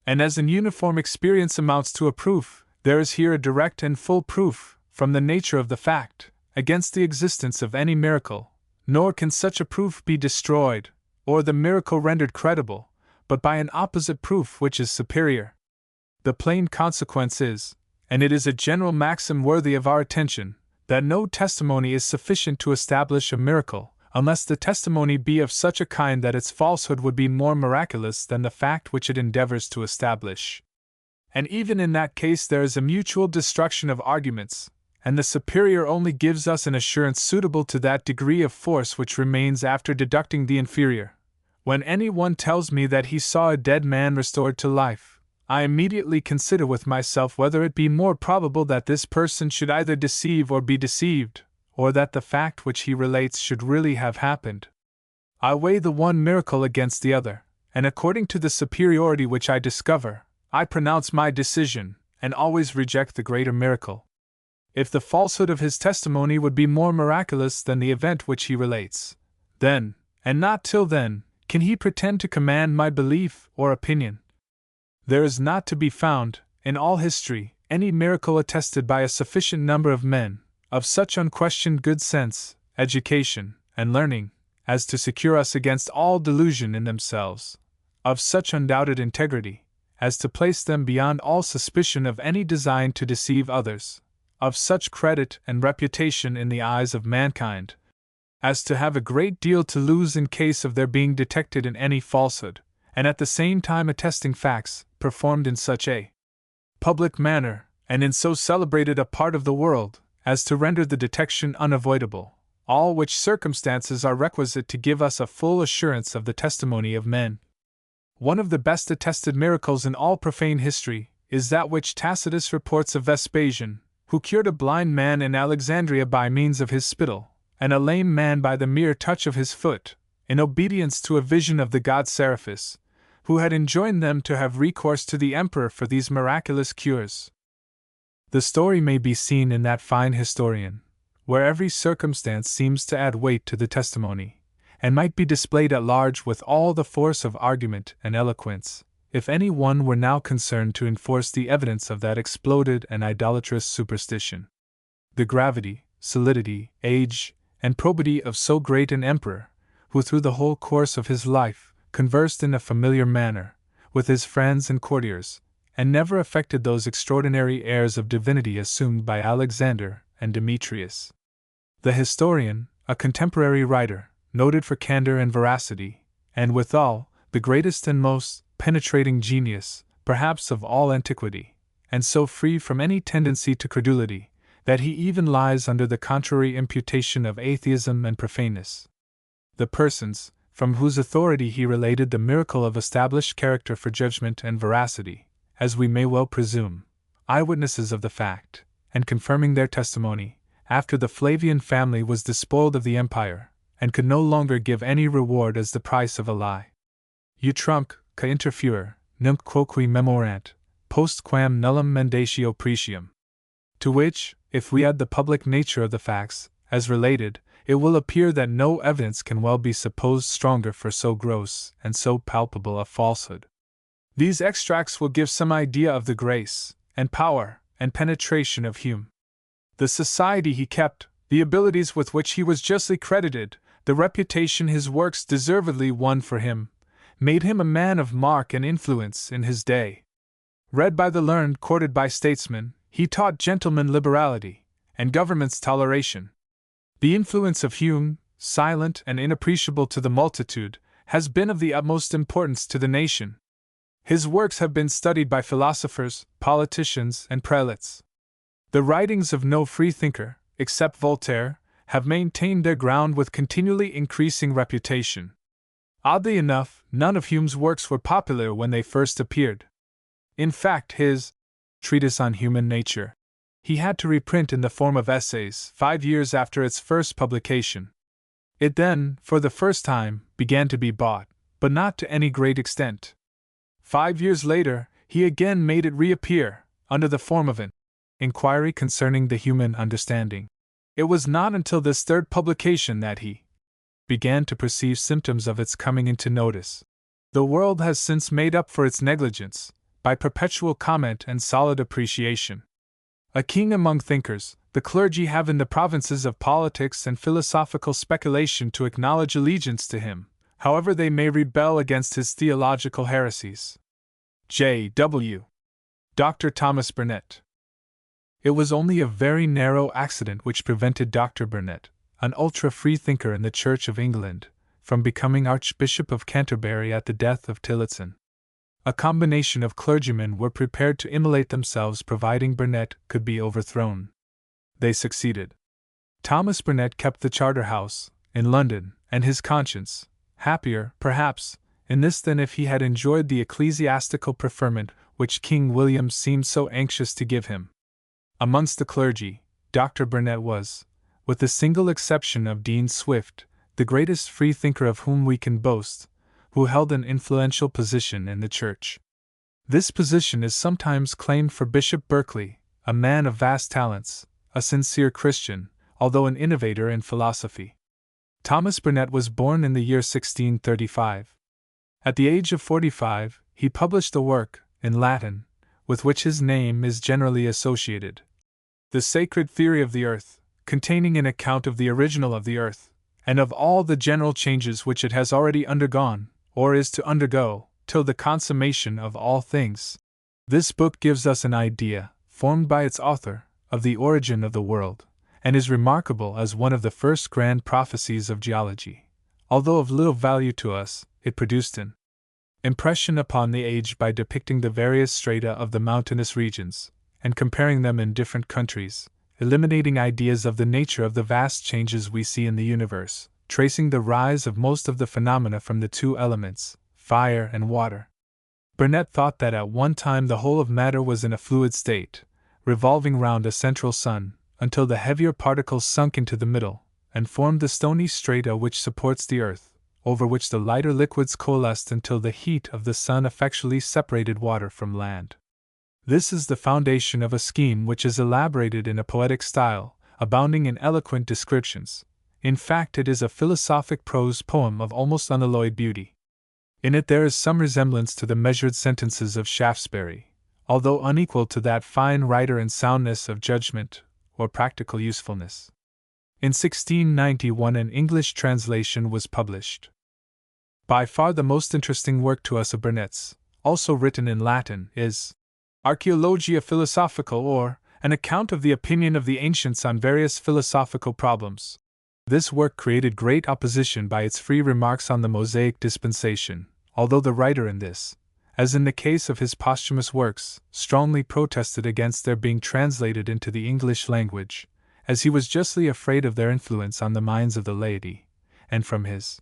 And as an uniform experience amounts to a proof, there is here a direct and full proof, from the nature of the fact, against the existence of any miracle, nor can such a proof be destroyed, or the miracle rendered credible, but by an opposite proof which is superior. The plain consequence is, and it is a general maxim worthy of our attention, that no testimony is sufficient to establish a miracle, unless the testimony be of such a kind that its falsehood would be more miraculous than the fact which it endeavors to establish. And even in that case there is a mutual destruction of arguments, and the superior only gives us an assurance suitable to that degree of force which remains after deducting the inferior. When any one tells me that he saw a dead man restored to life, I immediately consider with myself whether it be more probable that this person should either deceive or be deceived, or that the fact which he relates should really have happened. I weigh the one miracle against the other, and according to the superiority which I discover, I pronounce my decision, and always reject the greater miracle. If the falsehood of his testimony would be more miraculous than the event which he relates, then, and not till then, can he pretend to command my belief or opinion. There is not to be found, in all history, any miracle attested by a sufficient number of men, of such unquestioned good sense, education, and learning, as to secure us against all delusion in themselves, of such undoubted integrity, as to place them beyond all suspicion of any design to deceive others, of such credit and reputation in the eyes of mankind, as to have a great deal to lose in case of their being detected in any falsehood, and at the same time attesting facts performed in such a public manner, and in so celebrated a part of the world, as to render the detection unavoidable, all which circumstances are requisite to give us a full assurance of the testimony of men. One of the best attested miracles in all profane history is that which Tacitus reports of Vespasian, who cured a blind man in Alexandria by means of his spittle, and a lame man by the mere touch of his foot, in obedience to a vision of the god Seriphus, who had enjoined them to have recourse to the emperor for these miraculous cures. The story may be seen in that fine historian, where every circumstance seems to add weight to the testimony, and might be displayed at large with all the force of argument and eloquence, if any one were now concerned to enforce the evidence of that exploded and idolatrous superstition. The gravity, solidity, age, and probity of so great an emperor, who through the whole course of his life conversed in a familiar manner with his friends and courtiers, and never affected those extraordinary airs of divinity assumed by Alexander and Demetrius. The historian, a contemporary writer, noted for candor and veracity, and withal, the greatest and most penetrating genius, perhaps of all antiquity, and so free from any tendency to credulity, that he even lies under the contrary imputation of atheism and profaneness. The persons, from whose authority he related the miracle of established character for judgment and veracity, as we may well presume, eyewitnesses of the fact, and confirming their testimony, after the Flavian family was despoiled of the empire, and could no longer give any reward as the price of a lie. Utrumque, ca interfuer, nunc quoque memorant, post quam nullum mendatio pretium. To which, if we add the public nature of the facts, as related, it will appear that no evidence can well be supposed stronger for so gross and so palpable a falsehood. These extracts will give some idea of the grace, and power, and penetration of Hume. The society he kept, the abilities with which he was justly credited, the reputation his works deservedly won for him, made him a man of mark and influence in his day. Read by the learned, courted by statesmen, he taught gentlemen liberality, and governments toleration. The influence of Hume, silent and inappreciable to the multitude, has been of the utmost importance to the nation. His works have been studied by philosophers, politicians, and prelates. The writings of no freethinker, except Voltaire, have maintained their ground with continually increasing reputation. Oddly enough, none of Hume's works were popular when they first appeared. In fact, his Treatise on Human Nature he had to reprint in the form of essays 5 years after its first publication. It then, for the first time, began to be bought, but not to any great extent. 5 years later, he again made it reappear, under the form of an Inquiry Concerning the Human Understanding. It was not until this third publication that he began to perceive symptoms of its coming into notice. The world has since made up for its negligence, by perpetual comment and solid appreciation. A king among thinkers, the clergy have in the provinces of politics and philosophical speculation to acknowledge allegiance to him, however they may rebel against his theological heresies. J.W. Dr. Thomas Burnet. It was only a very narrow accident which prevented Dr. Burnet, an ultra-freethinker in the Church of England, from becoming Archbishop of Canterbury at the death of Tillotson. A combination of clergymen were prepared to immolate themselves providing Burnet could be overthrown. They succeeded. Thomas Burnet kept the Charterhouse, in London, and his conscience, happier, perhaps, in this than if he had enjoyed the ecclesiastical preferment which King William seemed so anxious to give him. Amongst the clergy, Dr. Burnet was, with the single exception of Dean Swift, the greatest freethinker of whom we can boast, who held an influential position in the Church. This position is sometimes claimed for Bishop Berkeley, a man of vast talents, a sincere Christian, although an innovator in philosophy. Thomas Burnet was born in the year 1635. At the age of 45, he published a work, in Latin, with which his name is generally associated. The Sacred Theory of the Earth, containing an account of the original of the earth, and of all the general changes which it has already undergone, or is to undergo, till the consummation of all things. This book gives us an idea, formed by its author, of the origin of the world, and is remarkable as one of the first grand prophecies of geology. Although of little value to us, it produced an impression upon the age by depicting the various strata of the mountainous regions, and comparing them in different countries, eliminating ideas of the nature of the vast changes we see in the universe, tracing the rise of most of the phenomena from the two elements, fire and water. Burnet thought that at one time the whole of matter was in a fluid state, revolving round a central sun, until the heavier particles sunk into the middle, and formed the stony strata which supports the earth, over which the lighter liquids coalesced until the heat of the sun effectually separated water from land. This is the foundation of a scheme which is elaborated in a poetic style, abounding in eloquent descriptions. In fact, it is a philosophic prose poem of almost unalloyed beauty. In it there is some resemblance to the measured sentences of Shaftesbury, although unequal to that fine writer in soundness of judgment or practical usefulness. In 1691 an English translation was published. By far the most interesting work to us of Burnet's, also written in Latin, is Archaeologia Philosophical, or An Account of the Opinion of the Ancients on Various Philosophical Problems. This work created great opposition by its free remarks on the Mosaic dispensation, although the writer in this, as in the case of his posthumous works, strongly protested against their being translated into the English language, as he was justly afraid of their influence on the minds of the laity, and from his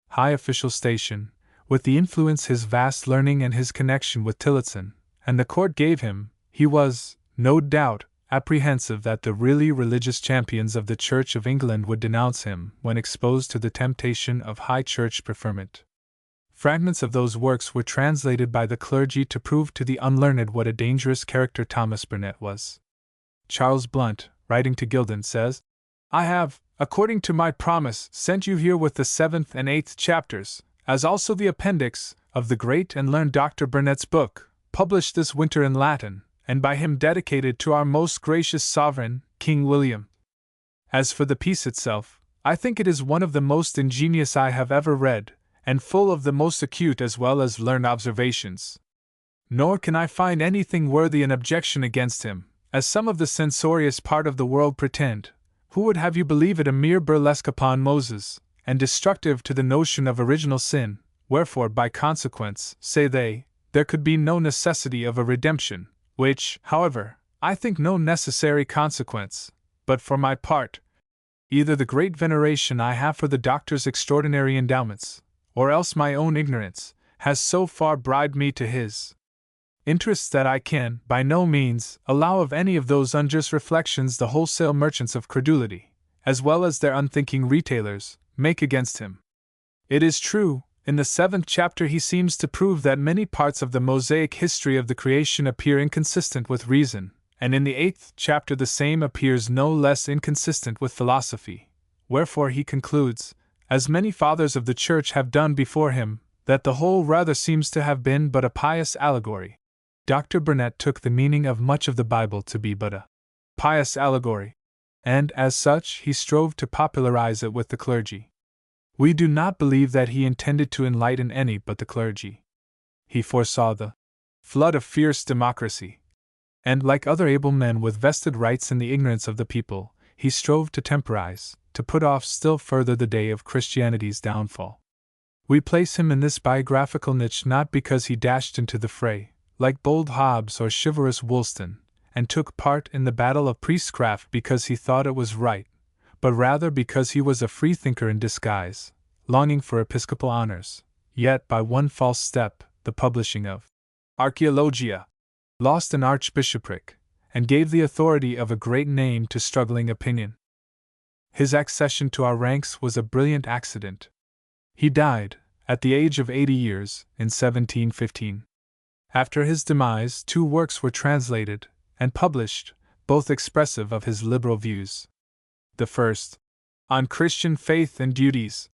high official station, with the influence his vast learning and his connection with Tillotson and the court gave him, he was, no doubt, apprehensive that the really religious champions of the Church of England would denounce him when exposed to the temptation of high church preferment. Fragments of those works were translated by the clergy to prove to the unlearned what a dangerous character Thomas Burnet was. Charles Blount, writing to Gildon, says, "I have, according to my promise, sent you here with the 7th and 8th chapters, as also the appendix, of the great and learned Dr. Burnet's book, published this winter in Latin, and by him dedicated to our most gracious sovereign, King William. As for the piece itself, I think it is one of the most ingenious I have ever read, and full of the most acute as well as learned observations. Nor can I find anything worthy an objection against him, as some of the censorious part of the world pretend, who would have you believe it a mere burlesque upon Moses, and destructive to the notion of original sin, wherefore by consequence, say they, there could be no necessity of a redemption, which, however, I think no necessary consequence, but for my part, either the great veneration I have for the doctor's extraordinary endowments, or else my own ignorance, has so far bribed me to his interests that I can, by no means, allow of any of those unjust reflections the wholesale merchants of credulity, as well as their unthinking retailers, make against him. It is true, in the 7th chapter he seems to prove that many parts of the Mosaic history of the creation appear inconsistent with reason, and in the 8th chapter the same appears no less inconsistent with philosophy, wherefore he concludes, as many fathers of the Church have done before him, that the whole rather seems to have been but a pious allegory. Dr. Burnet took the meaning of much of the Bible to be but a pious allegory, and as such he strove to popularize it with the clergy. We do not believe that he intended to enlighten any but the clergy. He foresaw the flood of fierce democracy, and, like other able men with vested rights in the ignorance of the people, he strove to temporize, to put off still further the day of Christianity's downfall. We place him in this biographical niche not because he dashed into the fray, like bold Hobbes or chivalrous Woolston, and took part in the battle of priestcraft because he thought it was right, but rather because he was a freethinker in disguise, longing for episcopal honors, yet by one false step, the publishing of Archaeologia, lost an archbishopric, and gave the authority of a great name to struggling opinion. His accession to our ranks was a brilliant accident. He died, at the age of 80 years, in 1715. After his demise, 2 works were translated and published, both expressive of his liberal views. The first, On Christian Faith and Duties,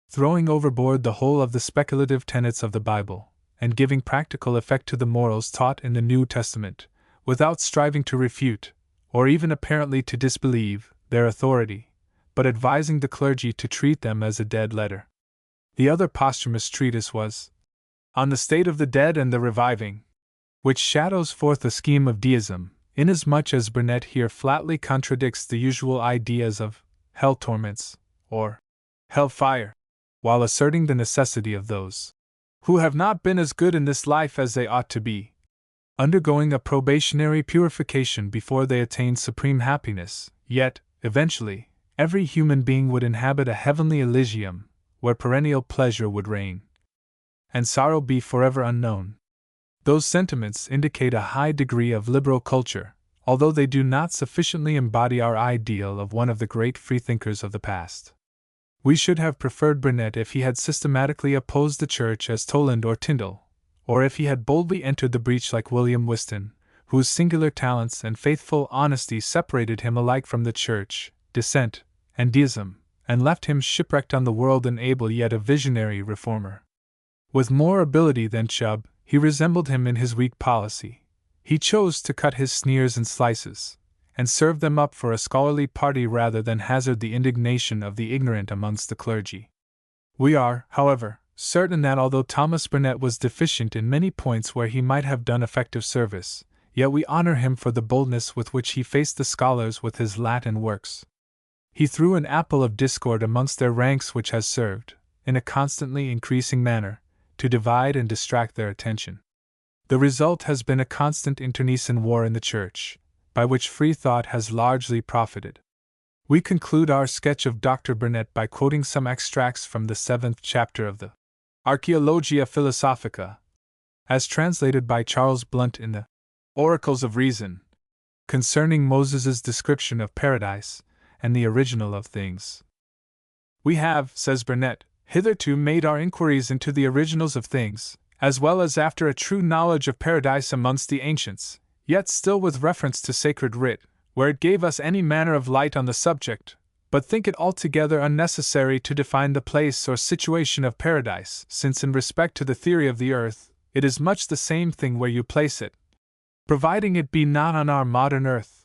throwing overboard the whole of the speculative tenets of the Bible, and giving practical effect to the morals taught in the New Testament, without striving to refute, or even apparently to disbelieve, their authority, but advising the clergy to treat them as a dead letter. The other posthumous treatise was On the State of the Dead and the Reviving, which shadows forth a scheme of deism, inasmuch as Burnet here flatly contradicts the usual ideas of hell torments, or hell fire, while asserting the necessity of those who have not been as good in this life as they ought to be, undergoing a probationary purification before they attain supreme happiness, yet, eventually, every human being would inhabit a heavenly Elysium, where perennial pleasure would reign, and sorrow be forever unknown. Those sentiments indicate a high degree of liberal culture, although they do not sufficiently embody our ideal of one of the great freethinkers of the past. We should have preferred Burnet if he had systematically opposed the Church as Toland or Tyndall, or if he had boldly entered the breach like William Whiston, whose singular talents and faithful honesty separated him alike from the Church, dissent, and deism, and left him shipwrecked on the world an able yet a visionary reformer. With more ability than Chubb, he resembled him in his weak policy. He chose to cut his sneers in slices, and serve them up for a scholarly party rather than hazard the indignation of the ignorant amongst the clergy. We are, however, certain that although Thomas Burnet was deficient in many points where he might have done effective service, yet we honor him for the boldness with which he faced the scholars with his Latin works. he threw an apple of discord amongst their ranks which has served, in a constantly increasing manner, to divide and distract their attention. The result has been a constant internecine war in the Church, by which free thought has largely profited. We conclude our sketch of Dr. Burnet by quoting some extracts from the 7th chapter of the Archaeologia Philosophica, as translated by Charles Blunt in the Oracles of Reason, concerning Moses's description of paradise and the original of things. We have, says Burnet, hitherto made our inquiries into the originals of things, as well as after a true knowledge of paradise amongst the ancients, yet still with reference to sacred writ, where it gave us any manner of light on the subject, but think it altogether unnecessary to define the place or situation of paradise, since in respect to the theory of the earth, it is much the same thing where you place it, providing it be not on our modern earth.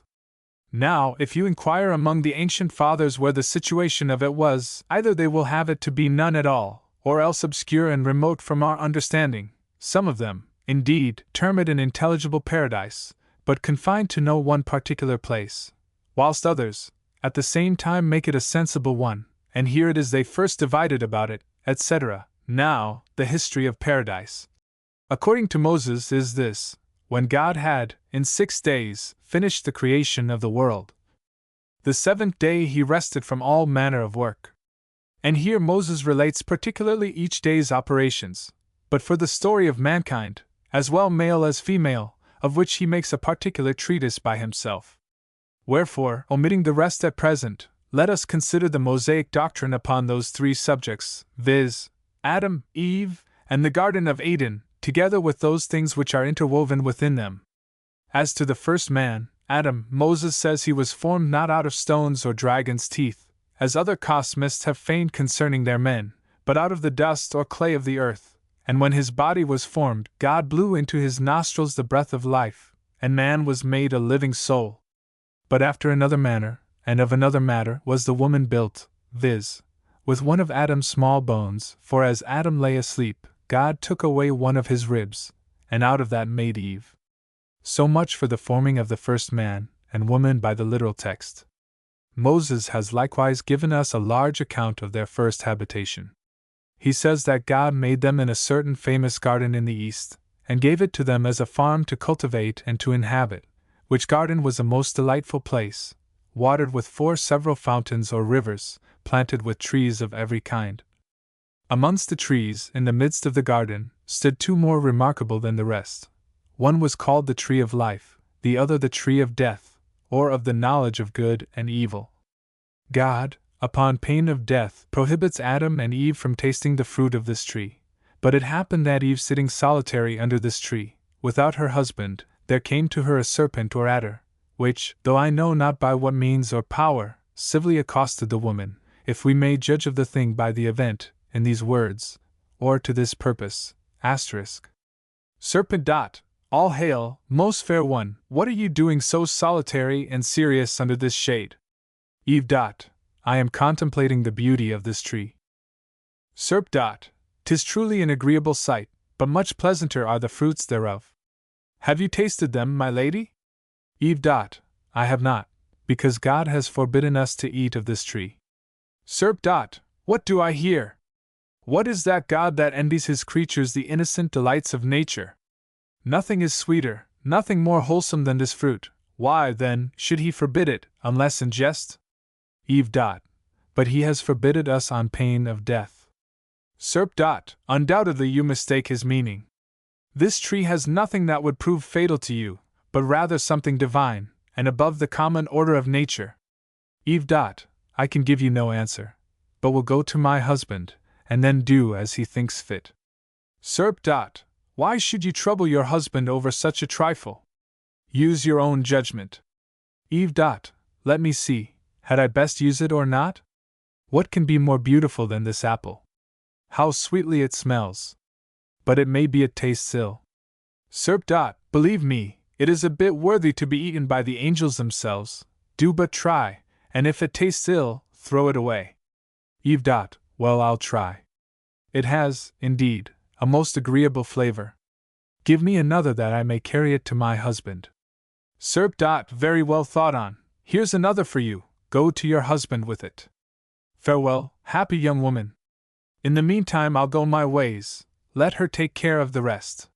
Now, if you inquire among the ancient fathers where the situation of it was, either they will have it to be none at all, or else obscure and remote from our understanding. Some of them, indeed, term it an intelligible paradise, but confined to no one particular place, whilst others, at the same time, make it a sensible one, and here it is they first divided about it, etc. Now, the history of paradise, according to Moses, is this: when God had, in 6 days, finished the creation of the world, the 7th day he rested from all manner of work. And here Moses relates particularly each day's operations, but for the story of mankind, as well male as female, of which he makes a particular treatise by himself. Wherefore, omitting the rest at present, let us consider the Mosaic doctrine upon those 3 subjects, viz., Adam, Eve, and the Garden of Eden, together with those things which are interwoven within them. As to the first man, Adam, Moses says he was formed not out of stones or dragons' teeth, as other cosmists have feigned concerning their men, but out of the dust or clay of the earth, and when his body was formed, God blew into his nostrils the breath of life, and man was made a living soul. But after another manner, and of another matter, was the woman built, viz., with one of Adam's small bones, for as Adam lay asleep, God took away one of his ribs, and out of that made Eve. So much for the forming of the first man and woman by the literal text. Moses has likewise given us a large account of their first habitation. He says that God made them in a certain famous garden in the east, and gave it to them as a farm to cultivate and to inhabit, which garden was a most delightful place, watered with 4 several fountains or rivers, planted with trees of every kind. Amongst the trees, in the midst of the garden, stood 2 more remarkable than the rest. One was called the tree of life, the other the tree of death, or of the knowledge of good and evil. God, upon pain of death, prohibits Adam and Eve from tasting the fruit of this tree. But it happened that Eve, sitting solitary under this tree, without her husband, there came to her a serpent or adder, which, though I know not by what means or power, civilly accosted the woman, if we may judge of the thing by the event, in these words, or to this purpose, *. Serpent. All hail, most fair one, what are you doing so solitary and serious under this shade? Eve. I am contemplating the beauty of this tree. Serp. 'Tis truly an agreeable sight, but much pleasanter are the fruits thereof. Have you tasted them, my lady? Eve. I have not, because God has forbidden us to eat of this tree. Serp. What do I hear? What is that God that envies his creatures the innocent delights of nature? Nothing is sweeter, nothing more wholesome than this fruit. Why, then, should he forbid it, unless in jest? Eve. But he has forbidden us on pain of death. Serp. Undoubtedly you mistake his meaning. This tree has nothing that would prove fatal to you, but rather something divine, and above the common order of nature. Eve. I can give you no answer, but will go to my husband, and then do as he thinks fit. Serp. Why should you trouble your husband over such a trifle? Use your own judgment. Eve. Let me see, had I best use it or not? What can be more beautiful than this apple? How sweetly it smells! But it may be it tastes ill. Serp. Believe me, it is a bit worthy to be eaten by the angels themselves. Do but try, and if it tastes ill, throw it away. Eve. Well, I'll try. It has, indeed, a most agreeable flavor. Give me another that I may carry it to my husband. Serp. Very well thought on. Here's another for you. go to your husband with it. Farewell, happy young woman. In the meantime I'll go my ways, let her take care of the rest."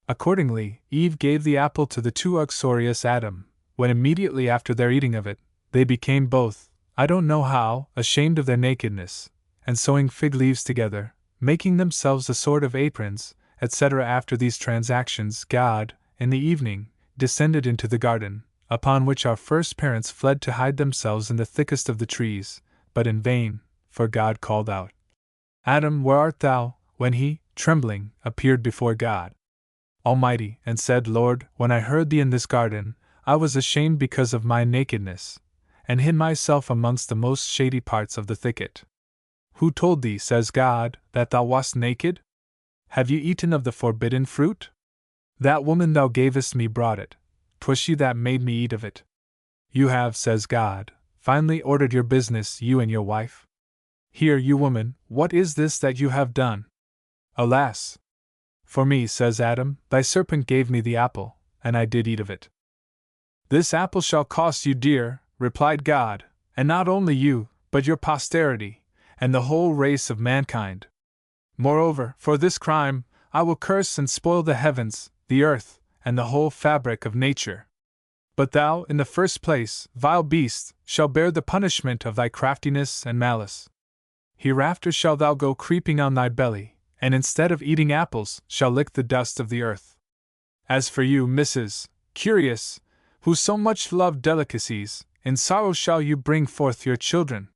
Accordingly, Eve gave the apple to the two uxorious Adam, when immediately after their eating of it, they became both, I don't know how, ashamed of their nakedness, and sewing fig leaves together, making themselves a sort of aprons, etc. After these transactions, God, in the evening, descended into the garden, upon which our first parents fled to hide themselves in the thickest of the trees, but in vain, for God called out, "Adam, where art thou?" when he, trembling, appeared before God Almighty, and said, "Lord, when I heard thee in this garden, I was ashamed because of my nakedness, and hid myself amongst the most shady parts of the thicket." "Who told thee," says God, "that thou wast naked? Have ye eaten of the forbidden fruit? That woman thou gavest me brought it, 'twas she that made me eat of it." "You have," says God, "finely ordered your business, you and your wife. Here, you woman, what is this that you have done?" "Alas! For me," says Adam, "thy serpent gave me the apple, and I did eat of it." "This apple shall cost you dear," replied God, "and not only you, but your posterity, and the whole race of mankind. Moreover, for this crime, I will curse and spoil the heavens, the earth, and the whole fabric of nature. But thou, in the first place, vile beast, shall bear the punishment of thy craftiness and malice. Hereafter shall thou go creeping on thy belly, and instead of eating apples, shall lick the dust of the earth. As for you, Mrs. Curious, who so much love delicacies, in sorrow shall you bring forth your children.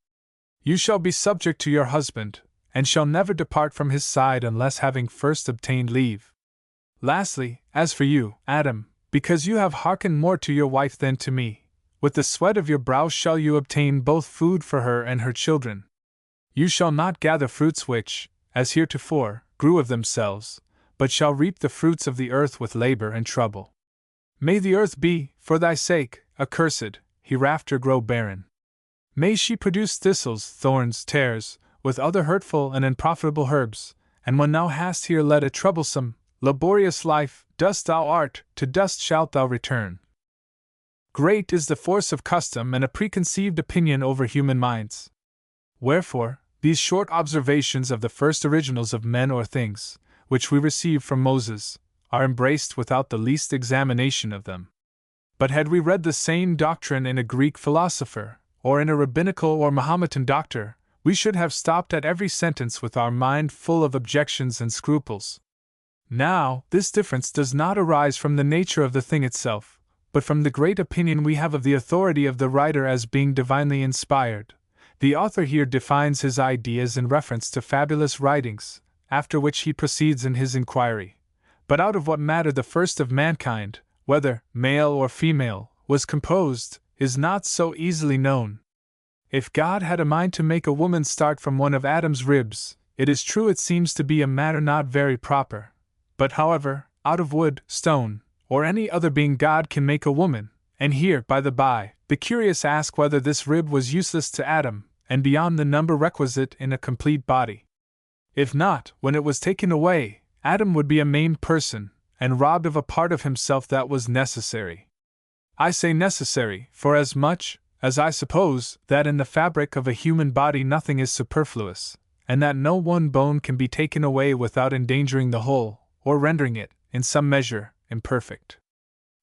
You shall be subject to your husband, and shall never depart from his side unless having first obtained leave. Lastly, as for you, Adam, because you have hearkened more to your wife than to me, with the sweat of your brow shall you obtain both food for her and her children. You shall not gather fruits which, as heretofore, grew of themselves, but shall reap the fruits of the earth with labor and trouble. May the earth be, for thy sake, accursed, hereafter grow barren. May she produce thistles, thorns, tares, with other hurtful and unprofitable herbs, and when thou hast here led a troublesome, laborious life, dust thou art, to dust shalt thou return. Great is the force of custom and a preconceived opinion over human minds. Wherefore, these short observations of the first originals of men or things, which we receive from Moses, are embraced without the least examination of them. But had we read the same doctrine in a Greek philosopher, or in a rabbinical or Mahometan doctor, we should have stopped at every sentence with our mind full of objections and scruples. Now, this difference does not arise from the nature of the thing itself, but from the great opinion we have of the authority of the writer as being divinely inspired. The author here defines his ideas in reference to fabulous writings, after which he proceeds in his inquiry. But out of what matter the first of mankind, whether male or female, was composed, is not so easily known. If God had a mind to make a woman start from one of Adam's ribs, it is true it seems to be a matter not very proper. But however, out of wood, stone, or any other being God can make a woman, and here, by the by, the curious ask whether this rib was useless to Adam, and beyond the number requisite in a complete body. If not, when it was taken away, Adam would be a maimed person, and robbed of a part of himself that was necessary. I say necessary, for as much as I suppose that in the fabric of a human body nothing is superfluous, and that no one bone can be taken away without endangering the whole, or rendering it, in some measure, imperfect.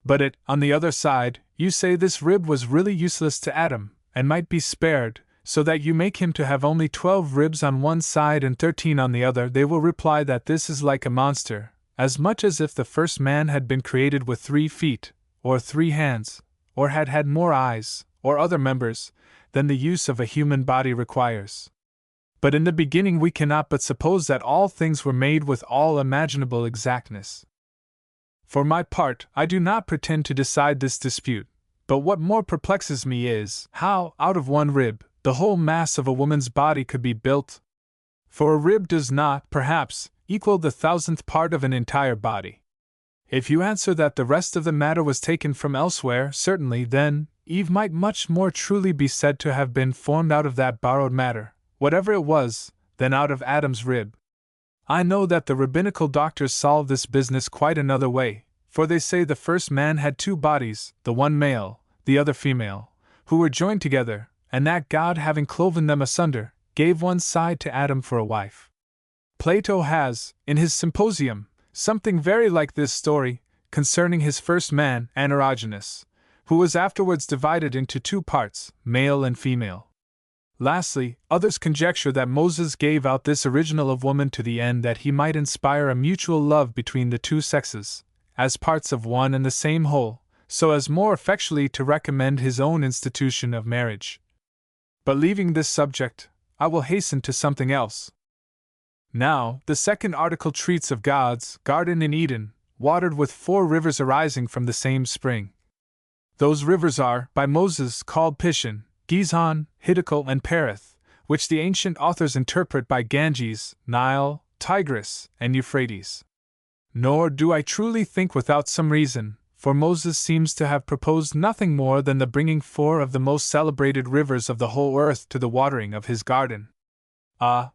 But it, on the other side, you say this rib was really useless to Adam, and might be spared, so that you make him to have only 12 ribs on one side and 13 on the other. They will reply that this is like a monster, as much as if the first man had been created with 3 feet, or 3 hands, or had had more eyes, or other members, than the use of a human body requires. But in the beginning we cannot but suppose that all things were made with all imaginable exactness. For my part, I do not pretend to decide this dispute, but what more perplexes me is, how, out of one rib, the whole mass of a woman's body could be built. For a rib does not, perhaps, equal the 1,000th part of an entire body. If you answer that the rest of the matter was taken from elsewhere, certainly, then, Eve might much more truly be said to have been formed out of that borrowed matter, whatever it was, than out of Adam's rib. I know that the rabbinical doctors solve this business quite another way, for they say the first man had 2 bodies, the one male, the other female, who were joined together, and that God, having cloven them asunder, gave one side to Adam for a wife. Plato has, in his Symposium, something very like this story, concerning his first man, Anaerogenes, who was afterwards divided into two parts, male and female. Lastly, others conjecture that Moses gave out this original of woman to the end that he might inspire a mutual love between the two sexes, as parts of one and the same whole, so as more effectually to recommend his own institution of marriage. But leaving this subject, I will hasten to something else. Now, the second article treats of God's garden in Eden, watered with 4 rivers arising from the same spring. Those rivers are, by Moses, called Pishon, Gizon, Hiddekel, and Perith, which the ancient authors interpret by Ganges, Nile, Tigris, and Euphrates. Nor do I truly think without some reason, for Moses seems to have proposed nothing more than the bringing 4 of the most celebrated rivers of the whole earth to the watering of his garden. Ah!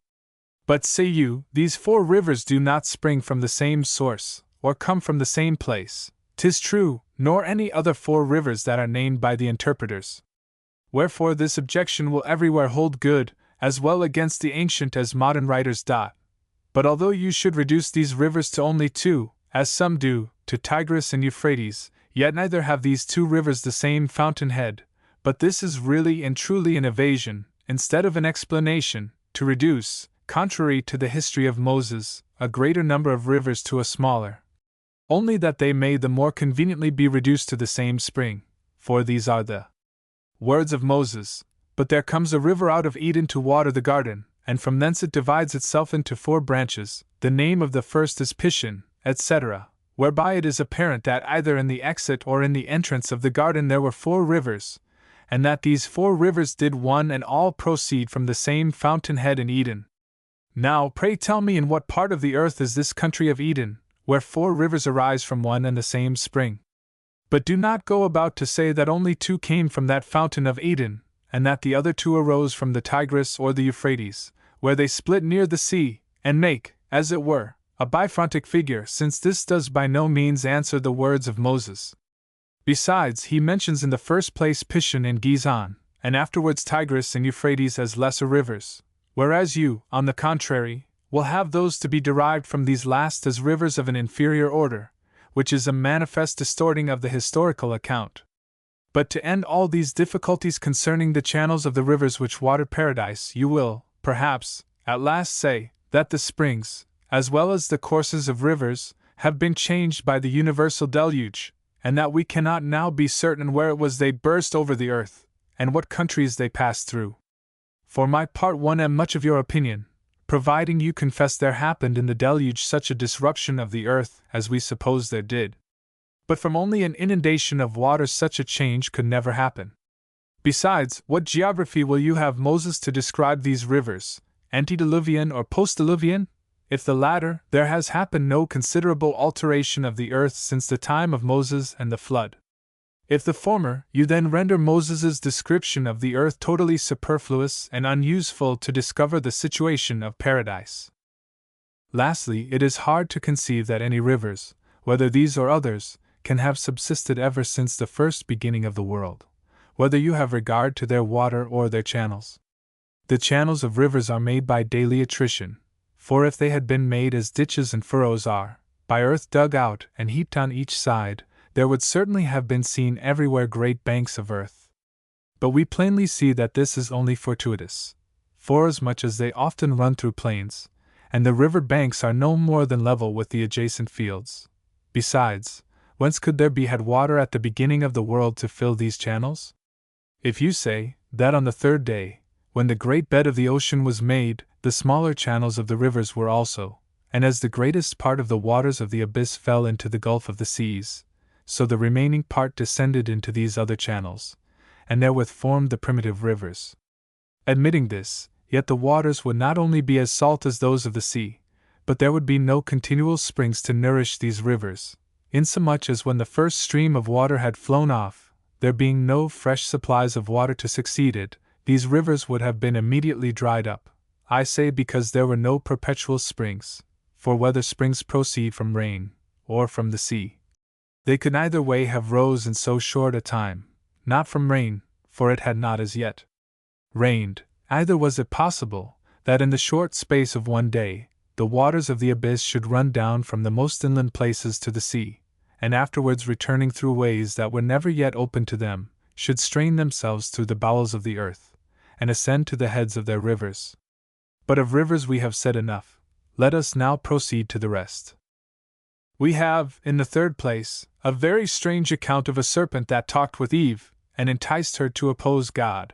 But say you, these 4 rivers do not spring from the same source, or come from the same place, 'tis true, nor any other 4 rivers that are named by the interpreters. Wherefore this objection will everywhere hold good, as well against the ancient as modern writers. But although you should reduce these rivers to only 2, as some do, to Tigris and Euphrates, yet neither have these 2 rivers the same fountain head, but this is really and truly an evasion, instead of an explanation, to reduce, contrary to the history of Moses, a greater number of rivers to a smaller. Only that they may the more conveniently be reduced to the same spring, for these are the words of Moses, but there comes a river out of Eden to water the garden, and from thence it divides itself into 4 branches, the name of the first is Pishon, etc., whereby it is apparent that either in the exit or in the entrance of the garden there were 4 rivers, and that these 4 rivers did one and all proceed from the same fountain head in Eden. Now pray tell me in what part of the earth is this country of Eden, where 4 rivers arise from one and the same spring? But do not go about to say that only 2 came from that fountain of Eden, and that the other 2 arose from the Tigris or the Euphrates, where they split near the sea, and make, as it were, a bifrontic figure, since this does by no means answer the words of Moses. Besides, he mentions in the first place Pishon and Gizon, and afterwards Tigris and Euphrates as lesser rivers, whereas you, on the contrary, will have those to be derived from these last as rivers of an inferior order, which is a manifest distorting of the historical account. But to end all these difficulties concerning the channels of the rivers which water paradise, you will, perhaps, at last say, that the springs, as well as the courses of rivers, have been changed by the universal deluge, and that we cannot now be certain where it was they burst over the earth, and what countries they passed through. For my part, one am much of your opinion, providing you confess there happened in the deluge such a disruption of the earth as we suppose there did. But from only an inundation of water such a change could never happen. Besides, what geography will you have Moses to describe these rivers, antediluvian or postdiluvian? If the latter, there has happened no considerable alteration of the earth since the time of Moses and the flood. If the former, you then render Moses's description of the earth totally superfluous and unuseful to discover the situation of paradise. Lastly, it is hard to conceive that any rivers, whether these or others, can have subsisted ever since the first beginning of the world, whether you have regard to their water or their channels. The channels of rivers are made by daily attrition, for if they had been made as ditches and furrows are, by earth dug out and heaped on each side, there would certainly have been seen everywhere great banks of earth. But we plainly see that this is only fortuitous, forasmuch as they often run through plains, and the river banks are no more than level with the adjacent fields. Besides, whence could there be had water at the beginning of the world to fill these channels? If you say, that on the 3rd day, when the great bed of the ocean was made, the smaller channels of the rivers were also, and as the greatest part of the waters of the abyss fell into the gulf of the seas, so the remaining part descended into these other channels, and therewith formed the primitive rivers. Admitting this, yet the waters would not only be as salt as those of the sea, but there would be no continual springs to nourish these rivers, insomuch as when the first stream of water had flown off, there being no fresh supplies of water to succeed it, these rivers would have been immediately dried up. I say because there were no perpetual springs, for whether springs proceed from rain, or from the sea, they could neither way have rose in so short a time, not from rain, for it had not as yet reigned, either was it possible that in the short space of one day, the waters of the abyss should run down from the most inland places to the sea, and afterwards returning through ways that were never yet opened to them, should strain themselves through the bowels of the earth, and ascend to the heads of their rivers. But of rivers we have said enough. Let us now proceed to the rest. We have, in the third place, a very strange account of a serpent that talked with Eve, and enticed her to oppose God.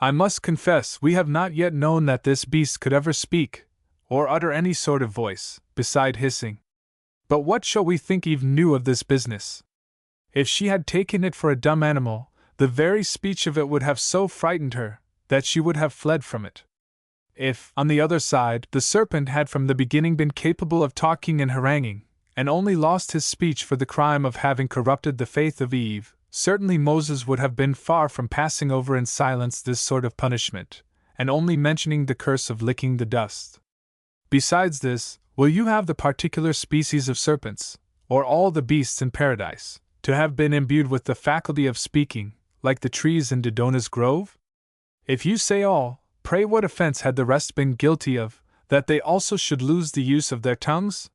I must confess we have not yet known that this beast could ever speak, or utter any sort of voice, beside hissing. But what shall we think Eve knew of this business? If she had taken it for a dumb animal, the very speech of it would have so frightened her, that she would have fled from it. If, on the other side, the serpent had from the beginning been capable of talking and haranguing, and only lost his speech for the crime of having corrupted the faith of Eve, certainly Moses would have been far from passing over in silence this sort of punishment, and only mentioning the curse of licking the dust. Besides this, will you have the particular species of serpents, or all the beasts in paradise, to have been imbued with the faculty of speaking, like the trees in Dodona's grove? If you say all, pray what offense had the rest been guilty of, that they also should lose the use of their tongues?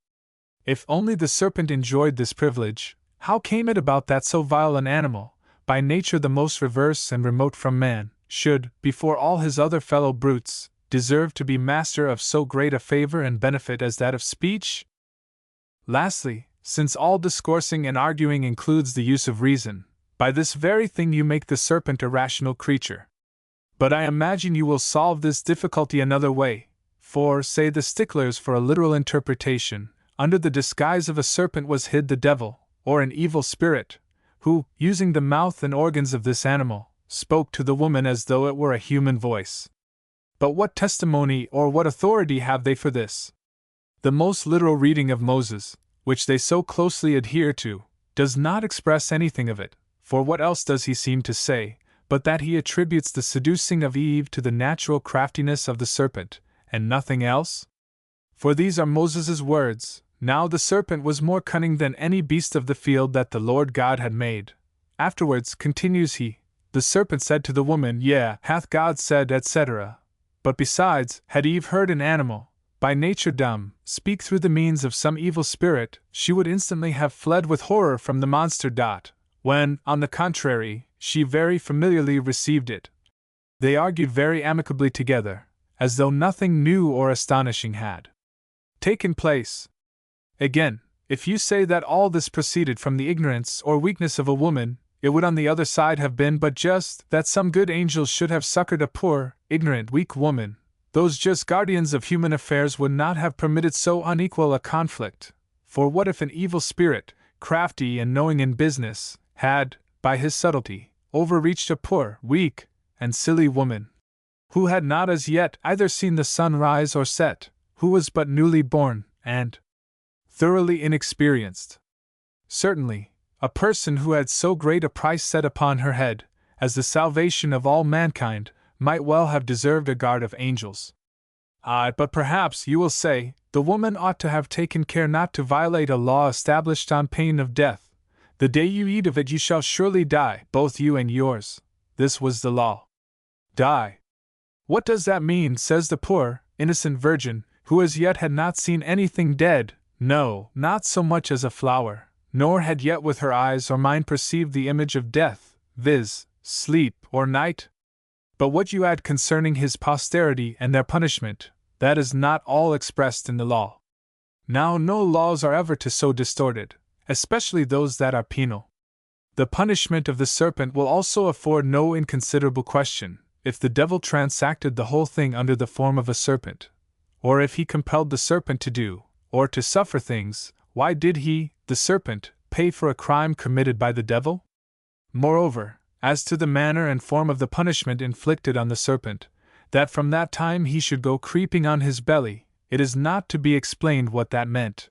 If only the serpent enjoyed this privilege, how came it about that so vile an animal, by nature the most reverse and remote from man, should, before all his other fellow brutes, deserve to be master of so great a favor and benefit as that of speech? Lastly, since all discoursing and arguing includes the use of reason, by this very thing you make the serpent a rational creature. But I imagine you will solve this difficulty another way, for, say the sticklers for a literal interpretation, under the disguise of a serpent was hid the devil, or an evil spirit, who, using the mouth and organs of this animal, spoke to the woman as though it were a human voice. But what testimony or what authority have they for this? The most literal reading of Moses, which they so closely adhere to, does not express anything of it, for what else does he seem to say, but that he attributes the seducing of Eve to the natural craftiness of the serpent, and nothing else? For these are Moses' words, "Now the serpent was more cunning than any beast of the field that the Lord God had made." Afterwards, continues he, "The serpent said to the woman, Yea, hath God said, etc. But besides, had Eve heard an animal, by nature dumb, speak through the means of some evil spirit, she would instantly have fled with horror from the monster. When, on the contrary, she very familiarly received it. They argued very amicably together, as though nothing new or astonishing had taken place. Again, if you say that all this proceeded from the ignorance or weakness of a woman, it would on the other side have been but just that some good angels should have succored a poor, ignorant, weak woman. Those just guardians of human affairs would not have permitted so unequal a conflict. For what if an evil spirit, crafty and knowing in business, had, by his subtlety, overreached a poor, weak, and silly woman, who had not as yet either seen the sun rise or set, who was but newly born, and thoroughly inexperienced? Certainly, a person who had so great a price set upon her head, as the salvation of all mankind, might well have deserved a guard of angels. But perhaps, you will say, the woman ought to have taken care not to violate a law established on pain of death. The day you eat of it you shall surely die, both you and yours. This was the law. Die. What does that mean, says the poor, innocent virgin, who as yet had not seen anything dead, no, not so much as a flower, nor had yet with her eyes or mind perceived the image of death, viz., sleep or night? But what you add concerning his posterity and their punishment, that is not all expressed in the law. Now no laws are ever so distorted, especially those that are penal. The punishment of the serpent will also afford no inconsiderable question. If the devil transacted the whole thing under the form of a serpent, or if he compelled the serpent to do, or to suffer things, why did he, the serpent, pay for a crime committed by the devil? Moreover, as to the manner and form of the punishment inflicted on the serpent, that from that time he should go creeping on his belly, it is not to be explained what that meant.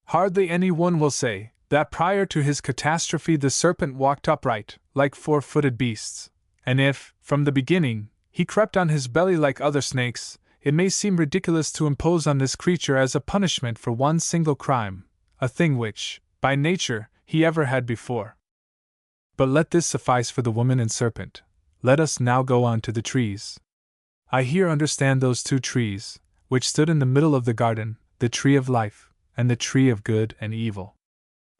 Hardly any one will say that prior to his catastrophe the serpent walked upright, like four-footed beasts, and if, from the beginning, he crept on his belly like other snakes, it may seem ridiculous to impose on this creature as a punishment for one single crime, a thing which, by nature, he ever had before. But let this suffice for the woman and serpent. Let us now go on to the trees. I here understand those two trees, which stood in the middle of the garden, the tree of life, and the tree of good and evil.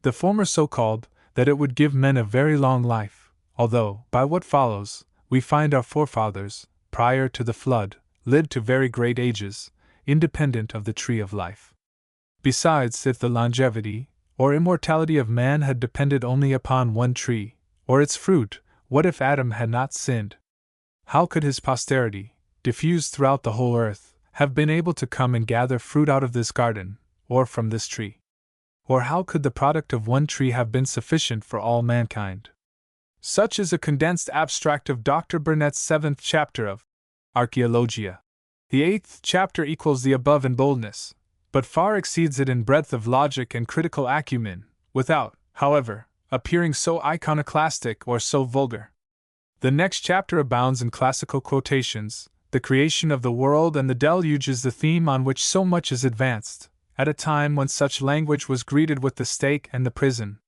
The former so called, that it would give men a very long life, although, by what follows, we find our forefathers, prior to the flood, lived to very great ages, independent of the tree of life. Besides, if the longevity, or immortality of man had depended only upon one tree, or its fruit, what if Adam had not sinned? How could his posterity, diffused throughout the whole earth, have been able to come and gather fruit out of this garden, or from this tree? Or how could the product of one tree have been sufficient for all mankind? Such is a condensed abstract of Dr. Burnett's 7th chapter of Archaeologia. The 8th chapter equals the above in boldness, but far exceeds it in breadth of logic and critical acumen, without, however, appearing so iconoclastic or so vulgar. The next chapter abounds in classical quotations. The creation of the world and the deluge is the theme on which so much is advanced, at a time when such language was greeted with the stake and the prison.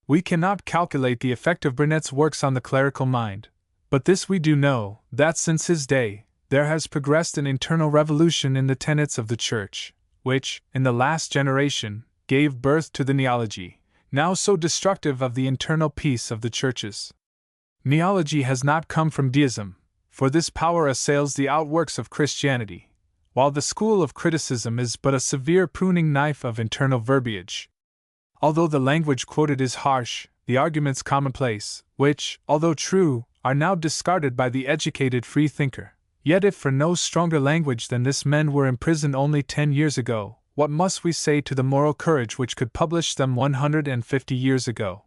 We cannot calculate the effect of Burnett's works on the clerical mind, but this we do know, that since his day, there has progressed an internal revolution in the tenets of the Church, which, in the last generation, gave birth to the neology, now so destructive of the internal peace of the churches. Neology has not come from deism, for this power assails the outworks of Christianity, while the school of criticism is but a severe pruning knife of internal verbiage. Although the language quoted is harsh, the arguments commonplace, which, although true, are now discarded by the educated free thinker. Yet if for no stronger language than this men were imprisoned only 10 years ago, what must we say to the moral courage which could publish them 150 years ago?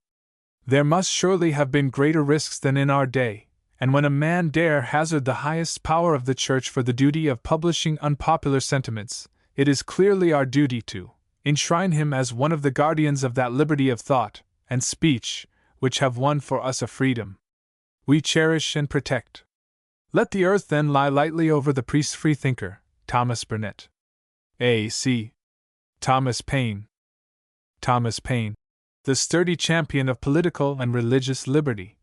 There must surely have been greater risks than in our day, and when a man dare hazard the highest power of the Church for the duty of publishing unpopular sentiments, it is clearly our duty to enshrine him as one of the guardians of that liberty of thought and speech which have won for us a freedom we cherish and protect. Let the earth then lie lightly over the priest freethinker, Thomas Burnett. A.C. Thomas Paine. Thomas Paine, the sturdy champion of political and religious liberty,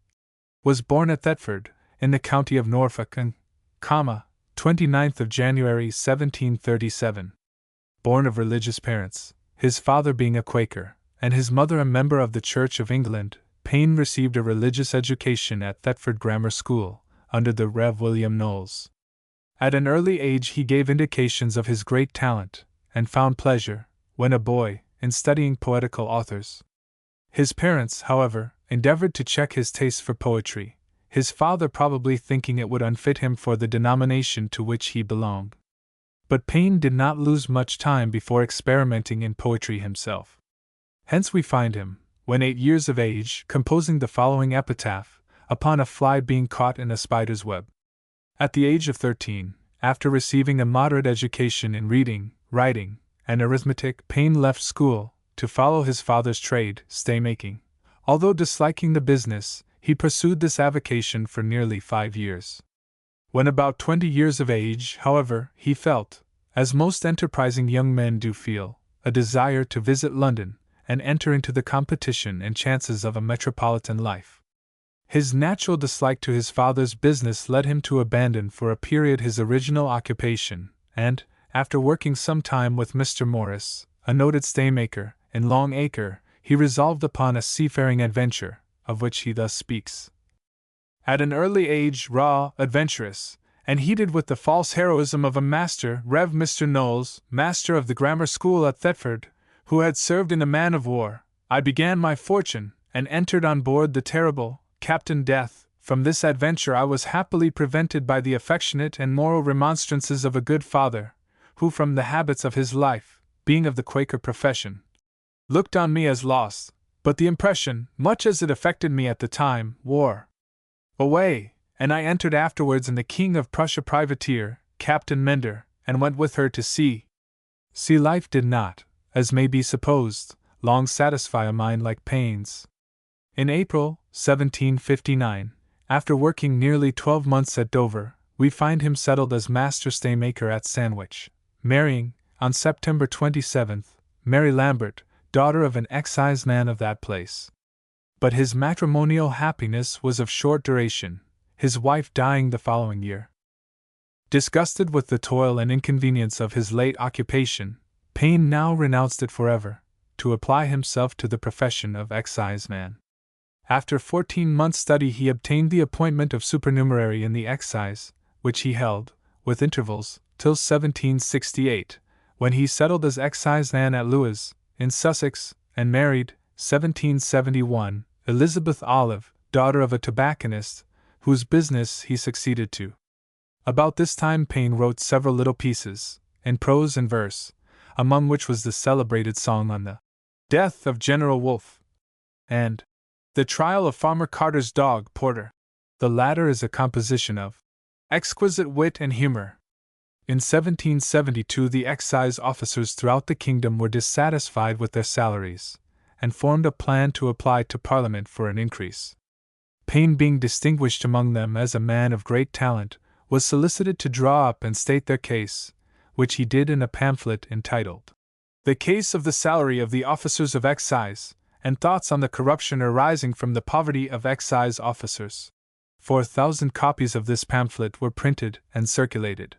was born at Thetford, in the county of Norfolk, on 29th of January 1737. Born of religious parents, his father being a Quaker, and his mother a member of the Church of England, Paine received a religious education at Thetford Grammar School, under the Rev. William Knowles. At an early age he gave indications of his great talent, and found pleasure, when a boy, in studying poetical authors. His parents, however, endeavored to check his taste for poetry, his father probably thinking it would unfit him for the denomination to which he belonged. But Paine did not lose much time before experimenting in poetry himself. Hence we find him, when 8 years of age, composing the following epitaph, upon a fly being caught in a spider's web. At the age of 13, after receiving a moderate education in reading, writing, and arithmetic, Paine left school, to follow his father's trade, stay-making. Although disliking the business, he pursued this avocation for nearly 5 years. When about 20 years of age, however, he felt, as most enterprising young men do feel, a desire to visit London, and enter into the competition and chances of a metropolitan life. His natural dislike to his father's business led him to abandon for a period his original occupation, and, after working some time with Mr. Morris, a noted staymaker, in Long Acre, he resolved upon a seafaring adventure, of which he thus speaks. At an early age, raw, adventurous, and heated with the false heroism of a master, Rev. Mr. Knowles, master of the grammar school at Thetford, who had served in a man-of-war, I began my fortune, and entered on board the terrible Captain Death. From this adventure I was happily prevented by the affectionate and moral remonstrances of a good father, who from the habits of his life, being of the Quaker profession, looked on me as lost, but the impression, much as it affected me at the time, wore away, and I entered afterwards in the King of Prussia privateer, Captain Mender, and went with her to sea. Sea life did not, as may be supposed, long satisfy a mind like Paine's. In April 1759, after working nearly 12 months at Dover, we find him settled as master staymaker at Sandwich, marrying, on September 27th, Mary Lambert, daughter of an exciseman of that place. But his matrimonial happiness was of short duration. his wife dying the following year. Disgusted with the toil and inconvenience of his late occupation, Payne now renounced it forever, to apply himself to the profession of exciseman. After 14 months' study he obtained the appointment of supernumerary in the excise, which he held, with intervals, till 1768, when he settled as exciseman at Lewes, in Sussex, and married, 1771, Elizabeth Olive, daughter of a tobacconist, whose business he succeeded to. About this time Payne wrote several little pieces, in prose and verse, among which was the celebrated song on the death of General Wolfe, and the trial of Farmer Carter's dog, Porter. The latter is a composition of exquisite wit and humor. In 1772 the excise officers throughout the kingdom were dissatisfied with their salaries, and formed a plan to apply to Parliament for an increase. Payne, being distinguished among them as a man of great talent, was solicited to draw up and state their case, which he did in a pamphlet entitled The Case of the Salary of the Officers of Excise, and Thoughts on the Corruption Arising from the Poverty of Excise Officers. 4,000 copies of this pamphlet were printed and circulated.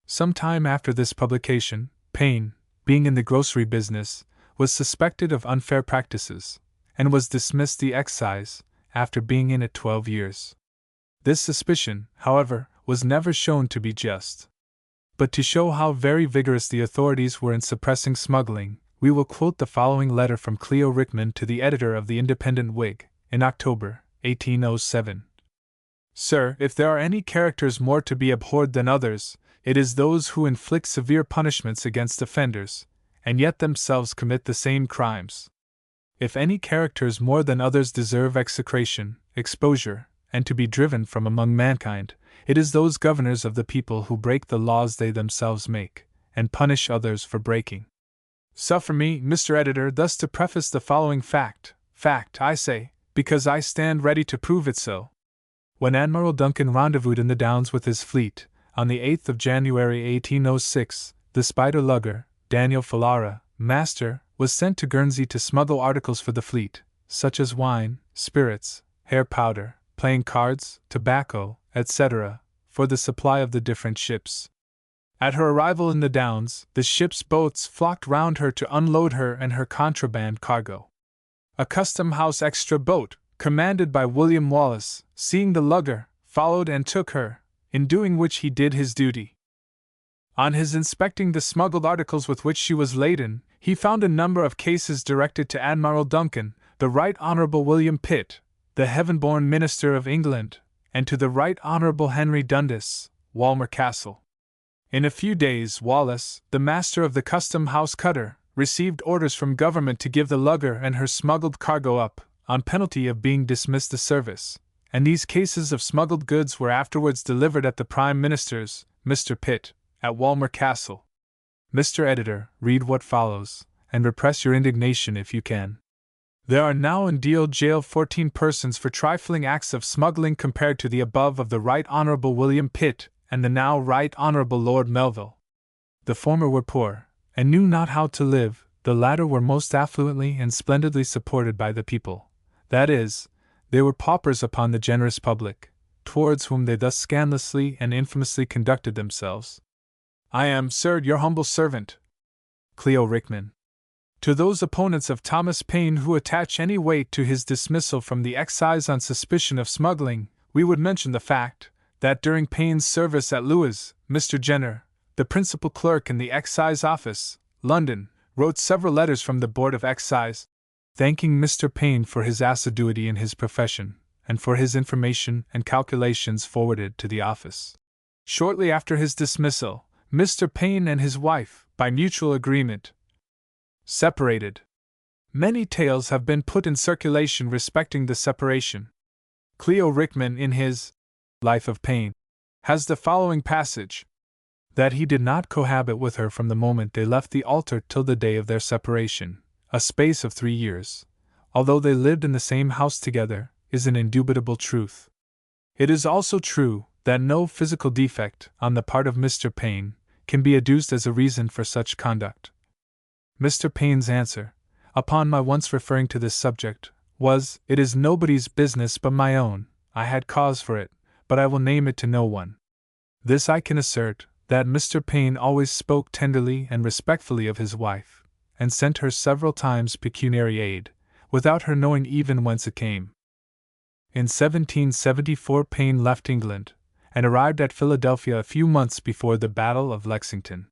Some time after this publication, Payne, being in the grocery business, was suspected of unfair practices, and was dismissed the excise, after being in it 12 years. This suspicion, however, was never shown to be just. But to show how very vigorous the authorities were in suppressing smuggling, we will quote the following letter from Cleo Rickman to the editor of the Independent Whig, in October, 1807. Sir, if there are any characters more to be abhorred than others, it is those who inflict severe punishments against offenders, and yet themselves commit the same crimes. If any characters more than others deserve execration, exposure, and to be driven from among mankind, it is those governors of the people who break the laws they themselves make, and punish others for breaking. Suffer me, Mr. Editor, thus to preface the following fact, I say, because I stand ready to prove it so. When Admiral Duncan rendezvoused in the Downs with his fleet, on the 8th of January 1806, the Spider lugger, Daniel Fallara, master, was sent to Guernsey to smuggle articles for the fleet, such as wine, spirits, hair powder, playing cards, tobacco, etc., for the supply of the different ships. At her arrival in the Downs, the ship's boats flocked round her to unload her and her contraband cargo. A custom-house extra boat, commanded by William Wallace, seeing the lugger, followed and took her, in doing which he did his duty. On his inspecting the smuggled articles with which she was laden, he found a number of cases directed to Admiral Duncan, the Right Honourable William Pitt, the heaven-born Minister of England, and to the Right Honourable Henry Dundas, Walmer Castle. In a few days Wallace, the master of the custom-house cutter, received orders from government to give the lugger and her smuggled cargo up, on penalty of being dismissed the service, and these cases of smuggled goods were afterwards delivered at the Prime Minister's, Mr. Pitt, at Walmer Castle. Mr. Editor, read what follows, and repress your indignation if you can. There are now in Deal jail 14 persons for trifling acts of smuggling compared to the above of the Right Honourable William Pitt and the now Right Honourable Lord Melville. The former were poor, and knew not how to live, the latter were most affluently and splendidly supported by the people. That is, they were paupers upon the generous public, towards whom they thus scandalously and infamously conducted themselves. I am, sir, your humble servant, Cleo Rickman. To those opponents of Thomas Paine who attach any weight to his dismissal from the excise on suspicion of smuggling, we would mention the fact that during Paine's service at Lewes, Mr. Jenner, the principal clerk in the Excise Office, London, wrote several letters from the Board of Excise, thanking Mr. Payne for his assiduity in his profession, and for his information and calculations forwarded to the office. Shortly after his dismissal, Mr. Payne and his wife, by mutual agreement, separated. Many tales have been put in circulation respecting the separation. Cleo Rickman, in his Life of Payne, has the following passage: that he did not cohabit with her from the moment they left the altar till the day of their separation, a space of 3 years, although they lived in the same house together, is an indubitable truth. It is also true that no physical defect, on the part of Mr. Payne, can be adduced as a reason for such conduct. Mr. Payne's answer, upon my once referring to this subject, was, "It is nobody's business but my own. I had cause for it, but I will name it to no one. This I can assert, that Mr. Paine always spoke tenderly and respectfully of his wife, and sent her several times pecuniary aid, without her knowing even whence it came. In 1774 Paine left England, and arrived at Philadelphia a few months before the Battle of Lexington.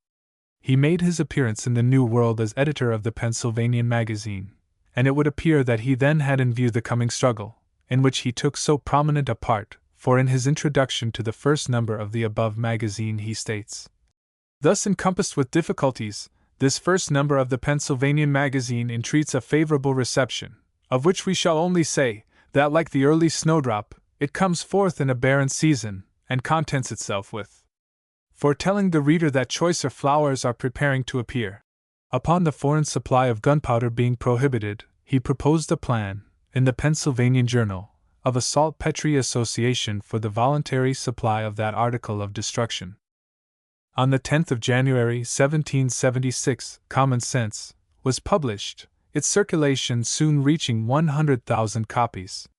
He made his appearance in the New World as editor of the Pennsylvanian magazine, and it would appear that he then had in view the coming struggle, in which he took so prominent a part, for in his introduction to the first number of the above magazine he states, "Thus encompassed with difficulties, this first number of the Pennsylvanian magazine entreats a favorable reception, of which we shall only say, that like the early snowdrop, it comes forth in a barren season, and contents itself with foretelling the reader that choicer flowers are preparing to appear." Upon the foreign supply of gunpowder being prohibited, he proposed a plan, in the Pennsylvanian Journal, of a saltpetre association for the voluntary supply of that article of destruction. On the 10th of January 1776, Common Sense was published, its circulation soon reaching 100,000 copies.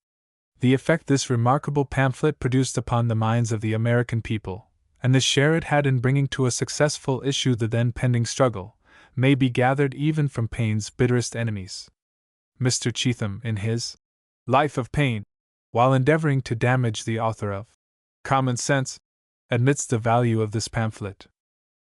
The effect this remarkable pamphlet produced upon the minds of the American people, and the share it had in bringing to a successful issue the then pending struggle, may be gathered even from Paine's bitterest enemies. Mr. Cheetham, in his Life of Paine, while endeavoring to damage the author of Common Sense, admits the value of this pamphlet.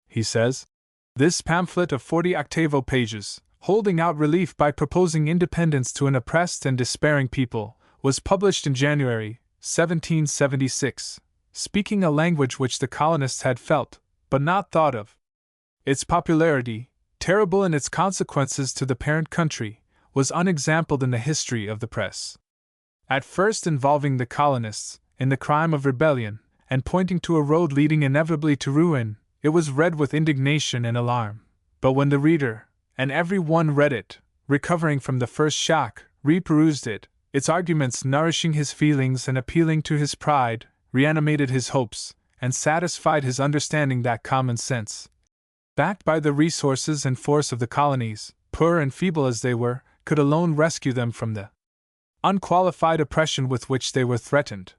He says, "This pamphlet of 40 octavo pages, holding out relief by proposing independence to an oppressed and despairing people, was published in January 1776, speaking a language which the colonists had felt, but not thought of. Its popularity, terrible in its consequences to the parent country, was unexampled in the history of the press. At first involving the colonists in the crime of rebellion, and pointing to a road leading inevitably to ruin, it was read with indignation and alarm. But when the reader, and every one read it, recovering from the first shock, reperused it, its arguments nourishing his feelings and appealing to his pride, reanimated his hopes, and satisfied his understanding that common sense, backed by the resources and force of the colonies, poor and feeble as they were, could alone rescue them from the unqualified oppression with which they were threatened.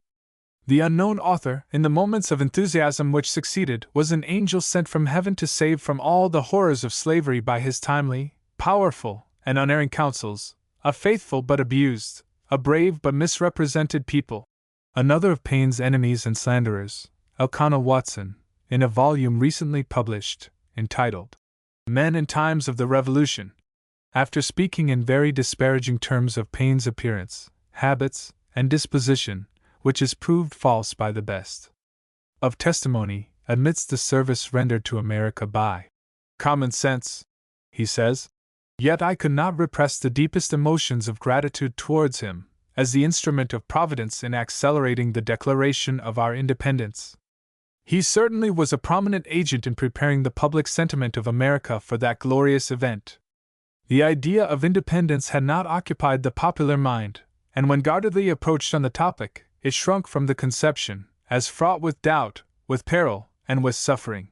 The unknown author, in the moments of enthusiasm which succeeded, was an angel sent from heaven to save from all the horrors of slavery by his timely, powerful, and unerring counsels, a faithful but abused, a brave but misrepresented people." Another of Paine's enemies and slanderers, Elkanah Watson, in a volume recently published, entitled Men in Times of the Revolution, after speaking in very disparaging terms of Paine's appearance, habits, and disposition, which is proved false by the best of testimony, admits the service rendered to America by Common Sense, he says, "Yet I could not repress the deepest emotions of gratitude towards him, as the instrument of Providence in accelerating the declaration of our independence. He certainly was a prominent agent in preparing the public sentiment of America for that glorious event. The idea of independence had not occupied the popular mind, and when guardedly approached on the topic, it shrunk from the conception, as fraught with doubt, with peril, and with suffering.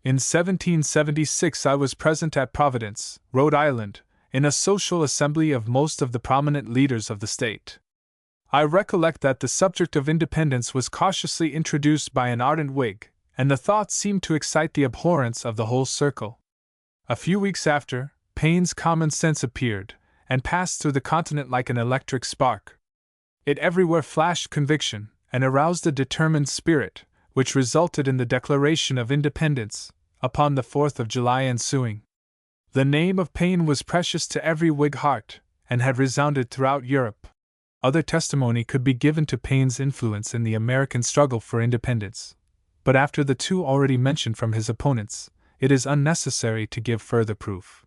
In 1776 I was present at Providence, Rhode Island, in a social assembly of most of the prominent leaders of the state. I recollect that the subject of independence was cautiously introduced by an ardent Whig, and the thought seemed to excite the abhorrence of the whole circle. A few weeks after, Paine's Common Sense appeared, and passed through the continent like an electric spark. It everywhere flashed conviction, and aroused a determined spirit, which resulted in the Declaration of Independence, upon the 4th of July ensuing. The name of Paine was precious to every Whig heart, and had resounded throughout Europe. Other testimony could be given to Paine's influence in the American struggle for independence, but after the two already mentioned from his opponents, it is unnecessary to give further proof.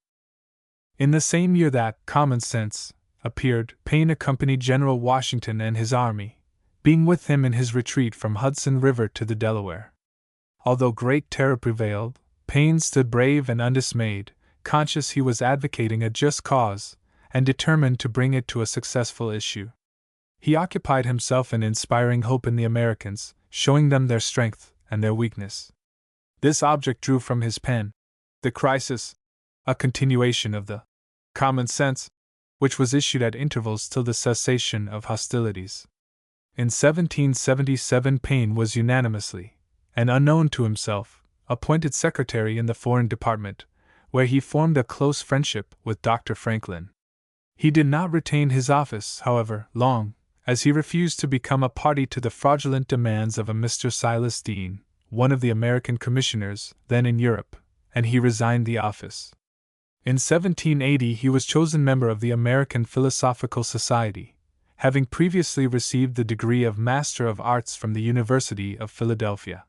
In the same year that Common Sense appeared, Paine accompanied General Washington and his army, being with him in his retreat from Hudson River to the Delaware. Although great terror prevailed, Paine stood brave and undismayed, conscious he was advocating a just cause, and determined to bring it to a successful issue. He occupied himself in inspiring hope in the Americans, showing them their strength and their weakness. This object drew from his pen The Crisis, a continuation of the Common Sense, which was issued at intervals till the cessation of hostilities. In 1777 Paine was unanimously, and unknown to himself, appointed secretary in the Foreign Department, where he formed a close friendship with Dr. Franklin. He did not retain his office, however, long, as he refused to become a party to the fraudulent demands of a Mr. Silas Deane, one of the American commissioners then in Europe, and he resigned the office. In 1780 he was chosen member of the American Philosophical Society, having previously received the degree of Master of Arts from the University of Philadelphia.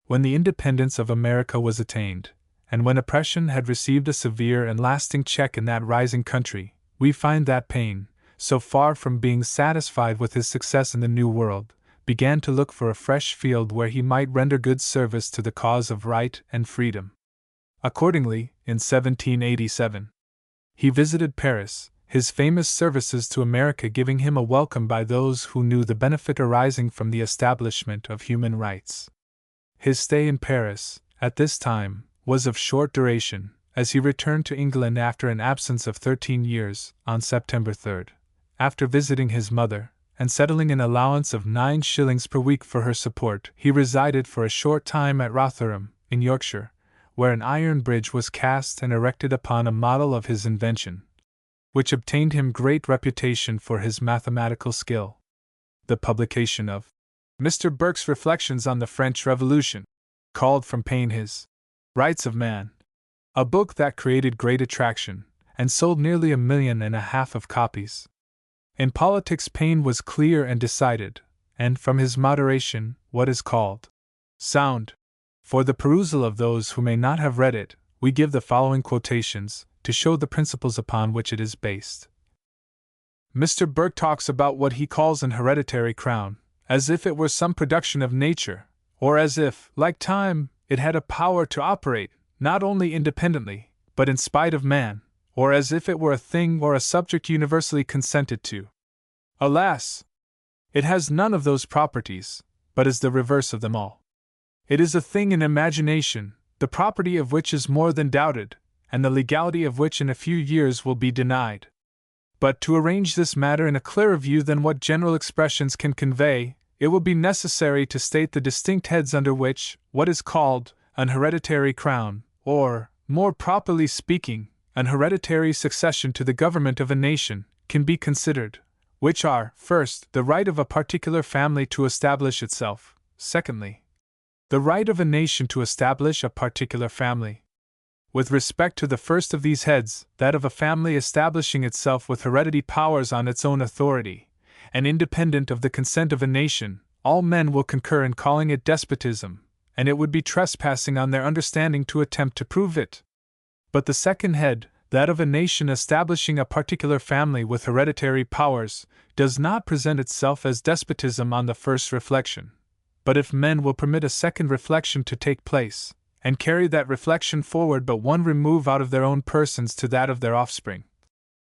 When the independence of America was attained, and when oppression had received a severe and lasting check in that rising country, we find that Paine, so far from being satisfied with his success in the New World, began to look for a fresh field where he might render good service to the cause of right and freedom. Accordingly, in 1787, he visited Paris, his famous services to America giving him a welcome by those who knew the benefit arising from the establishment of human rights. His stay in Paris, at this time, was of short duration, as he returned to England after an absence of 13 years, on September 3. After visiting his mother, and settling an allowance of 9 shillings per week for her support, he resided for a short time at Rotherham, in Yorkshire, where an iron bridge was cast and erected upon a model of his invention, which obtained him great reputation for his mathematical skill. The publication of Mr. Burke's Reflections on the French Revolution called from Paine his Rights of Man, a book that created great attraction, and sold nearly 1.5 million of copies. In politics Paine was clear and decided, and from his moderation, what is called sound. For the perusal of those who may not have read it, we give the following quotations, to show the principles upon which it is based. Mr. Burke talks about what he calls an hereditary crown, as if it were some production of nature, or as if, like time, it had a power to operate, not only independently, but in spite of man, or as if it were a thing or a subject universally consented to. Alas! It has none of those properties, but is the reverse of them all. It is a thing in imagination, the property of which is more than doubted, and the legality of which in a few years will be denied. But to arrange this matter in a clearer view than what general expressions can convey, it will be necessary to state the distinct heads under which what is called an hereditary crown, or, more properly speaking, an hereditary succession to the government of a nation, can be considered, which are, first, the right of a particular family to establish itself, secondly, the right of a nation to establish a particular family. With respect to the first of these heads, that of a family establishing itself with hereditary powers on its own authority, and independent of the consent of a nation, all men will concur in calling it despotism, and it would be trespassing on their understanding to attempt to prove it. But the second head, that of a nation establishing a particular family with hereditary powers, does not present itself as despotism on the first reflection. But if men will permit a second reflection to take place, and carry that reflection forward but one remove out of their own persons to that of their offspring,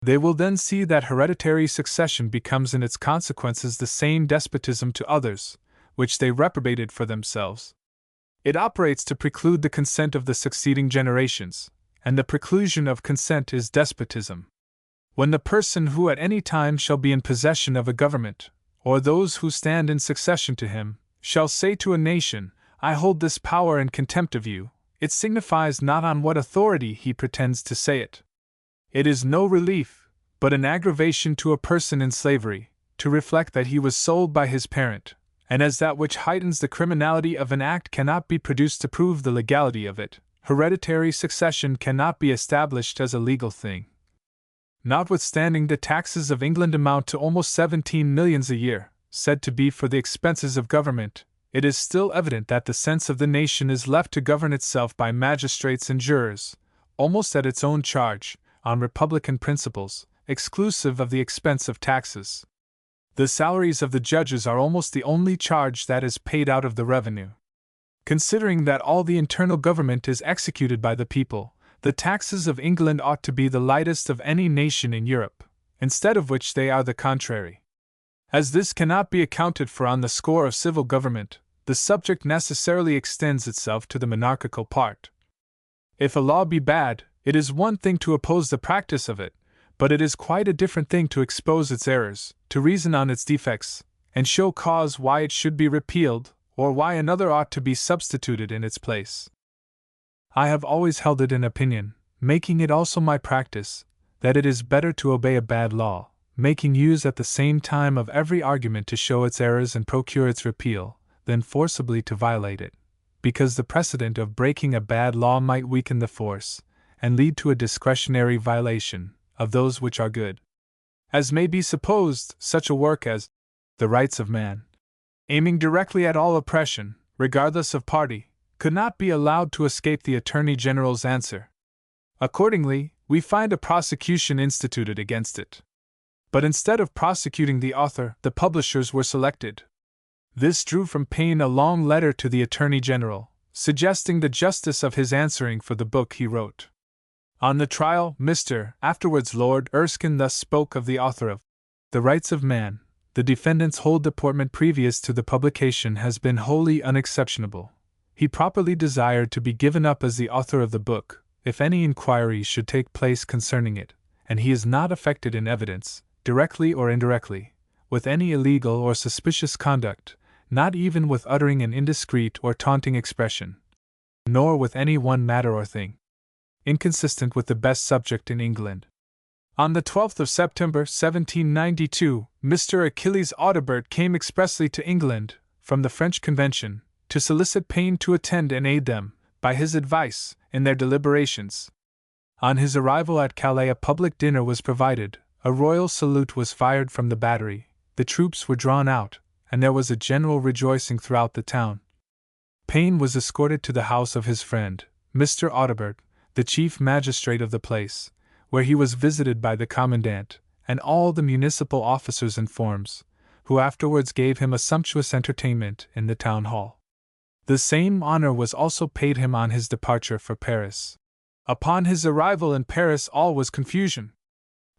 they will then see that hereditary succession becomes in its consequences the same despotism to others, which they reprobated for themselves. It operates to preclude the consent of the succeeding generations, and the preclusion of consent is despotism. When the person who at any time shall be in possession of a government, or those who stand in succession to him, shall say to a nation, I hold this power in contempt of you, it signifies not on what authority he pretends to say it. It is no relief, but an aggravation to a person in slavery, to reflect that he was sold by his parent, and as that which heightens the criminality of an act cannot be produced to prove the legality of it, hereditary succession cannot be established as a legal thing. Notwithstanding the taxes of England amount to almost 17 millions a year, said to be for the expenses of government, it is still evident that the sense of the nation is left to govern itself by magistrates and jurors, almost at its own charge, on republican principles, exclusive of the expense of taxes. The salaries of the judges are almost the only charge that is paid out of the revenue. Considering that all the internal government is executed by the people, the taxes of England ought to be the lightest of any nation in Europe, instead of which they are the contrary. As this cannot be accounted for on the score of civil government, the subject necessarily extends itself to the monarchical part. If a law be bad, it is one thing to oppose the practice of it, but it is quite a different thing to expose its errors, to reason on its defects, and show cause why it should be repealed, or why another ought to be substituted in its place. I have always held it in opinion, making it also my practice, that it is better to obey a bad law, making use at the same time of every argument to show its errors and procure its repeal, than forcibly to violate it, because the precedent of breaking a bad law might weaken the force, and lead to a discretionary violation of those which are good. As may be supposed, such a work as The Rights of Man, aiming directly at all oppression, regardless of party, could not be allowed to escape the Attorney General's answer. Accordingly, we find a prosecution instituted against it. But instead of prosecuting the author, the publishers were selected. This drew from Paine a long letter to the Attorney General, suggesting the justice of his answering for the book he wrote. On the trial, Mr. afterwards Lord Erskine thus spoke of the author of The Rights of Man: the defendant's whole deportment previous to the publication has been wholly unexceptionable. He properly desired to be given up as the author of the book, if any inquiry should take place concerning it, and he is not affected in evidence, directly or indirectly, with any illegal or suspicious conduct, not even with uttering an indiscreet or taunting expression, nor with any one matter or thing inconsistent with the best subject in England. On the 12th of September 1792, Mr. Achilles Audibert came expressly to England, from the French Convention, to solicit Paine to attend and aid them, by his advice, in their deliberations. On his arrival at Calais, a public dinner was provided, a royal salute was fired from the battery, the troops were drawn out, and there was a general rejoicing throughout the town. Paine was escorted to the house of his friend, Mr. Audibert, the chief magistrate of the place, where he was visited by the commandant, and all the municipal officers and forms, who afterwards gave him a sumptuous entertainment in the town hall. The same honor was also paid him on his departure for Paris. Upon his arrival in Paris all was confusion.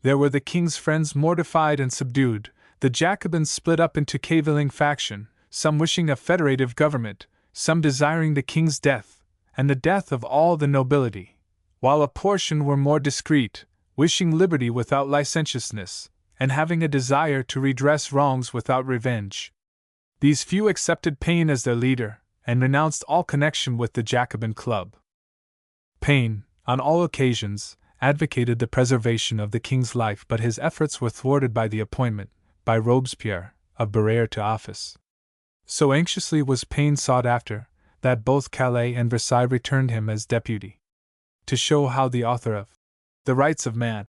There were the king's friends mortified and subdued, the Jacobins split up into cavilling faction, some wishing a federative government, some desiring the king's death, and the death of all the nobility, while a portion were more discreet, wishing liberty without licentiousness, and having a desire to redress wrongs without revenge. These few accepted Paine as their leader, and renounced all connection with the Jacobin club. Paine, on all occasions, advocated the preservation of the king's life, but his efforts were thwarted by the appointment, by Robespierre, of Barrère to office. So anxiously was Paine sought after, that both Calais and Versailles returned him as deputy. To show how the author of The Rights of Man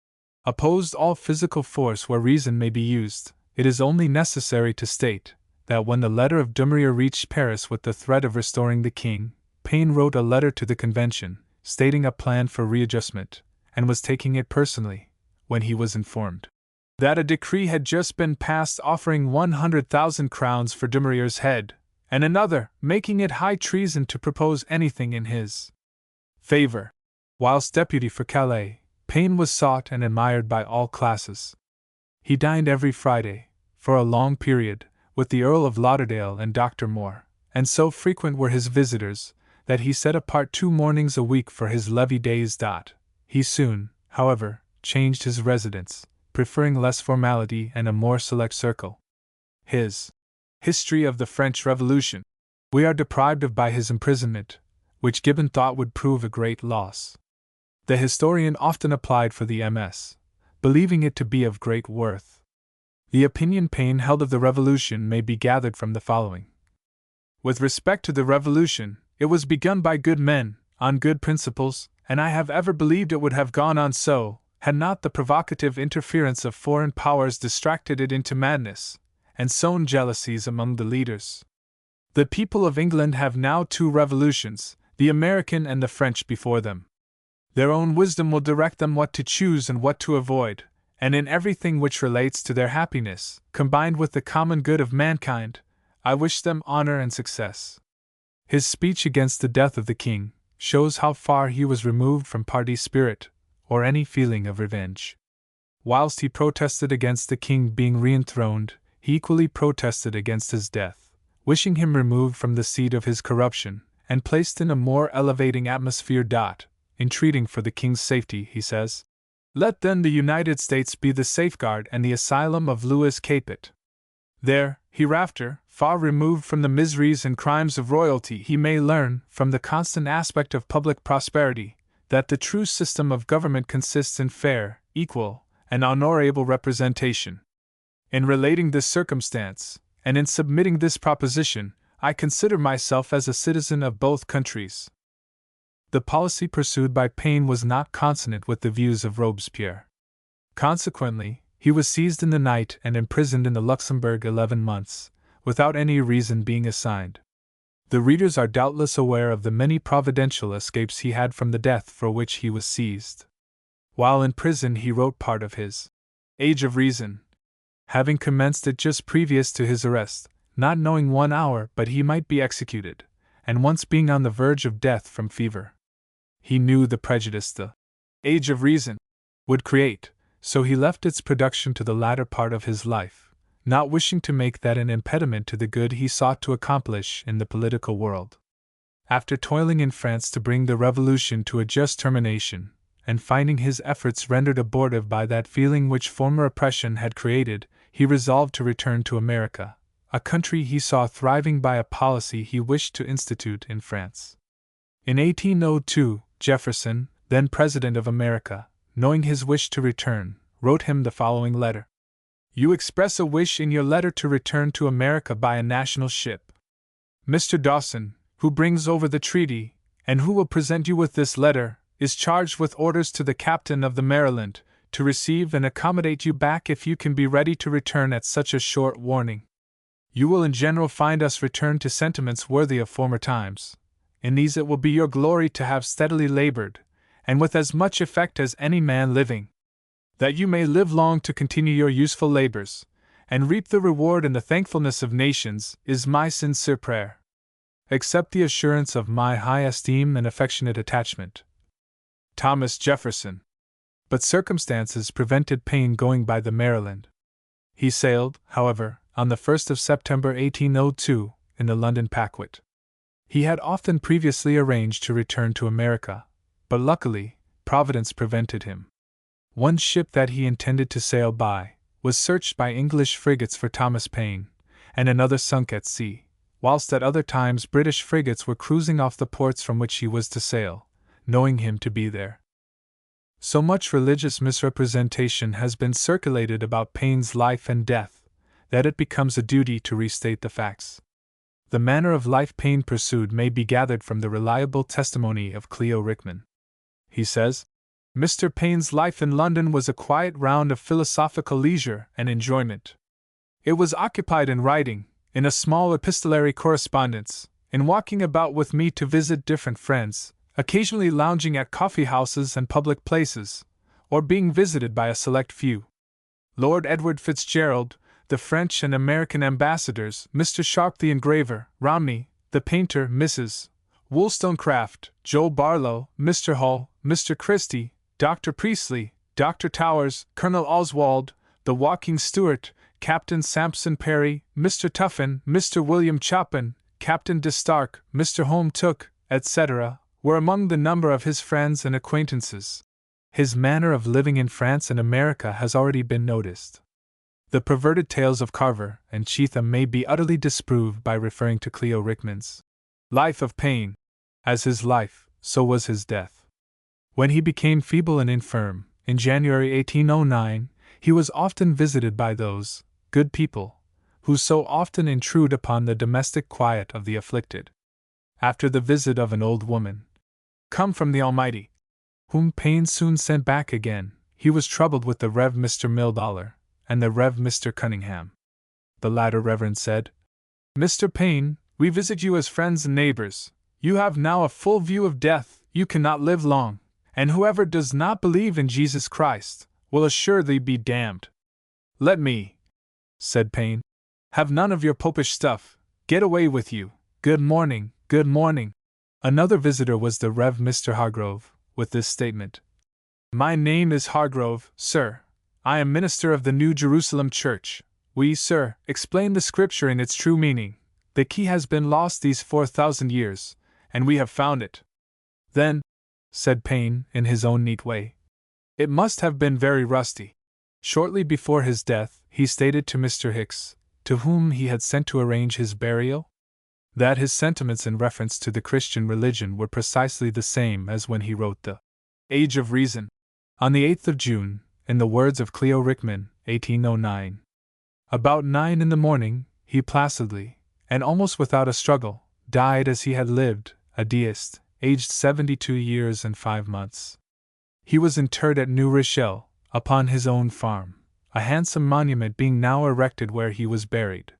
opposed all physical force where reason may be used, it is only necessary to state that when the letter of Dumouriez reached Paris with the threat of restoring the king, Paine wrote a letter to the convention, stating a plan for readjustment, and was taking it personally, when he was informed that a decree had just been passed offering 100,000 crowns for Dumouriez's head, and another making it high treason to propose anything in his favor. Whilst deputy for Calais, Paine was sought and admired by all classes. He dined every Friday, for a long period, with the Earl of Lauderdale and Dr. Moore, and so frequent were his visitors, that he set apart 2 mornings a week for his levee days. He soon, however, changed his residence, preferring less formality and a more select circle. His History of the French Revolution we are deprived of by his imprisonment, which Gibbon thought would prove a great loss. The historian often applied for the MS, believing it to be of great worth. The opinion Paine held of the Revolution may be gathered from the following. With respect to the Revolution, it was begun by good men, on good principles, and I have ever believed it would have gone on so, had not the provocative interference of foreign powers distracted it into madness, and sown jealousies among the leaders. The people of England have now 2 revolutions, the American and the French, before them. Their own wisdom will direct them what to choose and what to avoid, and in everything which relates to their happiness, combined with the common good of mankind, I wish them honor and success. His speech against the death of the king shows how far he was removed from party spirit, or any feeling of revenge. Whilst he protested against the king being re-enthroned, he equally protested against his death, wishing him removed from the seat of his corruption, and placed in a more elevating atmosphere. Entreating for the king's safety, he says, "Let then the United States be the safeguard and the asylum of Louis Capet." There, hereafter, far removed from the miseries and crimes of royalty, he may learn, from the constant aspect of public prosperity, that the true system of government consists in fair, equal, and honorable representation. In relating this circumstance, and in submitting this proposition, I consider myself as a citizen of both countries. The policy pursued by Paine was not consonant with the views of Robespierre. Consequently, he was seized in the night and imprisoned in the Luxembourg 11 months, without any reason being assigned. The readers are doubtless aware of the many providential escapes he had from the death for which he was seized. While in prison he wrote part of his Age of Reason, having commenced it just previous to his arrest, not knowing 1 hour but he might be executed, and once being on the verge of death from fever. He knew the prejudice the Age of Reason would create, so he left its production to the latter part of his life, not wishing to make that an impediment to the good he sought to accomplish in the political world. After toiling in France to bring the revolution to a just termination, and finding his efforts rendered abortive by that feeling which former oppression had created, he resolved to return to America, a country he saw thriving by a policy he wished to institute in France. In 1802, Jefferson, then President of America, knowing his wish to return, wrote him the following letter. You express a wish in your letter to return to America by a national ship. Mr. Dawson, who brings over the treaty, and who will present you with this letter, is charged with orders to the captain of the Maryland, to receive and accommodate you back if you can be ready to return at such a short warning. You will in general find us return to sentiments worthy of former times. In these it will be your glory to have steadily labored, and with as much effect as any man living. That you may live long to continue your useful labors, and reap the reward and the thankfulness of nations, is my sincere prayer. Accept the assurance of my high esteem and affectionate attachment. Thomas Jefferson. But circumstances prevented Paine going by the Maryland. He sailed, however, on the 1st of September 1802, in the London Packet. He had often previously arranged to return to America, but luckily, Providence prevented him. One ship that he intended to sail by was searched by English frigates for Thomas Paine, and another sunk at sea, whilst at other times British frigates were cruising off the ports from which he was to sail, knowing him to be there. So much religious misrepresentation has been circulated about Paine's life and death, that it becomes a duty to restate the facts. The manner of life Paine pursued may be gathered from the reliable testimony of Cleo Rickman. He says, Mr. Paine's life in London was a quiet round of philosophical leisure and enjoyment. It was occupied in writing, in a small epistolary correspondence, in walking about with me to visit different friends, occasionally lounging at coffee-houses and public places, or being visited by a select few. Lord Edward Fitzgerald, the French and American ambassadors, Mr. Sharp the engraver, Romney, the painter, Mrs. Wollstonecraft, Joe Barlow, Mr. Hull, Mr. Christie, Dr. Priestley, Dr. Towers, Colonel Oswald, the walking steward, Captain Sampson Perry, Mr. Tuffin, Mr. William Chopin, Captain de Stark, Mr. Home Tooke, etc., were among the number of his friends and acquaintances. His manner of living in France and America has already been noticed. The perverted tales of Carver and Cheetham may be utterly disproved by referring to Cleo Rickman's Life of Paine. As his life, so was his death. When he became feeble and infirm, in January 1809, he was often visited by those good people who so often intrude upon the domestic quiet of the afflicted. After the visit of an old woman, come from the Almighty, whom Paine soon sent back again, he was troubled with the Rev. Mr. Milldollar and the Rev. Mr. Cunningham. The latter reverend said, Mr. Paine, we visit you as friends and neighbors. You have now a full view of death, you cannot live long, and whoever does not believe in Jesus Christ will assuredly be damned. Let me, said Paine, have none of your popish stuff, get away with you, good morning, good morning. Another visitor was the Rev. Mr. Hargrove, with this statement. My name is Hargrove, sir. I am minister of the New Jerusalem Church. We, sir, explain the Scripture in its true meaning. The key has been lost these 4,000 years, and we have found it. Then, said Paine, in his own neat way, it must have been very rusty. Shortly before his death, he stated to Mr. Hicks, to whom he had sent to arrange his burial? That his sentiments in reference to the Christian religion were precisely the same as when he wrote The Age of Reason. On the 8th of June, in the words of Cleo Rickman, 1809. About 9 in the morning, he placidly, and almost without a struggle, died as he had lived, a deist, aged 72 years and 5 months. He was interred at New Rochelle, upon his own farm, a handsome monument being now erected where he was buried.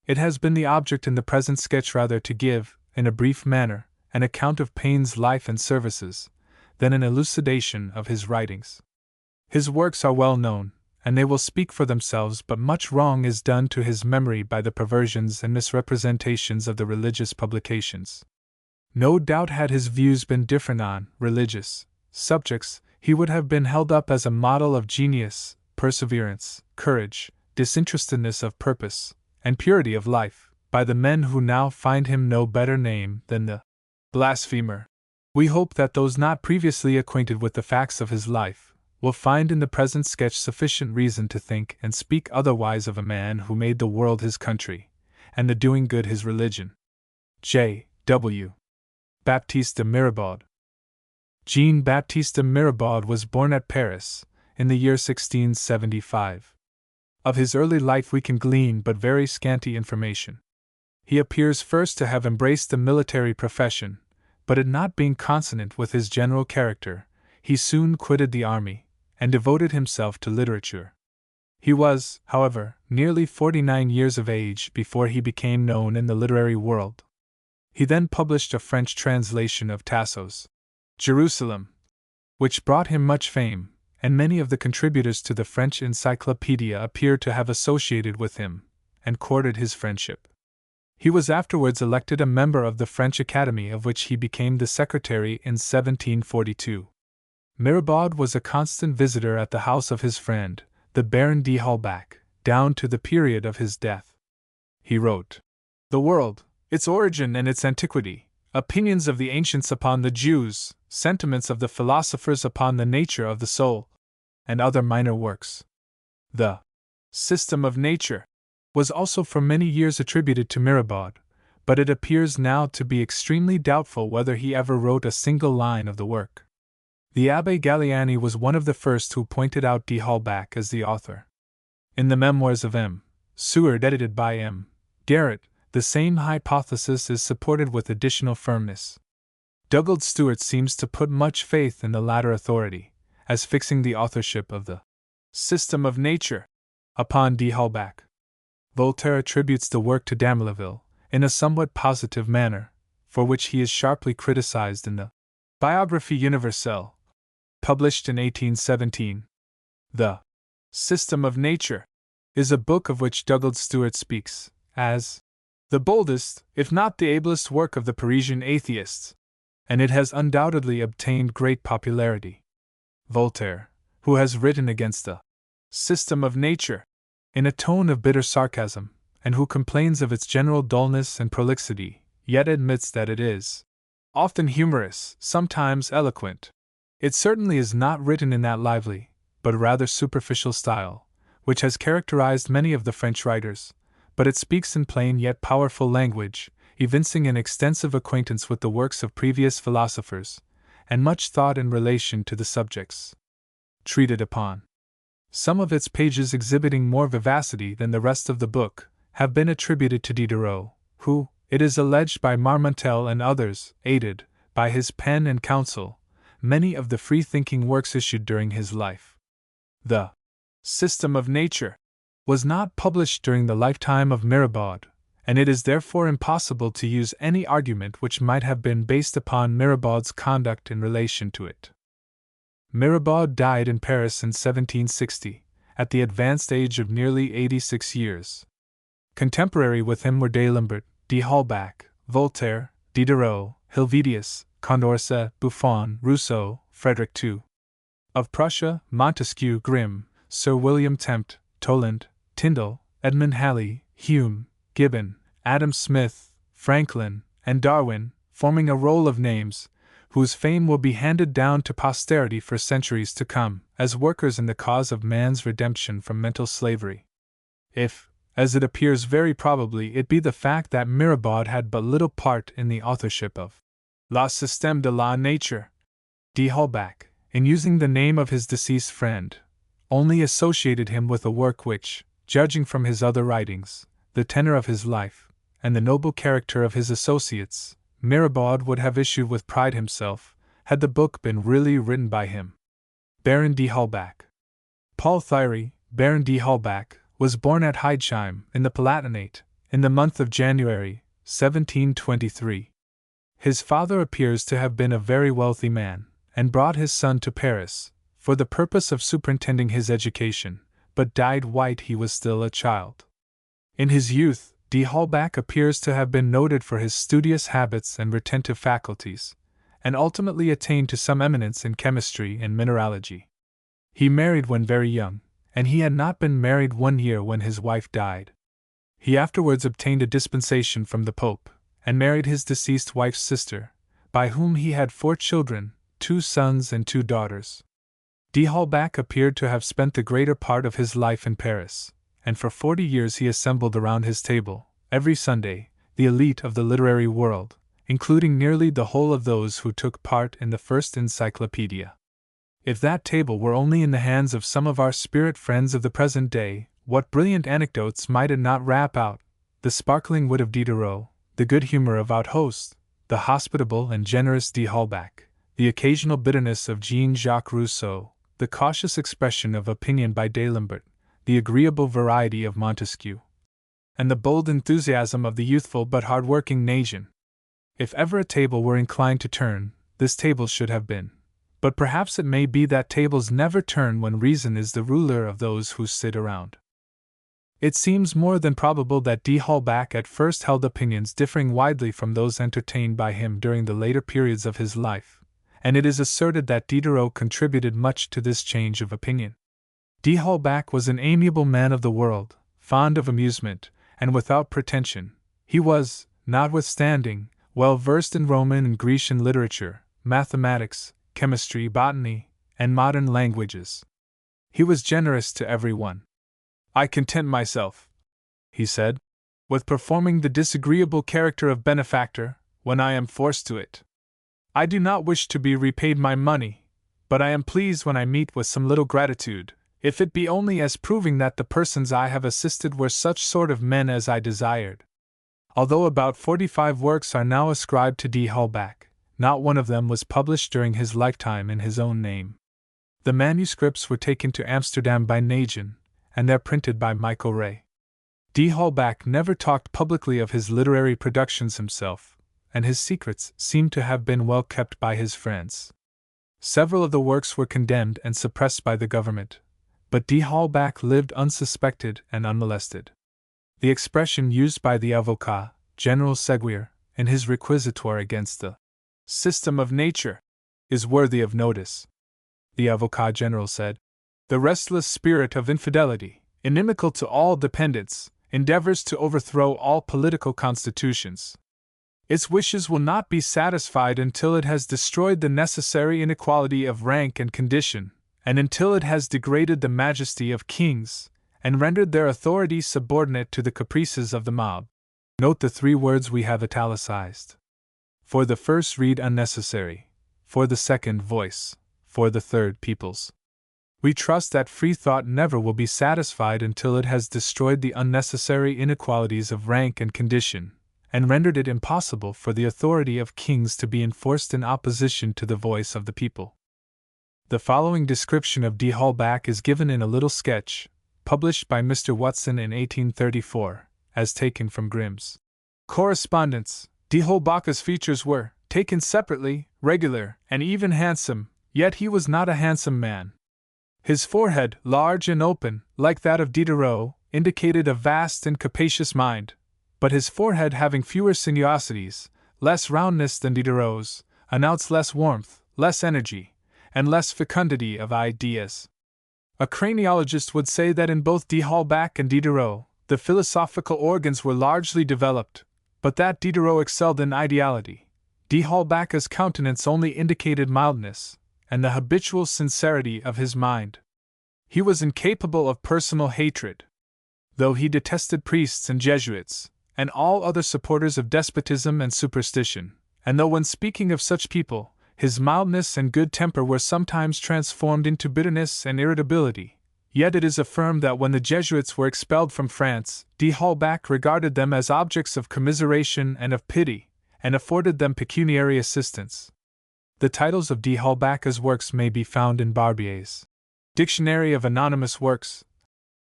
It has been the object in the present sketch rather to give, in a brief manner, an account of Paine's life and services, than an elucidation of his writings. His works are well known, and they will speak for themselves, but much wrong is done to his memory by the perversions and misrepresentations of the religious publications. No doubt had his views been different on religious subjects, he would have been held up as a model of genius, perseverance, courage, disinterestedness of purpose, and purity of life, by the men who now find him no better name than the blasphemer. We hope that those not previously acquainted with the facts of his life will find in the present sketch sufficient reason to think and speak otherwise of a man who made the world his country, and the doing good his religion. J. W. Baptiste de Mirabaud. Jean-Baptiste de Mirabaud was born at Paris, in the year 1675. Of his early life we can glean but very scanty information. He appears first to have embraced the military profession, but it not being consonant with his general character, he soon quitted the army, and devoted himself to literature. He was, however, nearly 49 years of age before he became known in the literary world. He then published a French translation of Tasso's Jerusalem, which brought him much fame, and many of the contributors to the French Encyclopedia appear to have associated with him, and courted his friendship. He was afterwards elected a member of the French Academy, of which he became the secretary in 1742. Mirabaud was a constant visitor at the house of his friend, the Baron de Holbach, down to the period of his death. He wrote, "The World, its origin and its antiquity, opinions of the ancients upon the Jews, sentiments of the philosophers upon the nature of the soul, and other minor works." The System of Nature was also for many years attributed to Mirabaud, but it appears now to be extremely doubtful whether he ever wrote a single line of the work. The Abbé Galliani was one of the first who pointed out de Holbach as the author. In the Memoirs of M. Seward, edited by M. Garrett, the same hypothesis is supported with additional firmness. Dougald Stewart seems to put much faith in the latter authority, as fixing the authorship of the System of Nature upon de Holbach. Voltaire attributes the work to Damerville, in a somewhat positive manner, for which he is sharply criticized in the Biographie Universelle, published in 1817. The System of Nature is a book of which Dougald Stewart speaks as the boldest, if not the ablest work of the Parisian atheists, and it has undoubtedly obtained great popularity. Voltaire, who has written against the System of Nature in a tone of bitter sarcasm, and who complains of its general dullness and prolixity, yet admits that it is often humorous, sometimes eloquent. It certainly is not written in that lively, but rather superficial style, which has characterized many of the French writers, but it speaks in plain yet powerful language, evincing an extensive acquaintance with the works of previous philosophers, and much thought in relation to the subjects treated upon. Some of its pages exhibiting more vivacity than the rest of the book have been attributed to Diderot, who, it is alleged by Marmontel and others, aided, by his pen and counsel, many of the free-thinking works issued during his life. The System of Nature was not published during the lifetime of Mirabaud, and it is therefore impossible to use any argument which might have been based upon Mirabaud's conduct in relation to it. Mirabaud died in Paris in 1760, at the advanced age of nearly 86 years. Contemporary with him were D'Alembert, de Holbach, Voltaire, Diderot, Helvetius, Condorcet, Buffon, Rousseau, Frederick II. Of Prussia, Montesquieu, Grimm, Sir William Tempt, Toland, Tyndall, Edmund Halley, Hume, Gibbon, Adam Smith, Franklin, and Darwin, forming a roll of names, whose fame will be handed down to posterity for centuries to come, as workers in the cause of man's redemption from mental slavery. If, as it appears very probably it be the fact that Mirabaud had but little part in the authorship of La Système de la Nature. D. Holbach, in using the name of his deceased friend, only associated him with a work which, judging from his other writings, the tenor of his life, and the noble character of his associates, Mirabaud would have issued with pride himself, had the book been really written by him. Baron D. Holbach. Paul Thierry, Baron D. Holbach, was born at Heidsheim, in the Palatinate, in the month of January, 1723. His father appears to have been a very wealthy man, and brought his son to Paris, for the purpose of superintending his education, but died while he was still a child. In his youth, D. Holbach appears to have been noted for his studious habits and retentive faculties, and ultimately attained to some eminence in chemistry and mineralogy. He married when very young, and he had not been married 1 year when his wife died. He afterwards obtained a dispensation from the Pope, and married his deceased wife's sister, by whom he had 4 children, 2 sons and 2 daughters. D. Holbach appeared to have spent the greater part of his life in Paris, and for 40 years he assembled around his table, every Sunday, the elite of the literary world, including nearly the whole of those who took part in the first encyclopedia. If that table were only in the hands of some of our spirit friends of the present day, what brilliant anecdotes might it not rap out: the sparkling wit of Diderot, the good humor of our host, the hospitable and generous D. Holbach, the occasional bitterness of Jean-Jacques Rousseau, the cautious expression of opinion by D'Alembert, the agreeable variety of Montesquieu, and the bold enthusiasm of the youthful but hard-working Nation. If ever a table were inclined to turn, this table should have been. But perhaps it may be that tables never turn when reason is the ruler of those who sit around. It seems more than probable that D. Holbach at first held opinions differing widely from those entertained by him during the later periods of his life, and it is asserted that Diderot contributed much to this change of opinion. D. Holbach was an amiable man of the world, fond of amusement, and without pretension. He was, notwithstanding, well versed in Roman and Grecian literature, mathematics, chemistry, botany, and modern languages. He was generous to every one. "I content myself," he said, "with performing the disagreeable character of benefactor, when I am forced to it. I do not wish to be repaid my money, but I am pleased when I meet with some little gratitude, if it be only as proving that the persons I have assisted were such sort of men as I desired." Although about 45 works are now ascribed to D. Holbach, not one of them was published during his lifetime in his own name. The manuscripts were taken to Amsterdam by Nagin, and there printed by Michael Ray. D. Holbach never talked publicly of his literary productions himself, and his secrets seem to have been well kept by his friends. Several of the works were condemned and suppressed by the government, but D. Holbach lived unsuspected and unmolested. The expression used by the avocat, General Seguier, in his requisitoire against the system of nature, is worthy of notice. The avocat general said, "The restless spirit of infidelity, inimical to all dependence, endeavors to overthrow all political constitutions. Its wishes will not be satisfied until it has destroyed the necessary inequality of rank and condition, and until it has degraded the majesty of kings, and rendered their authority subordinate to the caprices of the mob." Note the 3 words we have italicized. For the first, read unnecessary; for the second, voice; for the third, peoples. We trust that free thought never will be satisfied until it has destroyed the unnecessary inequalities of rank and condition, and rendered it impossible for the authority of kings to be enforced in opposition to the voice of the people. The following description of D. Holbach is given in a little sketch, published by Mr. Watson in 1834, as taken from Grimm's Correspondence. D. Holbach's features were, taken separately, regular, and even handsome, yet he was not a handsome man. His forehead, large and open, like that of Diderot, indicated a vast and capacious mind, but his forehead having fewer sinuosities, less roundness than Diderot's, announced less warmth, less energy, and less fecundity of ideas. A craniologist would say that in both D. Holbach and Diderot, the philosophical organs were largely developed, but that Diderot excelled in ideality. D. Holbach's countenance only indicated mildness, and the habitual sincerity of his mind. He was incapable of personal hatred. Though he detested priests and Jesuits, and all other supporters of despotism and superstition, and though when speaking of such people, his mildness and good temper were sometimes transformed into bitterness and irritability, yet it is affirmed that when the Jesuits were expelled from France, d'Holbach regarded them as objects of commiseration and of pity, and afforded them pecuniary assistance. The titles of d'Holbach's works may be found in Barbier's Dictionary of Anonymous Works,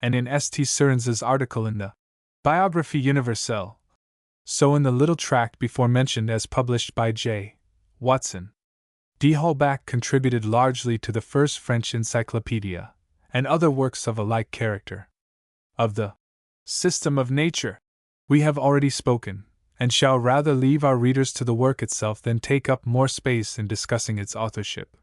and in St. Sirens's article in the Biographie Universelle, so in the little tract before mentioned as published by J. Watson. D'Holbach contributed largely to the first French encyclopedia, and other works of a like character. Of the system of nature, we have already spoken, and shall rather leave our readers to the work itself than take up more space in discussing its authorship.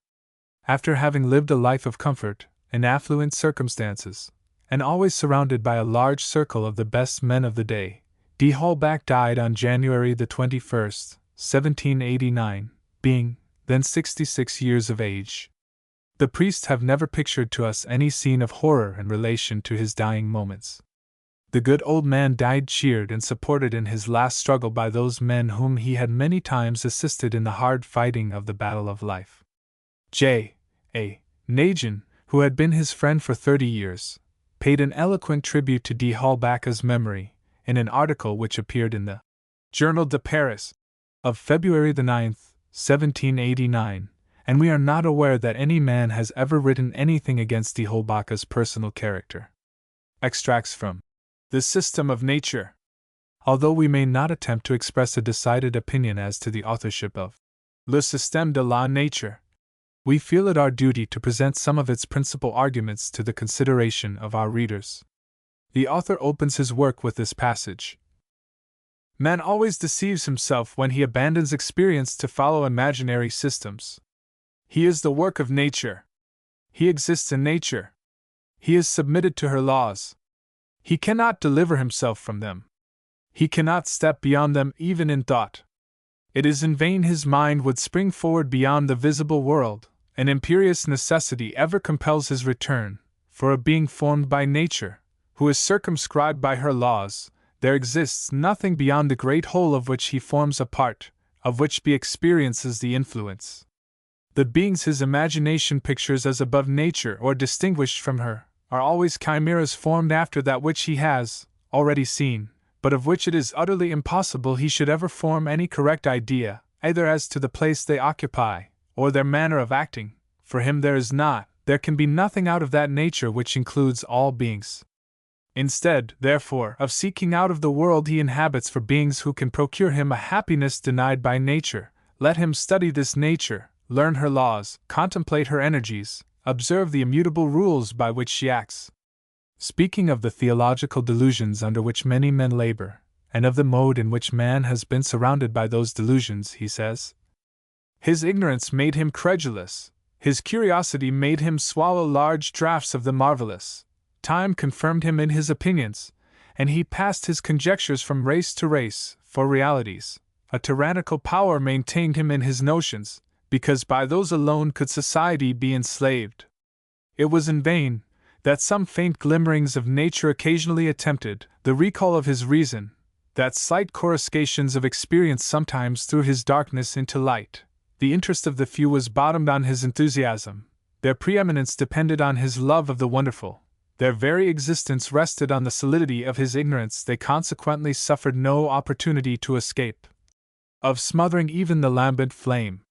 After having lived a life of comfort and affluent circumstances, and always surrounded by a large circle of the best men of the day, d'Holbach died on January the 21st, 1789, being then 66 years of age. The priests have never pictured to us any scene of horror in relation to his dying moments. The good old man died cheered and supported in his last struggle by those men whom he had many times assisted in the hard fighting of the battle of life. J. A. Nagin, who had been his friend for 30 years, paid an eloquent tribute to d'Holbach's memory in an article which appeared in the Journal de Paris of February the 9th, 1789, and we are not aware that any man has ever written anything against d'Holbach's personal character. Extracts from The System of Nature. Although we may not attempt to express a decided opinion as to the authorship of Le Système de la Nature, we feel it our duty to present some of its principal arguments to the consideration of our readers. The author opens his work with this passage: Man always deceives himself when he abandons experience to follow imaginary systems. He is the work of nature. He exists in nature. He is submitted to her laws. He cannot deliver himself from them. He cannot step beyond them even in thought. It is in vain his mind would spring forward beyond the visible world. An imperious necessity ever compels his return, for a being formed by nature, who is circumscribed by her laws, there exists nothing beyond the great whole of which he forms a part, of which he experiences the influence. The beings his imagination pictures as above nature or distinguished from her, are always chimeras formed after that which he has already seen, but of which it is utterly impossible he should ever form any correct idea, either as to the place they occupy, or their manner of acting. For him there can be nothing out of that nature which includes all beings. Instead, therefore, of seeking out of the world he inhabits for beings who can procure him a happiness denied by nature, let him study this nature, learn her laws, contemplate her energies, observe the immutable rules by which she acts. Speaking of the theological delusions under which many men labor, and of the mode in which man has been surrounded by those delusions, he says, His ignorance made him credulous, his curiosity made him swallow large draughts of the marvelous, time confirmed him in his opinions, and he passed his conjectures from race to race, for realities, a tyrannical power maintained him in his notions, because by those alone could society be enslaved. It was in vain that some faint glimmerings of nature occasionally attempted the recall of his reason, that slight coruscations of experience sometimes threw his darkness into light. The interest of the few was bottomed on his enthusiasm, their preeminence depended on his love of the wonderful, their very existence rested on the solidity of his ignorance, they consequently suffered no opportunity to escape of smothering even the lambent flame.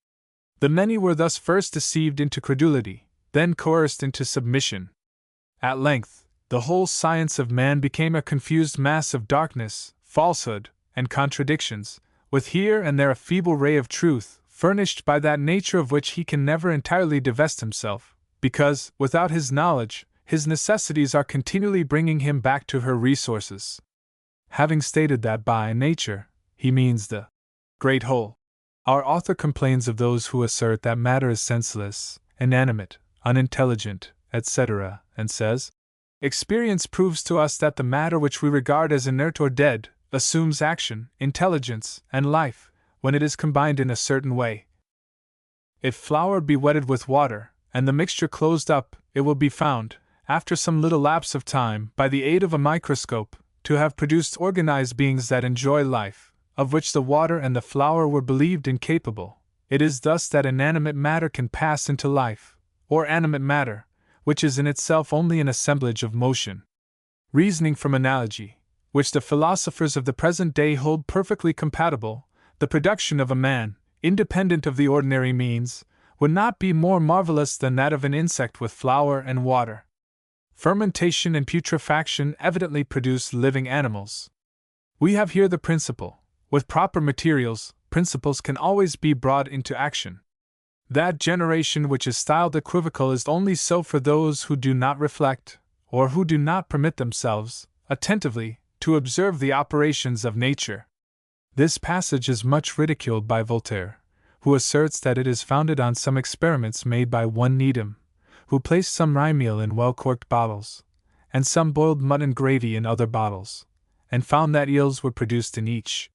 The many were thus first deceived into credulity, then coerced into submission. At length, the whole science of man became a confused mass of darkness, falsehood, and contradictions, with here and there a feeble ray of truth, furnished by that nature of which he can never entirely divest himself, because, without his knowledge, his necessities are continually bringing him back to her resources. Having stated that by nature, he means the great whole, our author complains of those who assert that matter is senseless, inanimate, unintelligent, etc., and says, Experience proves to us that the matter which we regard as inert or dead assumes action, intelligence, and life, when it is combined in a certain way. If flour be wetted with water, and the mixture closed up, it will be found, after some little lapse of time, by the aid of a microscope, to have produced organized beings that enjoy life, of which the water and the flower were believed incapable. It is thus that inanimate matter can pass into life, or animate matter, which is in itself only an assemblage of motion. Reasoning from analogy, which the philosophers of the present day hold perfectly compatible, the production of a man, independent of the ordinary means, would not be more marvelous than that of an insect with flour and water. Fermentation and putrefaction evidently produce living animals. We have here the principle. With proper materials, principles can always be brought into action. That generation which is styled equivocal is only so for those who do not reflect, or who do not permit themselves, attentively, to observe the operations of nature. This passage is much ridiculed by Voltaire, who asserts that it is founded on some experiments made by one Needham, who placed some rye meal in well-corked bottles, and some boiled mutton gravy in other bottles, and found that eels were produced in each.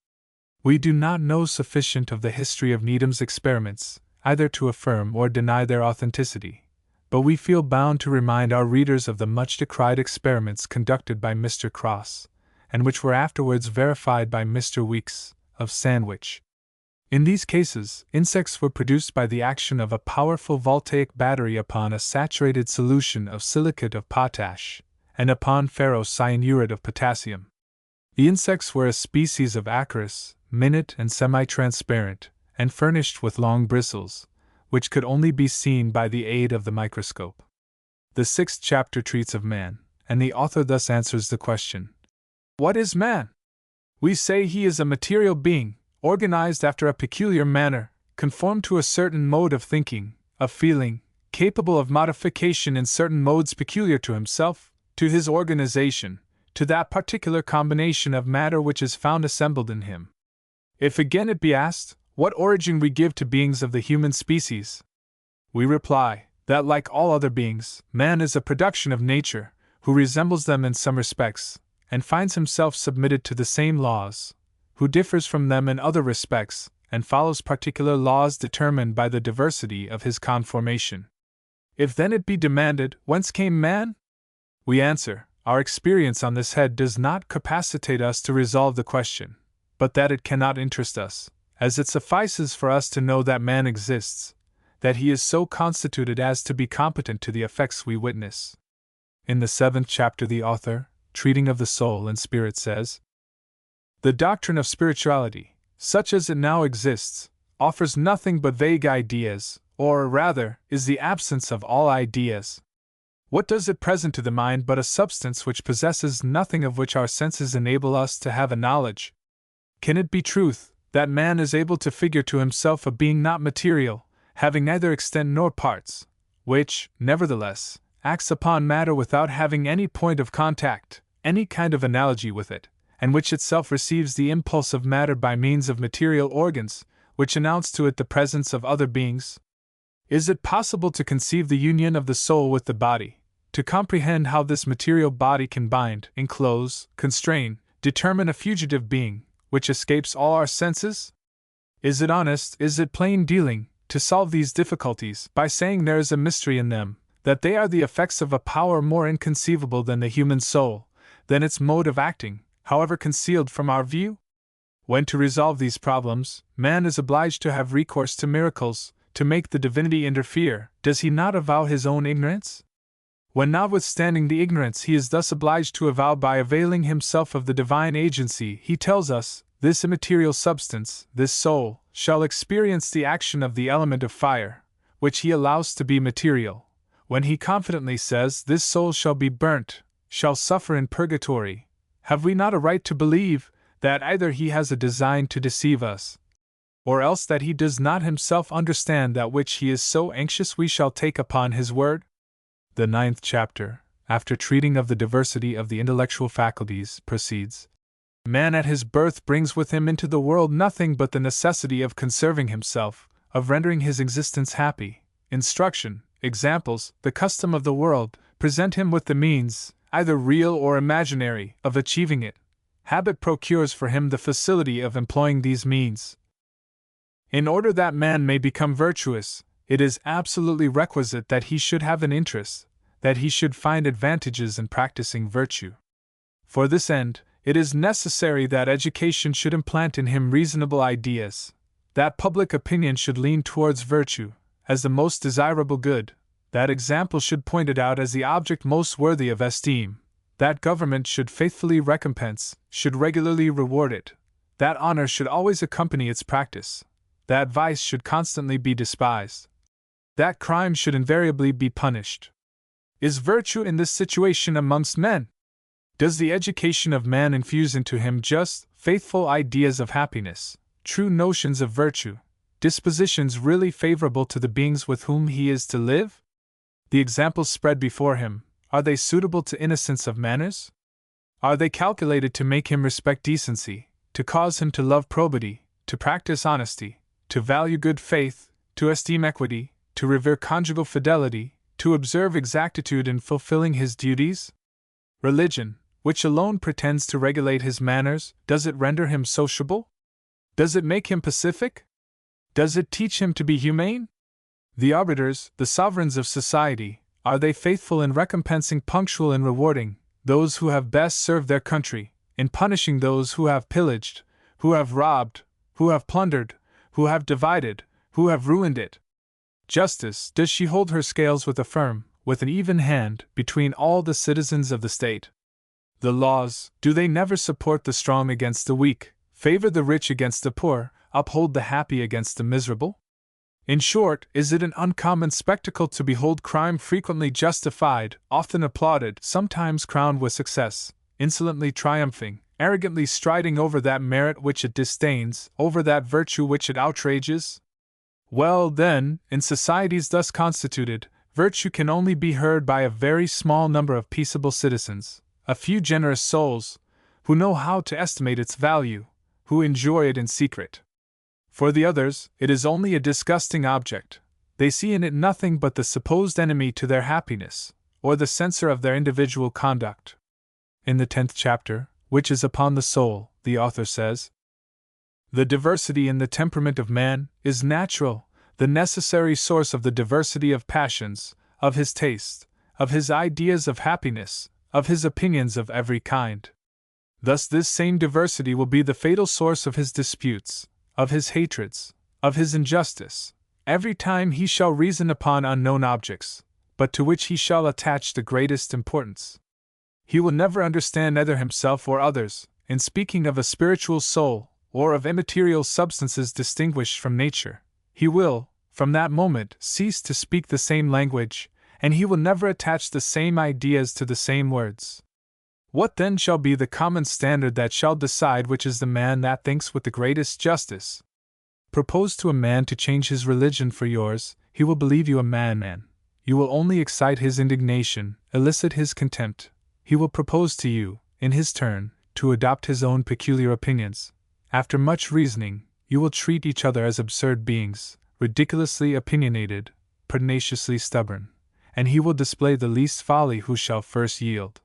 We do not know sufficient of the history of Needham's experiments, either to affirm or deny their authenticity, but we feel bound to remind our readers of the much decried experiments conducted by Mr. Cross, and which were afterwards verified by Mr. Weeks, of Sandwich. In these cases, insects were produced by the action of a powerful voltaic battery upon a saturated solution of silicate of potash, and upon ferrocyanurate of potassium. The insects were a species of acarus, minute and semi-transparent, and furnished with long bristles, which could only be seen by the aid of the microscope. The 6th chapter treats of man, and the author thus answers the question: what is man? We say he is a material being, organized after a peculiar manner, conformed to a certain mode of thinking, of feeling, capable of modification in certain modes peculiar to himself, to his organization, to that particular combination of matter which is found assembled in him. If again it be asked, what origin we give to beings of the human species, we reply, that like all other beings, man is a production of nature, who resembles them in some respects, and finds himself submitted to the same laws, who differs from them in other respects, and follows particular laws determined by the diversity of his conformation. If then it be demanded, whence came man? We answer, our experience on this head does not capacitate us to resolve the question, but that it cannot interest us, as it suffices for us to know that man exists, that he is so constituted as to be competent to the effects we witness. In the 7th chapter the author, treating of the soul and spirit, says, the doctrine of spirituality, such as it now exists, offers nothing but vague ideas, or, rather, is the absence of all ideas. What does it present to the mind but a substance which possesses nothing of which our senses enable us to have a knowledge? Can it be truth, that man is able to figure to himself a being not material, having neither extent nor parts, which, nevertheless, acts upon matter without having any point of contact, any kind of analogy with it, and which itself receives the impulse of matter by means of material organs, which announce to it the presence of other beings? Is it possible to conceive the union of the soul with the body, to comprehend how this material body can bind, enclose, constrain, determine a fugitive being, which escapes all our senses? Is it honest, is it plain dealing, to solve these difficulties by saying there is a mystery in them, that they are the effects of a power more inconceivable than the human soul, than its mode of acting, however concealed from our view? When to resolve these problems, man is obliged to have recourse to miracles, to make the divinity interfere, does he not avow his own ignorance? When notwithstanding the ignorance he is thus obliged to avow by availing himself of the divine agency, he tells us, this immaterial substance, this soul, shall experience the action of the element of fire, which he allows to be material. When he confidently says, this soul shall be burnt, shall suffer in purgatory, have we not a right to believe that either he has a design to deceive us, or else that he does not himself understand that which he is so anxious we shall take upon his word? The 9th chapter, after treating of the diversity of the intellectual faculties, proceeds: man at his birth brings with him into the world nothing but the necessity of conserving himself, of rendering his existence happy. Instruction, examples, the custom of the world, present him with the means, either real or imaginary, of achieving it. Habit procures for him the facility of employing these means. In order that man may become virtuous, it is absolutely requisite that he should have an interest, that he should find advantages in practicing virtue. For this end, it is necessary that education should implant in him reasonable ideas, that public opinion should lean towards virtue as the most desirable good, that example should point it out as the object most worthy of esteem, that government should faithfully recompense, should regularly reward it, that honor should always accompany its practice, that vice should constantly be despised, that crime should invariably be punished. Is virtue in this situation amongst men? Does the education of man infuse into him just, faithful ideas of happiness, true notions of virtue, dispositions really favorable to the beings with whom he is to live? The examples spread before him, are they suitable to innocence of manners? Are they calculated to make him respect decency, to cause him to love probity, to practice honesty, to value good faith, to esteem equity, to revere conjugal fidelity, to observe exactitude in fulfilling his duties? Religion, which alone pretends to regulate his manners, does it render him sociable? Does it make him pacific? Does it teach him to be humane? The arbiters, the sovereigns of society, are they faithful in recompensing, punctual in rewarding, those who have best served their country, in punishing those who have pillaged, who have robbed, who have plundered, who have divided, who have ruined it? Justice, does she hold her scales with a firm, with an even hand, between all the citizens of the state? The laws, do they never support the strong against the weak, favor the rich against the poor, uphold the happy against the miserable? In short, is it an uncommon spectacle to behold crime frequently justified, often applauded, sometimes crowned with success, insolently triumphing, arrogantly striding over that merit which it disdains, over that virtue which it outrages? Well, then, in societies thus constituted, virtue can only be heard by a very small number of peaceable citizens, a few generous souls, who know how to estimate its value, who enjoy it in secret. For the others, it is only a disgusting object. They see in it nothing but the supposed enemy to their happiness, or the censor of their individual conduct. In the 10th chapter, which is upon the soul, the author says, "The diversity in the temperament of man is natural, the necessary source of the diversity of passions, of his tastes, of his ideas of happiness, of his opinions of every kind. Thus this same diversity will be the fatal source of his disputes, of his hatreds, of his injustice, every time he shall reason upon unknown objects, but to which he shall attach the greatest importance. He will never understand either himself or others, in speaking of a spiritual soul, or of immaterial substances distinguished from nature. He will, from that moment, cease to speak the same language, and he will never attach the same ideas to the same words. What then shall be the common standard that shall decide which is the man that thinks with the greatest justice? Propose to a man to change his religion for yours, he will believe you a madman. You will only excite his indignation, elicit his contempt. He will propose to you, in his turn, to adopt his own peculiar opinions. After much reasoning, you will treat each other as absurd beings, ridiculously opinionated, pertinaciously stubborn, and he will display the least folly who shall first yield.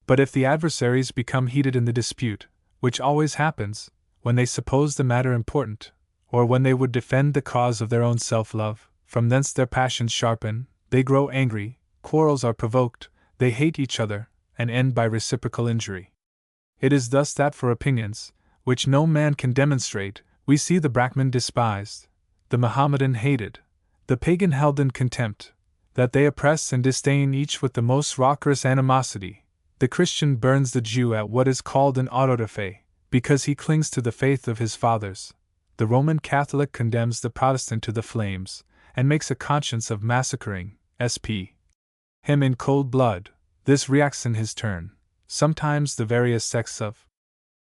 But if the adversaries become heated in the dispute, which always happens, when they suppose the matter important, or when they would defend the cause of their own self-love, from thence their passions sharpen, they grow angry, quarrels are provoked, they hate each other, and end by reciprocal injury. It is thus that for opinions, which no man can demonstrate, we see the Brahmin despised, the Mohammedan hated, the pagan held in contempt, that they oppress and disdain each with the most rancorous animosity. The Christian burns the Jew at what is called an auto da fe, because he clings to the faith of his fathers. The Roman Catholic condemns the Protestant to the flames, and makes a conscience of massacring him in cold blood. This reacts in his turn. Sometimes the various sects of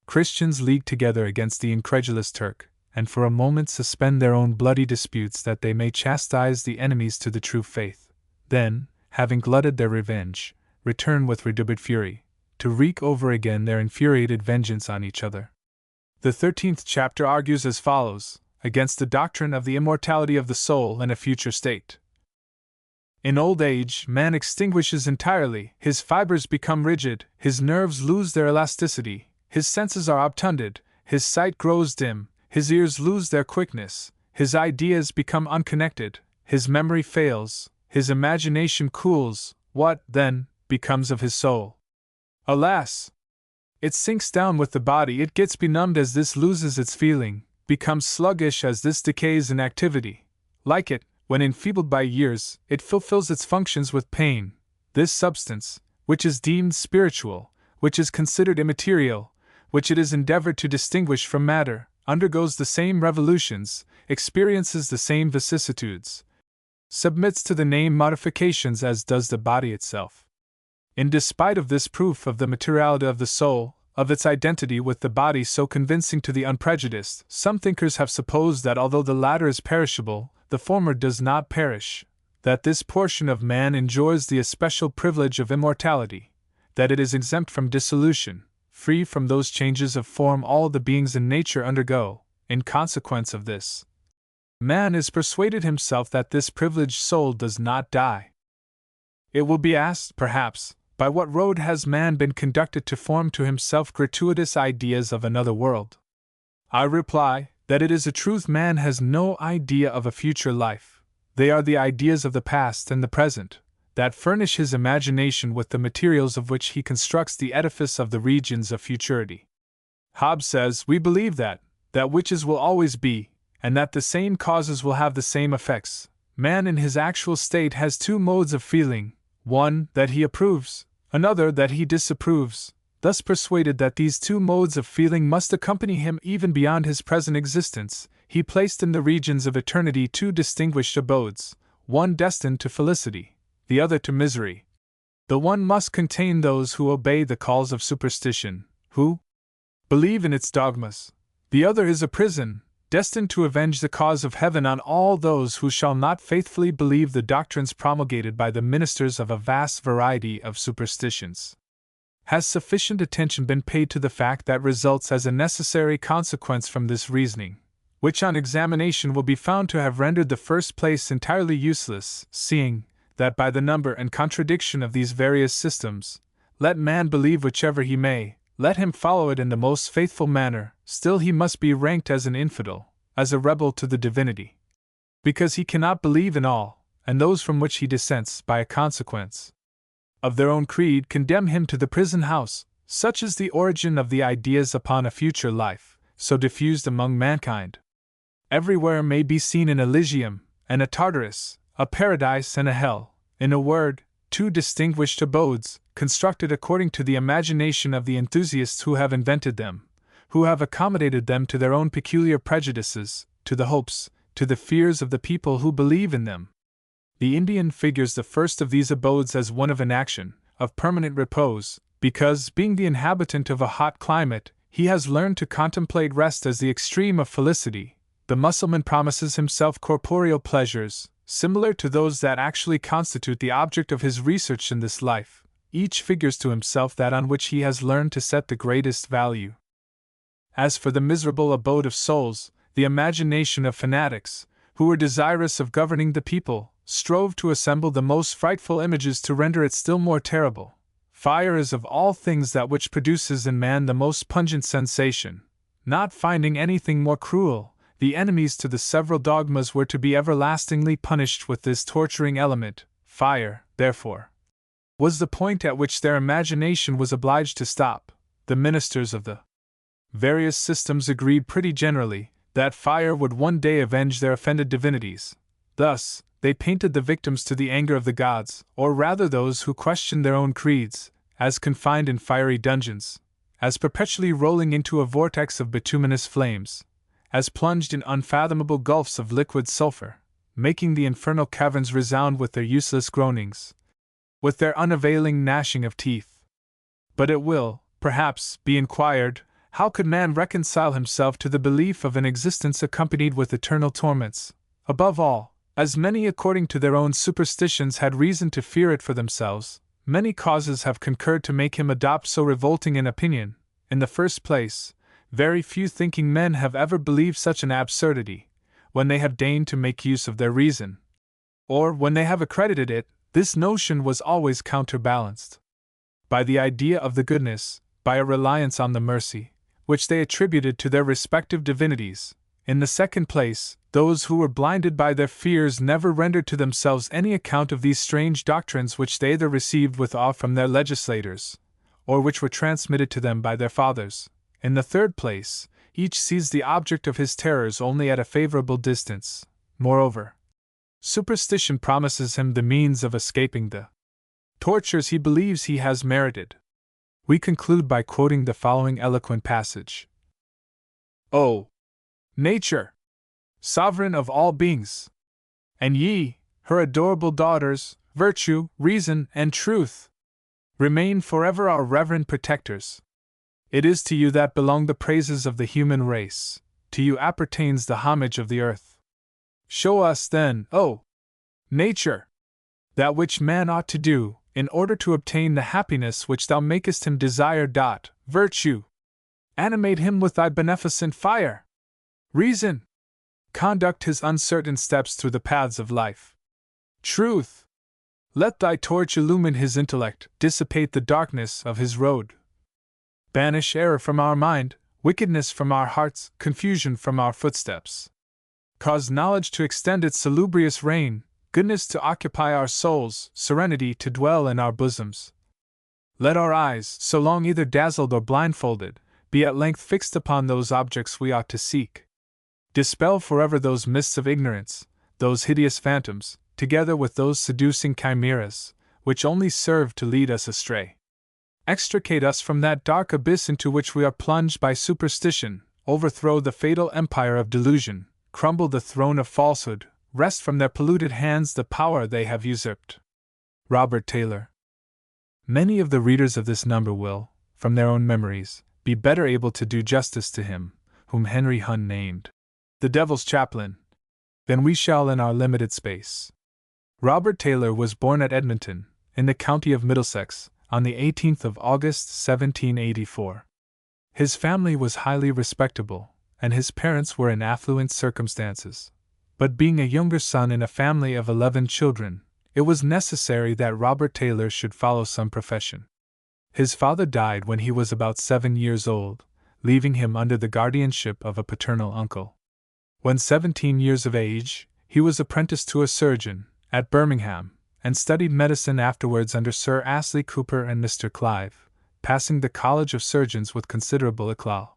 Christians league together against the incredulous Turk, and for a moment suspend their own bloody disputes that they may chastise the enemies to the true faith. Then, having glutted their revenge, return with redoubled fury, to wreak over again their infuriated vengeance on each other. The 13th chapter argues as follows, against the doctrine of the immortality of the soul and a future state. In old age, man extinguishes entirely, his fibers become rigid, his nerves lose their elasticity, his senses are obtunded, his sight grows dim, his ears lose their quickness, his ideas become unconnected, his memory fails, his imagination cools, What, then, becomes of his soul? Alas! It sinks down with the body, it gets benumbed as this loses its feeling, becomes sluggish as this decays in activity. Like it, when enfeebled by years, it fulfills its functions with pain. This substance, which is deemed spiritual, which is considered immaterial, which it is endeavored to distinguish from matter, undergoes the same revolutions, experiences the same vicissitudes, submits to the same modifications as does the body itself. In despite of this proof of the materiality of the soul, of its identity with the body so convincing to the unprejudiced, some thinkers have supposed that although the latter is perishable, the former does not perish, that this portion of man enjoys the especial privilege of immortality, that it is exempt from dissolution, free from those changes of form all the beings in nature undergo. In consequence of this, man is persuaded himself that this privileged soul does not die. It will be asked, perhaps, by what road has man been conducted to form to himself gratuitous ideas of another world? I reply, that it is a truth man has no idea of a future life. They are the ideas of the past and the present, that furnish his imagination with the materials of which he constructs the edifice of the regions of futurity. Hobbes says, we believe that which is will always be, and that the same causes will have the same effects. Man in his actual state has two modes of feeling, one that he approves, another that he disapproves. Thus persuaded that these two modes of feeling must accompany him even beyond his present existence, he placed in the regions of eternity two distinguished abodes, one destined to felicity, the other to misery. The one must contain those who obey the calls of superstition, who believe in its dogmas. The other is a prison, destined to avenge the cause of heaven on all those who shall not faithfully believe the doctrines promulgated by the ministers of a vast variety of superstitions. Has sufficient attention been paid to the fact that results as a necessary consequence from this reasoning, which on examination will be found to have rendered the first place entirely useless, seeing that by the number and contradiction of these various systems, let man believe whichever he may, let him follow it in the most faithful manner, still he must be ranked as an infidel, as a rebel to the divinity. Because he cannot believe in all, and those from which he dissents, by a consequence of their own creed, condemn him to the prison house. Such is the origin of the ideas upon a future life, so diffused among mankind. Everywhere may be seen an Elysium, and a Tartarus, a paradise and a hell, in a word, two distinguished abodes, constructed according to the imagination of the enthusiasts who have invented them, who have accommodated them to their own peculiar prejudices, to the hopes, to the fears of the people who believe in them. The Indian figures the first of these abodes as one of inaction, of permanent repose, because, being the inhabitant of a hot climate, he has learned to contemplate rest as the extreme of felicity. The Mussulman promises himself corporeal pleasures, similar to those that actually constitute the object of his research in this life. Each figures to himself that on which he has learned to set the greatest value. As for the miserable abode of souls, the imagination of fanatics, who were desirous of governing the people, strove to assemble the most frightful images to render it still more terrible. Fire is of all things that which produces in man the most pungent sensation. Not finding anything more cruel, the enemies to the several dogmas were to be everlastingly punished with this torturing element. Fire, therefore, was the point at which their imagination was obliged to stop. The ministers of the various systems agreed pretty generally that fire would one day avenge their offended divinities. Thus, they painted the victims to the anger of the gods, or rather those who questioned their own creeds, as confined in fiery dungeons, as perpetually rolling into a vortex of bituminous flames, as plunged in unfathomable gulfs of liquid sulfur, making the infernal caverns resound with their useless groanings, with their unavailing gnashing of teeth. But it will, perhaps, be inquired, how could man reconcile himself to the belief of an existence accompanied with eternal torments? Above all, as many according to their own superstitions had reason to fear it for themselves, many causes have concurred to make him adopt so revolting an opinion. In the first place, very few thinking men have ever believed such an absurdity, when they have deigned to make use of their reason. Or, when they have accredited it, this notion was always counterbalanced by the idea of the goodness, by a reliance on the mercy, which they attributed to their respective divinities. In the second place, those who were blinded by their fears never rendered to themselves any account of these strange doctrines which they either received with awe from their legislators, or which were transmitted to them by their fathers. In the third place, each sees the object of his terrors only at a favorable distance. Moreover, superstition promises him the means of escaping the tortures he believes he has merited. We conclude by quoting the following eloquent passage. O Nature, sovereign of all beings, and ye, her adorable daughters, virtue, reason, and truth, remain forever our reverend protectors. It is to you that belong the praises of the human race, to you appertains the homage of the earth. Show us, then, O Nature, that which man ought to do, in order to obtain the happiness which thou makest him desire. Virtue, animate him with thy beneficent fire. Reason, conduct his uncertain steps through the paths of life. Truth, let thy torch illumine his intellect, dissipate the darkness of his road. Banish error from our mind, wickedness from our hearts, confusion from our footsteps. Cause knowledge to extend its salubrious reign, goodness to occupy our souls, serenity to dwell in our bosoms. Let our eyes, so long either dazzled or blindfolded, be at length fixed upon those objects we ought to seek. Dispel forever those mists of ignorance, those hideous phantoms, together with those seducing chimeras, which only serve to lead us astray. Extricate us from that dark abyss into which we are plunged by superstition, overthrow the fatal empire of delusion, crumble the throne of falsehood, wrest from their polluted hands the power they have usurped. Robert Taylor. Many of the readers of this number will, from their own memories, be better able to do justice to him, whom Henry Hunn named the Devil's Chaplain, than we shall in our limited space. Robert Taylor was born at Edmonton, in the county of Middlesex, on the 18th of August, 1784. His family was highly respectable, and his parents were in affluent circumstances. But being a younger son in a family of 11 children, it was necessary that Robert Taylor should follow some profession. His father died when he was about 7 years old, leaving him under the guardianship of a paternal uncle. When 17 years of age, he was apprenticed to a surgeon, at Birmingham, and studied medicine afterwards under Sir Astley Cooper and Mr. Clive, passing the College of Surgeons with considerable eclat.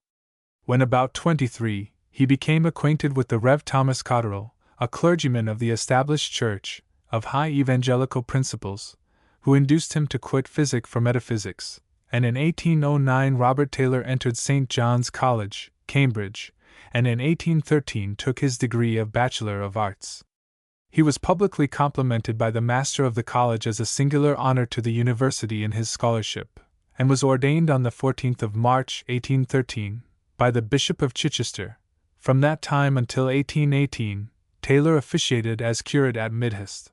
When about 23, he became acquainted with the Rev. Thomas Cotterill, a clergyman of the Established Church, of high evangelical principles, who induced him to quit physic for metaphysics, and in 1809 Robert Taylor entered St. John's College, Cambridge, and in 1813 took his degree of Bachelor of Arts. He was publicly complimented by the master of the college as a singular honor to the university in his scholarship, and was ordained on the 14th of March, 1813, by the Bishop of Chichester. From that time until 1818, Taylor officiated as curate at Midhurst.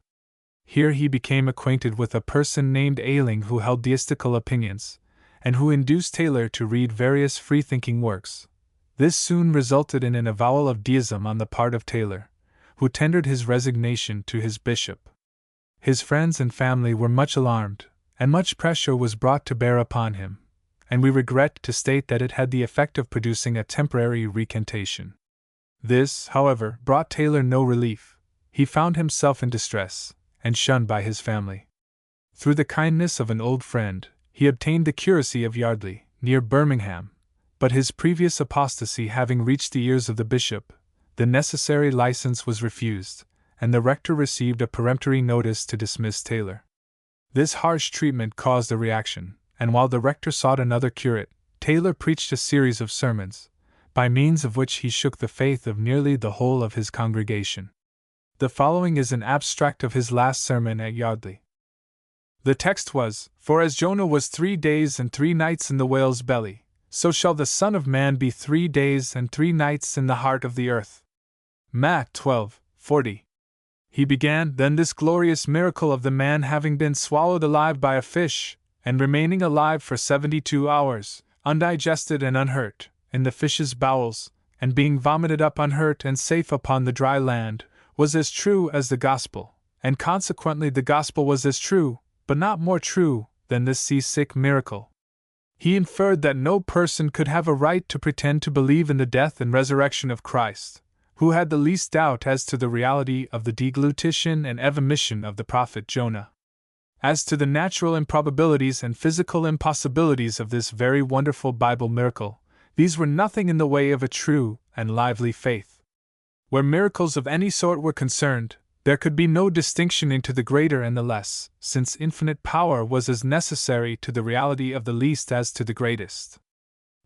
Here he became acquainted with a person named Ayling who held deistical opinions, and who induced Taylor to read various free-thinking works. This soon resulted in an avowal of deism on the part of Taylor, who tendered his resignation to his bishop. His friends and family were much alarmed, and much pressure was brought to bear upon him, and we regret to state that it had the effect of producing a temporary recantation. This, however, brought Taylor no relief. He found himself in distress, and shunned by his family. Through the kindness of an old friend, he obtained the curacy of Yardley, near Birmingham, but his previous apostasy having reached the ears of the bishop, the necessary license was refused, and the rector received a peremptory notice to dismiss Taylor. This harsh treatment caused a reaction, and while the rector sought another curate, Taylor preached a series of sermons, by means of which he shook the faith of nearly the whole of his congregation. The following is an abstract of his last sermon at Yardley. The text was, "For as Jonah was 3 days and 3 nights in the whale's belly, so shall the Son of Man be 3 days and 3 nights in the heart of the earth." Matt 12:40. He began then this glorious miracle of the man having been swallowed alive by a fish, and remaining alive for 72 hours, undigested and unhurt, in the fish's bowels, and being vomited up unhurt and safe upon the dry land, was as true as the gospel, and consequently the gospel was as true, but not more true, than this seasick miracle. He inferred that no person could have a right to pretend to believe in the death and resurrection of Christ, who had the least doubt as to the reality of the deglutition and evomission of the prophet Jonah. As to the natural improbabilities and physical impossibilities of this very wonderful Bible miracle, these were nothing in the way of a true and lively faith. Where miracles of any sort were concerned, there could be no distinction into the greater and the less, since infinite power was as necessary to the reality of the least as to the greatest.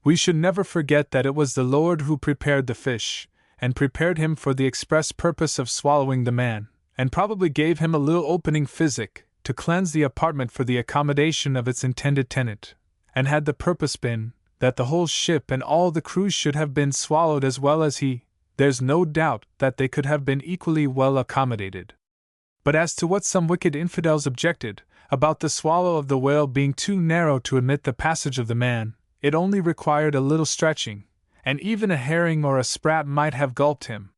We should never forget that it was the Lord who prepared the fish, and prepared him for the express purpose of swallowing the man, and probably gave him a little opening physic, to cleanse the apartment for the accommodation of its intended tenant, and had the purpose been, that the whole ship and all the crew should have been swallowed as well as he, there's no doubt that they could have been equally well accommodated. But as to what some wicked infidels objected, about the swallow of the whale being too narrow to admit the passage of the man, it only required a little stretching, and even a herring or a sprat might have gulped him.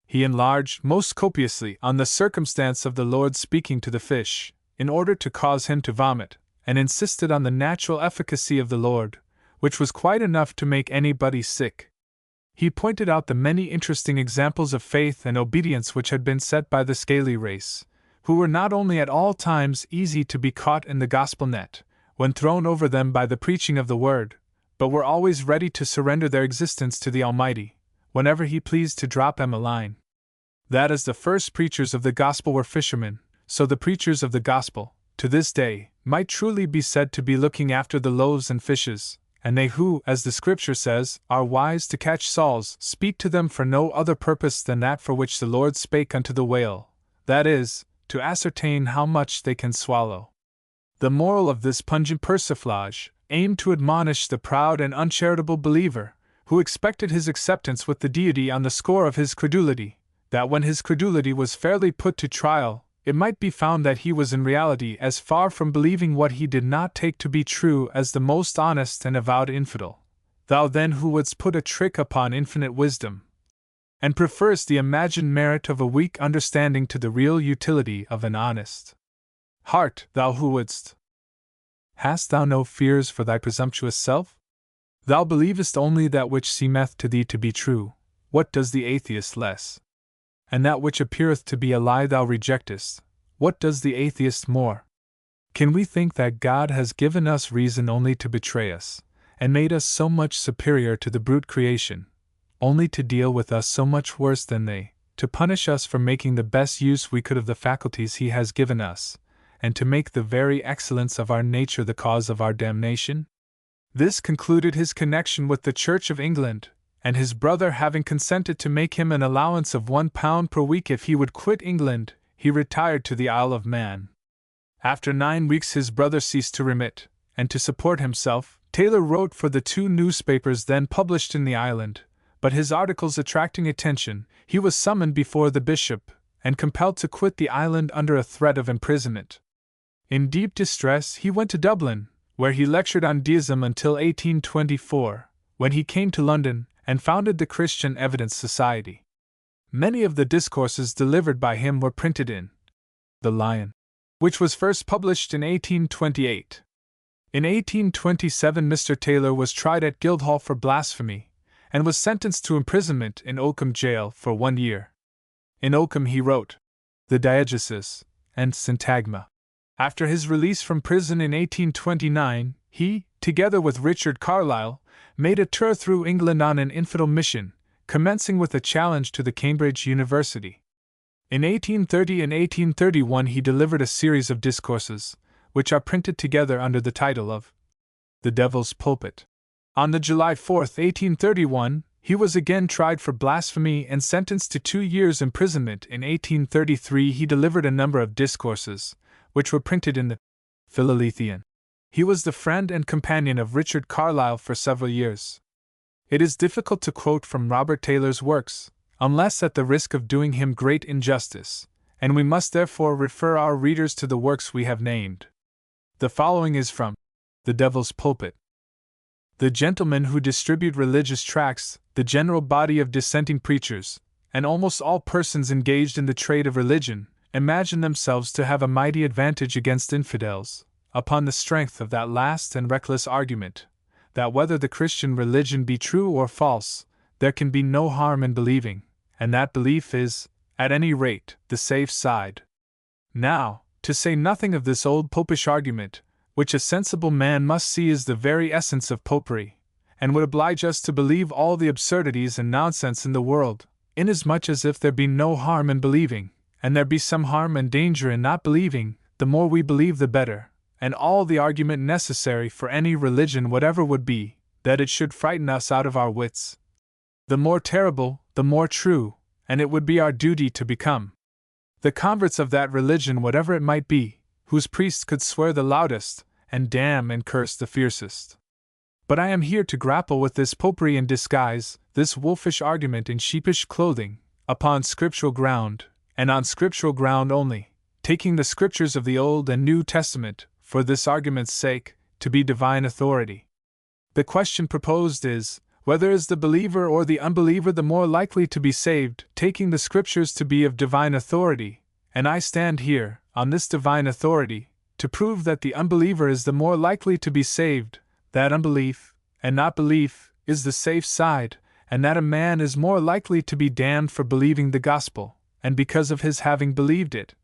He enlarged most copiously on the circumstance of the Lord speaking to the fish, in order to cause him to vomit, and insisted on the natural efficacy of the Lord, which was quite enough to make anybody sick. He pointed out the many interesting examples of faith and obedience which had been set by the scaly race, who were not only at all times easy to be caught in the gospel net, when thrown over them by the preaching of the word, but were always ready to surrender their existence to the Almighty, whenever He pleased to drop them a line. That as the first preachers of the gospel were fishermen, so the preachers of the gospel, to this day, might truly be said to be looking after the loaves and fishes, and they who, as the Scripture says, are wise to catch souls, speak to them for no other purpose than that for which the Lord spake unto the whale, that is, to ascertain how much they can swallow. The moral of this pungent persiflage aimed to admonish the proud and uncharitable believer, who expected his acceptance with the Deity on the score of his credulity, that when his credulity was fairly put to trial, it might be found that he was in reality as far from believing what he did not take to be true as the most honest and avowed infidel. Thou then who wouldst put a trick upon infinite wisdom, and preferst the imagined merit of a weak understanding to the real utility of an honest heart, thou who wouldst. Hast thou no fears for thy presumptuous self? Thou believest only that which seemeth to thee to be true. What does the atheist less? And that which appeareth to be a lie thou rejectest. What does the atheist more? Can we think that God has given us reason only to betray us, and made us so much superior to the brute creation, only to deal with us so much worse than they, to punish us for making the best use we could of the faculties He has given us, and to make the very excellence of our nature the cause of our damnation? This concluded his connection with the Church of England, and his brother having consented to make him an allowance of £1 per week if he would quit England, he retired to the Isle of Man. After 9 weeks his brother ceased to remit, and to support himself, Taylor wrote for the 2 newspapers then published in the island, but his articles attracting attention, he was summoned before the bishop, and compelled to quit the island under a threat of imprisonment. In deep distress he went to Dublin, where he lectured on deism until 1824, when he came to London, and founded the Christian Evidence Society. Many of the discourses delivered by him were printed in The Lion, which was first published in 1828. In 1827 Mr. Taylor was tried at Guildhall for blasphemy, and was sentenced to imprisonment in Oakham jail for 1 year. In Oakham he wrote The Diegesis and Syntagma. After his release from prison in 1829, he, together with Richard Carlile, made a tour through England on an infidel mission, commencing with a challenge to the Cambridge University. In 1830 and 1831 he delivered a series of discourses, which are printed together under the title of The Devil's Pulpit. On the July 4, 1831, he was again tried for blasphemy and sentenced to 2 years' imprisonment. In 1833 he delivered a number of discourses, which were printed in the Philalethean. He was the friend and companion of Richard Carlile for several years. It is difficult to quote from Robert Taylor's works, unless at the risk of doing him great injustice, and we must therefore refer our readers to the works we have named. The following is from The Devil's Pulpit. The gentlemen who distribute religious tracts, the general body of dissenting preachers, and almost all persons engaged in the trade of religion, imagine themselves to have a mighty advantage against infidels, upon the strength of that last and reckless argument, that whether the Christian religion be true or false, there can be no harm in believing, and that belief is, at any rate, the safe side. Now, to say nothing of this old popish argument, which a sensible man must see is the very essence of popery, and would oblige us to believe all the absurdities and nonsense in the world, inasmuch as if there be no harm in believing, and there be some harm and danger in not believing, the more we believe the better, and all the argument necessary for any religion whatever would be, that it should frighten us out of our wits. The more terrible, the more true, and it would be our duty to become the converts of that religion whatever it might be, whose priests could swear the loudest, and damn and curse the fiercest. But I am here to grapple with this popery in disguise, this wolfish argument in sheepish clothing, upon scriptural ground, and on scriptural ground only, taking the scriptures of the Old and New Testament, for this argument's sake, to be divine authority. The question proposed is, whether is the believer or the unbeliever the more likely to be saved, taking the scriptures to be of divine authority, and I stand here, on this divine authority, to prove that the unbeliever is the more likely to be saved, that unbelief, and not belief, is the safe side, and that a man is more likely to be damned for believing the gospel, and because of his having believed it,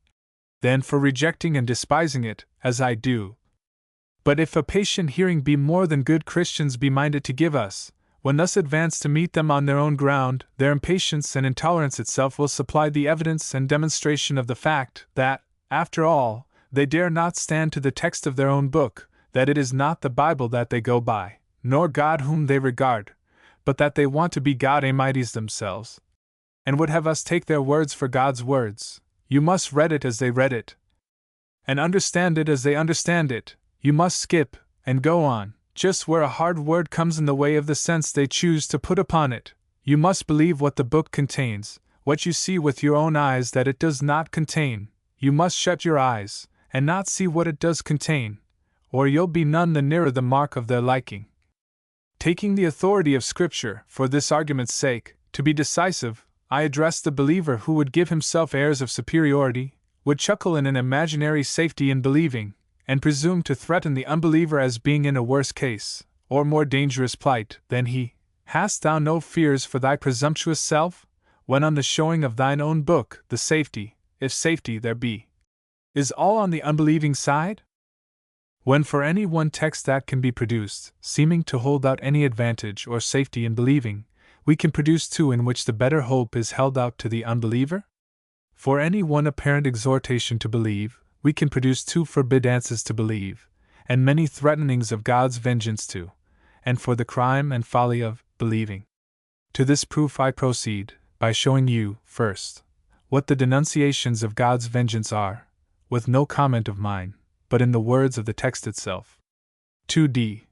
than for rejecting and despising it, as I do. But if a patient hearing be more than good Christians be minded to give us, when thus advanced to meet them on their own ground, their impatience and intolerance itself will supply the evidence and demonstration of the fact that, after all, they dare not stand to the text of their own book, that it is not the Bible that they go by, nor God whom they regard, but that they want to be God Almighty's themselves, and would have us take their words for God's words. You must read it as they read it, and understand it as they understand it. You must skip, and go on, just where a hard word comes in the way of the sense they choose to put upon it. You must believe what the book contains, what you see with your own eyes that it does not contain. You must shut your eyes, and not see what it does contain, or you'll be none the nearer the mark of their liking. Taking the authority of Scripture, for this argument's sake, to be decisive, I address the believer who would give himself airs of superiority, would chuckle in an imaginary safety in believing, and presume to threaten the unbeliever as being in a worse case, or more dangerous plight, than he. Hast thou no fears for thy presumptuous self, when on the showing of thine own book the safety, if safety there be, is all on the unbelieving side? When for any one text that can be produced, seeming to hold out any advantage or safety in believing, we can produce two in which the better hope is held out to the unbeliever? For any one apparent exhortation to believe, we can produce two forbidances to believe, and many threatenings of God's vengeance to, and for the crime and folly of, believing. To this proof I proceed, by showing you, first, what the denunciations of God's vengeance are, with no comment of mine, but in the words of the text itself. 2d.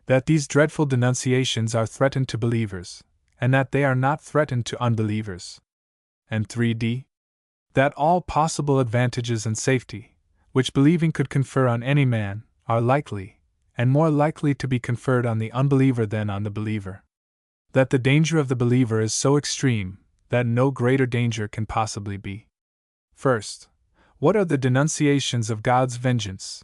That these dreadful denunciations are threatened to believers, and that they are not threatened to unbelievers. And 3d. That all possible advantages and safety, which believing could confer on any man, are likely, and more likely to be conferred on the unbeliever than on the believer. That the danger of the believer is so extreme, that no greater danger can possibly be. First, what are the denunciations of God's vengeance?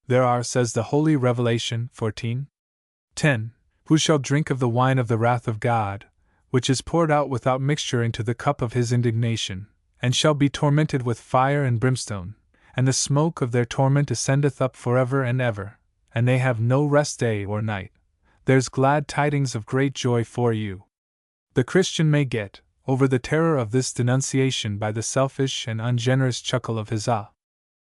There are, says the Holy Revelation 14:10, who shall drink of the wine of the wrath of God, which is poured out without mixture into the cup of his indignation, and shall be tormented with fire and brimstone, and the smoke of their torment ascendeth up forever and ever, and they have no rest day or night. There's glad tidings of great joy for you. The Christian may get over the terror of this denunciation by the selfish and ungenerous chuckle of his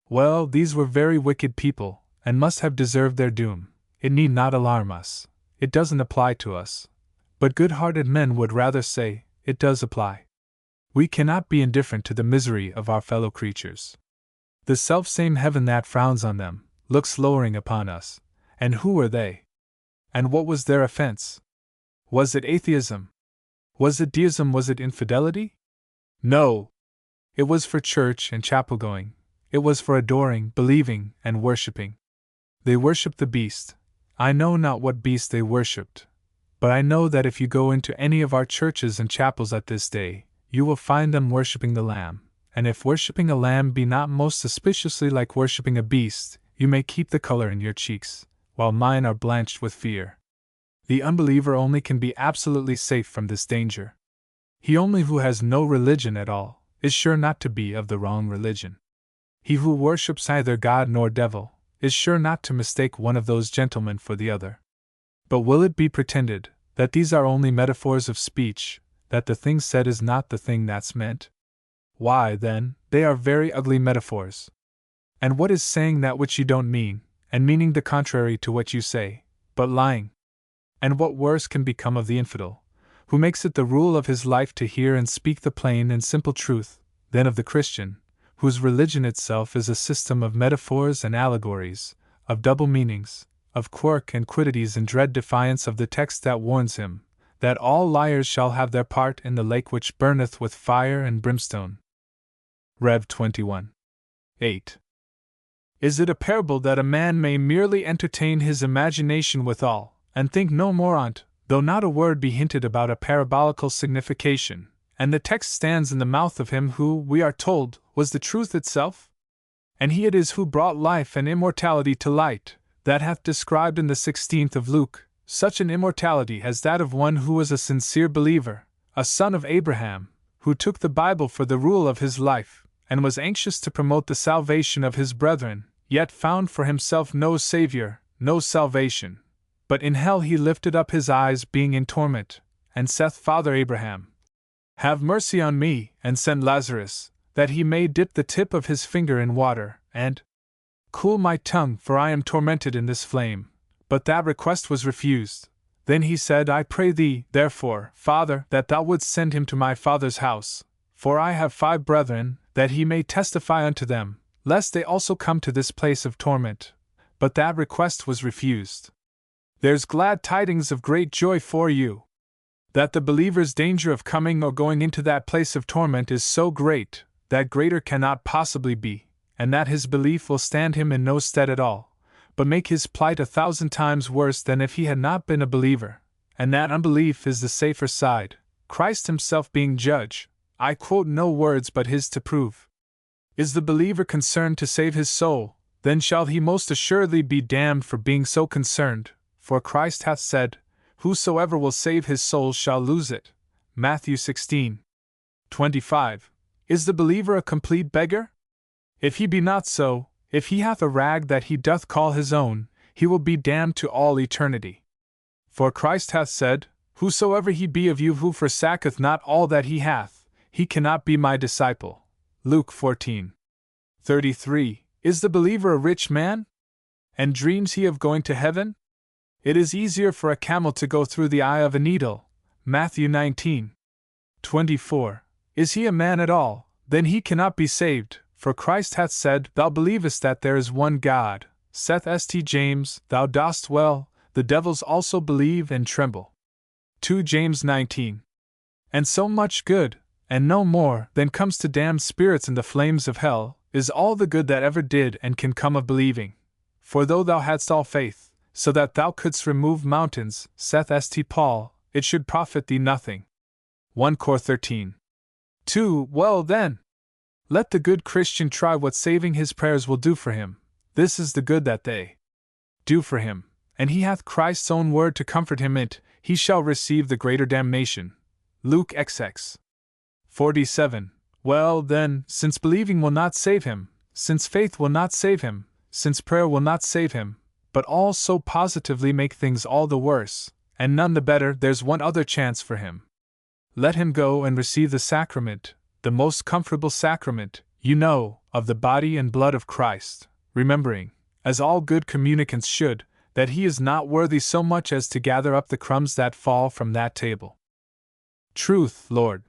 well, these were very wicked people, and must have deserved their doom. It need not alarm us. It doesn't apply to us. But good-hearted men would rather say, it does apply. We cannot be indifferent to the misery of our fellow creatures. The selfsame heaven that frowns on them, looks lowering upon us. And who were they? And what was their offense? Was it atheism? Was it deism? Was it infidelity? No! It was for church and chapel going. It was for adoring, believing, and worshipping. They worshipped the beast. I know not what beast they worshipped, but I know that if you go into any of our churches and chapels at this day, you will find them worshipping the Lamb, and if worshipping a lamb be not most suspiciously like worshipping a beast, you may keep the color in your cheeks, while mine are blanched with fear. The unbeliever only can be absolutely safe from this danger. He only who has no religion at all is sure not to be of the wrong religion. He who worships neither God nor devil is sure not to mistake one of those gentlemen for the other. But will it be pretended that these are only metaphors of speech, that the thing said is not the thing that's meant? Why, then, they are very ugly metaphors. And what is saying that which you don't mean, and meaning the contrary to what you say, but lying? And what worse can become of the infidel, who makes it the rule of his life to hear and speak the plain and simple truth, than of the Christian, whose religion itself is a system of metaphors and allegories, of double meanings, of quirk and quiddities in dread defiance of the text that warns him, that all liars shall have their part in the lake which burneth with fire and brimstone. Rev 21. 8. Is it a parable that a man may merely entertain his imagination withal, and think no more on't, though not a word be hinted about a parabolical signification, and the text stands in the mouth of him who, we are told, was the truth itself? And he it is who brought life and immortality to light, that hath described in the 16th of Luke, such an immortality as that of one who was a sincere believer, a son of Abraham, who took the Bible for the rule of his life, and was anxious to promote the salvation of his brethren, yet found for himself no Savior, no salvation. But in hell he lifted up his eyes, being in torment, and saith, Father Abraham, have mercy on me, and send Lazarus, that he may dip the tip of his finger in water, and cool my tongue, for I am tormented in this flame. But that request was refused. Then he said, I pray thee, therefore, Father, that thou wouldst send him to my father's house, for I have 5 brethren, that he may testify unto them, lest they also come to this place of torment. But that request was refused. There's glad tidings of great joy for you. That the believer's danger of coming or going into that place of torment is so great, that greater cannot possibly be, and that his belief will stand him in no stead at all, but make his plight 1,000 times worse than if he had not been a believer, and that unbelief is the safer side, Christ himself being judge. I quote no words but his to prove. Is the believer concerned to save his soul, then shall he most assuredly be damned for being so concerned, for Christ hath said, Whosoever will save his soul shall lose it. Matthew 16:25. Is the believer a complete beggar? If he be not so, if he hath a rag that he doth call his own, he will be damned to all eternity. For Christ hath said, Whosoever he be of you who forsaketh not all that he hath, he cannot be my disciple. Luke 14:33. Is the believer a rich man? And dreams he of going to heaven? It is easier for a camel to go through the eye of a needle. Matthew 19:24. Is he a man at all? Then he cannot be saved, for Christ hath said, Thou believest that there is one God. Saith St. James, Thou dost well, the devils also believe and tremble. 2 James 19. And so much good, and no more, than comes to damned spirits in the flames of hell, is all the good that ever did and can come of believing. For though thou hadst all faith, so that thou couldst remove mountains, saith St. Paul, it should profit thee nothing. 1 Cor 13. 2. Well then, let the good Christian try what saving his prayers will do for him. This is the good that they do for him, and he hath Christ's own word to comfort him it, he shall receive the greater damnation. Luke XX. 47. Well then, since believing will not save him, since faith will not save him, since prayer will not save him, but all so positively make things all the worse, and none the better, there's one other chance for him. Let him go and receive the sacrament, the most comfortable sacrament, you know, of the body and blood of Christ, remembering, as all good communicants should, that he is not worthy so much as to gather up the crumbs that fall from that table. Truth, Lord.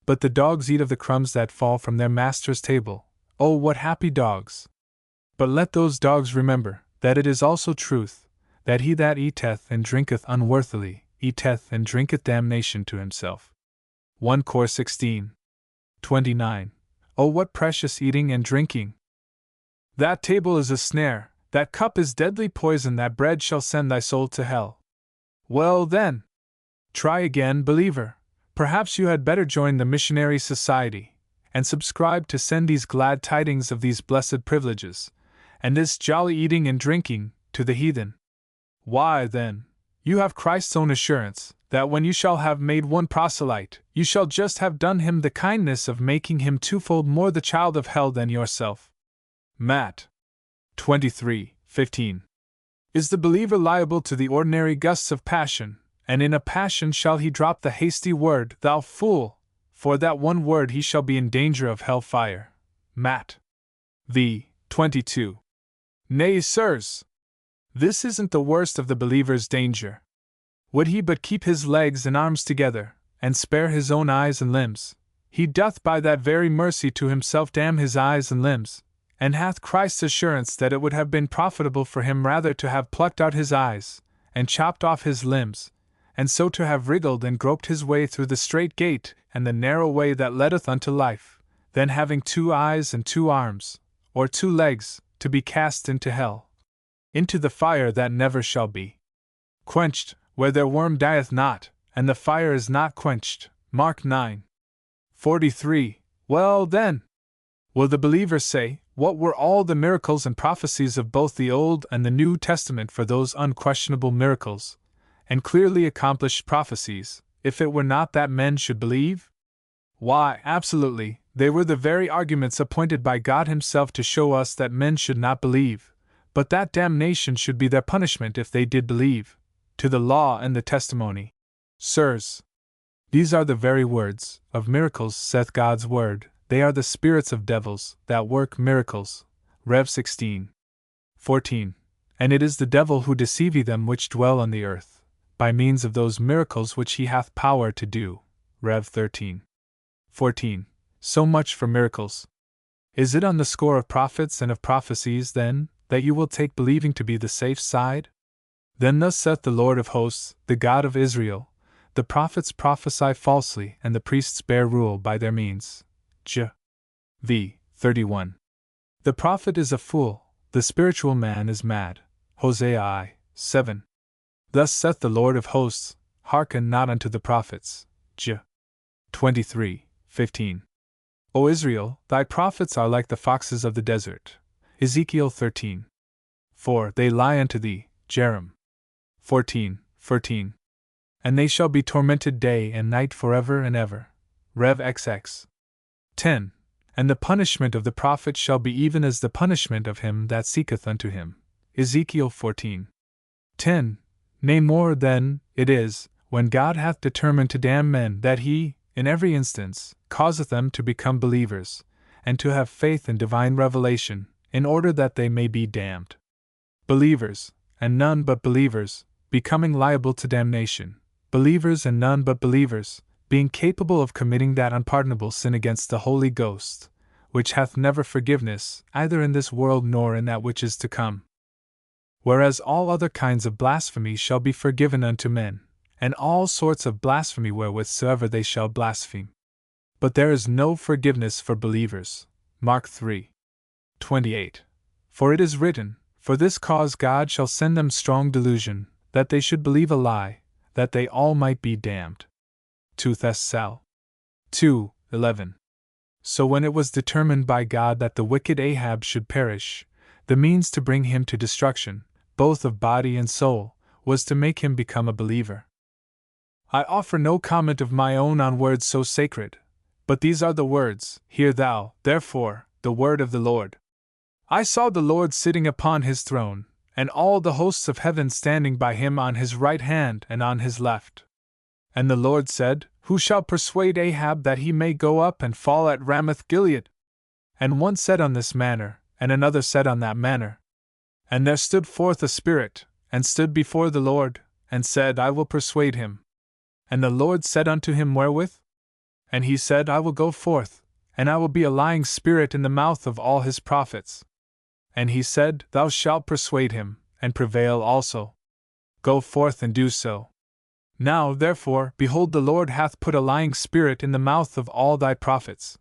But the dogs eat of the crumbs that fall from their master's table. Oh, what happy dogs! But let those dogs remember that it is also truth, that he that eateth and drinketh unworthily, eateth and drinketh damnation to himself. 1 Cor 16:29. Oh, what precious eating and drinking! That table is a snare, that cup is deadly poison, that bread shall send thy soul to hell. Well then, try again, believer. Perhaps you had better join the Missionary Society, and subscribe to send these glad tidings of these blessed privileges, and this jolly eating and drinking, to the heathen. Why, then, you have Christ's own assurance, that when you shall have made one proselyte, you shall just have done him the kindness of making him twofold more the child of hell than yourself. Matt 23:15. Is the believer liable to the ordinary gusts of passion, and in a passion shall he drop the hasty word, "Thou fool"? For that one word he shall be in danger of hell fire. Matt v. 22. Nay, sirs! This isn't the worst of the believer's danger. Would he but keep his legs and arms together, and spare his own eyes and limbs, he doth by that very mercy to himself damn his eyes and limbs, and hath Christ's assurance that it would have been profitable for him rather to have plucked out his eyes, and chopped off his limbs, and so to have wriggled and groped his way through the strait gate and the narrow way that leadeth unto life, than having 2 eyes and 2 arms, or 2 legs, to be cast into hell, into the fire that never shall be quenched, where their worm dieth not, and the fire is not quenched. Mark 9:43. Well then, will the believer say, what were all the miracles and prophecies of both the Old and the New Testament for those unquestionable miracles, and clearly accomplished prophecies, if it were not that men should believe? Why, absolutely, they were the very arguments appointed by God Himself to show us that men should not believe, but that damnation should be their punishment if they did believe, to the law and the testimony. Sirs, these are the very words, of miracles saith God's word, they are the spirits of devils, that work miracles. Rev 16:14. And it is the devil who deceive them which dwell on the earth, by means of those miracles which he hath power to do. Rev 13:14. So much for miracles. Is it on the score of prophets and of prophecies, then, that you will take believing to be the safe side? Then thus saith the Lord of hosts, the God of Israel, the prophets prophesy falsely, and the priests bear rule by their means. J. v. 31. The prophet is a fool, the spiritual man is mad. Hosea I:7. Thus saith the Lord of hosts, hearken not unto the prophets. J. 23:15. O Israel, thy prophets are like the foxes of the desert. Ezekiel 13. For they lie unto thee. Jerem 14:14. And they shall be tormented day and night forever and ever. Rev XX 10. And the punishment of the prophet shall be even as the punishment of him that seeketh unto him. Ezekiel 14:10. Nay, more than it is, when God hath determined to damn men, that he, in every instance, causeth them to become believers, and to have faith in divine revelation, in order that they may be damned. Believers, and none but believers, becoming liable to damnation. Believers and none but believers, being capable of committing that unpardonable sin against the Holy Ghost, which hath never forgiveness, either in this world nor in that which is to come. Whereas all other kinds of blasphemy shall be forgiven unto men, and all sorts of blasphemy wherewithsoever they shall blaspheme. But there is no forgiveness for believers. Mark 3:28. For it is written, for this cause God shall send them strong delusion, that they should believe a lie, that they all might be damned. 2 Thess. 2:11. So when it was determined by God that the wicked Ahab should perish, the means to bring him to destruction, both of body and soul, was to make him become a believer. I offer no comment of my own on words so sacred, but these are the words, hear thou, therefore, the word of the Lord. I saw the Lord sitting upon his throne, and all the hosts of heaven standing by him on his right hand and on his left. And the Lord said, who shall persuade Ahab that he may go up and fall at Ramoth Gilead? And one said on this manner, and another said on that manner. And there stood forth a spirit, and stood before the Lord, and said, I will persuade him. And the Lord said unto him, wherewith? And he said, I will go forth, and I will be a lying spirit in the mouth of all his prophets. And he said, Thou shalt persuade him, and prevail also. Go forth and do so. Now, therefore, behold, the Lord hath put a lying spirit in the mouth of all thy prophets.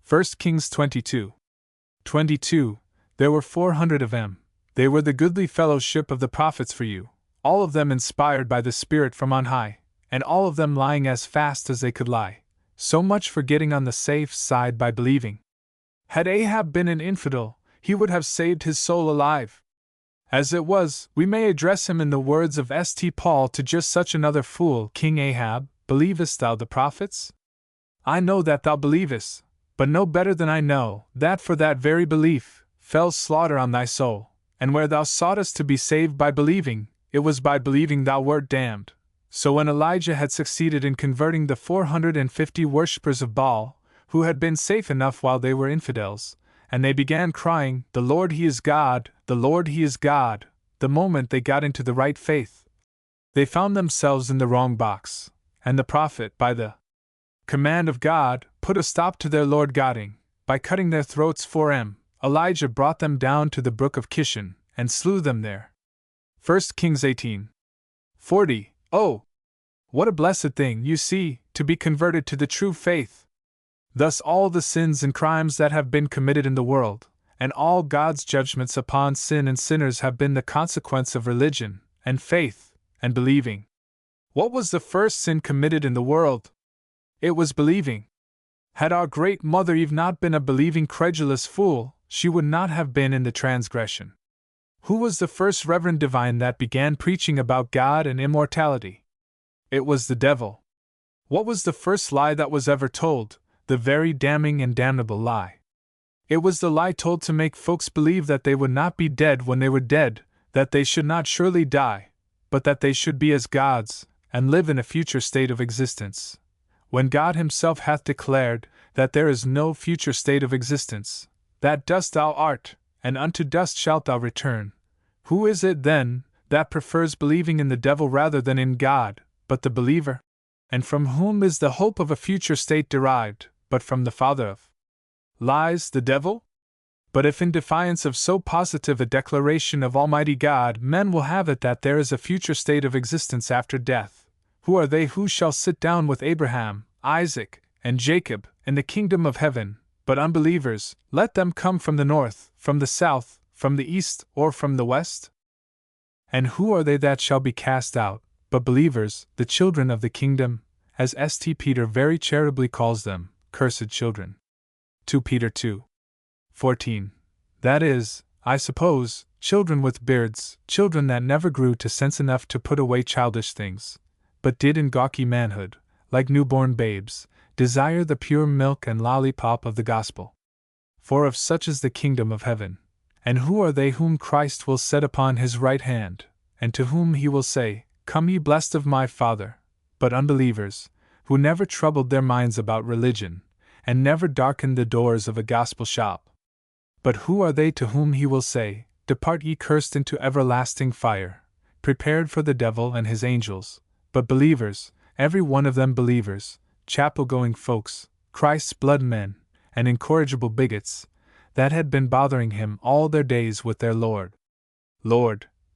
1 Kings 22:22. There were 400 of them. They were the goodly fellowship of the prophets for you, all of them inspired by the Spirit from on high, and all of them lying as fast as they could lie. So much for getting on the safe side by believing. Had Ahab been an infidel, he would have saved his soul alive. As it was, we may address him in the words of St. Paul to just such another fool, King Ahab, believest thou the prophets? I know that thou believest, but know better than I know, that for that very belief, fell slaughter on thy soul, and where thou soughtest to be saved by believing, it was by believing thou wert damned. So when Elijah had succeeded in converting the 450 worshippers of Baal, who had been safe enough while they were infidels, and they began crying, "The Lord He is God, the Lord He is God," the moment they got into the right faith, they found themselves in the wrong box, and the prophet, by the command of God, put a stop to their Lord Godding. By cutting their throats for Elijah brought them down to the brook of Kishon, and slew them there. 1 Kings 18:40. Oh! What a blessed thing, you see, to be converted to the true faith! Thus all the sins and crimes that have been committed in the world, and all God's judgments upon sin and sinners have been the consequence of religion, and faith, and believing. What was the first sin committed in the world? It was believing. Had our great Mother Eve not been a believing credulous fool, she would not have been in the transgression. Who was the first reverend divine that began preaching about God and immortality? It was the devil. What was the first lie that was ever told? The very damning and damnable lie. It was the lie told to make folks believe that they would not be dead when they were dead, that they should not surely die, but that they should be as gods, and live in a future state of existence, when God Himself hath declared that there is no future state of existence, that dust thou art, and unto dust shalt thou return. Who is it, then, that prefers believing in the devil rather than in God, but the believer? And from whom is the hope of a future state derived, but from the father of lies, the devil? But if in defiance of so positive a declaration of Almighty God men will have it that there is a future state of existence after death, who are they who shall sit down with Abraham, Isaac, and Jacob in the kingdom of heaven, but unbelievers? Let them come from the north, from the south, from the east, or from the west? And who are they that shall be cast out, but believers, the children of the kingdom, as St. Peter very charitably calls them, cursed children? 2 Peter 2:14. That is, I suppose, children with beards, children that never grew to sense enough to put away childish things, but did in gawky manhood, like newborn babes, desire the pure milk and lollipop of the gospel. For of such is the kingdom of heaven. And who are they whom Christ will set upon His right hand, and to whom He will say, "Come ye blessed of my Father"? But unbelievers, who never troubled their minds about religion, and never darkened the doors of a gospel shop. But who are they to whom He will say, "Depart ye cursed into everlasting fire, prepared for the devil and his angels"? But believers, every one of them believers, chapel-going folks, Christ's blood men, and incorrigible bigots, that had been bothering Him all their days with their Lord,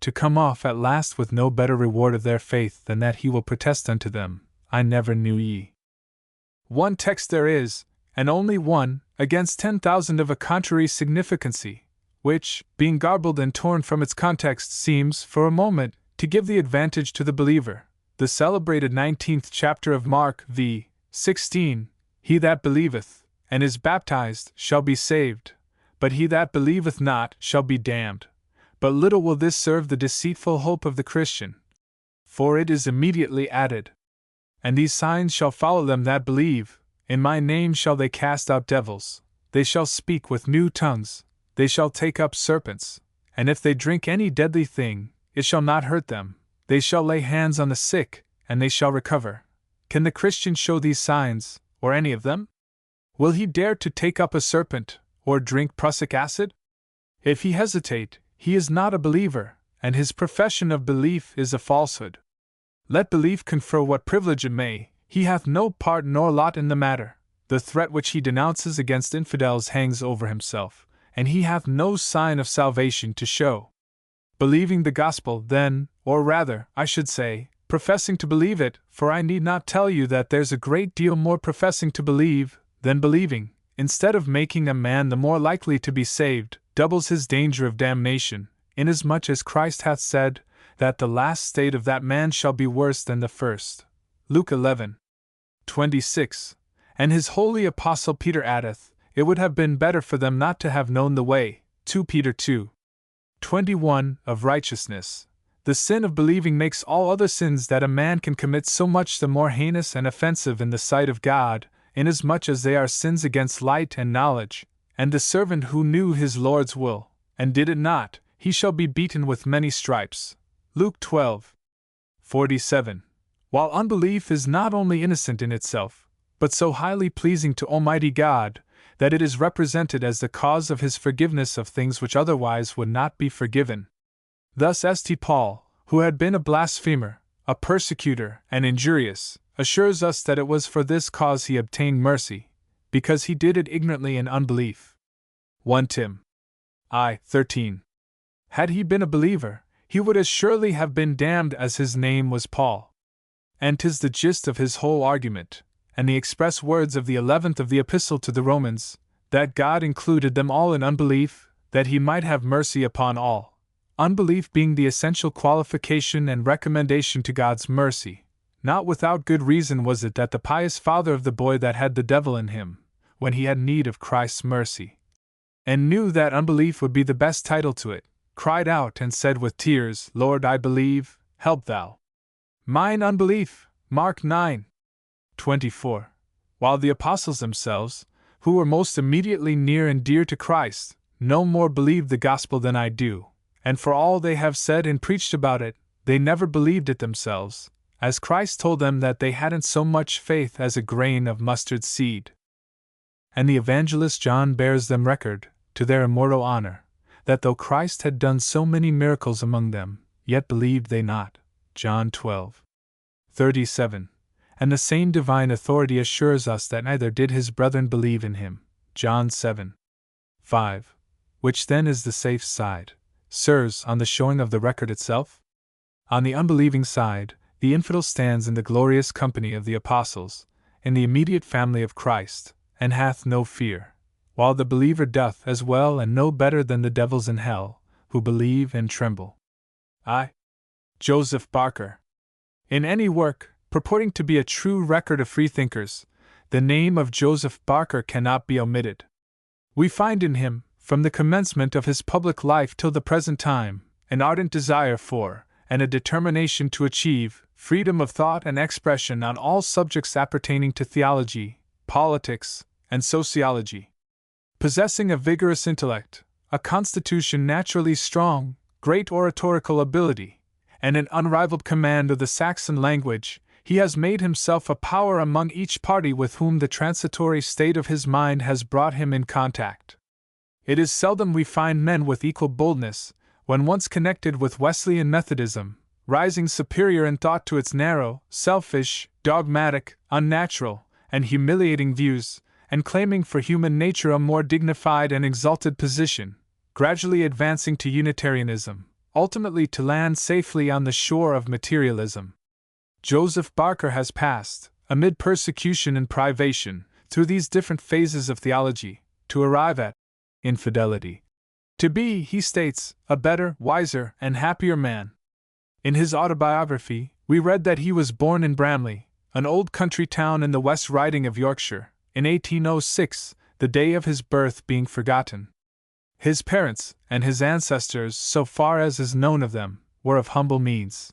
to come off at last with no better reward of their faith than that He will protest unto them, "I never knew ye." One text there is, and only one, against 10,000 of a contrary significancy, which, being garbled and torn from its context, seems, for a moment, to give the advantage to the believer. The celebrated 19th chapter of Mark v. 16, "He that believeth, and is baptized, shall be saved, but he that believeth not shall be damned." But little will this serve the deceitful hope of the Christian. For it is immediately added, "And these signs shall follow them that believe, in my name shall they cast out devils, they shall speak with new tongues, they shall take up serpents, and if they drink any deadly thing, it shall not hurt them, they shall lay hands on the sick, and they shall recover." Can the Christian show these signs, or any of them? Will he dare to take up a serpent, or drink prussic acid? If he hesitate, he is not a believer, and his profession of belief is a falsehood. Let belief confer what privilege it may, he hath no part nor lot in the matter. The threat which he denounces against infidels hangs over himself, and he hath no sign of salvation to show. Believing the gospel, then, or rather, I should say, professing to believe it, for I need not tell you that there's a great deal more professing to believe than believing, instead of making a man the more likely to be saved, doubles his danger of damnation, inasmuch as Christ hath said, that the last state of that man shall be worse than the first. Luke 11:26. And his holy apostle Peter addeth, "It would have been better for them not to have known the way." 2 Peter 21 of righteousness. The sin of believing makes all other sins that a man can commit so much the more heinous and offensive in the sight of God, inasmuch as they are sins against light and knowledge, and the servant who knew his Lord's will, and did it not, he shall be beaten with many stripes. Luke 12:47. While unbelief is not only innocent in itself, but so highly pleasing to Almighty God, that it is represented as the cause of His forgiveness of things which otherwise would not be forgiven. Thus St. Paul, who had been a blasphemer, a persecutor, and injurious, assures us that it was for this cause he obtained mercy, because he did it ignorantly in unbelief. 1 Tim. 13. Had he been a believer, he would as surely have been damned as his name was Paul. And 'tis the gist of his whole argument, and the express words of the 11th of the Epistle to the Romans, that God included them all in unbelief, that he might have mercy upon all. Unbelief being the essential qualification and recommendation to God's mercy. Not without good reason was it that the pious father of the boy that had the devil in him, when he had need of Christ's mercy, and knew that unbelief would be the best title to it, cried out and said with tears, Lord, I believe, help thou mine unbelief. Mark 9:24. While the apostles themselves, who were most immediately near and dear to Christ, no more believed the gospel than I do, and for all they have said and preached about it, they never believed it themselves, as Christ told them that they hadn't so much faith as a grain of mustard seed. And the evangelist John bears them record, to their immortal honor, that though Christ had done so many miracles among them, yet believed they not. John 12:37. And the same divine authority assures us that neither did his brethren believe in him. John 7:5. Which then is the safe side, sirs, on the showing of the record itself? On the unbelieving side, the infidel stands in the glorious company of the apostles, in the immediate family of Christ, and hath no fear, while the believer doth as well and no better than the devils in hell, who believe and tremble. I. Joseph Barker. In any work, purporting to be a true record of freethinkers, the name of Joseph Barker cannot be omitted. We find in him, from the commencement of his public life till the present time, an ardent desire for, and a determination to achieve, freedom of thought and expression on all subjects appertaining to theology, politics, and sociology. Possessing a vigorous intellect, a constitution naturally strong, great oratorical ability, and an unrivaled command of the Saxon language, he has made himself a power among each party with whom the transitory state of his mind has brought him in contact. It is seldom we find men with equal boldness, when once connected with Wesleyan Methodism, rising superior in thought to its narrow, selfish, dogmatic, unnatural, and humiliating views, and claiming for human nature a more dignified and exalted position, gradually advancing to Unitarianism, ultimately to land safely on the shore of materialism. Joseph Barker has passed, amid persecution and privation, through these different phases of theology, to arrive at infidelity. To be, he states, a better, wiser, and happier man. In his autobiography, we read that he was born in Bramley, an old country town in the West Riding of Yorkshire, in 1806, the day of his birth being forgotten. His parents, and his ancestors, so far as is known of them, were of humble means.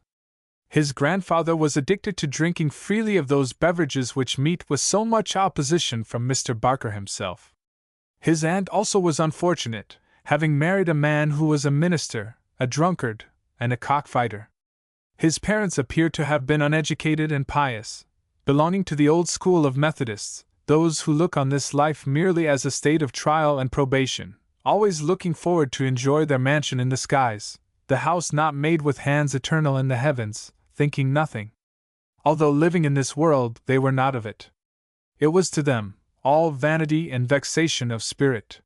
His grandfather was addicted to drinking freely of those beverages which meet with so much opposition from Mr. Barker himself. His aunt also was unfortunate, having married a man who was a minister, a drunkard, and a cockfighter. His parents appear to have been uneducated and pious, belonging to the old school of Methodists, those who look on this life merely as a state of trial and probation, always looking forward to enjoy their mansion in the skies, the house not made with hands eternal in the heavens, thinking nothing. Although living in this world, they were not of it. It was to them all vanity and vexation of spirit.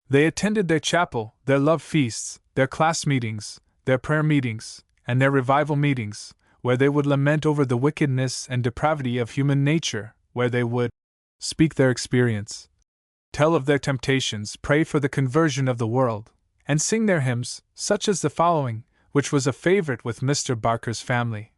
They attended their chapel, their love feasts, their class meetings, their prayer meetings, and their revival meetings, where they would lament over the wickedness and depravity of human nature, where they would speak their experience, tell of their temptations, pray for the conversion of the world, and sing their hymns, such as the following, which was a favorite with Mr. Barker's family.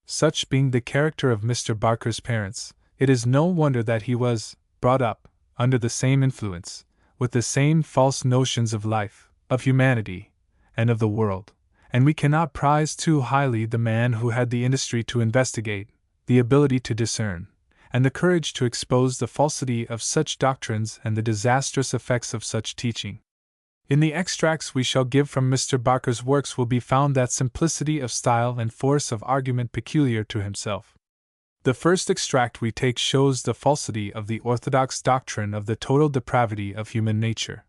Such being the character of Mr. Barker's parents, it is no wonder that he was brought up under the same influence, with the same false notions of life, of humanity, and of the world, and we cannot prize too highly the man who had the industry to investigate, the ability to discern, and the courage to expose the falsity of such doctrines and the disastrous effects of such teaching. In the extracts we shall give from Mr. Barker's works will be found that simplicity of style and force of argument peculiar to himself. The first extract we take shows the falsity of the orthodox doctrine of the total depravity of human nature.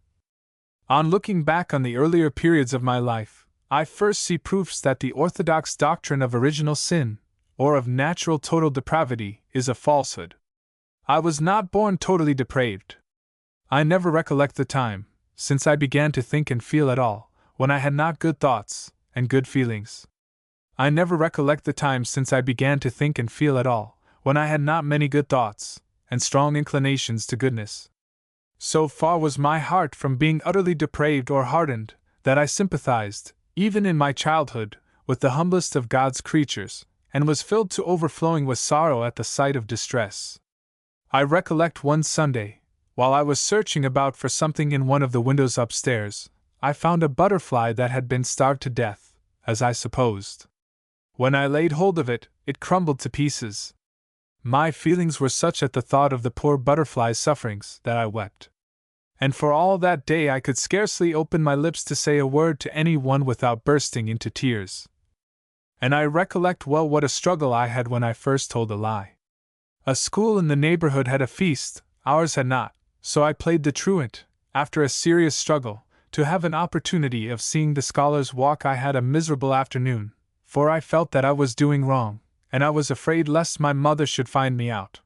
On looking back on the earlier periods of my life, I first see proofs that the orthodox doctrine of original sin, or of natural total depravity, is a falsehood. I was not born totally depraved. I never recollect the time, since I began to think and feel at all, when I had not good thoughts and good feelings. I never recollect the time since I began to think and feel at all, when I had not many good thoughts and strong inclinations to goodness. So far was my heart from being utterly depraved or hardened, that I sympathized, even in my childhood, with the humblest of God's creatures, and was filled to overflowing with sorrow at the sight of distress. I recollect one Sunday, while I was searching about for something in one of the windows upstairs, I found a butterfly that had been starved to death, as I supposed. When I laid hold of it, it crumbled to pieces. My feelings were such at the thought of the poor butterfly's sufferings that I wept. And for all that day I could scarcely open my lips to say a word to any one without bursting into tears. And I recollect well what a struggle I had when I first told a lie. A school in the neighborhood had a feast, ours had not. So I played the truant, after a serious struggle, to have an opportunity of seeing the scholars walk. I had a miserable afternoon, for I felt that I was doing wrong, and I was afraid lest my mother should find me out.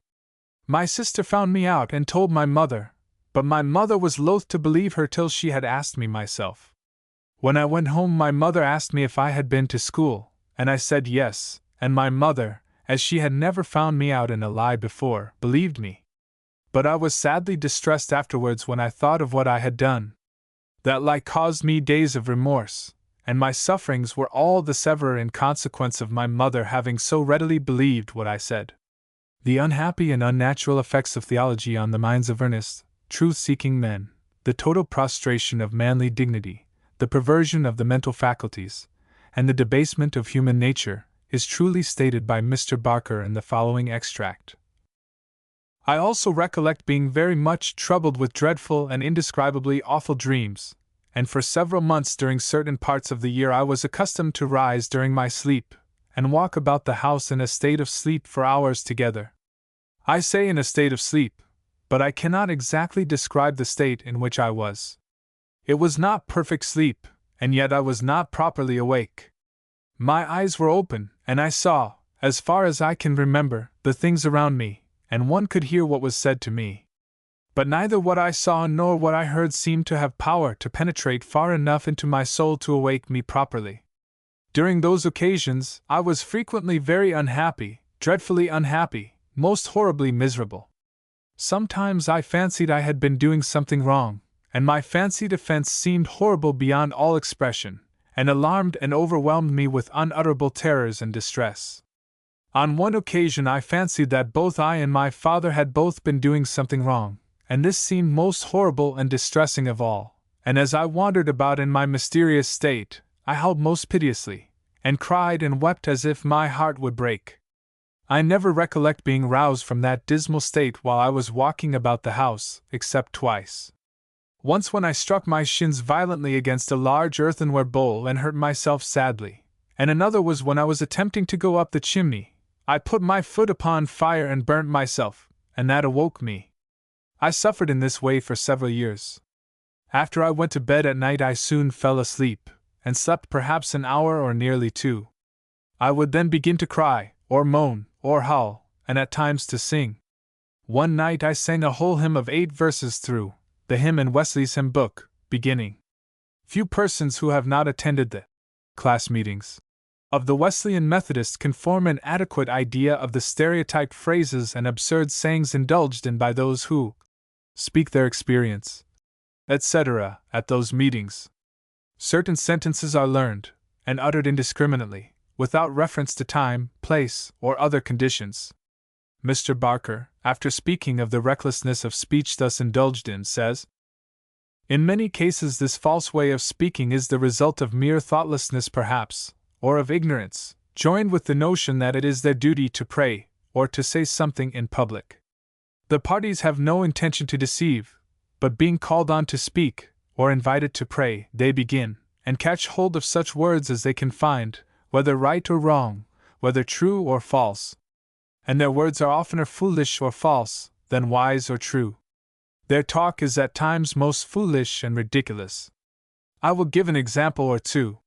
My sister found me out and told my mother, but my mother was loath to believe her till she had asked me myself. When I went home my mother asked me if I had been to school, and I said yes, and my mother, as she had never found me out in a lie before, believed me. But I was sadly distressed afterwards when I thought of what I had done. That lie caused me days of remorse, and my sufferings were all the severer in consequence of my mother having so readily believed what I said. The unhappy and unnatural effects of theology on the minds of earnest, truth-seeking men, the total prostration of manly dignity, the perversion of the mental faculties, and the debasement of human nature, is truly stated by Mr. Barker in the following extract. I also recollect being very much troubled with dreadful and indescribably awful dreams, and for several months during certain parts of the year I was accustomed to rise during my sleep, and walk about the house in a state of sleep for hours together. I say in a state of sleep, but I cannot exactly describe the state in which I was. It was not perfect sleep, and yet I was not properly awake. My eyes were open, and I saw, as far as I can remember, the things around me, and one could hear what was said to me. But neither what I saw nor what I heard seemed to have power to penetrate far enough into my soul to awake me properly. During those occasions, I was frequently very unhappy, dreadfully unhappy, most horribly miserable. Sometimes I fancied I had been doing something wrong, and my fancied offense seemed horrible beyond all expression, and alarmed and overwhelmed me with unutterable terrors and distress. On one occasion I fancied that both I and my father had both been doing something wrong, and this seemed most horrible and distressing of all, and as I wandered about in my mysterious state, I howled most piteously, and cried and wept as if my heart would break. I never recollect being roused from that dismal state while I was walking about the house, except twice. Once when I struck my shins violently against a large earthenware bowl and hurt myself sadly, and another was when I was attempting to go up the chimney. I put my foot upon fire and burnt myself, and that awoke me. I suffered in this way for several years. After I went to bed at night I soon fell asleep, and slept perhaps an hour or nearly 2. I would then begin to cry, or moan, or howl, and at times to sing. One night I sang a whole hymn of 8 verses through, the hymn in Wesley's hymn book, beginning, "Few persons who have not attended the class meetings of the Wesleyan Methodists can form an adequate idea of the stereotyped phrases and absurd sayings indulged in by those who speak their experience, etc., at those meetings. Certain sentences are learned, and uttered indiscriminately, without reference to time, place, or other conditions. Mr. Barker, after speaking of the recklessness of speech thus indulged in, says, In many cases, this false way of speaking is the result of mere thoughtlessness, perhaps, or of ignorance, joined with the notion that it is their duty to pray, or to say something in public. The parties have no intention to deceive, but being called on to speak, or invited to pray, they begin, and catch hold of such words as they can find, whether right or wrong, whether true or false. And their words are oftener foolish or false than wise or true. Their talk is at times most foolish and ridiculous. I will give an example or two.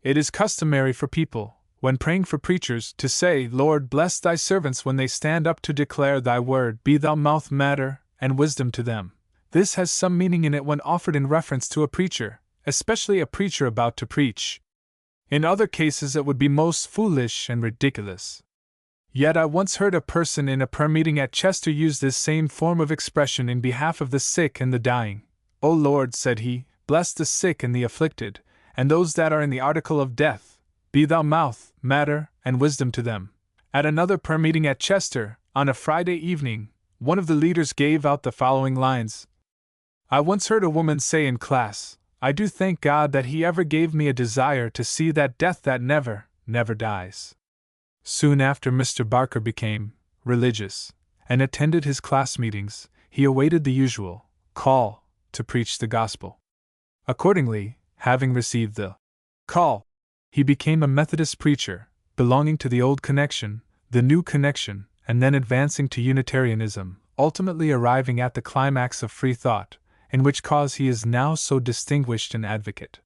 It is customary for people, when praying for preachers, to say, "Lord, bless thy servants when they stand up to declare thy word, be thou mouth, matter, and wisdom to them." This has some meaning in it when offered in reference to a preacher, especially a preacher about to preach. In other cases it would be most foolish and ridiculous. Yet I once heard a person in a prayer meeting at Chester use this same form of expression in behalf of the sick and the dying. "O Lord," said he, "bless the sick and the afflicted, and those that are in the article of death. Be thou mouth, matter, and wisdom to them." At another prayer meeting at Chester, on a Friday evening, one of the leaders gave out the following lines. I once heard a woman say in class, "I do thank God that He ever gave me a desire to see that death that never, never dies." Soon after Mr. Barker became religious and attended his class meetings, he awaited the usual call to preach the gospel. Accordingly, having received the call, he became a Methodist preacher, belonging to the Old Connection, the New Connection, and then advancing to Unitarianism, ultimately arriving at the climax of free thought, in which cause he is now so distinguished an advocate.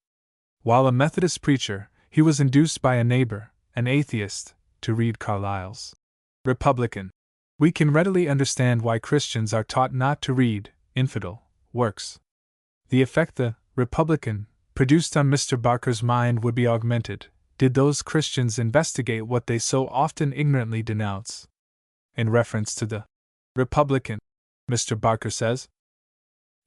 While a Methodist preacher, he was induced by a neighbor, an atheist, to read Carlyle's Republican. We can readily understand why Christians are taught not to read infidel works. The effect the Republican produced on Mr. Barker's mind would be augmented, did those Christians investigate what they so often ignorantly denounce. In reference to the Republican, Mr. Barker says,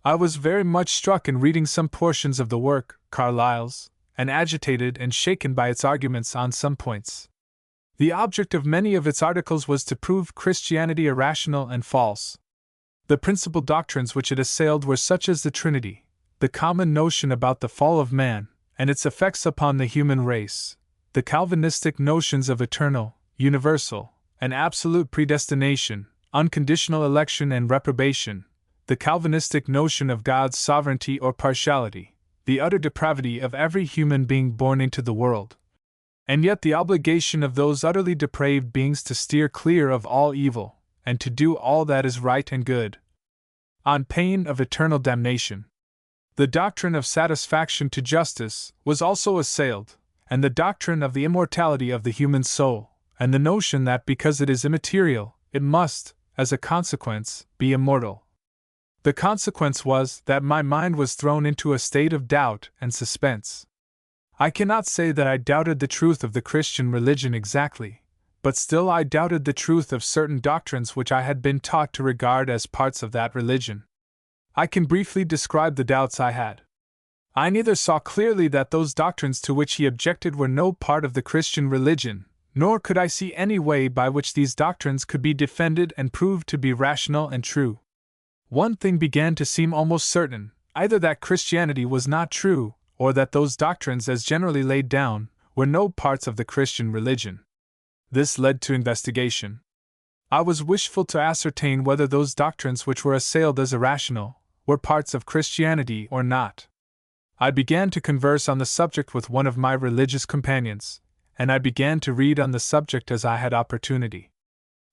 "I was very much struck in reading some portions of the work, Carlyle's, and agitated and shaken by its arguments on some points. The object of many of its articles was to prove Christianity irrational and false. The principal doctrines which it assailed were such as the Trinity, the common notion about the fall of man, and its effects upon the human race, the Calvinistic notions of eternal, universal, and absolute predestination, unconditional election and reprobation, the Calvinistic notion of God's sovereignty or partiality, the utter depravity of every human being born into the world, and yet the obligation of those utterly depraved beings to steer clear of all evil, and to do all that is right and good, on pain of eternal damnation. The doctrine of satisfaction to justice was also assailed, and the doctrine of the immortality of the human soul, and the notion that because it is immaterial, it must, as a consequence, be immortal. The consequence was that my mind was thrown into a state of doubt and suspense. I cannot say that I doubted the truth of the Christian religion exactly, but still I doubted the truth of certain doctrines which I had been taught to regard as parts of that religion. I can briefly describe the doubts I had. I neither saw clearly that those doctrines to which he objected were no part of the Christian religion, nor could I see any way by which these doctrines could be defended and proved to be rational and true. One thing began to seem almost certain, either that Christianity was not true, or that those doctrines as generally laid down, were no parts of the Christian religion. This led to investigation. I was wishful to ascertain whether those doctrines which were assailed as irrational were parts of Christianity or not. I began to converse on the subject with one of my religious companions, and I began to read on the subject as I had opportunity.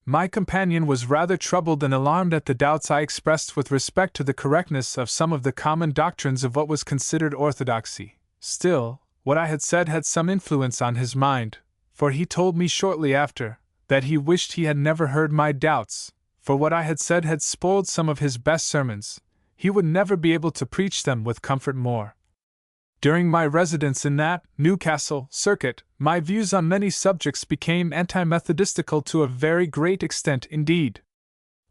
My companion was rather troubled and alarmed at the doubts I expressed with respect to the correctness of some of the common doctrines of what was considered orthodoxy. Still, what I had said had some influence on his mind, for he told me shortly after that he wished he had never heard my doubts, for what I had said had spoiled some of his best sermons. He would never be able to preach them with comfort more. During my residence in that Newcastle circuit, my views on many subjects became anti-Methodistical to a very great extent indeed.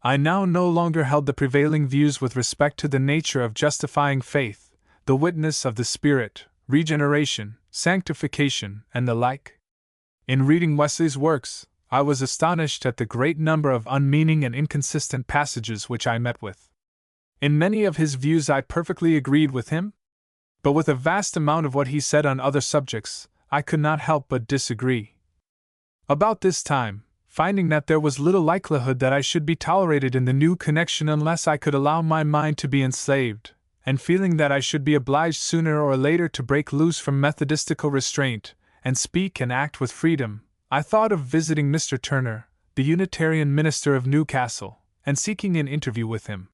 I now no longer held the prevailing views with respect to the nature of justifying faith, the witness of the Spirit, regeneration, sanctification, and the like. In reading Wesley's works, I was astonished at the great number of unmeaning and inconsistent passages which I met with. In many of his views I perfectly agreed with him, but with a vast amount of what he said on other subjects, I could not help but disagree. About this time, finding that there was little likelihood that I should be tolerated in the new connection unless I could allow my mind to be enslaved, and feeling that I should be obliged sooner or later to break loose from methodistical restraint, and speak and act with freedom, I thought of visiting Mr. Turner, the Unitarian minister of Newcastle, and seeking an interview with him.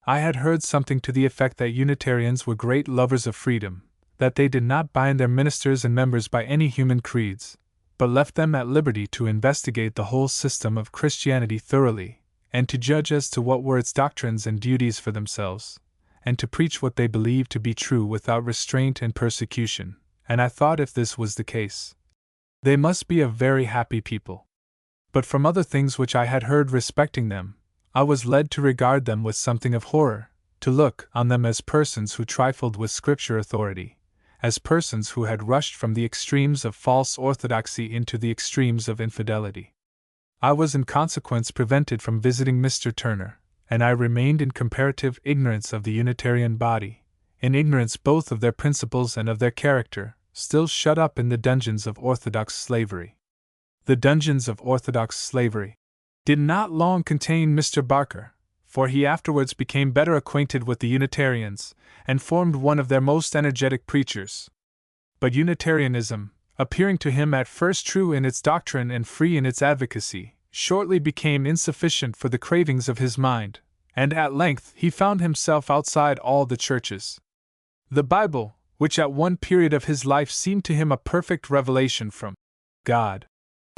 I had heard something to the effect that Unitarians were great lovers of freedom, that they did not bind their ministers and members by any human creeds, but left them at liberty to investigate the whole system of Christianity thoroughly, and to judge as to what were its doctrines and duties for themselves, and to preach what they believed to be true without restraint and persecution, and I thought if this was the case, they must be a very happy people. But from other things which I had heard respecting them, I was led to regard them with something of horror, to look on them as persons who trifled with Scripture authority, as persons who had rushed from the extremes of false orthodoxy into the extremes of infidelity. I was in consequence prevented from visiting Mr. Turner, and I remained in comparative ignorance of the Unitarian body, in ignorance both of their principles and of their character, still shut up in the dungeons of orthodox slavery. The dungeons of orthodox slavery did not long contain Mr. Barker, for he afterwards became better acquainted with the Unitarians, and formed one of their most energetic preachers. But Unitarianism, appearing to him at first true in its doctrine and free in its advocacy, shortly became insufficient for the cravings of his mind, and at length he found himself outside all the churches. The Bible, which at one period of his life seemed to him a perfect revelation from God,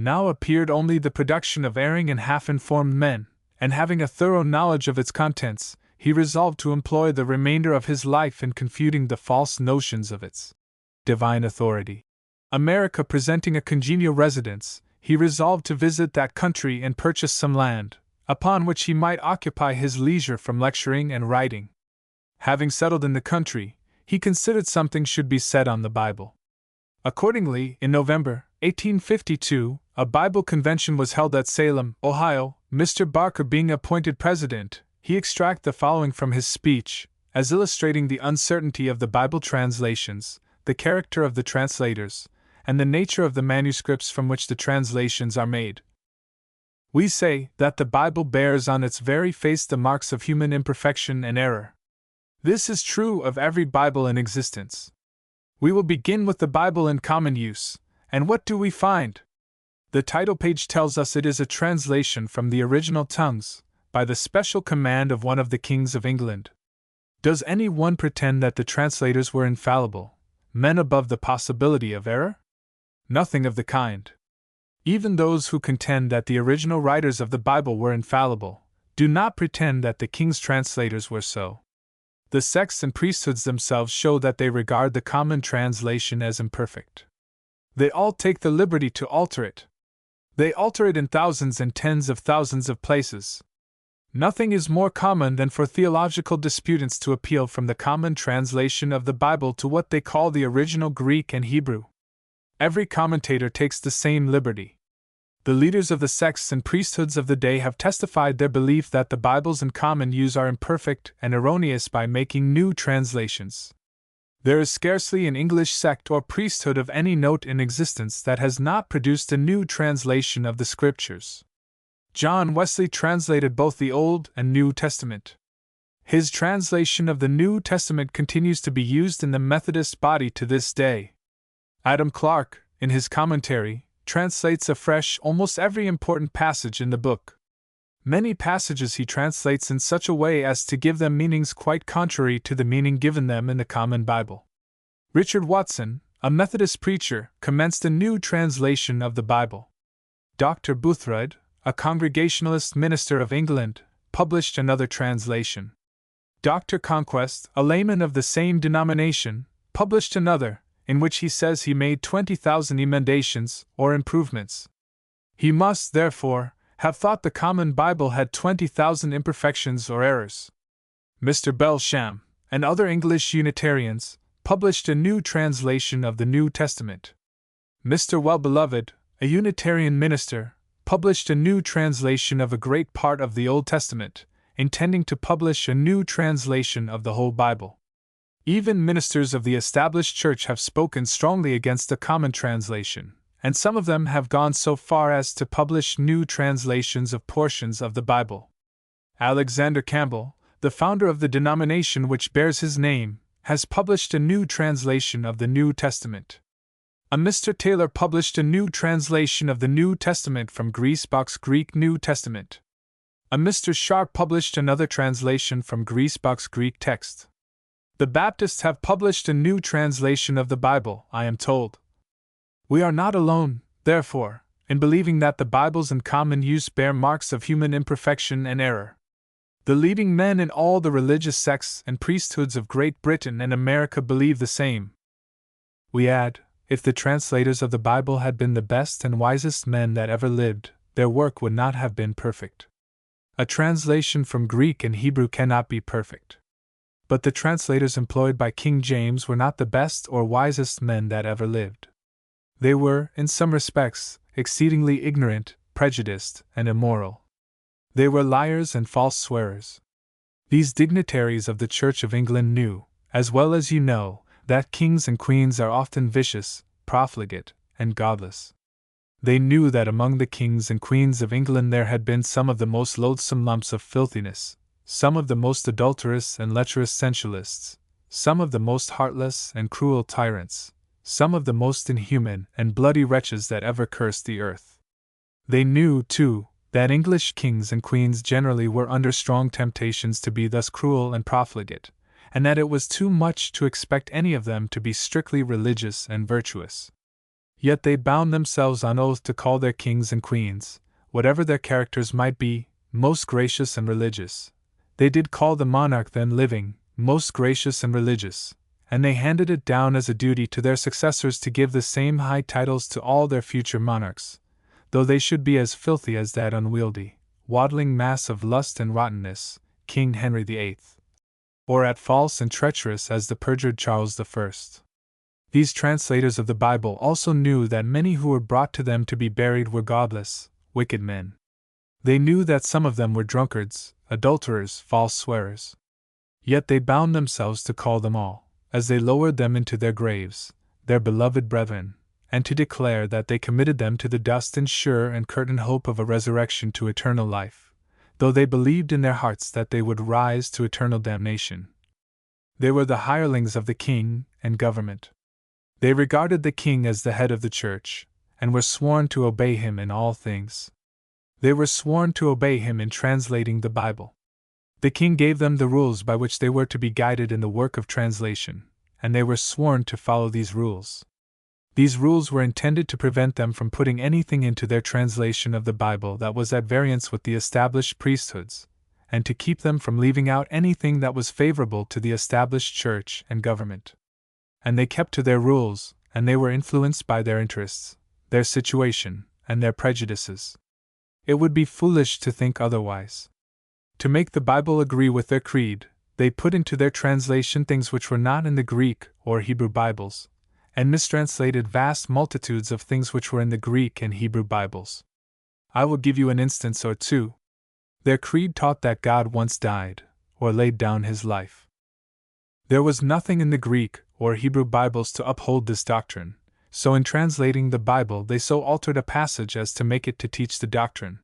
now appeared only the production of erring and half-informed men, and having a thorough knowledge of its contents, he resolved to employ the remainder of his life in confuting the false notions of its divine authority. America presenting a congenial residence, he resolved to visit that country and purchase some land, upon which he might occupy his leisure from lecturing and writing. Having settled in the country, he considered something should be said on the Bible. Accordingly, in November 1852, a Bible convention was held at Salem, Ohio. Mr. Barker being appointed president, he extracted the following from his speech, as illustrating the uncertainty of the Bible translations, the character of the translators, and the nature of the manuscripts from which the translations are made. We say that the Bible bears on its very face the marks of human imperfection and error. This is true of every Bible in existence. We will begin with the Bible in common use, and what do we find? The title page tells us it is a translation from the original tongues, by the special command of one of the kings of England. Does any one pretend that the translators were infallible, men above the possibility of error? Nothing of the kind. Even those who contend that the original writers of the Bible were infallible, do not pretend that the king's translators were so. The sects and priesthoods themselves show that they regard the common translation as imperfect. They all take the liberty to alter it. They alter it in thousands and tens of thousands of places. Nothing is more common than for theological disputants to appeal from the common translation of the Bible to what they call the original Greek and Hebrew. Every commentator takes the same liberty. The leaders of the sects and priesthoods of the day have testified their belief that the Bibles in common use are imperfect and erroneous by making new translations. There is scarcely an English sect or priesthood of any note in existence that has not produced a new translation of the Scriptures. John Wesley translated both the Old and New Testament. His translation of the New Testament continues to be used in the Methodist body to this day. Adam Clarke, in his commentary, translates afresh almost every important passage in the book. Many passages he translates in such a way as to give them meanings quite contrary to the meaning given them in the common Bible. Richard Watson, a Methodist preacher, commenced a new translation of the Bible. Dr. Boothroyd, a Congregationalist minister of England, published another translation. Dr. Conquest, a layman of the same denomination, published another, in which he says he made 20,000 emendations, or improvements. He must, therefore, have thought the common Bible had 20,000 imperfections or errors. Mr. Belsham, and other English Unitarians, published a new translation of the New Testament. Mr. Wellbeloved, a Unitarian minister, published a new translation of a great part of the Old Testament, intending to publish a new translation of the whole Bible. Even ministers of the established church have spoken strongly against a common translation, and some of them have gone so far as to publish new translations of portions of the Bible. Alexander Campbell, the founder of the denomination which bears his name, has published a new translation of the New Testament. A Mr. Taylor published a new translation of the New Testament from Griesbach's Greek New Testament. A Mr. Sharp published another translation from Griesbach's Greek text. The Baptists have published a new translation of the Bible, I am told. We are not alone, therefore, in believing that the Bibles in common use bear marks of human imperfection and error. The leading men in all the religious sects and priesthoods of Great Britain and America believe the same. We add, if the translators of the Bible had been the best and wisest men that ever lived, their work would not have been perfect. A translation from Greek and Hebrew cannot be perfect. But the translators employed by King James were not the best or wisest men that ever lived. They were, in some respects, exceedingly ignorant, prejudiced, and immoral. They were liars and false swearers. These dignitaries of the Church of England knew, as well as you know, that kings and queens are often vicious, profligate, and godless. They knew that among the kings and queens of England there had been some of the most loathsome lumps of filthiness, some of the most adulterous and lecherous sensualists, some of the most heartless and cruel tyrants, some of the most inhuman and bloody wretches that ever cursed the earth. They knew, too, that English kings and queens generally were under strong temptations to be thus cruel and profligate, and that it was too much to expect any of them to be strictly religious and virtuous. Yet they bound themselves on oath to call their kings and queens, whatever their characters might be, most gracious and religious. They did call the monarch then living, most gracious and religious, and they handed it down as a duty to their successors to give the same high titles to all their future monarchs, though they should be as filthy as that unwieldy, waddling mass of lust and rottenness, King Henry VIII. Or as false and treacherous as the perjured Charles I. These translators of the Bible also knew that many who were brought to them to be buried were godless, wicked men. They knew that some of them were drunkards, adulterers, false swearers. Yet they bound themselves to call them all, as they lowered them into their graves, their beloved brethren, and to declare that they committed them to the dust in sure and certain hope of a resurrection to eternal life, though they believed in their hearts that they would rise to eternal damnation. They were the hirelings of the king and government. They regarded the king as the head of the church, and were sworn to obey him in all things. They were sworn to obey him in translating the Bible. The king gave them the rules by which they were to be guided in the work of translation, and they were sworn to follow these rules. These rules were intended to prevent them from putting anything into their translation of the Bible that was at variance with the established priesthoods, and to keep them from leaving out anything that was favorable to the established church and government. And they kept to their rules, and they were influenced by their interests, their situation, and their prejudices. It would be foolish to think otherwise. To make the Bible agree with their creed, they put into their translation things which were not in the Greek or Hebrew Bibles, and mistranslated vast multitudes of things which were in the Greek and Hebrew Bibles. I will give you an instance or two. Their creed taught that God once died, or laid down his life. There was nothing in the Greek or Hebrew Bibles to uphold this doctrine, so in translating the Bible they so altered a passage as to make it to teach the doctrine.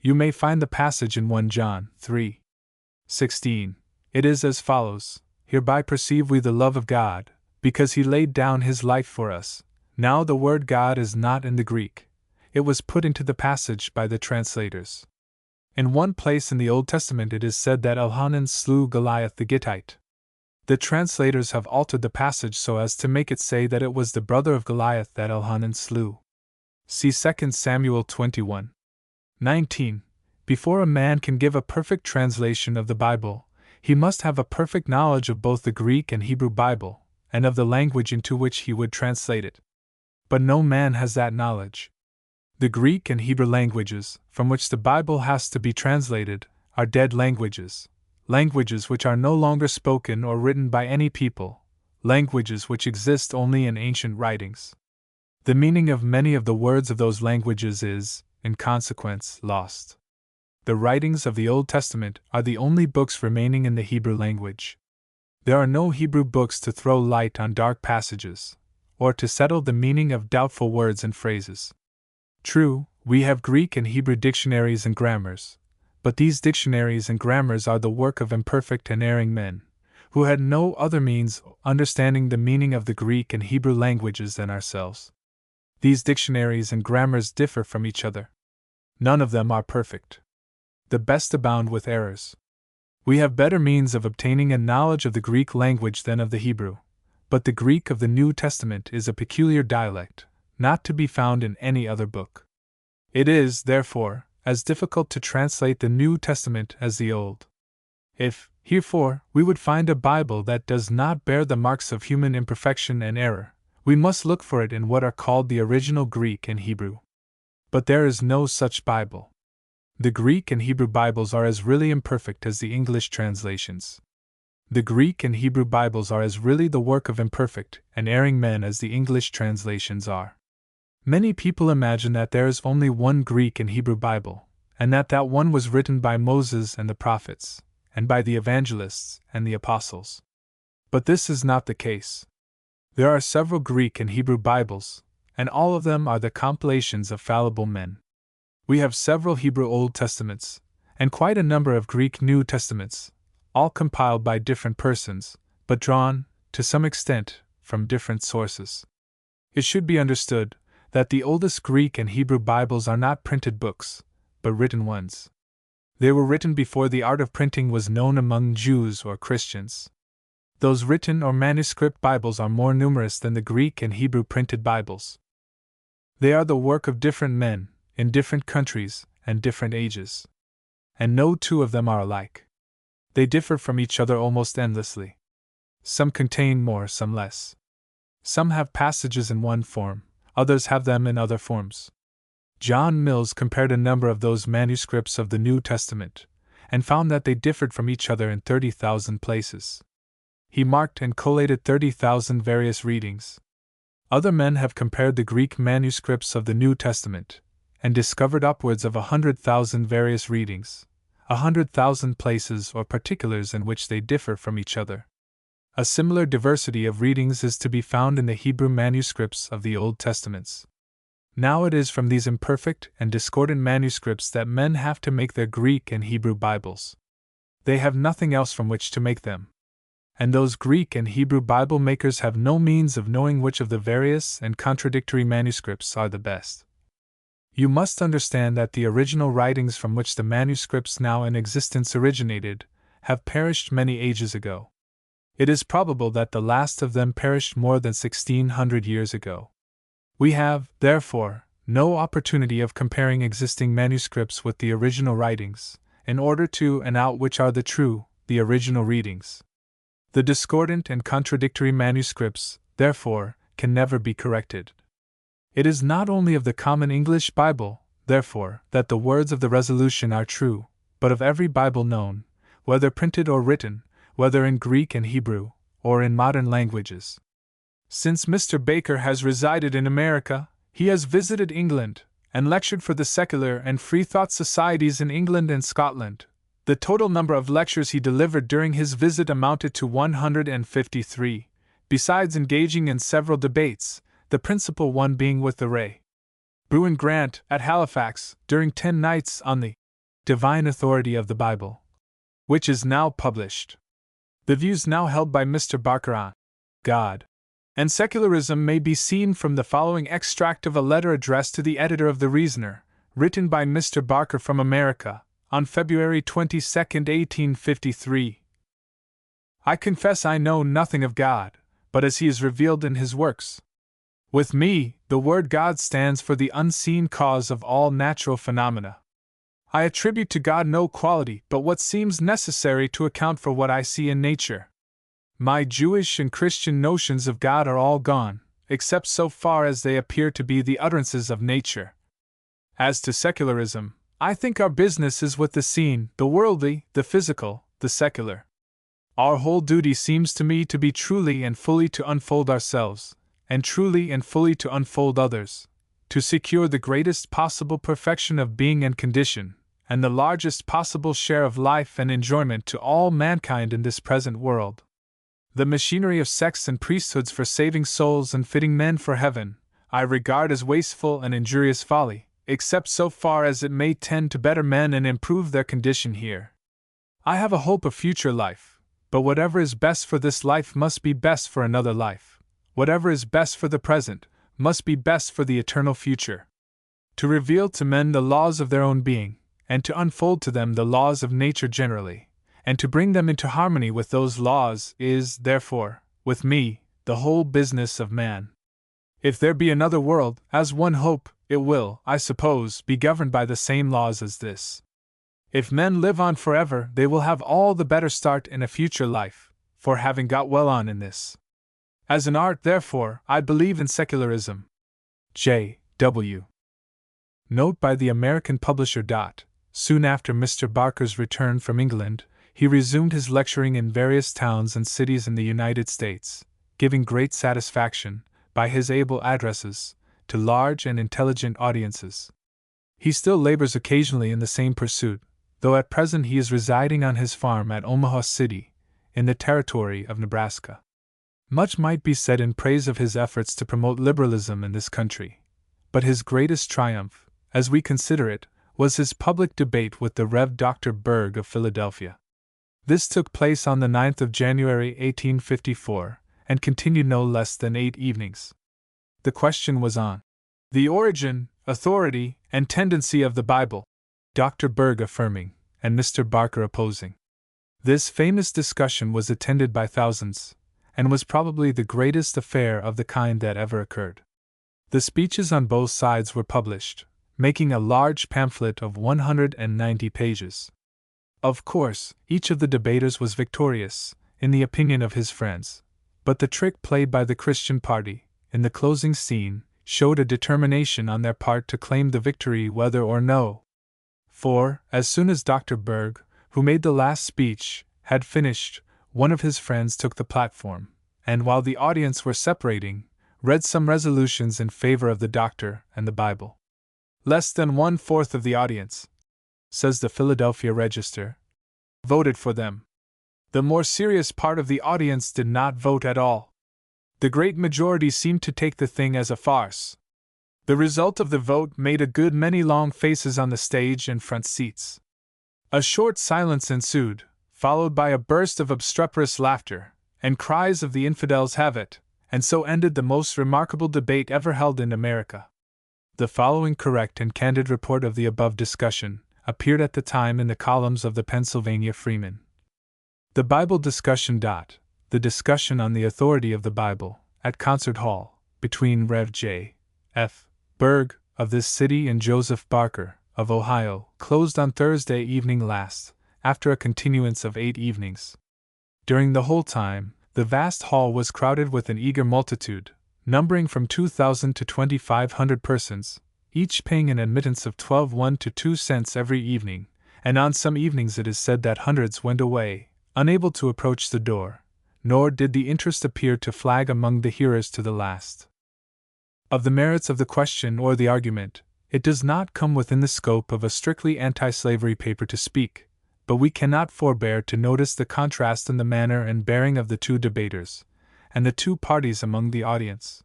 You may find the passage in 1 John 3:16. It is as follows: Hereby perceive we the love of God, because he laid down his life for us. Now the word God is not in the Greek. It was put into the passage by the translators. In one place in the Old Testament it is said that Elhanan slew Goliath the Gittite. The translators have altered the passage so as to make it say that it was the brother of Goliath that Elhanan slew. See 2 Samuel 21:19. Before a man can give a perfect translation of the Bible, he must have a perfect knowledge of both the Greek and Hebrew Bible, and of the language into which he would translate it. But no man has that knowledge. The Greek and Hebrew languages, from which the Bible has to be translated, are dead languages, languages which are no longer spoken or written by any people, languages which exist only in ancient writings. The meaning of many of the words of those languages is, in consequence, lost. The writings of the Old Testament are the only books remaining in the Hebrew language. There are no Hebrew books to throw light on dark passages, or to settle the meaning of doubtful words and phrases. True, we have Greek and Hebrew dictionaries and grammars, but these dictionaries and grammars are the work of imperfect and erring men, who had no other means of understanding the meaning of the Greek and Hebrew languages than ourselves. These dictionaries and grammars differ from each other. None of them are perfect. The best abound with errors. We have better means of obtaining a knowledge of the Greek language than of the Hebrew, but the Greek of the New Testament is a peculiar dialect, not to be found in any other book. It is, therefore, as difficult to translate the New Testament as the Old. If, therefore, we would find a Bible that does not bear the marks of human imperfection and error, we must look for it in what are called the original Greek and Hebrew. But there is no such Bible. The Greek and Hebrew Bibles are as really imperfect as the English translations. The Greek and Hebrew Bibles are as really the work of imperfect and erring men as the English translations are. Many people imagine that there is only one Greek and Hebrew Bible, and that one was written by Moses and the prophets, and by the evangelists and the apostles. But this is not the case. There are several Greek and Hebrew Bibles, and all of them are the compilations of fallible men. We have several Hebrew Old Testaments, and quite a number of Greek New Testaments, all compiled by different persons, but drawn, to some extent, from different sources. It should be understood that the oldest Greek and Hebrew Bibles are not printed books, but written ones. They were written before the art of printing was known among Jews or Christians. Those written or manuscript Bibles are more numerous than the Greek and Hebrew printed Bibles. They are the work of different men, in different countries and different ages. And no two of them are alike. They differ from each other almost endlessly. Some contain more, some less. Some have passages in one form, others have them in other forms. John Mills compared a number of those manuscripts of the New Testament, and found that they differed from each other in 30,000 places. He marked and collated 30,000 various readings. Other men have compared the Greek manuscripts of the New Testament, and discovered upwards of 100,000 various readings, 100,000 places or particulars in which they differ from each other. A similar diversity of readings is to be found in the Hebrew manuscripts of the Old Testaments. Now it is from these imperfect and discordant manuscripts that men have to make their Greek and Hebrew Bibles. They have nothing else from which to make them. And those Greek and Hebrew Bible makers have no means of knowing which of the various and contradictory manuscripts are the best. You must understand that the original writings from which the manuscripts now in existence originated have perished many ages ago. It is probable that the last of them perished more than 1,600 years ago. We have, therefore, no opportunity of comparing existing manuscripts with the original writings, in order to and out which are the true, the original readings. The discordant and contradictory manuscripts, therefore, can never be corrected. It is not only of the common English Bible, therefore, that the words of the resolution are true, but of every Bible known, whether printed or written, whether in Greek and Hebrew, or in modern languages. Since Mr. Baker has resided in America, he has visited England, and lectured for the secular and freethought societies in England and Scotland. The total number of lectures he delivered during his visit amounted to 153, besides engaging in several debates, the principal one being with the Rev. Brewin Grant, at Halifax, during 10 nights on the divine authority of the Bible, which is now published. The views now held by Mr. Barker on God and secularism may be seen from the following extract of a letter addressed to the editor of The Reasoner, written by Mr. Barker from America, on February 22, 1853. I confess I know nothing of God, but as he is revealed in his works. With me, the word God stands for the unseen cause of all natural phenomena. I attribute to God no quality but what seems necessary to account for what I see in nature. My Jewish and Christian notions of God are all gone, except so far as they appear to be the utterances of nature. As to secularism, I think our business is with the seen, the worldly, the physical, the secular. Our whole duty seems to me to be truly and fully to unfold ourselves, and truly and fully to unfold others, to secure the greatest possible perfection of being and condition, and the largest possible share of life and enjoyment to all mankind in this present world. The machinery of sects and priesthoods for saving souls and fitting men for heaven, I regard as wasteful and injurious folly, except so far as it may tend to better men and improve their condition here. I have a hope of future life, but whatever is best for this life must be best for another life. Whatever is best for the present must be best for the eternal future. To reveal to men the laws of their own being, and to unfold to them the laws of nature generally, and to bring them into harmony with those laws is, therefore, with me, the whole business of man. If there be another world, as one hope, it will, I suppose, be governed by the same laws as this. If men live on forever, they will have all the better start in a future life, for having got well on in this. As an art, therefore, I believe in secularism. J. W. Note by the American publisher. Soon after Mr. Barker's return from England, he resumed his lecturing in various towns and cities in the United States, giving great satisfaction, by his able addresses, to large and intelligent audiences. He still labors occasionally in the same pursuit, though at present he is residing on his farm at Omaha City, in the territory of Nebraska. Much might be said in praise of his efforts to promote liberalism in this country, but his greatest triumph, as we consider it, was his public debate with the Rev. Dr. Berg of Philadelphia. This took place on the 9th of January 1854, and continued no less than 8 evenings. The question was on the origin, authority, and tendency of the Bible, Dr. Berg affirming, and Mr. Barker opposing. This famous discussion was attended by thousands, and was probably the greatest affair of the kind that ever occurred. The speeches on both sides were published, making a large pamphlet of 190 pages. Of course, each of the debaters was victorious, in the opinion of his friends, but the trick played by the Christian party, in the closing scene, showed a determination on their part to claim the victory whether or no. For, as soon as Dr. Berg, who made the last speech, had finished, one of his friends took the platform, and while the audience were separating, read some resolutions in favor of the doctor and the Bible. Less than 1/4 of the audience, says the Philadelphia Register, voted for them. The more serious part of the audience did not vote at all. The great majority seemed to take the thing as a farce. The result of the vote made a good many long faces on the stage and front seats. A short silence ensued, followed by a burst of obstreperous laughter, and cries of "the infidels have it," and so ended the most remarkable debate ever held in America. The following correct and candid report of the above discussion appeared at the time in the columns of the Pennsylvania Freeman. The Bible discussion. The discussion on the authority of the Bible, at Concert Hall, between Rev. J. F. Berg, of this city, and Joseph Barker, of Ohio, closed on Thursday evening last, after a continuance of 8 evenings. During the whole time, the vast hall was crowded with an eager multitude, numbering from 2,000 to 2,500 persons, each paying an admittance of 12 to 2 cents every evening, and on some evenings it is said that hundreds went away, unable to approach the door, nor did the interest appear to flag among the hearers to the last. Of the merits of the question or the argument, it does not come within the scope of a strictly anti-slavery paper to speak, but we cannot forbear to notice the contrast in the manner and bearing of the two debaters, and the two parties among the audience.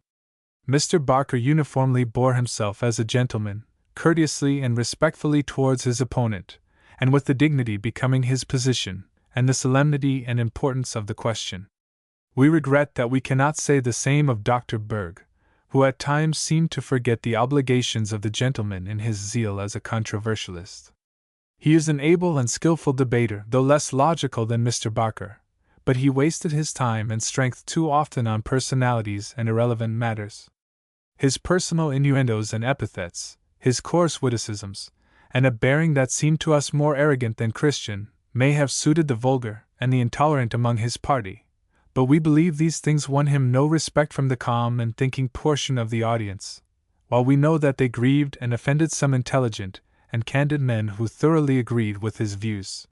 Mr. Barker uniformly bore himself as a gentleman, courteously and respectfully towards his opponent, and with the dignity becoming his position, and the solemnity and importance of the question. We regret that we cannot say the same of Dr. Berg, who at times seemed to forget the obligations of the gentleman in his zeal as a controversialist. He is an able and skillful debater, though less logical than Mr. Barker, but he wasted his time and strength too often on personalities and irrelevant matters. His personal innuendos and epithets, his coarse witticisms, and a bearing that seemed to us more arrogant than Christian, may have suited the vulgar and the intolerant among his party, but we believe these things won him no respect from the calm and thinking portion of the audience, while we know that they grieved and offended some intelligent and candid men who thoroughly agreed with his views.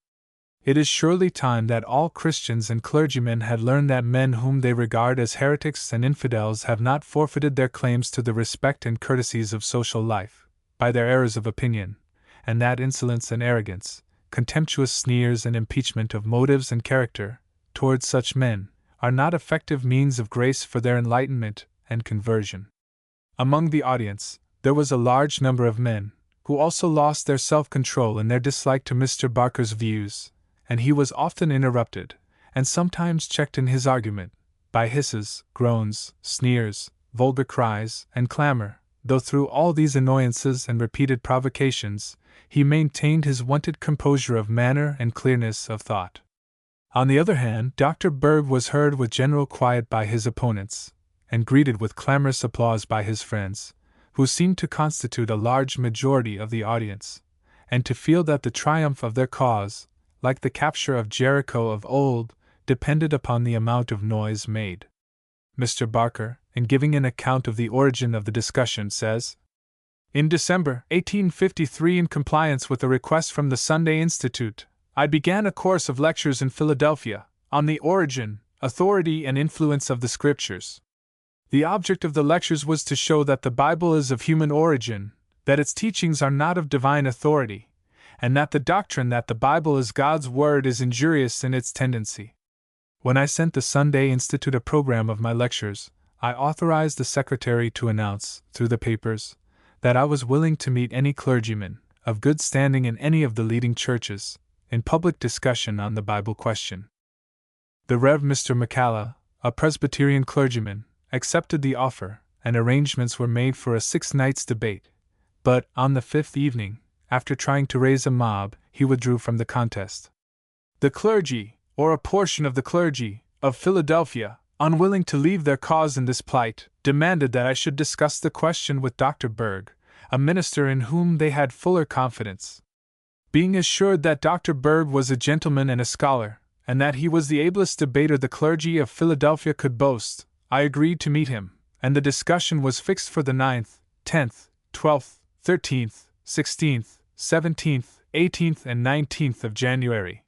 It is surely time that all Christians and clergymen had learned that men whom they regard as heretics and infidels have not forfeited their claims to the respect and courtesies of social life, by their errors of opinion, and that insolence and arrogance, contemptuous sneers and impeachment of motives and character, towards such men, are not effective means of grace for their enlightenment and conversion. Among the audience, there was a large number of men, who also lost their self-control in their dislike to Mr. Barker's views, and he was often interrupted, and sometimes checked in his argument, by hisses, groans, sneers, vulgar cries, and clamor, though through all these annoyances and repeated provocations, he maintained his wonted composure of manner and clearness of thought. On the other hand, Dr. Berg was heard with general quiet by his opponents, and greeted with clamorous applause by his friends, who seemed to constitute a large majority of the audience, and to feel that the triumph of their cause, like the capture of Jericho of old, depended upon the amount of noise made. Mr. Barker, in giving an account of the origin of the discussion, says, "In December 1853, in compliance with a request from the Sunday Institute, I began a course of lectures in Philadelphia on the origin, authority, and influence of the Scriptures. The object of the lectures was to show that the Bible is of human origin, that its teachings are not of divine authority, and that the doctrine that the Bible is God's Word is injurious in its tendency. When I sent the Sunday Institute a program of my lectures, I authorized the secretary to announce, through the papers, that I was willing to meet any clergyman, of good standing in any of the leading churches, in public discussion on the Bible question. The Rev. Mr. McCalla, a Presbyterian clergyman, accepted the offer, and arrangements were made for a 6 nights debate, but, on the 5th evening, after trying to raise a mob, he withdrew from the contest. The clergy, or a portion of the clergy, of Philadelphia, unwilling to leave their cause in this plight, demanded that I should discuss the question with Dr. Berg, a minister in whom they had fuller confidence. Being assured that Dr. Berg was a gentleman and a scholar, and that he was the ablest debater the clergy of Philadelphia could boast, I agreed to meet him, and the discussion was fixed for the 9th, 10th, 12th, 13th, 16th, 17th, 18th, and 19th of January.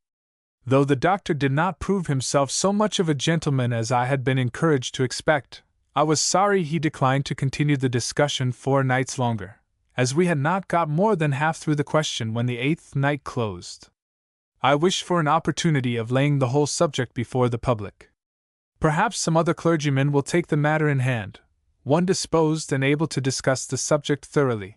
Though the doctor did not prove himself so much of a gentleman as I had been encouraged to expect, I was sorry he declined to continue the discussion 4 nights longer, as we had not got more than half through the question when the 8th night closed. I wished for an opportunity of laying the whole subject before the public. Perhaps some other clergyman will take the matter in hand, one disposed and able to discuss the subject thoroughly.